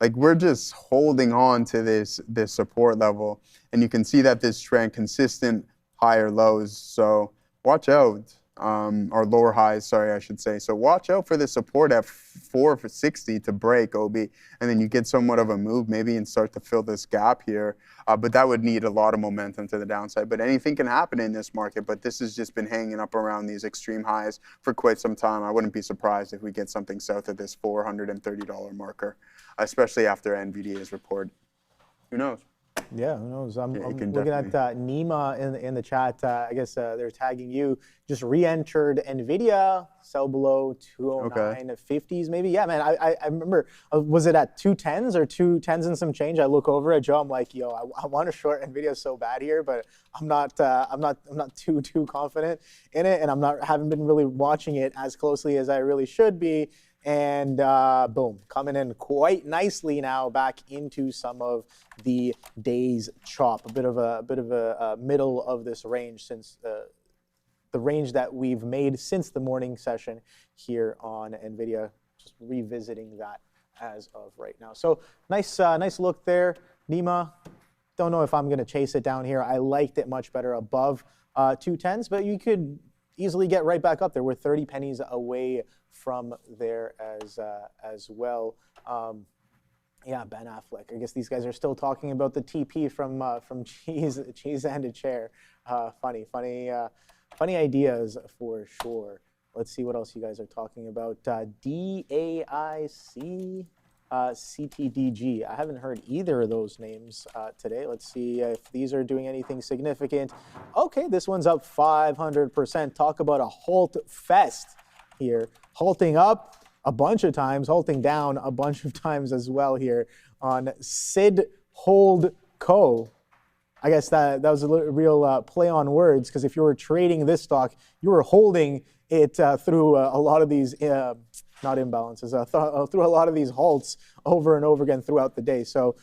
Like, we're just holding on to this support level. And you can see that this trend, consistent higher lows. So watch out, or lower highs, sorry, I should say. So watch out for the support at 460 to break, OB. And then you get somewhat of a move maybe and start to fill this gap here. But that would need a lot of momentum to the downside. But anything can happen in this market. But this has just been hanging up around these extreme highs for quite some time. I wouldn't be surprised if we get something south of this $430 marker, especially after Nvidia's report. Who knows? Yeah, who knows? I'm looking at Nima in the chat. I guess they're tagging you. Just re-entered Nvidia, sell below 209.50s maybe. Yeah, man. I remember. Was it at 210s or 210s and some change? I look over at Joe. I'm like, yo, I want to short Nvidia so bad here, but I'm not too confident in it, and haven't been really watching it as closely as I really should be. And boom, coming in quite nicely now back into some of the day's chop. A bit of a middle of this range since the range that we've made since the morning session here on Nvidia. Just revisiting that as of right now. So nice look there, Nima. Don't know if I'm going to chase it down here. I liked it much better above 210s, but you could easily get right back up there. We're 30 pennies away from there as well. Yeah, Ben Affleck. I guess these guys are still talking about the TP from Cheese and a Chair. Funny ideas for sure. Let's see what else you guys are talking about. DAIC, CTDG. I haven't heard either of those names today. Let's see if these are doing anything significant. Okay, this one's up 500%. Talk about a halt fest here. Halting up a bunch of times, halting down a bunch of times as well here on Sid Hold Co. I guess that was a real play on words, because if you were trading this stock, you were holding it through a lot of these, not imbalances, through a lot of these halts over and over again throughout the day. So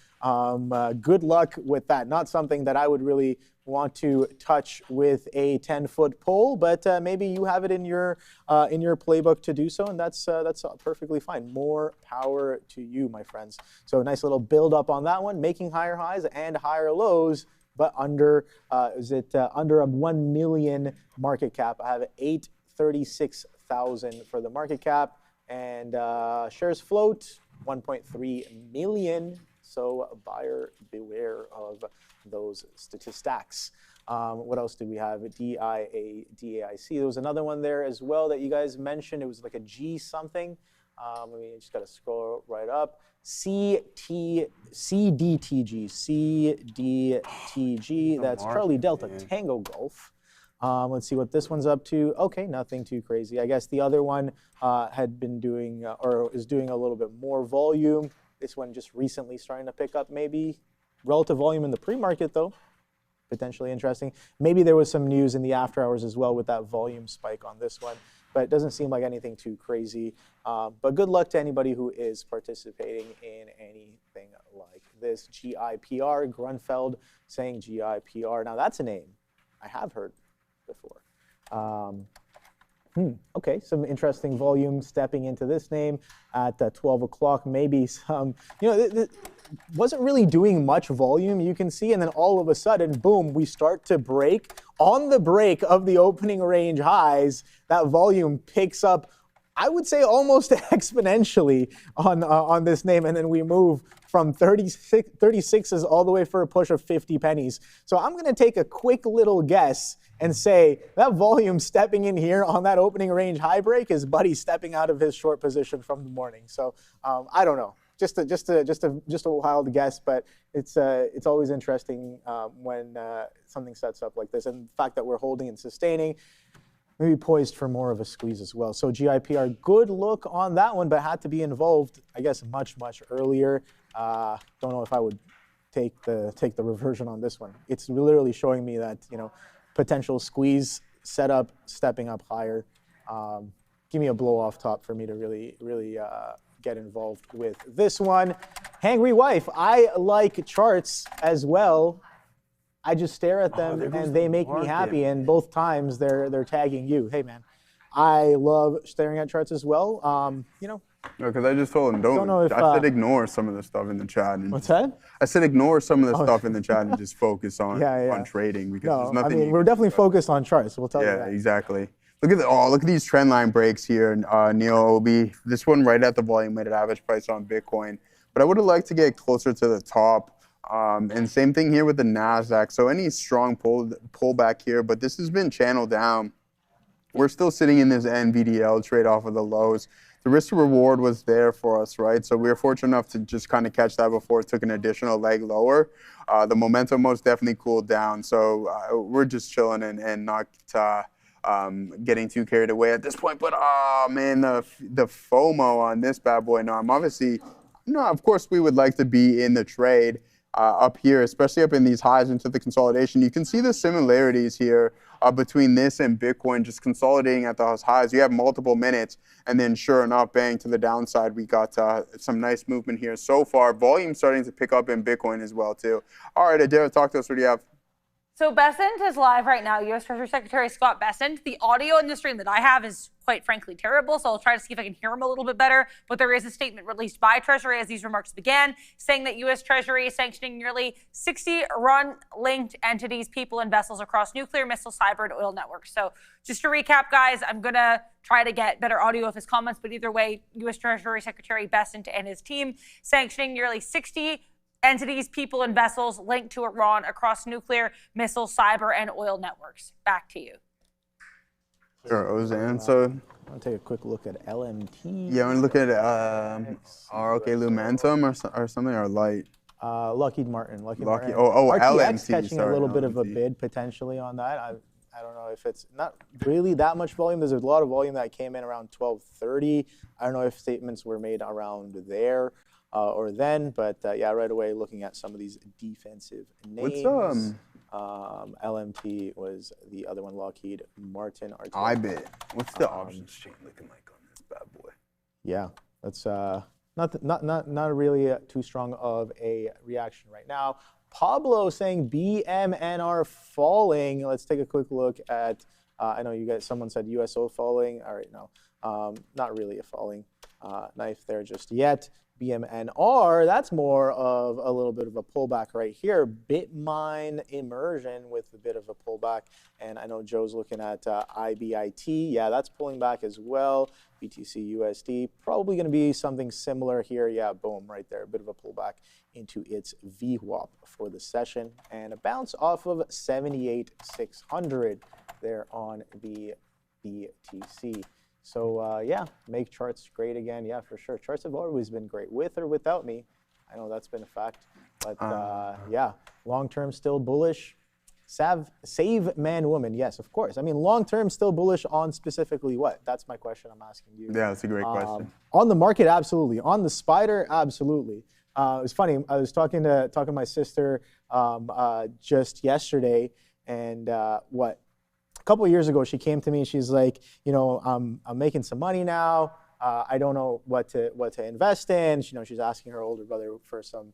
good luck with that. Not something that I would really want to touch with a 10-foot pole, but maybe you have it in your playbook to do so, and that's perfectly fine. More power to you, my friends. So nice little build up on that one, making higher highs and higher lows, but under under a 1 million market cap. I have 836,000 for the market cap, and shares float 1.3 million. So buyer beware of those statistics. What else did we have? DAIC. There was another one there as well that you guys mentioned. It was like a G something. We just got to scroll right up. CDTG. That's Charlie Delta Tango Golf. Let's see what this one's up to. Okay, nothing too crazy. I guess the other one had been doing or is doing a little bit more volume. This one just recently starting to pick up maybe. Relative volume in the pre-market though. potentially interesting. Maybe there was some news in the after hours as well with that volume spike on this one, but it doesn't seem like anything too crazy. But good luck to anybody who is participating in anything like this. GIPR, Grunfeld saying GIPR. Now that's a name I have heard before. Okay, some interesting volume stepping into this name at 12 o'clock. Maybe some, wasn't really doing much volume, you can see, and then all of a sudden, boom, we start to break. On the break of the opening range highs, that volume picks up, I would say, almost exponentially on this name, and then we move from 36s all the way for a push of 50 pennies. So I'm going to take a quick little guess and say that volume stepping in here on that opening range high break is Buddy stepping out of his short position from the morning. So I don't know, just a wild guess, but it's always interesting when something sets up like this, and the fact that we're holding and sustaining, maybe poised for more of a squeeze as well. So GIPR, good look on that one, but had to be involved, I guess, much earlier. Don't know if I would take the reversion on this one. It's literally showing me that, potential squeeze setup, stepping up higher. Give me a blow off top for me to really get involved with this one. Hangry Wife, I like charts as well. I just stare at them and they make me happy, and both times they're tagging you. Hey man, I love staring at charts as well. No, because I just told him I said ignore some of the stuff in the chat. And what's that? I said ignore some of the stuff in the chat and just focus on trading, because there's No, nothing. we're definitely focused on charts. We'll tell you that. Yeah, exactly. Look at these trend line breaks here, Neil, Obi. This one right at the volume weighted average price on Bitcoin. But I would have liked to get closer to the top. And same thing here with the NASDAQ. So any strong pullback here, but this has been channeled down. We're still sitting in this NVDL trade off of the lows. The risk to reward was there for us, right? So we were fortunate enough to just kind of catch that before it took an additional leg lower. The momentum most definitely cooled down. So we're just chilling and not getting too carried away at this point. But, man, the FOMO on this bad boy. No, I'm obviously, of course we would like to be in the trade up here, especially up in these highs into the consolidation. You can see the similarities here between this and Bitcoin just consolidating at those highs. You have multiple minutes, and then sure enough, bang, to the downside, we got some nice movement here so far. Volume starting to pick up in Bitcoin as well, too. All right, Adara, talk to us. What do you have? So Bessent is live right now, U.S. Treasury Secretary Scott Bessent. The audio in the stream that I have is quite frankly terrible, so I'll try to see if I can hear him a little bit better. But there is a statement released by Treasury as these remarks began, saying that U.S. Treasury is sanctioning nearly 60 Iran-linked entities, people, and vessels across nuclear, missile, cyber, and oil networks. So just to recap, guys, I'm going to try to get better audio of his comments, but either way, U.S. Treasury Secretary Bessent and his team sanctioning nearly 60 entities, people, and vessels linked to Iran across nuclear, missile, cyber, and oil networks. Back to you. Sure, Ozan. So I'll take a quick look at LMT. yeah, I'm looking at Lumentum or something, or Light. Lockheed Martin. Oh, RTX LMT. catching a little bit of a bid potentially on that. I don't know if it's not really that much volume. There's a lot of volume that came in around 12:30. I don't know if statements were made around there or then, but yeah, right away looking at some of these defensive names. LMT was the other one. Lockheed Martin. RTX. IBIT. What's the options chain looking like on this bad boy? Yeah, that's not really too strong of a reaction right now. Pablo saying BMNR falling. Let's take a quick look at, I know you guys, someone said USO falling. All right, no, not really a falling knife there just yet. BMNR, that's more of a little bit of a pullback right here. Bitmine immersion with a bit of a pullback. And I know Joe's looking at IBIT. Yeah, that's pulling back as well. BTC USD, probably going to be something similar here. Yeah, boom, right there. A bit of a pullback into its VWAP for the session. And a bounce off of 78,600 there on the BTC. So yeah, make charts great again. Yeah, for sure. Charts have always been great, with or without me. I know that's been a fact. But yeah, long-term still bullish. Save man, woman. Yes, of course. I mean, long-term still bullish on specifically what? That's my question I'm asking you. Yeah, that's a great question. On the market, absolutely. On the spider, absolutely. It was funny. I was talking to my sister just yesterday, and a couple of years ago, she came to me. She's like, I'm making some money now. I don't know what to invest in. She's asking her older brother for some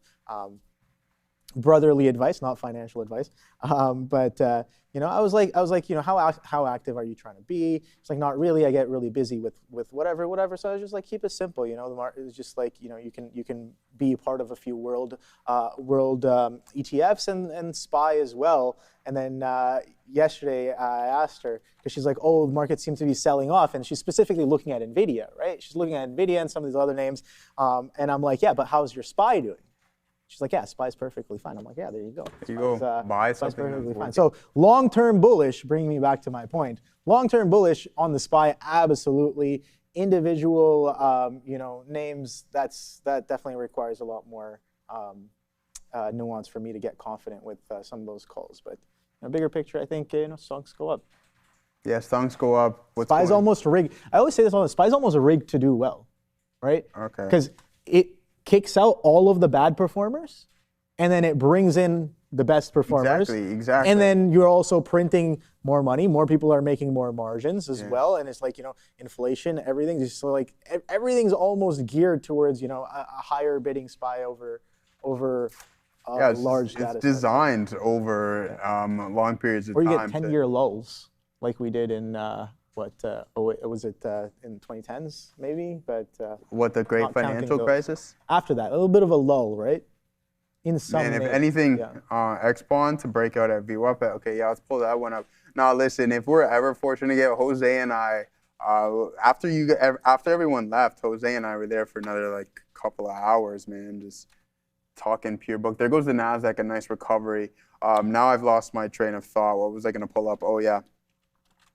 brotherly advice, not financial advice. But I was like, how active are you trying to be? It's like, not really. I get really busy with whatever. So I was just like, keep it simple. The market is just like, you can be part of a few world ETFs and SPY as well. And then yesterday I asked her, because she's like, oh, the market seems to be selling off, and she's specifically looking at Nvidia, right? She's looking at Nvidia and some of these other names, and I'm like, yeah, but how's your SPY doing? She's like, yeah, SPY's perfectly fine. I'm like, yeah, there you go. There you go. Buy something. Perfectly fine. So long-term bullish, bringing me back to my point, long-term bullish on the SPY, absolutely. Individual, names, that definitely requires a lot more nuance for me to get confident with some of those calls. But bigger picture, I think stocks go up. Yeah, stocks go up. SPY's almost rigged. I always say this all the time. SPY's almost rigged to do well, right? Okay. Because it kicks out all of the bad performers, and then it brings in the best performers. Exactly. And then you're also printing more money. More people are making more margins as well. And it's like, inflation, everything's just like, everything's almost geared towards, a higher bidding SPY over large data It's designed over long periods of time. Or you get 10-year lulls, like we did in was it in 2010s maybe? But what, the great financial crisis? After that, a little bit of a lull, right? In some if anything, X-Bond to break out at VWAP. Okay, yeah, let's pull that one up. Now, listen, if we're ever fortunate to get Jose and I, after everyone left, Jose and I were there for another couple of hours, man, just talking pure book. There goes the Nasdaq, a nice recovery. Now I've lost my train of thought. What was I going to pull up? Oh yeah,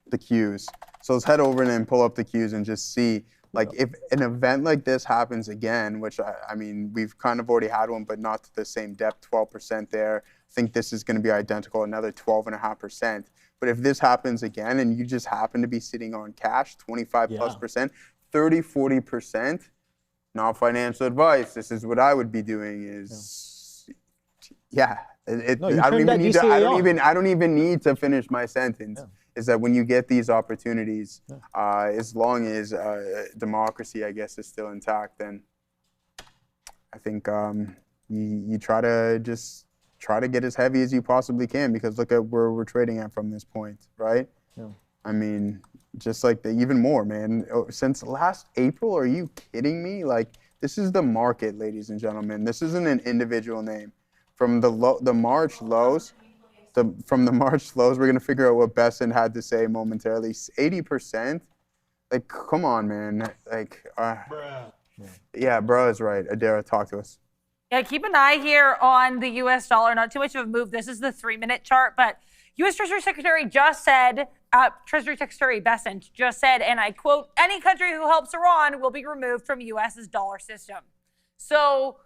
the Qs. So let's head over and then pull up the Qs and just see. If an event like this happens again, which I mean, we've kind of already had one, but not to the same depth, 12% there. I think this is going to be identical, another 12.5%. But if this happens again and you just happen to be sitting on cash, 25+%, 30, 40%, not financial advice. This is what I would be doing is, I don't even need to finish my sentence. Is that when you get these opportunities, as long as democracy, I guess, is still intact, then I think you try to get as heavy as you possibly can, because look at where we're trading at from this point, right? Yeah. I mean, just even more, man. Since last April, are you kidding me? This is the market, ladies and gentlemen. This isn't an individual name. From the March lows. From the March lows, we're going to figure out what Besson had to say momentarily. 80%? Come on, man. Yeah, bro is right. Adara, talk to us. Yeah, keep an eye here on the U.S. dollar. Not too much of a move. This is the 3-minute chart, but U.S. Treasury Secretary just said, Treasury Secretary Besson just said, and I quote, "Any country who helps Iran will be removed from U.S.'s dollar system." So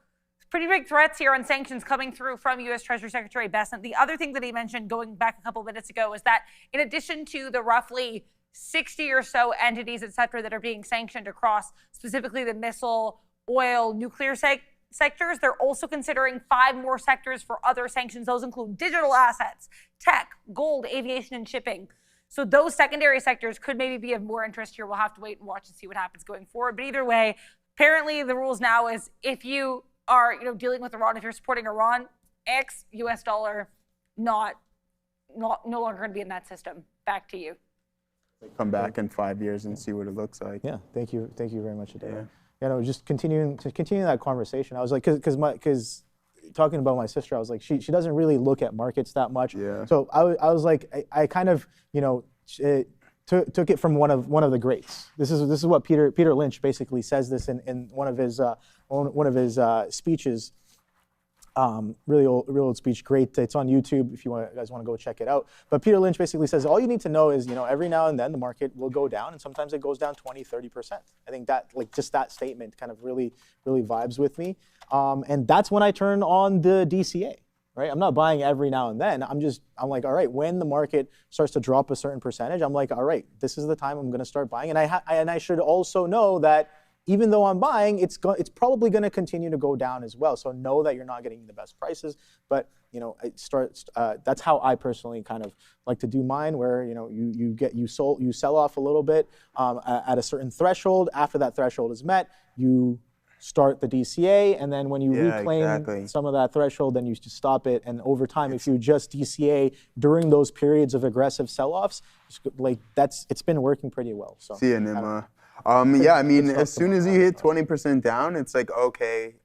pretty big threats here on sanctions coming through from U.S. Treasury Secretary Besson. The other thing that he mentioned going back a couple minutes ago is that in addition to the roughly 60 or so entities, et cetera, that are being sanctioned across specifically the missile, oil, nuclear sectors, they're also considering 5 more sectors for other sanctions. Those include digital assets, tech, gold, aviation, and shipping. So those secondary sectors could maybe be of more interest here. We'll have to wait and watch and see what happens going forward. But either way, apparently the rules now is if you are dealing with Iran, if you're supporting Iran, X U.S. dollar, no longer going to be in that system. Back to you. Come back in 5 years and see what it looks like. Yeah, thank you very much, Adara. Just continuing that conversation. I was like, because talking about my sister, I was like, she doesn't really look at markets that much. Yeah. So I was like, I kind of took it from one of the greats. This is what Peter Lynch basically says this in one of his speeches. Really old speech, great. It's on YouTube if you guys want to go check it out. But Peter Lynch basically says all you need to know is every now and then the market will go down, and sometimes it goes down 20-30%. I think that just that statement kind of really vibes with me. And that's when I turn on the DCA. Right? I'm not buying every now and then. I'm like, all right, when the market starts to drop a certain percentage, I'm like, all right, this is the time I'm going to start buying. And I should also know that even though I'm buying, it's probably going to continue to go down as well. So know that you're not getting the best prices, but it starts. That's how I personally kind of like to do mine, where you sell off a little bit at a certain threshold. After that threshold is met, you start the DCA, and then when you reclaim some of that threshold, then you just stop it. And over time, if you just DCA during those periods of aggressive sell-offs, it's been working pretty well. So see you, Nima. Yeah, I mean, as soon as you hit 20% down, it's like, okay,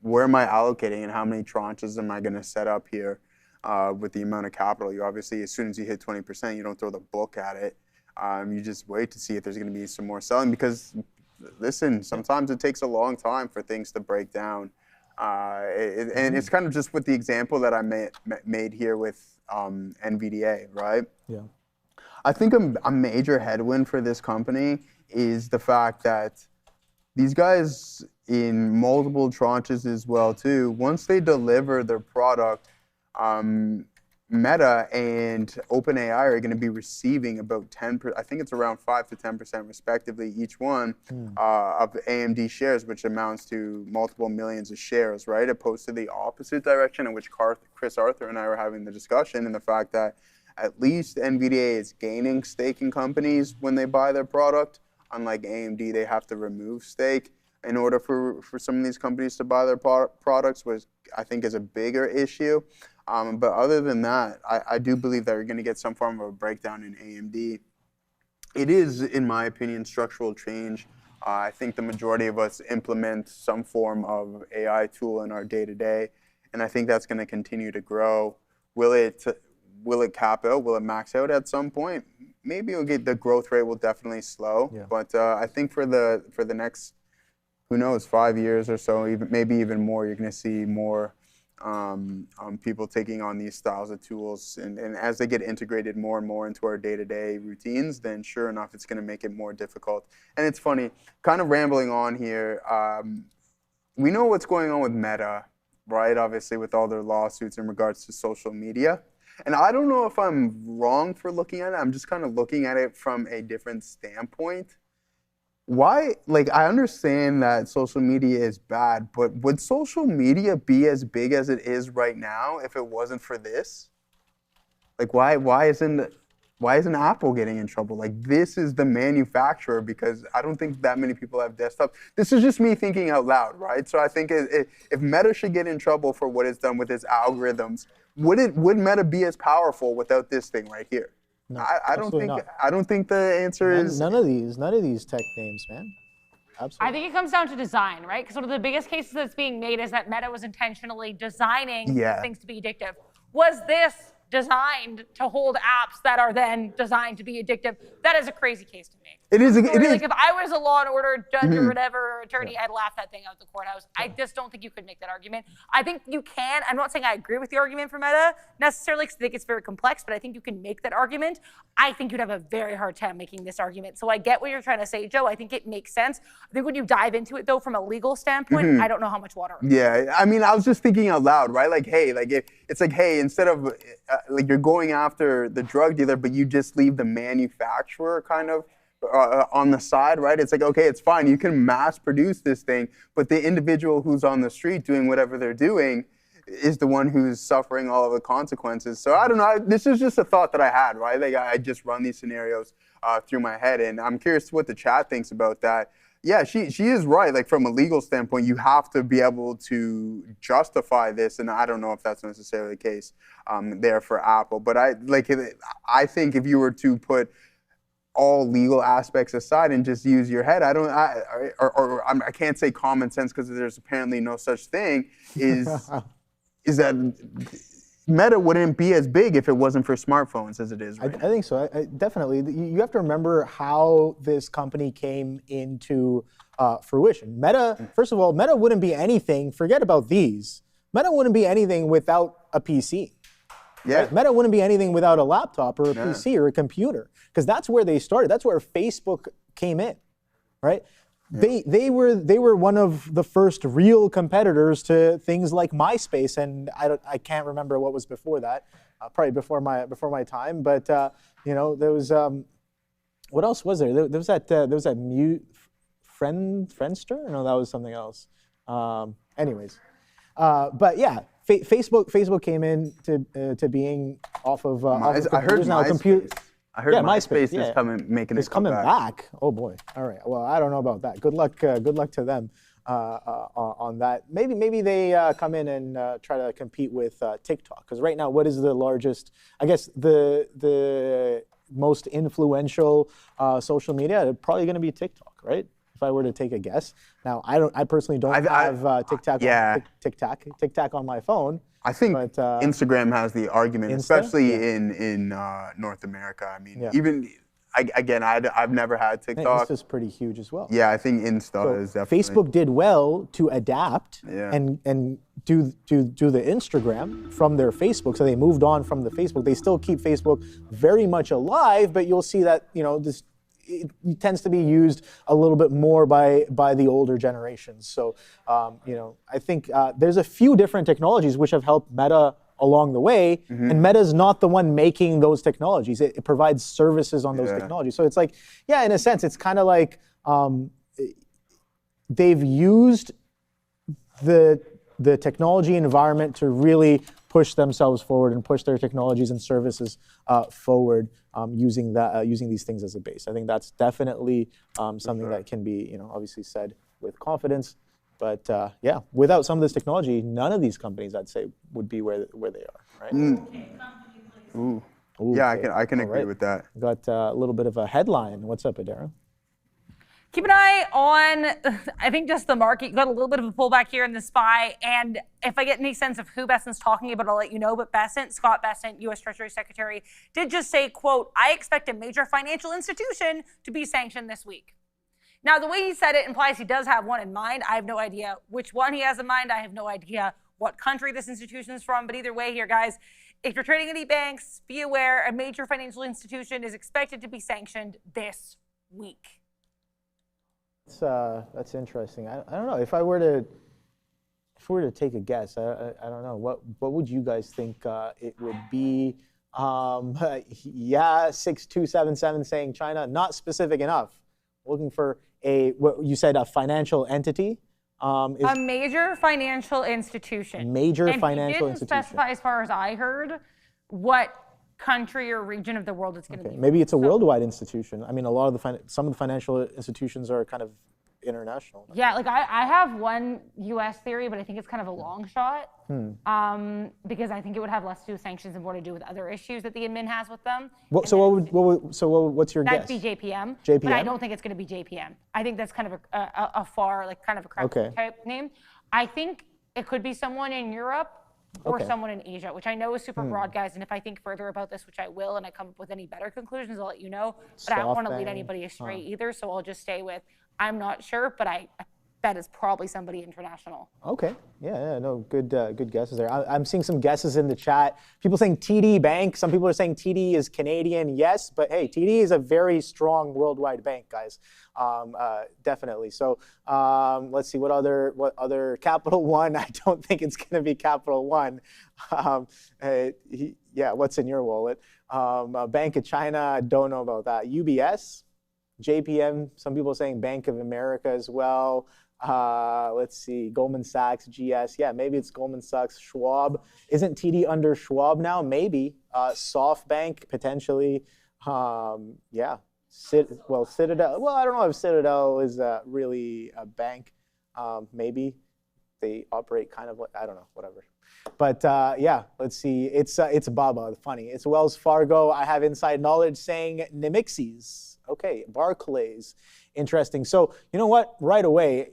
where am I allocating and how many tranches am I going to set up here with the amount of capital? You obviously, as soon as you hit 20%, you don't throw the book at it. You just wait to see if there's going to be some more selling, because listen, sometimes it takes a long time for things to break down. And it's kind of just with the example that I made here with Nvidia, right? Yeah. I think a major headwind for this company is the fact that these guys in multiple tranches as well too, once they deliver their product, Meta and OpenAI are going to be receiving about 10%, I think it's around 5 to 10% respectively, each one of AMD shares, which amounts to multiple millions of shares, right? Opposed to the opposite direction in which Chris Arthur and I were having the discussion, and the fact that at least Nvidia is gaining stake in companies when they buy their product. Unlike AMD, they have to remove stake in order for some of these companies to buy their products, which I think is a bigger issue. But other than that, I do believe that we're going to get some form of a breakdown in AMD. It is, in my opinion, structural change. I think the majority of us implement some form of AI tool in our day-to-day, and I think that's going to continue to grow. Will it cap out? Will it max out at some point? Maybe the growth rate will definitely slow. Yeah. But I think for the next, who knows, 5 years or so, maybe even more, you're going to see more people taking on these styles of tools, and as they get integrated more and more into our day-to-day routines, then sure enough, it's going to make it more difficult. And it's funny, kind of rambling on here, we know what's going on with Meta, right? Obviously, with all their lawsuits in regards to social media. And I don't know if I'm wrong for looking at it. I'm just kind of looking at it from a different standpoint. Why, I understand that social media is bad, but would social media be as big as it is right now if it wasn't for this? Why isn't Apple getting in trouble? This is the manufacturer, because I don't think that many people have desktops. This is just me thinking out loud, right? So I think if Meta should get in trouble for what it's done with its algorithms, would Meta be as powerful without this thing right here? No, I don't think the answer is none of these tech names, man. Absolutely. I think it comes down to design, right? Because one of the biggest cases that's being made is that Meta was intentionally designing things to be addictive. Was this designed to hold apps that are then designed to be addictive? That is a crazy case to me. It is. If I was a Law and Order judge or whatever attorney, I'd laugh that thing out at the courthouse. I just don't think you could make that argument. I think you can. I'm not saying I agree with the argument for Meta necessarily, because I think it's very complex, but I think you can make that argument. I think you'd have a very hard time making this argument. So I get what you're trying to say, Joe. I think it makes sense. I think when you dive into it, though, from a legal standpoint, I don't know how much water. Yeah, I mean, I was just thinking out loud, right? Instead of you're going after the drug dealer, but you just leave the manufacturer kind of on the side, right? It's okay, it's fine. You can mass produce this thing, but the individual who's on the street doing whatever they're doing is the one who's suffering all of the consequences. So I don't know. This is just a thought that I had, right? I just run these scenarios through my head, and I'm curious what the chat thinks about that. Yeah, she is right. From a legal standpoint, you have to be able to justify this, and I don't know if that's necessarily the case there for Apple. But I think if you were to put all legal aspects aside and just use your head, I can't say common sense, because there's apparently no such thing, is that Meta wouldn't be as big if it wasn't for smartphones as it is right now. I think so. Definitely. You have to remember how this company came into fruition. Meta, first of all, Meta wouldn't be anything, forget about these. Meta wouldn't be anything without a PC. Yeah. Right? Meta wouldn't be anything without a laptop or a PC or a computer, because that's where they started. That's where Facebook came in, right? Yeah. They were one of the first real competitors to things like MySpace, and I can't remember what was before that, probably before my time. But there was what else was there? There was that Friendster? No, that was something else. Anyways, but yeah, Facebook came in to being off of. I heard MySpace. I heard MySpace is making it's coming back. Oh boy! All right. Well, I don't know about that. Good luck to them on that. Maybe they come in and try to compete with TikTok, because right now, what is the largest? I guess the most influential social media? Probably going to be TikTok, right? If I were to take a guess. Now, I personally don't have TikTok on my phone. I think Instagram has the argument, especially in North America. I mean, even I've never had TikTok. Insta's pretty huge as well. Yeah, I think Insta is definitely. Facebook did well to adapt and do the Instagram from their Facebook. So they moved on from the Facebook. They still keep Facebook very much alive, but you'll see that it tends to be used a little bit more by the older generations. So, I think there's a few different technologies which have helped Meta along the way, and Meta's not the one making those technologies. It provides services on those technologies. So it's like, in a sense, it's kind of like they've used the technology environment to really push themselves forward and push their technologies and services forward using these things as a base. I think that's definitely something that can be obviously said with confidence. But without some of this technology, none of these companies, I'd say, would be where they are, right? Ooh, yeah, okay. I can agree with that. Got a little bit of a headline. What's up, Adara? Keep an eye on, I think, just the market. You got a little bit of a pullback here in the SPY, and if I get any sense of who Bessent's talking about, I'll let you know. But Scott Bessent, U.S. Treasury Secretary, did just say, quote, "I expect a major financial institution to be sanctioned this week." Now, the way he said it implies he does have one in mind. I have no idea which one he has in mind. I have no idea what country this institution is from. But either way here, guys, if you're trading any banks, be aware a major financial institution is expected to be sanctioned this week. That's interesting. I don't know. If I were to take a guess, I don't know. What would you guys think it would be? 6277 saying China, not specific enough. Looking for what you said, a financial entity. A major financial institution. Financial institution. Didn't specify, as far as I heard, what country or region of the world it's going to be. Maybe it's a worldwide institution. I mean, some of the financial institutions are kind of international. Yeah, like I have one U.S. theory, but I think it's kind of a long shot because I think it would have less to do with sanctions and more to do with other issues that the admin has with them. What's your guess? That'd be JPM. JPM? But I don't think it's going to be JPM. I think that's kind of a far, like kind of a crap type name. I think it could be someone in Europe or someone in Asia, which I know is super broad, guys. And if I think further about this, which I will, and I come up with any better conclusions, I'll let you know. But I don't want to lead anybody astray either, so I'll just stay with I'm not sure, but I bet it's probably somebody international. Okay. Yeah. No, good guesses there. I'm seeing some guesses in the chat. People saying TD Bank. Some people are saying TD is Canadian. Yes, but hey, TD is a very strong worldwide bank, guys. Definitely. So let's see what other Capital One. I don't think it's going to be Capital One. What's in your wallet? Bank of China. I don't know about that. UBS. JPM, some people are saying Bank of America as well. Let's see, Goldman Sachs, GS. Yeah, maybe it's Goldman Sachs. Schwab. Isn't TD under Schwab now? Maybe. SoftBank, potentially. Citadel. Well, I don't know if Citadel is really a bank. Maybe. They operate kind of like, I don't know, whatever. But let's see. It's Baba, funny. It's Wells Fargo. I have inside knowledge saying Nemixies. Okay, Barclays, interesting. So you know what? Right away,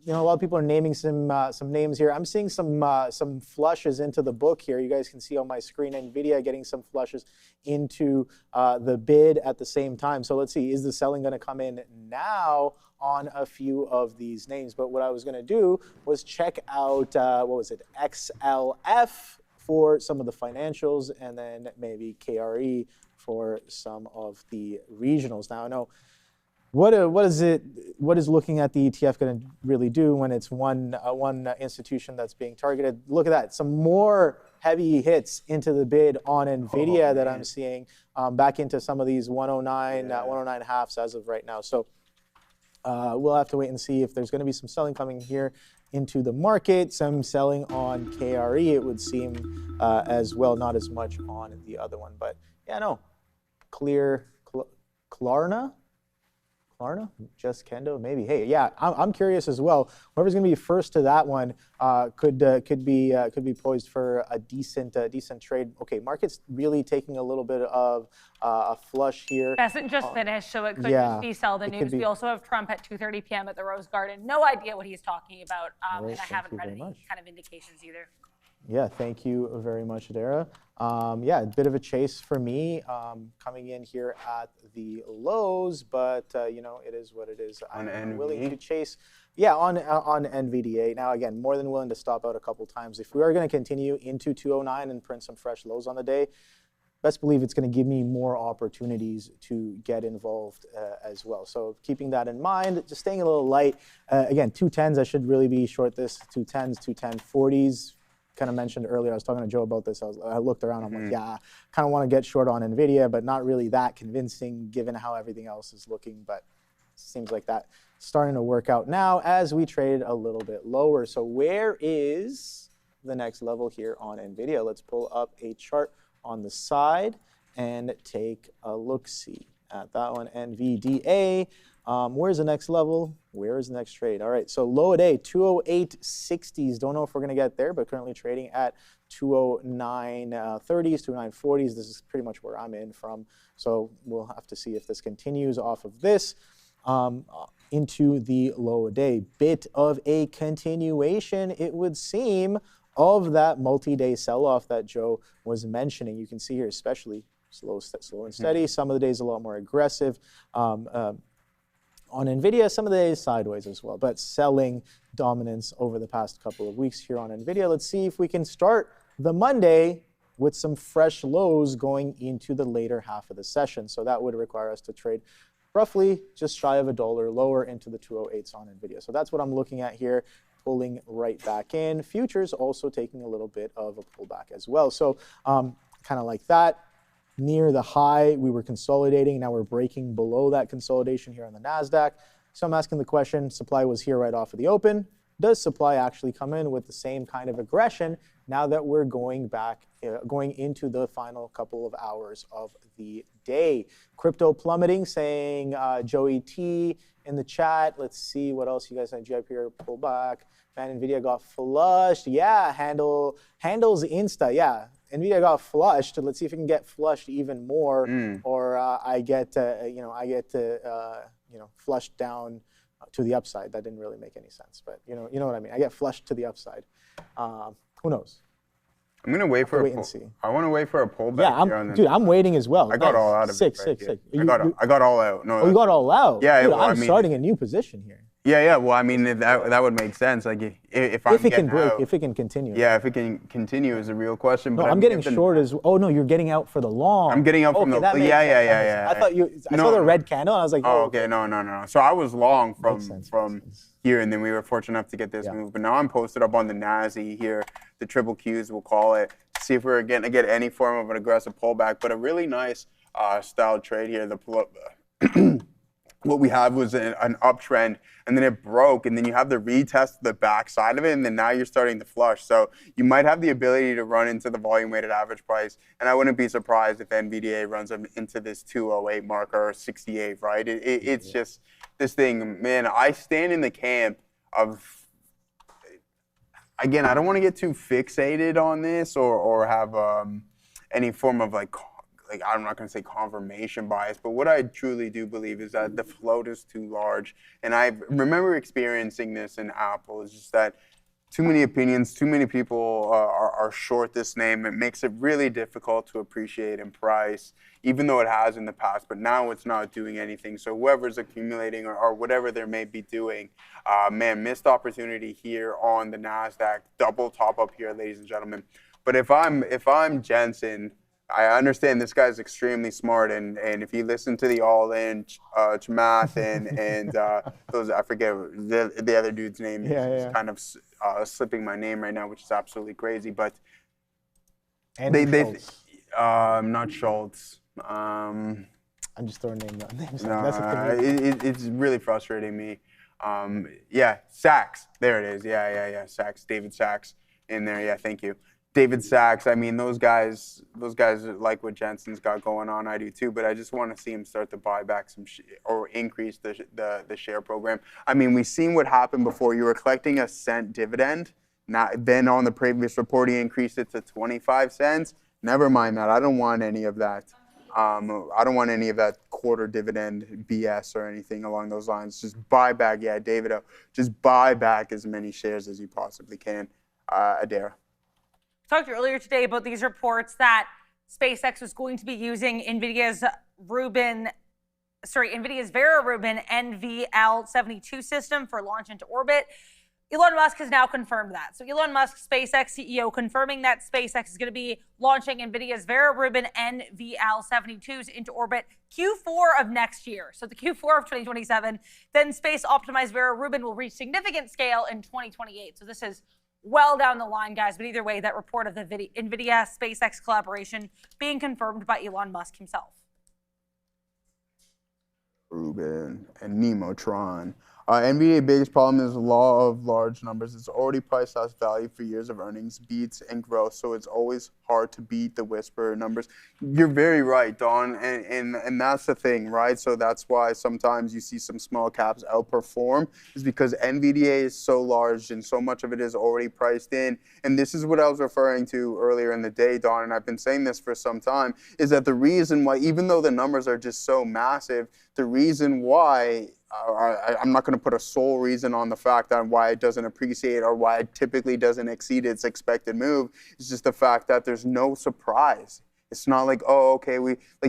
a lot of people are naming some names here. I'm seeing some flushes into the book here. You guys can see on my screen Nvidia getting some flushes into the bid at the same time. So let's see, is the selling going to come in now on a few of these names? But what I was going to do was check out XLF for some of the financials, and then maybe KRE for some of the regionals. Now, I know what is looking at the ETF going to really do when it's one institution that's being targeted? Look at that, some more heavy hits into the bid on Nvidia that I'm seeing back into some of these 109 halves as of right now. So we'll have to wait and see if there's going to be some selling coming here into the market, some selling on KRE, it would seem, as well, not as much on the other one. But yeah, no, Klarna, just Kendo, maybe. Hey, yeah, I'm curious as well. Whoever's going to be first to that one could be poised for a decent trade. Okay, market's really taking a little bit of a flush here. Hasn't just finished, so it could just be sell the news. We also have Trump at 2:30 p.m. at the Rose Garden. No idea what he's talking about, and I haven't read any kind of indications either. Yeah, thank you very much, Adara. Yeah, a bit of a chase for me coming in here at the lows, but you know, it is what it is. I'm willing to chase. Yeah, on NVDA. Now, again, more than willing to stop out a couple times. If we are going to continue into 209 and print some fresh lows on the day, best believe it's going to give me more opportunities to get involved as well. So keeping that in mind, just staying a little light. Again, 210s, I should really be short this. 210s, 210, 40s. Kind of mentioned earlier, I was talking to Joe about this. I looked around, I'm like, yeah, kind of want to get short on Nvidia, but not really that convincing given how everything else is looking. But seems like that starting to work out now as we trade a little bit lower. So where is the next level here on Nvidia? Let's pull up a chart on the side and take a look-see at that one. NVDA. Where's the next level? Where is the next trade? All right, so low a day, 208.60s. Don't know if we're going to get there, but currently trading at 209.30s, 209.40s. This is pretty much where I'm in from. So we'll have to see if this continues off of this into the low a day. Bit of a continuation, it would seem, of that multi-day sell-off that Joe was mentioning. You can see here, especially slow and steady. Some of the days a lot more aggressive. On Nvidia, some of the days sideways as well, but selling dominance over the past couple of weeks here on Nvidia. Let's see if we can start the Monday with some fresh lows going into the later half of the session. So that would require us to trade roughly just shy of $1 lower into the 208s on Nvidia. So that's what I'm looking at here, pulling right back in. Futures also taking a little bit of a pullback as well. So kind of like that. Near the high, we were consolidating. Now we're breaking below that consolidation here on the NASDAQ. So I'm asking the question, supply was here right off of the open. Does supply actually come in with the same kind of aggression now that we're going into the final couple of hours of the day? Crypto plummeting, saying Joey T in the chat. Let's see what else you guys had. GIP here, pull back. Man, Nvidia got flushed. Yeah, handles Insta. Yeah. Nvidia got flushed. Let's see if it can get flushed even more, or I get flushed down to the upside. That didn't really make any sense, but you know what I mean. I get flushed to the upside. Who knows? I'm gonna wait for and see. I want to wait for a pullback. Yeah, dude, I'm waiting as well. I got all out of six. I got all out. No, you got all out. Yeah, dude, I'm starting a new position here. Yeah. Well, I mean, that would make sense. Like if it can break, out, if it can continue. Yeah, if it can continue is a real question. No, but I'm getting short as. Oh no, you're getting out for the long. I'm getting out from the. Yeah. I thought I saw the red candle. And I was like, oh, okay, no. So I was long from here, and then we were fortunate enough to get this move. But now I'm posted up on the NASI here, the triple Qs, we'll call it. See if we're going to get any form of an aggressive pullback. But a really nice style trade here. What we had was an uptrend, and then it broke, and then you have the retest of the backside of it, and then now you're starting to flush. So you might have the ability to run into the volume-weighted average price, and I wouldn't be surprised if NVDA runs into this 208 marker or 68, right? It's just this thing, man, I stand in the camp of, again, I don't want to get too fixated on this or have any form of like I'm not going to say confirmation bias, but what I truly do believe is that the float is too large. And I remember experiencing this in Apple. It's just that too many opinions, too many people are short this name. It makes it really difficult to appreciate in price, even though it has in the past. But now it's not doing anything. So whoever's accumulating or whatever they may be doing, man, missed opportunity here on the NASDAQ. Double top up here, ladies and gentlemen. But if I'm Jensen, I understand this guy's extremely smart, and if you listen to the All-In Chamath and those, I forget the other dude's name. It's kind of slipping my name right now, which is absolutely crazy. But not Schultz. I'm just throwing names out. No, That's the thing. it's really frustrating me. Yeah, Sachs. There it is. Yeah. Sachs, David Sachs in there. Yeah, thank you. David Sachs. I mean, those guys like what Jensen's got going on. I do too, but I just want to see him start to buy back some or increase the share program. I mean, we've seen what happened before. You were collecting a cent dividend. Then on the previous report, he increased it to 25 cents. Never mind that. I don't want any of that. I don't want any of that quarter dividend BS or anything along those lines. Just buy back, yeah, David, just buy back as many shares as you possibly can. Adara. Talked earlier today about these reports that SpaceX was going to be using Nvidia's Vera Rubin NVL72 system for launch into orbit. Elon Musk has now confirmed that. So Elon Musk, SpaceX CEO, confirming that SpaceX is going to be launching NVIDIA's Vera Rubin NVL72s into orbit Q4 of next year. So the Q4 of 2027. Then space-optimized Vera Rubin will reach significant scale in 2028. So this is well down the line, guys. But either way, that report of the NVIDIA-SpaceX collaboration being confirmed by Elon Musk himself. Rubin and Nemotron. NVIDIA's biggest problem is the law of large numbers. It's already priced as value for years of earnings, beats, and growth, so it's always hard to beat the whisper numbers. You're very right, Don, and that's the thing, right? So that's why sometimes you see some small caps outperform, is because NVIDIA is so large and so much of it is already priced in. And this is what I was referring to earlier in the day, Don, and I've been saying this for some time, is that the reason why, even though the numbers are just so massive, the reason why, I'm not going to put a sole reason on the fact that why it doesn't appreciate or why it typically doesn't exceed its expected move. It's just the fact that there's no surprise. It's not like, oh, okay,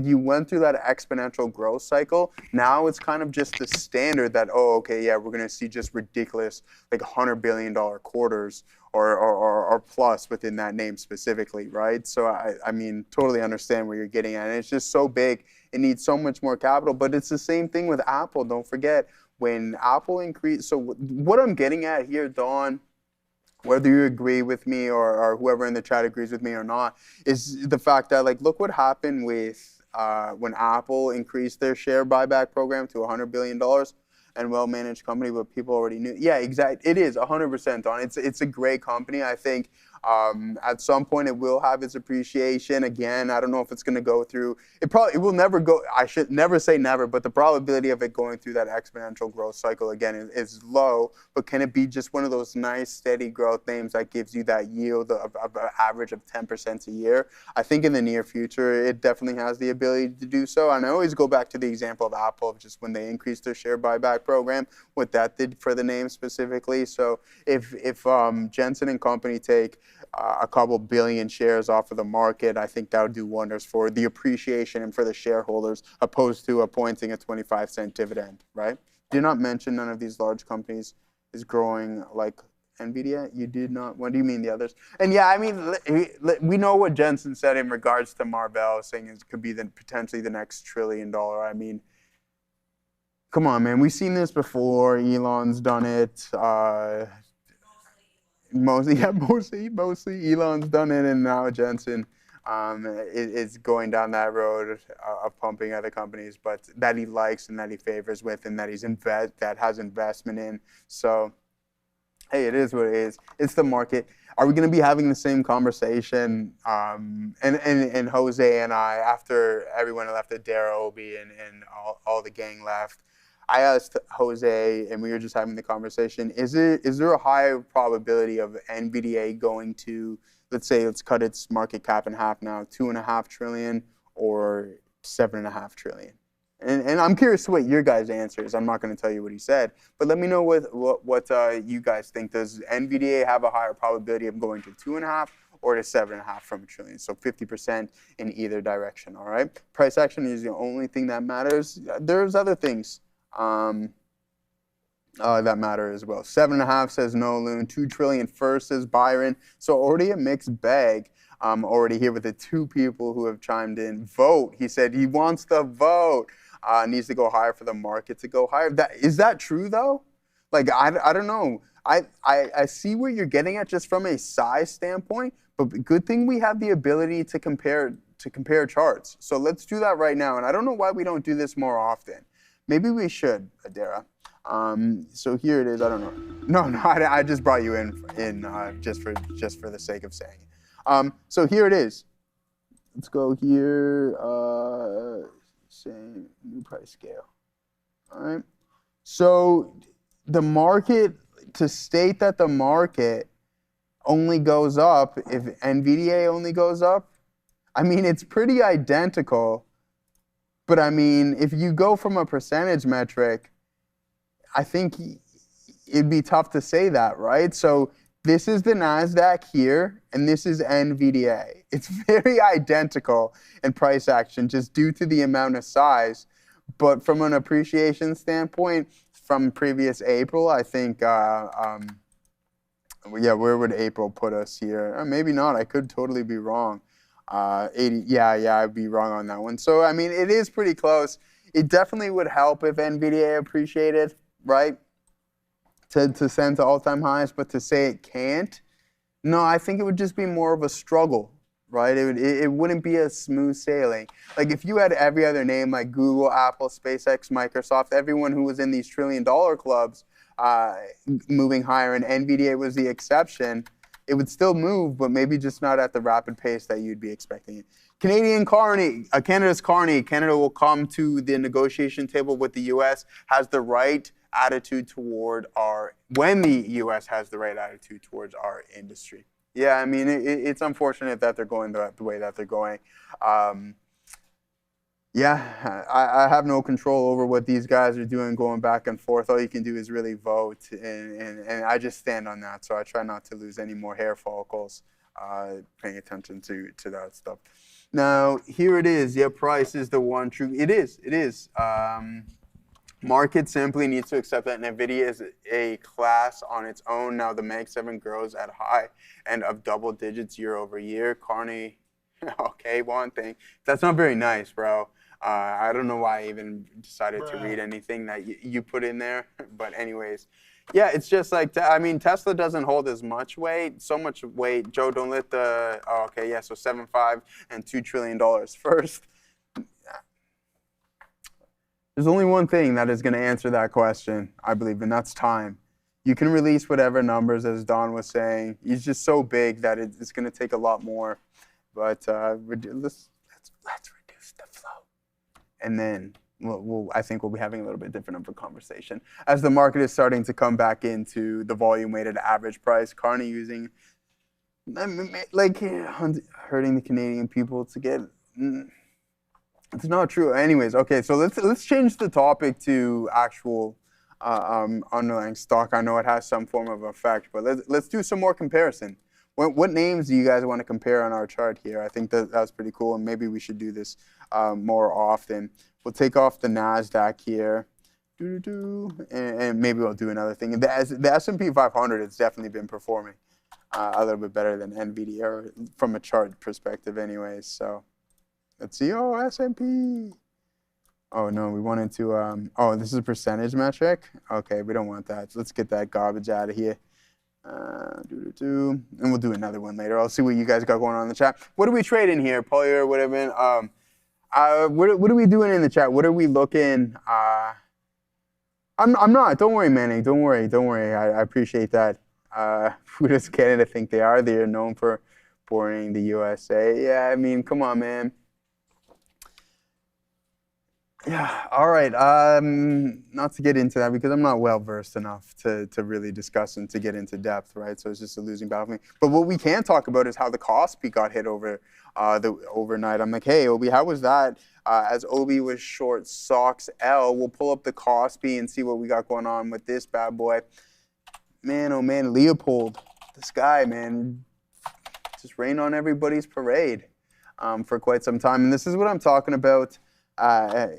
you went through that exponential growth cycle. Now it's kind of just the standard that, oh, okay, yeah, we're going to see just ridiculous, like $100 billion quarters or plus within that name specifically, right? So I mean, totally understand where you're getting at. And it's just so big. It needs so much more capital, but it's the same thing with Apple. Don't forget, when Apple increased, so what I'm getting at here, Dawn, whether you agree with me or whoever in the chat agrees with me or not, is the fact that, like, look what happened with when Apple increased their share buyback program to $100 billion and well-managed company, but people already knew. Yeah, exactly. It is 100%, Dawn. It's a great company. I think at some point it will have its appreciation. Again, I don't know if it's going to go through. It will never go. I should never say never, but the probability of it going through that exponential growth cycle again is low. But can it be just one of those nice, steady growth names that gives you that yield of an average of 10% a year? I think in the near future, it definitely has the ability to do so. And I always go back to the example of Apple of just when they increased their share buyback program, what that did for the name specifically. So if Jensen and company take a couple billion shares off of the market, I think that would do wonders for the appreciation and for the shareholders, opposed to appointing a 25-cent dividend, right? Did not mention none of these large companies is growing like Nvidia. You did not. What do you mean the others? And yeah, I mean, we know what Jensen said in regards to Marvell, saying it could be potentially the next $1 trillion. I mean, come on, man. We've seen this before. Elon's done it. Mostly Elon's done it, and now Jensen is going down that road of pumping other companies, but that he likes and that he favors with, and that that has investment in. So, hey, it is what it is. It's the market. Are we going to be having the same conversation? And Jose and I, after everyone left, Adara, Obi, and all the gang left, I asked Jose, and we were just having the conversation, is there a high probability of NVIDIA going to, let's cut its market cap in half now, 2.5 trillion or 7.5 trillion? And I'm curious what your guys' answer is. I'm not going to tell you what he said, but let me know what you guys think. Does NVIDIA have a higher probability of going to 2.5 or to 7.5 from a trillion? So 50% in either direction, all right? Price action is the only thing that matters. There's other things that matter as well. 7.5 says no loon. 2 trillion first says Byron. So already a mixed bag. Already here with the 2 people who have chimed in. Vote. He said he wants the vote. Needs to go higher for the market to go higher. Is that true though? Like I don't know. I see where you're getting at just from a size standpoint, but good thing we have the ability to compare to compare charts. So let's do that right now. And I don't know why we don't do this more often. Maybe we should, Adara. So here it is. I don't know. No, I just brought you in just for the sake of saying it. So here it is. Let's go here. Same new price scale. All right. So the market, to state that the market only goes up if NVDA only goes up, I mean, it's pretty identical. But I mean, if you go from a percentage metric, I think it'd be tough to say that, right? So this is the NASDAQ here, and this is NVDA. It's very identical in price action just due to the amount of size. But from an appreciation standpoint, from previous April, I think, yeah, where would April put us here? Maybe not. I could totally be wrong. 80, yeah, I'd be wrong on that one. So, I mean, it is pretty close. It definitely would help if NVDA appreciated, right? To send to all-time highs, but to say it can't, no, I think it would just be more of a struggle, right? It wouldn't be a smooth sailing. Like if you had every other name like Google, Apple, SpaceX, Microsoft, everyone who was in these trillion-dollar clubs moving higher, and NVDA was the exception, it would still move, but maybe just not at the rapid pace that you'd be expecting it. Canada's Carney. Canada will come to the negotiation table with the U.S., has the right attitude toward when the U.S. has the right attitude towards our industry. Yeah, I mean, it's unfortunate that they're going the way that they're going. Yeah, I have no control over what these guys are doing, going back and forth. All you can do is really vote, and I just stand on that. So I try not to lose any more hair follicles paying attention to that stuff. Now, here it is. Yeah, price is the one true. It is. Market simply needs to accept that Nvidia is a class on its own. Now the Mag 7 grows at high end of double digits year over year. Carney, okay, one thing. That's not very nice, bro. I don't know why I even decided to read anything that you put in there. But anyways, yeah, it's just like, I mean, Tesla doesn't hold as much weight, so much weight. Joe, don't let the, oh, okay, yeah, so 7.5 and $2 trillion first. There's only one thing that is going to answer that question, I believe, and that's time. You can release whatever numbers, as Don was saying. He's just so big that it's going to take a lot more. But let's reduce the flow. And then I think we'll be having a little bit different of a conversation. As the market is starting to come back into the volume-weighted average price, Carney using, like, hurting the Canadian people to get... It's not true. Anyways, okay, so let's change the topic to actual underlying stock. I know it has some form of effect, but let's do some more comparison. What names do you guys want to compare on our chart here? I think that's pretty cool, and maybe we should do this more often. We'll take off the NASDAQ here, and maybe we'll do another thing. The S&P 500 has definitely been performing a little bit better than NVIDIA, or from a chart perspective anyways, so. Let's see, oh, S&P. Oh, no, we wanted to, oh, this is a percentage metric? Okay, we don't want that. So let's get that garbage out of here. And we'll do another one later. I'll see what you guys got going on in the chat. What are we trading here, Polyer, whatever? What are we doing in the chat? What are we looking? I'm not. Don't worry, Manning. Don't worry. I appreciate that. Who does Canada think they are? They are known for boring the USA. Yeah, I mean, come on, man. Yeah, all right. Not to get into that because I'm not well-versed enough to really discuss and to get into depth, right? So it's just a losing battle for me. But what we can talk about is how the Kospi got hit over the overnight. I'm like, hey, Obi, how was that? As Obi was short SOX L, we'll pull up the Kospi and see what we got going on with this bad boy. Man, oh man, Leopold, this guy, man, just rained on everybody's parade for quite some time. And this is what I'm talking about.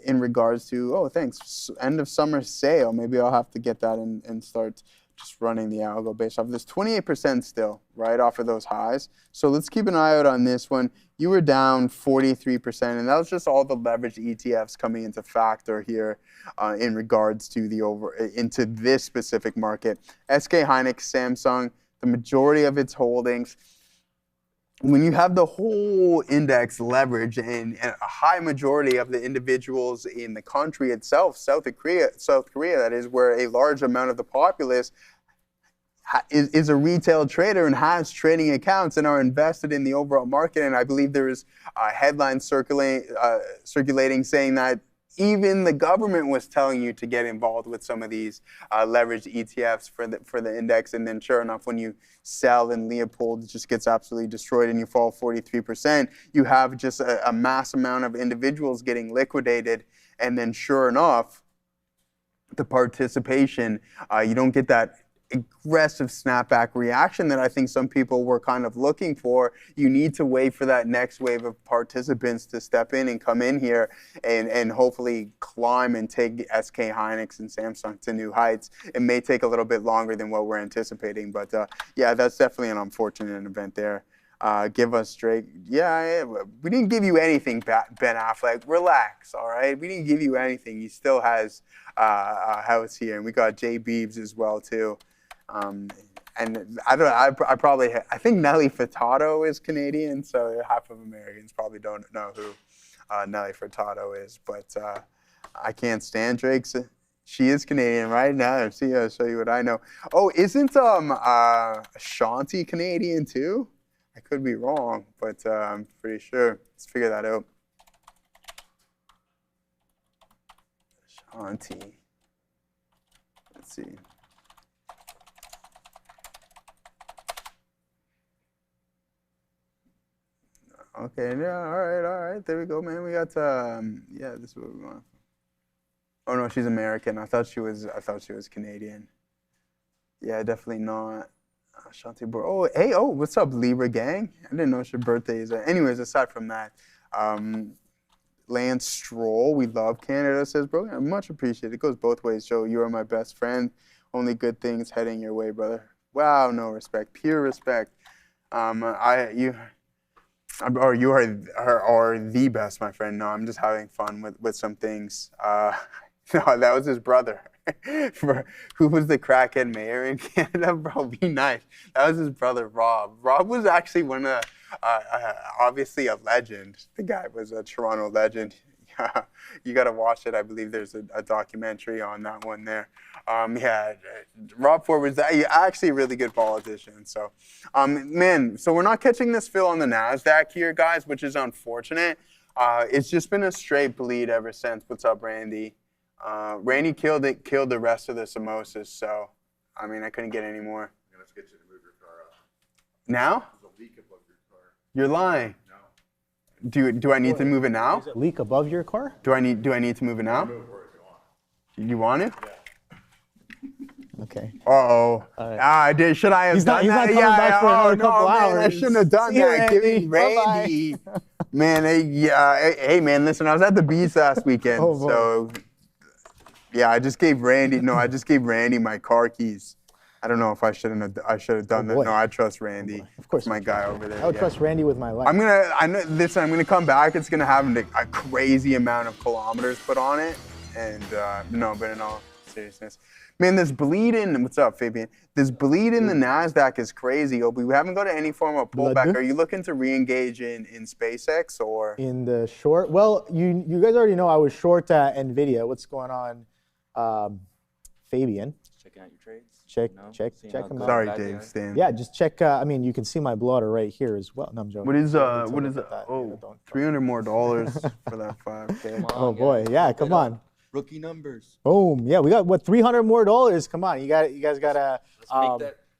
In regards to, oh, thanks, end of summer sale. Maybe I'll have to get that and start just running the algo based off of this. 28% still, right, off of those highs. So let's keep an eye out on this one. You were down 43%, and that was just all the leveraged ETFs coming into factor here in regards to into this specific market. SK Hynix, Samsung, the majority of its holdings when you have the whole index leverage and a high majority of the individuals in the country itself, South Korea, that is, where a large amount of the populace is a retail trader and has trading accounts and are invested in the overall market. And I believe there is headlines circulating saying that even the government was telling you to get involved with some of these leveraged ETFs for the index, and then sure enough, when you sell and Leopold just gets absolutely destroyed and you fall 43%, you have just a mass amount of individuals getting liquidated, and then sure enough, the participation, you don't get that aggressive snapback reaction that I think some people were kind of looking for. You need to wait for that next wave of participants to step in and come in here and hopefully climb and take SK Hynix and Samsung to new heights. It may take a little bit longer than what we're anticipating, but yeah, that's definitely an unfortunate event there. Give us Drake. Yeah, we didn't give you anything, Ben Affleck. Relax, all right? We didn't give you anything. He still has a house here, and we got Jay Beebs as well too. And I think Nelly Furtado is Canadian, so half of Americans probably don't know who Nelly Furtado is. But I can't stand Drake. She is Canadian, right? Now, see, I'll show you what I know. Oh, isn't Ashanti Canadian too? I could be wrong, but I'm pretty sure. Let's figure that out. Ashanti. Let's see. Okay, yeah, all right, there we go, man. We got, yeah, this is what we want. Oh no, she's American. I thought she was Canadian. Yeah, definitely not. Shanti Bor. Oh, hey, what's up, Libra gang? I didn't know your birthday is. Anyways, aside from that, Lance Stroll, we love Canada, says, bro. I much appreciated. It goes both ways, Joe. You are my best friend. Only good things heading your way, brother. Wow, no respect, pure respect. You are the best, my friend. No, I'm just having fun with some things. No, that was his brother. Who was the crackhead mayor in Canada, bro? Be nice. That was his brother, Rob. Rob was actually one of, obviously a legend. The guy was a Toronto legend. You got to watch it. I believe there's a documentary on that one there. Yeah, Rob Ford was actually a really good politician. So, man, so we're not catching this fill on the NASDAQ here, guys, which is unfortunate. It's just been a straight bleed ever since. What's up, Randy? Randy killed the rest of the samosas, so, I mean, I couldn't get any more. I'm going to get you to move your car up. Now? There's a leak above your car. You're lying. No. Do I need to move it now? Is it leak above your car? Do I need to move it now? Move where you want. You want it? Yeah. Okay. Uh-oh. Right. Should I have He's done not that? coming back for another couple man, hours. I shouldn't have done See you, that. Randy. Randy. Man, hey, man, listen, I was at the beach last weekend, so yeah, I just gave Randy my car keys. I don't know if I should have done that. Boy. No, I trust Randy. Of course, my guy over there. I would trust Randy with my life. I'm gonna come back. It's gonna have a crazy amount of kilometers put on it, and no, but in all seriousness, man, this bleed in. What's up, Fabian? This bleed in the Nasdaq is crazy. We haven't got any form of pullback. Are you looking to re-engage in SpaceX or in the short? Well, you guys already know I was short Nvidia. What's going on, Fabian? Checking out your trades. Check Seeing them out. Sorry, Dave. Stan. Yeah, just check. I mean, you can see my blotter right here as well. No, I'm joking. What is Don't it? look at that. Oh, Don't. $300 more for that 5K. Oh boy, yeah, come on. Rookie numbers. Boom. Yeah, we got what, $300 more. Come on, you guys gotta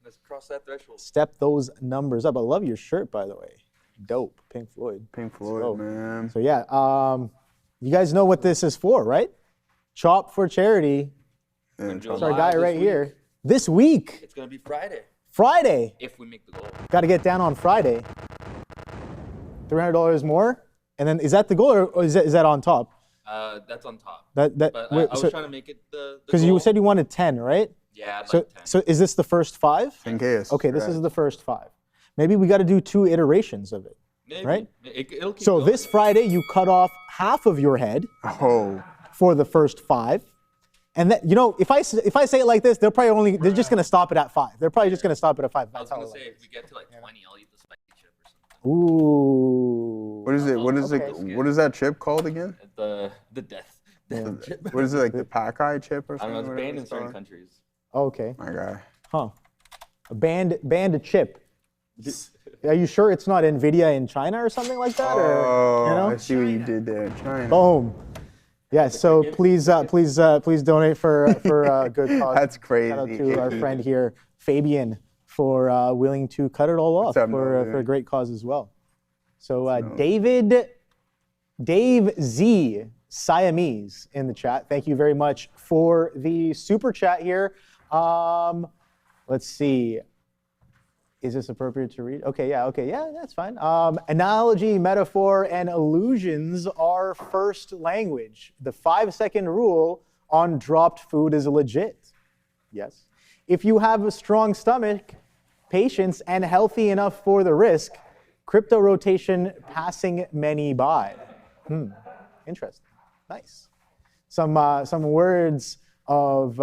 Let's cross that threshold. step those numbers up. I love your shirt, by the way. Dope, Pink Floyd. Pink Floyd, man. So yeah, you guys know what this is for, right? Chop for charity. It's our guy right here. This week. It's gonna be Friday. Friday. If we make the goal. Got to get down on Friday. $300 more, and then is that the goal, or is that on top? That's on top. But I was trying to make it the because you said you wanted 10, right? Yeah, I'd So like 10. so is this the first 5? 10K. Okay, this is the first 5. Maybe we got to do 2 iterations of it. Maybe. right? It'll keep So going. this Friday you cut off half of your head for the first 5. And then, you know, if I say it like this, they're just going to stop it at 5. They're probably just going to stop it at 5. I was going to say, if we get to like 20, I'll eat the spicy chip or something. Ooh. What is it? What is Okay. it? What is that chip called again? The death chip. What is it, like the Packeye chip or I something? don't know. It's whatever banned in it's certain called? countries. Okay. My guy. Huh. A banned chip. Are you sure it's not Nvidia in China or something like that? Oh, or, you know? I see what you did there. China. Boom. Yes. So please donate for a good cause. That's crazy. Shout out to our friend here, Fabian, for willing to cut it all off up, for Noah? a great cause as well. So Dave Z Siamese in the chat. Thank you very much for the super chat here. Let's see. Is this appropriate to read? Okay, yeah, that's fine. Analogy, metaphor, and allusions are first language. The 5-second rule on dropped food is legit. Yes. If you have a strong stomach, patience, and healthy enough for the risk, crypto rotation passing many by. Interesting. Nice. Some words of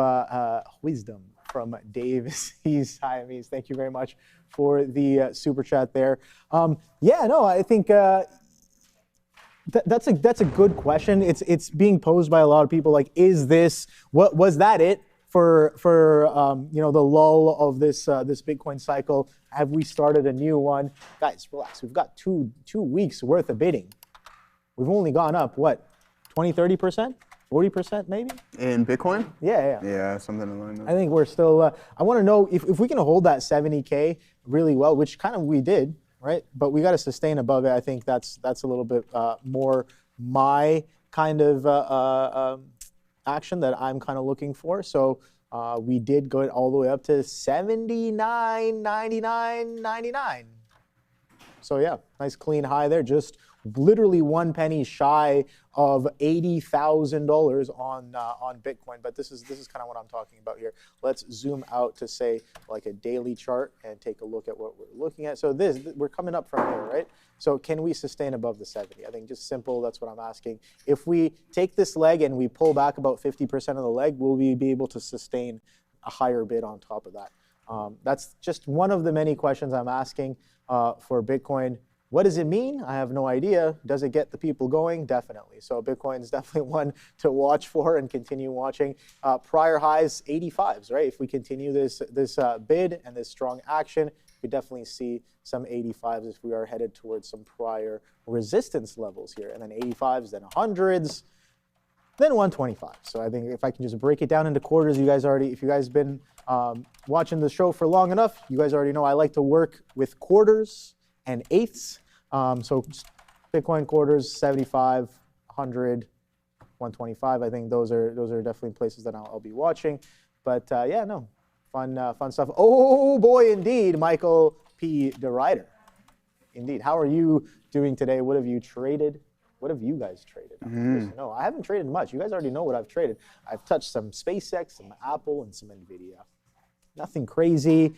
wisdom from Dave C. Siamese. Thank you very much for the super chat there. I think that's a good question. It's being posed by a lot of people. Like, is this what was that it for the lull of this Bitcoin cycle? Have we started a new one? Guys, relax. We've got two weeks worth of bidding. We've only gone up what, 20, 30%? 40% maybe? In Bitcoin? Yeah. Yeah, something along those. I think we're still, I want to know if we can hold that 70K really well, which kind of we did, right? But we got to sustain above it. I think that's a little bit more my kind of action that I'm kind of looking for. So we did go all the way up to 79.99.99. So yeah, nice clean high there. Just literally 1 penny shy of $80,000 on Bitcoin. But this is kind of what I'm talking about here. Let's zoom out to say like a daily chart and take a look at what we're looking at. So we're coming up from here, right? So can we sustain above the 70? I think just simple, that's what I'm asking. If we take this leg and we pull back about 50% of the leg, will we be able to sustain a higher bid on top of that? That's just one of the many questions I'm asking for Bitcoin. What does it mean? I have no idea. Does it get the people going? Definitely. So Bitcoin is definitely one to watch for and continue watching. Prior highs, 85s, right? If we continue this bid and this strong action, we definitely see some 85s if we are headed towards some prior resistance levels here. And then 85s, then 100s, then 125. So I think if I can just break it down into quarters, if you guys been watching the show for long enough, you guys already know I like to work with quarters and eighths. So Bitcoin quarters, 75, 100, 125. I think those are definitely places that I'll be watching. But fun stuff. Oh boy, indeed, Michael P. DeRider. Indeed. How are you doing today? What have you traded? What have you guys traded? No, I haven't traded much. You guys already know what I've traded. I've touched some SpaceX, some Apple, and some Nvidia. Nothing crazy.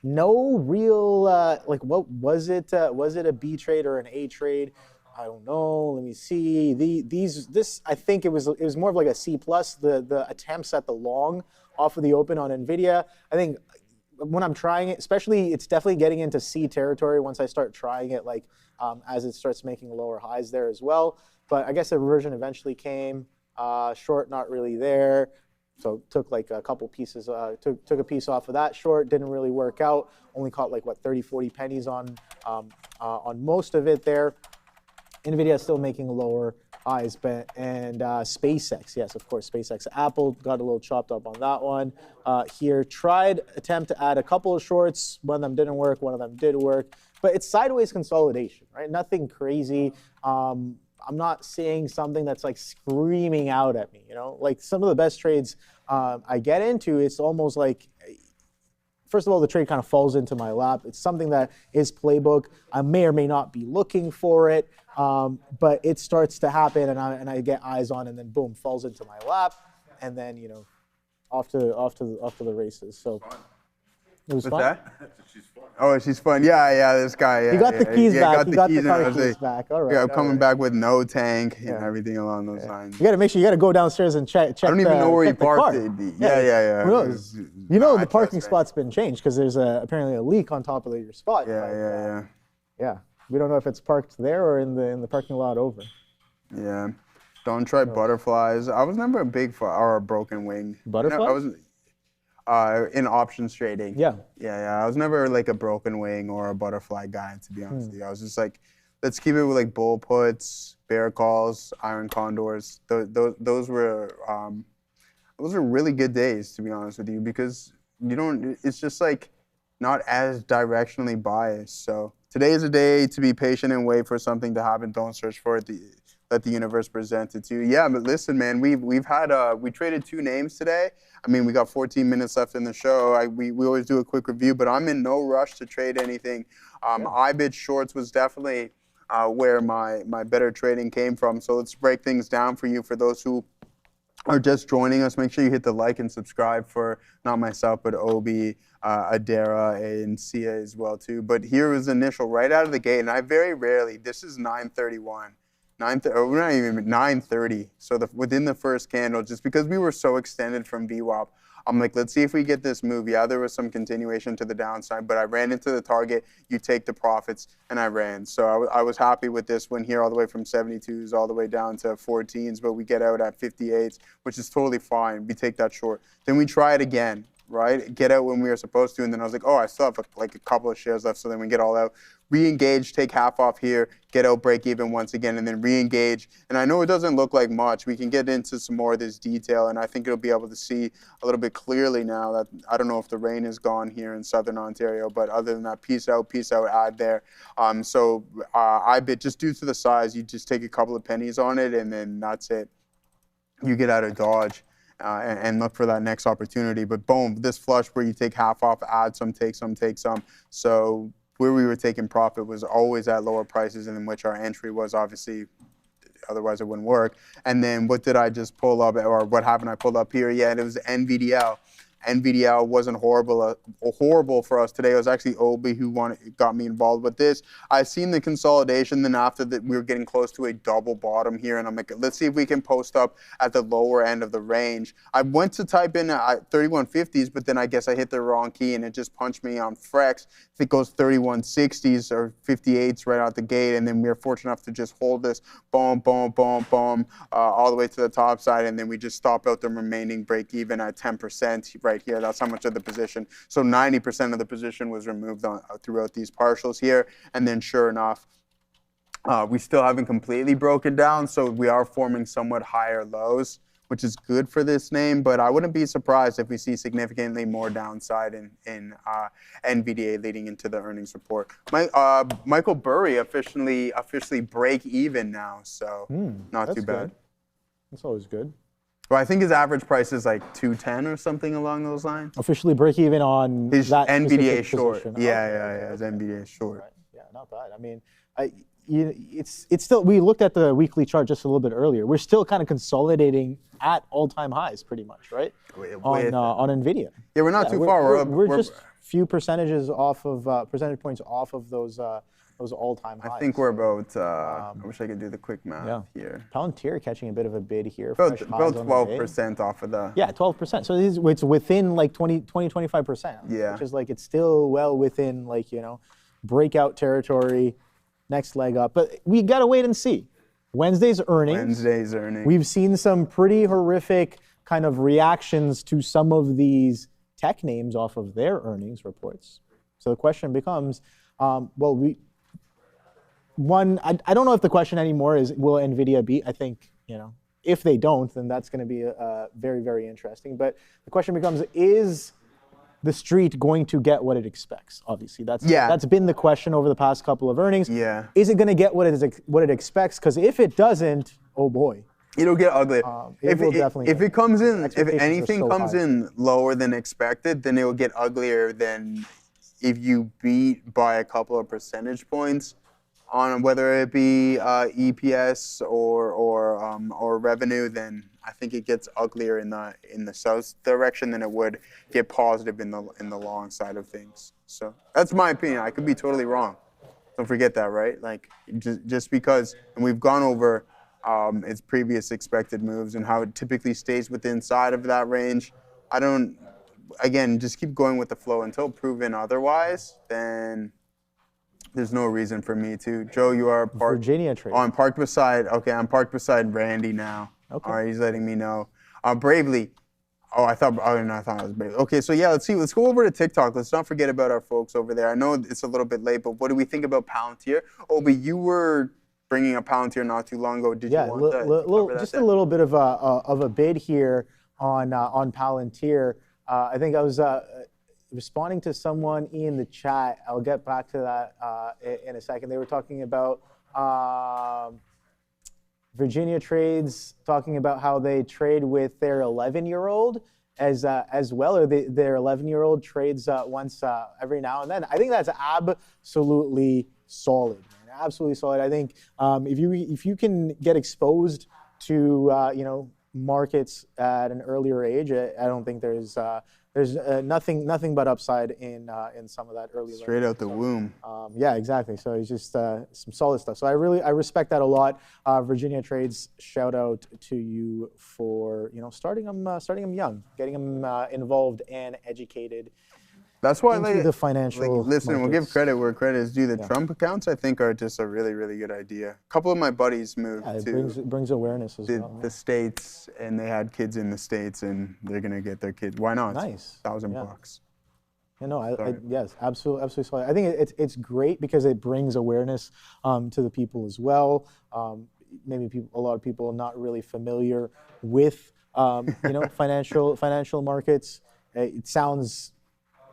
No real, what was it? Was it a B trade or an A trade? I don't know. Let me see. This I think it was more of like a C plus. The attempts at the long off of the open on Nvidia. I think when I'm trying it, especially, it's definitely getting into C territory once I start trying it, as it starts making lower highs there as well. But I guess a reversion eventually came. Short, not really there. So took like a couple pieces, took a piece off of that short, didn't really work out. Only caught 30, 40 pennies on most of it there. Nvidia is still making lower highs, and SpaceX, yes, of course, SpaceX. Apple got a little chopped up on that one. Here, attempt to add a couple of shorts. One of them didn't work, one of them did work. But it's sideways consolidation, right? Nothing crazy. I'm not seeing something that's screaming out at me, some of the best trades I get into, it's almost like, first of all, the trade kind of falls into my lap. It's something that is playbook. I may or may not be looking for it, but it starts to happen and I get eyes on, and then boom, falls into my lap, and then, off to the races. So it was fun. What's that? She's fun. Oh, she's fun. Yeah, this guy. Yeah, he got the keys back. Got he got the car and keys back. All right. Yeah, coming back with no tank and everything along those lines. You got to make sure you got to go downstairs and check. I don't even know where he parked it. Yeah. Who knows? The parking spot's been changed because there's apparently a leak on top of your spot. Yeah. Yeah, we don't know if it's parked there or in the parking lot over. Yeah. Don't try butterflies. I was never a big or a broken wing. Butterflies? I was in options trading. Yeah. Yeah. I was never like a broken wing or a butterfly guy, to be honest with you. I was just like, let's keep it with like bull puts, bear calls, iron condors. Those were really good days, to be honest with you, because it's just like not as directionally biased. So today is a day to be patient and wait for something to happen. Don't search for it. Let the universe present it to you. Yeah, but listen, man, we traded 2 names today. I mean, we got 14 minutes left in the show. We always do a quick review, but I'm in no rush to trade anything. IBIT shorts was definitely where my better trading came from. So let's break things down for you. For those who are just joining us, make sure you hit the like and subscribe for not myself, but Obi, Adara, and Sia as well too. But here was initial right out of the gate, and I very rarely, this is 9:31. We're not even 9:30. So within the first candle, just because we were so extended from VWAP, I'm like, let's see if we get this move. Yeah, there was some continuation to the downside, but I ran into the target. You take the profits, and I ran. So I was happy with this one here, all the way from 72s all the way down to 14s, but we get out at 58s, which is totally fine. We take that short. Then we try it again, right? Get out when we were supposed to, and then I was like, oh, I still have like a couple of shares left, so then we get all out. Re-engage, take half off here, get out, break even once again, and then re-engage. And I know it doesn't look like much. We can get into some more of this detail, and I think you'll be able to see a little bit clearly now that I don't know if the rain is gone here in Southern Ontario, but other than that, peace out, ad there. IBIT, just due to the size, you just take a couple of pennies on it, and then that's it. You get out of Dodge. And look for that next opportunity. But boom, this flush where you take half off, add some, take some, take some. So where we were taking profit was always at lower prices, and in which our entry was obviously, otherwise it wouldn't work. And then what did I just pull up, or what haven't I pulled up here? Yeah, and it was NVDL. NVDL wasn't horrible for us today. It was actually Obi who got me involved with this. I've seen the consolidation, then after that we were getting close to a double bottom here, and I'm like, let's see if we can post up at the lower end of the range. I went to type in 3150s, but then I guess I hit the wrong key and it just punched me on Frex. If it goes 3160s or 58s right out the gate, and then we were fortunate enough to just hold this, boom, boom, boom, boom, all the way to the top side, and then we just stop out the remaining break even at 10% right here. That's how much of the position. So 90% of the position was removed throughout these partials here. And then sure enough, we still haven't completely broken down. So we are forming somewhat higher lows, which is good for this name. But I wouldn't be surprised if we see significantly more downside in NVDA leading into the earnings report. Michael Burry officially break even now. So not too bad. Good. That's always good. Well, I think his average price is like 210 or something along those lines. Officially break even on his that NVDA short. Position. Yeah, his NVDA short. Right. Yeah, not bad. I mean, it's still. We looked at the weekly chart just a little bit earlier. We're still kind of consolidating at all-time highs, pretty much, right? On Nvidia. Yeah, we're not too far. We're just few percentage points off of those all-time highs. I think we're about, I wish I could do the quick math here. Palantir catching a bit of a bid here. About 12% off of the. Yeah, 12%. So it's within like 25%. Yeah. Which is like, it's still well within like, breakout territory, next leg up. But we got to wait and see. Wednesday's earnings. We've seen some pretty horrific kind of reactions to some of these tech names off of their earnings reports. So the question becomes, I don't know if the question anymore is, will Nvidia beat? I think, if they don't, then that's going to be very, very interesting. But the question becomes, is the street going to get what it expects? Obviously, that's been the question over the past couple of earnings. Yeah. Is it going to get what it expects? Because if it doesn't, oh boy. It'll get ugly. If it comes in, if anything comes in lower than expected, then it will get uglier than if you beat by a couple of percentage points on whether it be EPS or revenue. Then I think it gets uglier in the south direction than it would get positive in the long side of things. So that's my opinion. I could be totally wrong. Don't forget that, right? Like just because, and we've gone over its previous expected moves and how it typically stays within side of that range. Again, just keep going with the flow until proven otherwise, then There's no reason for me to. Joe, you are parked. Virginia trade. Oh, I'm parked beside. Okay, I'm parked beside Randy now. Okay. All right, he's letting me know. Bravely. Oh, I thought. Oh no, I thought it was Bravely. Okay, so yeah, let's see. Let's go over to TikTok. Let's not forget about our folks over there. I know it's a little bit late, but what do we think about Palantir? Oh, but you were bringing up Palantir not too long ago. Did you want to just a little bit of a bid here on Palantir. I think I was responding to someone in the chat. I'll get back to that in a second. They were talking about Virginia trades, talking about how they trade with their 11-year-old as well, or their 11-year-old trades once every now and then. I think that's absolutely solid, man. Absolutely solid. I think if you can get exposed to markets at an earlier age, I don't think there's nothing but upside in some of that early. Straight out the womb. Yeah, exactly. So it's just some solid stuff. So I respect that a lot. Virginia Trades, shout out to you for starting them young, getting them involved and educated. That's why into the financial. Listen, we'll give credit where credit is due. The Yeah. Trump accounts, I think, are just a really, really good idea. A couple of my buddies moved It to brings awareness as well. the States, and they had kids in the States, and they're gonna get their kids. Why not? Nice. $1,000. Yes, absolutely solid. I think it's great because it brings awareness to the people as well. Maybe a lot of people are not really familiar with financial markets. It sounds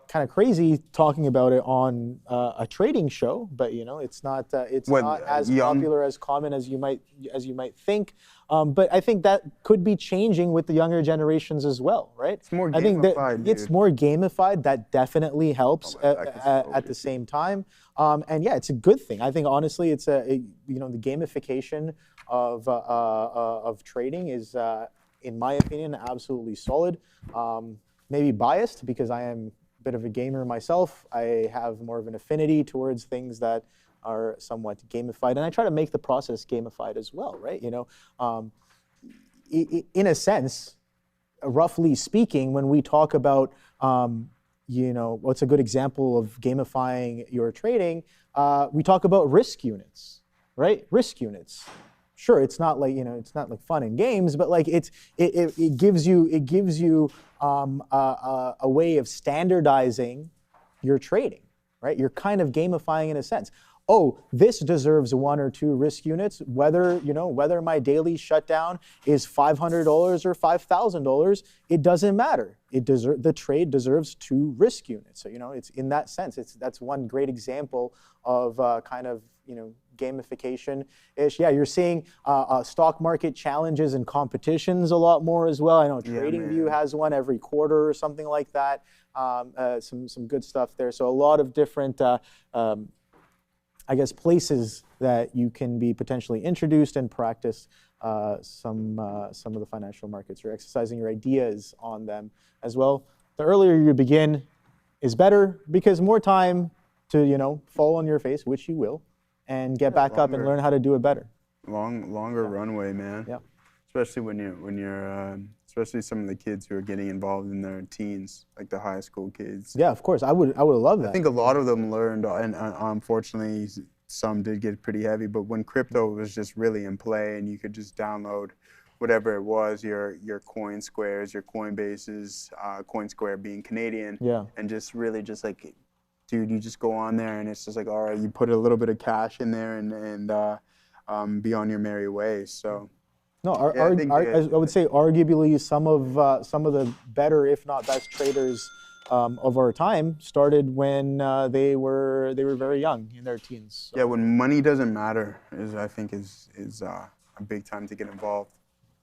kind of crazy talking about it on a trading show, but it's not not as popular, as common as you might think. But I think that could be changing with the younger generations as well, right? It's more gamified. I think that it's more gamified. That definitely helps at the same time. And yeah, it's a good thing. I think honestly, it's the gamification of trading is, in my opinion, absolutely solid. Maybe biased because I am bit of a gamer myself. I have more of an affinity towards things that are somewhat gamified, and I try to make the process gamified as well, right? In a sense, roughly speaking, when we talk about, what's a good example of gamifying your trading, we talk about risk units, right? Risk units. Sure, it's not like fun and games, but like it gives you a way of standardizing your trading, right? You're kind of gamifying in a sense. Oh, this deserves 1 or 2 risk units. Whether my daily shutdown is $500 or $5,000, it doesn't matter. The trade deserves 2 risk units. So it's in that sense. That's one great example of gamification-ish. Yeah, you're seeing stock market challenges and competitions a lot more as well. I know TradingView has one every quarter or something like that. Some good stuff there. So a lot of different, places that you can be potentially introduced and practice some of the financial markets. You're exercising your ideas on them as well. The earlier you begin is better because more time to fall on your face, which you will, and get back up and learn how to do it better. Longer runway, man. Yeah. Especially when you're especially some of the kids who are getting involved in their teens, like the high school kids. Yeah, of course. I would have loved that. I think a lot of them learned, and unfortunately, some did get pretty heavy. But when crypto was just really in play, and you could just download whatever it was, your coin squares, your Coinbases, CoinSquare being Canadian, and just really just like, dude, you just go on there and it's just like, all right, you put a little bit of cash in there and be on your merry way. So, no, I would say arguably some of the better, if not best, traders of our time started when they were very young in their teens. So. Yeah, when money doesn't matter is a big time to get involved.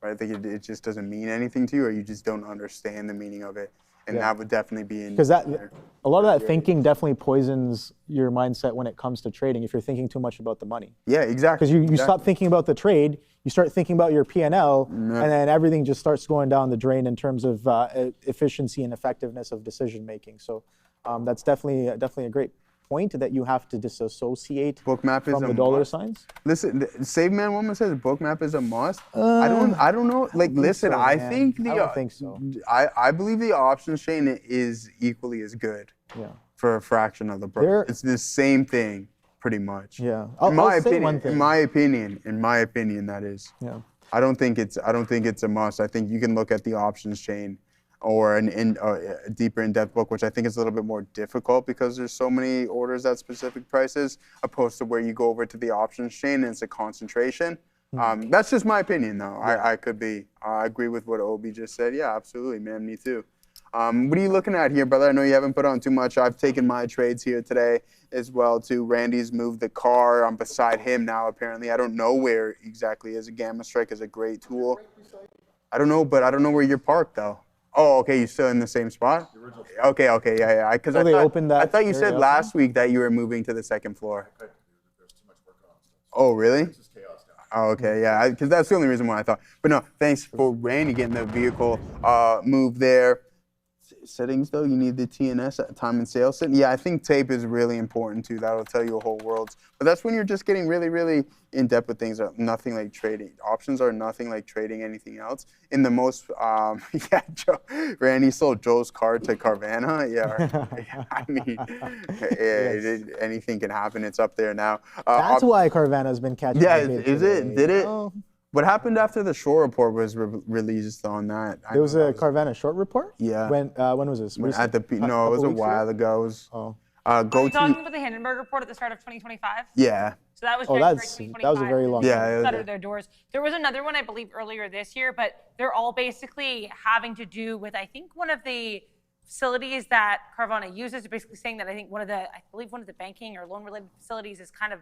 Right? I think it just doesn't mean anything to you, or you just don't understand the meaning of it. And that would definitely be in. Because a lot of that thinking definitely poisons your mindset when it comes to trading if you're thinking too much about the money. Yeah, exactly. Because you stop thinking about the trade, you start thinking about your P&L, and then everything just starts going down the drain in terms of efficiency and effectiveness of decision making. So that's definitely a great point that you have to disassociate Bookmap from is the a dollar must. signs. Listen, Save Man Woman says Bookmap is a must. I don't know. Like, listen, I think I don't think so. I believe the options chain is equally as good. Yeah. For a fraction of the price. It's the same thing. pretty much. Yeah. In my I'll say opinion, one thing. in my opinion, that is. Yeah. I don't think it's a must. I think you can look at the options chain or a deeper in-depth book, which I think is a little bit more difficult because there's so many orders at specific prices, opposed to where you go over to the options chain and it's a concentration. That's just my opinion, though. Yeah. I could be. I agree with what Obi just said. Yeah, absolutely, man. Me too. What are you looking at here, brother? I know you haven't put on too much. I've taken my trades here today as well, too. Randy's moved the car. I'm beside him now, apparently. I don't know where exactly is. A Gamma Strike is a great tool. I don't know, but I don't know where you're parked, though. Oh, okay. You're still in the same spot? Okay, yeah. Because I thought you said last week that you were moving to the second floor. Oh, really? Oh, okay, yeah, because that's the only reason why I thought. But no, thanks for Randy getting the vehicle moved there. Settings, though, you need the TNS, time and sale setting. Yeah, I think tape is really important, too. That'll tell you a whole world. But that's when you're just getting really, really in-depth with things. Nothing like trading. Options are nothing like trading anything else. In the most, yeah, Randy sold Joe's car to Carvana. Yeah, I mean, yes. Anything can happen. It's up there now. That's why Carvana's been catching. Yeah, is it? Did it? Oh. What happened after the short report was released on that? There was a Carvana short report? Yeah. When was this? No, it was a while ago. It was, Are you talking about the Hindenburg report at the start of 2025? Yeah. So that was January 2025. That was a very long time. Shuttered their doors. There was another one, I believe, earlier this year, but they're all basically having to do with, I think, one of the facilities that Carvana uses. Basically saying that I think one of the banking or loan-related facilities is kind of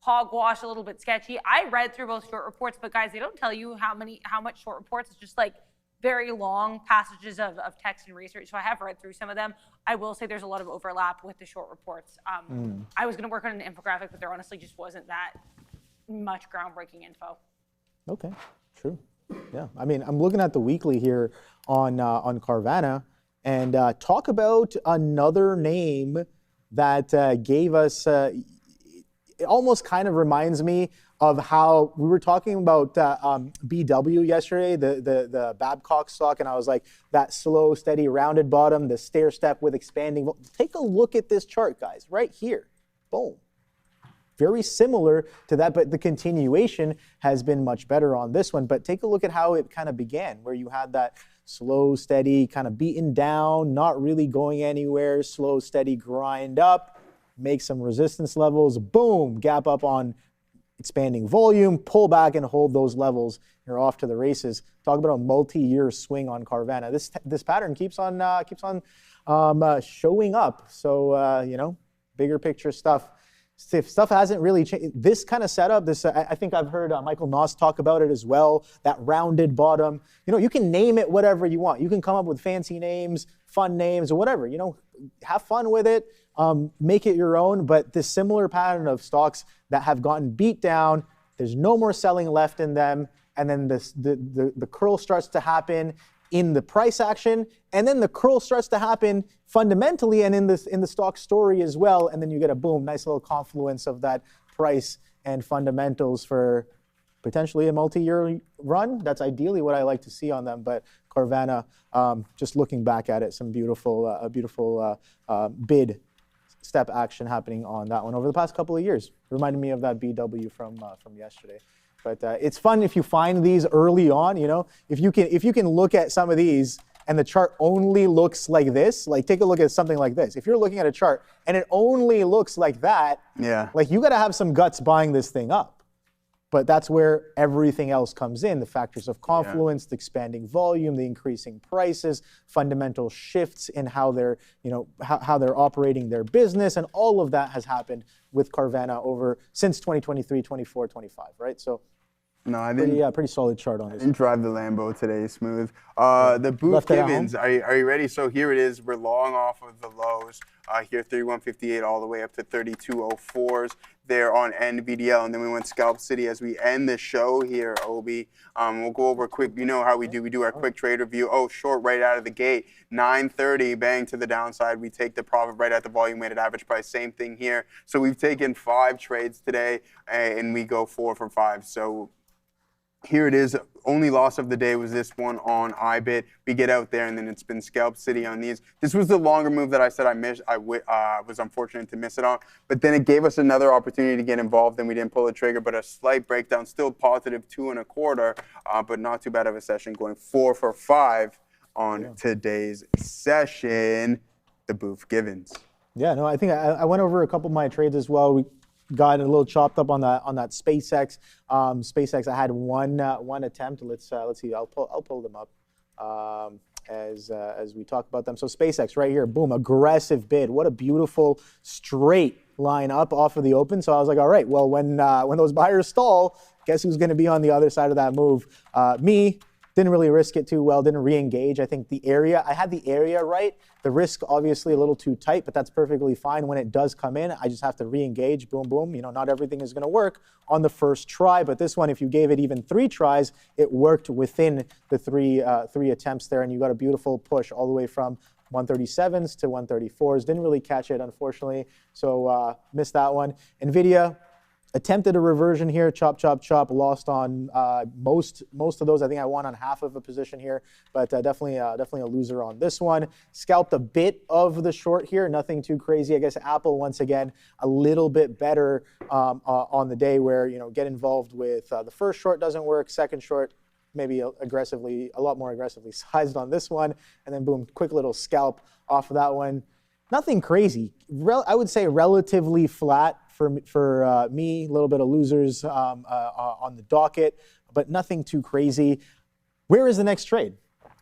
hogwash, a little bit sketchy. I read through both short reports, but guys, they don't tell you how much short reports. It's just like very long passages of text and research. So I have read through some of them. I will say there's a lot of overlap with the short reports. I was going to work on an infographic, but there honestly just wasn't that much groundbreaking info. Okay, true. Yeah, I mean, I'm looking at the weekly here on Carvana, and talk about another name that gave us. It almost kind of reminds me of how we were talking about BW yesterday, the Babcock stock, and I was like, that slow, steady, rounded bottom, the stair step with expanding. Take a look at this chart, guys, right here. Boom. Very similar to that, but the continuation has been much better on this one. But take a look at how it kind of began, where you had that slow, steady, kind of beaten down, not really going anywhere, slow, steady grind up. Make some resistance levels, boom, gap up on expanding volume, pull back and hold those levels. You're off to the races. Talk about a multi-year swing on Carvana. This pattern keeps on showing up. So bigger picture stuff. If stuff hasn't really changed, this kind of setup, I think I've heard Michael Noss talk about it as well. That rounded bottom. You can name it whatever you want. You can come up with fancy names, fun names, or whatever. Have fun with it. Make it your own, but this similar pattern of stocks that have gotten beat down, there's no more selling left in them, and then the curl starts to happen in the price action, and then the curl starts to happen fundamentally and in the stock story as well, and then you get a boom, nice little confluence of that price and fundamentals for potentially a multi-year run. That's ideally what I like to see on them, but Carvana, just looking back at it, some beautiful bid step action happening on that one over the past couple of years. Reminded me of that BW from yesterday. But it's fun if you find these early on. If you can look at some of these and the chart only looks like this, like take a look at something like this. If you're looking at a chart and it only looks like that, like you got to have some guts buying this thing up. But that's where everything else comes in, the factors of confluence, the expanding volume, the increasing prices, fundamental shifts in how they're, how they're operating their business, and all of that has happened with Carvana since 2023, 24, 25, right? So no, I didn't. Pretty solid chart on this. I didn't drive the Lambo today, smooth. The Booth Gibbons, are you ready? So here it is. We're long off of the lows. Here 31.58 all the way up to 32.04s there on Nvidia, and then we went Scalp City as we end the show here, Obi. We'll go over quick. You know how we do. We do our quick trade review. Oh, short right out of the gate. 930, bang to the downside. We take the profit right at the volume weighted average price. Same thing here. So we've taken 5 trades today, and we go 4 for 5. So here it is. Only loss of the day was this one on IBIT. We get out there, and then it's been scalp city on these. This was the longer move that I said I missed. I was unfortunate to miss it on. But then it gave us another opportunity to get involved, and we didn't pull the trigger. But a slight breakdown, still positive 2.25, but not too bad of a session, going 4 for 5 on today's session. The Booth Givens. Yeah, no, I think I went over a couple of my trades as well. We got a little chopped up on that SpaceX. SpaceX, I had one attempt. Let's see. I'll pull them up as we talk about them. So SpaceX right here, boom, aggressive bid. What a beautiful straight line up off of the open. So I was like, all right, well, when those buyers stall, guess who's going to be on the other side of that move? Me. Didn't really risk it too well, didn't re-engage. I think I had the area right. The risk obviously a little too tight, but that's perfectly fine. When it does come in, I just have to re-engage, boom, boom. You know, not everything is gonna work on the first try, but this one, if you gave it even 3 tries, it worked within the three attempts there, and you got a beautiful push all the way from 137s to 134s. Didn't really catch it, unfortunately, so missed that one. Nvidia, attempted a reversion here, chop, chop, chop, lost on most of those. I think I won on half of a position here, but definitely a loser on this one. Scalped a bit of the short here, nothing too crazy. I guess Apple, once again, a little bit better on the day where, you know, get involved with the first short doesn't work, second short, maybe a lot more aggressively sized on this one, and then boom, quick little scalp off of that one. Nothing crazy. I would say relatively flat for me. A little bit of losers on the docket, but nothing too crazy. Where is the next trade?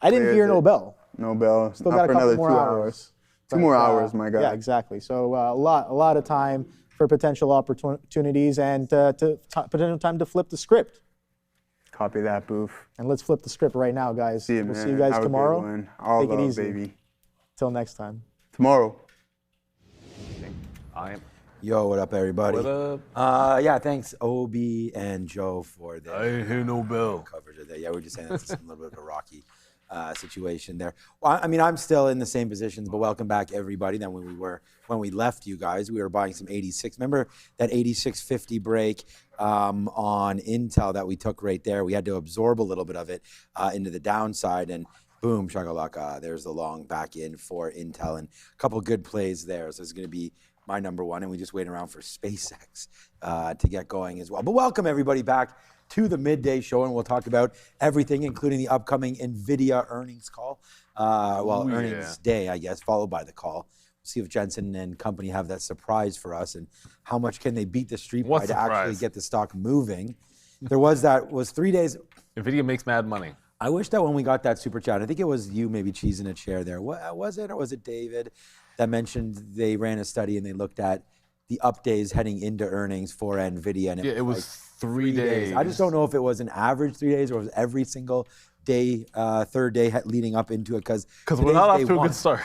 I didn't hear no bell. No bell. Still got a couple more hours. 2 more hours, my guy. Yeah, exactly. So a lot of time for potential opportunities and potential time to flip the script. Copy that, Booth. And let's flip the script right now, guys. See you, we'll man. see you guys Have tomorrow. A good one. All Take it love, easy. baby. Till next time. Tomorrow. Yo, what up, everybody? What up? Yeah, thanks, Obi and Joe for their I ain't hear no bell. coverage of that. Yeah, we're just saying that's a little bit of a rocky situation there. Well, I mean, I'm still in the same positions, but welcome back, everybody. Then when we left you guys, we were buying some 86. Remember that 86.50 break on Intel that we took right there? We had to absorb a little bit of it into the downside, and boom, shakalaka, there's the long back in for Intel, and a couple good plays there. So it's going to be my number one, and we just waiting around for SpaceX to get going as well. But welcome everybody back to the midday show, and we'll talk about everything, including the upcoming Nvidia earnings call. Earnings day, I guess, followed by the call. We'll see if Jensen and company have that surprise for us, and how much can they beat the street by to actually get the stock moving. There was 3 days. Nvidia makes mad money. I wish that when we got that super chat, I think it was you maybe cheesing a chair there. What was it, or was it David that mentioned they ran a study and they looked at the up days heading into earnings for Nvidia? And it was like 3 days. I just don't know if it was an average 3 days or it was every single day, third day leading up into it. Because we're not off to a good start.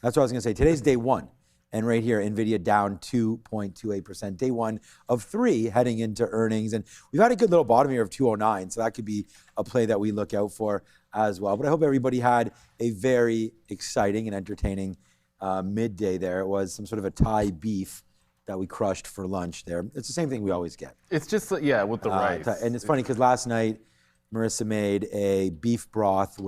That's what I was going to say. Today's day 1. And right here, Nvidia down 2.28%. Day 1 of 3 heading into earnings. And we've had a good little bottom here of 209. So that could be a play that we look out for as well. But I hope everybody had a very exciting and entertaining midday there. It was some sort of a Thai beef that we crushed for lunch there. It's the same thing we always get. It's just, with the rice. And it's funny because last night, Marissa made a beef broth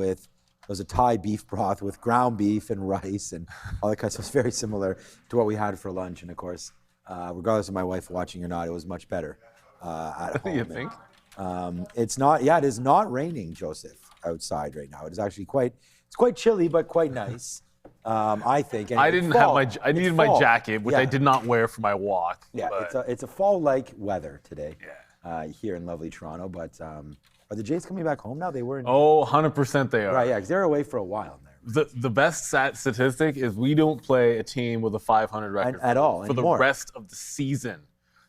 it was a Thai beef broth with ground beef and rice and all that kind of stuff. It's very similar to what we had for lunch. And of course, regardless of my wife watching or not, it was much better at home. You think? It is not raining, Joseph, outside right now. It is actually it's quite chilly, but quite nice, I think. And I needed my jacket, which I did not wear for my walk. Yeah, it's a fall-like weather today here in lovely Toronto, but are the Jays coming back home now? They were in 100% they are. Right, yeah, because they're away for a while there. The best statistic is we don't play a team with a 500 record at all for anymore. The rest of the season.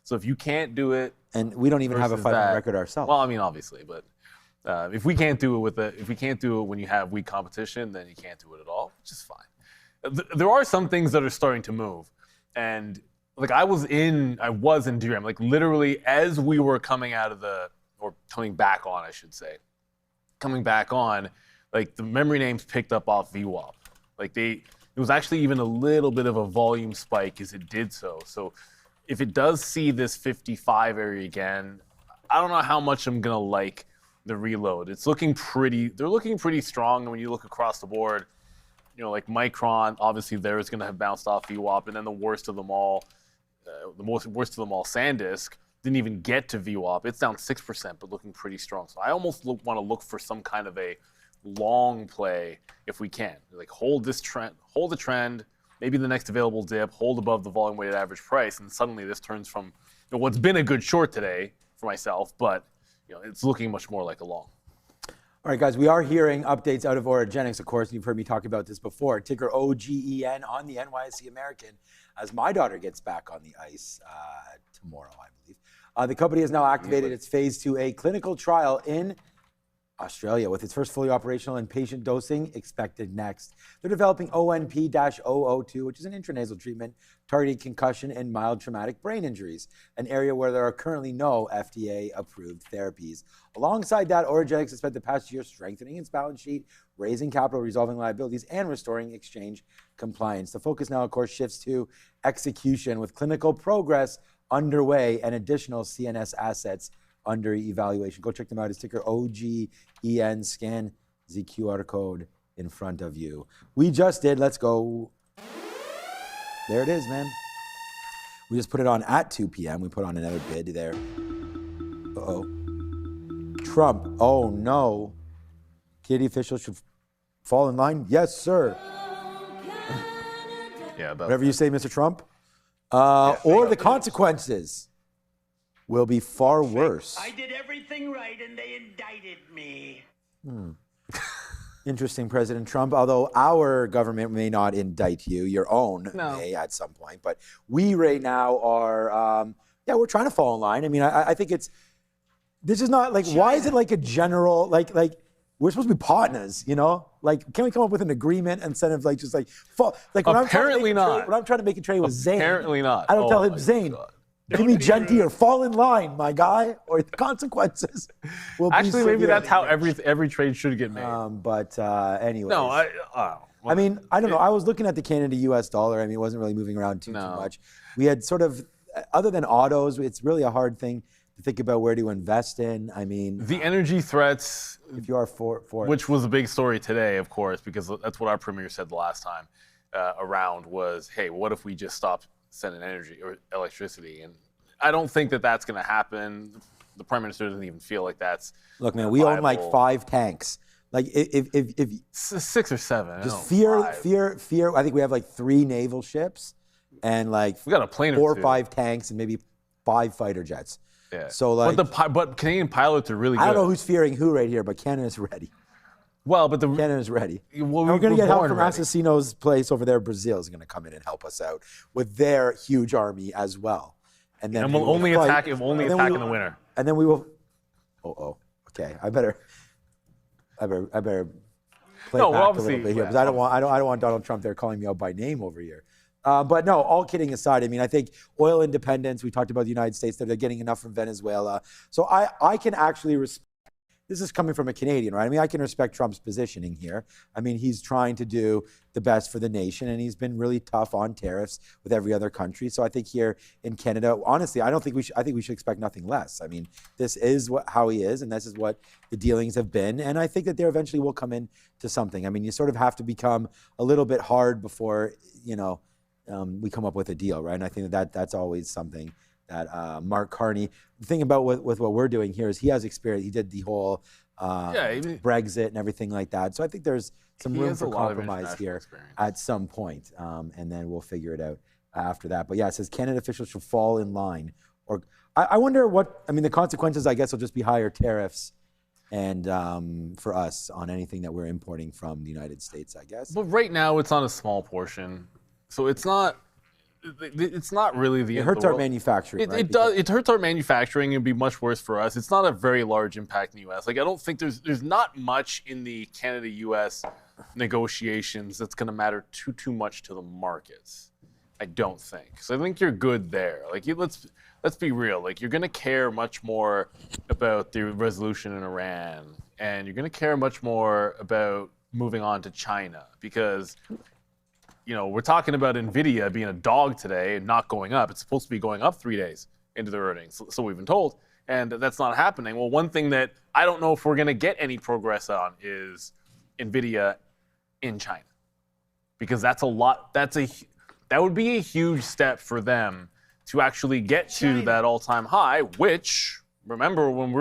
So if you can't do it, and we don't even have a 500 record ourselves. Well, I mean, obviously, but if we can't do it when you have weak competition, then you can't do it at all, which is fine. There are some things that are starting to move, and like I was in DRAM, like literally as we were coming back on, I should say. Coming back on, like the memory names picked up off VWAP. Like it was actually even a little bit of a volume spike as it did so. So if it does see this 55 area again, I don't know how much I'm gonna like the reload. It's looking pretty. They're looking pretty strong. And when you look across the board, like Micron, obviously there is going to have bounced off VWAP, and then the worst of them all, worst of them all, SanDisk didn't even get to VWAP. It's down 6%, but looking pretty strong. So I almost want to look for some kind of a long play if we can. Like hold this trend, hold the trend, maybe the next available dip, hold above the volume weighted average price, and suddenly this turns from what's been a good short today for myself, but it's looking much more like a long. All right, guys, we are hearing updates out of Orogenics, of course. You've heard me talk about this before. Ticker OGEN on the NYSE American as my daughter gets back on the ice tomorrow, I believe. The company has now activated its phase 2A clinical trial in Australia with its first fully operational and patient dosing expected next. They're developing ONP-002, which is an intranasal treatment targeting concussion and mild traumatic brain injuries, an area where there are currently no FDA-approved therapies. Alongside that, Orogenics has spent the past year strengthening its balance sheet, raising capital, resolving liabilities, and restoring exchange compliance. The focus now, of course, shifts to execution with clinical progress underway and additional CNS assets under evaluation. Go check them out. It's ticker OGEN. Scan the QR code in front of you. We just did. Let's go. There it is, man. We just put it on at 2 p.m. We put on another bid there. Uh-oh. Trump. Oh, no. Canadian officials should fall in line? Yes, sir. Yeah. Whatever you say, Mr. Trump. Or the consequences will be far worse. I did everything right and they indicted me. Interesting, President Trump. Although our government may not indict you, your own may at some point. But we right now are, we're trying to fall in line. I mean, I think this is not like, why is it like a general, like we're supposed to be partners, Like, can we come up with an agreement instead of like, just like, like when apparently not. When I'm trying to make a trade with Zane. Apparently not. I don't tell him, Zane, give me Genti or fall in line, my guy, or the consequences will be Actually, maybe severe. that's how every trade should get made. But anyways. No, I mean, I don't know. I was looking at the Canada-US dollar. I mean, it wasn't really moving around too much. We had sort of, other than autos, it's really a hard thing to think about where to invest in. I mean, the energy threats, if you are for which was a big story today, of course, because that's what our premier said the last time around was, hey, what if we just stopped sending energy or electricity? And I don't think that that's going to happen. The prime minister doesn't even feel like that's. Look, man, we own like 5 tanks. Like if 6 or 7. Just fear. I think we have like 3 naval ships, and like we got a plane 4 or or 2. 5 tanks, and maybe 5 fighter jets. Yeah. So like, but Canadian pilots are really good. I don't know who's fearing who right here, but Canada's ready. Well, but Canada's ready. Well, we're going to get help from ready. Assassino's place over there. Brazil is going to come in and help us out with their huge army as well. And then we'll only attack if only attack in the winter. And then we will. Okay. I better play it back a little bit here because I don't want Donald Trump there calling me out by name over here. But no, all kidding aside, I mean, I think oil independence, we talked about the United States, that they're getting enough from Venezuela. So I can actually respect, this is coming from a Canadian, right? I mean, I can respect Trump's positioning here. I mean, he's trying to do the best for the nation, and he's been really tough on tariffs with every other country. So I think here in Canada, honestly, I think we should expect nothing less. I mean, this is how he is, and this is what the dealings have been. And I think that there eventually will come in to something. I mean, you sort of have to become a little bit hard before, we come up with a deal, right? And I think that's always something that Mark Carney, the thing about with what we're doing here is he has experience. He did the whole Brexit and everything like that. So I think there's some room for compromise here at some point. And then we'll figure it out after that. But yeah, it says Canada officials should fall in line. Or I wonder the consequences, I guess, will just be higher tariffs and for us on anything that we're importing from the United States, I guess. But right now it's on a small portion. So it's not really the It end hurts of the our world. manufacturing, right? It does. It hurts our manufacturing. It'd be much worse for us. It's not a very large impact in the U.S. Like I don't think there's not much in the Canada-U.S. negotiations that's going to matter too much to the markets. I don't think. So I think you're good there. Like let's be real. Like you're going to care much more about the resolution in Iran, and you're going to care much more about moving on to China because. We're talking about Nvidia being a dog today and not going up. It's supposed to be going up 3 days into their earnings. So we've been told. and that's not happening. Well, one thing that I don't know if we're going to get any progress on is Nvidia in China, because that would be a huge step for them to actually get to that all-time high, which, remember, when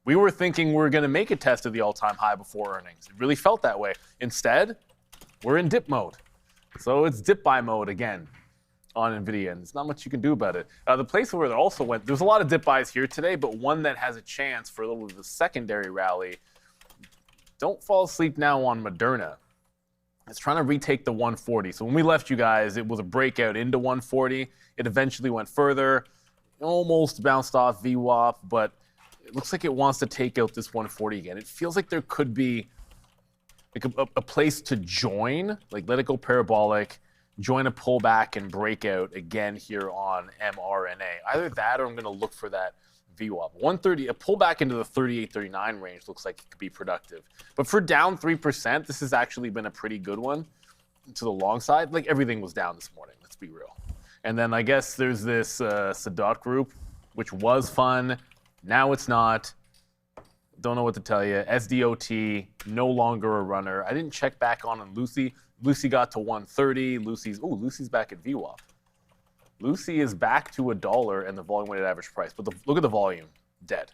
we were thinking we were going to make a test of the all-time high before earnings. It really felt that way. Instead, we're in dip mode. So it's dip buy mode again on Nvidia, and there's not much you can do about it. The place where it also went, there's a lot of dip buys here today, but one that has a chance for a little bit of a secondary rally. Don't fall asleep now on Moderna. It's trying to retake the 140. So when we left you guys, it was a breakout into 140. It eventually went further, almost bounced off VWAP, but it looks like it wants to take out this 140 again. It feels like there could be like a place to join, like let it go parabolic, join a pullback and breakout again here on mRNA. Either that or I'm going to look for that VWAP. 130, a pullback into the 38-39 range looks like it could be productive. But for down 3%, this has actually been a pretty good one to the long side. Like everything was down this morning, let's be real. And then I guess there's this Sadot group, which was fun. Now it's not. Don't know what to tell you. SDOT, no longer a runner. I didn't check back on Lucy. Lucy got to 130. Lucy's back at VWAP. Lucy is back to $1 and the volume weighted average price. But look at the volume, dead.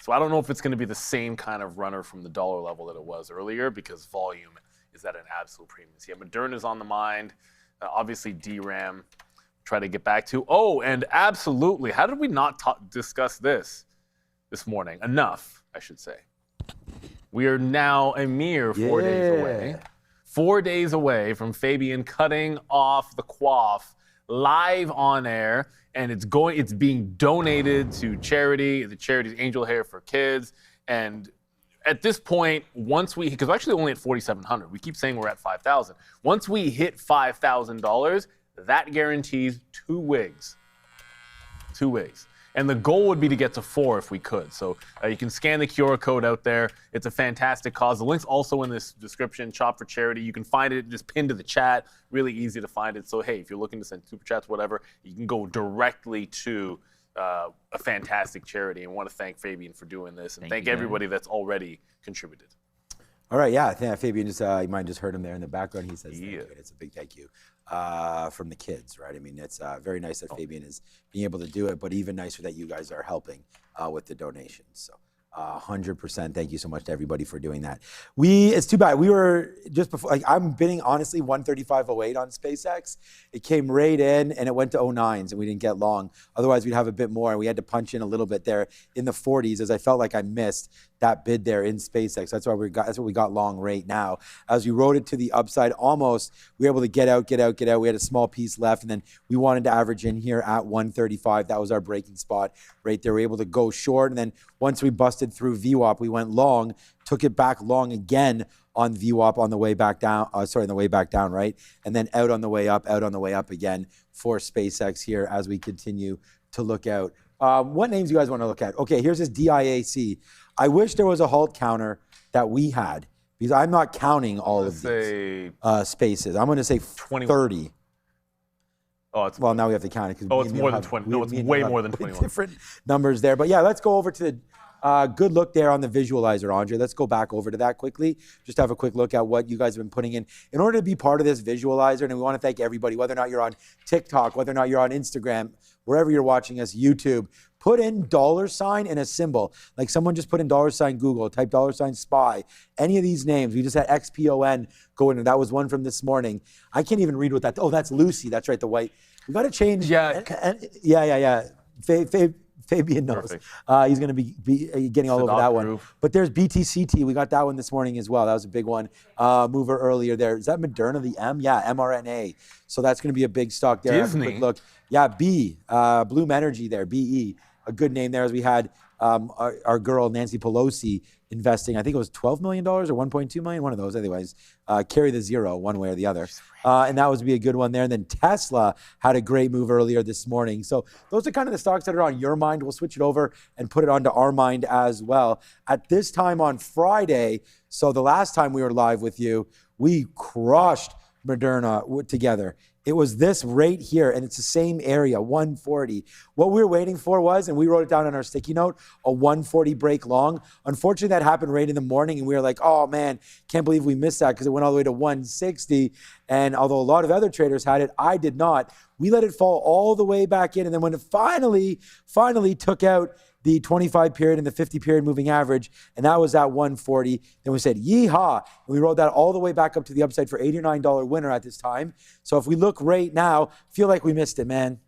So I don't know if it's going to be the same kind of runner from the dollar level that it was earlier, because volume is at an absolute premium. So yeah, Moderna's on the mind. Obviously DRAM, try to get back to. Oh, and absolutely, how did we not discuss this morning? Enough, I should say. We are now a mere 4 days away. 4 days away from Fabian cutting off the quaff live on air, and it's being donated to charity. The charity's Angel Hair for Kids. And at this point, because we're actually only at 4,700, we keep saying we're at 5,000. Once we hit $5,000, that guarantees 2 wigs. 2 wigs. And the goal would be to get to 4 if we could. So you can scan the QR code out there. It's a fantastic cause. The link's also in this description, Shop for Charity. You can find it just pinned to the chat. Really easy to find it. So, hey, if you're looking to send super chats, whatever, you can go directly to a fantastic charity. And I want to thank Fabian for doing this. And thank everybody that's already contributed. All right, yeah, I think Fabian you might have just heard him there in the background. He says thank you. It's a big thank you from the kids, right? I mean, it's very nice that Fabian is being able to do it, but even nicer that you guys are helping with the donations. So 100%. Thank you so much to everybody for doing that. It's too bad. We were just before, like I'm bidding honestly 135.08 on SpaceX. It came right in and it went to 09s and we didn't get long. Otherwise we'd have a bit more and we had to punch in a little bit there in the 40s as I felt like I missed that bid there in SpaceX. That's what we got long right now. As we rode it to the upside, almost we were able to get out. We had a small piece left and then we wanted to average in here at 135. That was our breaking spot right there. We were able to go short and then once we busted through VWAP, we went long, took it back long again on VWAP on the way back down, on the way back down, right? And then out on the way up again for SpaceX here as we continue to look out. What names do you guys want to look at? Okay, here's this DIAC. I wish there was a halt counter that we had because I'm not counting all of these spaces. I'm going to say 30. Well, now we have to count it. It's more than 20. No, it's way more than 21. Different numbers there. But yeah, let's go over to the good look there on the visualizer, Andre. Let's go back over to that quickly. Just have a quick look at what you guys have been putting in order to be part of this visualizer. And we want to thank everybody, whether or not you're on TikTok, whether or not you're on Instagram, wherever you're watching us, YouTube. Put in $ and a symbol. Like someone just put in $ Google, type $ SPY. Any of these names. We just had XPON go in, and that was one from this morning. I can't even read what that. Oh, that's Lucy. That's right, the white. We got to change. Yeah. Yeah. Fabian knows. He's going to be getting all over that one. But there's BTCT. We got that one this morning as well. That was a big one. Mover earlier there. Is that Moderna, the M? Yeah, mRNA. So that's going to be a big stock there. Disney. Quick look. Yeah, B. Bloom Energy there, BE. A good name there as we had our girl Nancy Pelosi investing, I think it was $12 million or $1.2 million, one of those. Anyways, carry the zero one way or the other. And that would be a good one there. And then Tesla had a great move earlier this morning. So those are kind of the stocks that are on your mind. We'll switch it over and put it onto our mind as well. At this time on Friday, so the last time we were live with you, we crushed Moderna together. It was this right here, and it's the same area, 140. What we were waiting for was, and we wrote it down on our sticky note, a 140 break long. Unfortunately, that happened right in the morning, and we were like, oh man, can't believe we missed that because it went all the way to 160. And although a lot of other traders had it, I did not. We let it fall all the way back in, and then when it finally took out the 25 period and the 50 period moving average, and that was at 140. Then we said, yeehaw, and we rode that all the way back up to the upside for $8 or $9 winner at this time. So if we look right now, feel like we missed it, man.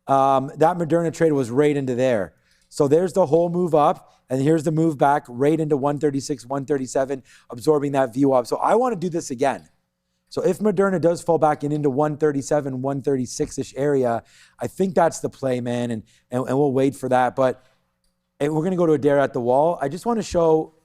That Moderna trade was right into there. So there's the whole move up, and here's the move back right into 136, 137, absorbing that view up. So I want to do this again. So if Moderna does fall back into 137, 136-ish area, I think that's the play, man, and we'll wait for that. But we're going to go to a dare at the wall. I just want to show,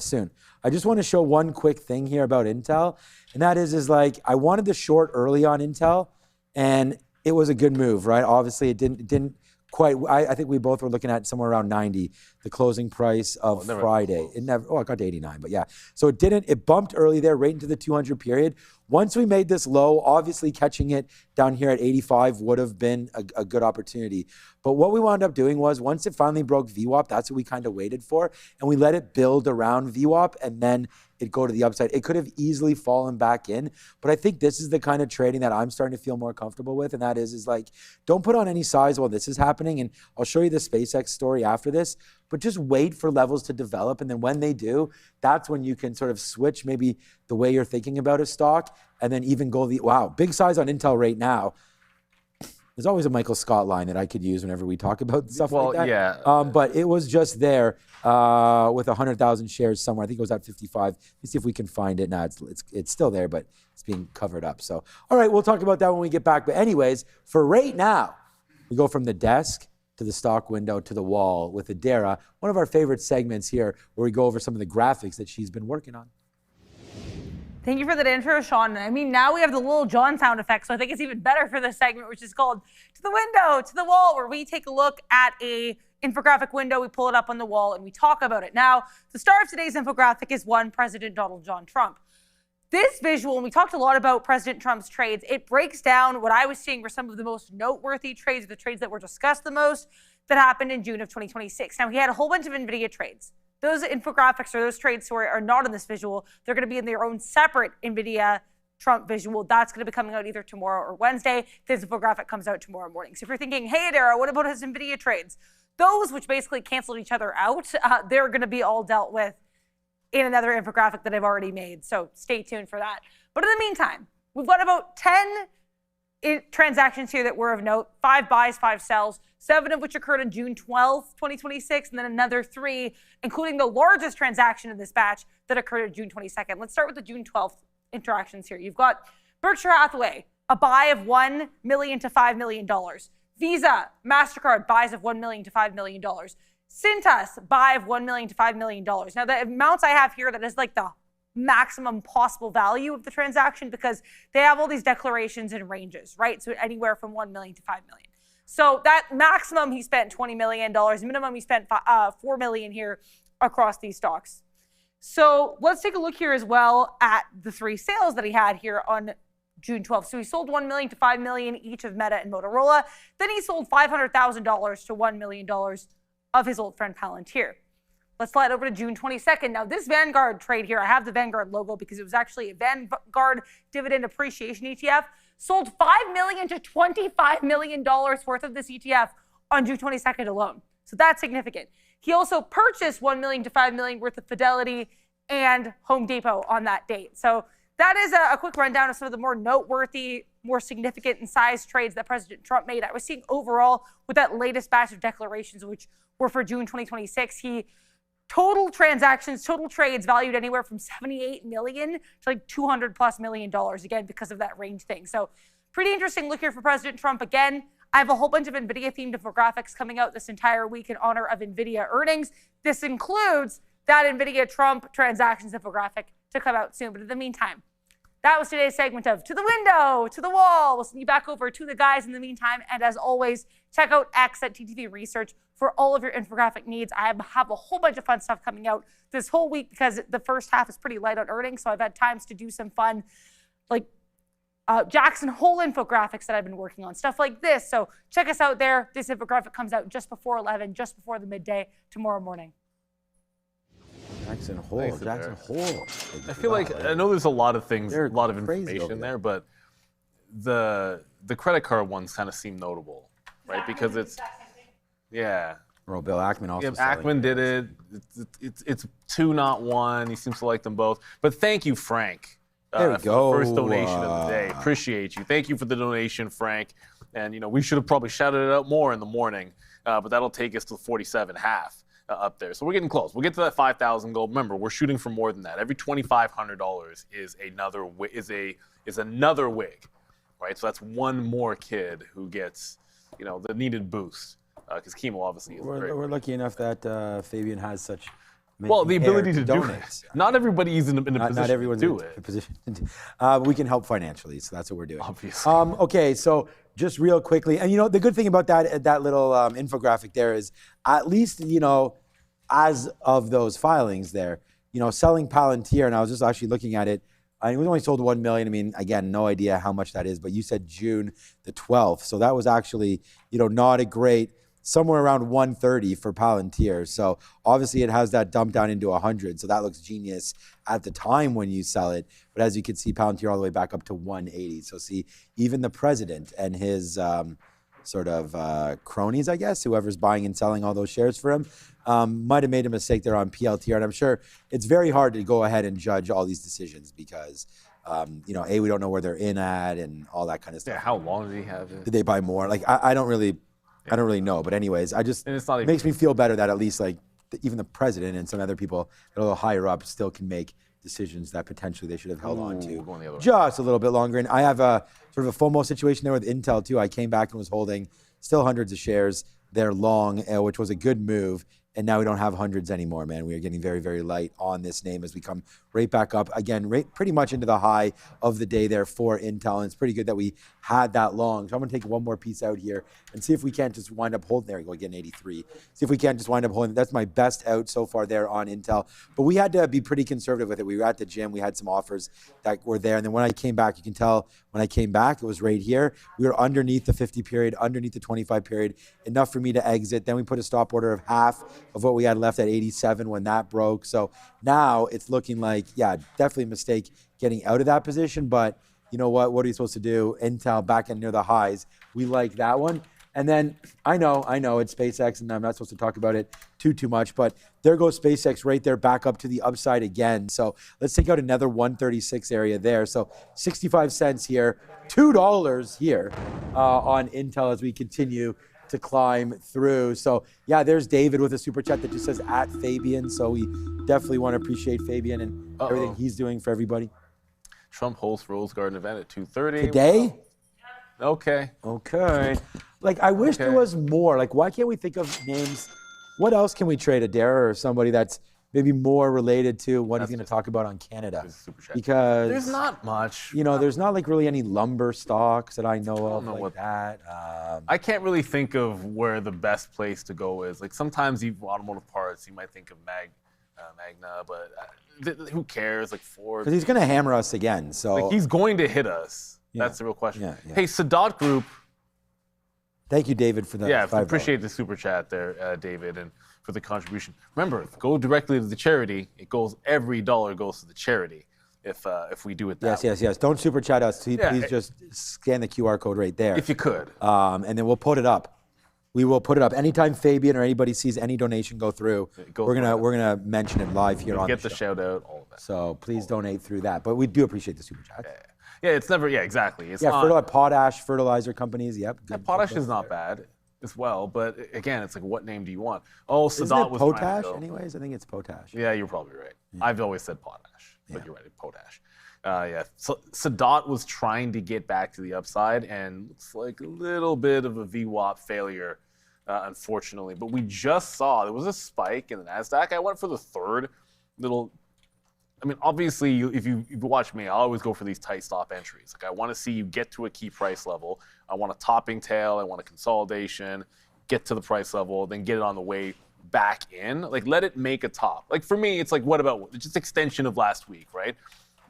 soon. I just want to show one quick thing here about Intel, and that is like I wanted to short early on Intel, and it was a good move, right? Obviously, it didn't quite. I think we both were looking at somewhere around 90, the closing price of Friday. It got to 89, but yeah. So it didn't. It bumped early there, right into the 200 period. Once we made this low, obviously catching it down here at 85 would have been a good opportunity. But what we wound up doing was once it finally broke VWAP, that's what we kind of waited for, and we let it build around VWAP and then it go to the upside. It could have easily fallen back in, but I think this is the kind of trading that I'm starting to feel more comfortable with, and that is like, don't put on any size while this is happening, and I'll show you the SpaceX story after this, but just wait for levels to develop, and then when they do, that's when you can sort of switch maybe the way you're thinking about a stock, and then even go big size on Intel right now. There's always a Michael Scott line that I could use whenever we talk about stuff like that. Yeah. But it was just there with 100,000 shares somewhere. I think it was at 55. Let's see if we can find it. Now it's still there, but it's being covered up. So, all right, we'll talk about that when we get back. But anyways, for right now, we go from the desk to the stock window to the wall with Adara, one of our favorite segments here where we go over some of the graphics that she's been working on. Thank you for that intro, Sean. I mean, now we have the little John sound effect, so I think it's even better for this segment, which is called To the Window, to the Wall, where we take a look at a infographic window, we pull it up on the wall, and we talk about it. Now, the star of today's infographic is one President Donald John Trump. This visual, and we talked a lot about President Trump's trades, it breaks down what I was seeing were some of the most noteworthy trades, the trades that were discussed the most, that happened in June of 2026. Now, he had a whole bunch of Nvidia trades. Those infographics or those trades are not in this visual. They're going to be in their own separate Nvidia Trump visual. That's going to be coming out either tomorrow or Wednesday. This infographic comes out tomorrow morning. So if you're thinking, hey, Adara, what about his Nvidia trades? Those, which basically canceled each other out, they're going to be all dealt with in another infographic that I've already made. So stay tuned for that. But in the meantime, we've got about 10 transactions here that were of note, 5 buys, 5 sells, 7 of which occurred on June 12th, 2026, and then another 3, including the largest transaction in this batch that occurred on June 22nd. Let's start with the June 12th interactions here. You've got Berkshire Hathaway, a buy of $1 million to $5 million. Visa, MasterCard, buys of $1 million to $5 million. Cintas, buy of $1 million to $5 million. Now, the amounts I have here, that is like the maximum possible value of the transaction because they have all these declarations and ranges, right? So anywhere from $1 million to $5 million. So that maximum he spent $20 million, minimum he spent $4 million here across these stocks. So let's take a look here as well at the 3 sales that he had here on June 12th. So he sold $1 million to $5 million each of Meta and Motorola. Then he sold $500,000 to $1 million of his old friend Palantir. Let's slide over to June 22nd. Now, this Vanguard trade here, I have the Vanguard logo because it was actually a Vanguard dividend appreciation ETF, sold $5 million to $25 million worth of this ETF on June 22nd alone. So that's significant. He also purchased $1 million to $5 million worth of Fidelity and Home Depot on that date. So that is a quick rundown of some of the more noteworthy, more significant in size trades that President Trump made. I was seeing overall with that latest batch of declarations, which were for June 2026, total transactions, total trades valued anywhere from $78 million to like $200+ million, again, because of that range thing. So pretty interesting look here for President Trump. Again, I have a whole bunch of NVIDIA-themed infographics coming out this entire week in honor of NVIDIA earnings. This includes that NVIDIA Trump transactions infographic to come out soon. But in the meantime, that was today's segment of To the Window, to the Wall. We'll send you back over to the guys in the meantime. And as always, check out X at TTV Research for all of your infographic needs. I have a whole bunch of fun stuff coming out this whole week because the first half is pretty light on earnings. So I've had times to do some fun, like Jackson Hole infographics that I've been working on, stuff like this. So check us out there. This infographic comes out just before 11, just before the midday tomorrow morning. Jackson Hole. Nice Jackson Hole. I feel like I know there's a lot of things, a lot of crazy information over there, but the credit card ones kind of seem notable, right? Because it's Bro, Bill Ackman also. Yeah, Ackman did it. It's two, not one. He seems to like them both. But thank you, Frank. There we for go. the first donation of the day. Appreciate you. Thank you for the donation, Frank. And we should have probably shouted it out more in the morning, but that'll take us to 47.5 up there. So we're getting close. We'll get to that 5,000 goal. Remember, we're shooting for more than that. Every $2,500 is another wig, right? So that's one more kid who gets the needed boost. Because chemo obviously is We're lucky enough that Fabian has such. The ability to do donate. it. Not everybody is in a position not everyone's to do in it. a position. We can help financially, so that's what we're doing. Obviously. Okay, so just real quickly, and the good thing about that little infographic there is, at least as of those filings there, selling Palantir, and I was just actually looking at it. It was only sold 1 million. I mean, again, no idea how much that is, but you said June the 12th, so that was actually not a great. Somewhere around 130 for Palantir. So obviously it has that dump down into 100. So that looks genius at the time when you sell it. But as you can see, Palantir all the way back up to 180. So see, even the president and his cronies, I guess, whoever's buying and selling all those shares for him, might have made a mistake there on PLTR. And I'm sure it's very hard to go ahead and judge all these decisions because, we don't know where they're in at and all that kind of stuff. Yeah, how long did he have it? Did they buy more? Like, I don't really know, but anyways, it makes me feel better that at least even the president and some other people that are a little higher up still can make decisions that potentially they should have held on to just a little bit longer. And I have a sort of a FOMO situation there with Intel too. I came back and was holding still hundreds of shares. They're long, which was a good move. And now we don't have hundreds anymore, man. We are getting very, very light on this name as we come right back up again, right pretty much into the high of the day there for Intel. And it's pretty good that we had that long. So I'm going to take one more piece out here and see if we can't just wind up holding. There we go, again, 83. See if we can't just wind up holding. That's my best out so far there on Intel. But we had to be pretty conservative with it. We were at the gym. We had some offers that were there. And then when I came back, you can tell when I came back, it was right here. We were underneath the 50 period, underneath the 25 period, enough for me to exit. Then we put a stop order of half of what we had left at 87 when that broke. So now it's looking like, definitely a mistake getting out of that position. But you know what? What are you supposed to do? Intel back in near the highs. We like that one. And then I know it's SpaceX, and I'm not supposed to talk about it too much, but there goes SpaceX right there, back up to the upside again. So let's take out another 136 area there. So 65 cents here, $2 here on Intel as we continue to climb through. So there's David with a super chat that just says @Fabian. So we definitely want to appreciate Fabian and everything he's doing for everybody. Trump hosts Rose Garden event at 2:30 today. Okay. Like, I wish there was more. Like, why can't we think of names? What else can we trade, Adair or somebody that's maybe more related to what he's going to talk about on Canada? Because there's not much. There's not like really any lumber stocks that I know of that. I can't really think of where the best place to go is. Like sometimes you automotive parts, you might think of Magna, but who cares? Like Ford. Because he's going to hammer us again. So he's going to hit us. That's the real question. Hey, Sadat Group. Thank you, David, for that. Appreciate the super chat there, David, and for the contribution. Remember, go directly to the charity. Every dollar goes to the charity if we do it that way. Yes. Don't super chat us. Please just scan the QR code right there. If you could. And then we'll put it up. We will put it up. Anytime Fabian or anybody sees any donation go through, we're gonna mention it live here on the show. Get the shout out, all of that. So please donate through that. But we do appreciate the super chat. Yeah, it's never. Yeah, exactly. It's not potash fertilizer companies. Yep. Potash is not bad as well, but again, it's like, what name do you want? Oh, Sadat Isn't it was potash. Anyways, I think it's potash. Yeah, you're probably right. I've always said potash, but you're right, potash. So Sadat was trying to get back to the upside, and looks like a little bit of a VWAP failure, unfortunately. But we just saw there was a spike in the Nasdaq. I went for the third little. I mean, obviously, if you watch me, I always go for these tight stop entries. Like, I want to see you get to a key price level. I want a topping tail. I want a consolidation. Get to the price level, then get it on the way back in. Like, let it make a top. Like, for me, it's like, what about just extension of last week, right?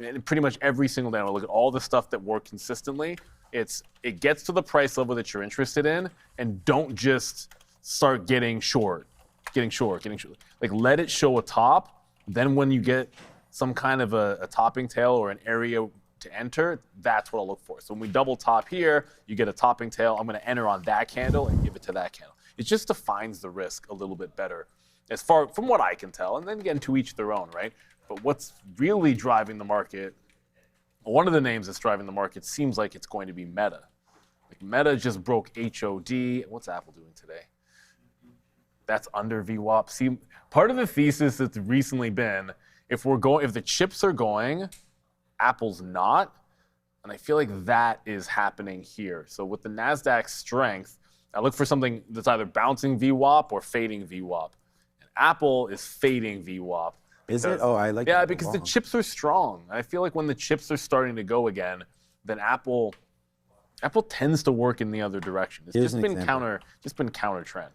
and pretty much every single day, I look at all the stuff that worked consistently. It gets to the price level that you're interested in, and don't just start getting short. Like let it show a top. Then when you get some kind of a topping tail or an area to enter, that's what I'll look for. So when we double top here, you get a topping tail. I'm going to enter on that candle and give it to that candle. It just defines the risk a little bit better, as far from what I can tell. And then again, to each their own, right? But what's really driving the market? One of the names that's driving the market seems like it's going to be Meta. Like Meta just broke HOD. What's Apple doing today? That's under VWAP. See, part of the thesis that's recently been, if the chips are going, Apple's not. And I feel like that is happening here. So with the NASDAQ strength, I look for something that's either bouncing VWAP or fading VWAP. And Apple is fading VWAP. Is it? Oh, I like that. Yeah, because the chips are strong. I feel like when the chips are starting to go again, then Apple tends to work in the other direction. It's just been counter trend.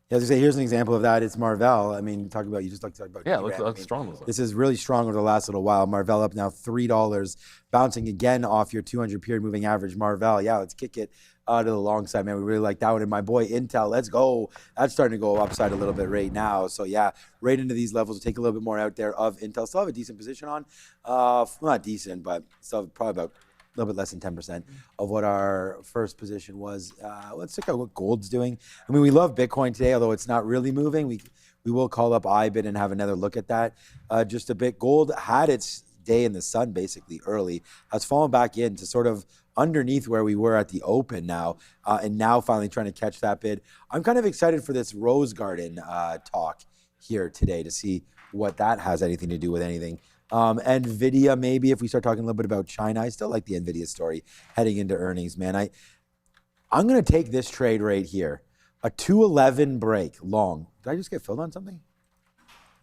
Yeah, as I say, here's an example of that. It's Marvell. I mean, you just talked about. Yeah, look strong. This is really strong over the last little while. Marvell up now $3, bouncing again off your 200 period moving average. Marvell, yeah, let's kick it to the long side, man. We really like that one. And my boy Intel, let's go. That's starting to go upside a little bit right now. So yeah, right into these levels. We'll take a little bit more out there of Intel. Still have a decent position on. Not decent, but still probably about a little bit less than 10% of what our first position was. Let's check out what gold's doing. I mean, we love Bitcoin today, although it's not really moving. We will call up IBIT and have another look at that just a bit. Gold had its day in the sun basically early, has fallen back into sort of underneath where we were at the open now, and now finally trying to catch that bid. I'm kind of excited for this Rose Garden talk here today to see what that has anything to do with anything. Nvidia, maybe if we start talking a little bit about China. I still like the Nvidia story heading into earnings, man. I'm going to take this trade right here. A 211 break long. Did I just get filled on something?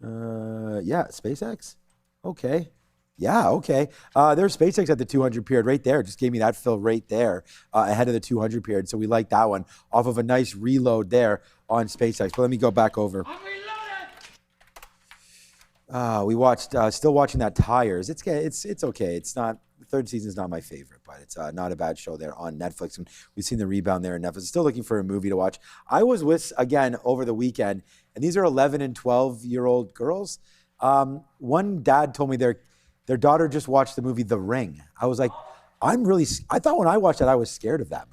Yeah, SpaceX. Okay. Yeah, okay. There's SpaceX at the 200 period right there. Just gave me that fill right there ahead of the 200 period. So we like that one off of a nice reload there on SpaceX. But let me go back over. We watched, still watching that Tires. It's okay. It's not, the third season is not my favorite, but it's not a bad show there on Netflix. And we've seen the rebound there on Netflix. Still looking for a movie to watch. I was with, again, over the weekend, and these are 11 and 12-year-old girls. One dad told me their daughter just watched the movie The Ring. I was like, I thought when I watched that, I was scared of that movie.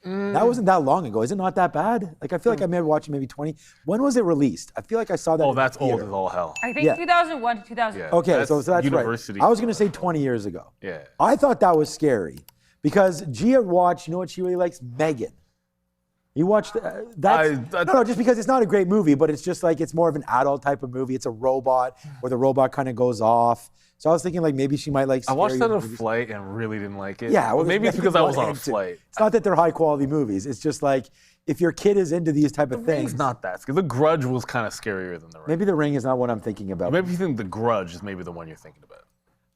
That wasn't that long ago. Is it not that bad? Like, I feel like I may have watched it maybe 20. When was it released? I feel like I saw that. Oh, that's old as all hell. I think 2001 to 2000. Yeah, okay, so that's university. right. I was going to say 20 years ago. Yeah. I thought that was scary because Gia watched, you know what she really likes? Megan. You watched no, just because it's not a great movie, but it's just like it's more of an adult type of movie. It's a robot where the robot kind of goes off. So I was thinking like maybe she might like. I watched that on a flight and really didn't like it. Yeah, well, maybe it's because I was on a flight. It's not that they're high quality movies. It's just like if your kid is into these type of things. It's not that. Because The Grudge was kind of scarier than The Ring. Maybe The Ring is not what I'm thinking about. Maybe you think The Grudge is maybe the one you're thinking about.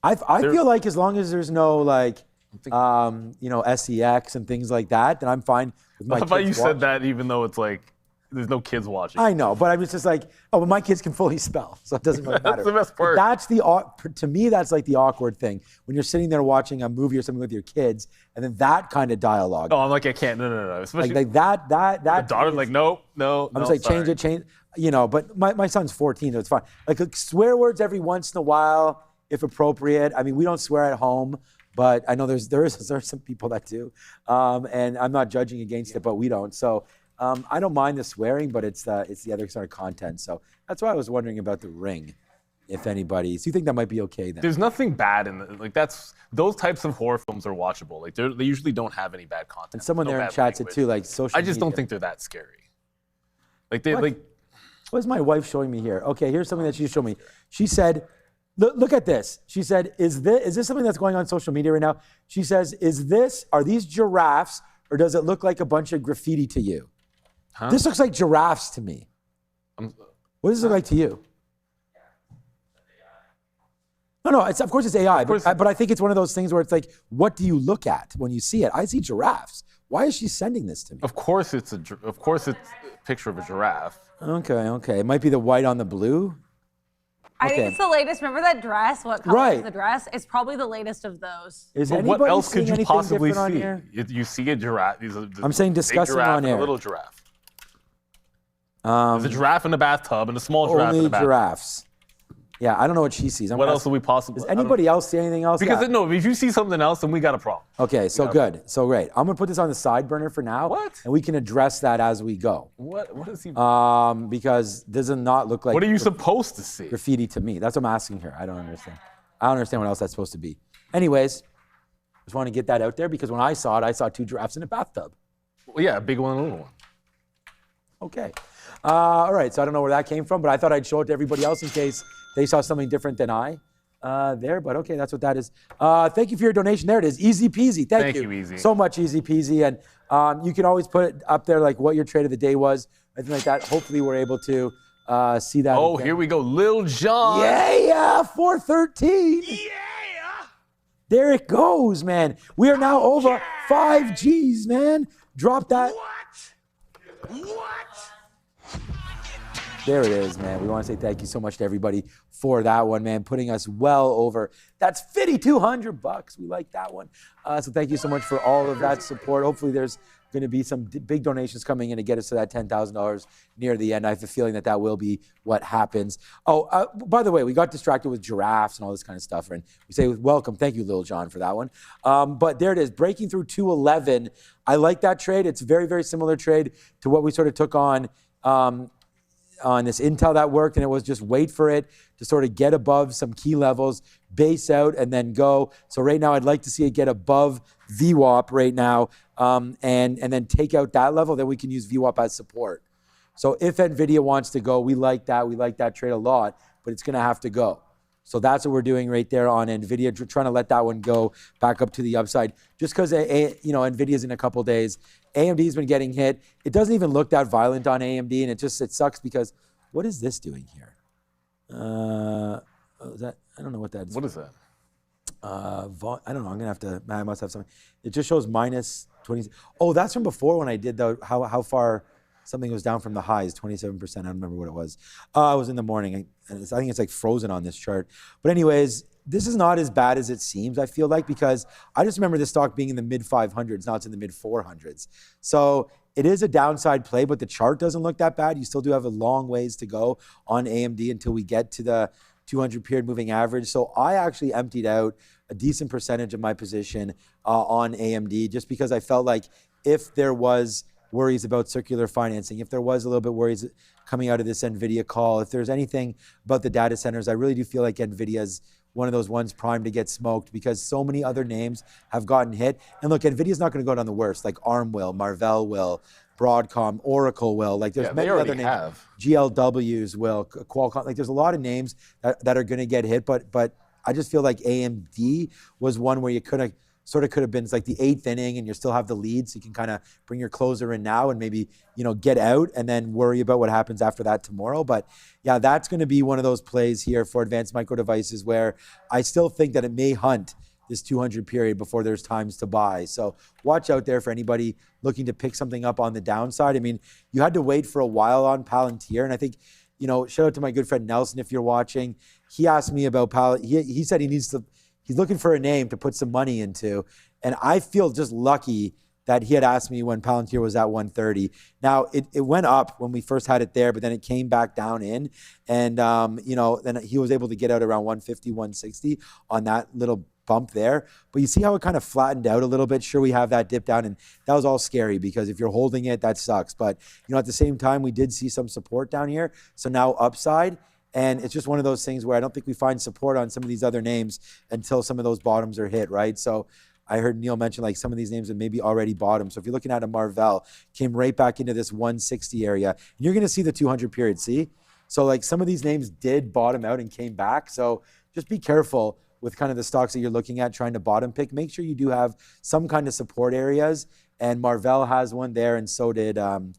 I feel like as long as there's no like, SEX and things like that, then I'm fine with my kids How about you watching. said that even though it's like there's no kids watching? I know, but I was just like, oh, but my kids can fully spell, so it doesn't really matter. That's the best part. To me, that's like the awkward thing when you're sitting there watching a movie or something with your kids, and then that kind of dialogue. Oh, I'm like, I can't. No. Especially like that. The daughter's like, no. I was like, change it. But my son's 14, so it's fine. Like swear words every once in a while, if appropriate. I mean, we don't swear at home. But I know there are some people that do, and I'm not judging against it, but we don't. So I don't mind the swearing, but it's the other sort of content. So that's why I was wondering about The Ring, if anybody. So you think that might be okay then? There's nothing bad in those types of horror films are watchable. Like they usually don't have any bad content. And someone there in chat said too, like social. I just media. don't think they're that scary. Like they What? like. What is my wife showing me here? Okay, here's something that she showed me. She said. Look at this. She said, is this something that's going on social media right now? She says, are these giraffes or does it look like a bunch of graffiti to you? Huh? This looks like giraffes to me. What does it look like to you? No, of course it's AI, but I think it's one of those things where it's like, what do you look at when you see it? I see giraffes. Why is she sending this to me? Of course it's a picture of a giraffe. Okay. It might be the white on the blue. I think it's the latest. Remember that dress? What color is the dress? It's probably the latest of those. Is But anybody what else seeing could you anything possibly different on see? here? You see a giraffe. I'm saying discussing big giraffe on and air. a little giraffe. There's a giraffe in the bathtub and a small giraffe in Only the bathtub. giraffes. Yeah, I don't know what she sees. What else are we possible? Does anybody else see anything else? Because Yeah. no, if you see something else, then we got a problem. Okay, so good. So great. I'm gonna put this on the side burner for now. What? And we can address that as we go. What is he? Because this does not look like What are you supposed to see? graffiti to me. That's what I'm asking here. I don't understand. I don't understand what else that's supposed to be. Anyways, just want to get that out there because when I saw it, I saw 2 giraffes in a bathtub. Well, yeah, a big one and a little one. Okay. All right, so I don't know where that came from, but I thought I'd show it to everybody else in case they saw something different than I there, but okay, that's what that is. Thank you for your donation. There it is, easy peasy. Thank you. Easy. So much easy peasy, and you can always put it up there like what your trade of the day was, anything like that. Hopefully we're able to see that Oh, again. here we go, Lil Jon. Yeah, 413. Yeah! There it goes, man. We are now over 5 Gs, man. Drop that. What? There it is, man. We want to say thank you so much to everybody for that one, man. Putting us well over. That's $5,200. We like that one. So thank you so much for all of that support. Hopefully there's going to be some big donations coming in to get us to that $10,000 near the end. I have a feeling that that will be what happens. Oh, by the way, we got distracted with giraffes and all this kind of stuff. And we say welcome. Thank you, Lil Jon, for that one. But there it is, breaking through 211. I like that trade. It's a very, very similar trade to what we sort of took on this Intel that worked, and it was just wait for it to sort of get above some key levels, base out, and then go. So right now, I'd like to see it get above VWAP right now, and then take out that level. Then we can use VWAP as support. So if Nvidia wants to go, we like that. We like that trade a lot, but it's going to have to go. So that's what we're doing right there on Nvidia, trying to let that one go back up to the upside. Just because Nvidia's in a couple days. AMD's been getting hit. It doesn't even look that violent on AMD, and it sucks because what is this doing here? I don't know what that is. What is that? I don't know. I'm gonna have to. I must have something. It just shows minus 20. Oh, that's from before when I did how far something was down from the highs, 27%. I don't remember what it was. It was in the morning. I think it's like frozen on this chart. But anyways, this is not as bad as it seems, I feel like, because I just remember this stock being in the mid 500s. Now it's in the mid 400s. So it is a downside play, but the chart doesn't look that bad. You still do have a long ways to go on AMD until we get to the 200 period moving average. So I actually emptied out a decent percentage of my position on AMD just because I felt like if there was worries about circular financing, if there was a little bit worries coming out of this Nvidia call, if there's anything about the data centers, I really do feel like Nvidia is one of those ones primed to get smoked because so many other names have gotten hit. And look, Nvidia's not going to go down the worst, like ARM will, Marvell will, Broadcom, Oracle will. Like there's many other names. GLWs will, Qualcomm. Like there's a lot of names that are going to get hit, but I just feel like AMD was one where you could have been, it's like the 8th inning and you still have the lead, so you can kind of bring your closer in now and maybe, get out and then worry about what happens after that tomorrow. But yeah, that's going to be one of those plays here for Advanced Micro Devices where I still think that it may hunt this 200 period before there's times to buy. So watch out there for anybody looking to pick something up on the downside. I mean, you had to wait for a while on Palantir, and I think, shout out to my good friend Nelson if you're watching. He asked me about Palantir. He said he's looking for a name to put some money into. And I feel just lucky that he had asked me when Palantir was at 130. Now, it went up when we first had it there, but then it came back down in. And, then he was able to get out around 150, 160 on that little bump there. But you see how it kind of flattened out a little bit? Sure, we have that dip down, and that was all scary because if you're holding it, that sucks. But, at the same time, we did see some support down here. So now upside. And it's just one of those things where I don't think we find support on some of these other names until some of those bottoms are hit, right? So I heard Neil mention like some of these names have maybe already bottomed. So if you're looking at a Marvell, came right back into this 160 area, and you're going to see the 200 period, see? So like some of these names did bottom out and came back. So just be careful with kind of the stocks that you're looking at trying to bottom pick. Make sure you do have some kind of support areas. And Marvell has one there, and so did the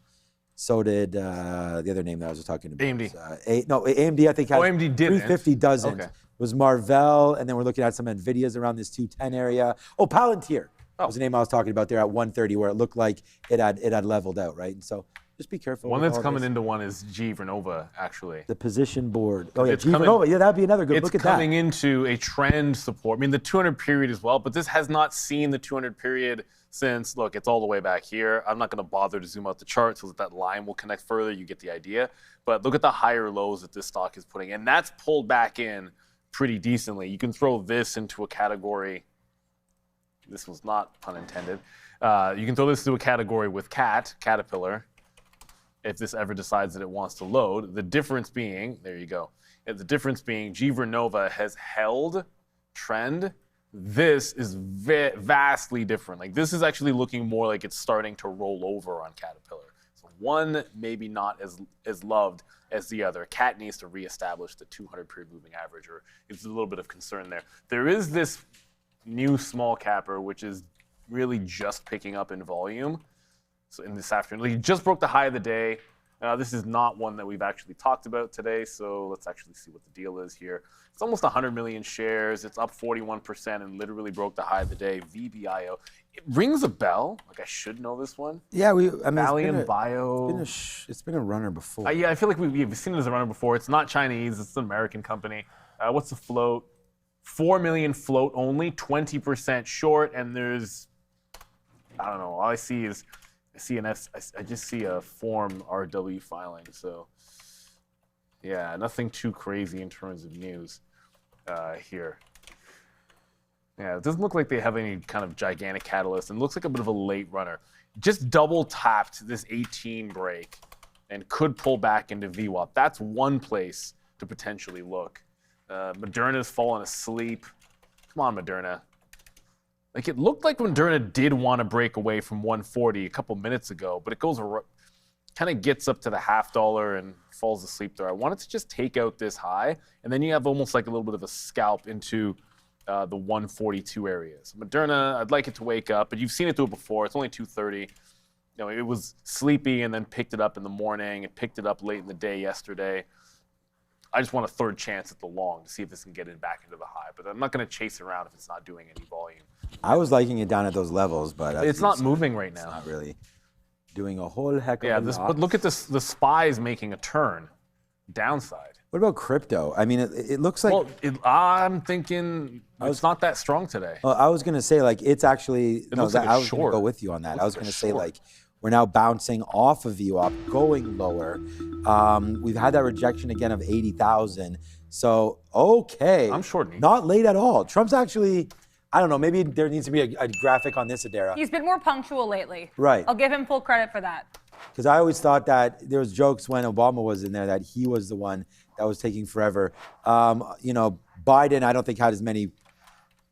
other name that I was talking about. AMD. AMD I think has AMD didn't. 350 doesn't. Okay. Was Marvell, and then we're looking at some Nvidias around this 210 area. Oh, Palantir was the name I was talking about there at 130, where it looked like it had leveled out, right? And so Just be careful. One with that's all coming this. into one is G Vernova, actually. The position board. Oh yeah, It's G Vernova. Yeah, that'd be another good. It's Look at coming that. into a trend support. I mean, the 200 period as well, but this has not seen the 200 period since, look, it's all the way back here. I'm not going to bother to zoom out the chart so that line will connect further. You get the idea. But look at the higher lows that this stock is putting in. That's pulled back in pretty decently. You can throw this into a category. This was not pun intended. You can throw this into a category with Caterpillar, if this ever decides that it wants to load. The difference being, there you go. The difference being G Vernova has held trend. This is vastly different. Like this is actually looking more like it's starting to roll over on Caterpillar. So one maybe not as loved as the other. Cat needs to reestablish the 200 period moving average, or there's a little bit of concern there. There is this new small capper, which is really just picking up in volume. So in this afternoon, he just broke the high of the day. This is not one that we've actually talked about today, so let's actually see what the deal is here. It's almost 100 million shares. It's up 41% and literally broke the high of the day. VBIO. It rings a bell. Like I should know this one. Yeah, Valiant Bio. It's been a runner before. Yeah, I feel like we've seen it as a runner before. It's not Chinese. It's an American company. What's the float? 4 million float only, 20% short, and there's, I don't know. All I see is I just see a Form RW filing. So, yeah, nothing too crazy in terms of news here. Yeah, it doesn't look like they have any kind of gigantic catalyst, and looks like a bit of a late runner. Just double tapped this 18 break and could pull back into VWAP. That's one place to potentially look. Moderna's fallen asleep. Come on, Moderna. Like it looked like Moderna did want to break away from 140 a couple minutes ago, but it goes kind of gets up to the $0.50 and falls asleep there. I wanted to just take out this high, and then you have almost like a little bit of a scalp into the 142 areas. Moderna, I'd like it to wake up, but you've seen it do it before. It's only 2:30. You know, it was sleepy and then picked it up in the morning. It picked it up late in the day yesterday. I just want a third chance at the long to see if this can get it back into the high, but I'm not going to chase it around if it's not doing any volume. I was liking it down at those levels, but it's not moving right now. It's not really doing a whole heck of a lot. But look at this. The SPY is making a turn downside. What about crypto? I mean, it looks like. Well, I'm thinking it's not that strong today. I was going to say, like, it's actually. I was going to go with you on that. I was going to say, like, we're now bouncing off of VWAP, going lower. We've had that rejection again of 80,000. So, okay. I'm shorting. Not late at all. Trump's actually, I don't know, maybe there needs to be a graphic on this, Adara. He's been more punctual lately. Right. I'll give him full credit for that. Because I always thought that there was jokes when Obama was in there that he was the one that was taking forever. You know, Biden, I don't think had as many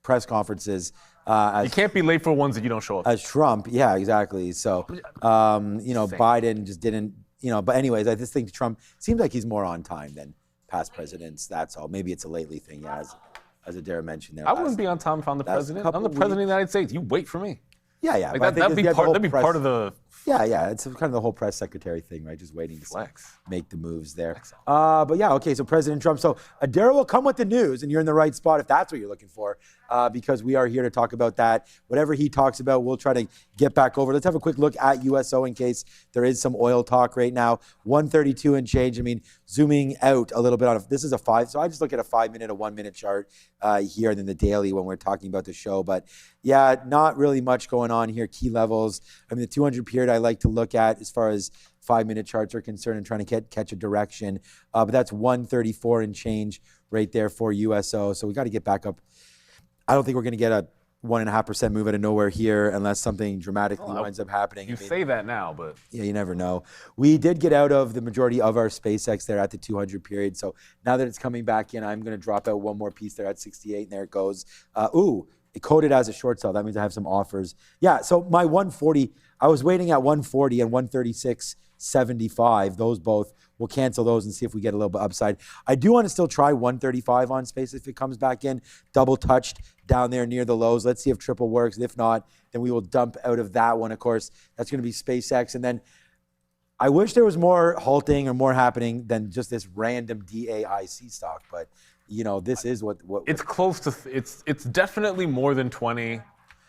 press conferences as you can't be late for ones that you don't show up. As Trump, yeah, exactly. So, you know, Biden just didn't, you know, but anyways, I just think Trump seems like he's more on time than past presidents. That's all. Maybe it's a lately thing, yeah, as Adara mentioned there. I wouldn't be on time if I'm the president. I'm the president of the United States. You wait for me. Yeah. Like that'd be part of the. Yeah. It's kind of the whole press secretary thing, right? Just waiting to make the moves there. Excellent. But yeah, okay. So President Trump. So Adara will come with the news, and you're in the right spot if that's what you're looking for, because we are here to talk about that. Whatever he talks about, we'll try to get back over. Let's have a quick look at USO in case there is some oil talk right now. 132 and change. I mean, zooming out a little bit on this is a 5. So I just look at a 5-minute, a 1-minute chart here, and then the daily when we're talking about the show. But yeah, not really much going on here. Key levels. I mean, the 200 period I like to look at as far as 5-minute charts are concerned and trying to catch a direction. But that's 134 and change right there for USO. So we got to get back up. I don't think we're going to get a 1.5% move out of nowhere here unless something dramatically winds up happening. You say that now, but yeah, you never know. We did get out of the majority of our SpaceX there at the 200 period. So now that it's coming back in, I'm going to drop out one more piece there at 68, and there it goes. It coded as a short sell. That means I have some offers. Yeah, so my 140, I was waiting at 140 and 136.75. Those both, we'll cancel those and see if we get a little bit upside. I do want to still try 135 on space if it comes back in. Double touched down there near the lows. Let's see if triple works. If not, then we will dump out of that one. Of course, that's going to be SpaceX. And then I wish there was more halting or more happening than just this random DAIC stock. But, you know, this is what it's close to, it's definitely more than 20.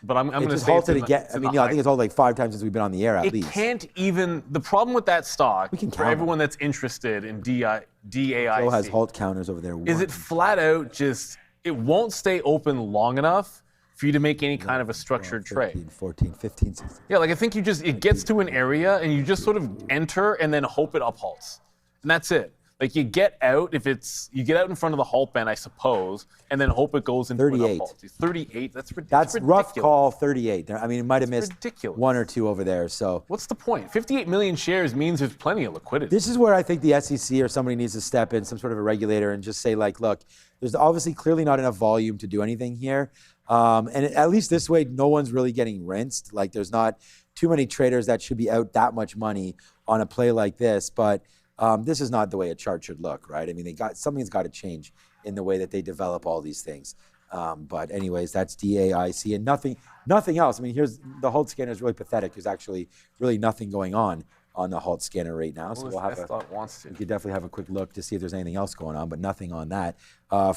But I'm going to just say halted it's in again. it's I in mean, the you know, I high- think it's all like 5 times since we've been on the air at it least. can't even. The problem with that stock, can for count everyone that's interested in DAIC, Joe has halt counters over there. is it flat out just it won't stay open long enough for you to make any kind of a structured 13, trade. 14, 15, 16. Yeah, like I think it gets to an area and you just sort of enter and then hope it uphalts. And that's it. Like you get out you get out in front of the halt band, I suppose, and then hope it goes into 38. an uphalt. 38, that's ridiculous. That's rough call 38. I mean, it might have missed ridiculous. 1 or 2 over there. So What's the point? 58 million shares means there's plenty of liquidity. this is where I think the SEC or somebody needs to step in, some sort of a regulator, and just say like, look, there's obviously clearly not enough volume to do anything here. And at least this way, no one's really getting rinsed. Like there's not too many traders that should be out that much money on a play like this. But this is not the way a chart should look, right? I mean, something's got to change in the way that they develop all these things. But anyways, that's DAIC and nothing else. I mean, here's the halt scanner is really pathetic. There's actually really nothing going on the halt scanner right now. So we'll have we could definitely have a quick look to see if there's anything else going on, but nothing on that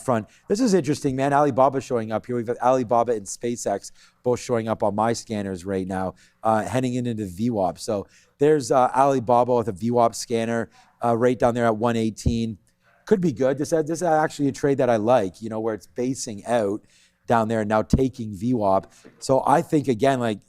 front. This is interesting, man. Alibaba showing up here. We've got Alibaba and SpaceX both showing up on my scanners right now, heading into VWAP. So there's Alibaba with a VWAP scanner right down there at 118. Could be good. This is actually a trade that I like, you know, where it's basing out down there and now taking VWAP. So I think, again, like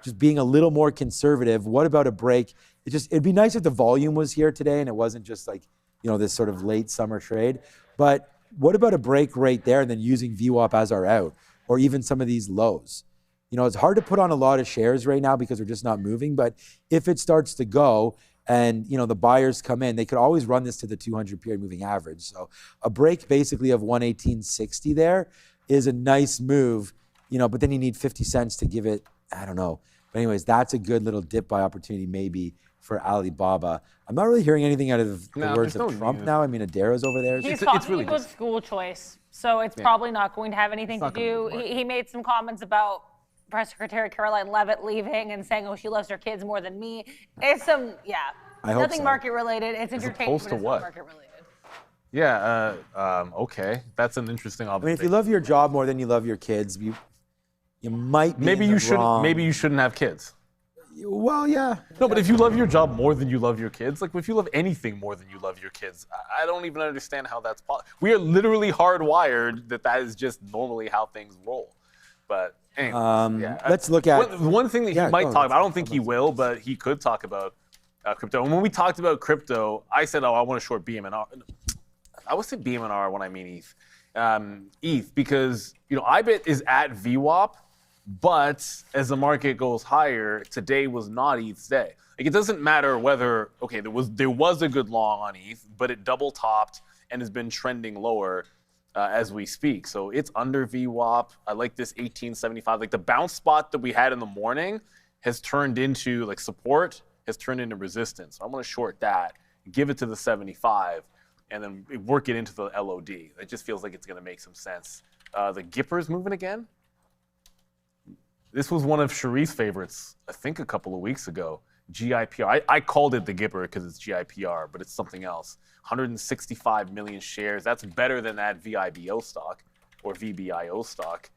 just being a little more conservative. What about a break? It'd be nice if the volume was here today and it wasn't just like, you know, this sort of late summer trade. But what about a break right there and then using VWAP as our out, or even some of these lows? You know, it's hard to put on a lot of shares right now because they're just not moving. But if it starts to go and, you know, the buyers come in, they could always run this to the 200 period moving average. So a break basically of 118.60 there is a nice move, you know, but then you need 50 cents to give it, I don't know. But anyways, that's a good little dip buy opportunity maybe for Alibaba. I'm not really hearing anything out of the words of Trump now. I mean, Adara's over there. He's talking about school choice, so it's probably not going to have anything to do. He made some comments about Press Secretary Caroline Leavitt leaving and saying, oh, she loves her kids more than me. It's nothing market related. It's entertainment, but it's not market related. Yeah, okay. That's an interesting observation. I mean, if you love your job more than you love your kids, you might be maybe you shouldn't have kids. Well, yeah. No, but if you love your job more than you love your kids, like if you love anything more than you love your kids, I don't even understand how that's possible. We are literally hardwired that is just normally how things roll. But anyway, let's look at one thing that he might talk about. I don't think he will, but he could talk about crypto. And when we talked about crypto, I said, "Oh, I want to short BMNR." I would say BMNR when I mean ETH. ETH because IBIT is at VWAP. But as the market goes higher, today was not ETH's day. Like it doesn't matter whether there was a good long on ETH, but it double topped and has been trending lower as we speak. So it's under VWAP. I like this 1875. Like the bounce spot that we had in the morning has turned into like support, has turned into resistance. So I'm going to short that, give it to the 75, and then work it into the LOD. It just feels like it's going to make some sense. The Gipper's moving again. This was one of Cherie's favorites, I think a couple of weeks ago. GIPR. I called it the Gipper because it's GIPR, but it's something else. 165 million shares. That's better than that VIBO stock or VBIO stock.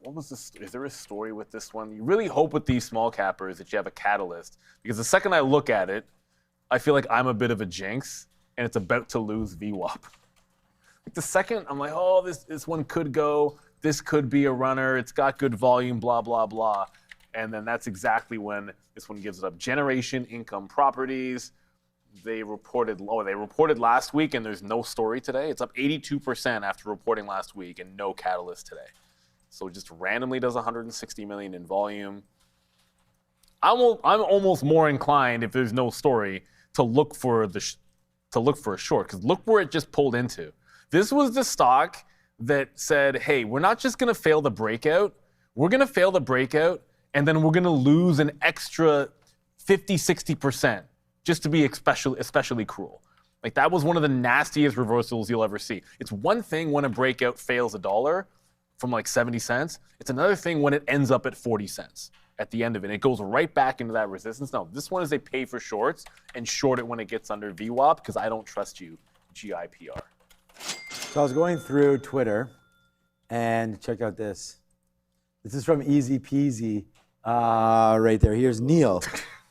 What was this? Is there a story with this one? You really hope with these small cappers that you have a catalyst, because the second I look at it, I feel like I'm a bit of a jinx and it's about to lose VWAP. Like the second I'm like, oh, this one could go. This could be a runner. It's got good volume, blah, blah, blah. And then that's exactly when this one gives it up. Generation Income Properties. They reported last week, and there's no story today. It's up 82% after reporting last week, and no catalyst today. So it just randomly does 160 million in volume. I'm almost more inclined, if there's no story, to look for a short, because look where it just pulled into. This was the stock that said, hey, we're not just going to fail the breakout. We're going to fail the breakout, and then we're going to lose an extra 50, 60% just to be especially cruel. Like that was one of the nastiest reversals you'll ever see. It's one thing when a breakout fails $1 from like 70 cents. It's another thing when it ends up at 40 cents at the end of it. It goes right back into that resistance. No, this one is a pay for shorts and short it when it gets under VWAP because I don't trust you, GIPR. So I was going through Twitter and check out this. This is from Easy Peasy right there. Here's Neil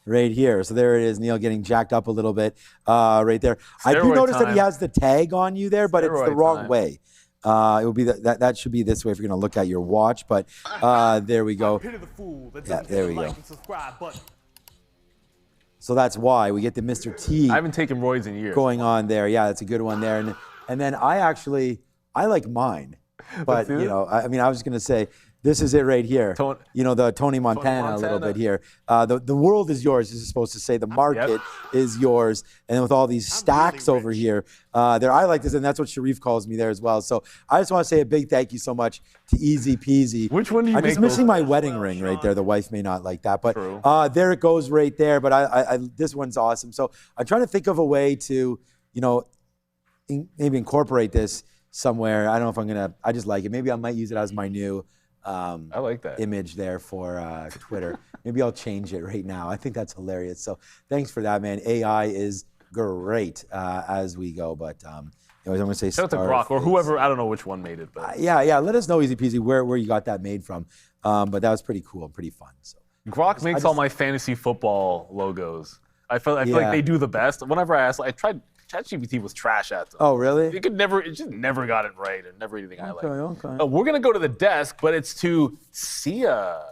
right here. So there it is, Neil getting jacked up a little bit right there. I do Steroid notice that he time. has the tag on you there, but it's the Steroid wrong time. way. It will be that should be this way if you're going to look at your watch, but there we go. Yeah, there we go. So that's why we get the Mr. T I haven't taken roids in years. going on there. Yeah, that's a good one there. And then I like mine, but do you it. know, I mean, I was just gonna say this is it right here. You know, the Tony Montana a little bit here. The world is yours. This is supposed to say the market is yours, and then with all these stacks over here, there I like this, and that's what Sharif calls me there as well. So I just want to say a big thank you so much to Easy Peasy. Which one do you I'm make just missing those my wedding ring right there. The wife may not like that, but True. there it goes right there. But I this one's awesome. So I'm trying to think of a way to, you know, maybe incorporate this somewhere. I don't know if I'm gonna. I just like it. Maybe I might use it as my new. I like that image there for Twitter. Maybe I'll change it right now. I think that's hilarious. So thanks for that, man. AI is great as we go. But anyways, I'm gonna say shout out to Grok or whoever. I don't know which one made it, but yeah. Let us know, Easy Peasy, where you got that made from. But that was pretty cool and pretty fun. So Grok makes all my fantasy football logos. I feel like they do the best. Whenever I asked, I tried. ChatGPT was trash at them. Oh, really? It just never got it right, and never anything I like. Okay. We're gonna go to the desk, but it's to Sia.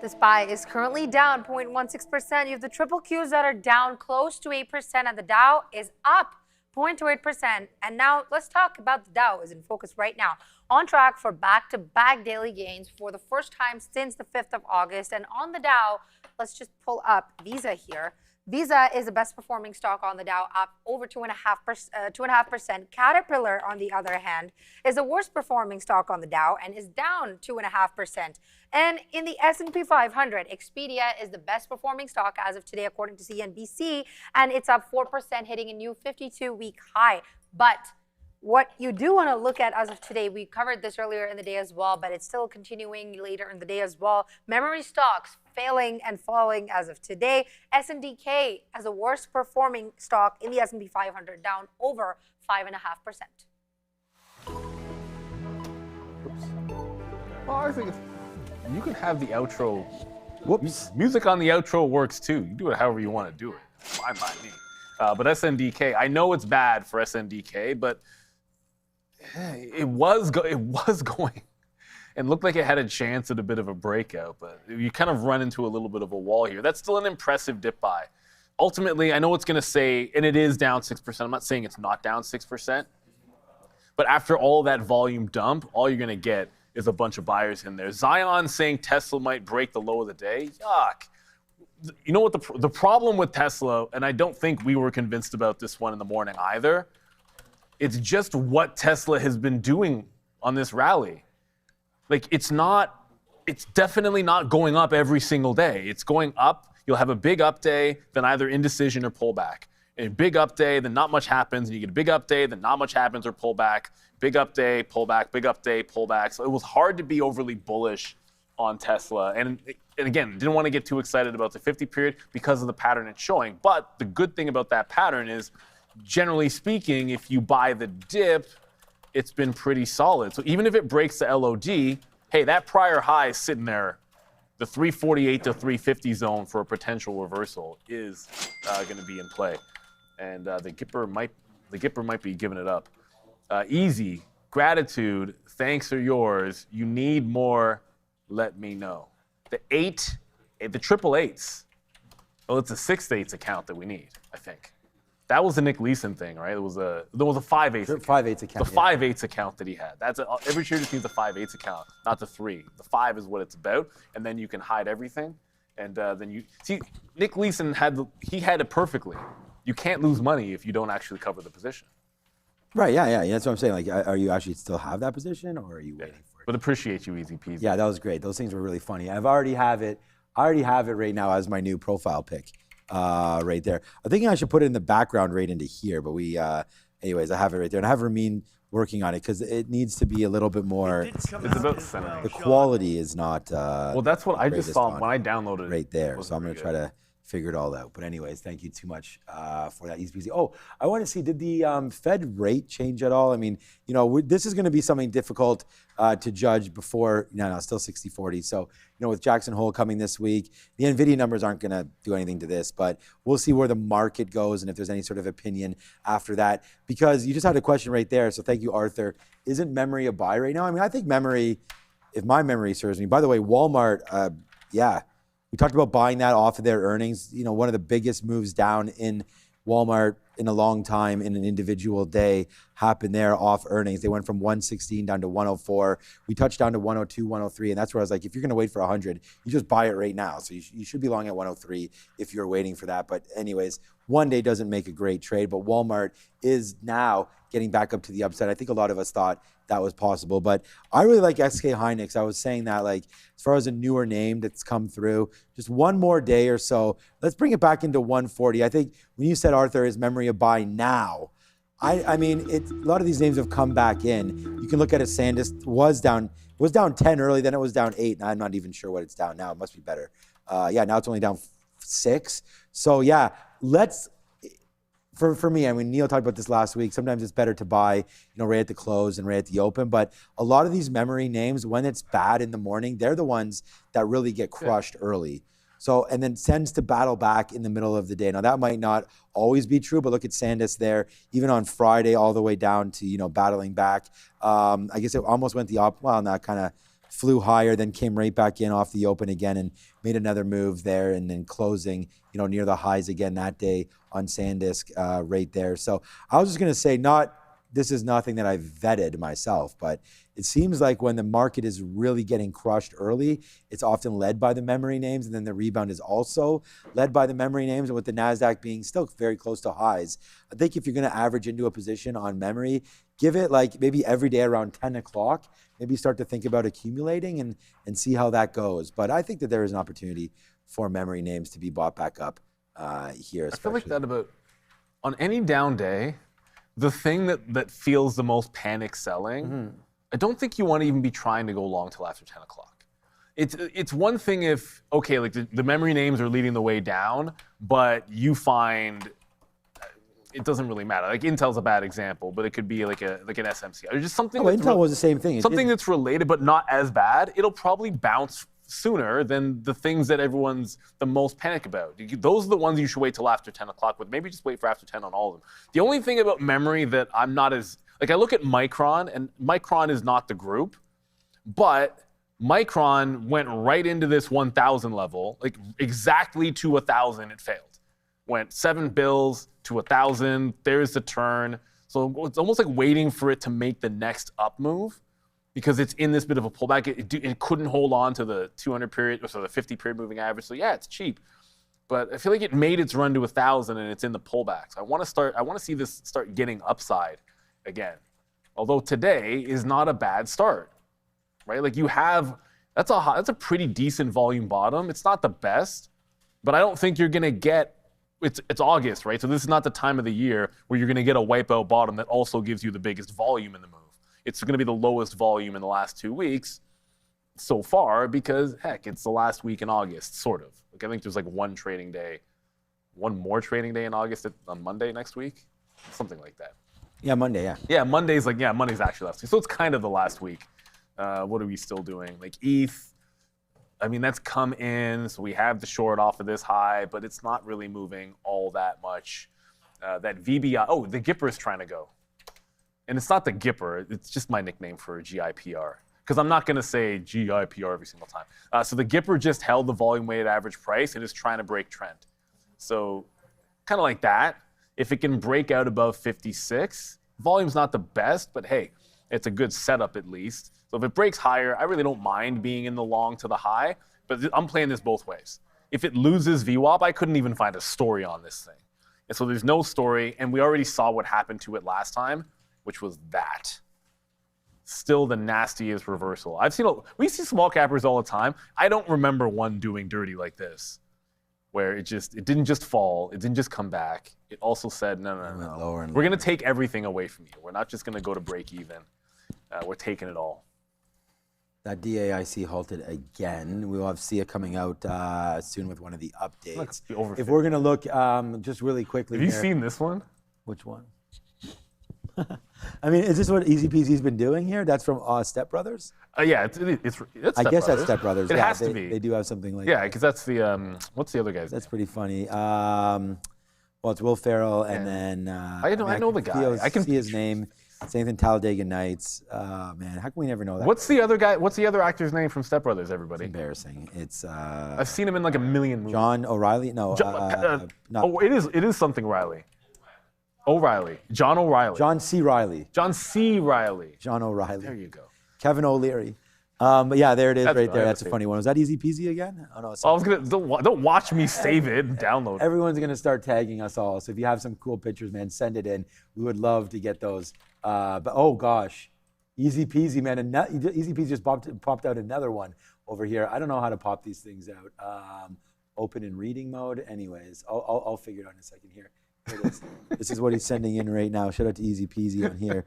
The SPY is currently down 0.16%. You have the triple Qs that are down close to 8%, and the Dow is up 0.28%. And now let's talk about the Dow is in focus right now. On track for back-to-back daily gains for the first time since the 5th of August. And on the Dow, let's just pull up Visa here. Visa is the best performing stock on the Dow, up over 2.5%. Caterpillar, on the other hand, is the worst performing stock on the Dow and is down 2.5%. And in the S&P 500, Expedia is the best performing stock as of today, according to CNBC, and it's up 4%, hitting a new 52-week high. But what you do want to look at as of today, we covered this earlier in the day as well, but it's still continuing later in the day as well. Memory stocks failing and falling as of today. SNDK as the worst performing stock in the S&P 500, down over 5.5%. Well, I think you can have the outro. Whoops. Music on the outro works too. You do it however you want to do it. Fine by me. But SNDK, I know it's bad for SNDK, but it was going and looked like it had a chance at a bit of a breakout, but you kind of run into a little bit of a wall here. That's still an impressive dip buy. Ultimately, I know it's going to say, and it is down 6%. I'm not saying it's not down 6%, but after all that volume dump, all you're going to get is a bunch of buyers in there. Zion saying Tesla might break the low of the day. Yuck. You know what the problem with Tesla, and I don't think we were convinced about this one in the morning either, it's just what Tesla has been doing on this rally. Like, it's definitely not going up every single day. It's going up. You'll have a big up day, then either indecision or pullback. A big up day, then not much happens, and you get a big up day, then not much happens or pullback. Big up day, pullback, big up day, pullback. So it was hard to be overly bullish on Tesla. And again, didn't want to get too excited about the 50 period because of the pattern it's showing. But the good thing about that pattern is, generally speaking, if you buy the dip, it's been pretty solid. So even if it breaks the LOD, hey, that prior high is sitting there. The 348 to 350 zone for a potential reversal is going to be in play. And the Gipper might be giving it up. Easy, gratitude, thanks are yours. You need more, let me know. The triple eights. Well, it's a 6/8 account that we need, I think. That was the Nick Leeson thing, right? There was a 5/8 account. 5/8 account. The 5/8 account that he had. Every trader just needs a 5/8 account, not the 3. The 5 is what it's about, and then you can hide everything. And then you see, Nick Leeson had it perfectly. You can't lose money if you don't actually cover the position. Right, yeah. That's what I'm saying. Like, are you actually still have that position, or are you waiting for it? But appreciate you, Easy Peasy. Yeah, that was great. Those things were really funny. I already have it right now as my new profile pic. Right there. I'm thinking I should put it in the background right into here, but anyways, I have it right there. And I have Ramin working on it because it needs to be a little bit more. It's about centering. The quality is not. Well, that's what I just saw when I downloaded it. Right there. So I'm going to try to figure it all out. But anyways, thank you too much for that SPCE. Oh, I want to see, did the Fed rate change at all? I mean, this is going to be something difficult to judge before, no, still 60-40. So, with Jackson Hole coming this week, the Nvidia numbers aren't going to do anything to this, but we'll see where the market goes and if there's any sort of opinion after that. Because you just had a question right there, so thank you, Arthur. Isn't memory a buy right now? I mean, I think memory, if my memory serves me, by the way, Walmart, yeah, we talked about buying that off of their earnings. One of the biggest moves down in Walmart in a long time in an individual day happened there off earnings. They went from 116 down to 104. We touched down to 102, 103, and that's where I was like, if you're going to wait for 100, you just buy it right now. So you should be long at 103 if you're waiting for that. But anyways, one day doesn't make a great trade, but Walmart is now getting back up to the upside. I think a lot of us thought that was possible, but I really like SK Hynix. I was saying that, like, as far as a newer name that's come through, just one more day or so, let's bring it back into 140. I think when you said, Arthur, is memory a buy now? I mean, a lot of these names have come back in. You can look at it. SanDisk was down 10 early, then it was down 8. And I'm not even sure what it's down now. It must be better. Yeah, now it's only down 6. So yeah, for me, I mean, Neil talked about this last week. Sometimes it's better to buy, right at the close and right at the open. But a lot of these memory names, when it's bad in the morning, they're the ones that really get crushed early. So, and then tends to battle back in the middle of the day. Now, that might not always be true, but look at SanDisk there, even on Friday, all the way down to, battling back. I guess it almost went and that kind of flew higher, then came right back in off the open again and made another move there, and then closing, near the highs again that day on SanDisk right there. So I was just going to say, this is nothing that I've vetted myself, but it seems like when the market is really getting crushed early, it's often led by the memory names, and then the rebound is also led by the memory names. And with the NASDAQ being still very close to highs, I think if you're going to average into a position on memory, give it like maybe every day around 10 o'clock, maybe start to think about accumulating and see how that goes. But I think that there is an opportunity for memory names to be bought back up here. I feel like that about on any down day, the thing that feels the most panic selling, I don't think you want to even be trying to go long till after 10 o'clock. It's one thing if, okay, like the memory names are leading the way down, but you find it doesn't really matter. Like Intel's a bad example, but it could be like an SMC. Or just something Intel was the same thing. Something that's related but not as bad. It'll probably bounce sooner than the things that everyone's the most panic about. Those are the ones you should wait till after 10 o'clock with. Maybe just wait for after 10 on all of them. The only thing about memory that I'm not as, like I look at Micron, and Micron is not the group, but Micron went right into this 1,000 level, like exactly to 1,000 it failed. Went 7 bills to 1,000, there's the turn. So it's almost like waiting for it to make the next up move, because it's in this bit of a pullback. It couldn't hold on to the 200 period, or so the 50 period moving average. So yeah, it's cheap, but I feel like it made its run to 1,000 and it's in the pullback. So I want to see this start getting upside again. Although today is not a bad start, right? Like that's a pretty decent volume bottom. It's not the best, but I don't think you're gonna get. It's August, right? So this is not the time of the year where you're gonna get a wipeout bottom that also gives you the biggest volume in the move. It's going to be the lowest volume in the last 2 weeks so far because, heck, it's the last week in August, sort of. Like I think there's like one more trading day in August on Monday next week, something like that. Yeah, Monday, yeah. Yeah, Monday's actually last week. So it's kind of the last week. What are we still doing? Like ETH, I mean, that's come in, so we have the short off of this high, but it's not really moving all that much. That VBI, the Gipper is trying to go. And it's not the Gipper, it's just my nickname for GIPR. Because I'm not going to say GIPR every single time. So the Gipper just held the volume weighted average price and is trying to break trend. So kind of like that. If it can break out above 56, volume's not the best, but hey, it's a good setup at least. So if it breaks higher, I really don't mind being in the long to the high, but I'm playing this both ways. If it loses VWAP, I couldn't even find a story on this thing. And so there's no story, and we already saw what happened to it last time, which was that. Still the nastiest reversal. We see small cappers all the time. I don't remember one doing dirty like this, where it didn't just fall, it didn't just come back. It also said, no. We're gonna take everything away from you. We're not just gonna go to break even. We're taking it all. That DAIC halted again. We will have SIA coming out soon with one of the updates. If we're gonna look just really quickly, have you here, seen this one? Which one? I mean, is this what Easy Peasy's been doing here? That's from Step Brothers? Yeah, it's I guess that's Step Brothers. It yeah, has to be. They do have something like yeah, that. because that's the what's the other guy's That's name? pretty funny. Well, it's Will Ferrell, and then I know the guy. I can see his name. Same thing, Talladega Nights. Man, how can we never know that? What's the other guy? What's the other actor's name from Step Brothers? Everybody. It's embarrassing. It's I've seen him in like a million movies. John O'Reilly. No, oh, it is something Riley. O'Reilly. John O'Reilly. John C. Riley. John C. Riley. John O'Reilly. There you go. Kevin O'Leary. But yeah, there it is That's right what there. I That's a would funny one. Was that Easy Peasy again? Oh no. It's I was gonna don't watch me save it and download it. Everyone's gonna start tagging us all. So if you have some cool pictures, man, send it in. We would love to get those. But oh gosh, Easy Peasy, man. Easy Peasy just popped out another one over here. I don't know how to pop these things out. Open in reading mode. Anyways, I'll figure it out in a second here. Here it is. This is what he's sending in right now. Shout out to Easy Peasy on here.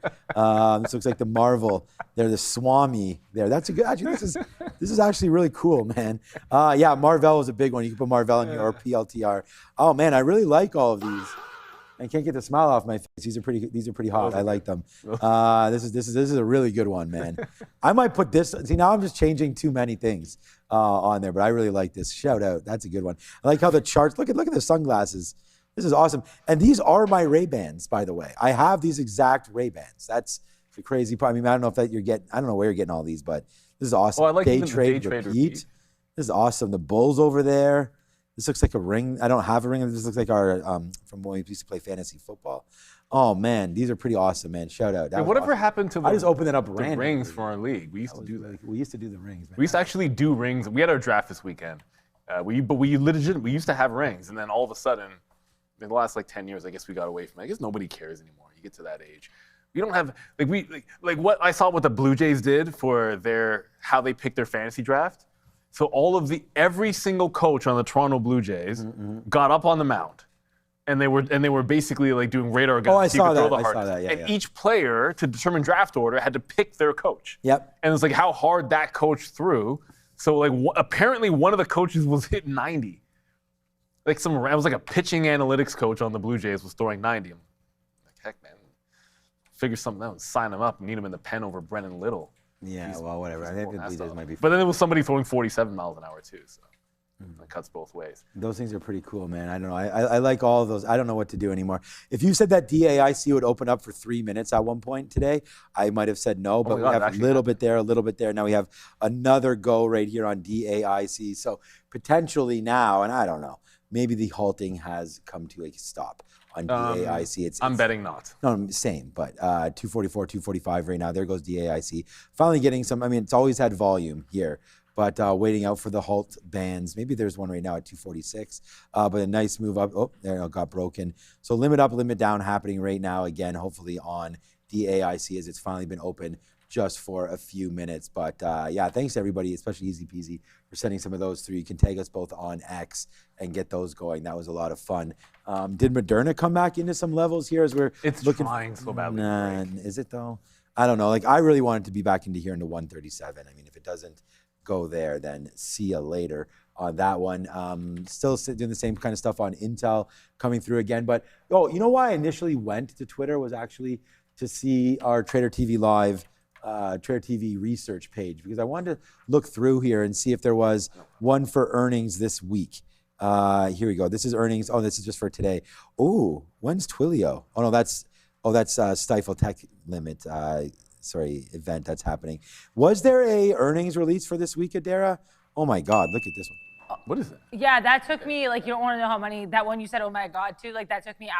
This looks like the Marvel. They're the Swami there. That's a good. Actually, this is actually really cool, man. Yeah, Marvel is a big one. You can put Marvel in your PLTR. Oh man, I really like all of these. I can't get the smile off my face. These are pretty hot. I like them. This is a really good one, man. I might put this. See, now I'm just changing too many things on there, but I really like this. Shout out. That's a good one. I like how the charts. Look at the sunglasses. This is awesome. And these are my Ray-Bans, by the way. I have these exact Ray-Bans. That's the crazy part. I mean, I don't know if that I don't know where you're getting all these, but this is awesome. Oh, I like Day even the trade day trade repeat. This is awesome. The Bulls over there. This looks like a ring. I don't have a ring. This looks like our from when we used to play fantasy football. Oh man, these are pretty awesome, man. Shout out. Yeah, whatever happened to I just opened it up the randomly. rings for our league? We used to do that. We used to do the rings, man. We used to actually do rings. We had our draft this weekend. We used to have rings, and then all of a sudden, in the last like 10 years, I guess we got away from it. I guess nobody cares anymore. You get to that age. We don't have like what I saw what the Blue Jays did for how they picked their fantasy draft. So every single coach on the Toronto Blue Jays got up on the mound, and they were basically like doing radar guns. Oh, I so you saw could throw that. the I hard- saw that. Yeah, and yeah. each player to determine draft order had to pick their coach. Yep. And it's like how hard that coach threw. So like apparently one of the coaches was hitting 90. Like it was like a pitching analytics coach on the Blue Jays was throwing 90. I'm like, heck, man, figure something out and sign him up and need him in the pen over Brennan Little. Yeah, well, whatever. I think the Blue Jays might be. But then there was somebody throwing 47 miles an hour too, so it cuts both ways. Those things are pretty cool, man. I don't know. I like all of those. I don't know what to do anymore. If you said that DAIC would open up for 3 minutes at one point today, I might have said no, but we have a little bit there, a little bit there. Now we have another go right here on DAIC. So potentially now, and I don't know, maybe the halting has come to a stop on DAIC. I'm betting not. No, same, but 244, 245 right now. There goes DAIC. Finally getting some, I mean, it's always had volume here, but waiting out for the halt bands. Maybe there's one right now at 246, but a nice move up. Oh, there it got broken. So limit up, limit down happening right now again, hopefully on DAIC as it's finally been open just for a few minutes. But yeah, thanks to everybody, especially Easy Peasy, for sending some of those through. You can tag us both on X and get those going. That was a lot of fun. Did Moderna come back into some levels here as we're looking? Trying so badly. Is it though? I don't know. Like I really wanted to be back into here into 137. I mean, if it doesn't go there, then see you later on that one. Still doing the same kind of stuff on Intel coming through again. But you know why I initially went to Twitter was actually to see our Trader TV Live Trader TV research page because I wanted to look through here and see if there was one for earnings this week. Here we go. This is earnings. Oh, this is just for today. Oh, when's Twilio? Oh no, that's Stifle Tech Limit. Event that's happening. Was there a earnings release for this week, Adara? Oh my God, look at this one. What is it? Yeah, that took me, like, you don't want to know how many, that one you said, oh my God, too, like, that took me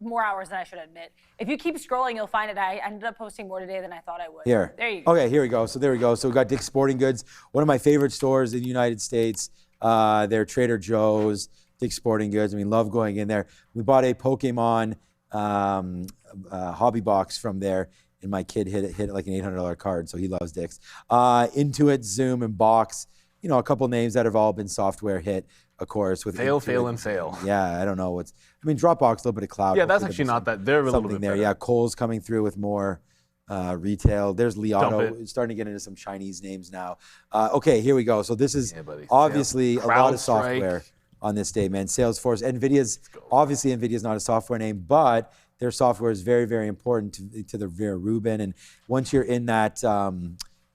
more hours than I should admit. If you keep scrolling, you'll find it. I ended up posting more today than I thought I would. Here. There you go. Okay, here we go. So there we go. So we got Dick's Sporting Goods, one of my favorite stores in the United States. They're Trader Joe's, Dick's Sporting Goods. I mean, love going in there. We bought a Pokemon hobby box from there, and my kid hit it like an $800 card, so he loves Dick's. Intuit, Zoom, and Box. You know, a couple names that have all been software hit, of course. With Fail, Intuit. fail, and fail. Yeah, I don't know I mean, Dropbox, a little bit of cloud. Yeah, that's actually not that. They're a little bit there. better. Yeah, Kohl's coming through with more Retail. There's Li Dump Auto. it. It's starting to get into some Chinese names now. Okay, here we go. So this is buddy. obviously a lot of CrowdStrike. software on this day, man. Salesforce, Nvidia's not a software name, but their software is very, very important to the Vera Rubin. And once you're in that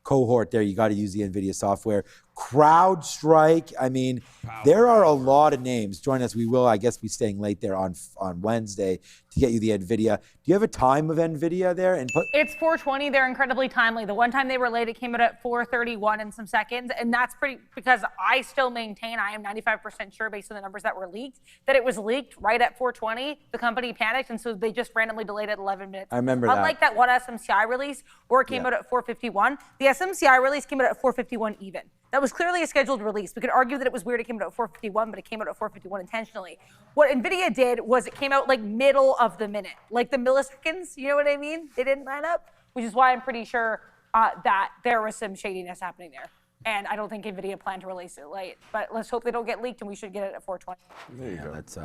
cohort there, you got to use the Nvidia software. CrowdStrike, I mean, there are a lot of names. Join us. We will, I guess, be staying late there on Wednesday to get you the Nvidia. Do you have a time of Nvidia there? And It's 4:20. They're incredibly timely. The one time they were late, it came out at 4:31 and some seconds, and that's pretty because I still maintain, I am 95% sure based on the numbers that were leaked, that it was leaked right at 4:20. The company panicked, and so they just randomly delayed it 11 minutes. I remember that. Unlike that one SMCI release where it came out at 4:51, the SMCI release came out at 4:51 even. That was clearly a scheduled release. We could argue that it was weird it came out at 4:51, but it came out at 4:51 intentionally. What Nvidia did was it came out like middle of the minute, like the milliseconds, you know what I mean? They didn't line up, which is why I'm pretty sure that there was some shadiness happening there. And I don't think Nvidia planned to release it late, but let's hope they don't get leaked and we should get it at 4:20. There you go. Let's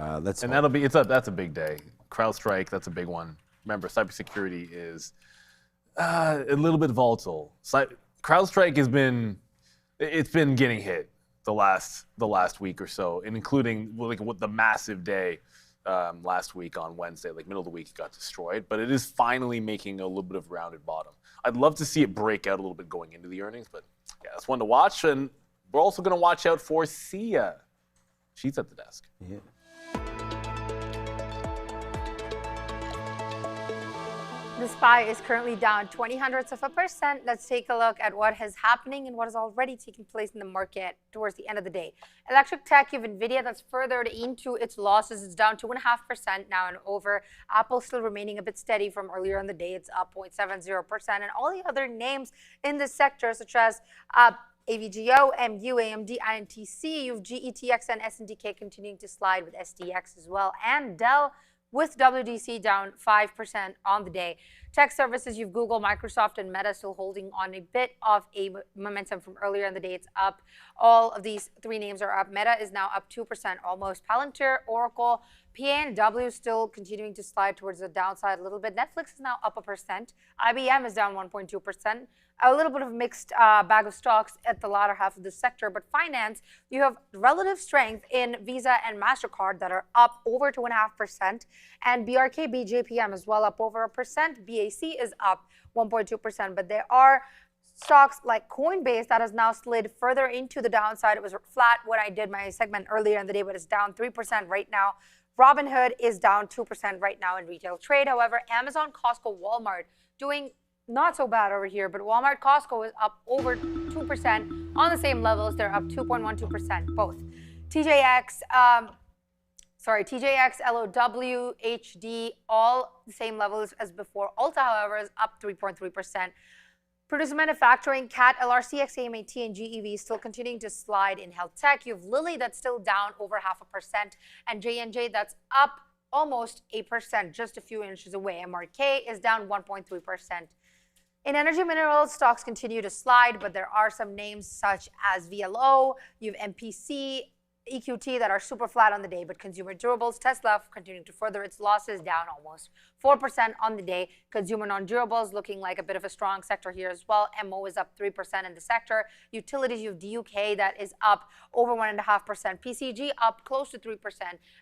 And that's a big day. CrowdStrike, that's a big one. Remember, cybersecurity is a little bit volatile. CrowdStrike has been getting hit the last week or so, and including like what the massive day last week on Wednesday, like middle of the week, it got destroyed. But it is finally making a little bit of rounded bottom. I'd love to see it break out a little bit going into the earnings, but yeah, that's one to watch. And we're also going to watch out for Sia. She's at the desk. Yeah. The SPY is currently down 0.20%. Let's take a look at what is happening and what is already taking place in the market towards the end of the day. Electric tech, you have Nvidia that's furthered into its losses. It's down 2.5% now and over. Apple still remaining a bit steady from earlier in the day. It's up 0.70%. And all the other names in this sector, such as AVGO, MU, AMD, INTC, you have GETX and SNDK continuing to slide with SDX as well. And Dell with WDC down 5% on the day. Tech services, you've Google, Microsoft, and Meta still holding on a bit of a momentum from earlier in the day. It's up. All of these three names are up. Meta is now up 2% almost. Palantir, Oracle, PNW still continuing to slide towards the downside a little bit. Netflix is now up 1%. IBM is down 1.2%. A little bit of a mixed bag of stocks at the latter half of the sector. But finance, you have relative strength in Visa and MasterCard that are up over 2.5%. And BRK, BJPM as well up over 1%. BAC is up 1.2%. But there are stocks like Coinbase that has now slid further into the downside. It was flat when I did my segment earlier in the day, but it's down 3% right now. Robinhood is down 2% right now in retail trade. However, Amazon, Costco, Walmart doing not so bad over here, but Walmart, Costco is up over 2% on the same levels. They're up 2.12%, both. TJX, LOW, HD, all the same levels as before. Ulta, however, is up 3.3%. Producer manufacturing, CAT, LRC, XAMAT, and GEV still continuing to slide in health tech. You have Lilly that's still down over 0.5%, and J&J that's up almost 8%, just a few inches away. MRK is down 1.3%. In energy minerals, stocks continue to slide, but there are some names such as VLO, you have MPC, EQT that are super flat on the day, but consumer durables, Tesla continuing to further its losses, down almost 4% on the day. Consumer non-durables looking like a bit of a strong sector here as well. MO is up 3% in the sector. Utilities, you have DUK that is up over 1.5%. PCG up close to 3%.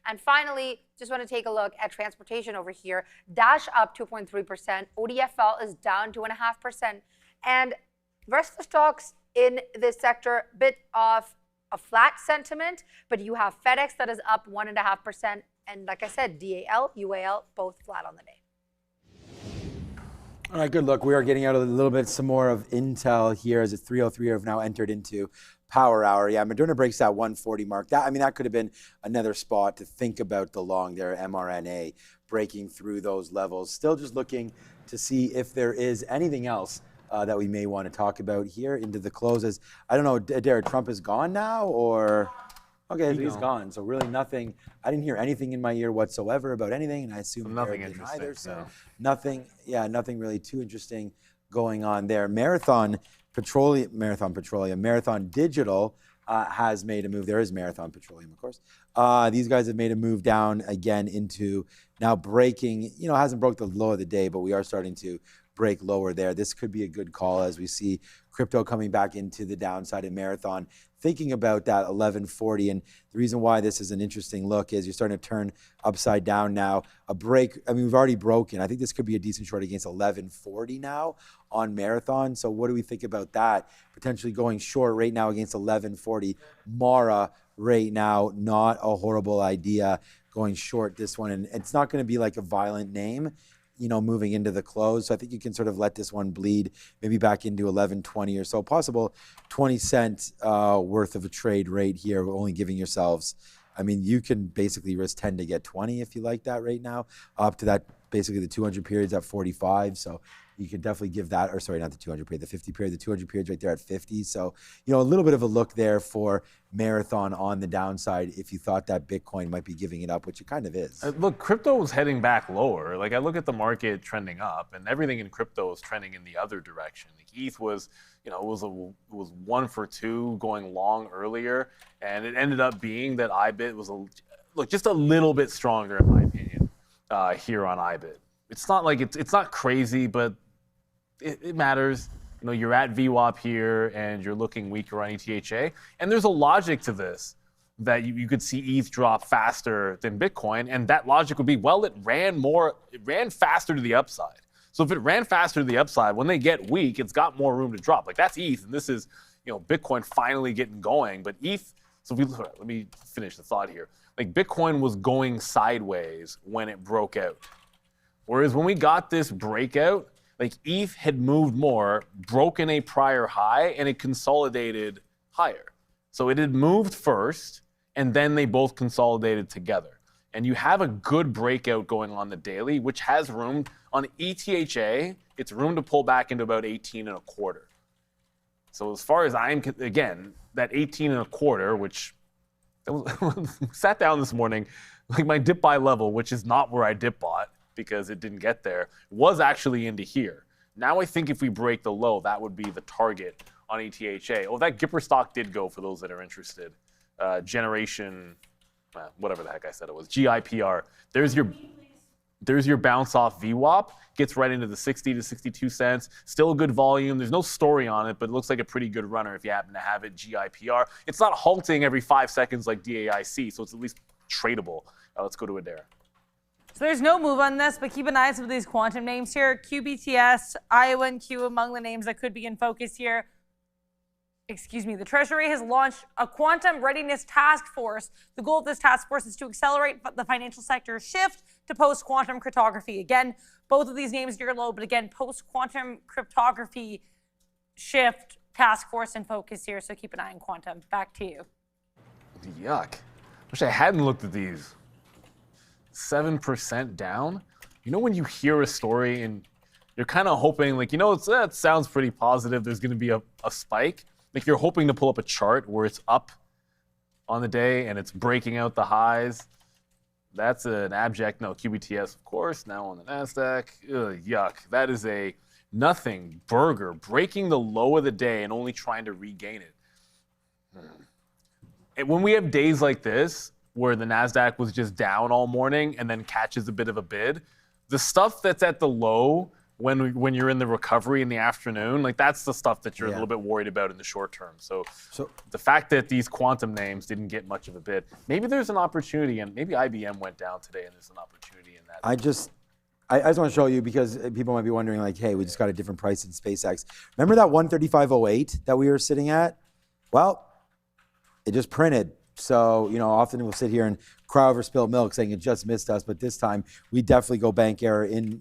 And finally, just want to take a look at transportation over here. Dash up 2.3%. ODFL is down 2.5%. And the rest of the stocks in this sector, bit of a flat sentiment, but you have FedEx that is up 1.5%, and like I said, DAL, UAL, both flat on the day. All right, good look. We are getting out a little bit some more of Intel here as it's 3:03 have now entered into power hour. Yeah, Moderna breaks that 140 mark. That could have been another spot to think about the long there, mRNA breaking through those levels. Still just looking to see if there is anything else that we may want to talk about here into the closes. I don't know, Derek, Trump is gone now, or? Okay, he's gone. So really nothing, I didn't hear anything in my ear whatsoever about anything, and I assume nothing Derek didn't interesting either. So no. nothing really too interesting going on there. Marathon Digital has made a move. There is Marathon Petroleum, of course. These guys have made a move down again into now breaking, hasn't broke the low of the day, but we are starting to break lower there. This could be a good call as we see crypto coming back into the downside in Marathon, thinking about that 1140. And the reason why this is an interesting look is you're starting to turn upside down now. A break, I mean, we've already broken. I think this could be a decent short against 1140 now on Marathon. So what do we think about that? Potentially going short right now against 1140. Mara right now, not a horrible idea going short this one. And it's not going to be like a violent name, you know, moving into the close. So I think you can sort of let this one bleed maybe back into 1120 or so, possible 20 cent worth of a trade rate here, only giving yourselves, I mean, you can basically risk 10 to get 20 if you like that right now, up to that, basically the 200 periods at 45. So you could definitely give that, or sorry, not the 200 period, the 50 period, the 200 periods right there at 50. So, you know, a little bit of a look there for Marathon on the downside if you thought that Bitcoin might be giving it up, which it kind of is. Look, crypto was heading back lower. Like I look at the market trending up, and everything in crypto is trending in the other direction. Like ETH was, you know, it was 1 for 2 going long earlier, and it ended up being that IBIT was just a little bit stronger in my opinion here on IBIT. It's not like it's not crazy, but it matters. You know, you're at VWAP here and you're looking weaker on ETHA. And there's a logic to this that you could see ETH drop faster than Bitcoin. And that logic would be, well, it ran faster to the upside. So if it ran faster to the upside, when they get weak, it's got more room to drop. Like that's ETH. And this is, you know, Bitcoin finally getting going. But ETH, so let me finish the thought here. Like Bitcoin was going sideways when it broke out. Whereas when we got this breakout, like ETH had moved more, broken a prior high, and it consolidated higher. So it had moved first, and then they both consolidated together. And you have a good breakout going on the daily, which has room on ETHA. It's room to pull back into about 18 and a quarter. So as far as again, that 18 and a quarter, which sat down this morning, like my dip buy level, which is not where I dip bought, because it didn't get there, was actually into here. Now I think if we break the low, that would be the target on ETHA. Oh, that Gipper stock did go for those that are interested. Generation, whatever the heck I said it was, GIPR. There's your bounce off VWAP. Gets right into the 60 to 62 cents. Still a good volume. There's no story on it, but it looks like a pretty good runner if you happen to have it, GIPR. It's not halting every 5 seconds like DAIC, so it's at least tradable. Let's go to Adair. So there's no move on this, but keep an eye on some of these quantum names here. QBTS, IONQ among the names that could be in focus here. Excuse me, the Treasury has launched a quantum readiness task force. The goal of this task force is to accelerate the financial sector's shift to post-quantum cryptography. Again, both of these names near low, but again, post-quantum cryptography shift task force in focus here. So keep an eye on quantum. Back to you. Yuck. Wish I hadn't looked at these. 7% down. You know when you hear a story and you're kind of hoping, like, you know, that sounds pretty positive, there's going to be a spike. Like you're hoping to pull up a chart where it's up on the day and it's breaking out the highs. That's an abject, no, QBTS, of course, now on the NASDAQ. Ugh, yuck. That is a nothing burger, breaking the low of the day and only trying to regain it. And when we have days like this, where the NASDAQ was just down all morning and then catches a bit of a bid, the stuff that's at the low when you're in the recovery in the afternoon, like that's the stuff that you're a little bit worried about in the short term. So the fact that these quantum names didn't get much of a bid, maybe there's an opportunity, and maybe IBM went down today and there's an opportunity in that. I just want to show you because people might be wondering like, hey, we just got a different price in SpaceX. Remember that 135.08 that we were sitting at? Well, it just printed. So, you know, often we'll sit here and cry over spilled milk saying it just missed us, but this time we definitely go bank error I mean,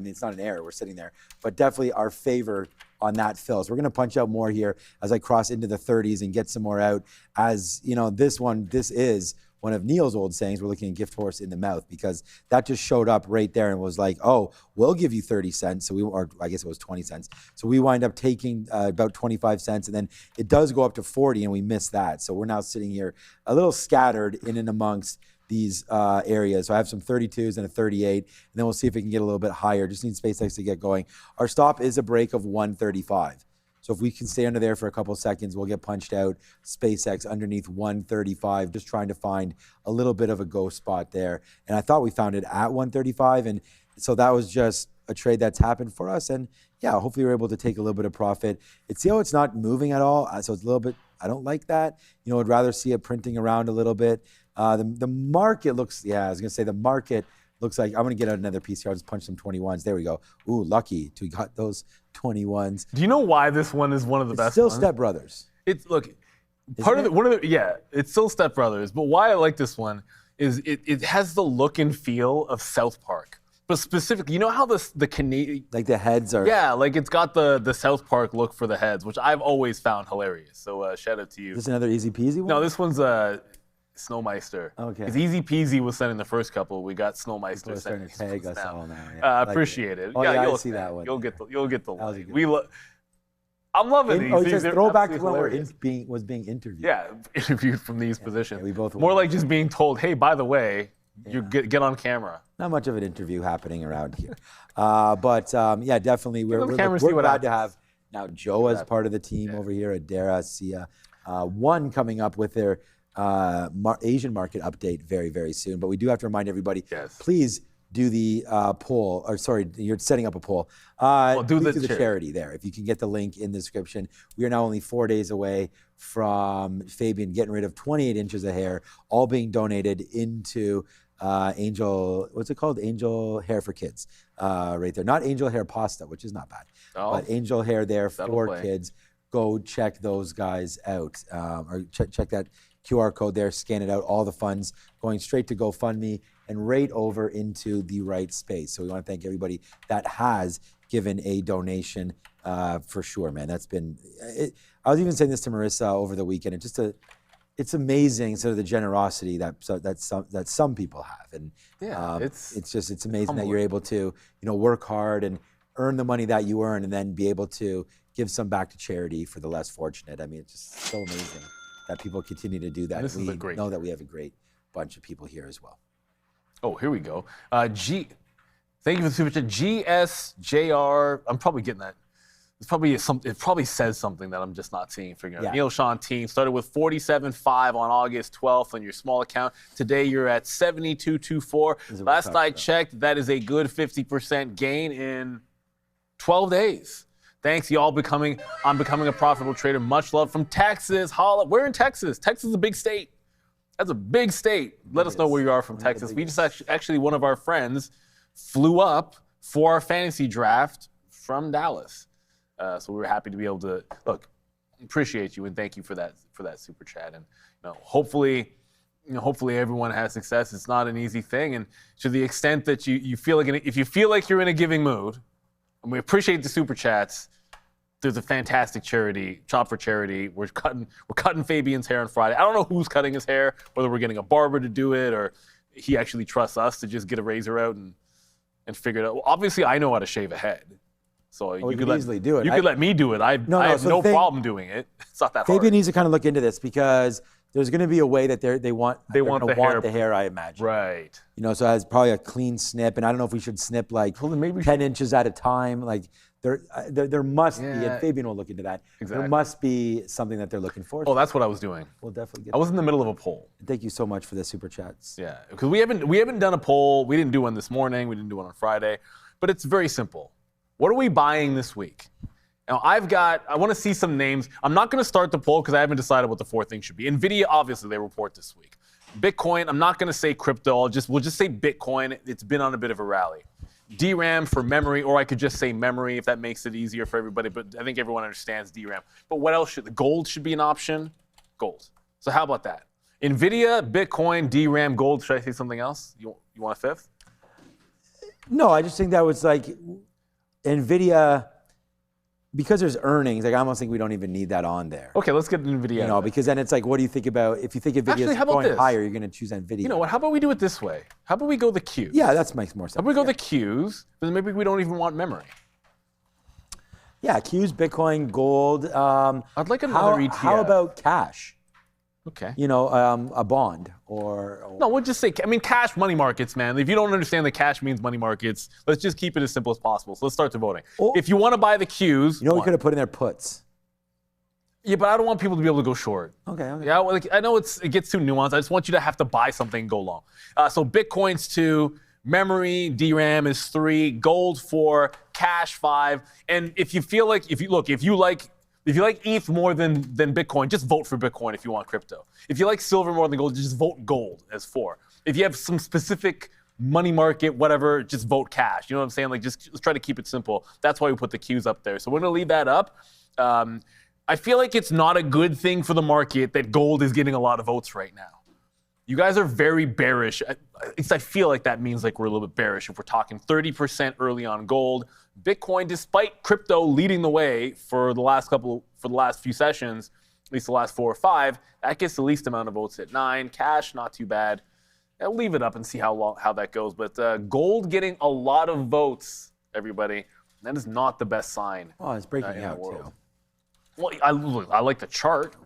it's not an error, we're sitting there, but definitely our favor on that fill. So we're going to punch out more here as I cross into the 30s and get some more out. As, you know, this is one of Neil's old sayings, we're looking at gift horse in the mouth, because that just showed up right there and was like, oh, we'll give you 30 cents. So or I guess it was 20 cents. So we wind up taking about 25 cents, and then it does go up to 40 and we miss that. So we're now sitting here a little scattered in and amongst these areas. So I have some 32s and a 38, and then we'll see if we can get a little bit higher. Just need SpaceX to get going. Our stop is a break of 135. So if we can stay under there for a couple seconds, we'll get punched out. SpaceX underneath 135, just trying to find a little bit of a go spot there. And I thought we found it at 135. And so that was just a trade that's happened for us, and yeah, hopefully we're able to take a little bit of profit. It's it's not moving at all, so it's a little bit. I don't like that. I'd rather see it printing around a little bit. The market looks. Yeah, I was gonna say the market looks like I'm gonna get out another piece here. I'll just punch some 21s. There we go. Ooh, lucky we got those 21s. Do you know why this one is one of the best? Still ones? Step Brothers. It's it's still Step Brothers. But why I like this one is it has the look and feel of South Park. But specifically, you know how the Canadian, like the heads are. Yeah, like it's got the South Park look for the heads, which I've always found hilarious. So shout out to you. Is this another Easy Peasy one? No, this one's Snowmeister. Okay. Because Easy Peasy was sending the first couple. We got Snowmeister People are starting to sending tag us now. all now. Yeah, I like appreciate it. Oh, yeah, I see that one. You'll get the That was a like. good I'm loving these. He These says are throwback to absolutely when hilarious. was being interviewed. Yeah, interviewed from these positions. we both More were. like just being told, hey, by the way, you get on camera. Not much of an interview happening around here. Yeah, definitely. We're glad to have now Joe as part of the team over here at Dara, Sia. One coming up with their Asian market update very, very soon. But we do have to remind everybody, please do the poll, or sorry, you're setting up a poll. Do the charity there. If you can get the link in the description. We are now only 4 days away from Fabian getting rid of 28 inches of hair, all being donated into Angel, what's it called? Angel Hair for Kids, right there. Not Angel Hair Pasta, which is not bad, but Angel Hair there for kids. Go check those guys out, or check that QR code there, scan it out, all the funds going straight to GoFundMe and right over into the right space. So we want to thank everybody that has given a donation for sure, man. That's been, I was even saying this to Marissa over the weekend. It's amazing sort of the generosity that some people have. And it's amazing humbling. That you're able to, work hard and earn the money that you earn and then be able to give some back to charity for the less fortunate. I mean, it's just so amazing that people continue to do that. And this is a great know that we have a great bunch of people here as well. Oh, here we go. Thank you for the super chat. GSJR. I'm probably getting that. It probably says something that I'm just not seeing. Figuring out. Neil Sean team started with 47.5 on August 12th on your small account. Today you're at 72.24. Last I checked, that is a good 50% gain in 12 days. Thanks, y'all. I'm becoming a profitable trader. Much love from Texas. Holla. We're in Texas. Texas is a big state. That's a big state. Let us know where you are from Texas. We just actually, one of our friends flew up for our fantasy draft from Dallas. So we were happy to be able to appreciate you and thank you for that super chat. And hopefully everyone has success. It's not an easy thing, and to the extent that you feel like if you feel like you're in a giving mood, and we appreciate the super chats. There's a fantastic charity, Chop for Charity. We're cutting Fabian's hair on Friday. I don't know who's cutting his hair, whether we're getting a barber to do it or he actually trusts us to just get a razor out and figure it out. Well, obviously, I know how to shave a head. So you could easily do it. You could let me do it. I have no problem doing it. It's not that hard. Fabian needs to kind of look into this because there's going to be a way that they want the hair, I imagine. Right. So it has probably a clean snip, and I don't know if we should snip like 10 inches at a time. Like there must be, and Fabian will look into that. Exactly. There must be something that they're looking for. Oh, that's what I was doing. We'll definitely get I was in the middle of a poll. Thank you so much for the super chats. Yeah, because we haven't done a poll. We didn't do one this morning. We didn't do one on Friday. But it's very simple. What are we buying this week? Now, I want to see some names. I'm not going to start the poll because I haven't decided what the four things should be. Nvidia, obviously, they report this week. Bitcoin, I'm not going to say crypto. We'll just say Bitcoin. It's been on a bit of a rally. DRAM for memory, or I could just say memory if that makes it easier for everybody. But I think everyone understands DRAM. But what else gold should be an option? Gold. So how about that? Nvidia, Bitcoin, DRAM, gold. Should I say something else? You want a fifth? No, I just think that was like Nvidia. Because there's earnings, I almost think we don't even need that on there. Okay, let's get Nvidia. Because then it's like, what do you think about, if you think Nvidia's going higher, you're going to choose Nvidia. You know what, how about we do it this way? How about we go the Qs? Yeah, that makes more sense. How about we go the Qs, but then maybe we don't even want memory. Yeah, Qs, Bitcoin, gold. I'd like another ETF. How about cash? Okay. A bond or no, we'll just say, cash, money markets, man. If you don't understand that cash means money markets, let's just keep it as simple as possible. So let's start the voting. If you want to buy the Qs. We could have put in there puts. Yeah, but I don't want people to be able to go short. Okay. Yeah, I know it gets too nuanced. I just want you to have to buy something and go long. So Bitcoin's 2, Memory, DRAM is 3, gold 4, cash 5. And if you like ETH more than Bitcoin, just vote for Bitcoin if you want crypto. If you like silver more than gold, just vote gold as 4. If you have some specific money market, whatever, just vote cash. You know what I'm saying? Like, just let's try to keep it simple. That's why we put the Qs up there. So we're gonna leave that up. I feel like it's not a good thing for the market that gold is getting a lot of votes right now. You guys are very bearish. At least I feel like that means like we're a little bit bearish if we're talking 30% early on gold. Bitcoin, despite crypto leading the way for the last few sessions, at least the last 4 or 5, that gets the least amount of votes at 9. Cash, not too bad. I'll leave it up and see how that goes. But gold getting a lot of votes, everybody. That is not the best sign. Oh, it's breaking out too. Well, I like the chart.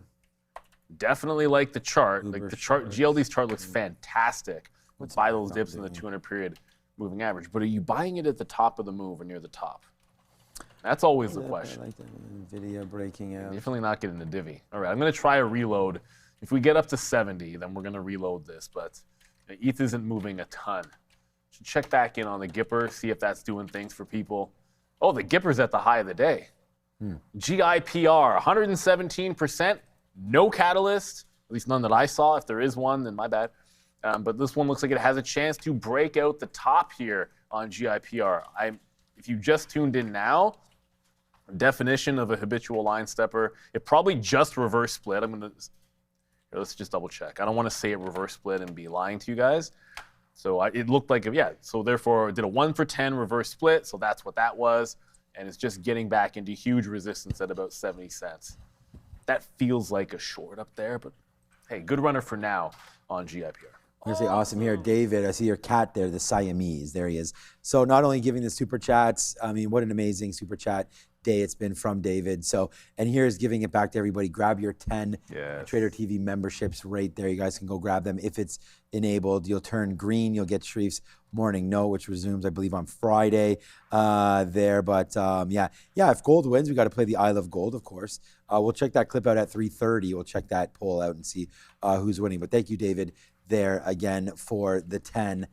Definitely like the chart. Like the chart, GLD's chart looks fantastic. Let's buy those dips in the 200-period moving average. But are you buying it at the top of the move or near the top? That's always the question. I like that Nvidia breaking out. Definitely not getting the divvy. All right, I'm going to try a reload. If we get up to 70, then we're going to reload this. But ETH isn't moving a ton. Should check back in on the Gipper, see if that's doing things for people. Oh, the Gipper's at the high of the day. GIPR, 117%. No catalyst, at least none that I saw. If there is one, then my bad. But this one looks like it has a chance to break out the top here on GIPR. If you just tuned in now, definition of a habitual line stepper, it probably just reverse split. Let's just double check. I don't want to say it reverse split and be lying to you guys. So it looked like, so therefore it did a 1 for 10 reverse split. So that's what that was. And it's just getting back into huge resistance at about 70 cents. That feels like a short up there, but hey, good runner for now on GIPR. I'm gonna say awesome here, David. I see your cat there, the Siamese. There he is. So not only giving the super chats, I mean, what an amazing super chat day it's been from David. So, and here's giving it back to everybody. Grab your 10 Trader TV memberships right there. You guys can go grab them if it's enabled. You'll turn green. You'll get Shreef's morning note, which resumes, I believe, on Friday there. But if gold wins, we got to play the Isle of Gold, of course. We'll check that clip out at 3:30. We'll check that poll out and see who's winning. But thank you, David, there again for the 10.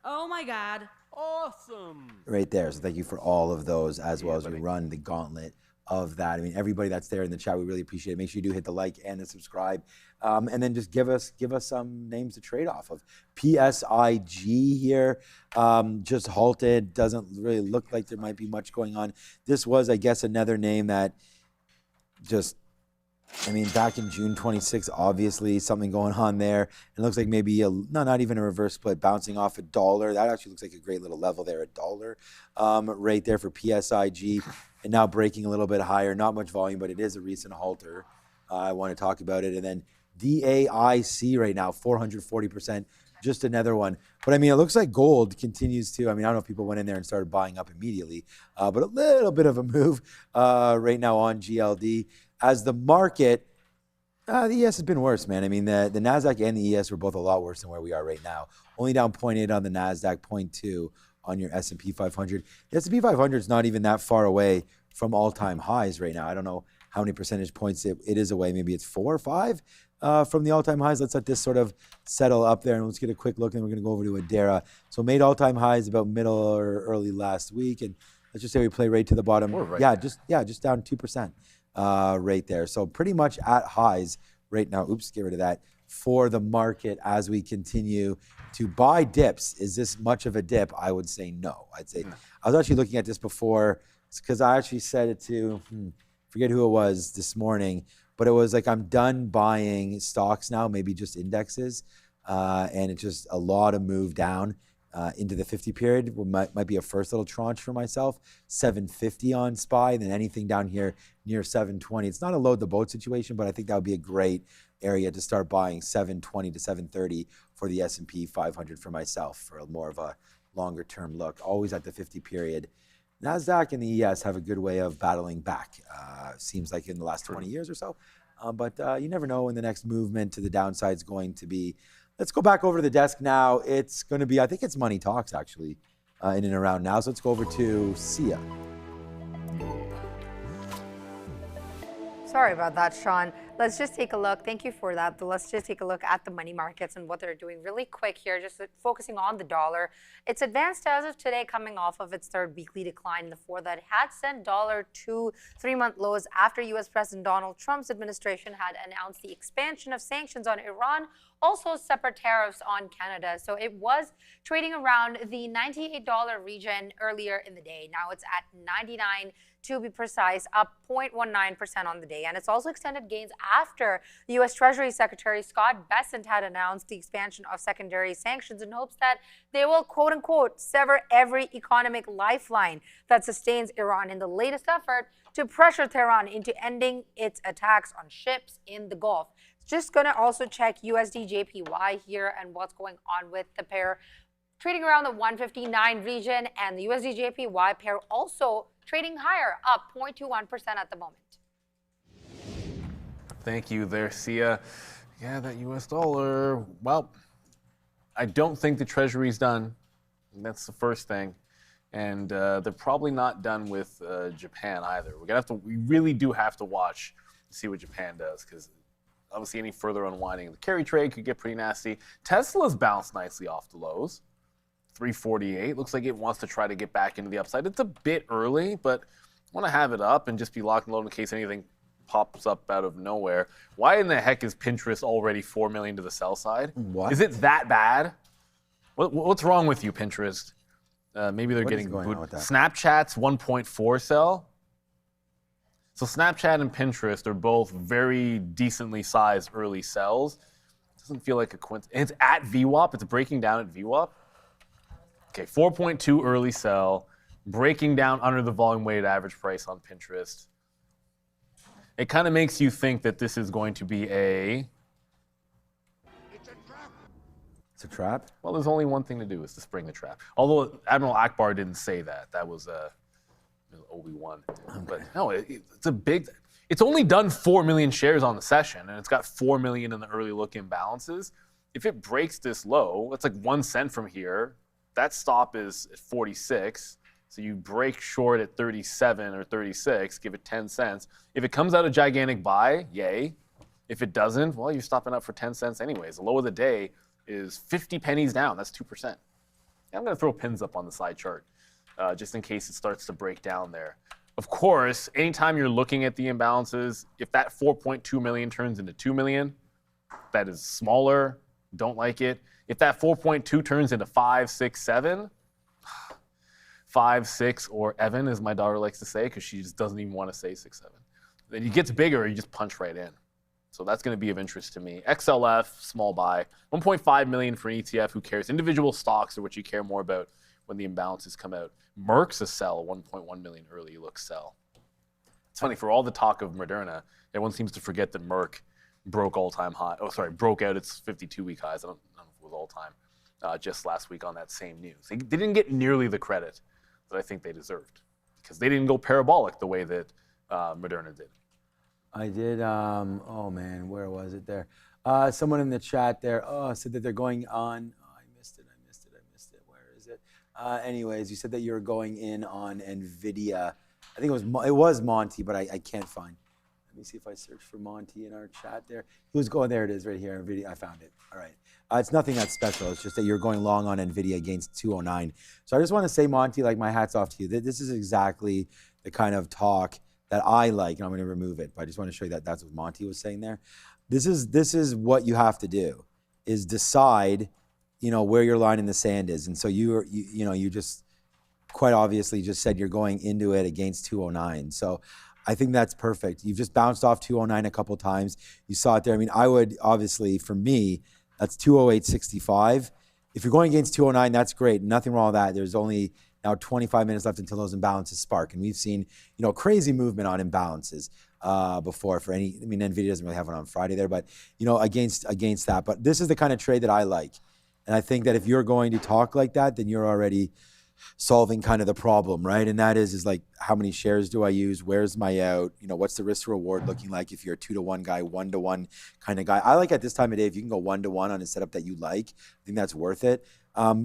Oh my God. Awesome. Right there. So thank you for all of those as well as we run the gauntlet of that. I mean, everybody that's there in the chat, we really appreciate it. Make sure you do hit the like and the subscribe. And then just give us some names to trade off of. PSIG here just halted. Doesn't really look like there might be much going on. This was, I guess, another name that just, I mean, back in June 26th, obviously something going on there. It looks like maybe not even a reverse split, bouncing off $1. That actually looks like a great little level there, $1 right there for PSIG. And now breaking a little bit higher. Not much volume, but it is a recent halter. I want to talk about it. And then DAIC right now, 440%. Just another one. But I mean, it looks like gold continues to, I mean, I don't know if people went in there and started buying up immediately, but a little bit of a move right now on GLD. As the market, the ES has been worse, man. I mean, the NASDAQ and the ES were both a lot worse than where we are right now. Only down 0.8 on the NASDAQ, 0.2 on your S&P 500. The S&P 500 is not even that far away from all-time highs right now. I don't know how many percentage points it is away. Maybe it's 4 or 5 from the all-time highs. Let's let this sort of settle up there, and let's get a quick look, and we're going to go over to Adara. So made all-time highs about middle or early last week, and let's just say we play right to the bottom. Just down 2%. Right there. So pretty much at highs right now. Oops, get rid of that. For the market as we continue to buy dips. Is this much of a dip? I would say no. I'd say I was actually looking at this before because I actually said it to, forget who it was this morning, but it was like I'm done buying stocks now, maybe just indexes. And it's just a lot of move down into the 50 period. Might be a first little tranche for myself. 750 on SPY, then anything down here near 720. It's not a load the boat situation, but I think that would be a great area to start buying 720 to 730 for the S&P 500 for myself for more of a longer term look. Always at the 50 period. NASDAQ and the ES have a good way of battling back. Seems like in the last 20 years or so. But you never know when the next movement to the downside is going to be. Let's go back over to the desk now. It's going to be, I think it's Money Talks actually, in and around now. So let's go over to Sia. Sorry about that, Sean. let's just take a look. Thank you for that. Let's just take a look at the money markets and what they're doing really quick here, just focusing on the dollar. It's advanced as of today, coming off of its third weekly decline before that had sent dollar to 3-month lows after U.S. President Donald Trump's administration had announced the expansion of sanctions on Iran, also separate tariffs on Canada. So it was trading around the $98 region earlier in the day. Now it's at 99 to be precise, up 0.19% on the day. And it's also extended gains after the U.S. Treasury Secretary Scott Bessent had announced the expansion of secondary sanctions in hopes that they will, quote unquote, sever every economic lifeline that sustains Iran in the latest effort to pressure Tehran into ending its attacks on ships in the Gulf. Just going to also check USD JPY here and what's going on with the pair. Trading around the 159 region, and the USD JPY pair also trading higher, up 0.21% at the moment. Thank you there, Sia. Yeah, that US dollar, well, I don't think the Treasury's done. That's the first thing. And they're probably not done with Japan either. We really do have to watch to see what Japan does, because obviously any further unwinding of the carry trade could get pretty nasty. Tesla's bounced nicely off the lows. 348. Looks like it wants to try to get back into the upside. It's a bit early, but I want to have it up and just be locked and loaded in case anything pops up out of nowhere. Why in the heck is Pinterest already 4 million to the sell side? What? Is it that bad? What's wrong with you, Pinterest? Maybe they're getting going on with that? Snapchat's 1.4 sell. So Snapchat and Pinterest are both very decently sized early sells. Doesn't feel like a coincidence. It's at VWAP. It's breaking down at VWAP. Okay, 4.2 early sell, breaking down under the volume weighted average price on Pinterest. It kind of makes you think that this is going to be a... It's a trap? Well, there's only one thing to do, is to spring the trap. Although Admiral Akbar didn't say that. That was Obi-Wan. Okay. But no, it's a big... It's only done 4 million shares on the session, and it's got 4 million in the early look imbalances. If it breaks this low, it's like 1 cent from here. That stop is at 46, so you break short at 37 or 36, give it 10 cents. If it comes out a gigantic buy, yay. If it doesn't, well, you're stopping up for 10 cents anyways. The low of the day is 50 pennies down. That's 2%. Yeah, I'm going to throw pins up on the side chart just in case it starts to break down there. Of course, anytime you're looking at the imbalances, if that 4.2 million turns into 2 million, that is smaller, don't like it. If that 4.2 turns into 5, 6, 7, 5, 6, or Evan, as my daughter likes to say, because she just doesn't even want to say 6, 7. Then it gets bigger, you just punch right in. So that's going to be of interest to me. XLF, small buy. 1.5 million for an ETF, who cares? Individual stocks are what you care more about when the imbalances come out. Merck's a sell, 1.1 million early look sell. It's funny, for all the talk of Moderna, everyone seems to forget that Merck broke all-time high. Broke out its 52-week highs. I don't know if it was all-time. Just last week on that same news. They didn't get nearly the credit that I think they deserved, because they didn't go parabolic the way that Moderna did. I did. Oh man, where was it there? Someone in the chat there. Said that they're going on. Oh, I missed it. Where is it? Anyways, you said that you were going in on Nvidia. I think it was Monty, but I can't find. Let me see if I search for Monty in our chat there. Who's going? There it is, right here. Nvidia. I found it. All right. It's nothing that special. It's just that you're going long on Nvidia against 209. So I just want to say, Monty, like, my hat's off to you. This is exactly the kind of talk that I like, and I'm going to remove it. But I just want to show you that that's what Monty was saying there. This is what you have to do, is decide, where your line in the sand is. And so you just quite obviously just said you're going into it against 209. So I think that's perfect. You've just bounced off 209 a couple times. You saw it there. I mean, I would obviously, for me, that's 208.65. If you're going against 209, that's great. Nothing wrong with that. There's only now 25 minutes left until those imbalances spark. And we've seen, crazy movement on imbalances before for any, Nvidia doesn't really have one on Friday there, but, against that. But this is the kind of trade that I like. And I think that if you're going to talk like that, then you're already solving kind of the problem, right? And that is like, how many shares do I use? Where's my out? What's the risk to reward looking like if you're a 2-to-1 guy, 1-to-1 kind of guy? I like at this time of day, if you can go 1-to-1 on a setup that you like, I think that's worth it.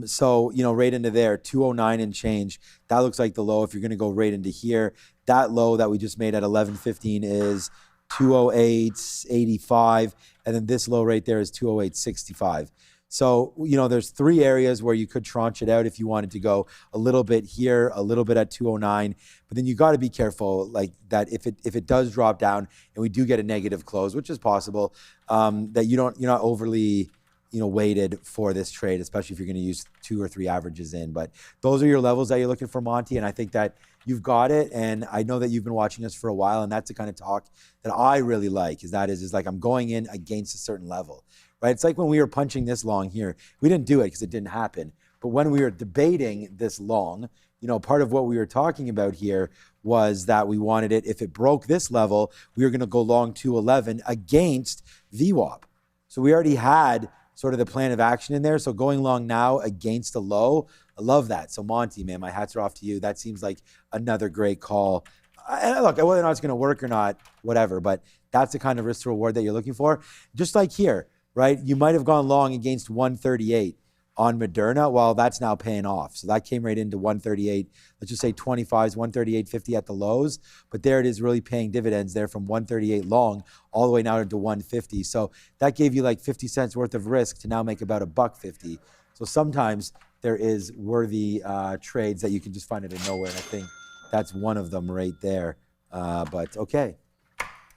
So, right into there, 209 and change. That looks like the low. If you're going to go right into here, that low that we just made at 11.15 is 208.85, and then this low right there is 208.65. So, there's 3 areas where you could tranche it out if you wanted to go a little bit here, a little bit at 209. But then you got to be careful, like that if it does drop down and we do get a negative close, which is possible, that you're not overly weighted for this trade, especially if you're going to use 2 or 3 averages in. But those are your levels that you're looking for, Monty, and I think that you've got it. And I know that you've been watching us for a while, and that's the kind of talk that I really like. Is like I'm going in against a certain level. Right? It's like when we were punching this long here. We didn't do it because it didn't happen. But when we were debating this long, part of what we were talking about here was that we wanted it, if it broke this level, we were going to go long 211 against VWAP. So we already had sort of the plan of action in there. So going long now against a low, I love that. So Monty, man, my hats are off to you. That seems like another great call. Look, whether or not it's going to work or not, whatever, but that's the kind of risk to reward that you're looking for. Just like here. Right? You might have gone long against 138 on Moderna. Well, that's now paying off. So that came right into 138. Let's just say 25s, 138.50 at the lows. But there it is really paying dividends there from 138 long all the way now into 150. So that gave you like 50 cents worth of risk to now make about $1.50. So sometimes there is worthy trades that you can just find out of nowhere. And I think that's one of them right there. But okay.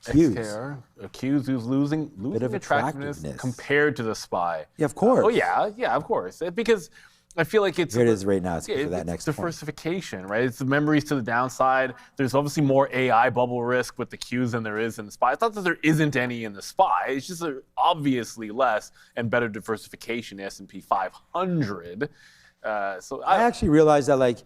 XKR, Q's who's losing bit of attractiveness compared to the SPY. Yeah, of course. Yeah, of course. Because I feel like it's here. It is right now. It's for that next diversification, right? It's the memories to the downside. There's obviously more AI bubble risk with the Qs than there is in the SPY. It's not that there isn't any in the SPY. It's just obviously less and better diversification in S&P 500. So I actually realized that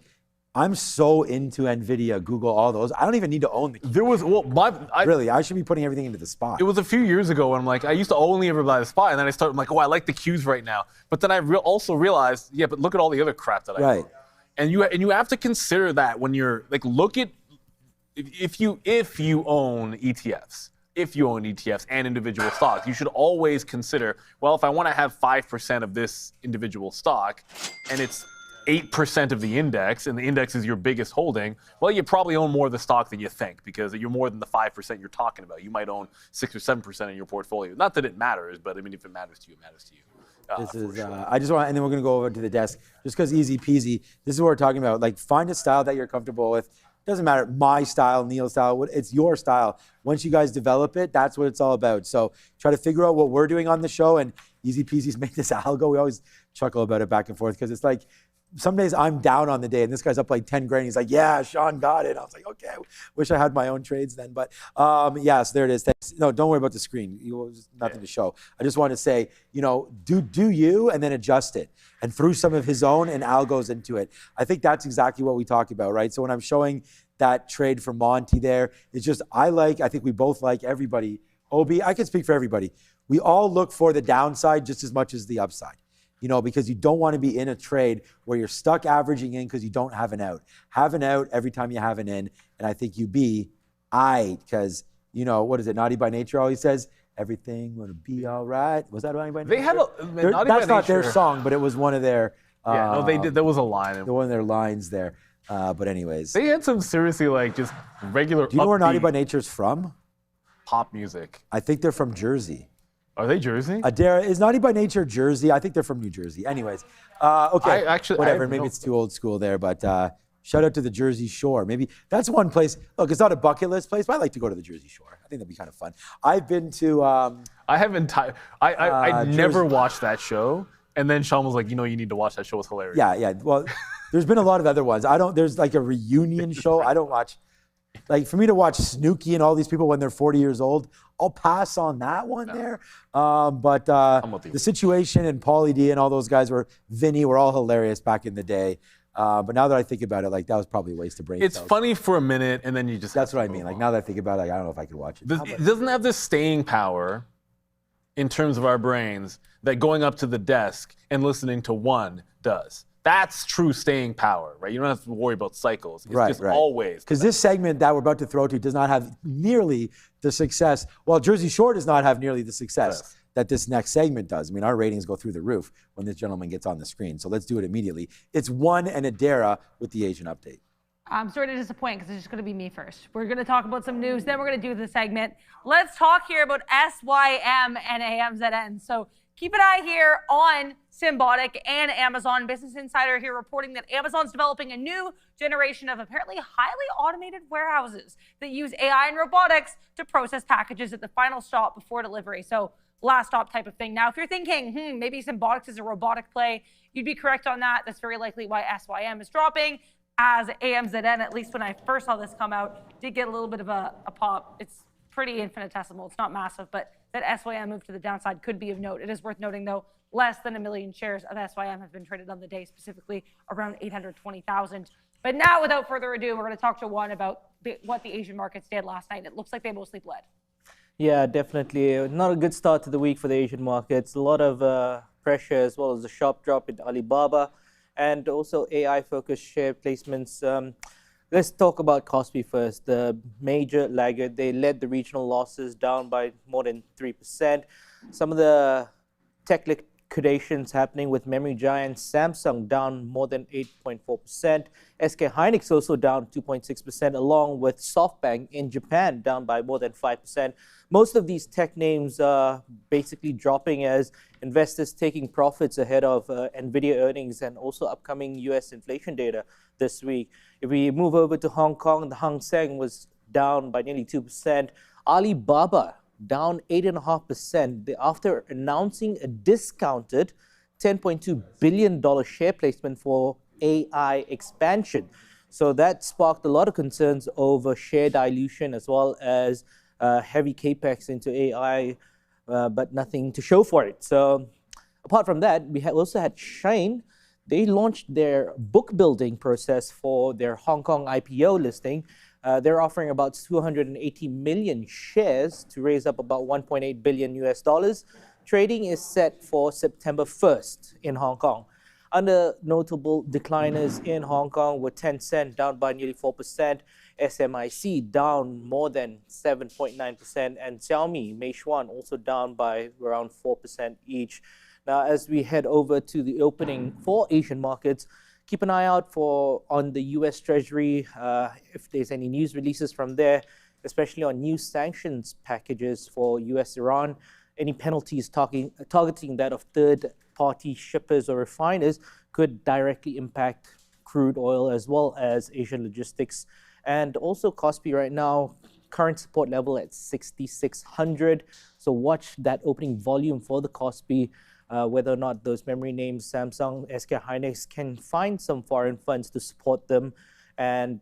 I'm so into Nvidia, Google, all those. I don't even need to own the Qs. There was really, I should be putting everything into the SPY. It was a few years ago, and I'm like, I used to only ever buy the SPY, and then I started, I'm like, I like the Qs right now. But then I also realized, yeah, but look at all the other crap that I own. And you have to consider that when you're look at if you own ETFs. If you own ETFs and individual stocks, you should always consider, well, if I want to have 5% of this individual stock, and it's 8% of the index, and the index is your biggest holding, well, you probably own more of the stock than you think, because you're more than the 5% you're talking about. You might own 6 or 7% in your portfolio. Not that it matters, but I mean, if it matters to you, it matters to you. This is, I just want, and then we're going to go over to the desk, just because easy peasy. This is what we're talking about. Find a style that you're comfortable with. Doesn't matter, my style, Neil's style, it's your style. Once you guys develop it, that's what it's all about. So try to figure out what we're doing on the show, and easy peasy's made this algo. We always chuckle about it back and forth, because it's like, some days I'm down on the day, and this guy's up like 10 grand. He's like, yeah, Sean got it. I was like, okay, wish I had my own trades then. But yeah, so there it is. Thanks. No, don't worry about the screen. Nothing to show. I just want to say, do you, and then adjust it and threw some of his own and algos into it. I think that's exactly what we talk about, right? So when I'm showing that trade for Monty there, it's just, I think we both like everybody. OB, I can speak for everybody. We all look for the downside just as much as the upside. Because you don't want to be in a trade where you're stuck averaging in because you don't have an out. Have an out every time you have an in, and I think you be because, what is it, Naughty by Nature always says, everything will be all right. Was that Naughty by Nature? That's not their song, but it was one of their... Yeah, no, they did. There was a line. One of their lines there. But anyways. They had some seriously, just regular... Do you know where Naughty by Nature's from? Pop music. I think they're from Jersey. Are they Jersey? Adara is Naughty by Nature Jersey. I think they're from New Jersey. Anyways, okay, whatever. Maybe it's too old school there, but shout out to the Jersey Shore. Maybe that's one place. Look, it's not a bucket list place, but I like to go to the Jersey Shore. I think that'd be kind of fun. I've been to. I haven't. I never watched that show, and then Sean was like, you need to watch that show. It's hilarious. Yeah. Well, there's been a lot of other ones. There's like a reunion show. I don't watch. For me to watch Snooki and all these people when they're 40 years old, I'll pass on that one there. But the Situation and Pauly D and all those guys Vinny were all hilarious back in the day. But now that I think about it, that was probably a waste of brain cells. It's funny for a minute, and then you just... That's what I mean. Now that I think about it, I don't know if I could watch it. It doesn't have this staying power in terms of our brains that going up to the desk and listening to one does. That's true staying power, right? You don't have to worry about cycles. It's just always. Because this segment that we're about to throw to does not have nearly the success. Well, Jersey Shore does not have nearly the success that this next segment does. I mean, our ratings go through the roof when this gentleman gets on the screen. So let's do it immediately. It's One and Adara with the Asian update. I'm sorry to disappoint because it's just going to be me first. We're going to talk about some news, then we're going to do the segment. Let's talk here about SYM and AMZN. So keep an eye here on Symbotic and Amazon. Business Insider here reporting that Amazon's developing a new generation of apparently highly automated warehouses that use AI and robotics to process packages at the final stop before delivery. So last stop type of thing. Now, if you're thinking, maybe Symbotics is a robotic play, you'd be correct on that. That's very likely why SYM is dropping, as AMZN, at least when I first saw this come out, did get a little bit of a pop. It's pretty infinitesimal. It's not massive, but that SYM move to the downside could be of note. It is worth noting, though, less than 1 million shares of SYM have been traded on the day, specifically around 820,000. But now, without further ado, we're going to talk to Juan about what the Asian markets did last night. It looks like they mostly bled. Yeah, definitely. Not a good start to the week for the Asian markets. A lot of pressure, as well as a sharp drop in Alibaba, and also AI-focused share placements. Let's talk about Kospi first. The major laggard, they led the regional losses down by more than 3%. Some of the tech liquidations happening with memory giant Samsung down more than 8.4%. SK Hynix also down 2.6%, along with SoftBank in Japan down by more than 5%. Most of these tech names are basically dropping as investors taking profits ahead of Nvidia earnings and also upcoming US inflation data this week. If we move over to Hong Kong, the Hang Seng was down by nearly 2%. Alibaba down 8.5% after announcing a discounted $10.2 billion share placement for AI expansion. So that sparked a lot of concerns over share dilution as well as heavy capex into AI, but nothing to show for it. So apart from that, we also had Shine. They launched their book building process for their Hong Kong IPO listing. They're offering about 280 million shares to raise up about $1.8 billion US. Trading is set for September 1st in Hong Kong. Other notable decliners in Hong Kong were Tencent down by nearly 4%, SMIC down more than 7.9%, and Xiaomi, Meishuan also down by around 4% each. Now, as we head over to the opening for Asian markets, keep an eye out on the US Treasury, if there's any news releases from there, especially on new sanctions packages for US-Iran. Any penalties targeting that of third-party shippers or refiners could directly impact crude oil as well as Asian logistics. And also Kospi right now, current support level at 6,600. So watch that opening volume for the Kospi, whether or not those memory names, Samsung, SK Hynix, can find some foreign funds to support them. And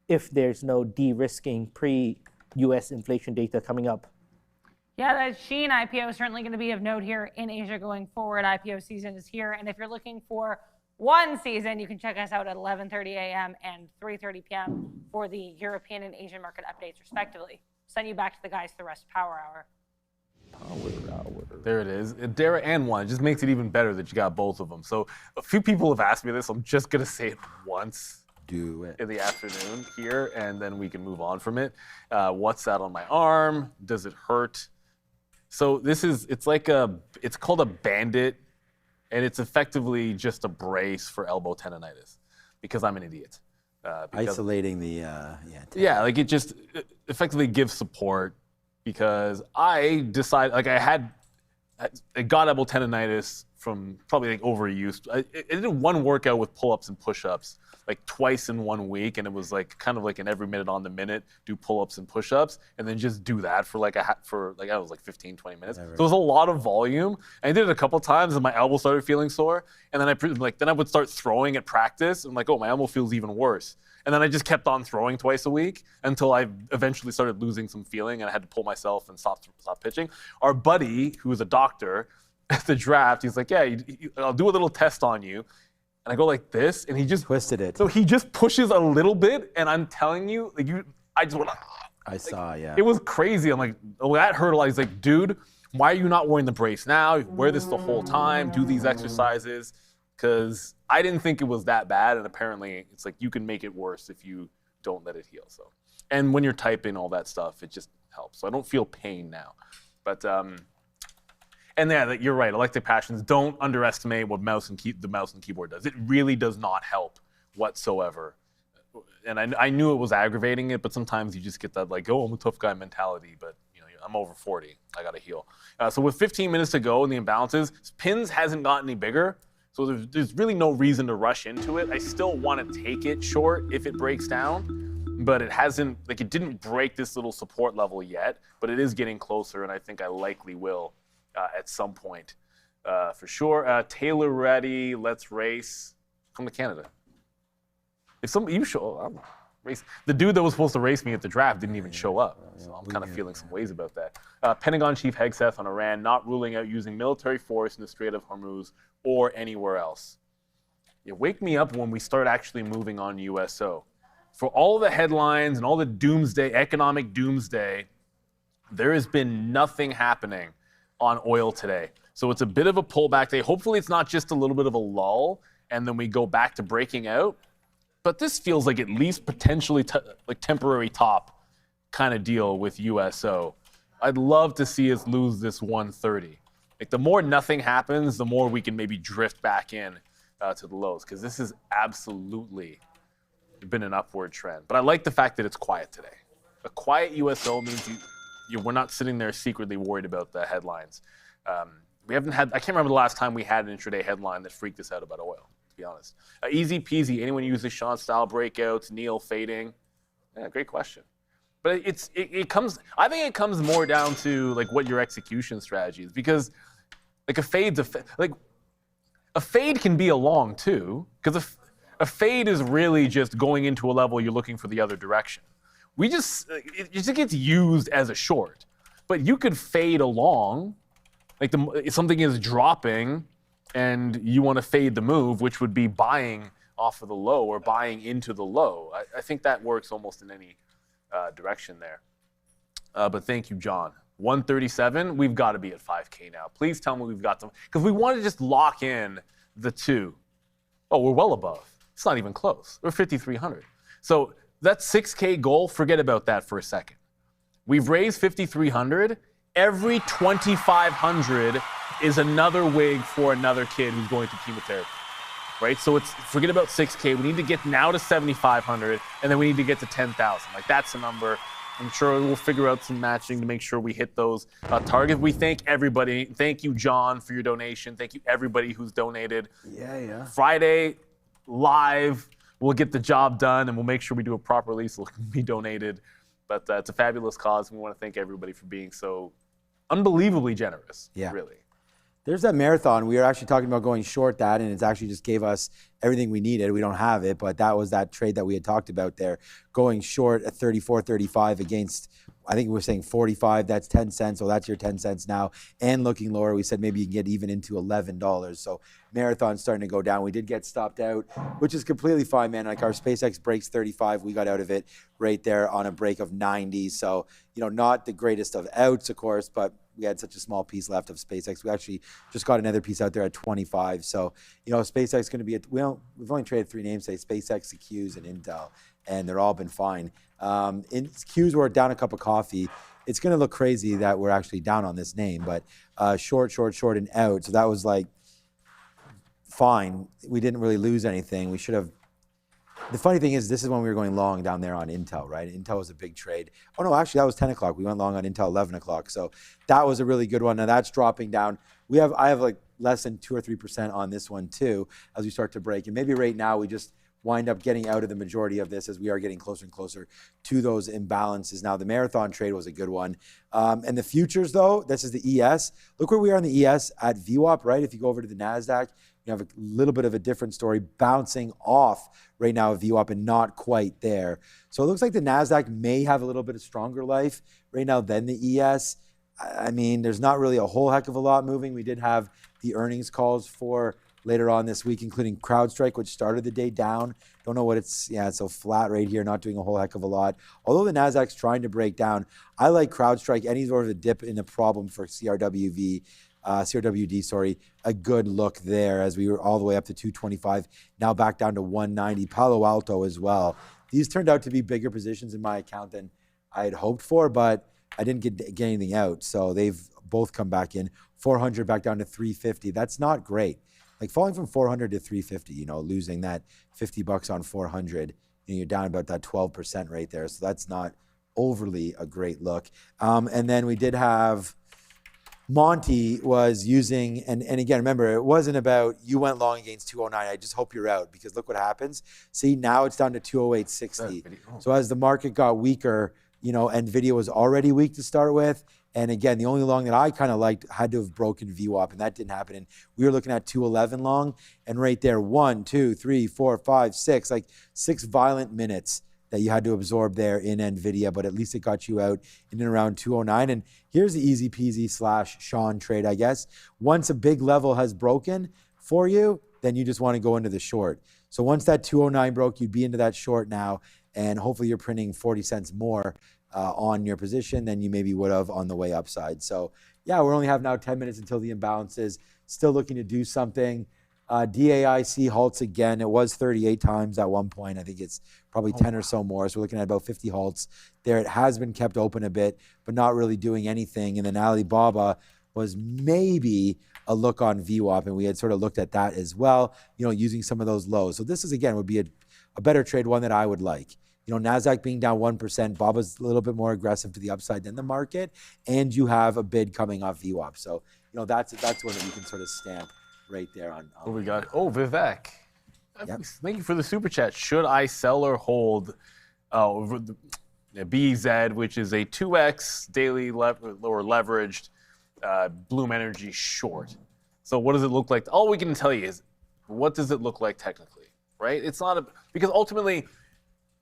if there's no de-risking pre-US inflation data coming up. Yeah, that Shein IPO is certainly going to be of note here in Asia going forward. IPO season is here. And if you're looking for one season, you can check us out at 11:30 a.m. and 3:30 p.m. for the European and Asian market updates, respectively. Send you back to the guys for the rest of Power Hour. There it is. Dara and one. It just makes it even better that you got both of them. So a few people have asked me this. I'm just going to say it once. Do it. In the afternoon here, and then we can move on from it. What's that on my arm? Does it hurt? So it's called a bandit, and it's effectively just a brace for elbow tendonitis because I'm an idiot. Isolating the, yeah, like it just effectively gives support because I decided, like I got elbow tendonitis from probably like overuse. I did one workout with pull-ups and push-ups like twice in 1 week, and it was like kind of like an every minute on the minute, do pull-ups and push-ups, and then just do that for like I was like 15, 20 minutes. So it was a lot of volume. And I did it a couple times, and my elbow started feeling sore. And then I would start throwing at practice, and I'm like, oh, my elbow feels even worse. And then I just kept on throwing twice a week until I eventually started losing some feeling, and I had to pull myself and stop pitching. Our buddy, who was a doctor, at the draft, he's like, yeah, I'll do a little test on you. And I go like this, and he just twisted it. So he just pushes a little bit, and I'm telling you, I just went. I saw, yeah. It was crazy. I'm like, oh, that hurt a lot. He's like, dude, why are you not wearing the brace now? Wear this the whole time. Do these exercises, because I didn't think it was that bad, and apparently it's like you can make it worse if you don't let it heal. So, and when you're typing all that stuff, it just helps. So I don't feel pain now, but. And yeah, you're right. Electric passions, don't underestimate what the mouse and keyboard does. It really does not help whatsoever and I knew it was aggravating it, but sometimes you just get that like, oh, I'm a tough guy mentality, but I'm over 40, I got to heal. So with 15 minutes to go in the imbalances, pins hasn't gotten any bigger, so there's really no reason to rush into it. I still want to take it short if it breaks down, but it hasn't, like it didn't break this little support level yet, but it is getting closer, and I think I likely will at some point for sure. Taylor ready, let's race. Come to Canada. If you show up, race. The dude that was supposed to race me at the draft didn't even show up, so I'm kind of feeling some ways about that. Pentagon Chief Hegseth on Iran not ruling out using military force in the Strait of Hormuz or anywhere else. Wake me up when we start actually moving on USO. For all the headlines and all the doomsday, economic doomsday, there has been nothing happening on oil today. So it's a bit of a pullback day. Hopefully it's not just a little bit of a lull and then we go back to breaking out. But this feels like at least potentially like temporary top kind of deal with USO. I'd love to see us lose this 130. Like the more nothing happens, the more we can maybe drift back in to the lows, because this has absolutely been an upward trend. But I like the fact that it's quiet today. A quiet USO means we're not sitting there secretly worried about the headlines. We haven't had, I can't remember the last time we had an intraday headline that freaked us out about oil, to be honest. Easy peasy, anyone uses Sean style breakouts, Neil fading? Yeah, great question. But it comes, I think it comes more down to like what your execution strategy is, because like a fade can be a long too, because a fade is really just going into a level you're looking for the other direction. It just gets used as a short, but you could fade along, like if something is dropping and you want to fade the move, which would be buying off of the low or buying into the low. I think that works almost in any direction there. But thank you, John. 137, we've got to be at 5K now. Please tell me we've got them, because we want to just lock in the two. Oh, we're well above. It's not even close. We're 5,300. So that 6K goal, forget about that for a second. We've raised 5,300. Every 2,500 is another wig for another kid who's going through chemotherapy, right? So forget about 6K. We need to get now to 7,500, and then we need to get to 10,000. Like that's the number. I'm sure we'll figure out some matching to make sure we hit those targets. We thank everybody. Thank you, John, for your donation. Thank you, everybody who's donated. Yeah. Friday, live, we'll get the job done, and we'll make sure we do it properly so it can be donated. But it's a fabulous cause. We want to thank everybody for being so unbelievably generous, really. There's that marathon. We were actually talking about going short that, and it's actually just gave us everything we needed. We don't have it, but that was that trade that we had talked about there. Going short at 34.35 against, I think we were saying 45, that's 10 cents. So that's your 10 cents now. And looking lower, we said maybe you can get even into $11. So marathon's starting to go down. We did get stopped out, which is completely fine, man. Like our SpaceX breaks 35. We got out of it right there on a break of 90. So, not the greatest of outs, of course, but we had such a small piece left of SpaceX. We actually just got another piece out there at 25. So, SpaceX is going to be we've only traded three names today: SpaceX, the Qs, and Intel, and they're all been fine. Qs were down a cup of coffee. It's going to look crazy that we're actually down on this name, but short, and out. So that was like fine. We didn't really lose anything. We should have. The funny thing is, this is when we were going long down there on Intel, right? Intel was a big trade. Oh no, actually that was 10 o'clock. We went long on Intel 11 o'clock. So that was a really good one. Now that's dropping down. I have like less than 2 or 3% on this one too, as we start to break. And maybe right now we just wind up getting out of the majority of this as we are getting closer and closer to those imbalances. Now the marathon trade was a good one. And the futures though, this is the ES. Look where we are in the ES at VWAP, right? If you go over to the NASDAQ, you have a little bit of a different story, bouncing off right now of VWAP and not quite there. So it looks like the NASDAQ may have a little bit of stronger life right now than the ES. I mean, there's not really a whole heck of a lot moving. We did have the earnings calls for later on this week, including CrowdStrike, which started the day down. Don't know what it's so flat right here, not doing a whole heck of a lot. Although the NASDAQ's trying to break down, I like CrowdStrike, any sort of a dip in a problem for CRWD, a good look there as we were all the way up to 225, now back down to 190. Palo Alto as well. These turned out to be bigger positions in my account than I had hoped for, but I didn't get anything out. So they've both come back in. 400 back down to 350. That's not great. Like falling from 400 to 350, losing that $50 on 400 you're down about that 12% right there. So that's not overly a great look. And then we did have Monty was using, and again, remember, it wasn't about you went long against 209. I just hope you're out, because look what happens. See, now it's down to 208.60. So as the market got weaker, Nvidia was already weak to start with. And again, the only long that I kind of liked had to have broken VWAP, and that didn't happen. And we were looking at 211 long, and right there, 1, 2, 3, 4, 5, 6, like 6 violent minutes that you had to absorb there in Nvidia, but at least it got you out in and around 209. And here's the easy peasy / Sean trade, I guess. Once a big level has broken for you, then you just want to go into the short. So once that 209 broke, you'd be into that short now, and hopefully you're printing 40 cents more on your position than you maybe would have on the way upside. So yeah, we only have now 10 minutes until the imbalances. Still looking to do something. DAIC halts again. It was 38 times at one point. I think it's probably 10 or so more. So we're looking at about 50 halts there. It has been kept open a bit, but not really doing anything. And then Alibaba was maybe a look on VWAP, and we had sort of looked at that as well, using some of those lows. So this is, again, would be a better trade, one that I would like. NASDAQ being down 1%, Baba's a little bit more aggressive to the upside than the market, and you have a bid coming off VWAP. So, that's one that you can sort of stamp right there on. What we got? Oh, Vivek. Yep. Thank you for the super chat. Should I sell or hold BZ, which is a 2x daily or leveraged Bloom Energy short? So what does it look like? All we can tell you is, what does it look like technically, right? It's not because ultimately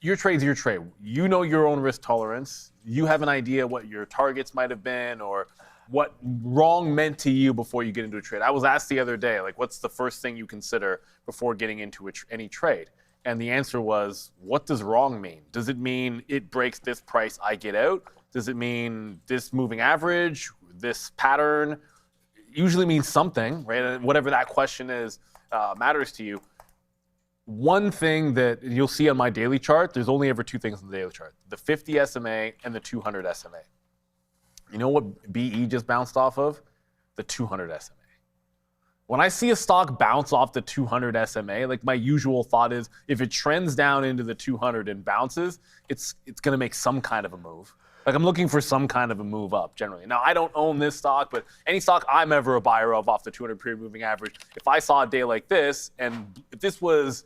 your trade's your trade. You know your own risk tolerance. You have an idea what your targets might have been or what wrong meant to you before you get into a trade. I was asked the other day, what's the first thing you consider before getting into any trade? And the answer was, what does wrong mean? Does it mean it breaks this price, I get out? Does it mean this moving average, this pattern? Usually means something, right? And whatever that question is matters to you. One thing that you'll see on my daily chart, there's only ever 2 things on the daily chart: the 50 SMA and the 200 SMA. You know what BE just bounced off of? The 200 SMA. When I see a stock bounce off the 200 SMA, my usual thought is, if it trends down into the 200 and bounces, it's going to make some kind of a move. I'm looking for some kind of a move up generally. Now, I don't own this stock, but any stock I'm ever a buyer of off the 200 period moving average, if I saw a day like this, and if this was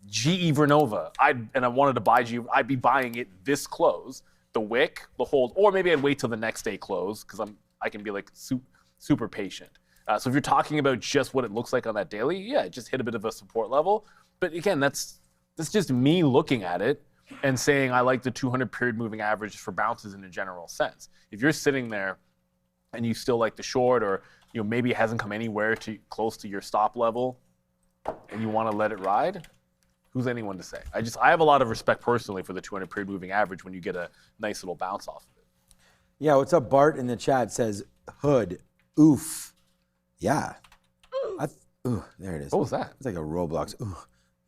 GE Vernova, and I wanted to buy GE, I'd be buying it this close, the wick, the hold, or maybe I'd wait till the next day close, because I can be super patient. So if you're talking about just what it looks like on that daily, yeah, it just hit a bit of a support level. But again, that's just me looking at it and saying I like the 200 period moving average for bounces in a general sense. If you're sitting there and you still like the short, or maybe it hasn't come anywhere close to your stop level, and you want to let it ride, who's anyone to say? I have a lot of respect personally for the 200 period moving average when you get a nice little bounce off of it. Yeah, what's up? Bart in the chat says, Hood, oof. Yeah. There it is. What was that? It's like a Roblox.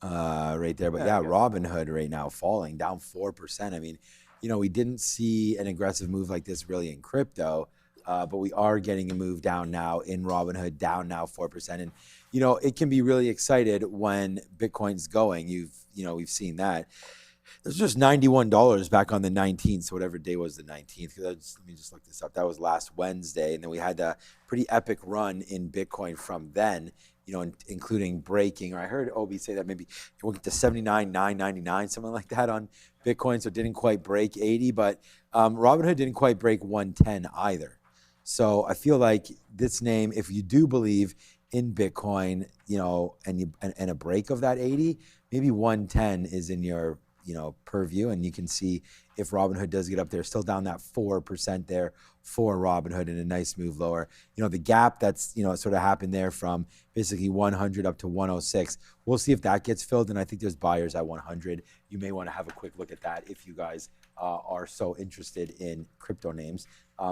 Right there. But yeah, Robinhood right now falling down 4%. I mean, we didn't see an aggressive move like this really in crypto, but we are getting a move down now in Robinhood, down now 4%. And, it can be really excited when Bitcoin's going. We've seen that. There's just $91 back on the 19th, so whatever day was the 19th. Let me just look this up. That was last Wednesday, and then we had a pretty epic run in Bitcoin from then, including breaking, or I heard Obi say that maybe it went to 79,999, something like that on Bitcoin, so it didn't quite break 80, but Robinhood didn't quite break 110 either. So I feel like this name, if you do believe in Bitcoin, and a break of that 80, maybe 110 is in your purview, and you can see if Robinhood does get up there, still down that 4% there for Robinhood, and a nice move lower. The gap that's, sort of happened there from basically 100 up to 106. We'll see if that gets filled, and I think there's buyers at 100. You may want to have a quick look at that if you guys are so interested in crypto names.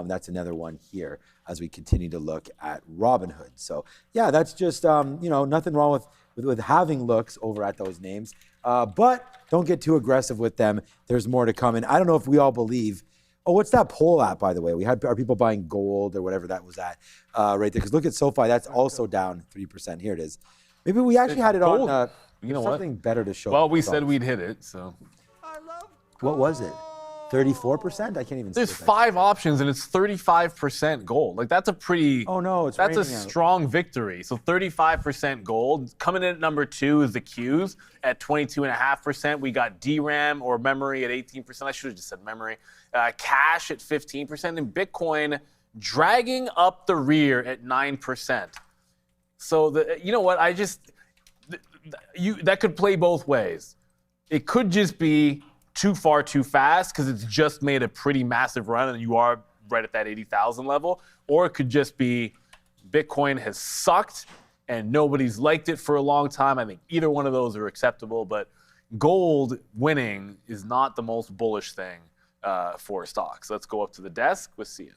That's another one here as we continue to look at Robinhood. So yeah, that's just, nothing wrong with having looks over at those names. But don't get too aggressive with them. There's more to come. And I don't know if we all believe. Oh, what's that poll at, by the way? Are people buying gold or whatever that was at right there? Because look at SoFi. That's also down 3%. Here it is. Maybe we actually had it on something better to show. Well, we said we'd hit it, so. What was it? 34%? I can't even see There's it. 5 options and it's 35% gold. Like that's a pretty. Oh no, it's that's a raining out. strong victory. So 35% gold. Coming in at number 2 is the Qs at 22.5%. We got DRAM or memory at 18%. I should have just said memory. Cash at 15%, and Bitcoin dragging up the rear at 9%. So you know what? That could play both ways. It could just be too far too fast because it's just made a pretty massive run and you are right at that 80,000 level, or it could just be Bitcoin has sucked and nobody's liked it for a long time. I think either one of those are acceptable, but gold winning is not the most bullish thing for stocks. Let's go up to the desk with Sia.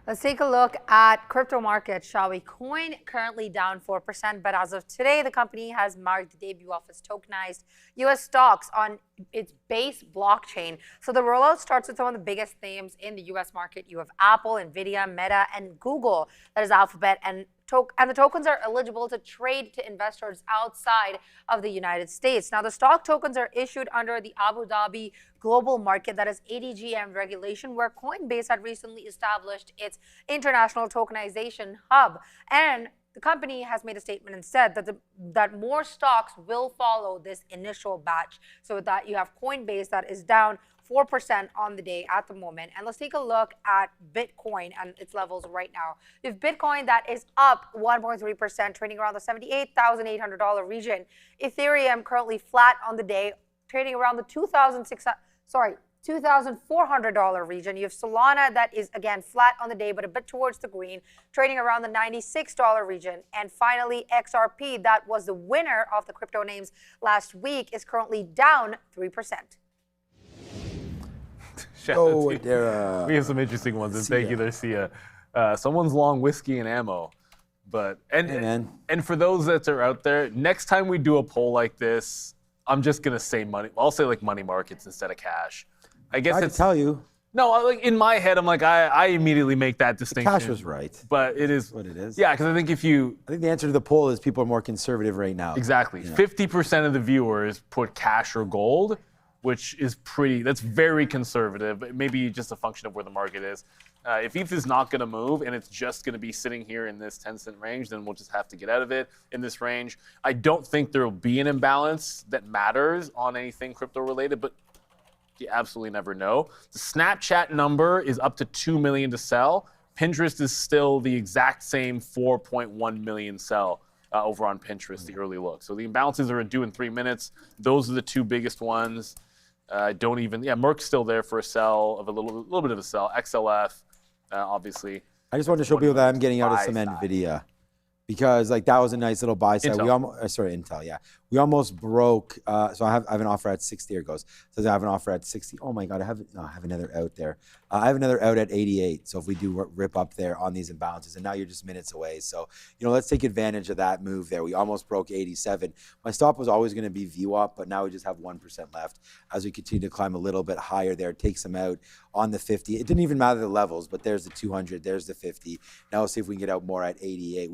Let's take a look at crypto markets, shall we? Coin currently down 4%, but as of today, the company has marked the debut of its tokenized U.S. stocks on its base blockchain. So the rollout starts with some of the biggest names in the U.S. market. You have Apple, Nvidia, Meta, and Google. That is Alphabet, and the tokens are eligible to trade to investors outside of the United States. Now, the stock tokens are issued under the Abu Dhabi global market, that is ADGM regulation, where Coinbase had recently established its international tokenization hub. And the company has made a statement and said that more stocks will follow this initial batch. So with that, you have Coinbase that is down 4% on the day at the moment. And let's take a look at Bitcoin and its levels right now. You have Bitcoin that is up 1.3%, trading around the $78,800 region. Ethereum currently flat on the day, trading around the $2,400 region. You have Solana that is again flat on the day, but a bit towards the green, trading around the $96 region. And finally, XRP, that was the winner of the crypto names last week, is currently down 3%. We have some interesting ones, and thank you there, Sia. Someone's long whiskey and ammo. But and for those that are out there, next time we do a poll like this, I'm just gonna say money. I'll say like money markets instead of cash. I guess I tell you. No, like in my head, I'm like I immediately make that distinction. Cash was right, but it is what it is. Yeah, because I think the answer to the poll is people are more conservative right now. Exactly. 50% of the viewers put cash or gold, which is that's very conservative. Maybe just a function of where the market is. If ETH is not going to move and it's just going to be sitting here in this 10-cent range, then we'll just have to get out of it in this range. I don't think there will be an imbalance that matters on anything crypto related, but you absolutely never know. The Snapchat number is up to 2 million to sell. Pinterest is still the exact same 4.1 million sell over on Pinterest, the early look. So the imbalances are due in 3 minutes. Those are the two biggest ones. Merck's still there for a sell of a little bit of a sell. XLF, obviously. I just wanted to show people that I'm getting out of some Nvidia, because like that was a nice little buy side. Intel, yeah. We almost broke. So I have an offer at 60. Here it goes. So I have an offer at 60. Oh my God, I have another out there. I have another out at 88. So if we do rip up there on these imbalances, and now you're just minutes away. So let's take advantage of that move there. We almost broke 87. My stop was always going to be view up, but now we just have 1% left as we continue to climb a little bit higher there. It takes them out on the 50. It didn't even matter the levels, but there's the 200, there's the 50. Now we'll see if we can get out more at 88.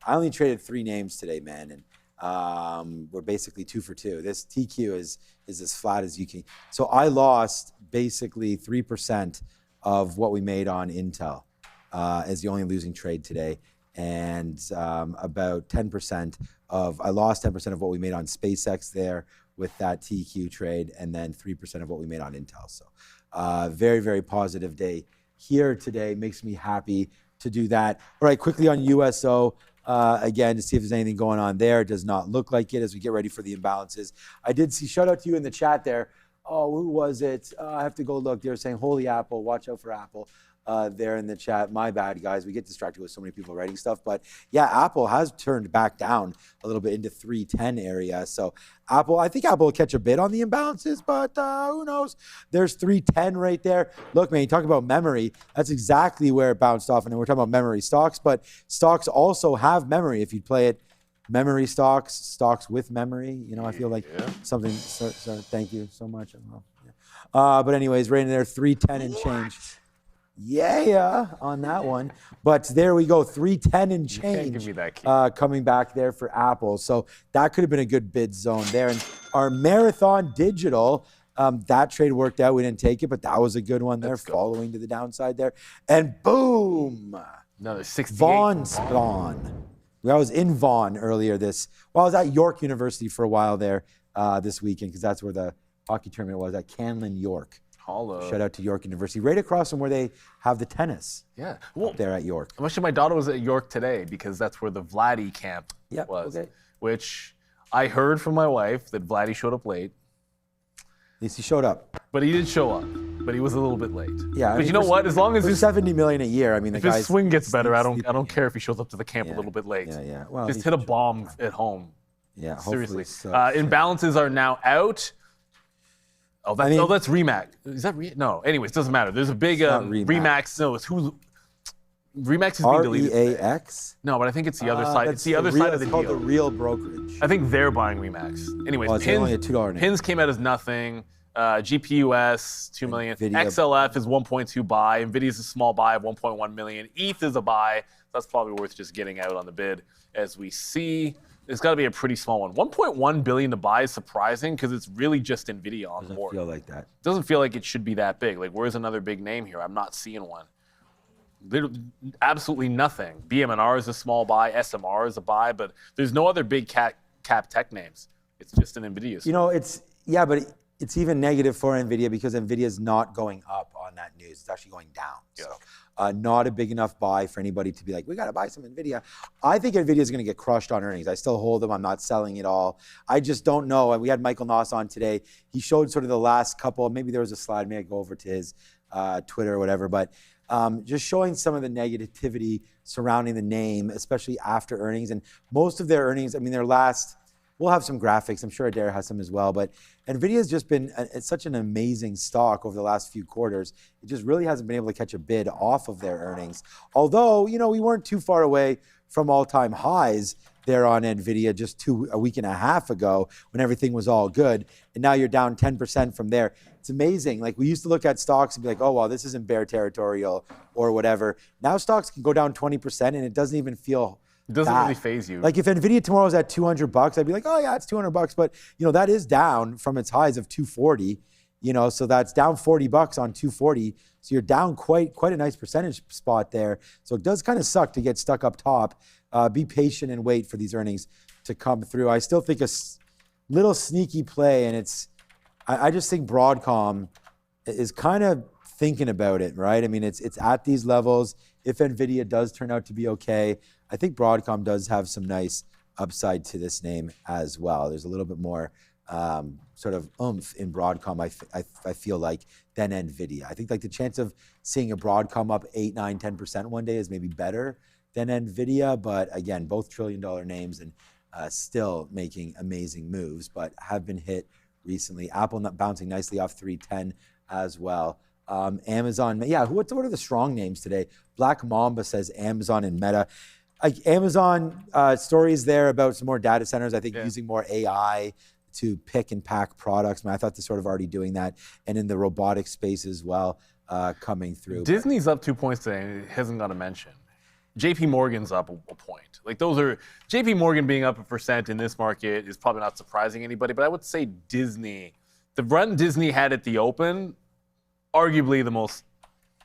I only traded 3 names today, man, and we're basically 2 for 2. This TQ is as flat as you can. So I lost basically 3% of what we made on Intel as the only losing trade today, and about 10% I lost 10% of what we made on SpaceX there with that TQ trade, and then 3% of what we made on Intel. So very, very positive day here today. Makes me happy to do that. All right, quickly on USO. Again, to see if there's anything going on there. It does not look like it as we get ready for the imbalances. I did see, shout out to you in the chat there. Oh, who was it? I have to go look. They were saying, holy Apple, watch out for Apple there in the chat. My bad, guys. We get distracted with so many people writing stuff. But yeah, Apple has turned back down a little bit into 310 area. So I think Apple will catch a bit on the imbalances, but who knows? There's 310 right there. Look, man, you talk about memory. That's exactly where it bounced off. And we're talking about memory stocks, but stocks also have memory. If you play it, memory stocks with memory, I feel like something. So thank you so much. But anyways, right in there, 310 and change. Yeah, on that one. But there we go, 310 and change. Can't give me that key. Coming back there for Apple. So that could have been a good bid zone there. And our Marathon Digital, that trade worked out. We didn't take it, but that was a good one there, following to the downside there. And boom! Another 68. Vaughan spawn. I was in Vaughan earlier I was at York University for a while there this weekend, because that's where the hockey tournament was, at Canlan, York. Hollow. Shout out to York University, right across from where they have the tennis. Yeah. Up there at York. Actually, my daughter was at York today because that's where the Vladdy camp was. Okay. Which I heard from my wife that Vladdy showed up late. At least he showed up. But he did show up. But he was a little bit late. Yeah. But you know what? As long as his $70 million a year, I mean, if his swing gets better, I don't care if he shows up to the camp a little bit late. Yeah. Well, just hit a bomb at home. Yeah. Seriously. So. Imbalances are now out. Oh, that's Remax. Is that no? Anyways, doesn't matter. There's a big Remax. No, it's who's Remax is being deleted. REAX? No, but I think it's the other side. It's the other side of the deal. It's called the real brokerage. I think they're buying Remax. Anyways, it's only a $2 name. Pins came out as nothing. GPUS, 2 million. Nvidia. XLF is 1.2 buy. Nvidia's a small buy of 1.1 million. ETH is a buy. That's probably worth just getting out on the bid. As we see, it's got to be a pretty small one. 1.1 billion to buy is surprising because it's really just Nvidia on board. Doesn't feel like that. Doesn't feel like it should be that big. Like, where's another big name here? I'm not seeing one. Absolutely nothing. BMNR is a small buy. SMR is a buy, but there's no other big cap tech names. It's just an Nvidia. You know, but it's even negative for Nvidia because Nvidia is not going up on that news. It's actually going down. Yeah. So not a big enough buy for anybody to be like, we got to buy some Nvidia. I think Nvidia is going to get crushed on earnings. I still hold them. I'm not selling it all. I just don't know. And we had Michael Noss on today. He showed sort of the last couple. Maybe there was a slide. Maybe I go over to his Twitter or whatever. But just showing some of the negativity surrounding the name, especially after earnings. And most of their earnings, I mean, their last, we'll have some graphics. I'm sure Adair has some as well. But Nvidia has just been it's such an amazing stock over the last few quarters. It just really hasn't been able to catch a bid off of their earnings. Although, you know, we weren't too far away from all-time highs there on Nvidia just a week and a half ago when everything was all good. And now you're down 10% from there. It's amazing. Like, we used to look at stocks and be like, oh, well, this isn't bear territorial or whatever. Now stocks can go down 20% and it doesn't even feel It doesn't really phase you. Like, if Nvidia tomorrow was at $200, I'd be like, oh yeah, it's $200. But you know, that is down from its highs of 240. You know, so that's down $40 on 240. So you're down quite a nice percentage spot there. So it does kind of suck to get stuck up top. Be patient and wait for these earnings to come through. I still think a little sneaky play, and I just think Broadcom is kind of thinking about it, right? I mean, it's at these levels. If Nvidia does turn out to be okay, I think Broadcom does have some nice upside to this name as well. There's a little bit more sort of oomph in Broadcom, I feel like, than Nvidia. I think like the chance of seeing a Broadcom up 8, 9, 10% one day is maybe better than Nvidia, but again, both trillion-dollar names and still making amazing moves, but have been hit recently. Apple not bouncing nicely off 310 as well. Amazon, yeah, what are the strong names today? Black Mamba says Amazon and Meta. Like, Amazon stories there about some more data centers, I think using more AI to pick and pack products. I thought they're sort of already doing that, and in the robotic space as well, coming through. Disney's up 2 points today, and it hasn't got a mention. JP Morgan's up a point. Like, those are, JP Morgan being up 1% in this market is probably not surprising anybody, but I would say Disney, the run Disney had at the open, arguably the most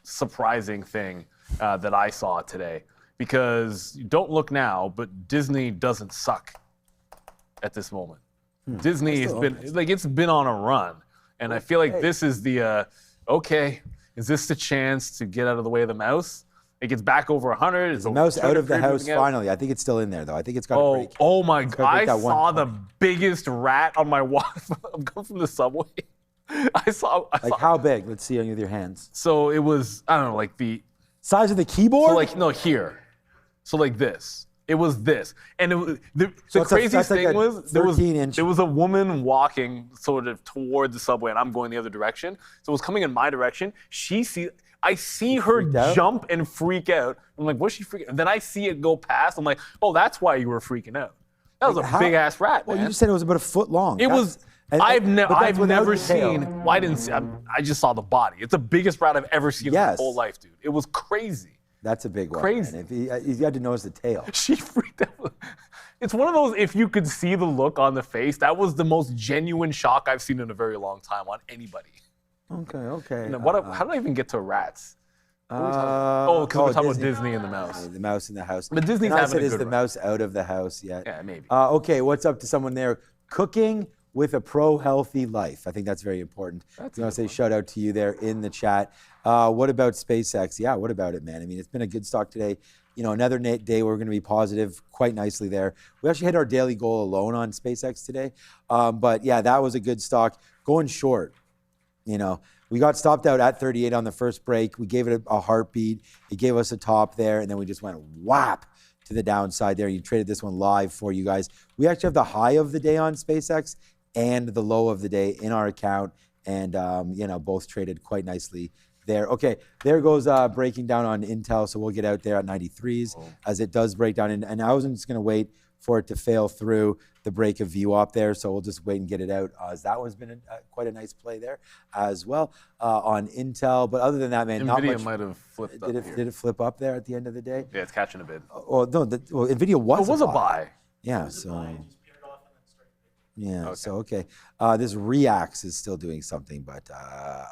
surprising thing that I saw today. Because don't look now, but Disney doesn't suck at this moment. Disney has been, like, it's been on a run. And I feel like this is the, okay, is this the chance to get out of the way of the mouse? It gets back over 100. Is the mouse out of the house finally? I think it's still in there, though. I think it's got to break. Oh my God. I saw the biggest rat on my walk. I'm coming from the subway. I saw. How big? Let's see with your hands. So it was, I don't know, like the size of the keyboard? So like, no, here. So like this. It was this. And it was, the craziest thing was there was a woman walking sort of toward the subway, and I'm going the other direction. So it was coming in my direction. I see her jump and freak out. I'm like, what's she freaking out? And then I see it go past. I'm like, oh, that's why you were freaking out. That was a big-ass rat, Well, man. you just said it was about a foot long. I've without never the tail. seen. Well, I didn't see. I just saw the body. It's the biggest rat I've ever seen in my whole life, dude. It was crazy. That's a big one. Crazy. And if you had to notice the tail. She freaked out. It's one of those, if you could see the look on the face, that was the most genuine shock I've seen in a very long time on anybody. Okay. How did I even get to rats? Because we're talking about Disney and the mouse. The mouse in the house. But Disney's and I having said, a is good the run. mouse out of the house yet? Yeah, maybe. Okay, what's up to someone there? Cooking with a pro-healthy life. I think that's very important. I want to say shout out to you there in the chat. What about SpaceX? Yeah, what about it, man? I mean, it's been a good stock today. You know, another day we're going to be positive quite nicely there. We actually hit our daily goal alone on SpaceX today. But yeah, that was a good stock. Going short, you know, we got stopped out at 38 on the first break. We gave it a heartbeat. It gave us a top there, and then we just went whap to the downside there. You traded this one live for you guys. We actually have the high of the day on SpaceX and the low of the day in our account, and you know, both traded quite nicely there. Okay, there goes breaking down on Intel, so we'll get out there at 93s as it does break down. And I wasn't just going to wait for it to fail through the break of VWAP there, so we'll just wait and get it out, as that one's been quite a nice play there as well on Intel. But other than that, man, not much. Nvidia might have flipped up here. Did it flip up there at the end of the day? Yeah, it's catching a bid. Well, no, Nvidia was. It was a buy. Yeah, so. Yeah, okay. So okay. This Reax is still doing something, but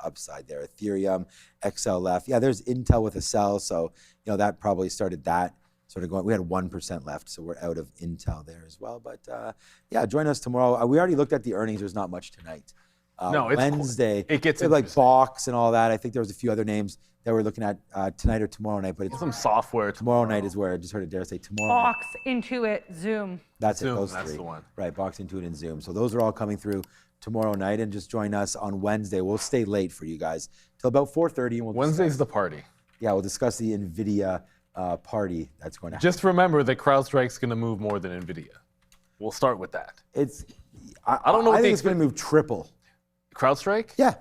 upside there. Ethereum, XLF. Yeah, there's Intel with a sell, so you know that probably started that sort of going. We had 1% left, so we're out of Intel there as well. But yeah, join us tomorrow. We already looked at the earnings. There's not much tonight. No, it's Wednesday. It gets like Box and all that. I think there was a few other names that we're looking at tonight or tomorrow night. But it's some software. Tomorrow night is where I just heard Adair say tomorrow. Box, Intuit, Zoom. That's Zoom, it. Those that's three. the one. Right. Box, Intuit, and Zoom. So those are all coming through tomorrow night, and just join us on Wednesday. We'll stay late for you guys till about 4:30, and we'll. Wednesday's the party. Yeah, we'll discuss the Nvidia party that's going to happen. Just remember that CrowdStrike's going to move more than Nvidia. We'll start with that. I don't know. I think it's going to move triple. CrowdStrike? Yeah.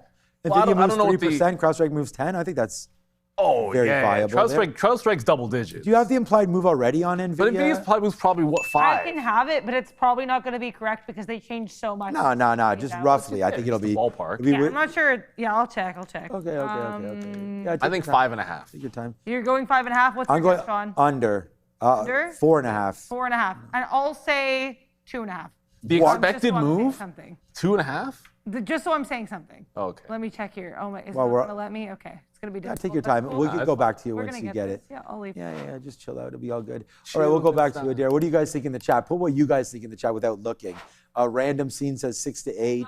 Well, Nvidia moves I don't know 3%. CrowdStrike moves 10. I think that's very viable. CrowdStrike's double digits. Do you have the implied move already on Nvidia? But Nvidia's implied move's probably what, 5? I can have it, but it's probably not going to be correct because they changed so much. No. Just roughly. I think it'll be ballpark. Yeah, I'm not sure. Yeah, I'll check. Okay. Yeah, I think 5.5. Take your time. You're going 5.5. What's I'm your going guess, Sean? under. Under? 4.5. 4.5. And I'll say 2.5. The expected move? Something. 2.5? Just so I'm saying something. Okay. Let me check here. Oh my, is it Well, going to let me? Okay. It's going to be Yeah, difficult. take your time. We can go back to you We're once gonna you get this. it. Yeah, I'll leave. Yeah, just chill out. It'll be all good. All right, we'll go back to you, Adair. What do you guys think in the chat? Put what you guys think in the chat without looking. Random scene says 6 to 8.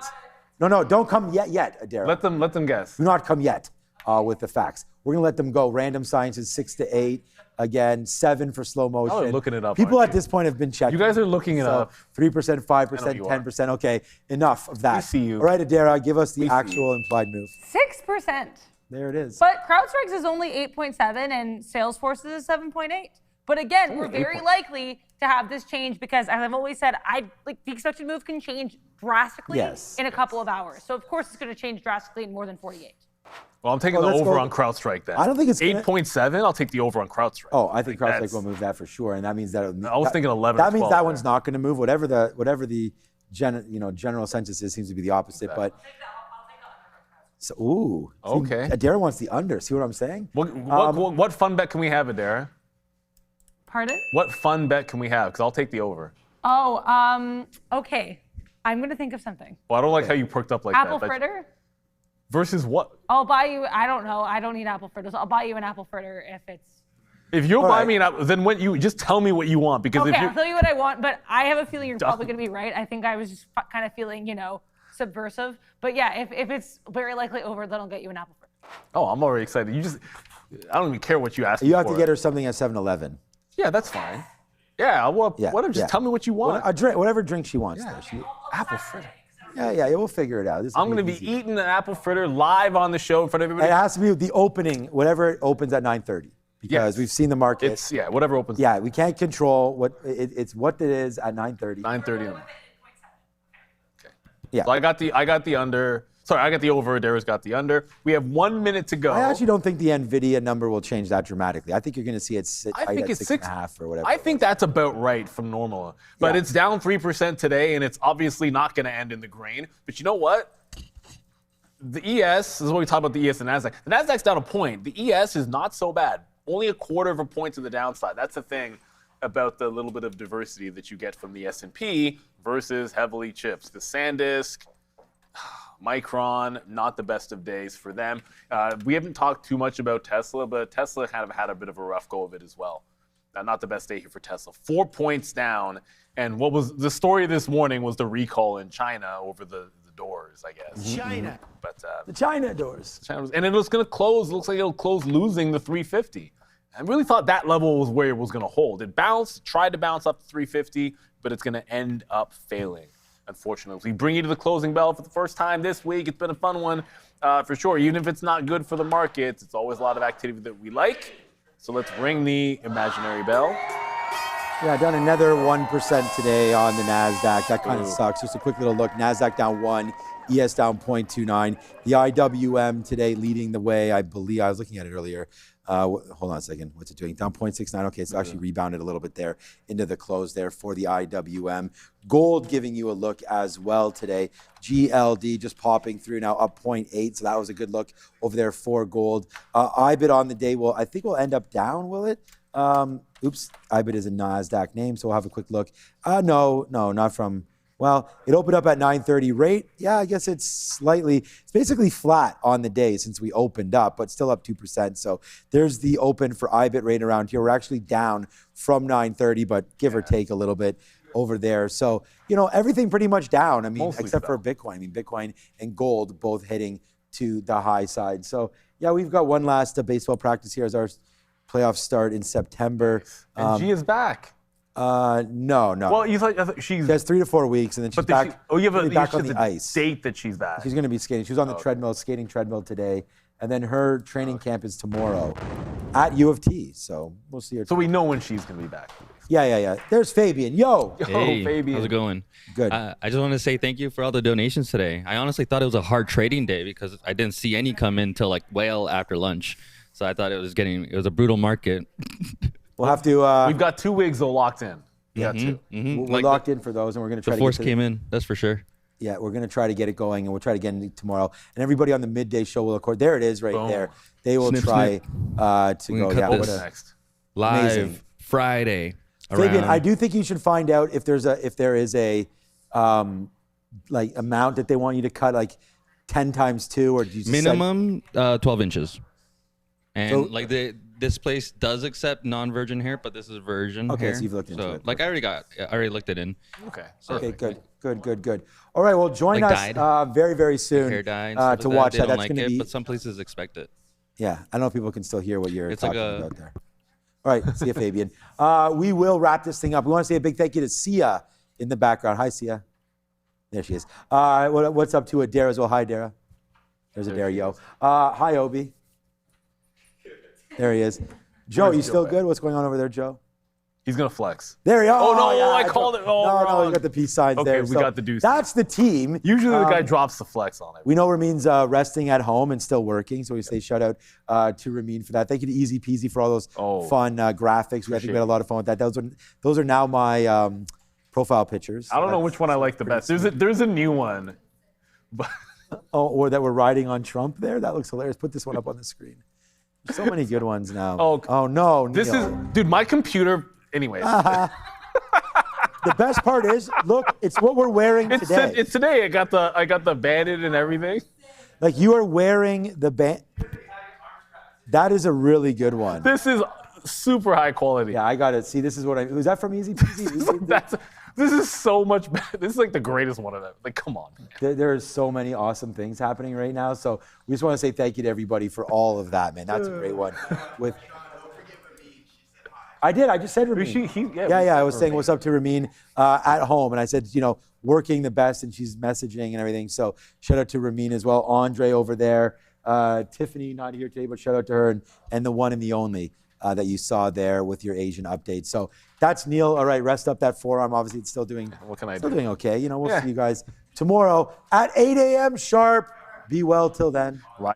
No, don't come yet, Adair. Let them guess. Do not come yet with the facts. We're gonna let them go. Random science is 6 to 8. Again, 7 for slow motion. Y'all are looking it up, People aren't at this point have been checking. You guys are looking it up. 3%, 5%, you are. 10%. Okay, enough of that. We see you. All right, Adair, give us the We see actual implied move. 6%. There it is. But CrowdStrike's is only 8.7 and Salesforce's is 7.8. But again, we're very likely to have this change because, as I've always said, the expected move can change drastically in a couple of hours. So of course it's going to change drastically in more than 48. Well, I'm taking the over on CrowdStrike then. I don't think it's 8.7. I'll take the over on CrowdStrike. Oh, I think CrowdStrike will move that for sure, and that means that. I was thinking 11. That means 12 that one's not going to move. Whatever the general census is, seems to be the opposite. But so, ooh, okay. Adair wants the under. See what I'm saying? What fun bet can we have, Adair? Pardon? What fun bet can we have? Because I'll take the over. Oh, okay. I'm going to think of something. Well, I don't like how you perked up like Apple that. fritter? Versus what? I'll buy you, I don't know. I don't need apple fritters. I'll buy you an apple fritter if it's. If you'll buy me an apple, then when you just tell me what you want because Okay, if you I'll tell you what I want, but I have a feeling you're probably going to be right. I think I was just kind of feeling, subversive. But yeah, if it's very likely over, then I'll get you an apple fritter. Oh, I'm already excited. I don't even care what you ask me You have for. to get her something at 7-Eleven. Yeah, that's fine. Yeah, whatever. Just tell me what you want. A drink, whatever drink she wants. Yeah, apple fritter. Yeah, we'll figure it out. I'm going to be eating an apple fritter live on the show in front of everybody. It has to be the opening, whatever it opens at 9:30, because we've seen the market. It's whatever opens. Yeah, we can't control it's what it is at 9:30. 9:30. Okay. Yeah. So I got the under. Sorry, I got the over. Dara's got the under. We have 1 minute to go. I actually don't think the Nvidia number will change that dramatically. I think you're going to see it sit tight at 6.5 or whatever. I think that's about right from normal. But it's down 3% today, and it's obviously not going to end in the green. But you know what? The ES, this is what we talk about the ES and NASDAQ. The NASDAQ's down a point. The ES is not so bad. Only a quarter of a point to the downside. That's the thing about the little bit of diversity that you get from the S&P versus heavily chips. The SanDisk, Micron, not the best of days for them. We haven't talked too much about Tesla, but Tesla kind of had a bit of a rough go of it as well. Not the best day here for Tesla. 4 points down. And what was the story this morning was the recall in China over the doors, I guess. China. But The China doors. and it was going to close. It looks like it'll close losing the 350. I really thought that level was where it was going to hold. It bounced, tried to bounce up to 350, but it's going to end up failing, unfortunately. We bring you to the closing bell for the first time this week. It's been a fun one for sure. Even if it's not good for the markets, it's always a lot of activity that we like. So let's ring the imaginary bell. Yeah, down another 1% today on the NASDAQ. That kind of sucks. Just a quick little look. NASDAQ down 1, ES down 0.29. The IWM today leading the way, I believe. I was looking at it earlier. Hold on a second. What's it doing? Down 0.69. Okay, so actually rebounded a little bit there into the close there for the IWM. Gold giving you a look as well today. GLD just popping through now up 0.8. So that was a good look over there for gold. IBIT on the day, well, I think we'll end up down, will it? Oops, IBIT is a NASDAQ name, so we'll have a quick look. No, not from, well, it opened up at 9:30 rate. Yeah, I guess it's basically flat on the day since we opened up, but still up 2%. So there's the open for IBIT rate around here. We're actually down from 9:30, but give or take a little bit over there. So, everything pretty much down. I mean, Mostly except for Bitcoin. I mean, Bitcoin and gold both hitting to the high side. So, yeah, we've got one last baseball practice here as our playoffs start in September. And G is back. No. Well, I thought She has 3 to 4 weeks, and then she's back. Back on the ice. Date that she's back. She's going to be skating. She was on the skating treadmill today, and then her training camp is tomorrow at U of T. So we'll see her. So we know when she's going to be back. Yeah. There's Fabian. Yo, hey, Fabian. How's it going? Good. I just want to say thank you for all the donations today. I honestly thought it was a hard trading day because I didn't see any come in till well after lunch. So I thought it was a brutal market. We'll have to. We've got 2 wigs though locked in. Yeah, 2. We're locked in for those, and we're going to try the to force came in. That's for sure. Yeah, we're going to try to get it going, and we'll try to get it tomorrow. And everybody on the midday show will record. There it is, right there. They will try to go. Yeah, what's next? Live Amazing. Friday. Fabian, I do think you should find out if there is a amount that they want you to cut, like 10 times 2, or do you just minimum 12 inches. And this place does accept non-virgin hair, but this is virgin hair. Okay, so you've looked into it. I already looked it in. Okay. Okay, good. All right, well, join us very, very soon hair dye and stuff to like watch They that. don't That's like going to it, be. but some places expect it. Yeah, I don't know if people can still hear what you're It's talking like about there. All right, see you, Fabian. We will wrap this thing up. We want to say a big thank you to Sia in the background. Hi, Sia. There she is. What's up to Dara as well? Hi, Dara. There's a Dara, yo. Hi, Obi. There he is. Joe, you still good? What's going on over there, Joe? He's going to flex. There you are. Oh, no, yeah, I called it. Oh, no, wrong. you got the peace signs there. Okay, we got the deuce. That's the team. Usually the guy drops the flex on it. We know Ramin's resting at home and still working, so we say shout out to Ramin for that. Thank you to Easy Peasy for all those fun graphics. I think we had a lot of fun with that. Those are now my profile pictures. I don't know which one I like the best. There's a new one. Or that we're riding on Trump there? That looks hilarious. Put this one up on the screen. There's so many good ones now. Oh no. This Neil. is, dude, my computer, anyways. The best part is, look, it's what we're wearing today. It's today. I got the banded and everything. Like you are wearing the band. That is a really good one. This is super high quality. Yeah, I got it. See, this is what I. Was that from Easy Peasy? This is so much better. This is like the greatest one of them. Like, come on, man. There are so many awesome things happening right now. So we just want to say thank you to everybody for all of that, man. That's a great one. I did. I just said Ramin. Yeah. I was saying what's up to Ramin at home, and I said, working the best, and she's messaging and everything. So shout out to Ramin as well. Andre over there. Tiffany not here today, but shout out to her and the one and the only that you saw there with your Asian update. So that's Neil. All right, rest up that forearm. Obviously, it's still doing. What can I do? Still doing okay. We'll see you guys tomorrow at 8 a.m. sharp. Be well till then. Ride